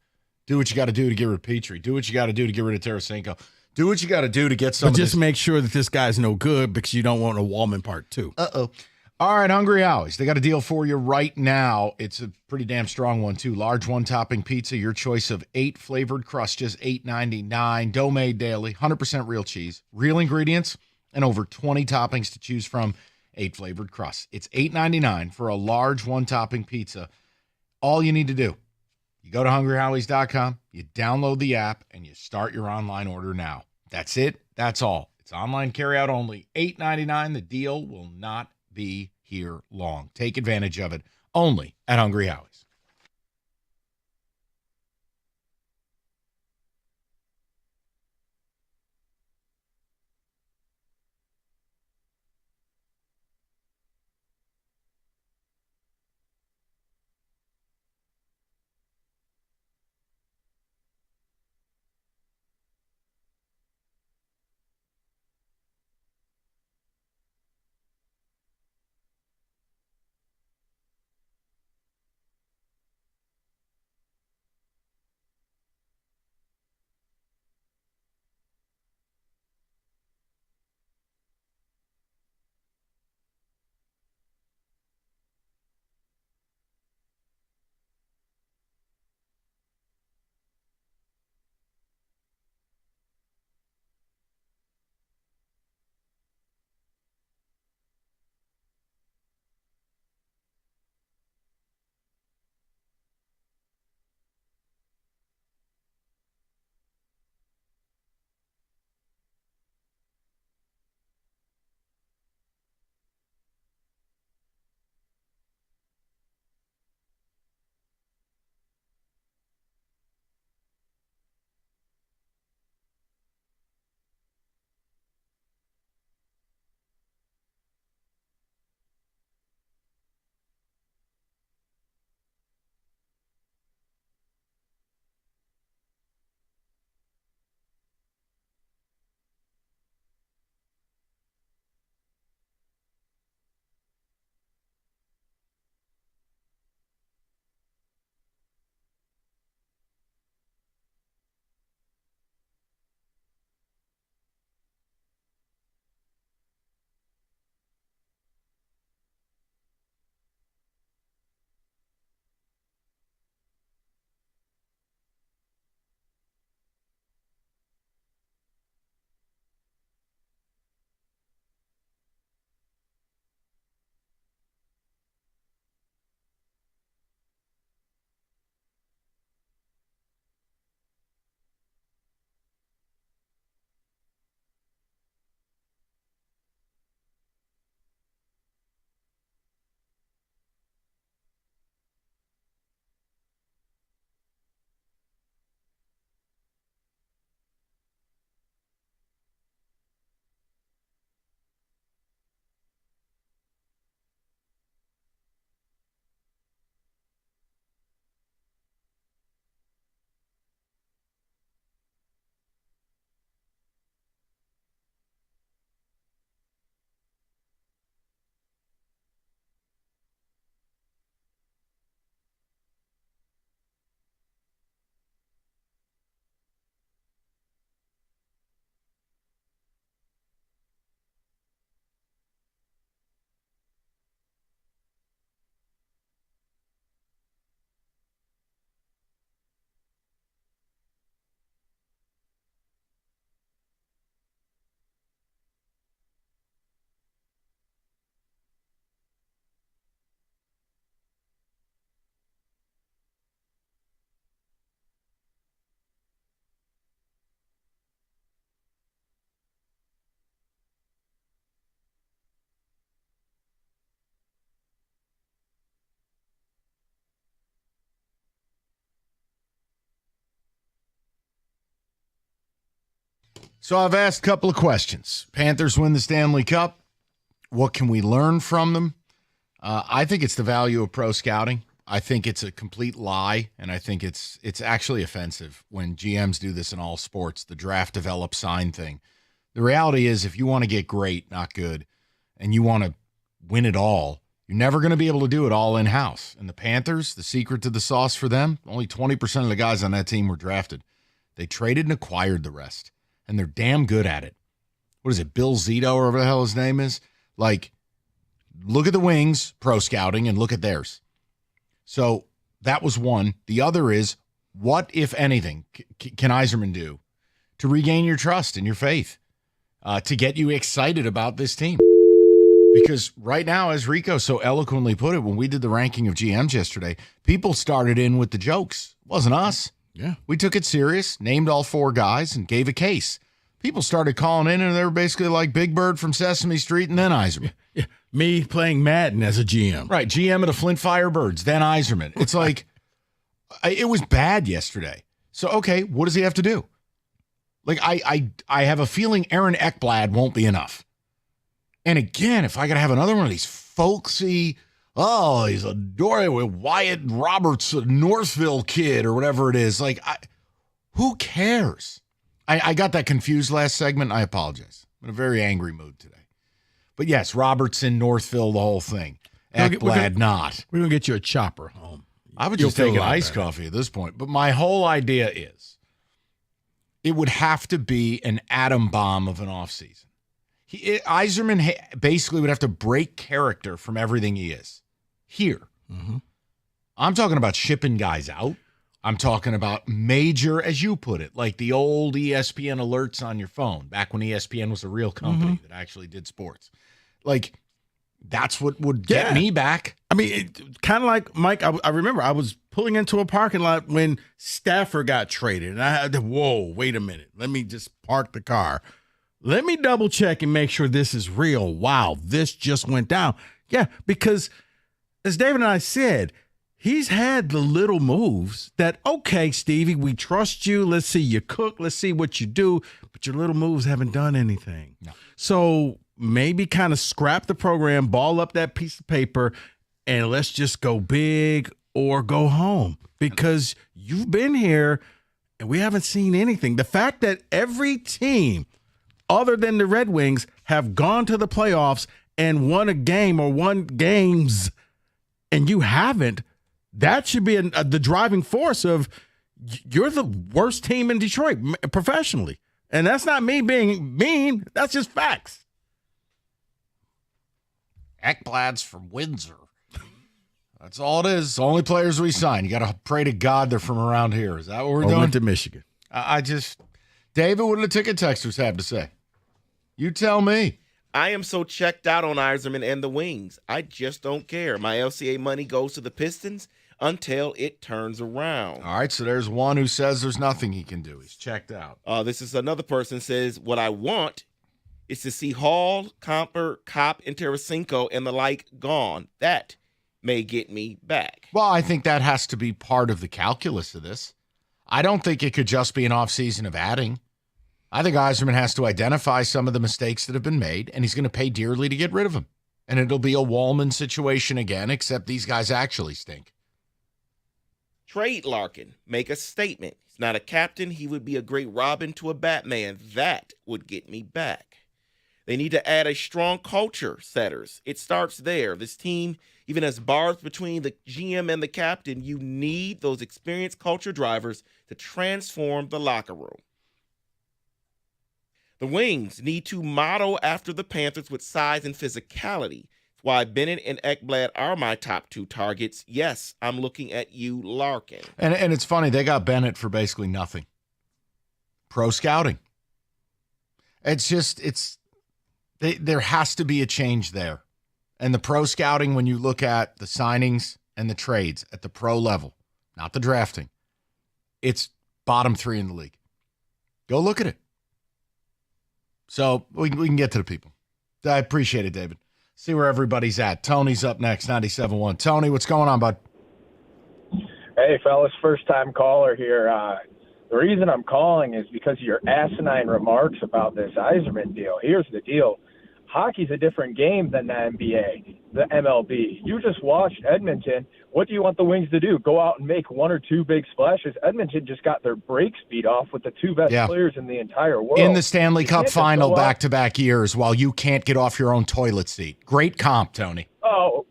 Do what you got to do to get rid of Petrie. Do what you got to do to get rid of Tarasenko. Do what you got to do to get some. But just make sure that this guy's no good, because you don't want a Wallman part 2. Uh-oh. All right, Hungry Howie's. They got a deal for you right now. It's a pretty damn strong one, too. Large one-topping pizza, your choice of 8 flavored crusts, just $8.99. Dough made daily, 100% real cheese, real ingredients, and over 20 toppings to choose from. 8 flavored crusts. It's $8.99 for a large one-topping pizza. All you need to do, you go to hungryhowies.com, you download the app, and you start your online order now. That's it. That's all. It's online carryout only. $8.99. The deal will not be here long. Take advantage of it only at Hungry Howie's. So I've asked a couple of questions. Panthers win the Stanley Cup. What can we learn from them? I think it's the value of pro scouting. I think it's a complete lie, and I think it's actually offensive when GMs do this in all sports, the draft, develop, sign thing. The reality is if you want to get great, not good, and you want to win it all, you're never going to be able to do it all in-house. And the Panthers, the secret to the sauce for them, only 20% of the guys on that team were drafted. They traded and acquired the rest, and they're damn good at it. What is it, Bill Zito or whatever the hell his name is? Like, look at the Wings pro scouting and look at theirs. So that was one. The other is, what, if anything, can Yzerman do to regain your trust and your faith, to get you excited about this team? Because right now, as Rico so eloquently put it, when we did the ranking of GMs yesterday, people started in with the jokes. It wasn't us. Yeah. We took it serious, named all 4 guys, and gave a case. People started calling in, and they were basically like Big Bird from Sesame Street and then Yzerman. Yeah. Me playing Madden as a GM. Right, GM of the Flint Firebirds, then Yzerman. It's like, it was bad yesterday. So, okay, what does he have to do? Like, I have a feeling Aaron Ekblad won't be enough. And again, if I got to have another one of these folksy, he's adorable with Wyatt Roberts, a Northville kid, or whatever it is. Like, who cares? I got that confused last segment. I apologize. I'm in a very angry mood today. But yes, Robertson, Northville, the whole thing. Ekblad, not. We're going to get you a chopper home. I would just take an iced coffee at this point. But my whole idea is it would have to be an atom bomb of an offseason. Yzerman basically would have to break character from everything he is here. Mm-hmm. I'm talking about shipping guys out. I'm talking about major, as you put it, like the old ESPN alerts on your phone, back when ESPN was a real company that actually did sports. Like, that's what would get me back. I mean, kind of like Mike, I remember I was pulling into a parking lot when Stafford got traded, and I had to, whoa, wait a minute. Let me just park the car. Let me double check and make sure this is real. Wow, this just went down. Yeah, because as David and I said, he's had the little moves that, okay, Stevie, we trust you. Let's see you cook. Let's see what you do. But your little moves haven't done anything. No. So maybe kind of scrap the program, ball up that piece of paper, and let's just go big or go home. Because you've been here and we haven't seen anything. The fact that every team other than the Red Wings have gone to the playoffs and won a game or won games and you haven't, that should be the driving force of you're the worst team in Detroit professionally. And that's not me being mean. That's just facts. Ekblad's from Windsor. That's all it is. It's the only players we sign. You got to pray to God they're from around here. Is that what we're doing? Went to Michigan. David, what do the ticket texters have to say? You tell me. I am so checked out on Yzerman and the Wings. I just don't care. My LCA money goes to the Pistons until it turns around. All right, so there's one who says there's nothing he can do. He's checked out. This is another person says, what I want is to see Hall, Comper, Kopp, and Tarasenko and the like gone. That may get me back. Well, I think that has to be part of the calculus of this. I don't think it could just be an offseason of adding. I think Yzerman has to identify some of the mistakes that have been made, and he's going to pay dearly to get rid of them. And it'll be a Wallman situation again, except these guys actually stink. Trade Larkin. Make a statement. He's not a captain. He would be a great Robin to a Batman. That would get me back. They need to add a strong culture setters. It starts there. This team even has bars between the GM and the captain. You need those experienced culture drivers to transform the locker room. The Wings need to model after the Panthers with size and physicality. That's why Bennett and Ekblad are my top 2 targets. Yes, I'm looking at you, Larkin. And it's funny, they got Bennett for basically nothing. Pro scouting. There has to be a change there. And the pro scouting, when you look at the signings and the trades at the pro level, not the drafting, it's bottom 3 in the league. Go look at it. So we can get to the people. I appreciate it, David. See where everybody's at. Tony's up next, 97.1. Tony, what's going on, bud? Hey, fellas, first-time caller here. The reason I'm calling is because of your asinine remarks about this Yzerman deal. Here's the deal. Hockey's a different game than the NBA, the MLB. You just watched Edmonton. What do you want the Wings to do? Go out and make one or two big splashes? Edmonton just got their brakes beat off with the two best players in the entire world. In the Stanley You Cup can't just final go out- back-to-back years while you can't get off your own toilet seat. Great comp, Tony. Oh,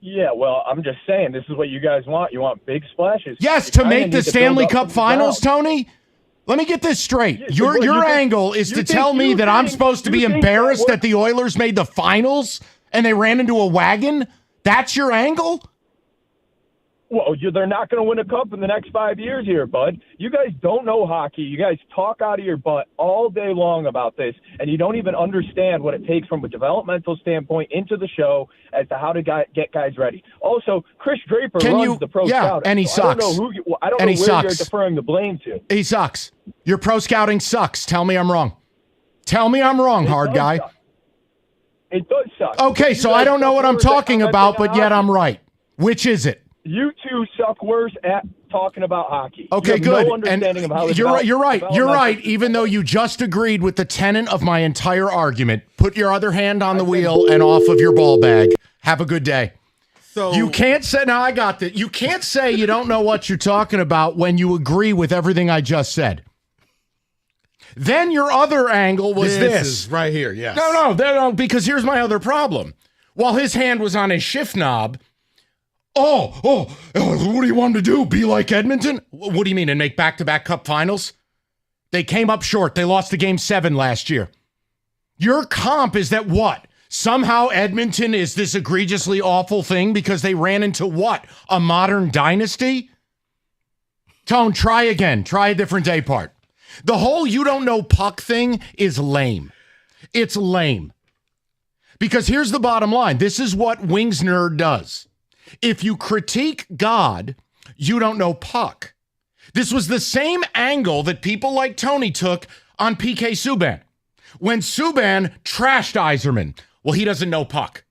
yeah, well, I'm just saying, this is what you guys want. You want big splashes. Yes, You to kinda make need the to Stanley build up Cup from the finals, ground. Tony? Let me get this straight. Yeah, Your but you think- angle is you to think- tell me you that I'm think- supposed to you be think embarrassed that that the Oilers made the finals and they ran into a wagon? That's your angle? Well, they're not going to win a cup in the next 5 years here, bud. You guys don't know hockey. You guys talk out of your butt all day long about this, and you don't even understand what it takes from a developmental standpoint into the show as to how to get guys ready. Also, Chris Draper runs the pro scout. and he so I don't sucks. know who I don't And know he where you're sucks. deferring the blame to. He sucks. Your pro scouting sucks. Tell me I'm wrong. Tell me I'm wrong, hard guy. Suck. It does suck. Okay, You so guys I don't know suck what I'm worse at talking about, commenting but yet on I'm right. Which is it? You two suck worse at talking about hockey. Okay, you have good. No understanding of how the you're right. You're right. You're developmental- right. Even though you just agreed with the tenet of my entire argument, put your other hand on the wheel and off of your ball bag. Have a good day. So you can't say. Now I got that. You can't say you don't know what you're talking about when you agree with everything I just said. Then your other angle was This this is right here. Yes. No, because here's my other problem. While his hand was on his shift knob, what do you want him to do? Be like Edmonton? What do you mean, and make back-to-back cup finals? They came up short. They lost the game 7 last year. Your comp is that what? Somehow Edmonton is this egregiously awful thing because they ran into what? A modern dynasty? Tone, try again. Try a different day part. The whole you don't know puck thing is lame. It's lame. Because here's the bottom line. This is what Wings Nerd does. If you critique God, you don't know puck. This was the same angle that people like Tony took on PK Subban. When Subban trashed Yzerman, well, he doesn't know puck.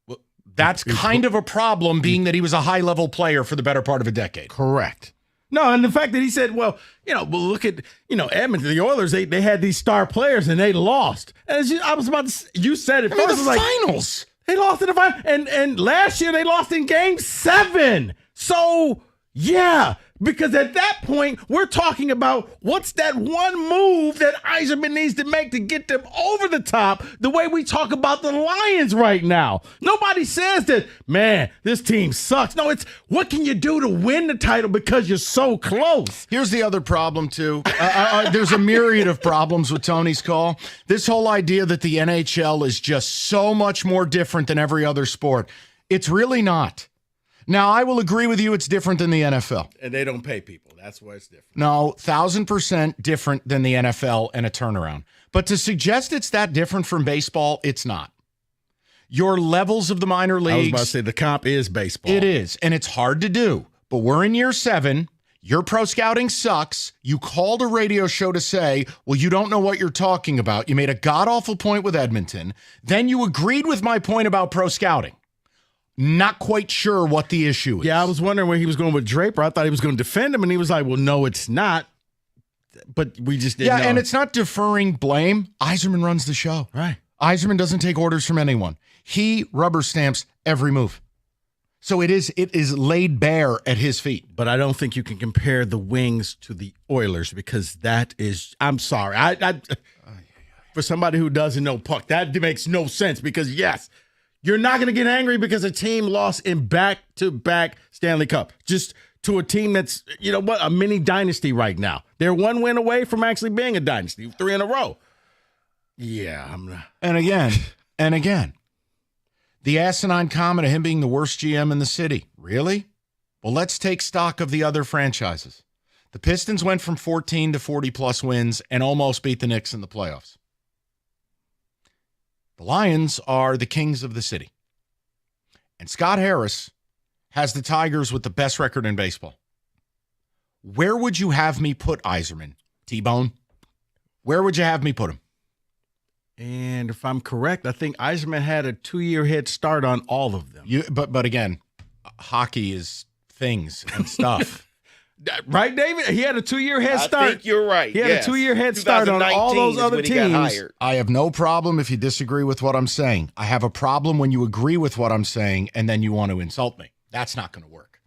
Well, that's kind of a problem, being that he was a high-level player for the better part of a decade. Correct. No, and the fact that he said, well, look at, Edmonton, the Oilers, they had these star players and they lost. And I was about to, you said it I mean, first. the it was finals. They lost in the final. And last year they lost in game 7. So, yeah, because at that point, we're talking about what's that one move that Yzerman needs to make to get them over the top, the way we talk about the Lions right now. Nobody says that, man, this team sucks. No, it's what can you do to win the title because you're so close. Here's the other problem, too. There's a myriad of problems with Tony's call. This whole idea that the NHL is just so much more different than every other sport. It's really not. Now, I will agree with you, it's different than the NFL. And they don't pay people. That's why it's different. No, 1,000% different than the NFL and a turnaround. But to suggest it's that different from baseball, it's not. Your levels of the minor leagues. I was about to say the comp is baseball. It is, and it's hard to do. But we're in year 7. Your pro scouting sucks. You called a radio show to say, well, you don't know what you're talking about. You made a god-awful point with Edmonton. Then you agreed with my point about pro scouting. Not quite sure what the issue is. Yeah, I was wondering where he was going with Draper. I thought he was going to defend him, and he was like, well, no, it's not. But we just didn't know. And it's not deferring blame. Yzerman runs the show. Right. Yzerman doesn't take orders from anyone. He rubber stamps every move. So it is laid bare at his feet. But I don't think you can compare the Wings to the Oilers because that is, I'm sorry. For somebody who doesn't know puck, that makes no sense because, yes, you're not going to get angry because a team lost in back-to-back Stanley Cup. Just to a team that's, a mini dynasty right now. They're one win away from actually being a dynasty, 3 in a row. Yeah. And again, the asinine comment of him being the worst GM in the city. Really? Well, let's take stock of the other franchises. The Pistons went from 14 to 40-plus wins and almost beat the Knicks in the playoffs. The Lions are the kings of the city. And Scott Harris has the Tigers with the best record in baseball. Where would you have me put Yzerman? T-Bone? Where would you have me put him? And if I'm correct, I think Yzerman had a 2-year head start on all of them. But again, hockey is things and stuff. Right, David? He had a 2-year head start. I think you're right. He had a 2-year head start on all those other teams. I have no problem if you disagree with what I'm saying. I have a problem when you agree with what I'm saying and then you want to insult me. That's not going to work.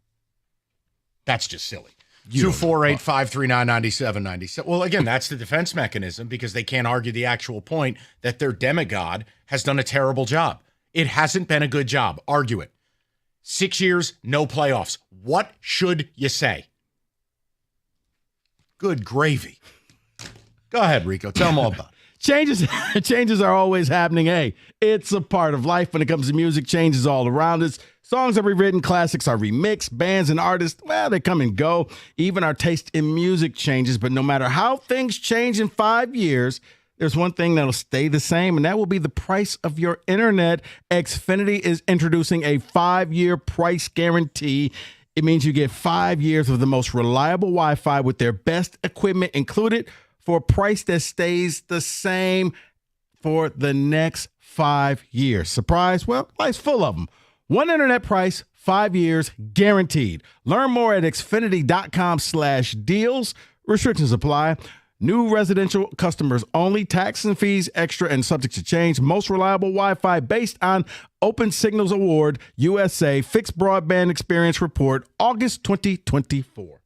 That's just silly. 248-539-9797. Well, again, that's the defense mechanism because they can't argue the actual point that their demigod has done a terrible job. It hasn't been a good job. Argue it. 6 years, no playoffs. What should you say? Good gravy. Go ahead, Rico. Tell them all about it. Changes are always happening. Hey, it's a part of life when it comes to music. Changes all around us. Songs are rewritten, classics are remixed, bands and artists, well, they come and go. Even our taste in music changes, but no matter how things change in 5 years, there's one thing that'll stay the same, and that will be the price of your internet. Xfinity is introducing a 5-year price guarantee. It means you get 5 years of the most reliable Wi-Fi with their best equipment included for a price that stays the same for the next 5 years. Surprise? Well, life's full of them. One internet price, 5 years, guaranteed. Learn more at xfinity.com/deals. Restrictions apply. New residential customers only. Tax and fees extra and subject to change. Most reliable Wi-Fi based on Open Signals Award, USA Fixed Broadband Experience Report, August 2024.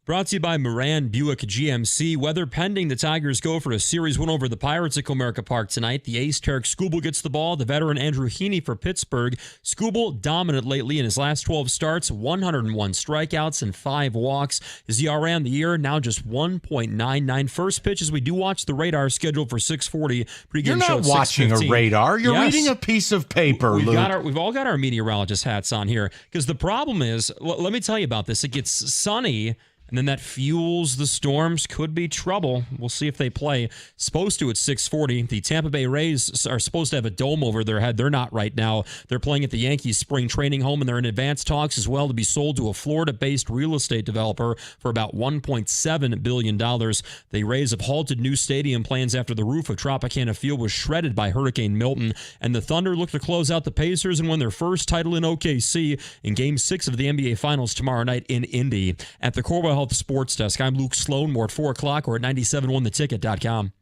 Brought to you by Moran Buick GMC. Weather pending, the Tigers go for a series win over the Pirates at Comerica Park tonight. The ace, Tarek Skubal, gets the ball. The veteran, Andrew Heaney for Pittsburgh. Skubal dominant lately in his last 12 starts, 101 strikeouts and 5 walks. His ERA on the year, now just 1.99. First pitch as we do watch the radar scheduled for 6:40. You're not watching a radar. You're reading a piece of paper, We've Luke. all got our meteorologist hats on here because the problem is, let me tell you about this. It gets sunny, and then that fuels the storms. Could be trouble. We'll see if they play. Supposed to at 6:40. The Tampa Bay Rays are supposed to have a dome over their head. They're not right now. They're playing at the Yankees spring training home, and they're in advanced talks as well to be sold to a Florida-based real estate developer for about $1.7 billion. The Rays have halted new stadium plans after the roof of Tropicana Field was shredded by Hurricane Milton, and the Thunder look to close out the Pacers and win their first title in OKC in Game 6 of the NBA Finals tomorrow night in Indy. At the Corwell Health Sports Desk, I'm Luke Sloan. More at 4 o'clock or at 971theticket.com.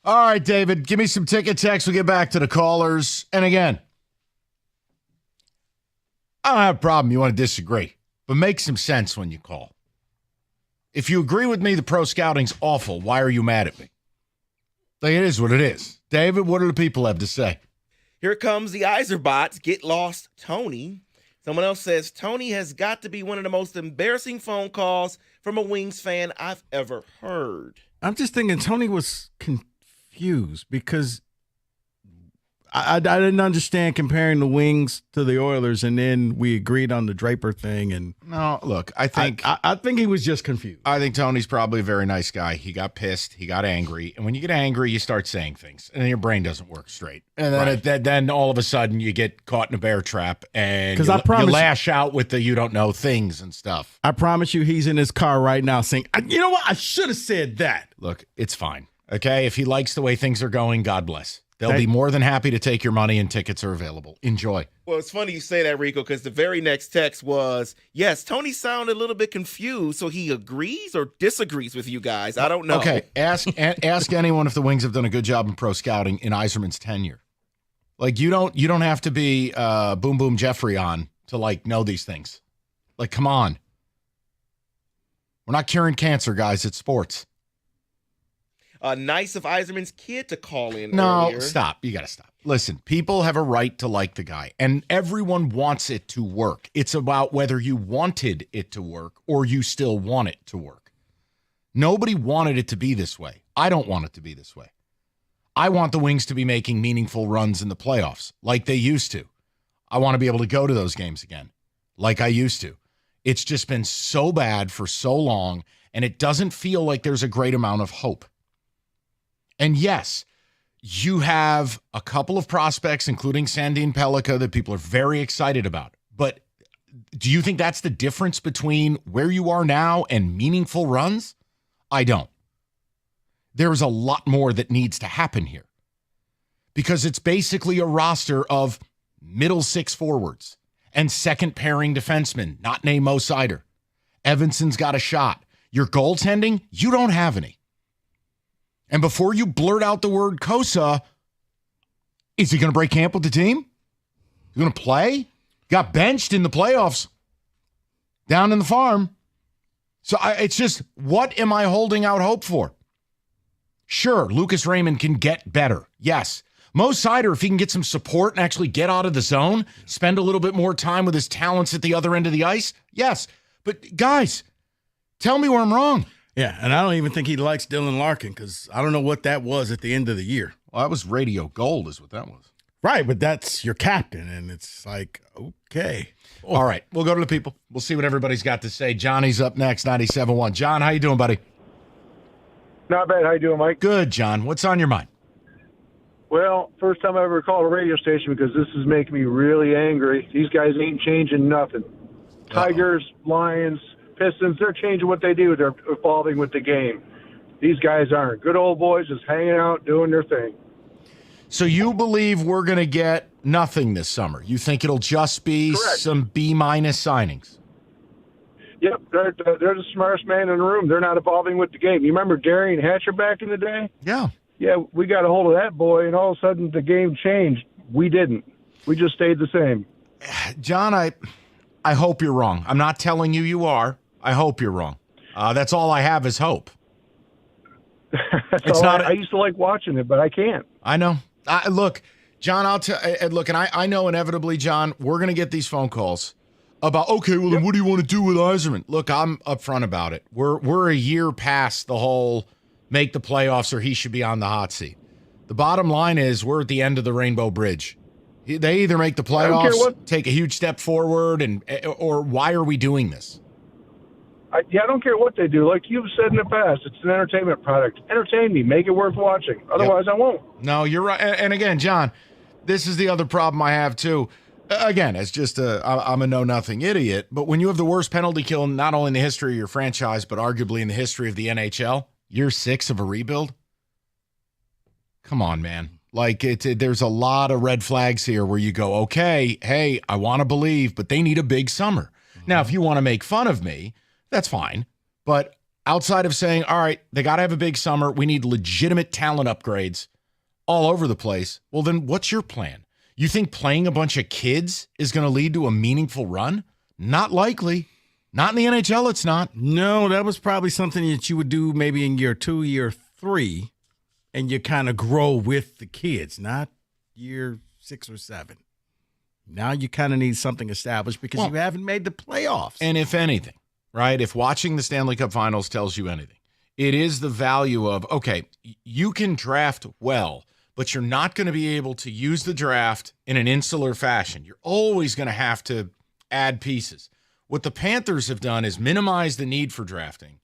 All right, David, give me some ticket text. We'll get back to the callers. And again, I don't have a problem. You want to disagree, but make some sense when you call. If you agree with me, the pro scouting's awful. Why are you mad at me? Like, it is what it is. David, what do the people have to say? Here comes the Yzerbots. Get lost, Tony. Someone else says, Tony has got to be one of the most embarrassing phone calls from a Wings fan I've ever heard. I'm just thinking Tony was confused because I didn't understand comparing the Wings to the Oilers, and then we agreed on the Draper thing. And no, look, I think he was just confused. I think Tony's probably a very nice guy. He got pissed. He got angry. And when you get angry, you start saying things, and then your brain doesn't work straight. And then then all of a sudden you get caught in a bear trap, and you lash out with the you don't know things and stuff. I promise you he's in his car right now saying, you know what? I should have said that. Look, it's fine. Okay? If he likes the way things are going, God bless. They'll be more than happy to take your money, and tickets are available. Enjoy. Well, it's funny you say that, Rico, because the very next text was, yes, Tony sounded a little bit confused, so he agrees or disagrees with you guys. I don't know. Okay, ask anyone if the Wings have done a good job in pro scouting in Yzerman's tenure. Like, you don't have to be Boom Boom Jeffrey on to, like, know these things. Like, come on. We're not curing cancer, guys. It's sports. Nice of Yzerman's kid to call in No, earlier. stop. You got to stop. Listen, people have a right to like the guy, and everyone wants it to work. It's about whether you wanted it to work or you still want it to work. Nobody wanted it to be this way. I don't want it to be this way. I want the Wings to be making meaningful runs in the playoffs like they used to. I want to be able to go to those games again like I used to. It's just been so bad for so long, and it doesn't feel like there's a great amount of hope. And yes, you have a couple of prospects, including Sandin Pellica, that people are very excited about. But do you think that's the difference between where you are now and meaningful runs? I don't. There's a lot more that needs to happen here. Because it's basically a roster of middle six forwards and second pairing defensemen, not named Mo Seider. Evanson's got a shot. Your goaltending, you don't have any. And before you blurt out the word Kosa, is he going to break camp with the team? He's going to play? Got benched in the playoffs down in the farm. So it's just, what am I holding out hope for? Sure, Lucas Raymond can get better. Yes. Mo Seider, if he can get some support and actually get out of the zone, spend a little bit more time with his talents at the other end of the ice. Yes. But guys, tell me where I'm wrong. Yeah, and I don't even think he likes Dylan Larkin because I don't know what that was at the end of the year. Well, that was radio gold is what that was. Right, but that's your captain, and it's like, okay. All right, we'll go to the people. We'll see what everybody's got to say. Johnny's up next, 97.1. John, how you doing, buddy? Not bad. How you doing, Mike? Good, John. What's on your mind? Well, first time I ever called a radio station because this is making me really angry. These guys ain't changing nothing. Tigers, Lions, Pistons, they're changing what they do. They're evolving with the game. These guys aren't. Good old boys just hanging out, doing their thing. So you believe we're going to get nothing this summer? You think it'll just be some B-minus signings? Yep, they're the smartest man in the room. They're not evolving with the game. You remember Darian Hatcher back in the day? Yeah. yeah, we got a hold of that boy, and all of a sudden the game changed. We didn't. We just stayed the same. John, I hope you're wrong. I'm not telling you you are. I hope you're wrong. That's all I have is hope. It's not. I used to like watching it, but I can't. I know. Look, John, I'll tell. Look, and I know inevitably, John, we're going to get these phone calls about. Okay, well, then what do you want to do with Yzerman? Look, I'm upfront about it. We're a year past the whole make the playoffs or he should be on the hot seat. The bottom line is we're at the end of the Rainbow Bridge. They either make the playoffs, take a huge step forward, or why are we doing this? I don't care what they do. Like you've said in the past, it's an entertainment product. Entertain me. Make it worth watching. Otherwise, I won't. No, you're right. And again, John, this is the other problem I have, too. Again, it's just I'm a know-nothing idiot, but when you have the worst penalty kill not only in the history of your franchise, but arguably in the history of the NHL, year 6 of a rebuild, come on, man. Like, there's a lot of red flags here where you go, okay, hey, I want to believe, but they need a big summer. Now, if you want to make fun of me, that's fine. But outside of saying, all right, they got to have a big summer, we need legitimate talent upgrades all over the place, well, then what's your plan? You think playing a bunch of kids is going to lead to a meaningful run? Not likely. Not in the NHL, it's not. No, that was probably something that you would do maybe in year 2, year 3. And you kind of grow with the kids, not year 6 or 7. Now you kind of need something established because you haven't made the playoffs. And if anything, right, if watching the Stanley Cup Finals tells you anything, it is the value of, okay, you can draft well, but you're not going to be able to use the draft in an insular fashion. You're always going to have to add pieces. What the Panthers have done is minimize the need for drafting.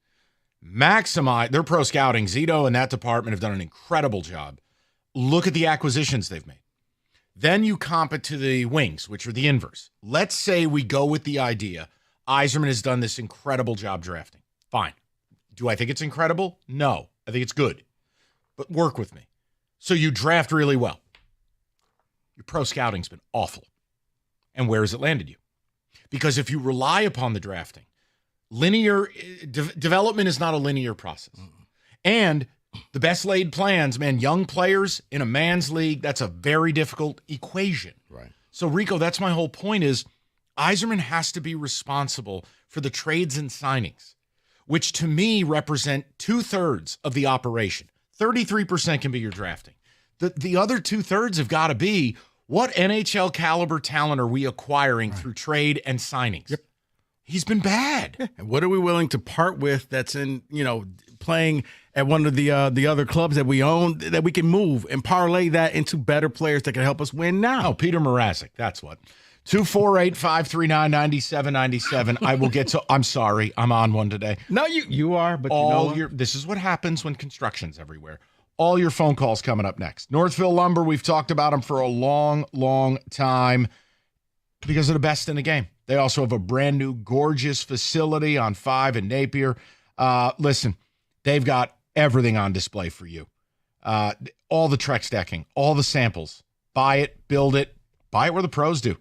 Maximize their pro scouting. Zito and that department have done an incredible job. Look at the acquisitions they've made. Then you comp it to the Wings, which are the inverse. Let's say we go with the idea Yzerman has done this incredible job drafting. Fine. Do I think it's incredible? No. I think it's good. But work with me. So you draft really well. Your pro scouting's been awful. And where has it landed you? Because if you rely upon the drafting, linear development is not a linear process. And the best laid plans, man, young players in a man's league, that's a very difficult equation. Right. So, Rico, that's my whole point is Yzerman has to be responsible for the trades and signings, which to me represent 2/3 of the operation. 33% can be your drafting. The other 2/3 have got to be what NHL caliber talent are we acquiring through trade and signings? Yep. He's been bad. And what are we willing to part with that's in, playing at one of the other clubs that we own that we can move and parlay that into better players that can help us win now? Oh, Peter Mrazek, that's what. 248-539-9797. I will get to, I'm sorry, I'm on one today. No, you are, but this is what happens when construction's everywhere. All your phone calls coming up next. Northville Lumber, we've talked about them for a long, long time because they're the best in the game. They also have a brand new gorgeous facility on 5 in Napier. Listen, they've got everything on display for you. All the Trex decking, all the samples. Buy it, build it, buy it where the pros do.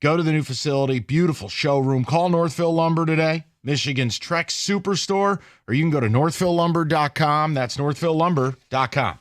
Go to the new facility, beautiful showroom. Call Northville Lumber today, Michigan's Trex Superstore, or you can go to northvillelumber.com. That's northvillelumber.com.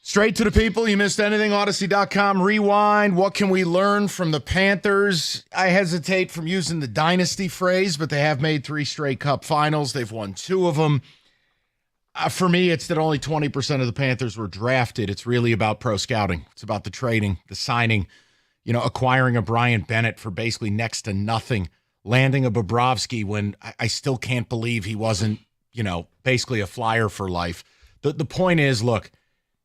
Straight to the people. You missed anything? Odyssey.com. Rewind. What can we learn from the Panthers? I hesitate from using the dynasty phrase, but they have made 3 straight Cup finals. They've won 2 of them. For me, it's that only 20% of the Panthers were drafted. It's really about pro scouting. It's about the trading, the signing, acquiring a Brian Bennett for basically next to nothing, landing a Bobrovsky when I still can't believe he wasn't, basically a flyer for life. The point is, look,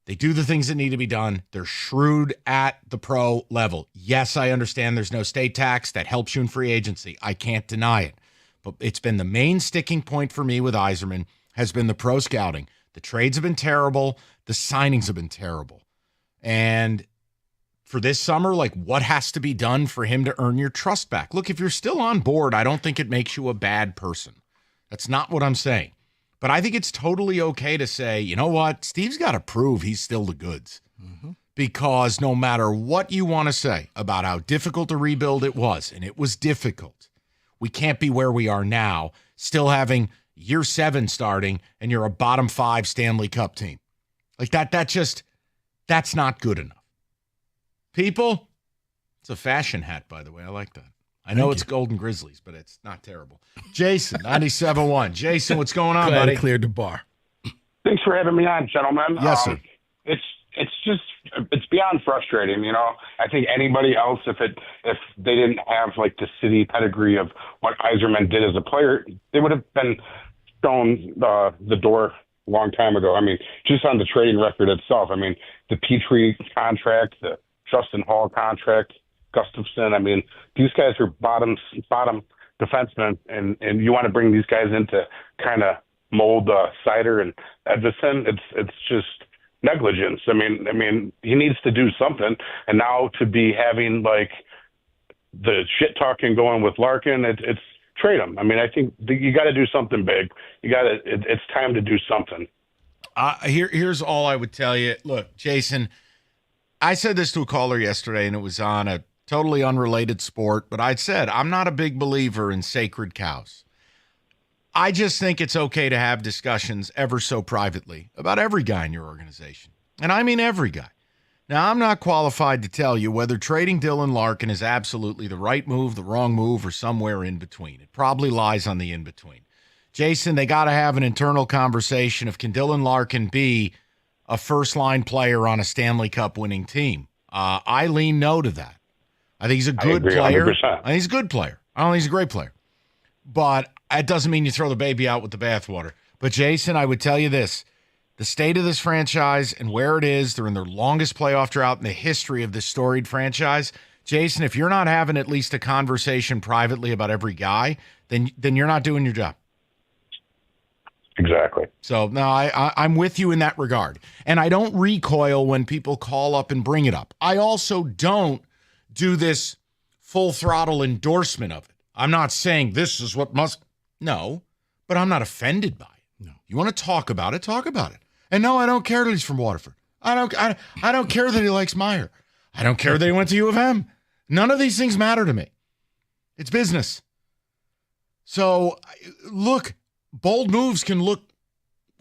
they do the things that need to be done. They're shrewd at the pro level. Yes, I understand there's no state tax. That helps you in free agency. I can't deny it. But it's been the main sticking point for me with Yzerman has been the pro scouting. The trades have been terrible. The signings have been terrible. And for this summer, what has to be done for him to earn your trust back? Look, if you're still on board, I don't think it makes you a bad person. That's not what I'm saying. But I think it's totally okay to say, you know what? Steve's got to prove he's still the goods. Mm-hmm. Because no matter what you want to say about how difficult a rebuild it was, and it was difficult, we can't be where we are now, still having year 7 starting, and you're a bottom 5 Stanley Cup team. That's not good enough. People, it's a fashion hat, by the way. I like that. I know it's Golden Grizzlies, but it's not terrible. Jason, 97.1. Jason, what's going on, buddy? Cleared the bar. Thanks for having me on, gentlemen. Yes, sir. It's beyond frustrating. I think anybody else, if they didn't have the city pedigree of what Yzerman did as a player, they would have been shown the door a long time ago. Just on the trading record itself. The Petrie contract, the Justin Hall contract, Gustafson. These guys are bottom defensemen, and you want to bring these guys in to kind of mold Sider and Edvison. It's just negligence. He needs to do something, and now to be having the shit talking going with Larkin, it's trade him. I think you got to do something big. It's time to do something. Here's all I would tell you. Look, Jason, I said this to a caller yesterday, and it was on a totally unrelated sport, but I said I'm not a big believer in sacred cows. I just think it's okay to have discussions ever so privately about every guy in your organization. And I mean every guy. Now, I'm not qualified to tell you whether trading Dylan Larkin is absolutely the right move, the wrong move, or somewhere in between. It probably lies on the in-between. Jason, they got to have an internal conversation of can Dylan Larkin be a first-line player on a Stanley Cup winning team? I lean no to that. I think he's a good player. 100%. I think he's a good player. I don't think he's a great player. But that doesn't mean you throw the baby out with the bathwater. But, Jason, I would tell you this. The state of this franchise and where it is, they're in their longest playoff drought in the history of this storied franchise. Jason, if you're not having at least a conversation privately about every guy, then you're not doing your job. Exactly. So, no, I'm with you in that regard. And I don't recoil when people call up and bring it up. I also don't do this full throttle endorsement of it. I'm not saying this is what must. No, but I'm not offended by it. No. You want to talk about it, talk about it. And no, I don't care that he's from Waterford. I don't care that he likes Meyer. I don't care that he went to U of M. None of these things matter to me. It's business. So, look, bold moves can look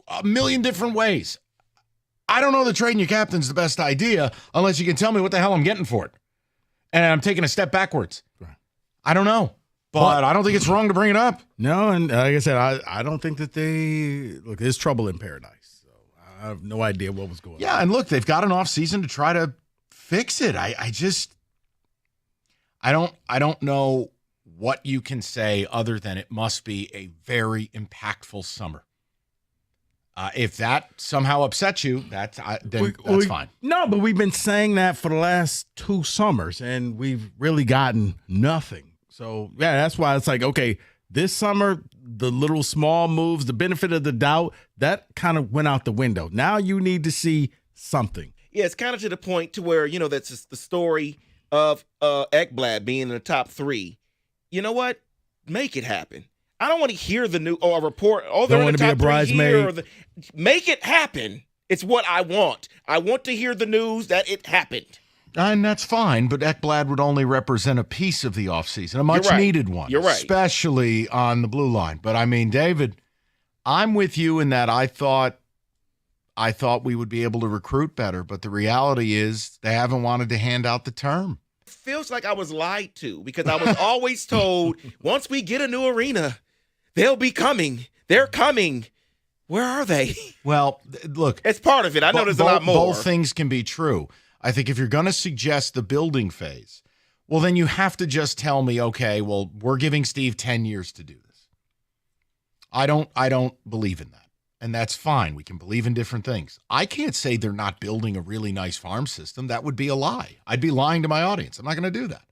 a million different ways. I don't know that trading your captain's the best idea unless you can tell me what the hell I'm getting for it. And I'm taking a step backwards. Right. I don't know. But I don't think it's wrong to bring it up. No, and like I said, I don't think that there's trouble in paradise. So I have no idea what was going on. Yeah, and look, they've got an off season to try to fix it. I don't know what you can say other than it must be a very impactful summer. If that somehow upsets you, that's fine. No, but we've been saying that for the last 2 summers, and we've really gotten nothing. So, yeah, that's why it's like, okay, this summer, the little small moves, the benefit of the doubt, that kind of went out the window. Now you need to see something. Yeah, it's kind of to the point to where, that's just the story of Ekblad being in the top 3. You know what? Make it happen. I don't want to hear the new or a report. Oh, they're in the top 3 here. Make it happen. It's what I want. I want to hear the news that it happened. And that's fine, but Ekblad would only represent a piece of the offseason, a much-needed one. You're right. Especially on the blue line. But, David, I'm with you in that I thought I thought we would be able to recruit better, but the reality is they haven't wanted to hand out the term. Feels like I was lied to because I was always told once we get a new arena, they'll be coming. They're coming. Where are they? Well, look. It's part of it. I know there's a lot more. Both things can be true. I think if you're going to suggest the building phase, well, then you have to just tell me, okay, well, we're giving Steve 10 years to do this. I don't believe in that. And that's fine. We can believe in different things. I can't say they're not building a really nice farm system. That would be a lie. I'd be lying to my audience. I'm not going to do that.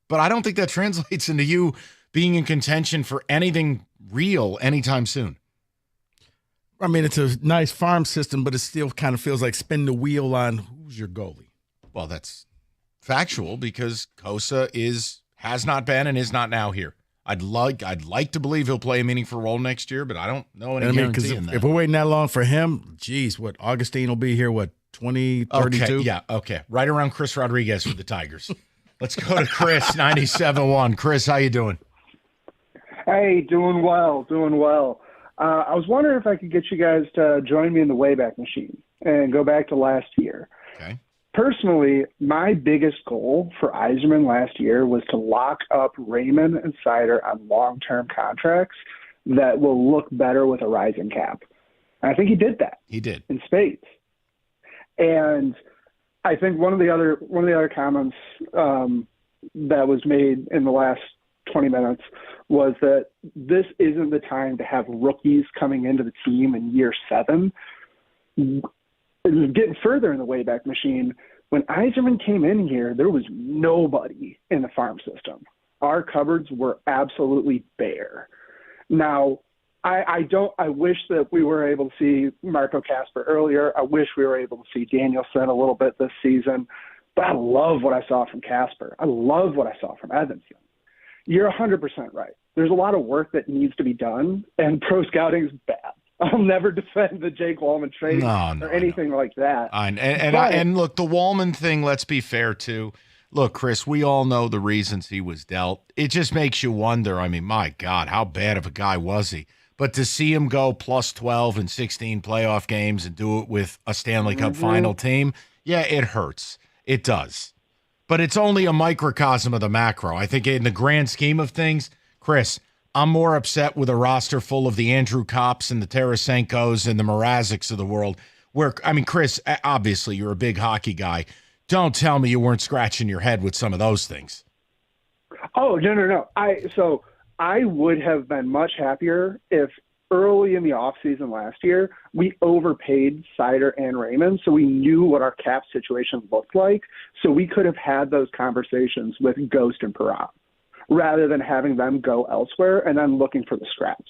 But I don't think that translates into you being in contention for anything real anytime soon. I mean, it's a nice farm system, but it still kind of feels like spin the wheel on who's your goalie. Well, that's factual because Kosa has not been and is not now here. I'd like to believe he'll play a meaningful role next year, but I don't know any guarantee in that. If we're waiting that long for him, geez, what, Augustine will be here, 2032? Okay, yeah, okay. Right around Chris Rodriguez for the Tigers. Let's go to Chris, 97.1. Chris, how you doing? Hey, doing well. I was wondering if I could get you guys to join me in the Wayback Machine and go back to last year. Okay. Personally, my biggest goal for Yzerman last year was to lock up Raymond and Sider on long-term contracts that will look better with a rising cap. And I think he did that. He did. In spades. And I think one of the other comments that was made in the last 20 minutes was that this isn't the time to have rookies coming into the team in year 7. Getting further in the Wayback Machine, when Yzerman came in here, there was nobody in the farm system. Our cupboards were absolutely bare. Now, I wish that we were able to see Marco Casper earlier. I wish we were able to see Danielson a little bit this season. But I love what I saw from Casper. I love what I saw from Edmondson. You're 100% right. There's a lot of work that needs to be done, and pro scouting is bad. I'll never defend the Jake Wallman trade or anything like that. And look, the Wallman thing, let's be fair too. Look, Chris, we all know the reasons he was dealt. It just makes you wonder. I mean, my God, how bad of a guy was he? But to see him go plus 12 in 16 playoff games and do it with a Stanley Cup final team, yeah, it hurts. It does. But it's only a microcosm of the macro. I think in the grand scheme of things, Chris, I'm more upset with a roster full of the Andrew Kopps and the Tarasenkos and the Mrazeks of the world. Chris, obviously you're a big hockey guy. Don't tell me you weren't scratching your head with some of those things. Oh, no. I would have been much happier if early in the offseason last year, we overpaid Sider and Raymond, so we knew what our cap situation looked like, so we could have had those conversations with Ghost and Perron, rather than having them go elsewhere and then looking for the scraps.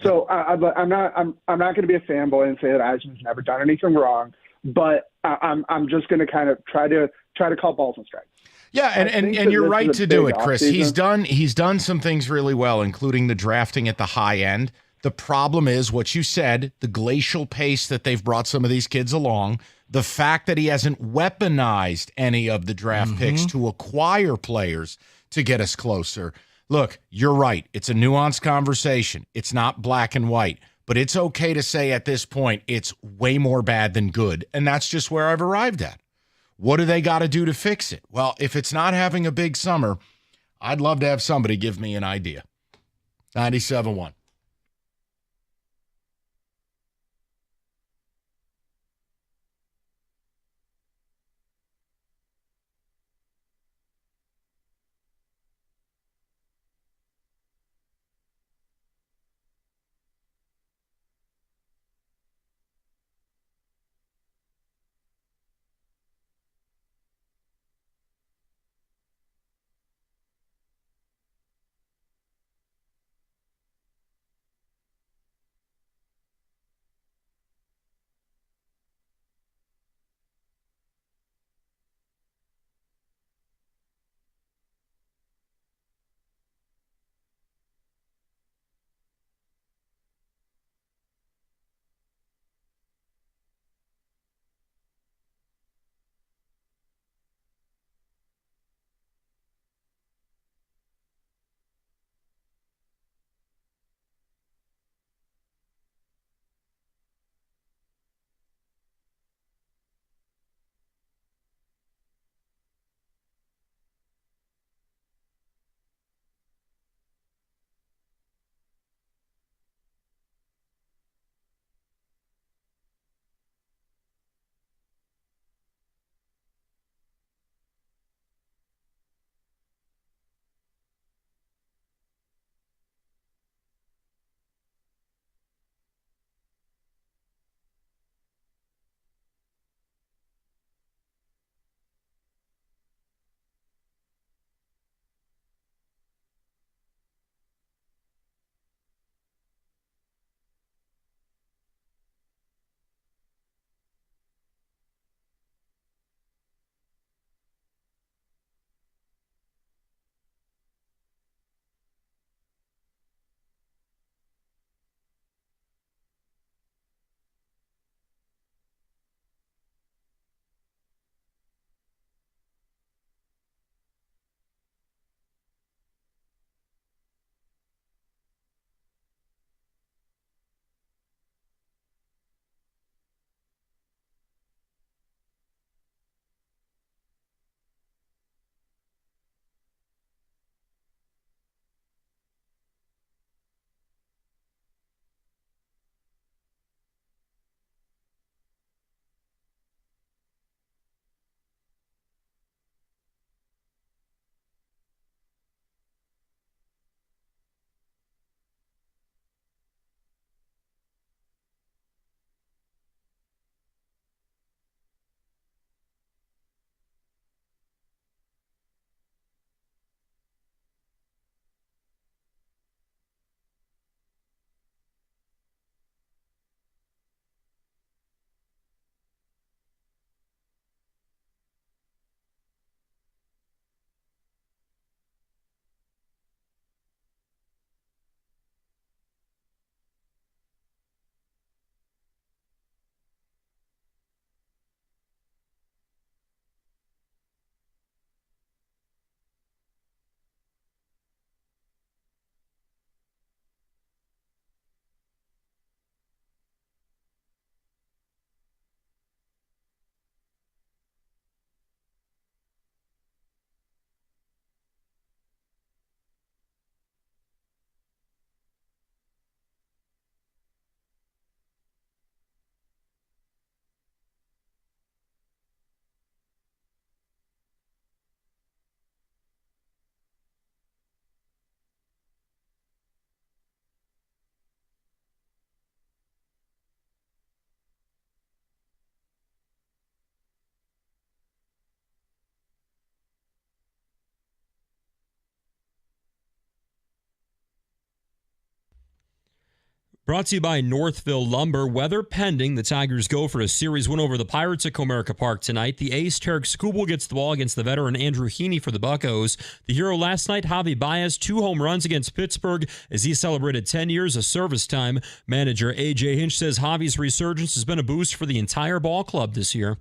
So I'm not going to be a fanboy and say that Yzerman's never done anything wrong, but I'm just going to kind of try to call balls and strikes. Yeah, and you're right to do it, Chris. He's done some things really well, including the drafting at the high end. The problem is what you said, the glacial pace that they've brought some of these kids along, the fact that he hasn't weaponized any of the draft picks to acquire players to get us closer. Look, you're right. It's a nuanced conversation. It's not black and white, but it's okay to say at this point it's way more bad than good, and that's just where I've arrived at. What do they got to do to fix it? Well, if it's not having a big summer, I'd love to have somebody give me an idea. 97.1. Brought to you by Northville Lumber. Weather pending, the Tigers go for a series win over the Pirates at Comerica Park tonight. The ace, Tarek Skubal, gets the ball against the veteran Andrew Heaney for the Buccos. The hero last night, Javy Baez, 2 home runs against Pittsburgh as he celebrated 10 years of service time. Manager A.J. Hinch says Javy's resurgence has been a boost for the entire ball club this year.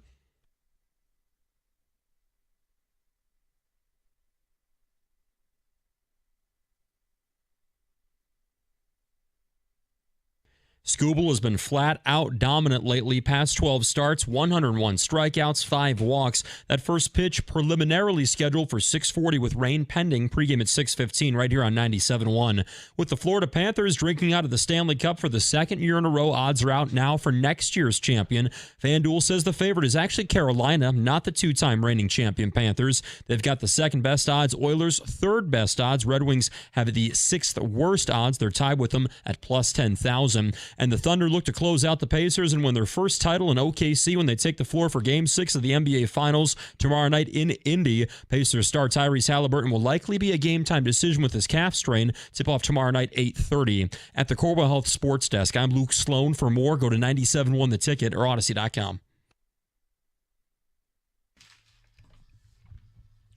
Skubal has been flat out dominant lately. Past 12 starts, 101 strikeouts, 5 walks. That first pitch preliminarily scheduled for 6:40 with rain pending. Pregame at 6:15 right here on 97.1. With the Florida Panthers drinking out of the Stanley Cup for the second year in a row, odds are out now for next year's champion. FanDuel says the favorite is actually Carolina, not the 2-time reigning champion Panthers. They've got the second best odds. Oilers, third best odds. Red Wings have the 6th worst odds. They're tied with them at plus 10,000. And the Thunder look to close out the Pacers and win their first title in OKC when they take the floor for Game 6 of the NBA Finals tomorrow night in Indy. Pacers star Tyrese Halliburton will likely be a game-time decision with his calf strain. Tip-off tomorrow night, 8:30. At the Corwell Health Sports Desk, I'm Luke Sloan. For more, go to 97.1 The Ticket or Odyssey.com.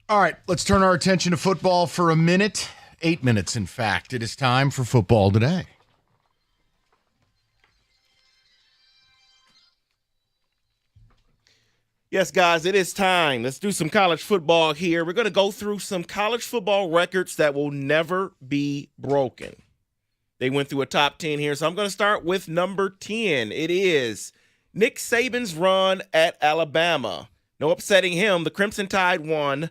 All right, let's turn our attention to football for a minute. 8 minutes, in fact. It is time for Football Today. Yes, guys, it is time. Let's do some college football here. We're going to go through some college football records that will never be broken. They went through a top 10 here, so I'm going to start with number 10. It is Nick Saban's run at Alabama. No upsetting him. The Crimson Tide won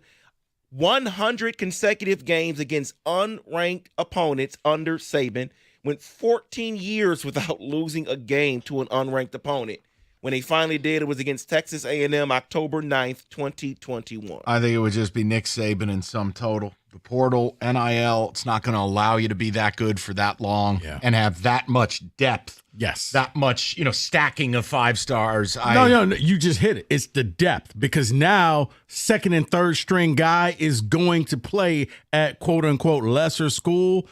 100 consecutive games against unranked opponents under Saban. Went 14 years without losing a game to an unranked opponent. When they finally did, it was against Texas A&M October 9th, 2021. I think it would just be Nick Saban in sum total. The portal, NIL, it's not going to allow you to be that good for that long and have that much depth. Yes. That much, stacking of 5 stars. No, you just hit it. It's the depth, because now second and third string guy is going to play at quote unquote lesser school,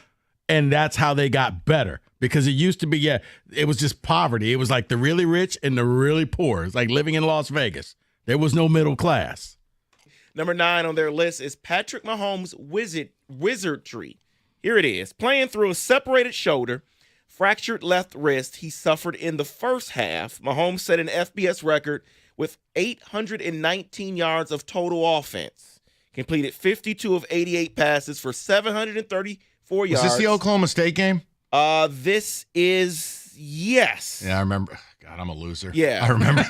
and that's how they got better. Because it used to be, it was just poverty. It was like the really rich and the really poor. It's like living in Las Vegas. There was no middle class. Number 9 on their list is Patrick Mahomes' wizardry. Here it is. Playing through a separated shoulder, fractured left wrist he suffered in the first half, Mahomes set an FBS record with 819 yards of total offense. Completed 52 of 88 passes for 734 yards. Was this the Oklahoma State game? This is, yes. Yeah, I remember. God, I'm a loser. Yeah. I remember.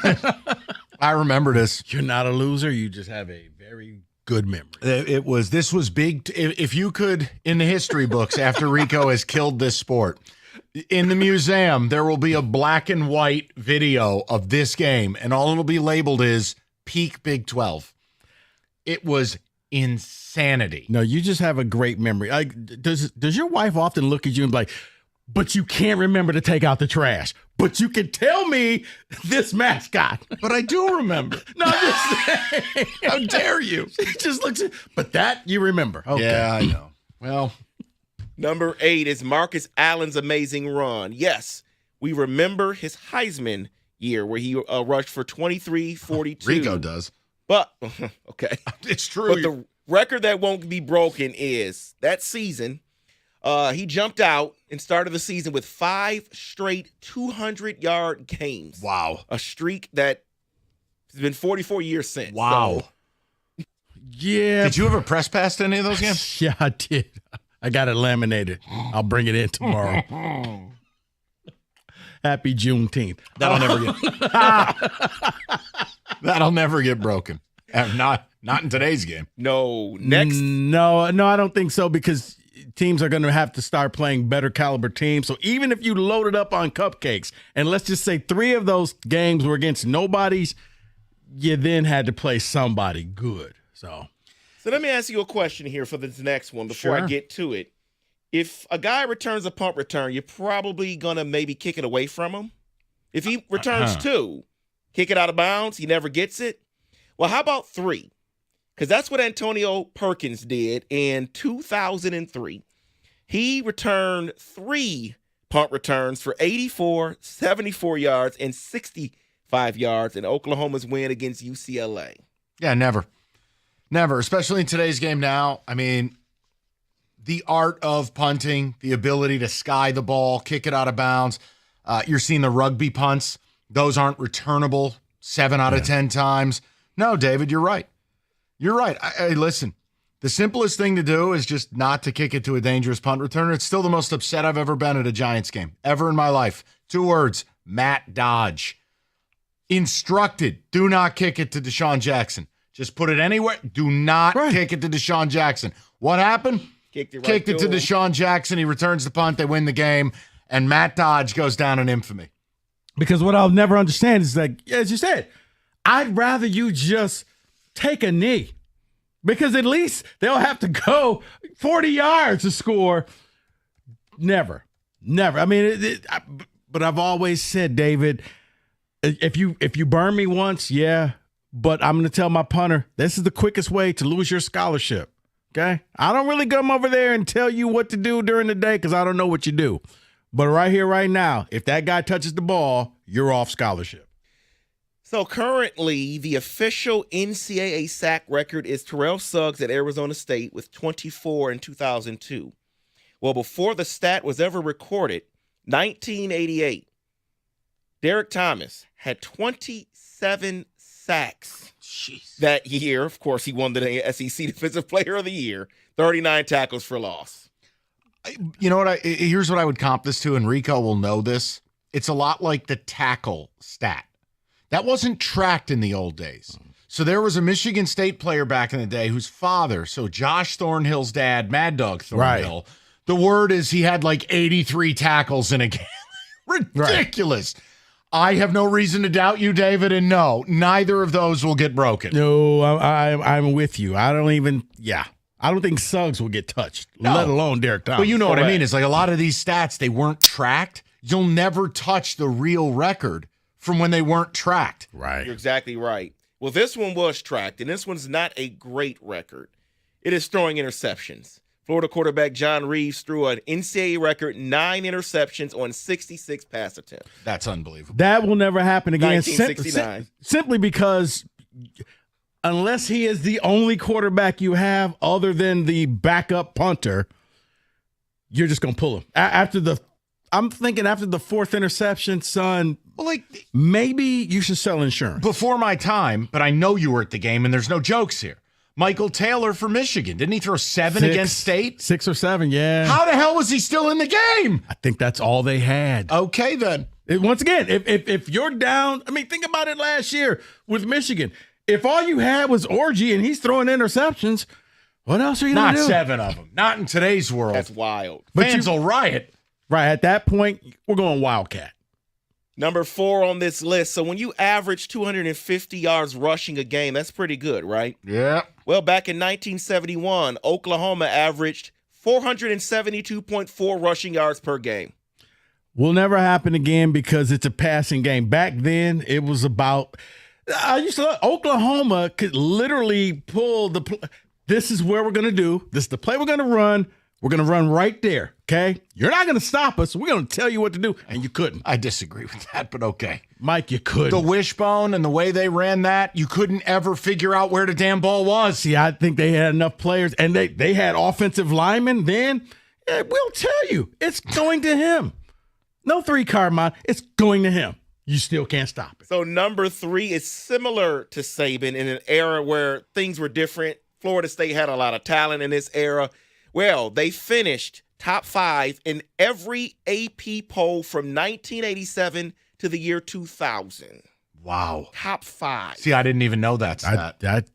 I remember this. You're not a loser. You just have a very good memory. This was big. If you could, in the history books, after Rico has killed this sport, in the museum, there will be a black and white video of this game, and all it'll be labeled is peak Big 12. It was insanity. No, you just have a great memory. Does your wife often look at you and be like, but you can't remember to take out the trash, but you can tell me this mascot? But I do remember. No, I'm just saying. How dare you? She just looks at, but that you remember. Okay. Yeah, I know. Well, number 8 is Marcus Allen's amazing run. Yes, we remember his Heisman year where he rushed for 23-42. Rico does. But, okay. It's true. But the record that won't be broken is that season, he jumped out and started the season with 5 straight 200-yard games. Wow. A streak that has been 44 years since. Wow. So. Yeah. Did you ever press past any of those games? Yeah, I did. I got it laminated. I'll bring it in tomorrow. Happy Juneteenth. That'll never get broken. Not in today's game. No. Next. No, I don't think so, because teams are going to have to start playing better caliber teams. So even if you loaded up on cupcakes, and let's just say 3 of those games were against nobodies, you then had to play somebody good. So let me ask you a question here for this next one before I get to it. If a guy returns a punt return, you're probably going to maybe kick it away from him. If he returns 2, kick it out of bounds, he never gets it. Well, how about 3? Because that's what Antonio Perkins did in 2003. He returned 3 punt returns for 84, 74 yards, and 65 yards in Oklahoma's win against UCLA. Yeah, never. Never, especially in today's game now. I mean, the art of punting, the ability to sky the ball, kick it out of bounds. You're seeing the rugby punts. Those aren't returnable 7 out of 10 times. No, David, you're right. You're right. Listen, the simplest thing to do is just not to kick it to a dangerous punt returner. It's still the most upset I've ever been at a Giants game, ever in my life. 2 words, Matt Dodge. Instructed, do not kick it to Deshaun Jackson. Just put it anywhere. Do not kick it to Deshaun Jackson. What happened? Kicked it to Deshaun Jackson. He returns the punt. They win the game. And Matt Dodge goes down in infamy. Because what I'll never understand is, like, as you said, I'd rather you just take a knee. Because at least they'll have to go 40 yards to score. Never. I mean, but I've always said, David, if you burn me once, yeah. But I'm going to tell my punter, this is the quickest way to lose your scholarship. Okay? I don't really come over there and tell you what to do during the day because I don't know what you do. But right here, right now, if that guy touches the ball, you're off scholarship. So currently, the official NCAA sack record is Terrell Suggs at Arizona State with 24 in 2002. Well, before the stat was ever recorded, 1988, Derek Thomas had 27 sacks that year. Of course, he won the SEC Defensive Player of the Year, 39 tackles for loss. You know what? Here's what I would comp this to, and Rico will know this. It's a lot like the tackle stat. That wasn't tracked in the old days. So there was a Michigan State player back in the day whose father, so Josh Thornhill's dad, Mad Dog Thornhill, the word is he had like 83 tackles in a game. Ridiculous. I have no reason to doubt you, David, and no, neither of those will get broken. No, I'm with you. I don't think Suggs will get touched, let alone Derek Thomas. But you know what I mean? It's like a lot of these stats, they weren't tracked. You'll never touch the real record from when they weren't tracked. Right. You're exactly right. Well, this one was tracked, and this one's not a great record. It is throwing interceptions. Florida quarterback John Reeves threw an NCAA record 9 interceptions on 66 pass attempts. That's unbelievable. That will never happen again. 1969. Simply because unless he is the only quarterback you have other than the backup punter, you're just going to pull him. I'm thinking after the 4th interception, son, maybe you should sell insurance. Before my time, but I know you were at the game, and there's no jokes here. Michael Taylor for Michigan. Didn't he throw 7 against State? 6 or 7, yeah. How the hell was he still in the game? I think that's all they had. Okay, then. Once again, if you're down, I mean, think about it last year with Michigan. If all you had was Orgy and he's throwing interceptions, what else are you going to do? Not 7 of them. Not in today's world. That's wild. Fans will riot. Right, at that point, we're going Wildcat. Number 4 on this list. So when you average 250 yards rushing a game, that's pretty good, right? Yeah. Well, back in 1971, Oklahoma averaged 472.4 rushing yards per game. Will never happen again because it's a passing game. Back then, it was about Oklahoma could literally pull this is where we're going to do. This is the play we're going to run. We're going to run right there, okay? You're not going to stop us. We're going to tell you what to do, and you couldn't. I disagree with that, but okay. Mike, you couldn't. The wishbone and the way they ran that, you couldn't ever figure out where the damn ball was. See, I think they had enough players, and they had offensive linemen then. Yeah, we'll tell you, it's going to him. No 3-card mind. It's going to him. You still can't stop it. So number 3 is similar to Saban in an era where things were different. Florida State had a lot of talent in this era. Well, they finished top 5 in every AP poll from 1987 to the year 2000. Wow. Top 5. See, I didn't even know that stat. That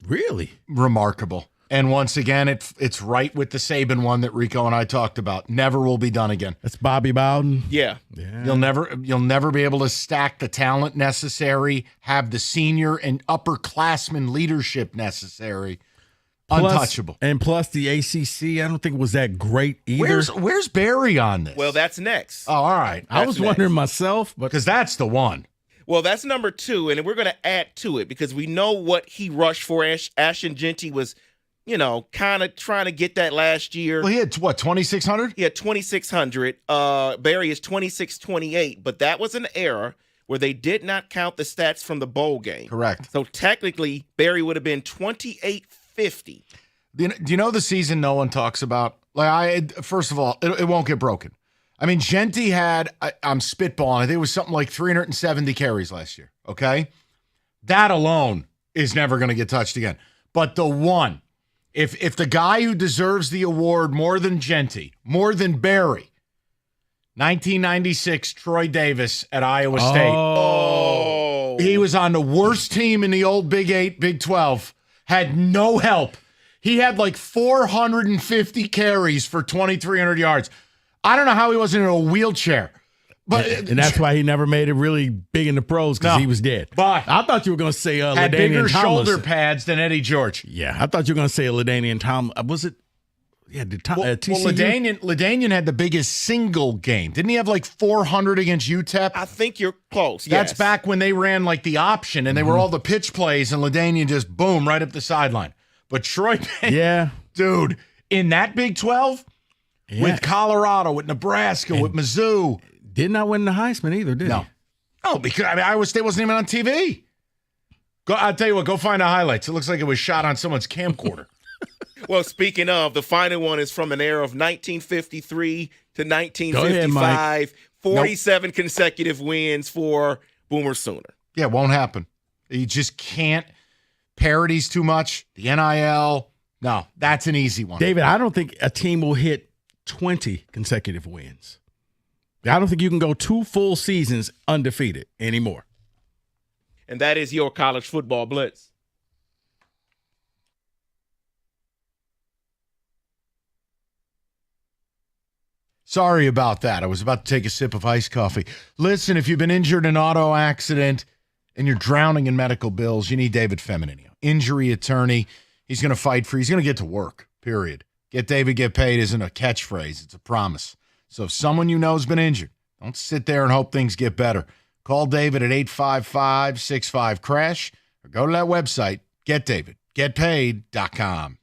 really remarkable. And once again, it's right with the Saban one that Rico and I talked about. Never will be done again. That's Bobby Bowden. Yeah. You'll never be able to stack the talent necessary, have the senior and upperclassmen leadership necessary. Untouchable. Plus the ACC, I don't think it was that great either. Where's Barry on this? Well, that's next. Oh, all right. I was wondering myself, but because that's the one. Well, that's number 2, and we're going to add to it because we know what he rushed for. Ashton Genty was kind of trying to get that last year. Well, he had, what, 2,600? He had 2,600. Barry is 2,628, but that was an error where they did not count the stats from the bowl game. Correct. So technically, Barry would have been 2,850. Do you know the season no one talks about? First of all, it won't get broken. I mean, Genti had, I'm spitballing, I think it was something like 370 carries last year, okay? That alone is never going to get touched again. But the one, if the guy who deserves the award more than Genti, more than Barry, 1996 Troy Davis at Iowa State. Oh. He was on the worst team in the old Big 8, Big 12, had no help. He had like 450 carries for 2,300 yards. I don't know how he wasn't in a wheelchair. But and that's why he never made it really big in the pros, because he was dead. But I thought you were going to say had LaDainian bigger Tomlinson. shoulder pads than Eddie George. Yeah, I thought you were going to say LaDainian Tomlinson. Was it? Yeah, TCU? LaDainian had the biggest single game. Didn't he have like 400 against UTEP? I think you're close. That's yes. back when they ran like the option, and they were all the pitch plays, and LaDainian just boom right up the sideline. But Troy, dude, in that Big 12 with Colorado, with Nebraska, with Mizzou. Did not win the Heisman either, did he? No, because Iowa State wasn't even on TV. I'll tell you what, go find the highlights. It looks like it was shot on someone's camcorder. Well, speaking of, the final one is from an era of 1953 to 1955. Go ahead, Mike. 47 consecutive wins for Boomer Sooner. Yeah, it won't happen. You just can't. Parodies too much. The NIL. No, that's an easy one. David, I don't think a team will hit 20 consecutive wins. I don't think you can go 2 full seasons undefeated anymore. And that is your college football blitz. Sorry about that. I was about to take a sip of iced coffee. Listen, if you've been injured in an auto accident and you're drowning in medical bills, you need David Feminino, injury attorney. He's going to fight for you. He's going to get to work, period. Get David, get paid isn't a catchphrase. It's a promise. So if someone you know has been injured, don't sit there and hope things get better. Call David at 855-65-CRASH or go to that website, getdavidgetpaid.com.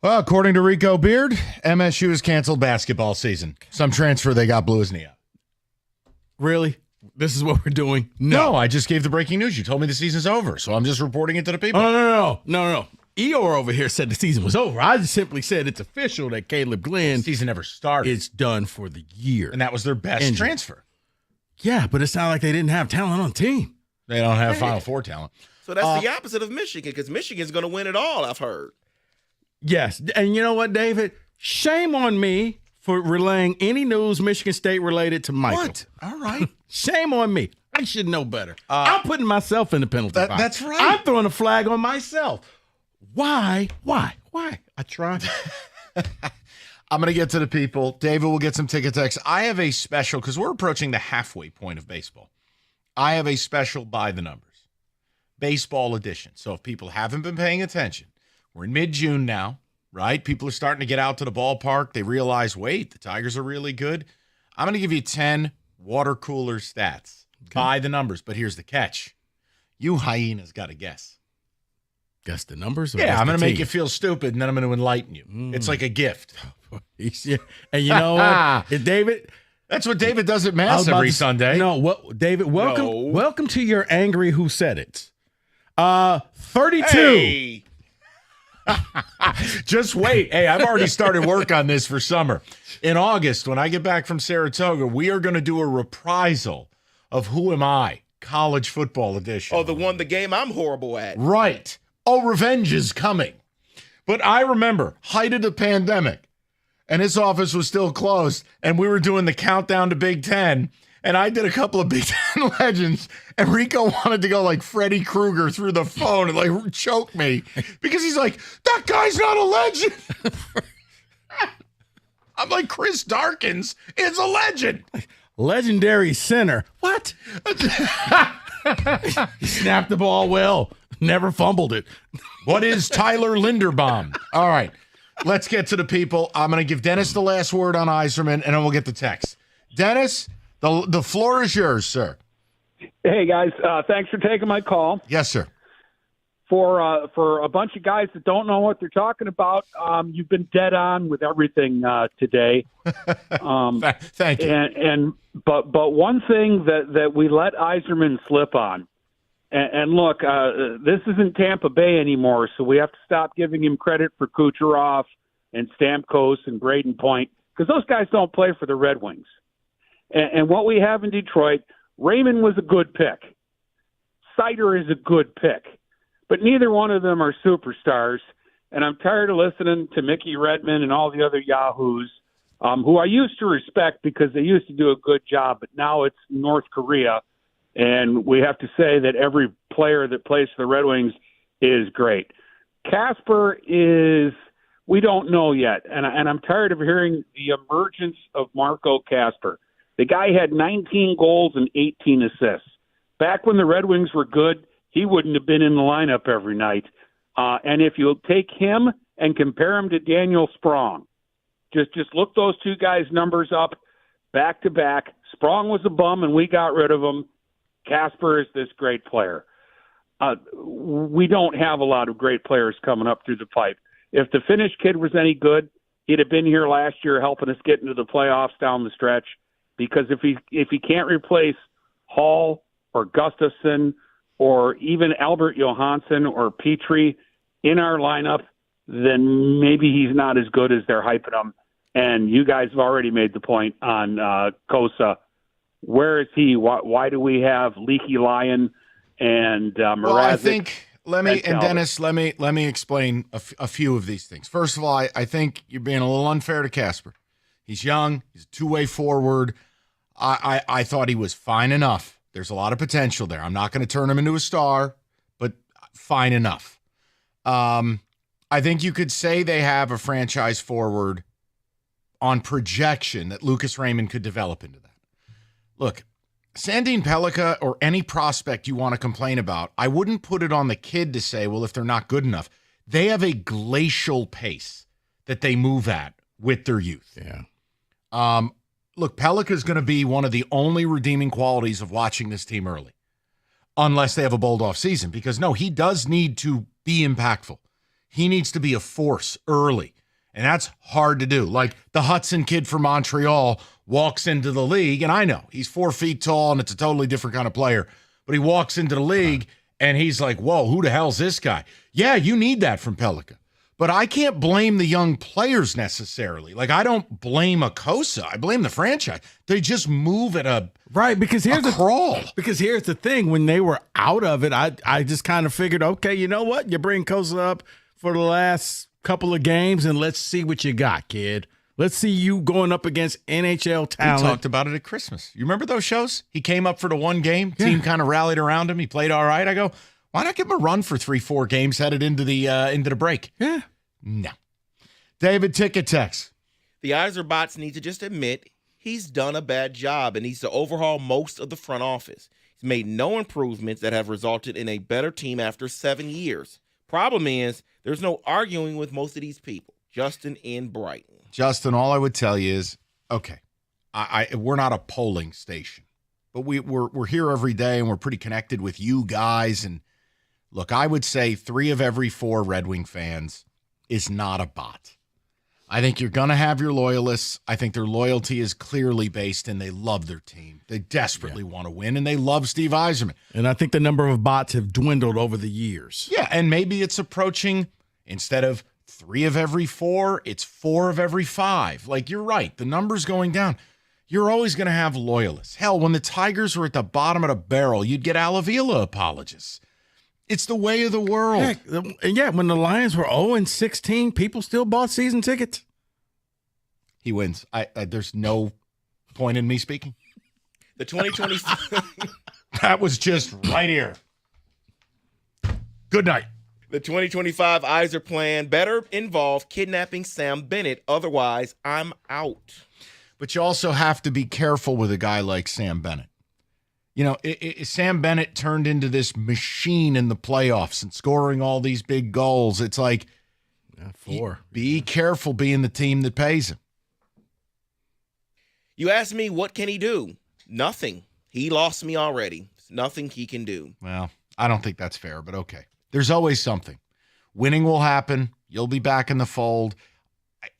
Well, according to Rico Beard, MSU has canceled basketball season. Some transfer they got blew his knee out. Really? This is what we're doing? No, I just gave the breaking news. You told me the season's over, so I'm just reporting it to the people. Oh, no. Eeyore over here said the season was over. I just simply said it's official that Caleb Glenn season never started. It's done for the year. And that was their best transfer. Yeah, but it's not like they didn't have talent on the team. They don't have Final Four talent. So that's the opposite of Michigan, because Michigan's going to win it all, I've heard. Yes. And you know what, David? Shame on me for relaying any news Michigan State related to Michael. What? All right. Shame on me. I should know better. I'm putting myself in the penalty box. That's right. I'm throwing a flag on myself. Why? I tried. I'm going to get to the people. David will get some ticket text. I have a special, because we're approaching the halfway point of baseball. I have a special by the numbers, baseball edition. So if people haven't been paying attention, we're in mid-June now, right? People are starting to get out to the ballpark. They realize, wait, the Tigers are really good. I'm going to give you 10 water cooler stats by the numbers. But here's the catch. You hyenas got to guess. Guess the numbers? Yeah, I'm going to make you feel stupid, and then I'm going to enlighten you. It's like a gift. And you know what, David? That's what David does at Mass every Sunday. No, David, welcome to your angry who said it. 32. Hey. Just wait. Hey, I've already started work on this for summer. In August, when I get back from Saratoga, we are going to do a reprisal of Who Am I? College football edition. Oh, the game I'm horrible at. Right. Oh, revenge is coming. But I remember, height of the pandemic, and his office was still closed, and we were doing the countdown to Big Ten, and I did a couple of Big Ten legends, and Rico wanted to go like Freddy Krueger through the phone and like choke me because he's like, that guy's not a legend. I'm like, Chris Darkins is a legend. Legendary center. What? He snapped the ball well. Never fumbled it. What is Tyler Linderbaum? All right, let's get to the people. I'm going to give Dennis the last word on Yzerman, and then we'll get the text. Dennis, the floor is yours, sir. Hey, guys. Thanks for taking my call. Yes, sir. For a bunch of guys that don't know what they're talking about, you've been dead on with everything today. Thank you. But one thing that we let Yzerman slip on, and look, this isn't Tampa Bay anymore, so we have to stop giving him credit for Kucherov and Stamkos and Braden Point, because those guys don't play for the Red Wings. And what we have in Detroit, Raymond was a good pick. Sider is a good pick. But neither one of them are superstars, and I'm tired of listening to Mickey Redmond and all the other yahoos who I used to respect because they used to do a good job, but now it's North Korea, and we have to say that every player that plays for the Red Wings is great. Casper is – we don't know yet, and I'm tired of hearing the emergence of Marco Casper. The guy had 19 goals and 18 assists. Back when the Red Wings were good, he wouldn't have been in the lineup every night. And if you take him and compare him to Daniel Sprong, just look those two guys' numbers up back to back. Sprong was a bum, and we got rid of him. Casper is this great player. We don't have a lot of great players coming up through the pipe. If the Finnish kid was any good, he'd have been here last year helping us get into the playoffs down the stretch. Because if he can't replace Hall or Gustafsson or even Albert Johansson or Petrie in our lineup, then maybe he's not as good as they're hyping him. And you guys have already made the point on Kosa. Where is he? Why do we have Leaky Lion and Mrazek? Well, I think Dennis, let me explain a few of these things. First of all, I think you're being a little unfair to Casper. He's young. He's a two-way forward. I thought he was fine enough. There's a lot of potential there. I'm not going to turn him into a star, but fine enough. I think you could say they have a franchise forward on projection that Lucas Raymond could develop into that. Look, Sandin Pellikka or any prospect you want to complain about, I wouldn't put it on the kid to say, well, if they're not good enough. They have a glacial pace that they move at with their youth. Yeah. Look, Pellikka is going to be one of the only redeeming qualities of watching this team early, unless they have a bold off season, because no, he does need to be impactful. He needs to be a force early, and that's hard to do. Like the Hudson kid from Montreal walks into the league, and I know he's 4 feet tall, and it's a totally different kind of player, but he walks into the league, and he's like, whoa, who the hell's this guy? Yeah, you need that from Pelican. But I can't blame the young players necessarily. Like, I don't blame Akosa. I blame the franchise. They just move at a because here's the crawl. Because here's the thing: when they were out of it, I just kind of figured, okay, you know what? You bring Kosa up for the last couple of games, and let's see what you got, kid. Let's see you going up against NHL talent. We talked about it at Christmas. You remember those shows? He came up for the one game. Team kind of rallied around him. He played all right. I go, why not give him a run for 3-4 games headed into the break? Yeah. No. David, ticket text. The Yzerbots need to just admit he's done a bad job and needs to overhaul most of the front office. He's made no improvements that have resulted in a better team after 7 years. Problem is, there's no arguing with most of these people. Justin in Brighton. Justin, all I would tell you is, okay, we're not a polling station, but we're here every day and we're pretty connected with you guys. And look, I would say 3 of every 4 Red Wing fans is not a bot. I think you're going to have your loyalists. I think their loyalty is clearly based in they love their team. They desperately want to win, and they love Steve Yzerman. And I think the number of bots have dwindled over the years. Yeah, and maybe it's approaching, instead of 3 of every 4, it's 4 of every 5. Like, you're right. The number's going down. You're always going to have loyalists. Hell, when the Tigers were at the bottom of the barrel, you'd get Alavila apologists. It's the way of the world. Heck, and yeah, when the Lions were 0-16, people still bought season tickets. He wins. There's no point in me speaking. The 2020 That was just right here. Good night. The 2025 Yzer plan better involve kidnapping Sam Bennett. Otherwise, I'm out. But you also have to be careful with a guy like Sam Bennett. You know, Sam Bennett turned into this machine in the playoffs and scoring all these big goals. It's like, 4. Be careful being the team that pays him. You ask me, what can he do? Nothing. He lost me already. There's nothing he can do. Well, I don't think that's fair, but okay. There's always something. Winning will happen. You'll be back in the fold.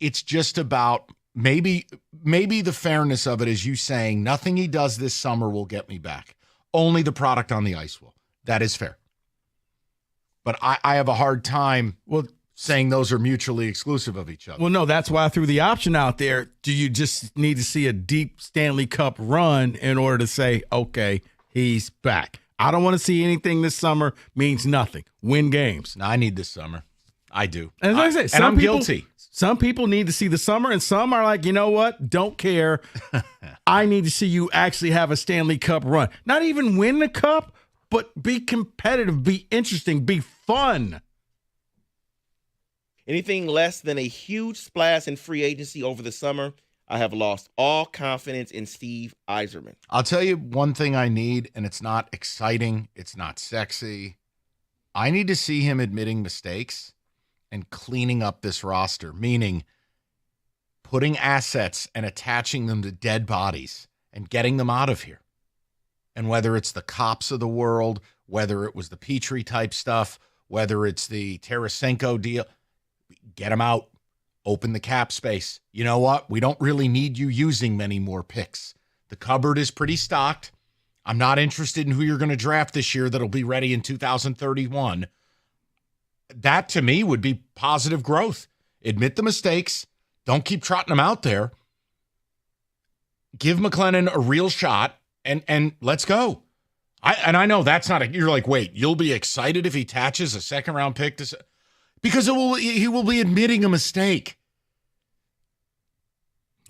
It's just about maybe the fairness of it is you saying nothing he does this summer will get me back. Only the product on the ice will. That is fair. But I have a hard time saying those are mutually exclusive of each other. Well, no, that's why I threw the option out there. Do you just need to see a deep Stanley Cup run in order to say, okay, he's back? I don't want to see anything this summer. Means nothing. Win games. No, I need this summer. I do. And as I say, I'm guilty. Some people need to see the summer, and some are like, you know what? Don't care. I need to see you actually have a Stanley Cup run. Not even win the cup, but be competitive, be interesting, be fun. Anything less than a huge splash in free agency over the summer, I have lost all confidence in Steve Yzerman. I'll tell you one thing I need, and it's not exciting. It's not sexy. I need to see him admitting mistakes and cleaning up this roster, meaning putting assets and attaching them to dead bodies and getting them out of here. And whether it's the cops of the world, whether it was the Petrie type stuff, whether it's the Tarasenko deal, get them out. Open the cap space. You know what? We don't really need you using many more picks. The cupboard is pretty stocked. I'm not interested in who you're going to draft this year that'll be ready in 2031. That, to me, would be positive growth. Admit the mistakes. Don't keep trotting them out there. Give McLennan a real shot, and let's go. I know that's not you're like, wait, you'll be excited if he attaches a second-round pick to because he will be admitting a mistake.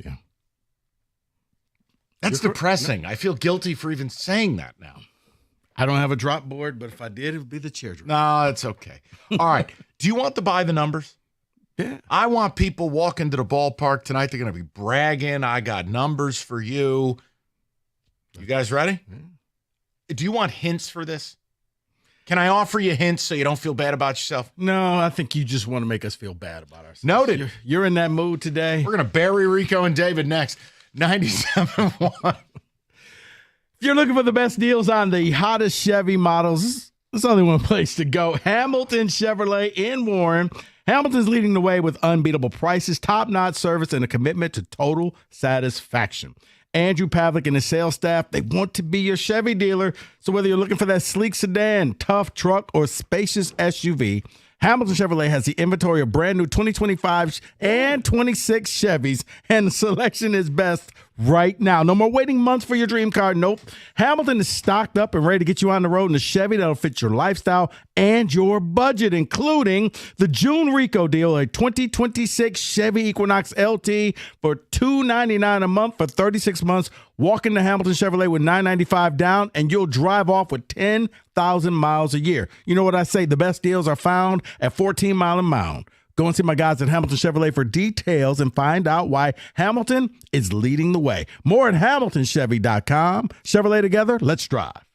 Yeah. That's depressing. I feel guilty for even saying that now. I don't have a drop board, but if I did, it would be the chair drop. No, it's okay. All right. Do you want to buy the numbers? Yeah. I want people walking to the ballpark tonight. They're going to be bragging. I got numbers for you. You guys ready? Yeah. Do you want hints for this? Can I offer you hints so you don't feel bad about yourself? No, I think you just want to make us feel bad about ourselves. Noted. You're in that mood today. We're going to bury Rico and David next. 97.1. If you're looking for the best deals on the hottest Chevy models, there's only one place to go. Hamilton Chevrolet in Warren. Hamilton's leading the way with unbeatable prices, top-notch service, and a commitment to total satisfaction. Andrew Pavlik and his sales staff, they want to be your Chevy dealer. So whether you're looking for that sleek sedan, tough truck, or spacious SUV, Hamilton Chevrolet has the inventory of brand new 2025 and 26 Chevys, and the selection is best right now. No more waiting months for your dream car. Nope. Hamilton is stocked up and ready to get you on the road in a Chevy that'll fit your lifestyle and your budget, including the June Rico deal, a 2026 Chevy Equinox LT for $299 a month for 36 months. Walk into Hamilton Chevrolet with $995 down, and you'll drive off with 10,000 miles a year. You know what I say? The best deals are found at 14 Mile and Mound. Go and see my guys at Hamilton Chevrolet for details and find out why Hamilton is leading the way. More at HamiltonChevy.com. Chevrolet together, let's drive.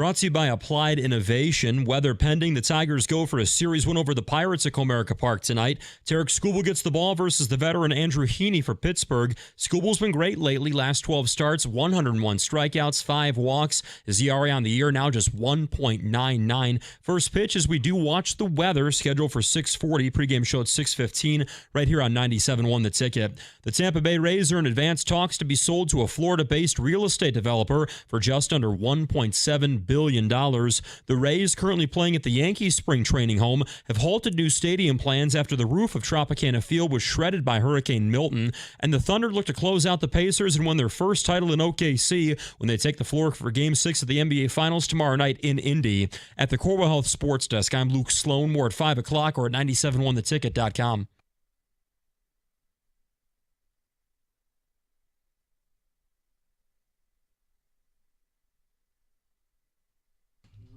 Brought to you by Applied Innovation. Weather pending. The Tigers go for a series win over the Pirates at Comerica Park tonight. Tarek Skubal gets the ball versus the veteran Andrew Heaney for Pittsburgh. Skubal's been great lately. Last 12 starts, 101 strikeouts, 5 walks. His ERA on the year now just 1.99. First pitch as we do watch the weather. Scheduled for 6:40. Pregame show at 6:15 right here on 97.1 The Ticket. The Tampa Bay Rays are in advanced talks to be sold to a Florida-based real estate developer for just under $1.7 billion. The Rays, currently playing at the Yankees spring training home, have halted new stadium plans after the roof of Tropicana Field was shredded by Hurricane Milton, and the Thunder look to close out the Pacers and win their first title in OKC when they take the floor for Game 6 of the NBA Finals tomorrow night in Indy. At the Corwell Health Sports Desk, I'm Luke Sloan. More at 5 o'clock or at 971theticket.com.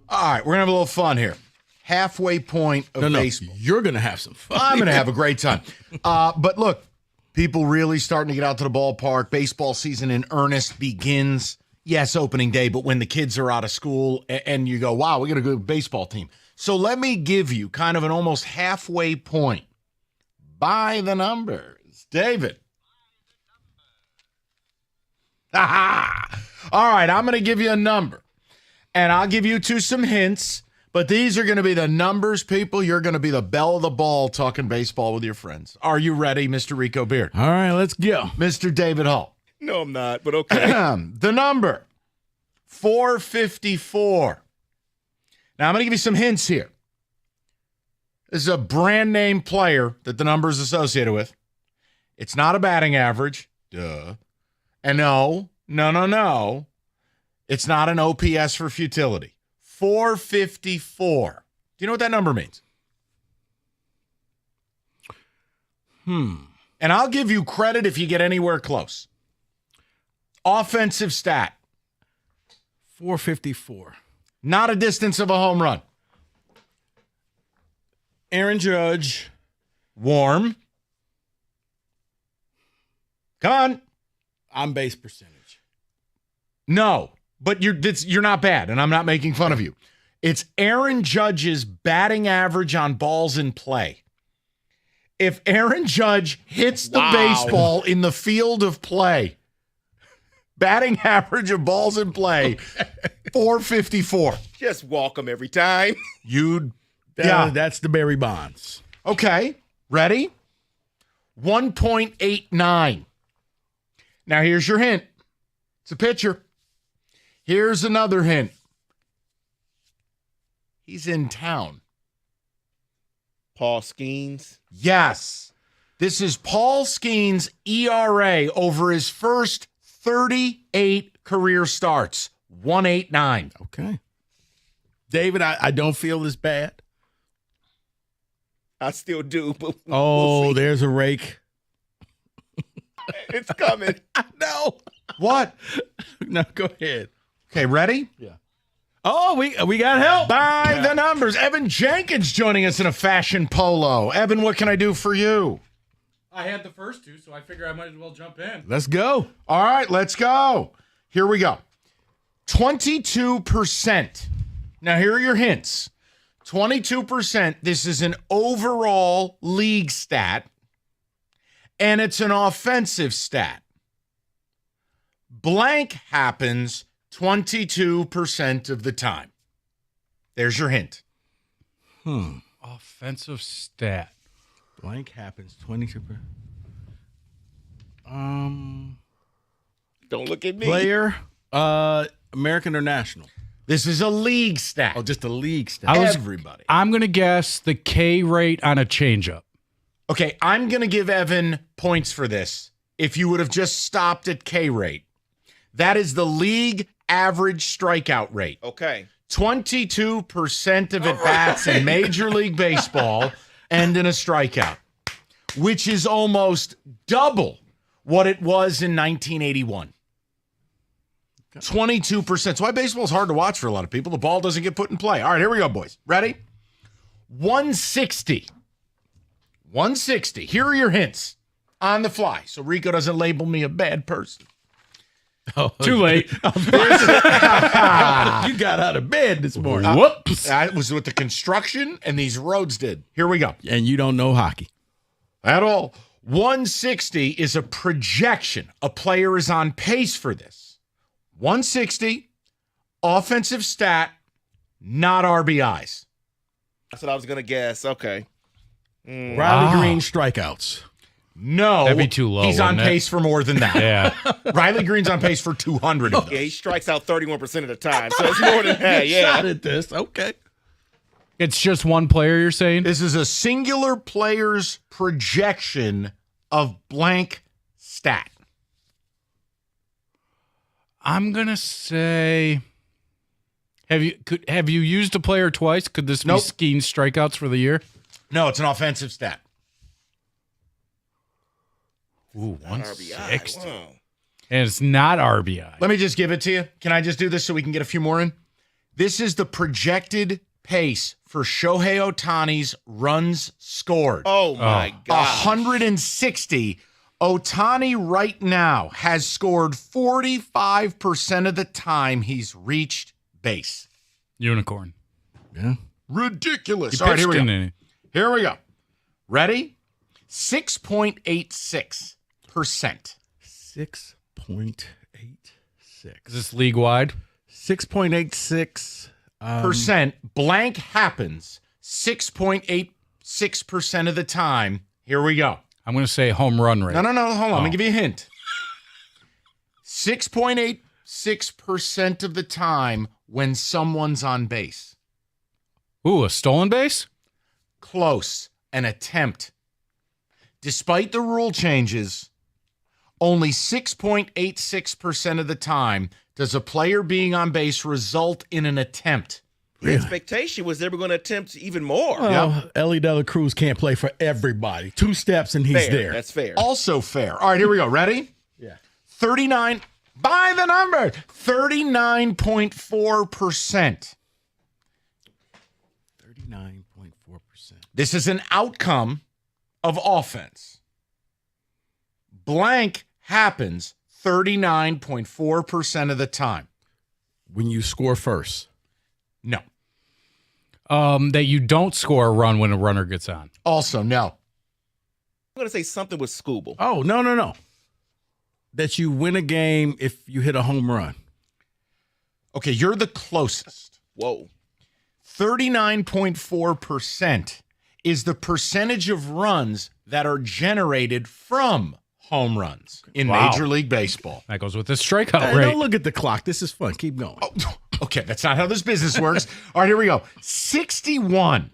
All right, we're going to have a little fun here. Halfway point of baseball. You're going to have some fun. I'm going to have a great time. But look, people really starting to get out to the ballpark. Baseball season in earnest begins. Yes, opening day, but when the kids are out of school and you go, wow, we got a good baseball team. So let me give you kind of an almost halfway point. By the numbers. David. All right, I'm going to give you a number. And I'll give you some hints, but these are going to be the numbers, people. You're going to be the belle of the ball talking baseball with your friends. Are you ready, Mr. Rico Beard? All right, let's go. Mr. David Hall. No, I'm not, but okay. The number, 454. Now, I'm going to give you some hints here. This is a brand name player that the number is associated with. It's not a batting average. Duh. And no. It's not an OPS for futility. 454. Do you know what that number means? And I'll give you credit if you get anywhere close. Offensive stat. 454. Not a distance of a home run. Aaron Judge. Warm. Come on. On base percentage. No. But you're not bad, and I'm not making fun of you. It's Aaron Judge's batting average on balls in play. If Aaron Judge hits the baseball in the field of play, batting average of balls in play, 454. Just walk them every time. That's the Barry Bonds. Okay, ready? 1.89. Now here's your hint. It's a pitcher. Here's another hint. He's in town. Paul Skeens. Yes. This is Paul Skeens' ERA over his first 38 career starts. 1.89. Okay. David, I don't feel as bad. I still do, but we'll there's a rake. It's coming. I know. What? No, go ahead. Okay, ready? Yeah. Oh, we got help. By the numbers. Evan Jenkins joining us in a fashion polo. Evan, what can I do for you? I had the first two, so I figure I might as well jump in. Let's go. All right, let's go. Here we go. 22%. Now, here are your hints. 22%. This is an overall league stat, and it's an offensive stat. Blank happens 22% of the time. There's your hint. Offensive stat. Blank happens 22%. Don't look at me. Player, American or national? This is a league stat. Oh, just a league stat. Everybody. I'm going to guess the K rate on a changeup. Okay, I'm going to give Evan points for this if you would have just stopped at K rate. That is the league average strikeout rate. Okay. 22% of at-bats in Major League Baseball end in a strikeout, which is almost double what it was in 1981. 22%. That's why baseball is hard to watch for a lot of people. The ball doesn't get put in play. All right, here we go, boys. Ready? 160. 160. Here are your hints on the fly, so Rico doesn't label me a bad person. Too late. You got out of bed this morning. Whoops. That was what the construction and these roads did. Here we go. And you don't know hockey at all. 160 is a projection. A player is on pace for this. 160, offensive stat, not RBIs. That's what I was going to guess. Okay. Riley Green strikeouts. No. That'd be too low. He's on wouldn't it? pace for more than that. Yeah. Riley Green's on pace for 200 of those. Yeah, he strikes out 31% of the time, so it's more than that. Yeah. Shot at this. Okay. It's just one player, you're saying? This is a singular player's projection of blank stat. I'm going to say... Have you used a player twice? Could this be skiing strikeouts for the year? No, it's an offensive stat. Ooh, 160. Wow. And it's not RBI. Let me just give it to you. Can I just do this so we can get a few more in? This is the projected pace for Shohei Ohtani's runs scored. Oh, my God. 160. Ohtani right now has scored 45% of the time he's reached base. Unicorn. Yeah. Ridiculous. He All right, here we pitched go. in it. Here we go. Ready? 6.86%. 6.86. Is this league wide? 6.86. Percent. Blank happens 6.86% of the time. Here we go. I'm going to say home run rate. No. Hold on. Let me give you a hint. 6.86% of the time when someone's on base. Ooh, a stolen base? Close. An attempt. Despite the rule changes, only 6.86% of the time does a player being on base result in an attempt. The expectation was they were going to attempt even more. Well, Ellie De La Cruz can't play for everybody. 2 steps and he's Fair. there. That's fair. Also fair. All right, here we go. Ready? Yeah. 39. By the number. 39.4%. 39.4%. This is an outcome of offense. Blank happens 39.4% of the time. When you score first. No. That you don't score a run when a runner gets on. Also, no. I'm going to say something with Scooble. Oh, no. That you win a game if you hit a home run. Okay, you're the closest. Whoa. 39.4% is the percentage of runs that are generated from home runs in Major League Baseball. That goes with the strikeout Hey, rate. don't look at the clock. This is fun. Keep going. Oh, okay, that's not how this business works. All right, here we go. 61.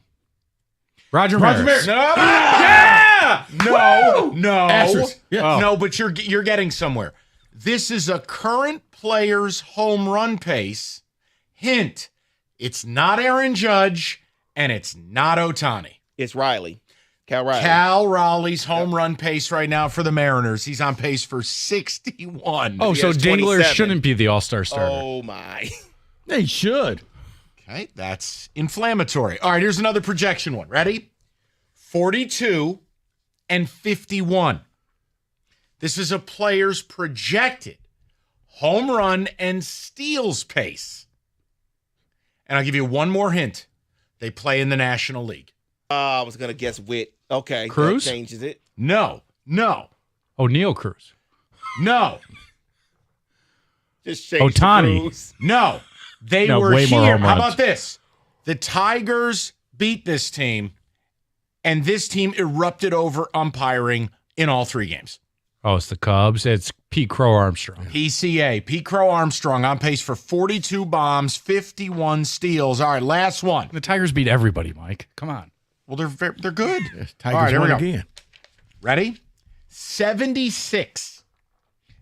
Roger Maris. No. Yeah! No. Astros. Yeah. No, but you're getting somewhere. This is a current player's home run pace. Hint, it's not Aaron Judge and it's not Ohtani. It's Riley. Cal Riley. Cal Raleigh's home run pace right now for the Mariners. He's on pace for 61. Oh, so Dingler 27. shouldn't be the all-star starter. Oh, my. They should. Okay, that's inflammatory. All right, here's another projection one. Ready? 42 and 51. This is a player's projected home run and steals pace. And I'll give you one more hint. They play in the National League. I was going to guess Witt. Okay. Cruz? That changes it. No. Oh, Neil Cruz. No. Just change the Ohtani. Cruz. No. They No, were way more here. home How runs. about this? The Tigers beat this team, and this team erupted over umpiring in all 3 games. Oh, it's the Cubs. It's Pete Crow Armstrong. PCA, Pete Crow Armstrong on pace for 42 bombs, 51 steals. All right, last one. The Tigers beat everybody, Mike. Come on. Well, they're good. Tigers All right, here we won go. again. Ready? 76.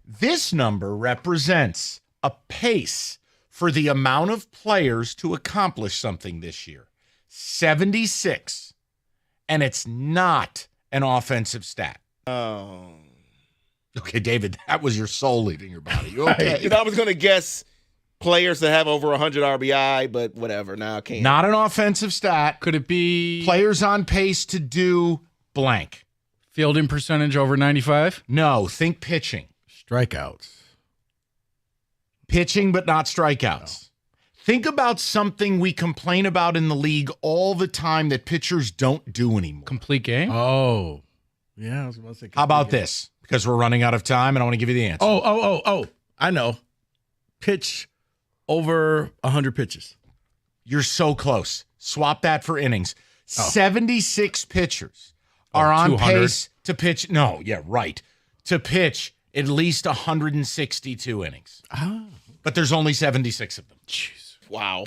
This number represents a pace for the amount of players to accomplish something this year. 76. And it's not an offensive stat. Oh. Okay, David, that was your soul leaving your body. You okay? I was going to guess players that have over 100 RBI, but whatever. Now I can't. Not an offensive stat. Could it be Players on pace to do blank. fielding percentage over 95? No, think pitching. Strikeouts. Pitching, but not strikeouts. Think about something we complain about in the league all the time that pitchers don't do anymore. Complete game? Oh. Yeah, I was about to say. How about this? Because we're running out of time, and I want to give you the answer. Oh. I know. Pitch over 100 pitches. You're so close. Swap that for innings. 76 pitchers are on 200. pace to pitch. No, yeah, right. To pitch at least 162 innings. But there's only 76 of them. Jeez. Wow.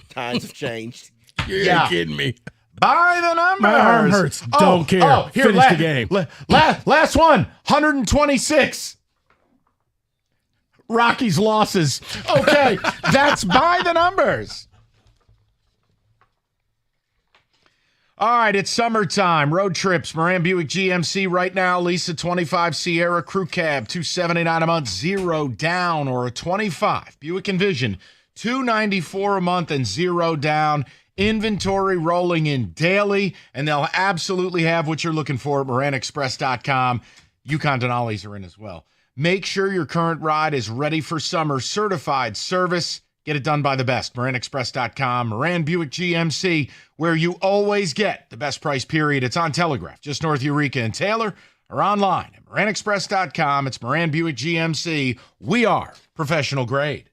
Times have changed. You're kidding me. By the numbers. My arm hurts. Don't care. Here, Finish the game. Last one. 126. Rockies losses. Okay, that's by the numbers. All right, it's summertime. Road trips. Moran Buick GMC right now. Lisa 25 Sierra Crew Cab, $279 a month, 0 down, or a 25 Buick Envision, $294 a month and 0 down. Inventory rolling in daily, and they'll absolutely have what you're looking for at MoranExpress.com. Yukon Denali's are in as well. Make sure your current ride is ready for summer. Certified service. Get it done by the best. MoranExpress.com. Moran Buick GMC, where you always get the best price, period. It's on Telegraph, just north of Eureka and Taylor, or online at MoranExpress.com. It's Moran Buick GMC. We are professional grade.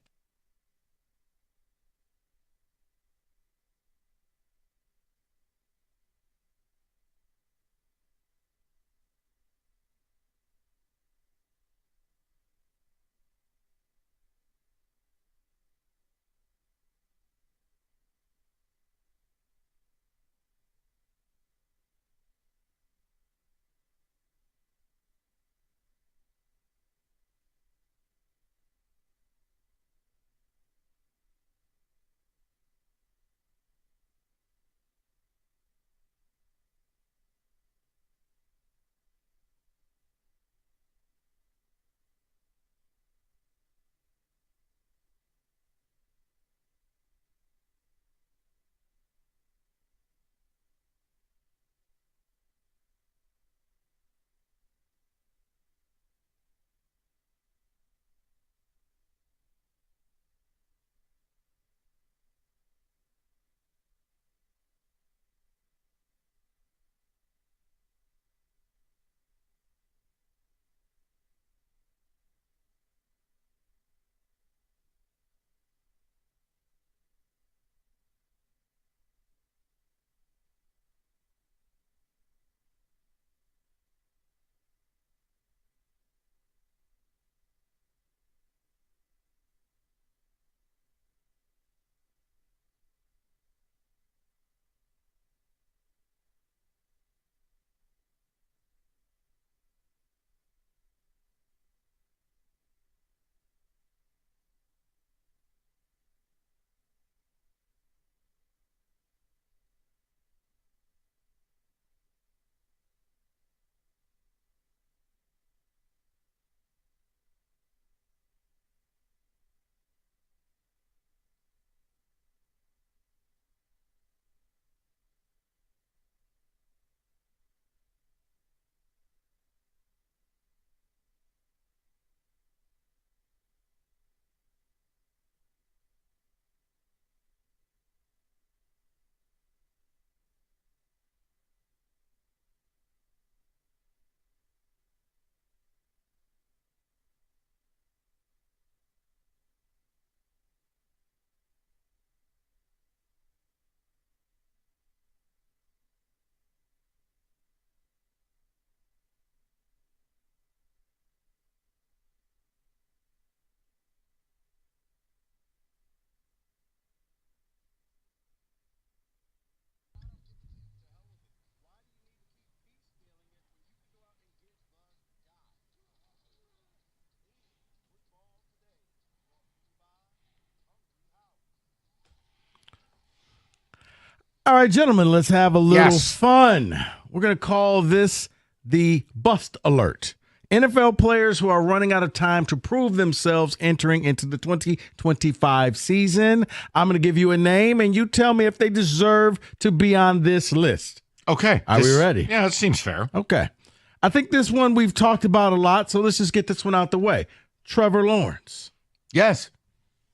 All right, gentlemen, let's have a little fun. We're going to call this the Bust Alert. NFL players who are running out of time to prove themselves entering into the 2025 season. I'm going to give you a name, and you tell me if they deserve to be on this list. Okay. Are we ready? Yeah, that seems fair. Okay. I think this one we've talked about a lot, so let's just get this one out the way. Trevor Lawrence. Yes.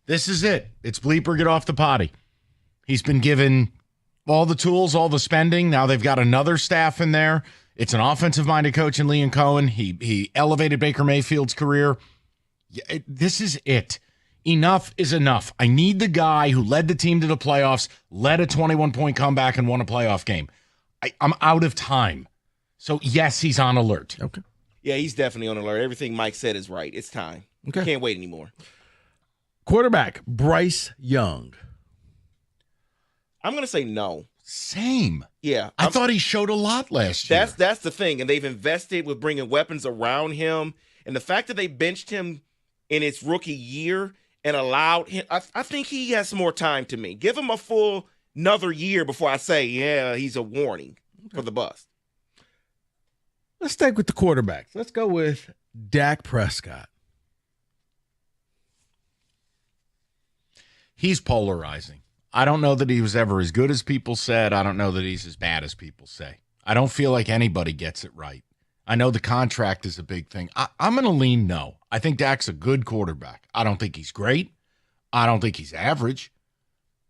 This is it. It's bleeper, get off the potty. He's been given all the tools, all the spending. Now they've got another staff in there. It's an offensive-minded coach in Liam Cohen. He elevated Baker Mayfield's career. This is it. Enough is enough. I need the guy who led the team to the playoffs, led a 21-point comeback, and won a playoff game. I'm out of time. So, yes, he's on alert. Okay. Yeah, he's definitely on alert. Everything Mike said is right. It's time. Okay. Can't wait anymore. Quarterback, Bryce Young. I'm going to say no. Same. Yeah. I thought he showed a lot last year. That's the thing. And they've invested with bringing weapons around him. And the fact that they benched him in his rookie year and allowed him, I think he has some more time to me. Give him a full another year before I say, yeah, he's a warning for the bust. Let's stick with the quarterbacks. Let's go with Dak Prescott. He's polarizing. I don't know that he was ever as good as people said. I don't know that he's as bad as people say. I don't feel like anybody gets it right. I know the contract is a big thing. I'm going to lean no. I think Dak's a good quarterback. I don't think he's great. I don't think he's average.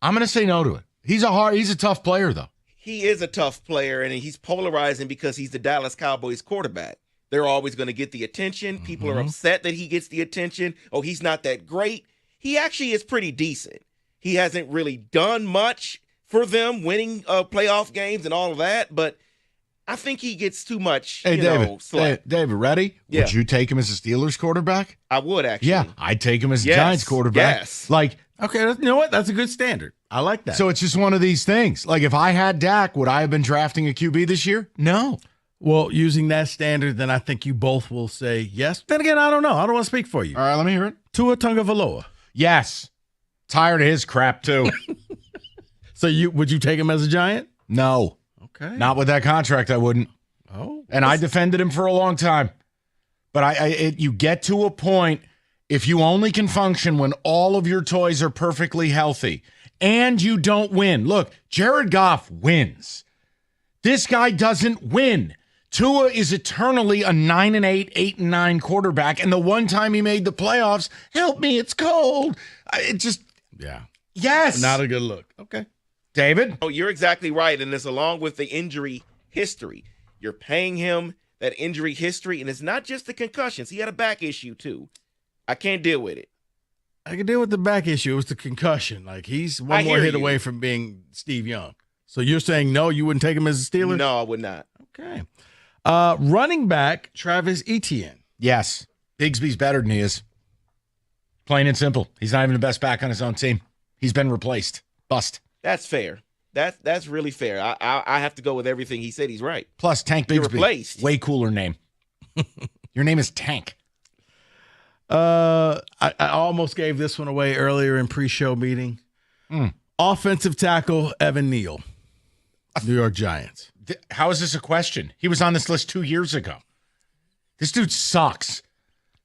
I'm going to say no to it. He's a tough player, though. He is a tough player, and he's polarizing because he's the Dallas Cowboys quarterback. They're always going to get the attention. People are upset that he gets the attention. Oh, he's not that great. He actually is pretty decent. He hasn't really done much for them, winning playoff games and all of that, but I think he gets too much, slack. David, ready? Yeah. Would you take him as a Steelers quarterback? I would, actually. Yeah, I'd take him as a Giants quarterback. Yes. Okay, you know what? That's a good standard. I like that. So it's just one of these things. Like, if I had Dak, would I have been drafting a QB this year? No. Well, using that standard, then I think you both will say yes. Then again, I don't know. I don't want to speak for you. All right, let me hear it. Tua Tagovailoa. Yes. Tired of his crap, too. So would you take him as a Giant? No. Okay. Not with that contract, I wouldn't. Oh. And I defended him for a long time. But you get to a point, if you only can function when all of your toys are perfectly healthy and you don't win. Look, Jared Goff wins. This guy doesn't win. Tua is eternally a 9-8, 8-9 quarterback. And the one time he made the playoffs, help me, it's cold. Yeah. Yes. Not a good look. Okay. David? Oh, you're exactly right. And it's along with the injury history. You're paying him that injury history. And it's not just the concussions. He had a back issue, too. I can't deal with it. I can deal with the back issue. It was the concussion. Like, he's one more hit away from being Steve Young. So you're saying no, you wouldn't take him as a Steeler? No, I would not. Okay. Running back, Travis Etienne. Yes. Bigsby's better than he is. Plain and simple. He's not even the best back on his own team. He's been replaced. Bust. That's fair. That's really fair. I have to go with everything he said. He's right. Plus, Tank Bigsby. You're replaced. Way cooler name. Your name is Tank. I almost gave this one away earlier in pre-show meeting. Offensive tackle, Evan Neal. New York Giants. How is this a question? He was on this list 2 years ago. This dude sucks.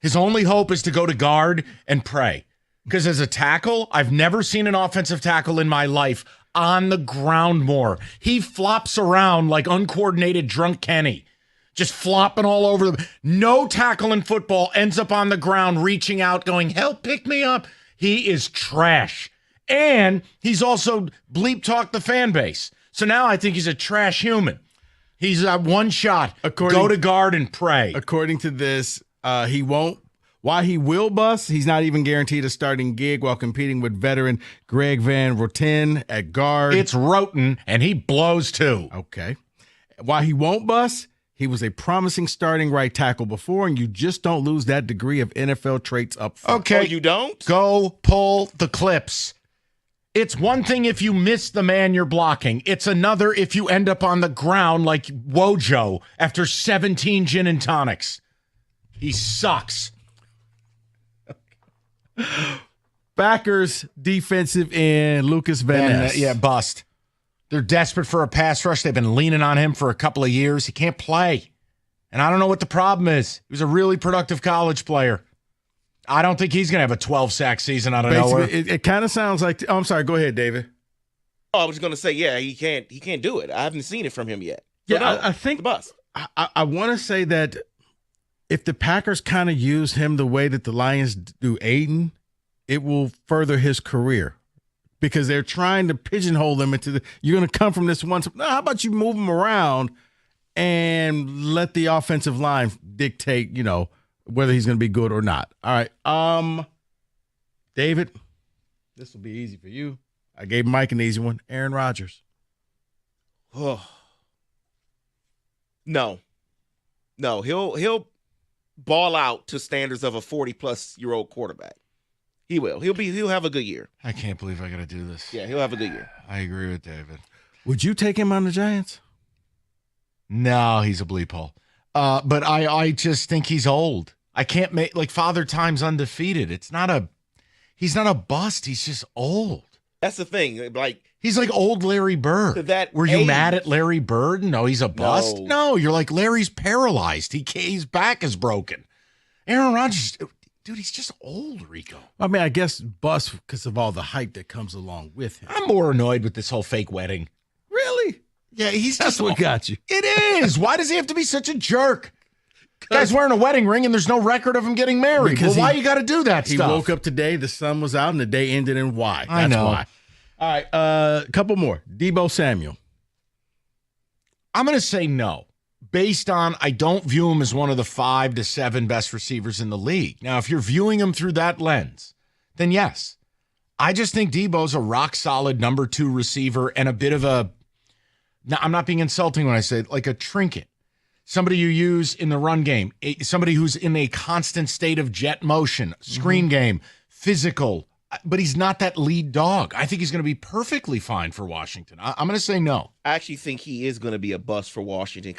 His only hope is to go to guard and pray. Because as a tackle, I've never seen an offensive tackle in my life on the ground more. He flops around like uncoordinated drunk Kenny. Just flopping all over them. No tackle in football ends up on the ground reaching out going, help, pick me up. He is trash. And he's also bleep-talked the fan base. So now I think he's a trash human. He's one shot. Go to guard and pray. According to this, he won't. While he will bust, he's not even guaranteed a starting gig while competing with veteran Greg Van Roten at guard. It's Roten, and he blows too. Okay. While he won't bust, he was a promising starting right tackle before, and you just don't lose that degree of NFL traits up front. Okay. Oh, you don't? Go pull the clips. It's one thing if you miss the man you're blocking. It's another if you end up on the ground like Wojo after 17 gin and tonics. He sucks. Packers defensive end, Lucas Van Ness. Yeah, bust. They're desperate for a pass rush. They've been leaning on him for a couple of years. He can't play. And I don't know what the problem is. He was a really productive college player. I don't think he's going to have a 12-sack season out of nowhere. It kind of sounds like – I'm sorry. Go ahead, David. Oh, I was going to say, yeah, he can't do it. I haven't seen it from him yet. So Yeah, no, I think the bus. I want to say that if the Packers kind of use him the way that the Lions do Aiden, it will further his career because they're trying to pigeonhole him into you're going to come from this one. No, how about you move him around and let the offensive line dictate, whether he's going to be good or not. All right. David, this will be easy for you. I gave Mike an easy one. Aaron Rodgers. Oh. No, he'll ball out to standards of a 40-plus-year-old quarterback. He will. He'll have a good year. I can't believe I got to do this. Yeah, he'll have a good year. I agree with David. Would you take him on the Giants? No, he's a bleep hole. But I just think he's old. I can't make Father Time's undefeated. He's not a bust. He's just old. That's the thing. He's like old Larry Bird. Were you mad at Larry Bird? No, he's a bust. No, you're like Larry's paralyzed. His back is broken. Aaron Rodgers, dude, he's just old, Rico. I mean, I guess bust because of all the hype that comes along with him. I'm more annoyed with this whole fake wedding. Really? Yeah, That's what got you. It is. Why does he have to be such a jerk? Guy's wearing a wedding ring and there's no record of him getting married. Because why you got to do that stuff? He woke up today, the sun was out, and the day ended in Y. That's I know. Why. All right, a couple more. Deebo Samuel. I'm going to say no. Based on, I don't view him as one of the 5 to 7 best receivers in the league. Now, if you're viewing him through that lens, then yes. I just think Deebo's a rock-solid number 2 receiver and a bit of a, now, I'm not being insulting when I say like a trinket. Somebody you use in the run game, somebody who's in a constant state of jet motion, screen game, physical, but he's not that lead dog. I think he's going to be perfectly fine for Washington. I'm going to say no. I actually think he is going to be a bust for Washington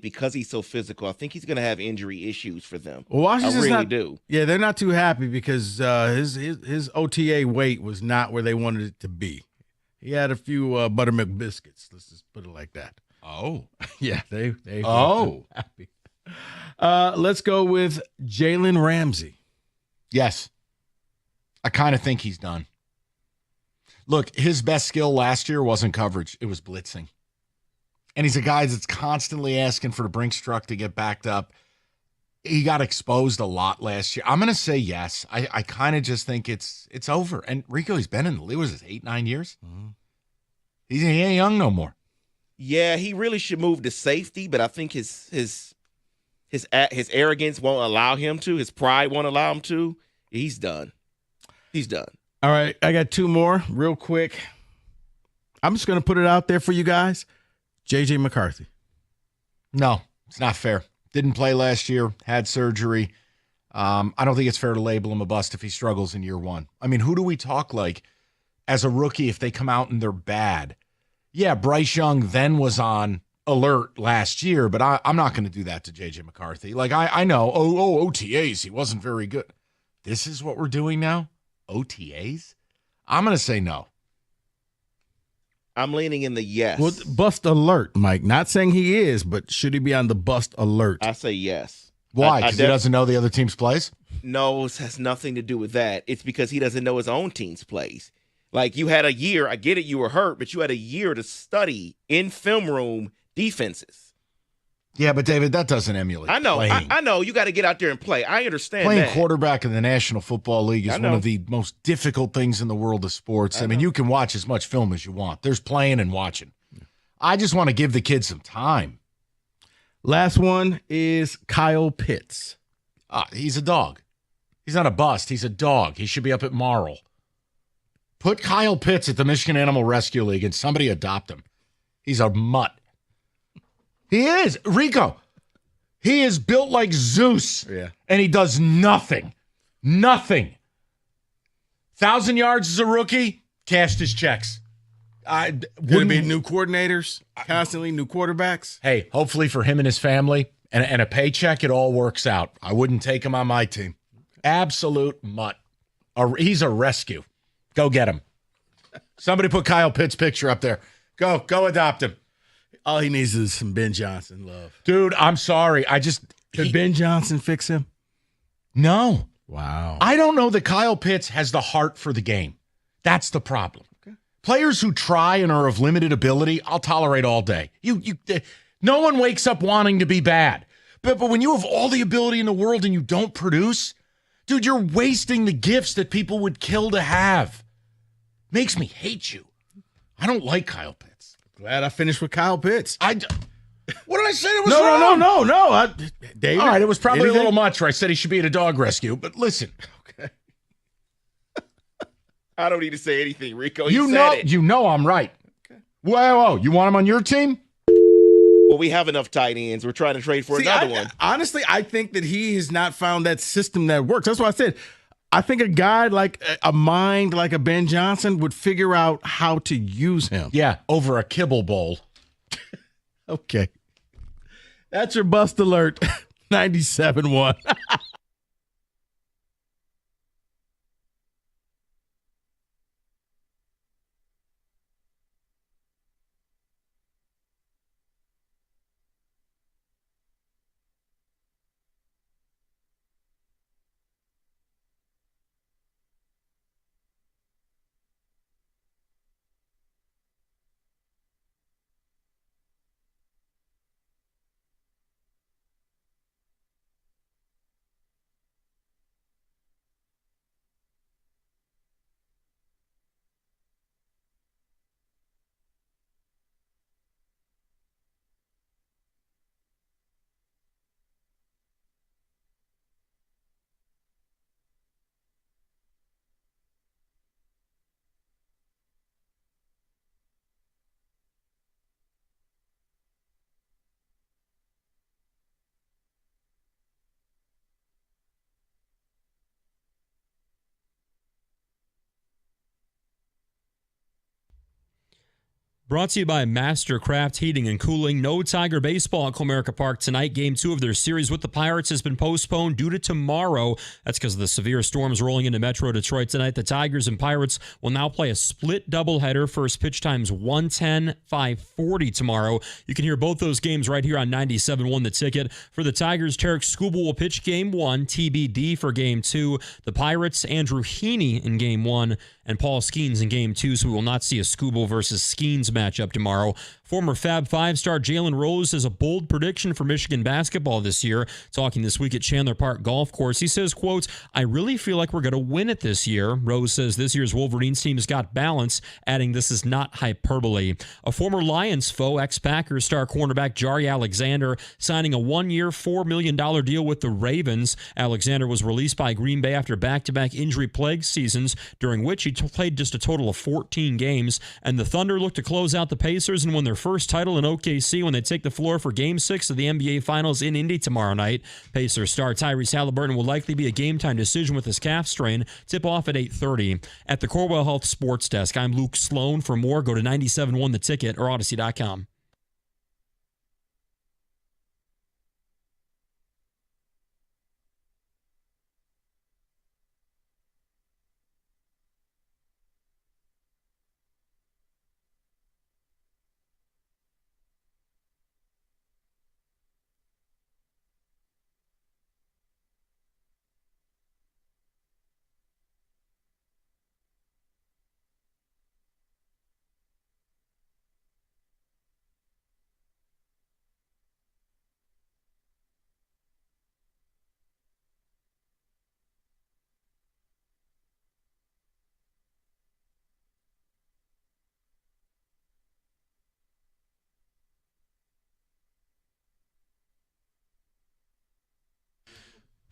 because he's so physical, I think he's going to have injury issues for them. Well, Washington's I really do. Yeah, they're not too happy because his OTA weight was not where they wanted it to be. He had a few buttermilk biscuits. Let's just put it like that. Oh. Yeah, they were happy. Let's go with Jalen Ramsey. Yes. I kind of think he's done. Look, his best skill last year wasn't coverage. It was blitzing. And he's a guy that's constantly asking for the Brinks truck to get backed up. He got exposed a lot last year. I'm going to say yes. I kind of just think it's over. And Rico, he's been in the league, was it 8-9 years? Mm-hmm. He ain't young no more. Yeah, he really should move to safety, but I think his arrogance won't allow him to. His pride won't allow him to. He's done. He's done. All right, I got 2 more real quick. I'm just going to put it out there for you guys. J.J. McCarthy. No, it's not fair. Didn't play last year, had surgery. I don't think it's fair to label him a bust if he struggles in year 1. I mean, who do we talk like as a rookie if they come out and they're bad? Yeah, Bryce Young then was on alert last year, but I'm not going to do that to J.J. McCarthy. Like, I know, OTAs, he wasn't very good. This is what we're doing now? OTAs? I'm going to say no. I'm leaning in the yes. Well, bust alert, Mike. Not saying he is, but should he be on the bust alert? I say yes. Why? Because he doesn't know the other team's plays? No, it has nothing to do with that. It's because he doesn't know his own team's plays. Like, you had a year, I get it, you were hurt, but you had a year to study in film room defenses. Yeah, but David, that doesn't emulate I know. playing. I know. You got to get out there and play. I understand Playing that. quarterback in the National Football League is one of the most difficult things in the world of sports. I mean, you can watch as much film as you want. There's playing and watching. I just want to give the kids some time. Last one is Kyle Pitts. He's a dog. He's not a bust. He's a dog. He should be up at Marl. Put Kyle Pitts at the Michigan Animal Rescue League and somebody adopt him. He's a mutt. He is. Rico, he is built like Zeus. Yeah. And he does nothing. Nothing. 1,000 yards as a rookie, cashed his checks. Would be new coordinators, constantly new quarterbacks. Hey, hopefully for him and his family and a paycheck, it all works out. I wouldn't take him on my team. Absolute mutt. He's a rescue. Go get him. Somebody put Kyle Pitts' picture up there. Go adopt him. All he needs is some Ben Johnson love. Dude, I'm sorry. Could Ben Johnson fix him? No. Wow. I don't know that Kyle Pitts has the heart for the game. That's the problem. Okay. Players who try and are of limited ability, I'll tolerate all day. No one wakes up wanting to be bad. But when you have all the ability in the world and you don't produce, Dude, you're wasting the gifts that people would kill to have. Makes me hate you. I don't like Kyle Pitts. Glad I finished with Kyle Pitts. What did I say that was No, wrong? no. David, all right, it was probably anything? a little much where I said he should be at a dog rescue, but listen. Okay. I don't need to say anything, Rico. You know I'm right. Okay. Whoa, you want him on your team? Well, we have enough tight ends. We're trying to trade for another one. Honestly, I think that he has not found that system that works. That's why I said I think a guy like a mind like a Ben Johnson would figure out how to use him. Yeah, over a kibble bowl. Okay. That's your bust alert. 97.1. Brought to you by Mastercraft Heating and Cooling. No Tiger baseball at Comerica Park tonight. Game 2 of their series with the Pirates has been postponed due to tomorrow. That's because of the severe storms rolling into Metro Detroit tonight. The Tigers and Pirates will now play a split doubleheader. First pitch times 1:10, 5:40 tomorrow. You can hear both those games right here on 97.1 The Ticket. For the Tigers, Tarek Skubal will pitch Game 1, TBD for Game 2. The Pirates, Andrew Heaney in Game 1, and Paul Skeens in Game 2, so we will not see a Skubal versus Skeens matchup tomorrow. Former Fab Five-star Jalen Rose has a bold prediction for Michigan basketball this year. Talking this week at Chandler Park Golf Course, he says, quote, "I really feel like we're going to win it this year." Rose says this year's Wolverines team has got balance, adding this is not hyperbole. A former Lions foe, ex-Packers star cornerback Jari Alexander, signing a one-year, $4 million deal with the Ravens. Alexander was released by Green Bay after back-to-back injury-plagued seasons, during which he played just a total of 14 games. And the Thunder look to close out the Pacers and win their first title in OKC when they take the floor for Game 6 of the NBA Finals in Indy tomorrow night. Pacers star Tyrese Halliburton will likely be a game-time decision with his calf strain. Tip-off at 8:30. At the Corwell Health Sports Desk, I'm Luke Sloan. For more, go to 97.1 The Ticket or Odyssey.com.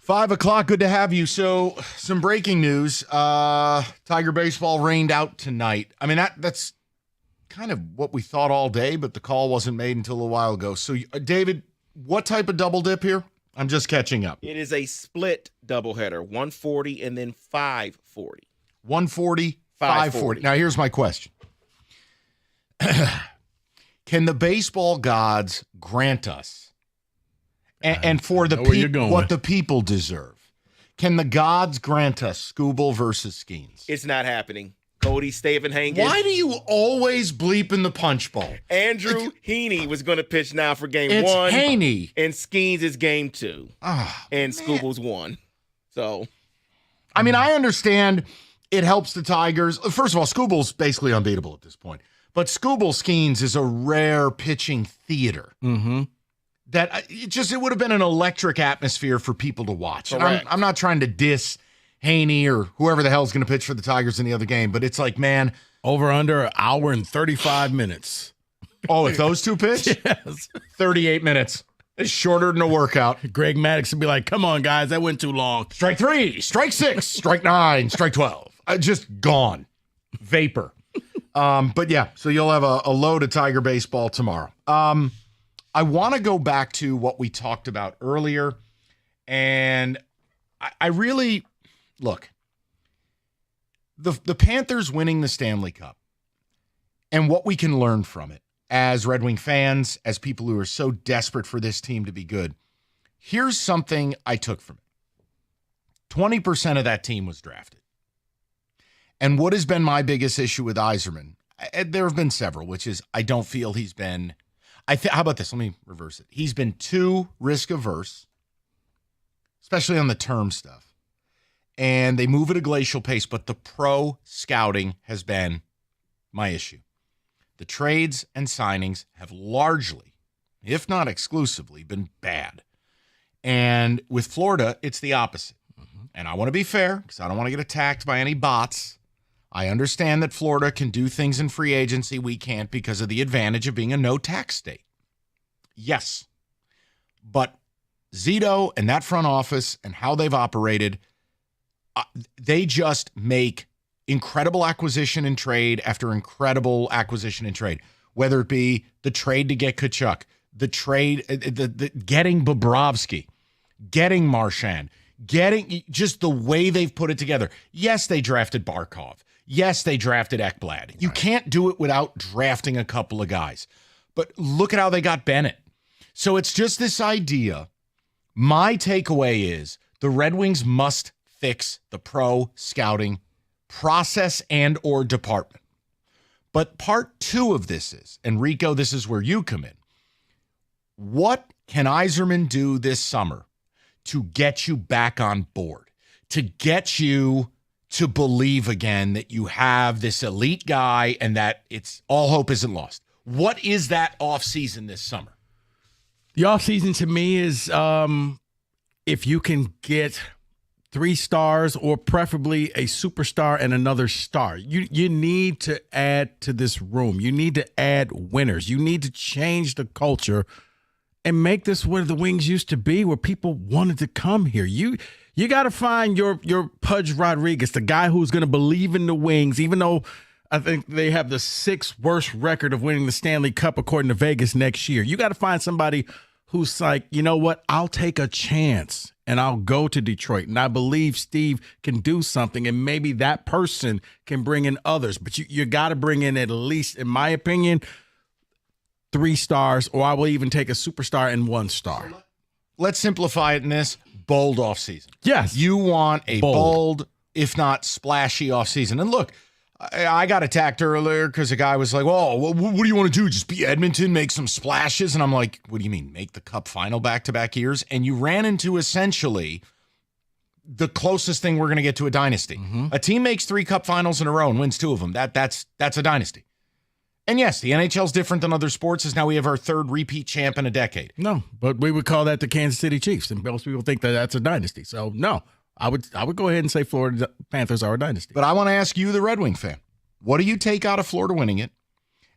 Five o'clock, good to have you. So, some breaking news. Tiger baseball rained out tonight. I mean, that's kind of what we thought all day, but the call wasn't made until a while ago. So, David, what type of double dip here? I'm just catching up. It is a split doubleheader, 140 and then 540. 140, 540. Now, here's my question. Can the baseball gods grant us, and for the people, what the people deserve? Can the gods grant us Skubal versus Skeens? It's not happening. Cody, Staven Hankins. Why do you always bleep in the punch bowl? Andrew Heaney was going to pitch now for Game 1. It's Haney. And Skeens is Game 2. Oh, and Skubal's 1. So, I mean, I understand it helps the Tigers. First of all, Skubal's basically unbeatable at this point. But Skubal Skeens is a rare pitching theater. Mm-hmm. that it would have been an electric atmosphere for people to watch. And I'm not trying to diss Haney or whoever the hell's going to pitch for the Tigers in the other game, but it's like, man. Over under an hour and 35 minutes. Oh, if those two pitch? Yes. 38 minutes. It's shorter than a workout. Greg Maddux would be like, come on, guys, that went too long. Strike 3, strike 6, strike 9, strike 12. Just gone. Vapor. But yeah, so you'll have a load of Tiger baseball tomorrow. I want to go back to what we talked about earlier. And I really, look, the Panthers winning the Stanley Cup and what we can learn from it as Red Wing fans, as people who are so desperate for this team to be good. Here's something I took from it. 20% of that team was drafted. And what has been my biggest issue with Yzerman, there have been several, which is I don't feel he's been, how about this? Let me reverse it. He's been too risk averse, especially on the term stuff. And they move at a glacial pace, but the pro scouting has been my issue. The trades and signings have largely, if not exclusively, been bad. And with Florida, it's the opposite. Mm-hmm. And I want to be fair because I don't want to get attacked by any bots. I understand that Florida can do things in free agency we can't because of the advantage of being a no-tax state. Yes. But Zito and that front office and how they've operated, they just make incredible acquisition and trade after incredible acquisition and trade, whether it be the trade to get Tkachuk, the trade, the getting Bobrovsky, getting Marchand, getting just the way they've put it together. Yes, they drafted Barkov. Yes, they drafted Ekblad. You can't do it without drafting a couple of guys. But look at how they got Bennett. So it's just this idea. My takeaway is the Red Wings must fix the pro scouting process and or department. But part 2 of this is, and Rico, this is where you come in. What can Yzerman do this summer to get you back on board, to get you to believe again that you have this elite guy and that it's all hope isn't lost? What is that offseason this summer? The offseason to me is if you can get 3 stars or preferably a superstar and another star. You need to add to this room. You need to add winners. You need to change the culture and make this where the Wings used to be, where people wanted to come here. You got to find your Pudge Rodriguez, the guy who's going to believe in the Wings, even though I think they have the 6th worst record of winning the Stanley Cup according to Vegas next year. You got to find somebody who's like, you know what, I'll take a chance and I'll go to Detroit. And I believe Steve can do something, and maybe that person can bring in others. But you got to bring in at least, in my opinion, 3 stars, or I will even take a superstar and 1 star. Let's simplify it in this bold offseason. Yes. You want a bold, if not splashy offseason. And look, I got attacked earlier because a guy was like, well, what do you want to do? Just be Edmonton, make some splashes? And I'm like, what do you mean, make the Cup final back-to-back years? And you ran into essentially the closest thing we're going to get to a dynasty. Mm-hmm. A team makes 3 Cup finals in a row and wins 2 of them. That's a dynasty. And yes, the NHL's different than other sports, as now we have our 3rd repeat champ in a decade. No, but we would call that the Kansas City Chiefs, and most people think that that's a dynasty. So no. I would go ahead and say Florida Panthers are a dynasty. But I want to ask you, the Red Wing fan, what do you take out of Florida winning it?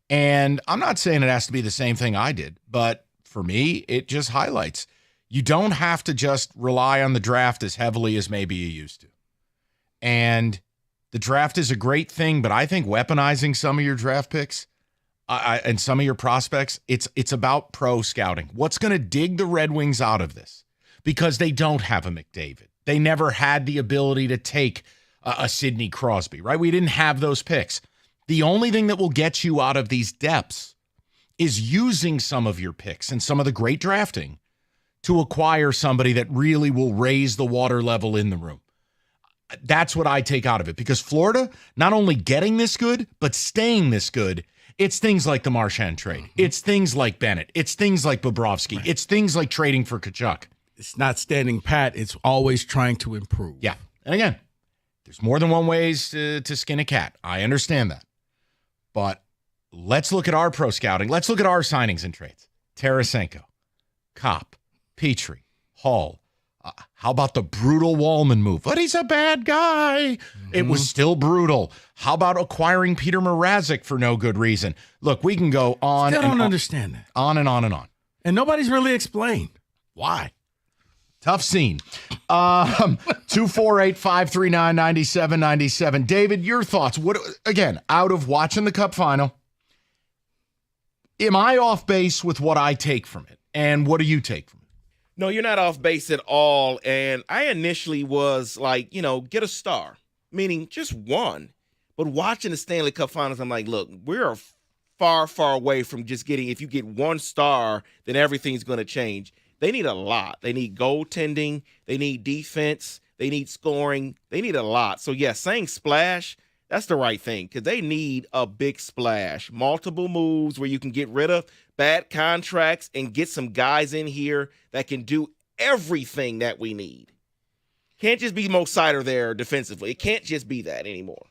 And I'm not saying it has to be the same thing I did, but for me, it just highlights you don't have to just rely on the draft as heavily as maybe you used to. And the draft is a great thing, but I think weaponizing some of your draft picks and some of your prospects, it's about pro scouting. What's going to dig the Red Wings out of this? Because they don't have a McDavid. They never had the ability to take a Sidney Crosby, right? We didn't have those picks. The only thing that will get you out of these depths is using some of your picks and some of the great drafting to acquire somebody that really will raise the water level in the room. That's what I take out of it, because Florida, not only getting this good, but staying this good, it's things like the Marchand trade. Mm-hmm. It's things like Bennett. It's things like Bobrovsky. Right. It's things like trading for Tkachuk. It's not standing pat. It's always trying to improve. Yeah. And again, there's more than one ways to skin a cat. I understand that. But let's look at our pro scouting. Let's look at our signings and trades. Tarasenko, Kopp, Petrie, Hall. How about the brutal Wallman move? But he's a bad guy. It was still brutal. How about acquiring Peter Mrazek for no good reason? Look, we can go on. Still don't understand that. On and on and on. And nobody's really explained why. Tough scene. 248-539-9797. David, your thoughts. What again, out of watching the Cup final, am I off base with what I take from it? And what do you take from it? No, you're not off base at all. And I initially was like, get a star, meaning just one. But watching the Stanley Cup Finals, I'm like, look, we're far, far away from just getting, if you get one star, then everything's going to change. They need a lot. They need goaltending. They need defense. They need scoring. They need a lot. So, yeah, saying splash, that's the right thing because they need a big splash. Multiple moves where you can get rid of bad contracts and get some guys in here that can do everything that we need. Can't just be Mo Seider there defensively. It can't just be that anymore.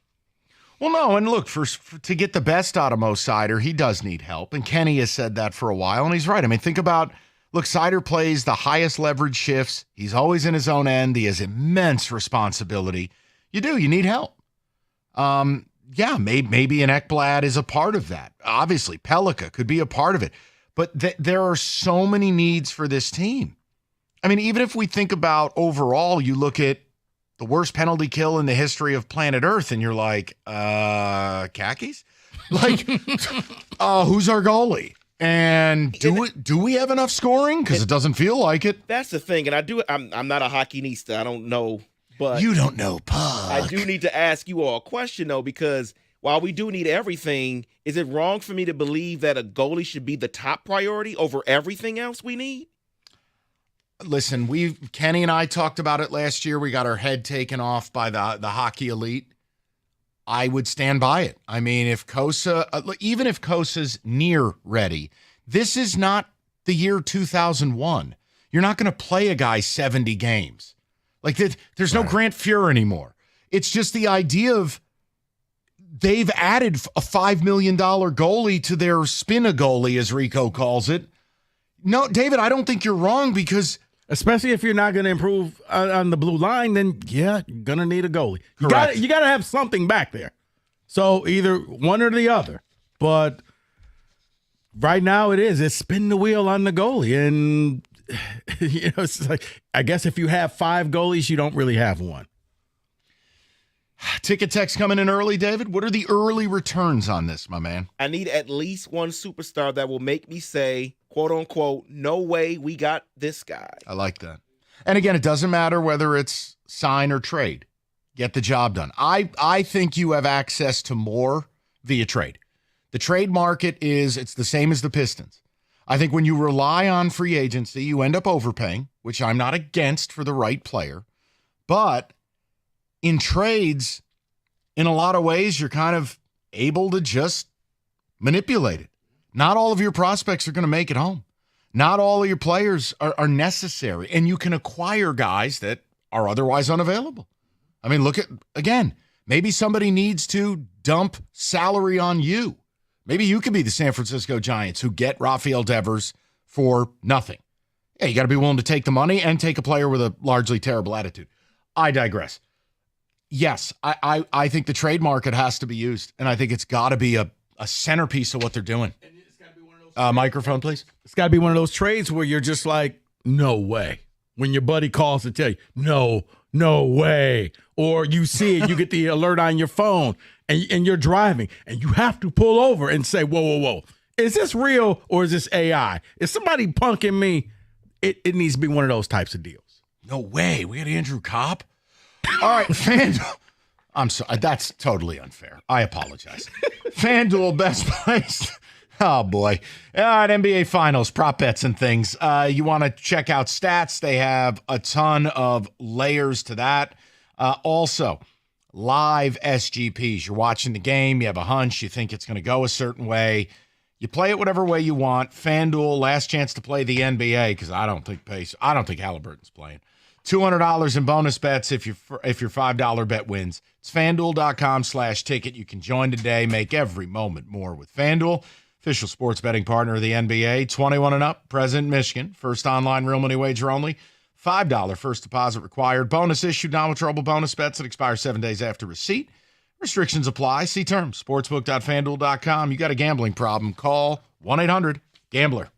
Well, no, and look, to get the best out of Mo Seider, he does need help, and Kenny has said that for a while, and he's right. I mean, think about, look, Seider plays the highest leverage shifts. He's always in his own end. He has immense responsibility. You need help. Yeah, maybe an Ekblad is a part of that. Obviously, Pellica could be a part of it. But there are so many needs for this team. I mean, even if we think about overall, you look at the worst penalty kill in the history of planet Earth, and you're like, khakis? Like, who's our goalie? And do we have enough scoring? Because it doesn't feel like it. That's the thing. And I'm not a hockey-nista. I don't know. But you don't know puck. I do need to ask you all a question, though, because while we do need everything, is it wrong for me to believe that a goalie should be the top priority over everything else we need? Listen, Kenny and I talked about it last year. We got our head taken off by the hockey elite. I would stand by it. I mean, if Kosa, even if Kosa's near ready, this is not the year 2001. You're not going to play a guy 70 games. Like, there's no Grant Fuhr anymore. It's just the idea of they've added a $5 million goalie to their spin-a-goalie, as Rico calls it. No, David, I don't think you're wrong because... Especially if you're not going to improve on the blue line, then, yeah, you're going to need a goalie. You got to have something back there. So either one or the other. But right now it's spin the wheel on the goalie. And... it's like, I guess if you have 5 goalies, you don't really have one. Ticket text coming in early, David. What are the early returns on this, my man? I need at least one superstar that will make me say, quote unquote, no way we got this guy. I like that. And again, it doesn't matter whether it's sign or trade. Get the job done. I think you have access to more via trade. The trade market it's the same as the Pistons. I think when you rely on free agency, you end up overpaying, which I'm not against for the right player. But in trades, in a lot of ways, you're kind of able to just manipulate it. Not all of your prospects are going to make it home. Not all of your players are necessary. And you can acquire guys that are otherwise unavailable. I mean, look at, again, maybe somebody needs to dump salary on you. Maybe you could be the San Francisco Giants who get Rafael Devers for nothing. Yeah, you got to be willing to take the money and take a player with a largely terrible attitude. I digress. Yes, I think the trade market has to be used, and I think it's got to be a centerpiece of what they're doing. Microphone, please. It's got to be one of those trades where you're just like, no way. When your buddy calls to tell you, no way. Or you see it, you get the alert on your phone, and you're driving, and you have to pull over and say, whoa. Is this real or is this AI? Is somebody punking me? It needs to be one of those types of deals. No way. We got Andrew Kopp? All right, FanDuel. I'm sorry. That's totally unfair. I apologize. FanDuel, best place. Oh, boy. NBA Finals, prop bets and things. You want to check out stats. They have a ton of layers to that. Also, live SGPs. You're watching the game. You have a hunch. You think it's going to go a certain way. You play it whatever way you want. FanDuel, last chance to play the NBA because I don't think Halliburton's playing. $200 in bonus bets if your $5 bet wins. It's FanDuel.com/ticket. You can join today. Make every moment more with FanDuel. official sports betting partner of the NBA. 21 and up, present Michigan. First online real money wager only. $5 first deposit required. Bonus issued, non-withdrawable bonus bets that expire 7 days after receipt. Restrictions apply. See terms. Sportsbook.fanduel.com. You got a gambling problem. Call 1-800-GAMBLER.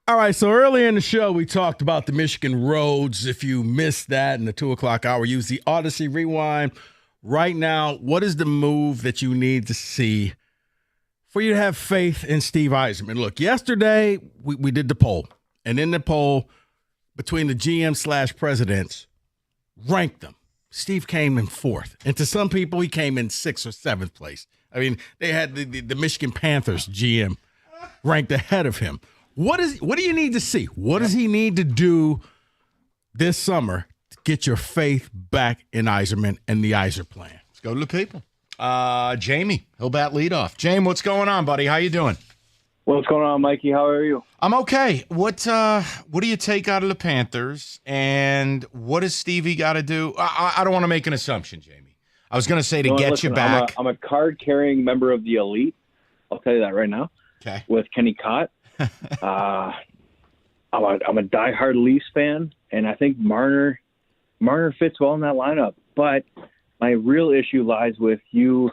All right, so earlier in the show, we talked about the Michigan roads. If you missed that in the 2 o'clock hour, use the Odyssey Rewind. Right now, what is the move that you need to see for you to have faith in Steve Yzerman? Look, yesterday, we did the poll. And in the poll, between the GM/presidents, ranked them. Steve came in 4th. And to some people, he came in 6th or 7th place. I mean, they had the Michigan Panthers GM ranked ahead of him. What do you need to see? What does he need to do this summer to get your faith back in Yzerman and the Yzer plan? Let's go to the people. Jamie, he'll bat leadoff. James, what's going on, buddy? How you doing? What's going on, Mikey? How are you? I'm okay. What do you take out of the Panthers, and what does Stevie got to do? I don't want to make an assumption, Jamie. I was going to say to get you back. I'm a card-carrying member of the elite. I'll tell you that right now. Okay. With Kenny Cott. I'm a diehard Leafs fan, and I think Marner fits well in that lineup. But my real issue lies with you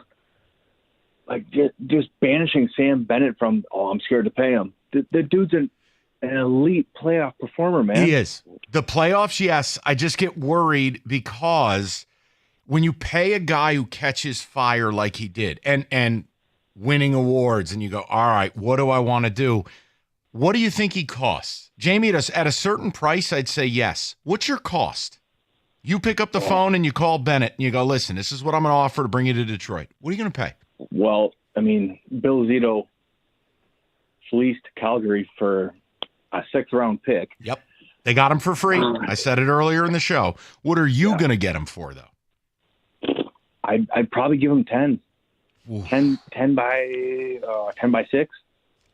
like just banishing Sam Bennett from, I'm scared to pay him. The dude's an elite playoff performer, man. He is. The playoffs, yes. I just get worried because when you pay a guy who catches fire like he did and winning awards and you go, all right, what do I want to do? What do you think he costs? Jamie, at a certain price, I'd say yes. What's your cost? You pick up the phone and you call Bennett and you go, listen, this is what I'm going to offer to bring you to Detroit. What are you going to pay? Well, I mean, Bill Zito fleeced Calgary for a 6th-round pick. Yep. They got him for free. I said it earlier in the show. What are you going to get him for, though? I'd probably give him 10. 10 by 6.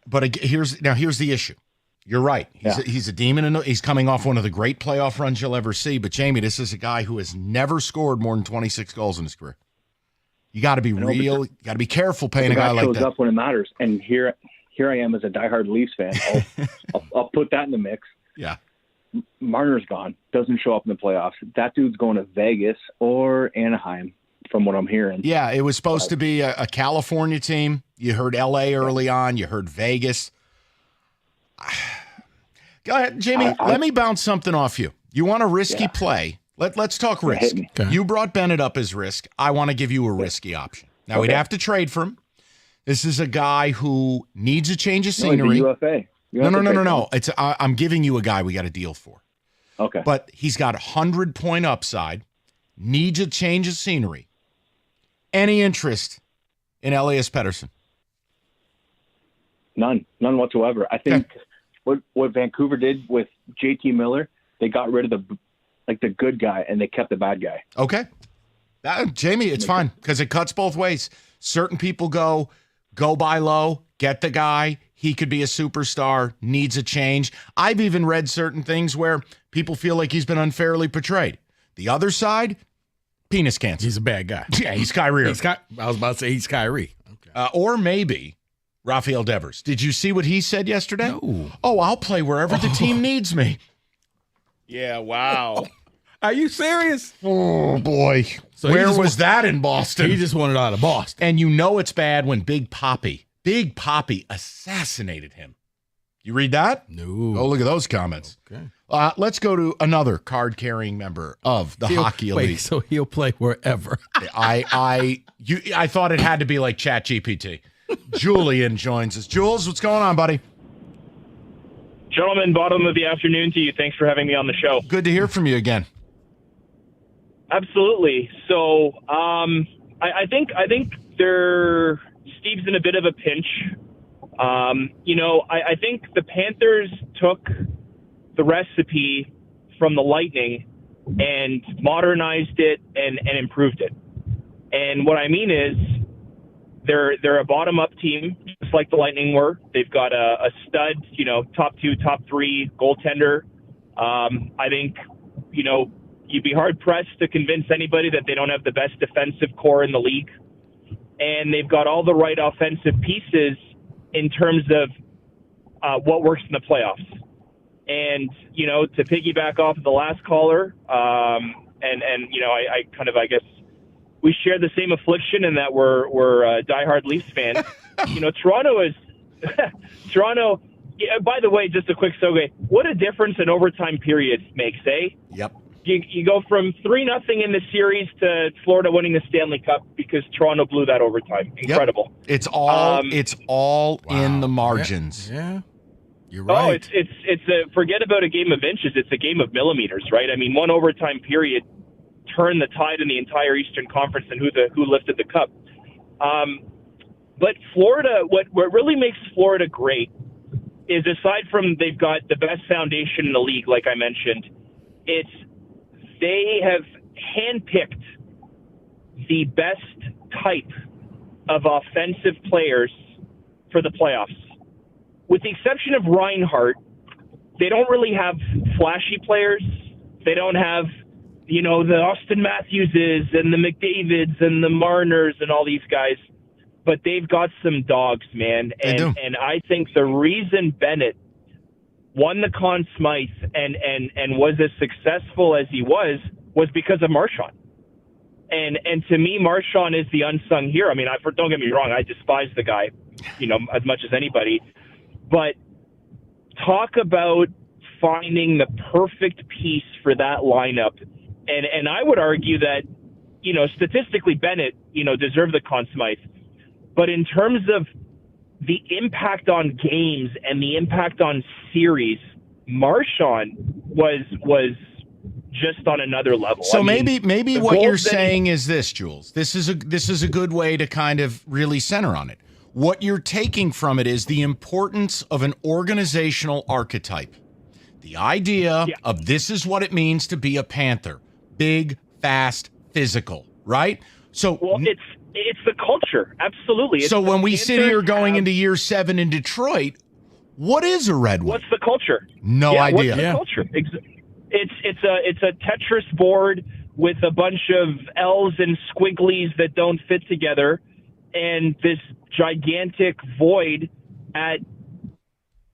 But here's the issue. You're right. He's a demon, and he's coming off one of the great playoff runs you'll ever see. But, Jamie, this is a guy who has never scored more than 26 goals in his career. You got to be real. You got to be careful paying a guy like that. Shows up when it matters. And here I am as a diehard Leafs fan. I'll put that in the mix. Yeah. Marner's gone. Doesn't show up in the playoffs. That dude's going to Vegas or Anaheim, from what I'm hearing. Yeah, it was supposed to be a California team. You heard L.A. early on. You heard Vegas. Go ahead, Jamie. Let me bounce something off you. You want a risky play? Let's talk risk. Okay. You brought Bennett up as risk. I want to give you a risky option. Now, we'd have to trade for him. This is a guy who needs a change of scenery. UFA. No. I'm giving you a guy we got a deal for. Okay. But he's got 100-point upside, needs a change of scenery. Any interest in Elias Pettersson? None whatsoever. I think what Vancouver did with JT Miller, they got rid of the good guy and they kept the bad guy. Okay. Jamie, it's fine because it cuts both ways. Certain people go buy low, get the guy. He could be a superstar, needs a change. I've even read certain things where people feel like he's been unfairly portrayed. The other side, penis cancer. He's a bad guy. Yeah, he's Kyrie. I was about to say he's Kyrie. Okay. Or maybe Rafael Devers. Did you see what he said yesterday? No. Oh, I'll play wherever the team needs me. Yeah, wow. Are you serious? Oh, boy. So where was that in Boston? He just wanted out of Boston. And you know it's bad when Big Papi assassinated him. You read that? No. Oh, look at those comments. Okay. Let's go to another card-carrying member of the Hockey Elite. Wait, so he'll play wherever. I thought it had to be like ChatGPT. Julian joins us. Jules, what's going on, buddy? Gentlemen, bottom of the afternoon to you. Thanks for having me on the show. Good to hear from you again. Absolutely. So, I think Steve's in a bit of a pinch. I think the Panthers took the recipe from the Lightning and modernized it and improved it. And what I mean is they're a bottom-up team, just like the Lightning were. They've got a stud, top 2, top 3 goaltender. I think, you'd be hard-pressed to convince anybody that they don't have the best defensive core in the league. And they've got all the right offensive pieces in terms of what works in the playoffs. And, to piggyback off of the last caller, I guess we share the same affliction in that we're diehard Leafs fans. Toronto is Toronto. Yeah, by the way, just a quick segue. What a difference an overtime period makes, eh? Yep. You go from 3-0 in the series to Florida winning the Stanley Cup because Toronto blew that overtime. Incredible. Yep. It's all in the margins. Yeah. You're right. Oh, it's forget about a game of inches. It's a game of millimeters, right? I mean, one overtime period turned the tide in the entire Eastern Conference and who lifted the cup. But Florida, what really makes Florida great is aside from they've got the best foundation in the league, like I mentioned, they have handpicked the best type of offensive players for the playoffs. With the exception of Reinhart, they don't really have flashy players. They don't have, the Austin Matthewses and the McDavids and the Marners and all these guys. But they've got some dogs, man. And I think the reason Bennett won the Conn Smythe and was as successful as he was because of Marchand. And to me, Marchand is the unsung hero. I mean, don't get me wrong, I despise the guy, as much as anybody. But talk about finding the perfect piece for that lineup. And I would argue that, statistically Bennett, deserved the Conn Smythe. But in terms of the impact on games and the impact on series, Marchand was just on another level. So maybe what you're saying is this, Jules. This is a good way to kind of really center on it. What you're taking from it is the importance of an organizational archetype. The idea of this is what it means to be a Panther. Big, fast, physical, right? So it's the culture. Absolutely. So when we sit here going into year 7 in Detroit, what is a Red Wing? What's the culture? No idea. What's the culture? It's a Tetris board with a bunch of L's and squigglies that don't fit together, and this gigantic void at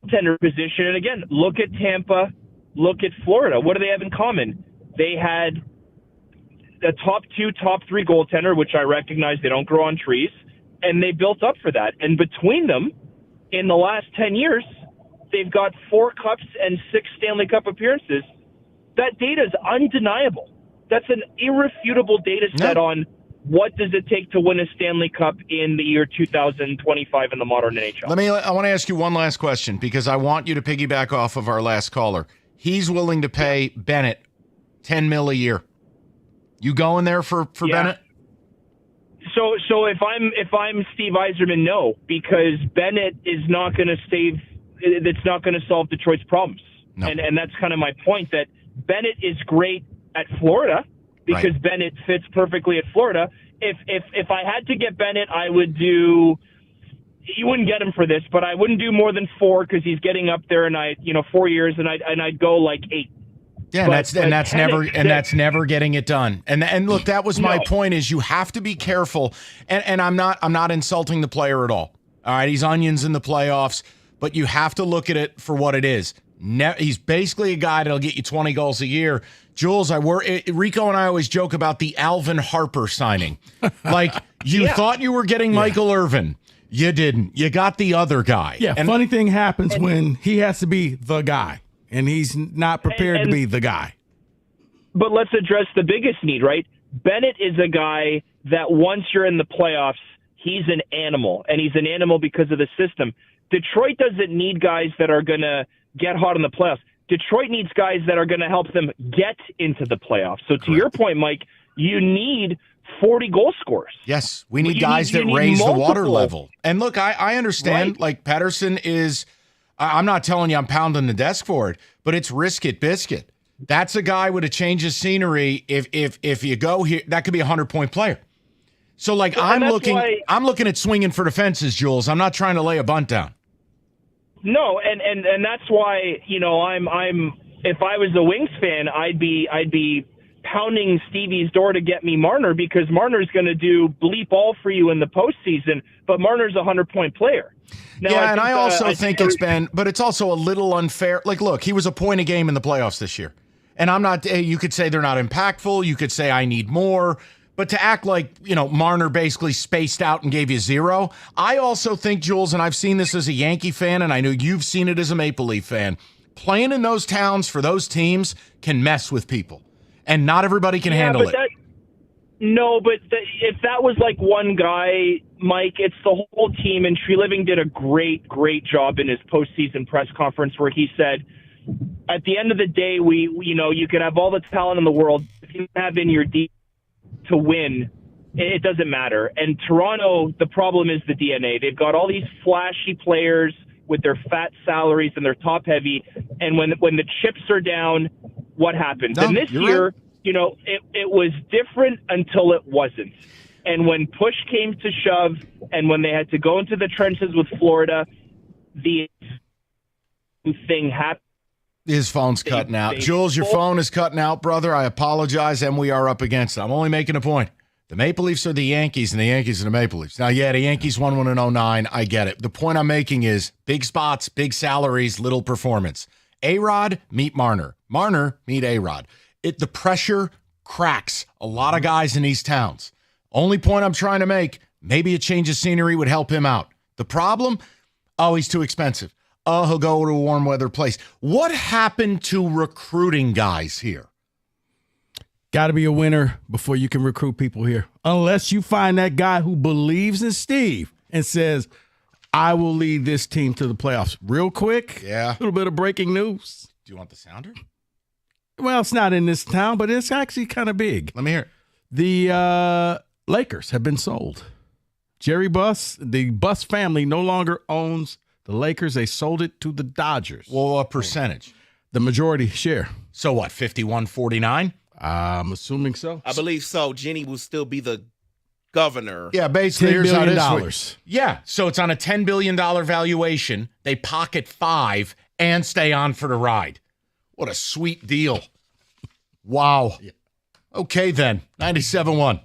tender position. And again, look at Tampa, look at Florida. What do they have in common? They had a top 2, top 3 goaltender, which I recognize they don't grow on trees, and they built up for that. And between them, in the last 10 years, they've got 4 cups and 6 Stanley Cup appearances. That data is undeniable. That's an irrefutable data set on what does it take to win a Stanley Cup in the year 2025 in the modern NHL. I want to ask you one last question because I want you to piggyback off of our last caller. He's willing to pay Bennett $10 million a year. You going there for Bennett? So if I'm Steve Yzerman, no, because Bennett is not going to save. It's not going to solve Detroit's problems. No. And that's kind of my point, that Bennett is great at Florida because Bennett fits perfectly at Florida. If I had to get Bennett, I would do. You wouldn't get him for this, but I wouldn't do more than 4 because he's getting up there, and 4 years, and I'd go like 8. Yeah, that's never getting it done. And look, that was my point: is you have to be careful. And I'm not insulting the player at all. All right, he's onions in the playoffs, but you have to look at it for what it is. He's basically a guy that'll get you 20 goals a year. Jules, Rico and I always joke about the Alvin Harper signing. Like you thought you were getting Michael Irvin. You didn't. You got the other guy. Yeah, and funny thing happens when he has to be the guy, and he's not prepared to be the guy. But let's address the biggest need, right? Bennett is a guy that once you're in the playoffs, he's an animal, and he's an animal because of the system. Detroit doesn't need guys that are going to get hot in the playoffs. Detroit needs guys that are going to help them get into the playoffs. So to your point, Mike, you need 40 goal scorers. Yes, we need guys that raise the water level. And look, I understand, like Pettersson is, I'm not telling you I'm pounding the desk for it, but it's risk it, biscuit. That's a guy with a change of scenery. If you go here, that could be a 100-point player. So like I'm looking at swinging for the fences, Jules. I'm not trying to lay a bunt down. No, and that's why, I'm if I was a Wings fan, I'd be pounding Stevie's door to get me Marner, because Marner's going to do bleep all for you in the postseason, but Marner's a 100-point player. Now, I also think it's been, but it's also a little unfair. Like, look, he was a point a game in the playoffs this year. And I'm not, you could say they're not impactful. You could say I need more. But to act like, Marner basically spaced out and gave you 0. I also think, Jules, and I've seen this as a Yankee fan, and I know you've seen it as a Maple Leaf fan, playing in those towns for those teams can mess with people. And not everybody can handle it. If that was like one guy, Mike, it's the whole team. And Treliving did a great, great job in his postseason press conference where he said, at the end of the day, you could have all the talent in the world. If you have in your deep to win, it doesn't matter. And Toronto, the problem is the DNA. They've got all these flashy players with their fat salaries and they're top heavy. And when the chips are down, what happens? And this year, it was different until it wasn't. And when push came to shove and when they had to go into the trenches with Florida, the thing happened. His phone's cutting out. Jules, your phone is cutting out, brother. I apologize, and we are up against it. I'm only making a point. The Maple Leafs are the Yankees, and the Yankees are the Maple Leafs. Now, the Yankees won one in 2009. I get it. The point I'm making is big spots, big salaries, little performance. A-Rod, meet Marner. Marner, meet A-Rod. The pressure cracks a lot of guys in these towns. Only point I'm trying to make, maybe a change of scenery would help him out. The problem? Oh, he's too expensive. Oh, he'll go to a warm weather place. What happened to recruiting guys here? Got to be a winner before you can recruit people here. Unless you find that guy who believes in Steve and says, I will lead this team to the playoffs. Real quick, yeah. A little bit of breaking news. Do you want the sounder? Well, it's not in this town, but it's actually kind of big. Let me hear it. The Lakers have been sold. Jerry Buss, the Buss family no longer owns the Lakers. They sold it to the Dodgers. Well, what percentage? The majority share. So what, 51-49? I'm assuming so. I believe so. Jenny will still be the governor. Yeah, basically, $10 here's how billion. it is. Yeah, so it's on a $10 billion valuation. They pocket $5 and stay on for the ride. What a sweet deal. Wow. Yeah. Okay, then. 97.1.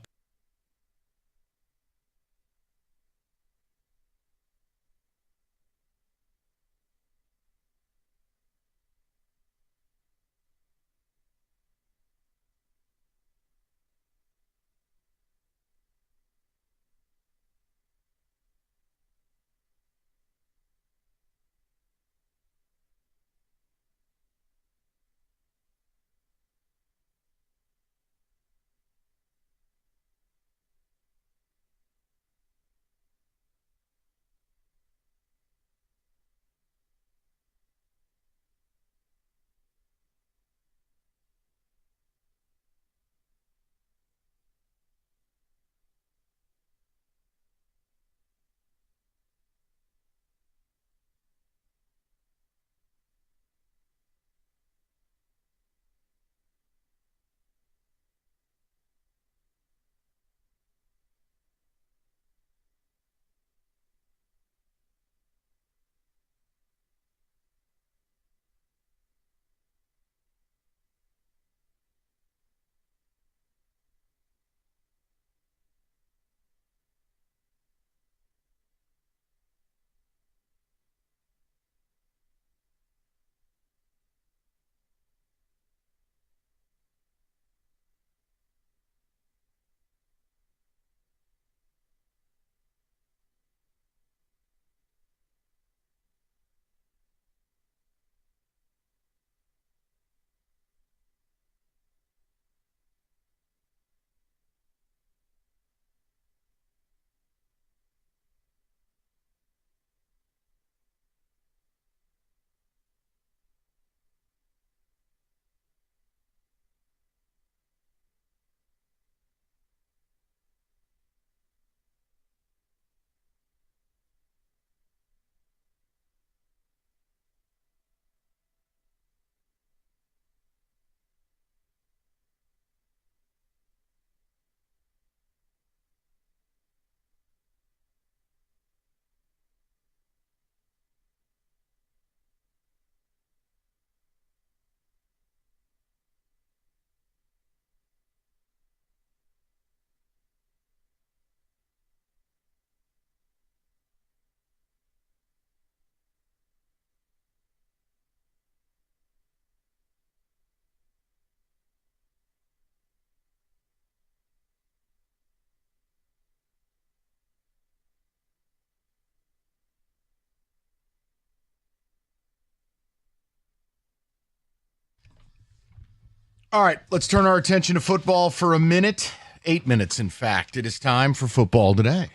All right, let's turn our attention to football for a minute. 8 minutes, in fact. It is time for Football Today.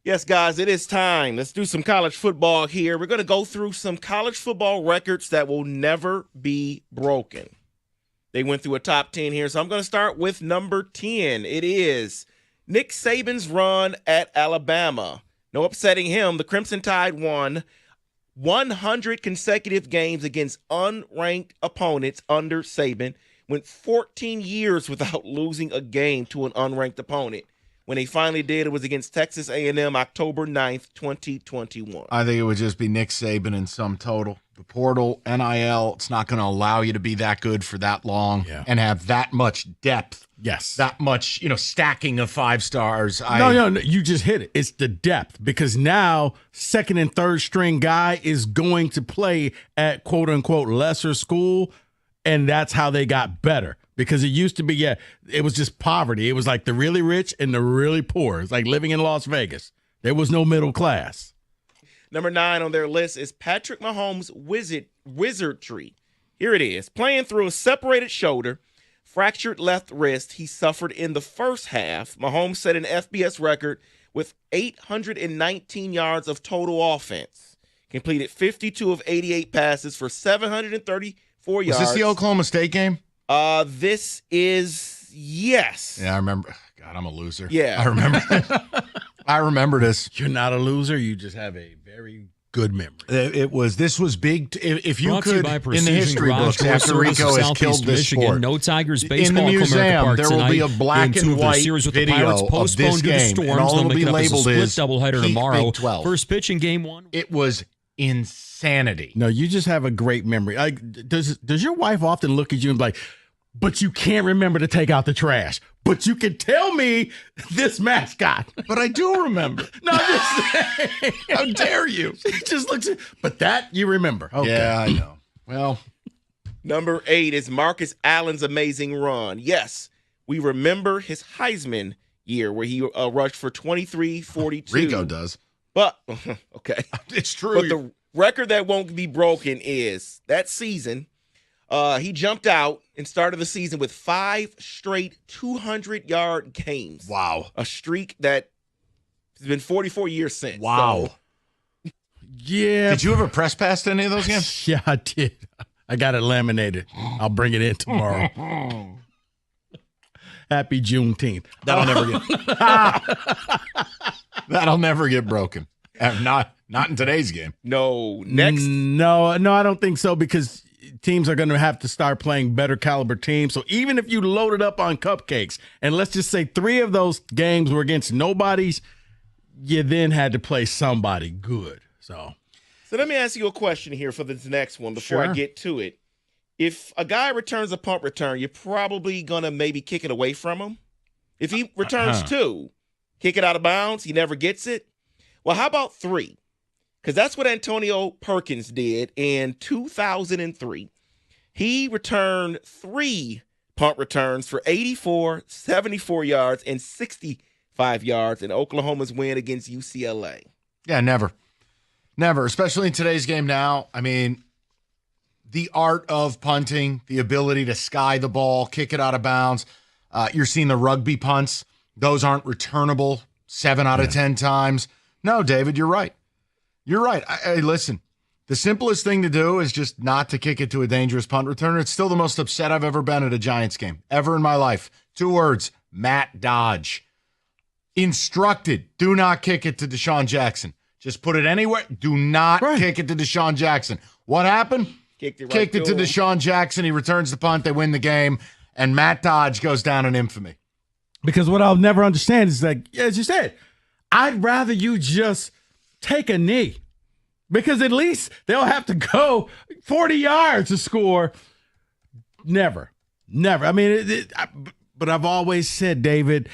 Yes, guys, it is time. Let's do some college football here. We're going to go through some college football records that will never be broken. They went through a top 10 here, so I'm going to start with number 10. It is Nick Saban's run at Alabama. No upsetting him. The Crimson Tide won 100 consecutive games against unranked opponents under Saban. Went 14 years without losing a game to an unranked opponent. When they finally did, it was against Texas A&M, October 9th, 2021. I think it would just be Nick Saban in sum total. The portal, NIL, it's not going to allow you to be that good for that long and have that much depth. Yes. That much, stacking of 5 stars. No, you just hit it. It's the depth, because now second and third string guy is going to play at quote unquote lesser school, and that's how they got better. Because it used to be, it was just poverty. It was like the really rich and the really poor. It's like living in Las Vegas. There was no middle class. Number 9 on their list is Patrick Mahomes' wizardry. Here it is. Playing through a separated shoulder, fractured left wrist he suffered in the first half, Mahomes set an FBS record with 819 yards of total offense. Completed 52 of 88 passes for 734 yards. Was this the Oklahoma State game? This is, yes. Yeah, I remember. God, I'm a loser. Yeah. I remember this. I remember this. You're not a loser. You just have a very good memory. This was big. If you Brought to could, by in the Precision history Garage books, Door after Service Rico of has Southeast killed this Michigan, sport. no Tigers In baseball the at Comerica museum, Park there will be a tonight. black Game 2 and of their white series with the video Pirates of postponed this due to game, storms. and all They'll it'll make be it up as a labeled split is doubleheader peak tomorrow. Big 12. First pitch in game 1. It was insanity. No, you just have a great memory. Like, does your wife often look at you and be like, but you can't remember to take out the trash? But you can tell me this mascot. But I do remember. No, I'm just saying. How dare you? She just looks at, but that you remember. Okay. Yeah, I know. Well, Number 8 is Marcus Allen's amazing run. Yes, we remember his Heisman year where he rushed for 23-42. Rico does. But, okay. It's true. But the record that won't be broken is that season, he jumped out and started the season with 5 straight 200-yard games. Wow. A streak that has been 44 years since. Wow. So, Yeah. Did you ever press past any of those games? Yeah, I did. I got it laminated. I'll bring it in tomorrow. Happy Juneteenth. That'll never get broken. Not in today's game. No. Next. No, I don't think so, because teams are going to have to start playing better caliber teams. So even if you loaded up on cupcakes, and let's just say 3 of those games were against nobodies, you then had to play somebody good. So let me ask you a question here for this next one before I get to it. If a guy returns a punt return, you're probably going to maybe kick it away from him. If he returns 2, kick it out of bounds, he never gets it. Well, how about 3? Because that's what Antonio Perkins did in 2003. He returned 3 punt returns for 84, 74 yards, and 65 yards in Oklahoma's win against UCLA. Yeah, never. Never, especially in today's game now. I mean, the art of punting, the ability to sky the ball, kick it out of bounds. You're seeing the rugby punts. Those aren't returnable 7 out of 10 times. No, David, you're right. You're right. Listen, the simplest thing to do is just not to kick it to a dangerous punt returner. It's still the most upset I've ever been at a Giants game, ever in my life. 2 words, Matt Dodge. Instructed, do not kick it to Deshaun Jackson. Just put it anywhere. Do not kick it to Deshaun Jackson. What happened? Kicked it to Deshaun Jackson. He returns the punt. They win the game. And Matt Dodge goes down in infamy. Because what I'll never understand is that, as you said, I'd rather you just take a knee. Because at least they'll have to go 40 yards to score. Never. I mean, but I've always said, David,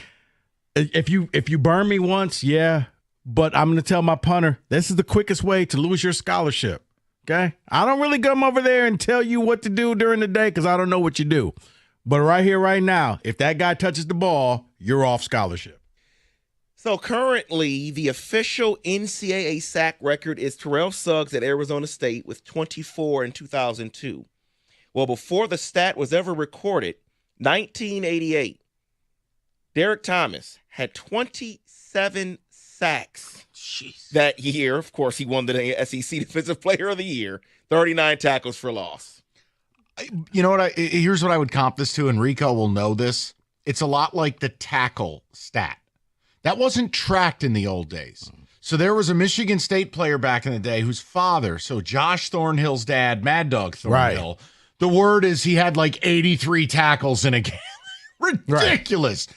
if you burn me once, yeah. But I'm going to tell my punter, this is the quickest way to lose your scholarship, okay? I don't really come over there and tell you what to do during the day because I don't know what you do. But right here, right now, if that guy touches the ball, you're off scholarship. So currently, the official NCAA sack record is Terrell Suggs at Arizona State with 24 in 2002. Well, before the stat was ever recorded, 1988, Derek Thomas had 27 sacks that year. Of course, he won the SEC Defensive Player of the Year, 39 tackles for loss. You know what? Here's what I would comp this to, and Rico will know this. It's a lot like the tackle stat. That wasn't tracked in the old days. So there was a Michigan State player back in the day whose father, so Josh Thornhill's dad, Mad Dog Thornhill, the word is he had like 83 tackles in a game. Ridiculous.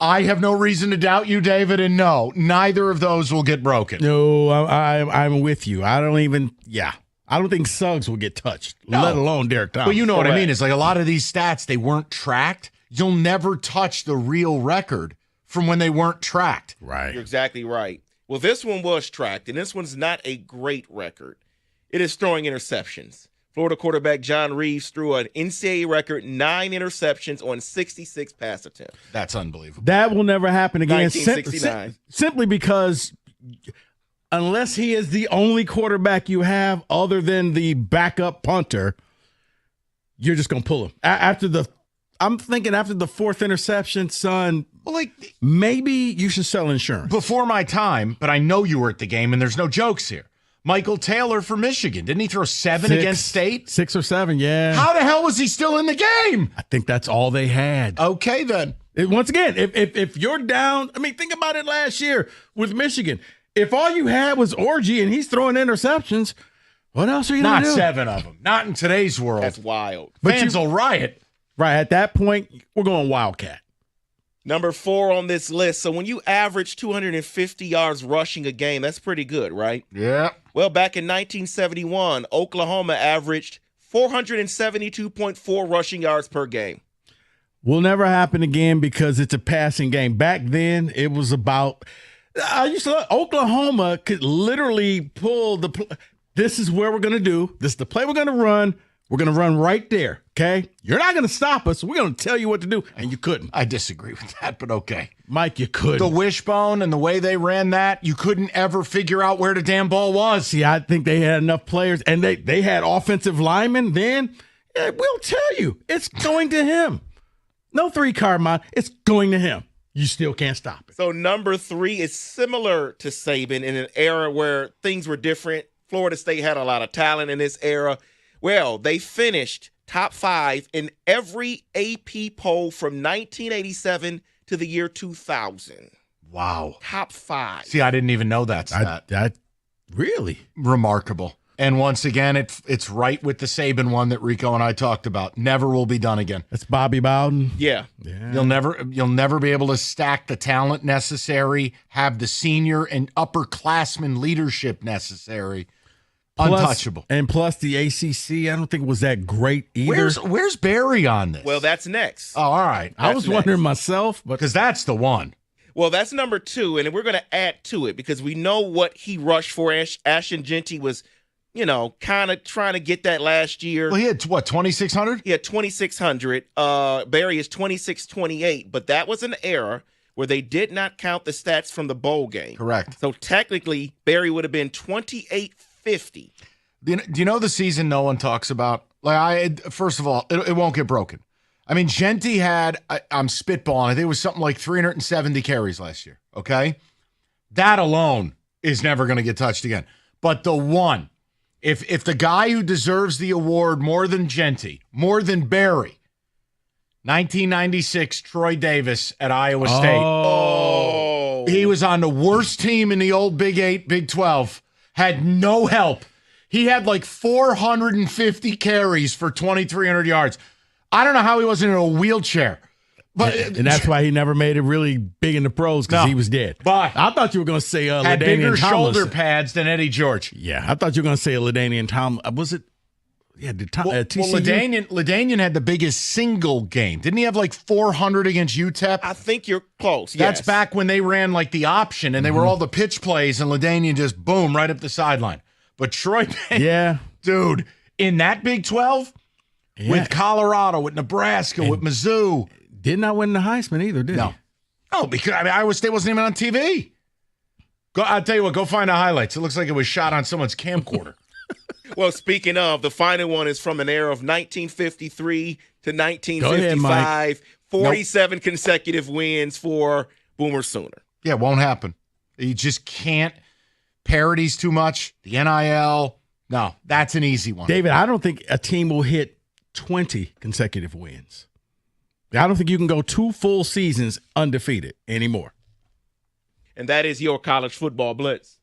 I have no reason to doubt you, David, and no, neither of those will get broken. No, I'm with you. I don't think Suggs will get touched, let alone Derek Thomas. But you know what I mean? It's like a lot of these stats, they weren't tracked. You'll never touch the real record from when they weren't tracked. Right. You're exactly right. Well, this one was tracked, and this one's not a great record. It is throwing interceptions. Florida quarterback John Reeves threw an NCAA record 9 interceptions on 66 pass attempts. That's unbelievable. That will never happen again. 1969. Simply because unless he is the only quarterback you have other than the backup punter, you're just going to pull him. I'm thinking after the 4th interception, son, maybe you should sell insurance. Before my time, but I know you were at the game, and there's no jokes here. Michael Taylor for Michigan. Didn't he throw 7 against State? 6 or 7, yeah. How the hell was he still in the game? I think that's all they had. Okay, then. Once again, if you're down, I mean, think about it last year with Michigan. If all you had was Orgy and he's throwing interceptions, what else are you going to do? Not 7 of them. Not in today's world. That's wild. Fans will riot. Right, at that point, we're going Wildcat. Number 4 on this list. So when you average 250 yards rushing a game, that's pretty good, right? Yeah. Well, back in 1971, Oklahoma averaged 472.4 rushing yards per game. Will never happen again because it's a passing game. Back then, it was about Oklahoma could literally pull this is where we're going to do. This is the play we're going to run. We're going to run right there, okay? You're not going to stop us. We're going to tell you what to do, and you couldn't. I disagree with that, but okay. Mike, you couldn't. The wishbone and the way they ran that, you couldn't ever figure out where the damn ball was. See, I think they had enough players, and they had offensive linemen then. We'll tell you, it's going to him. No 3-card mind. It's going to him. You still can't stop it. So number 3 is similar to Saban in an era where things were different. Florida State had a lot of talent in this era. Well, they finished top 5 in every AP poll from 1987 to the year 2000. Wow. Top 5. See, I didn't even know that stat. That really remarkable. And once again, it's right with the Saban one that Rico and I talked about. Never will be done again. That's Bobby Bowden. Yeah. You'll never be able to stack the talent necessary, have the senior and upperclassmen leadership necessary. Untouchable. Plus the ACC, I don't think it was that great either. Where's Barry on this? Well, that's next. Oh, all right. I was wondering myself, but because that's the one. Well, that's number 2, and we're going to add to it because we know what he rushed for. Ashton Genty was, kind of trying to get that last year. Well, he had, 2,600? He had 2,600. Barry is 2,628, but that was an era where they did not count the stats from the bowl game. Correct. So technically, Barry would have been 2,850. Do you know the season no one talks about? First of all, it won't get broken. I mean, Genty had, I'm spitballing, I think it was something like 370 carries last year, okay? That alone is never going to get touched again. But the one, if the guy who deserves the award more than Genty, more than Barry, 1996 Troy Davis at Iowa State. Oh. He was on the worst team in the old Big 8, Big 12, had no help. He had like 450 carries for 2,300 yards. I don't know how he wasn't in a wheelchair. But and that's why he never made it really big in the pros because he was dead. But I thought you were going to say had LaDainian bigger Tomlinson. shoulder pads than Eddie George. Yeah, I thought you were going to say LaDainian Tomlinson. Was it? Yeah, TCU? LaDainian had the biggest single game. Didn't he have like 400 against UTEP? I think you're close. That's yes. back when they ran like the option and they were all the pitch plays and LaDainian just boom right up the sideline. But Troy, yeah, dude, in that Big 12 with Colorado, with Nebraska, with Mizzou, did not win the Heisman either, did he? No, because Iowa State wasn't even on TV. I'll tell you what, go find the highlights. It looks like it was shot on someone's camcorder. Well, speaking of, the final one is from an era of 1953 to 1955. 47 consecutive wins for Boomer Sooner. Yeah, it won't happen. You just can't. Parodies too much. The NIL. No, that's an easy one. David, I don't think a team will hit 20 consecutive wins. I don't think you can go 2 full seasons undefeated anymore. And that is your college football blitz.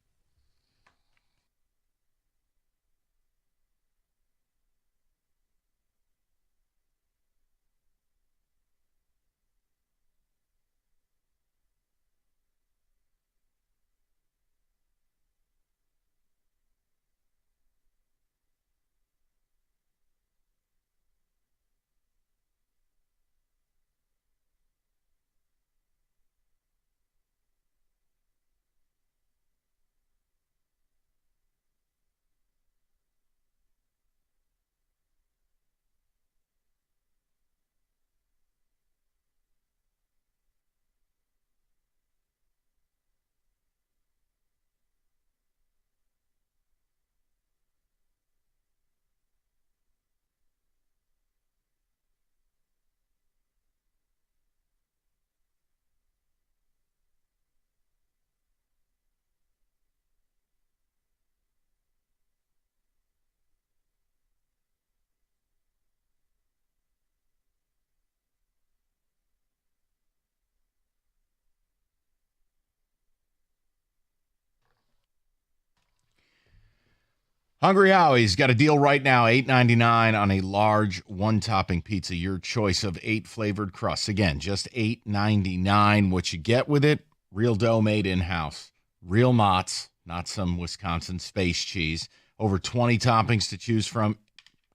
Hungry Howie's got a deal right now, $8.99 on a large one-topping pizza, your choice of 8 flavored crusts. Again, just $8.99. What you get with it, real dough made in-house, real Mott's, not some Wisconsin space cheese, over 20 toppings to choose from.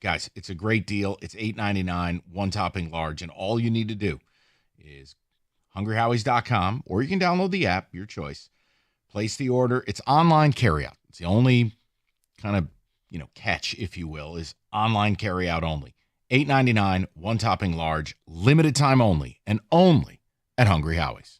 Guys, it's a great deal. It's $8.99, one topping large, and all you need to do is hungryhowies.com, or you can download the app, your choice. Place the order. It's online carryout. It's the only kind of, catch, if you will, is online carryout only. $8.99, one topping large, limited time only, and only at Hungry Howie's.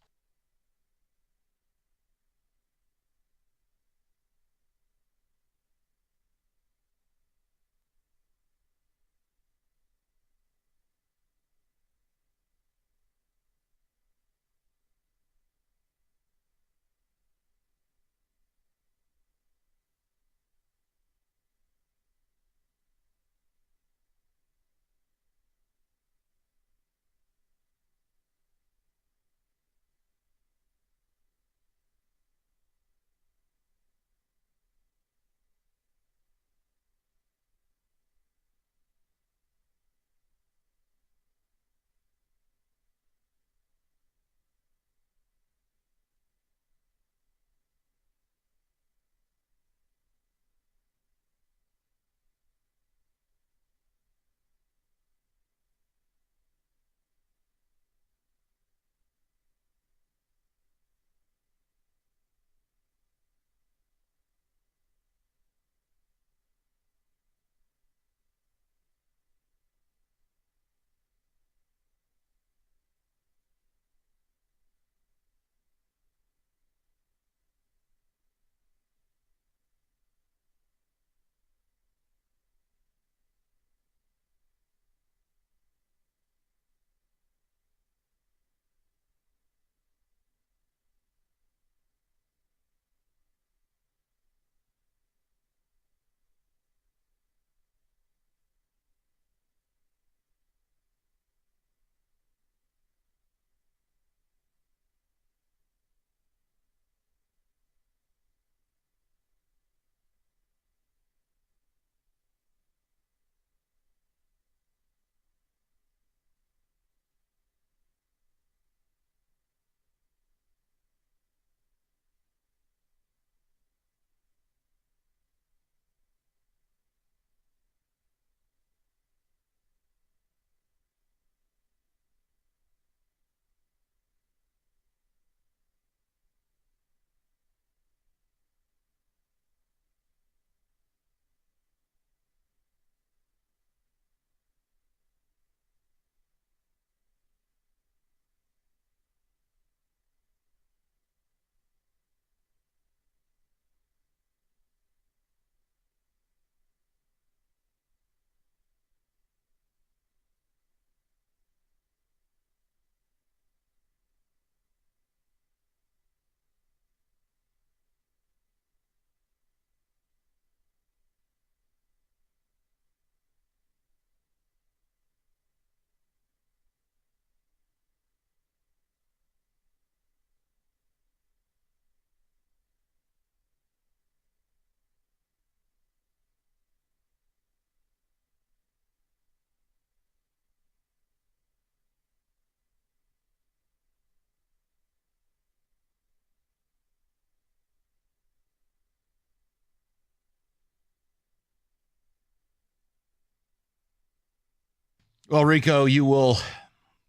Well, Rico, you will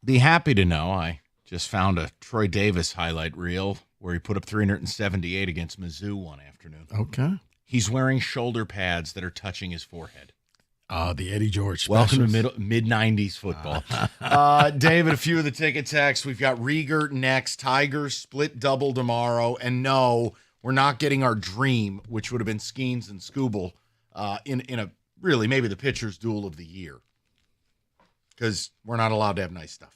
be happy to know I just found a Troy Davis highlight reel where he put up 378 against Mizzou one afternoon. Okay. He's wearing shoulder pads that are touching his forehead. The Eddie George Welcome specials. to mid-90s football. David, a few of the ticket texts. We've got Rieger next. Tigers split double tomorrow. And no, we're not getting our dream, which would have been Skeens and Scooble, in a really maybe the pitcher's duel of the year. Because we're not allowed to have nice stuff.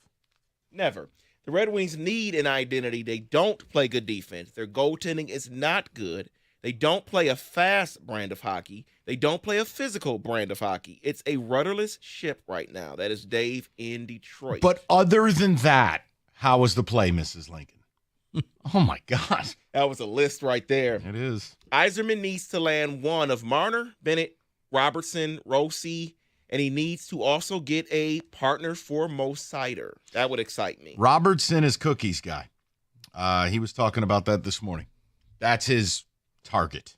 Never. The Red Wings need an identity. They don't play good defense. Their goaltending is not good. They don't play a fast brand of hockey. They don't play a physical brand of hockey. It's a rudderless ship right now. That is Dave in Detroit. But other than that, how was the play, Mrs. Lincoln? Oh, my God. That was a list right there. It is. Yzerman needs to land one of Marner, Bennett, Robertson, Rossi, and he needs to also get a partner for Mo Sider. That would excite me. Robertson is Cookie's guy. He was talking about that this morning. That's his target.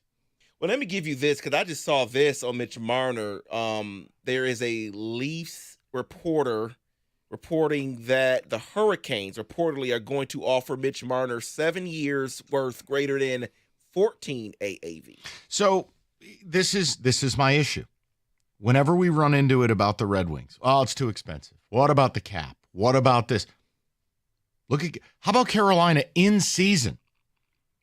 Well, let me give you this, because I just saw this on Mitch Marner. There is a Leafs reporter reporting that the Hurricanes reportedly are going to offer Mitch Marner 7 years worth greater than 14 AAV. So this is my issue. Whenever we run into it about the Red Wings, oh, it's too expensive. What about the cap? What about this? How about Carolina in season?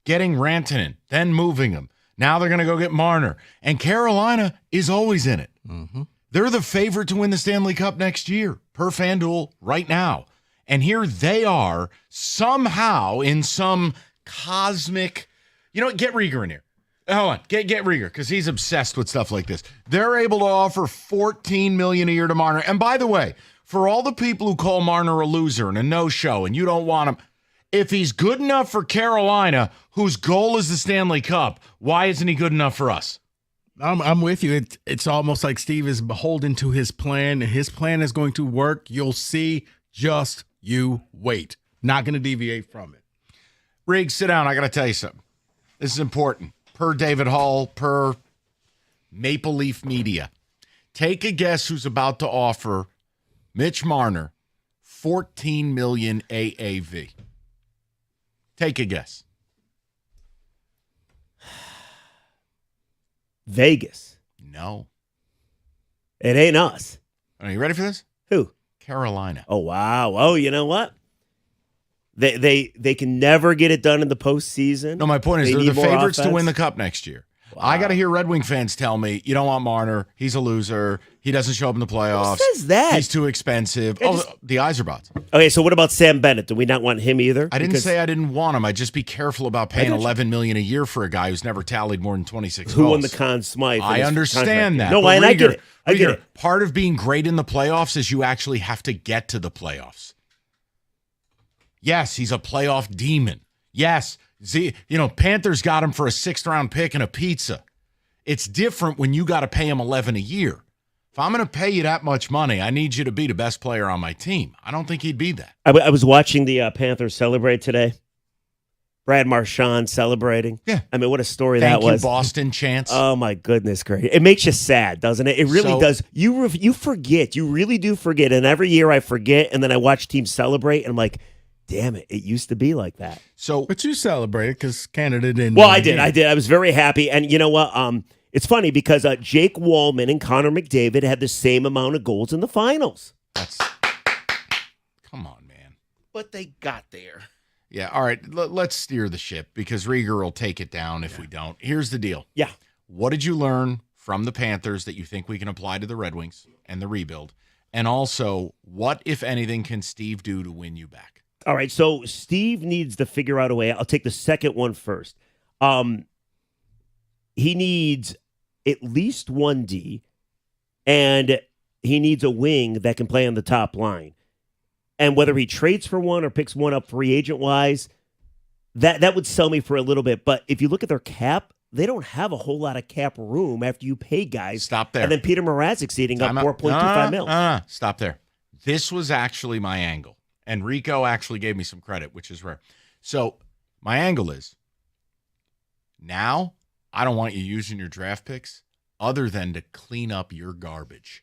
Getting Rantanen, then moving him. Now they're going to go get Marner. And Carolina is always in it. Mm-hmm. They're the favorite to win the Stanley Cup next year, per FanDuel right now. And here they are, somehow in some cosmic, get Rieger in here. Hold on, get Rieger, because he's obsessed with stuff like this. They're able to offer $14 million a year to Marner. And by the way, for all the people who call Marner a loser and a no-show and you don't want him, if he's good enough for Carolina, whose goal is the Stanley Cup, why isn't he good enough for us? I'm with you. It's almost like Steve is beholden to his plan, and his plan is going to work. You'll see. Just you wait. Not going to deviate from it. Riggs, sit down. I got to tell you something. This is important. Per David Hall, per Maple Leaf Media. Take a guess who's about to offer Mitch Marner $14 million AAV. Take a guess. Vegas. No. It ain't us. Are you ready for this? Who? Carolina. Oh, wow. Oh, you know what? They can never get it done in the postseason. No, my point is they're the favorites to win the Cup next year. Wow. I got to hear Red Wing fans tell me, you don't want Marner. He's a loser. He doesn't show up in the playoffs. Who says that? He's too expensive. The Yzerbots. Okay, so what about Sam Bennett? Do we not want him either? I didn't say I didn't want him. I'd just be careful about paying $11 million a year for a guy who's never tallied more than 26 Who goals. won the Conn Smythe? I understand that. No, and I get it. I get it. Part of being great in the playoffs is you actually have to get to the playoffs. Yes, he's a playoff demon. Yes, Panthers got him for a 6th-round pick and a pizza. It's different when you got to pay him $11 a year. If I'm going to pay you that much money, I need you to be the best player on my team. I don't think he'd be that. I was watching the Panthers celebrate today. Brad Marchand celebrating. Yeah. I mean, what a story that was. Thank you, Boston chants. Oh, my goodness, great. It makes you sad, doesn't it? It really does. You forget. You really do forget. And every year I forget, and then I watch teams celebrate, and I'm like, damn it, it used to be like that. But you celebrated because Canada didn't. Well, I did. I was very happy. And you know what? It's funny because Jake Wallman and Connor McDavid had the same amount of goals in the finals. Come on, man. But they got there. Yeah, all right. Let's steer the ship because Rieger will take it down if we don't. Here's the deal. Yeah. What did you learn from the Panthers that you think we can apply to the Red Wings and the rebuild? And also, what, if anything, can Steve do to win you back? All right, so Steve needs to figure out a way. I'll take the second one first. He needs at least 1D, and he needs a wing that can play on the top line. And whether he trades for one or picks one up free agent-wise, that would sell me for a little bit. But if you look at their cap, they don't have a whole lot of cap room after you pay guys. Stop there. And then Peter Mrazek's eating up $4.25 million. Stop there. This was actually my angle. And Rico actually gave me some credit, which is rare. So my angle is, now I don't want you using your draft picks other than to clean up your garbage.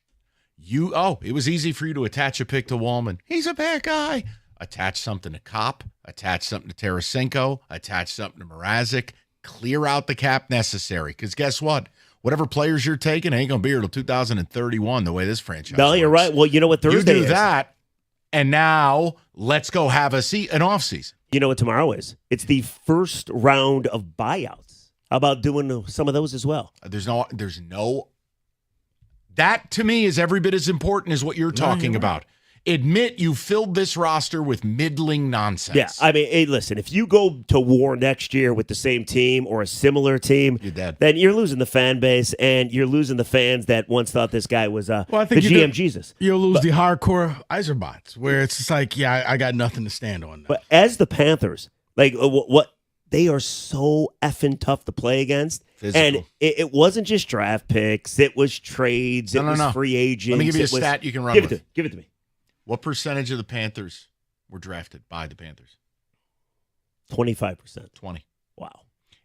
It was easy for you to attach a pick to Wallman. He's a bad guy. Attach something to Kopp. Attach something to Tarasenko. Attach something to Mrazek. Clear out the cap necessary. Because guess what? Whatever players you're taking ain't going to be here till 2031 the way this franchise works. You're right. Well, you know what Thursday is? You do that. And now let's go have an offseason. You know what tomorrow is? It's the first round of buyouts. How about doing some of those as well? There's no. That to me is every bit as important as what you're talking about. Admit you filled this roster with middling nonsense. Yeah, I mean, hey, listen, if you go to war next year with the same team or a similar team, you're dead. Then you're losing the fan base and you're losing the fans that once thought this guy was the GM Jesus. You'll lose the hardcore Yzerbots where it's just like, I got nothing to stand on now. But as the Panthers, Like what they are so effing tough to play against. Physical. And it wasn't just draft picks. It was trades. It was free agents. Let me give you a stat you can run with. Give it to me. What percentage of the Panthers were drafted by the Panthers? 25%. 20. Wow.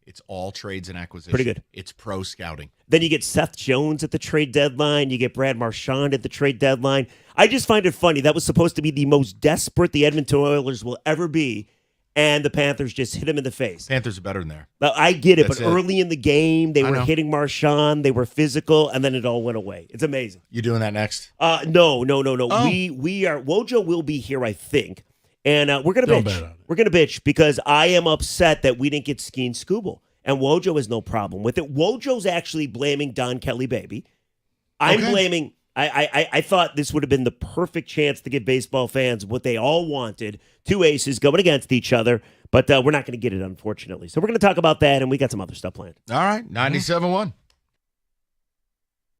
It's all trades and acquisitions. Pretty good. It's pro scouting. Then you get Seth Jones at the trade deadline. You get Brad Marchand at the trade deadline. I just find it funny. That was supposed to be the most desperate the Edmonton Oilers will ever be, and the Panthers just hit him in the face. Panthers are better than there. Now, I get it, but early in the game, they were hitting Marchand. They were physical, and then it all went away. It's amazing. You doing that next? No. Oh. We are. Wojo will be here, I think, and we're gonna bitch. We're gonna bitch because I am upset that we didn't get Skeen Skubal. And Wojo has no problem with it. Wojo's actually blaming Don Kelly, baby. I'm blaming. I thought this would have been the perfect chance to give baseball fans what they all wanted: two aces going against each other. But we're not going to get it, unfortunately. So we're going to talk about that, and we got some other stuff planned. All right, 97.1.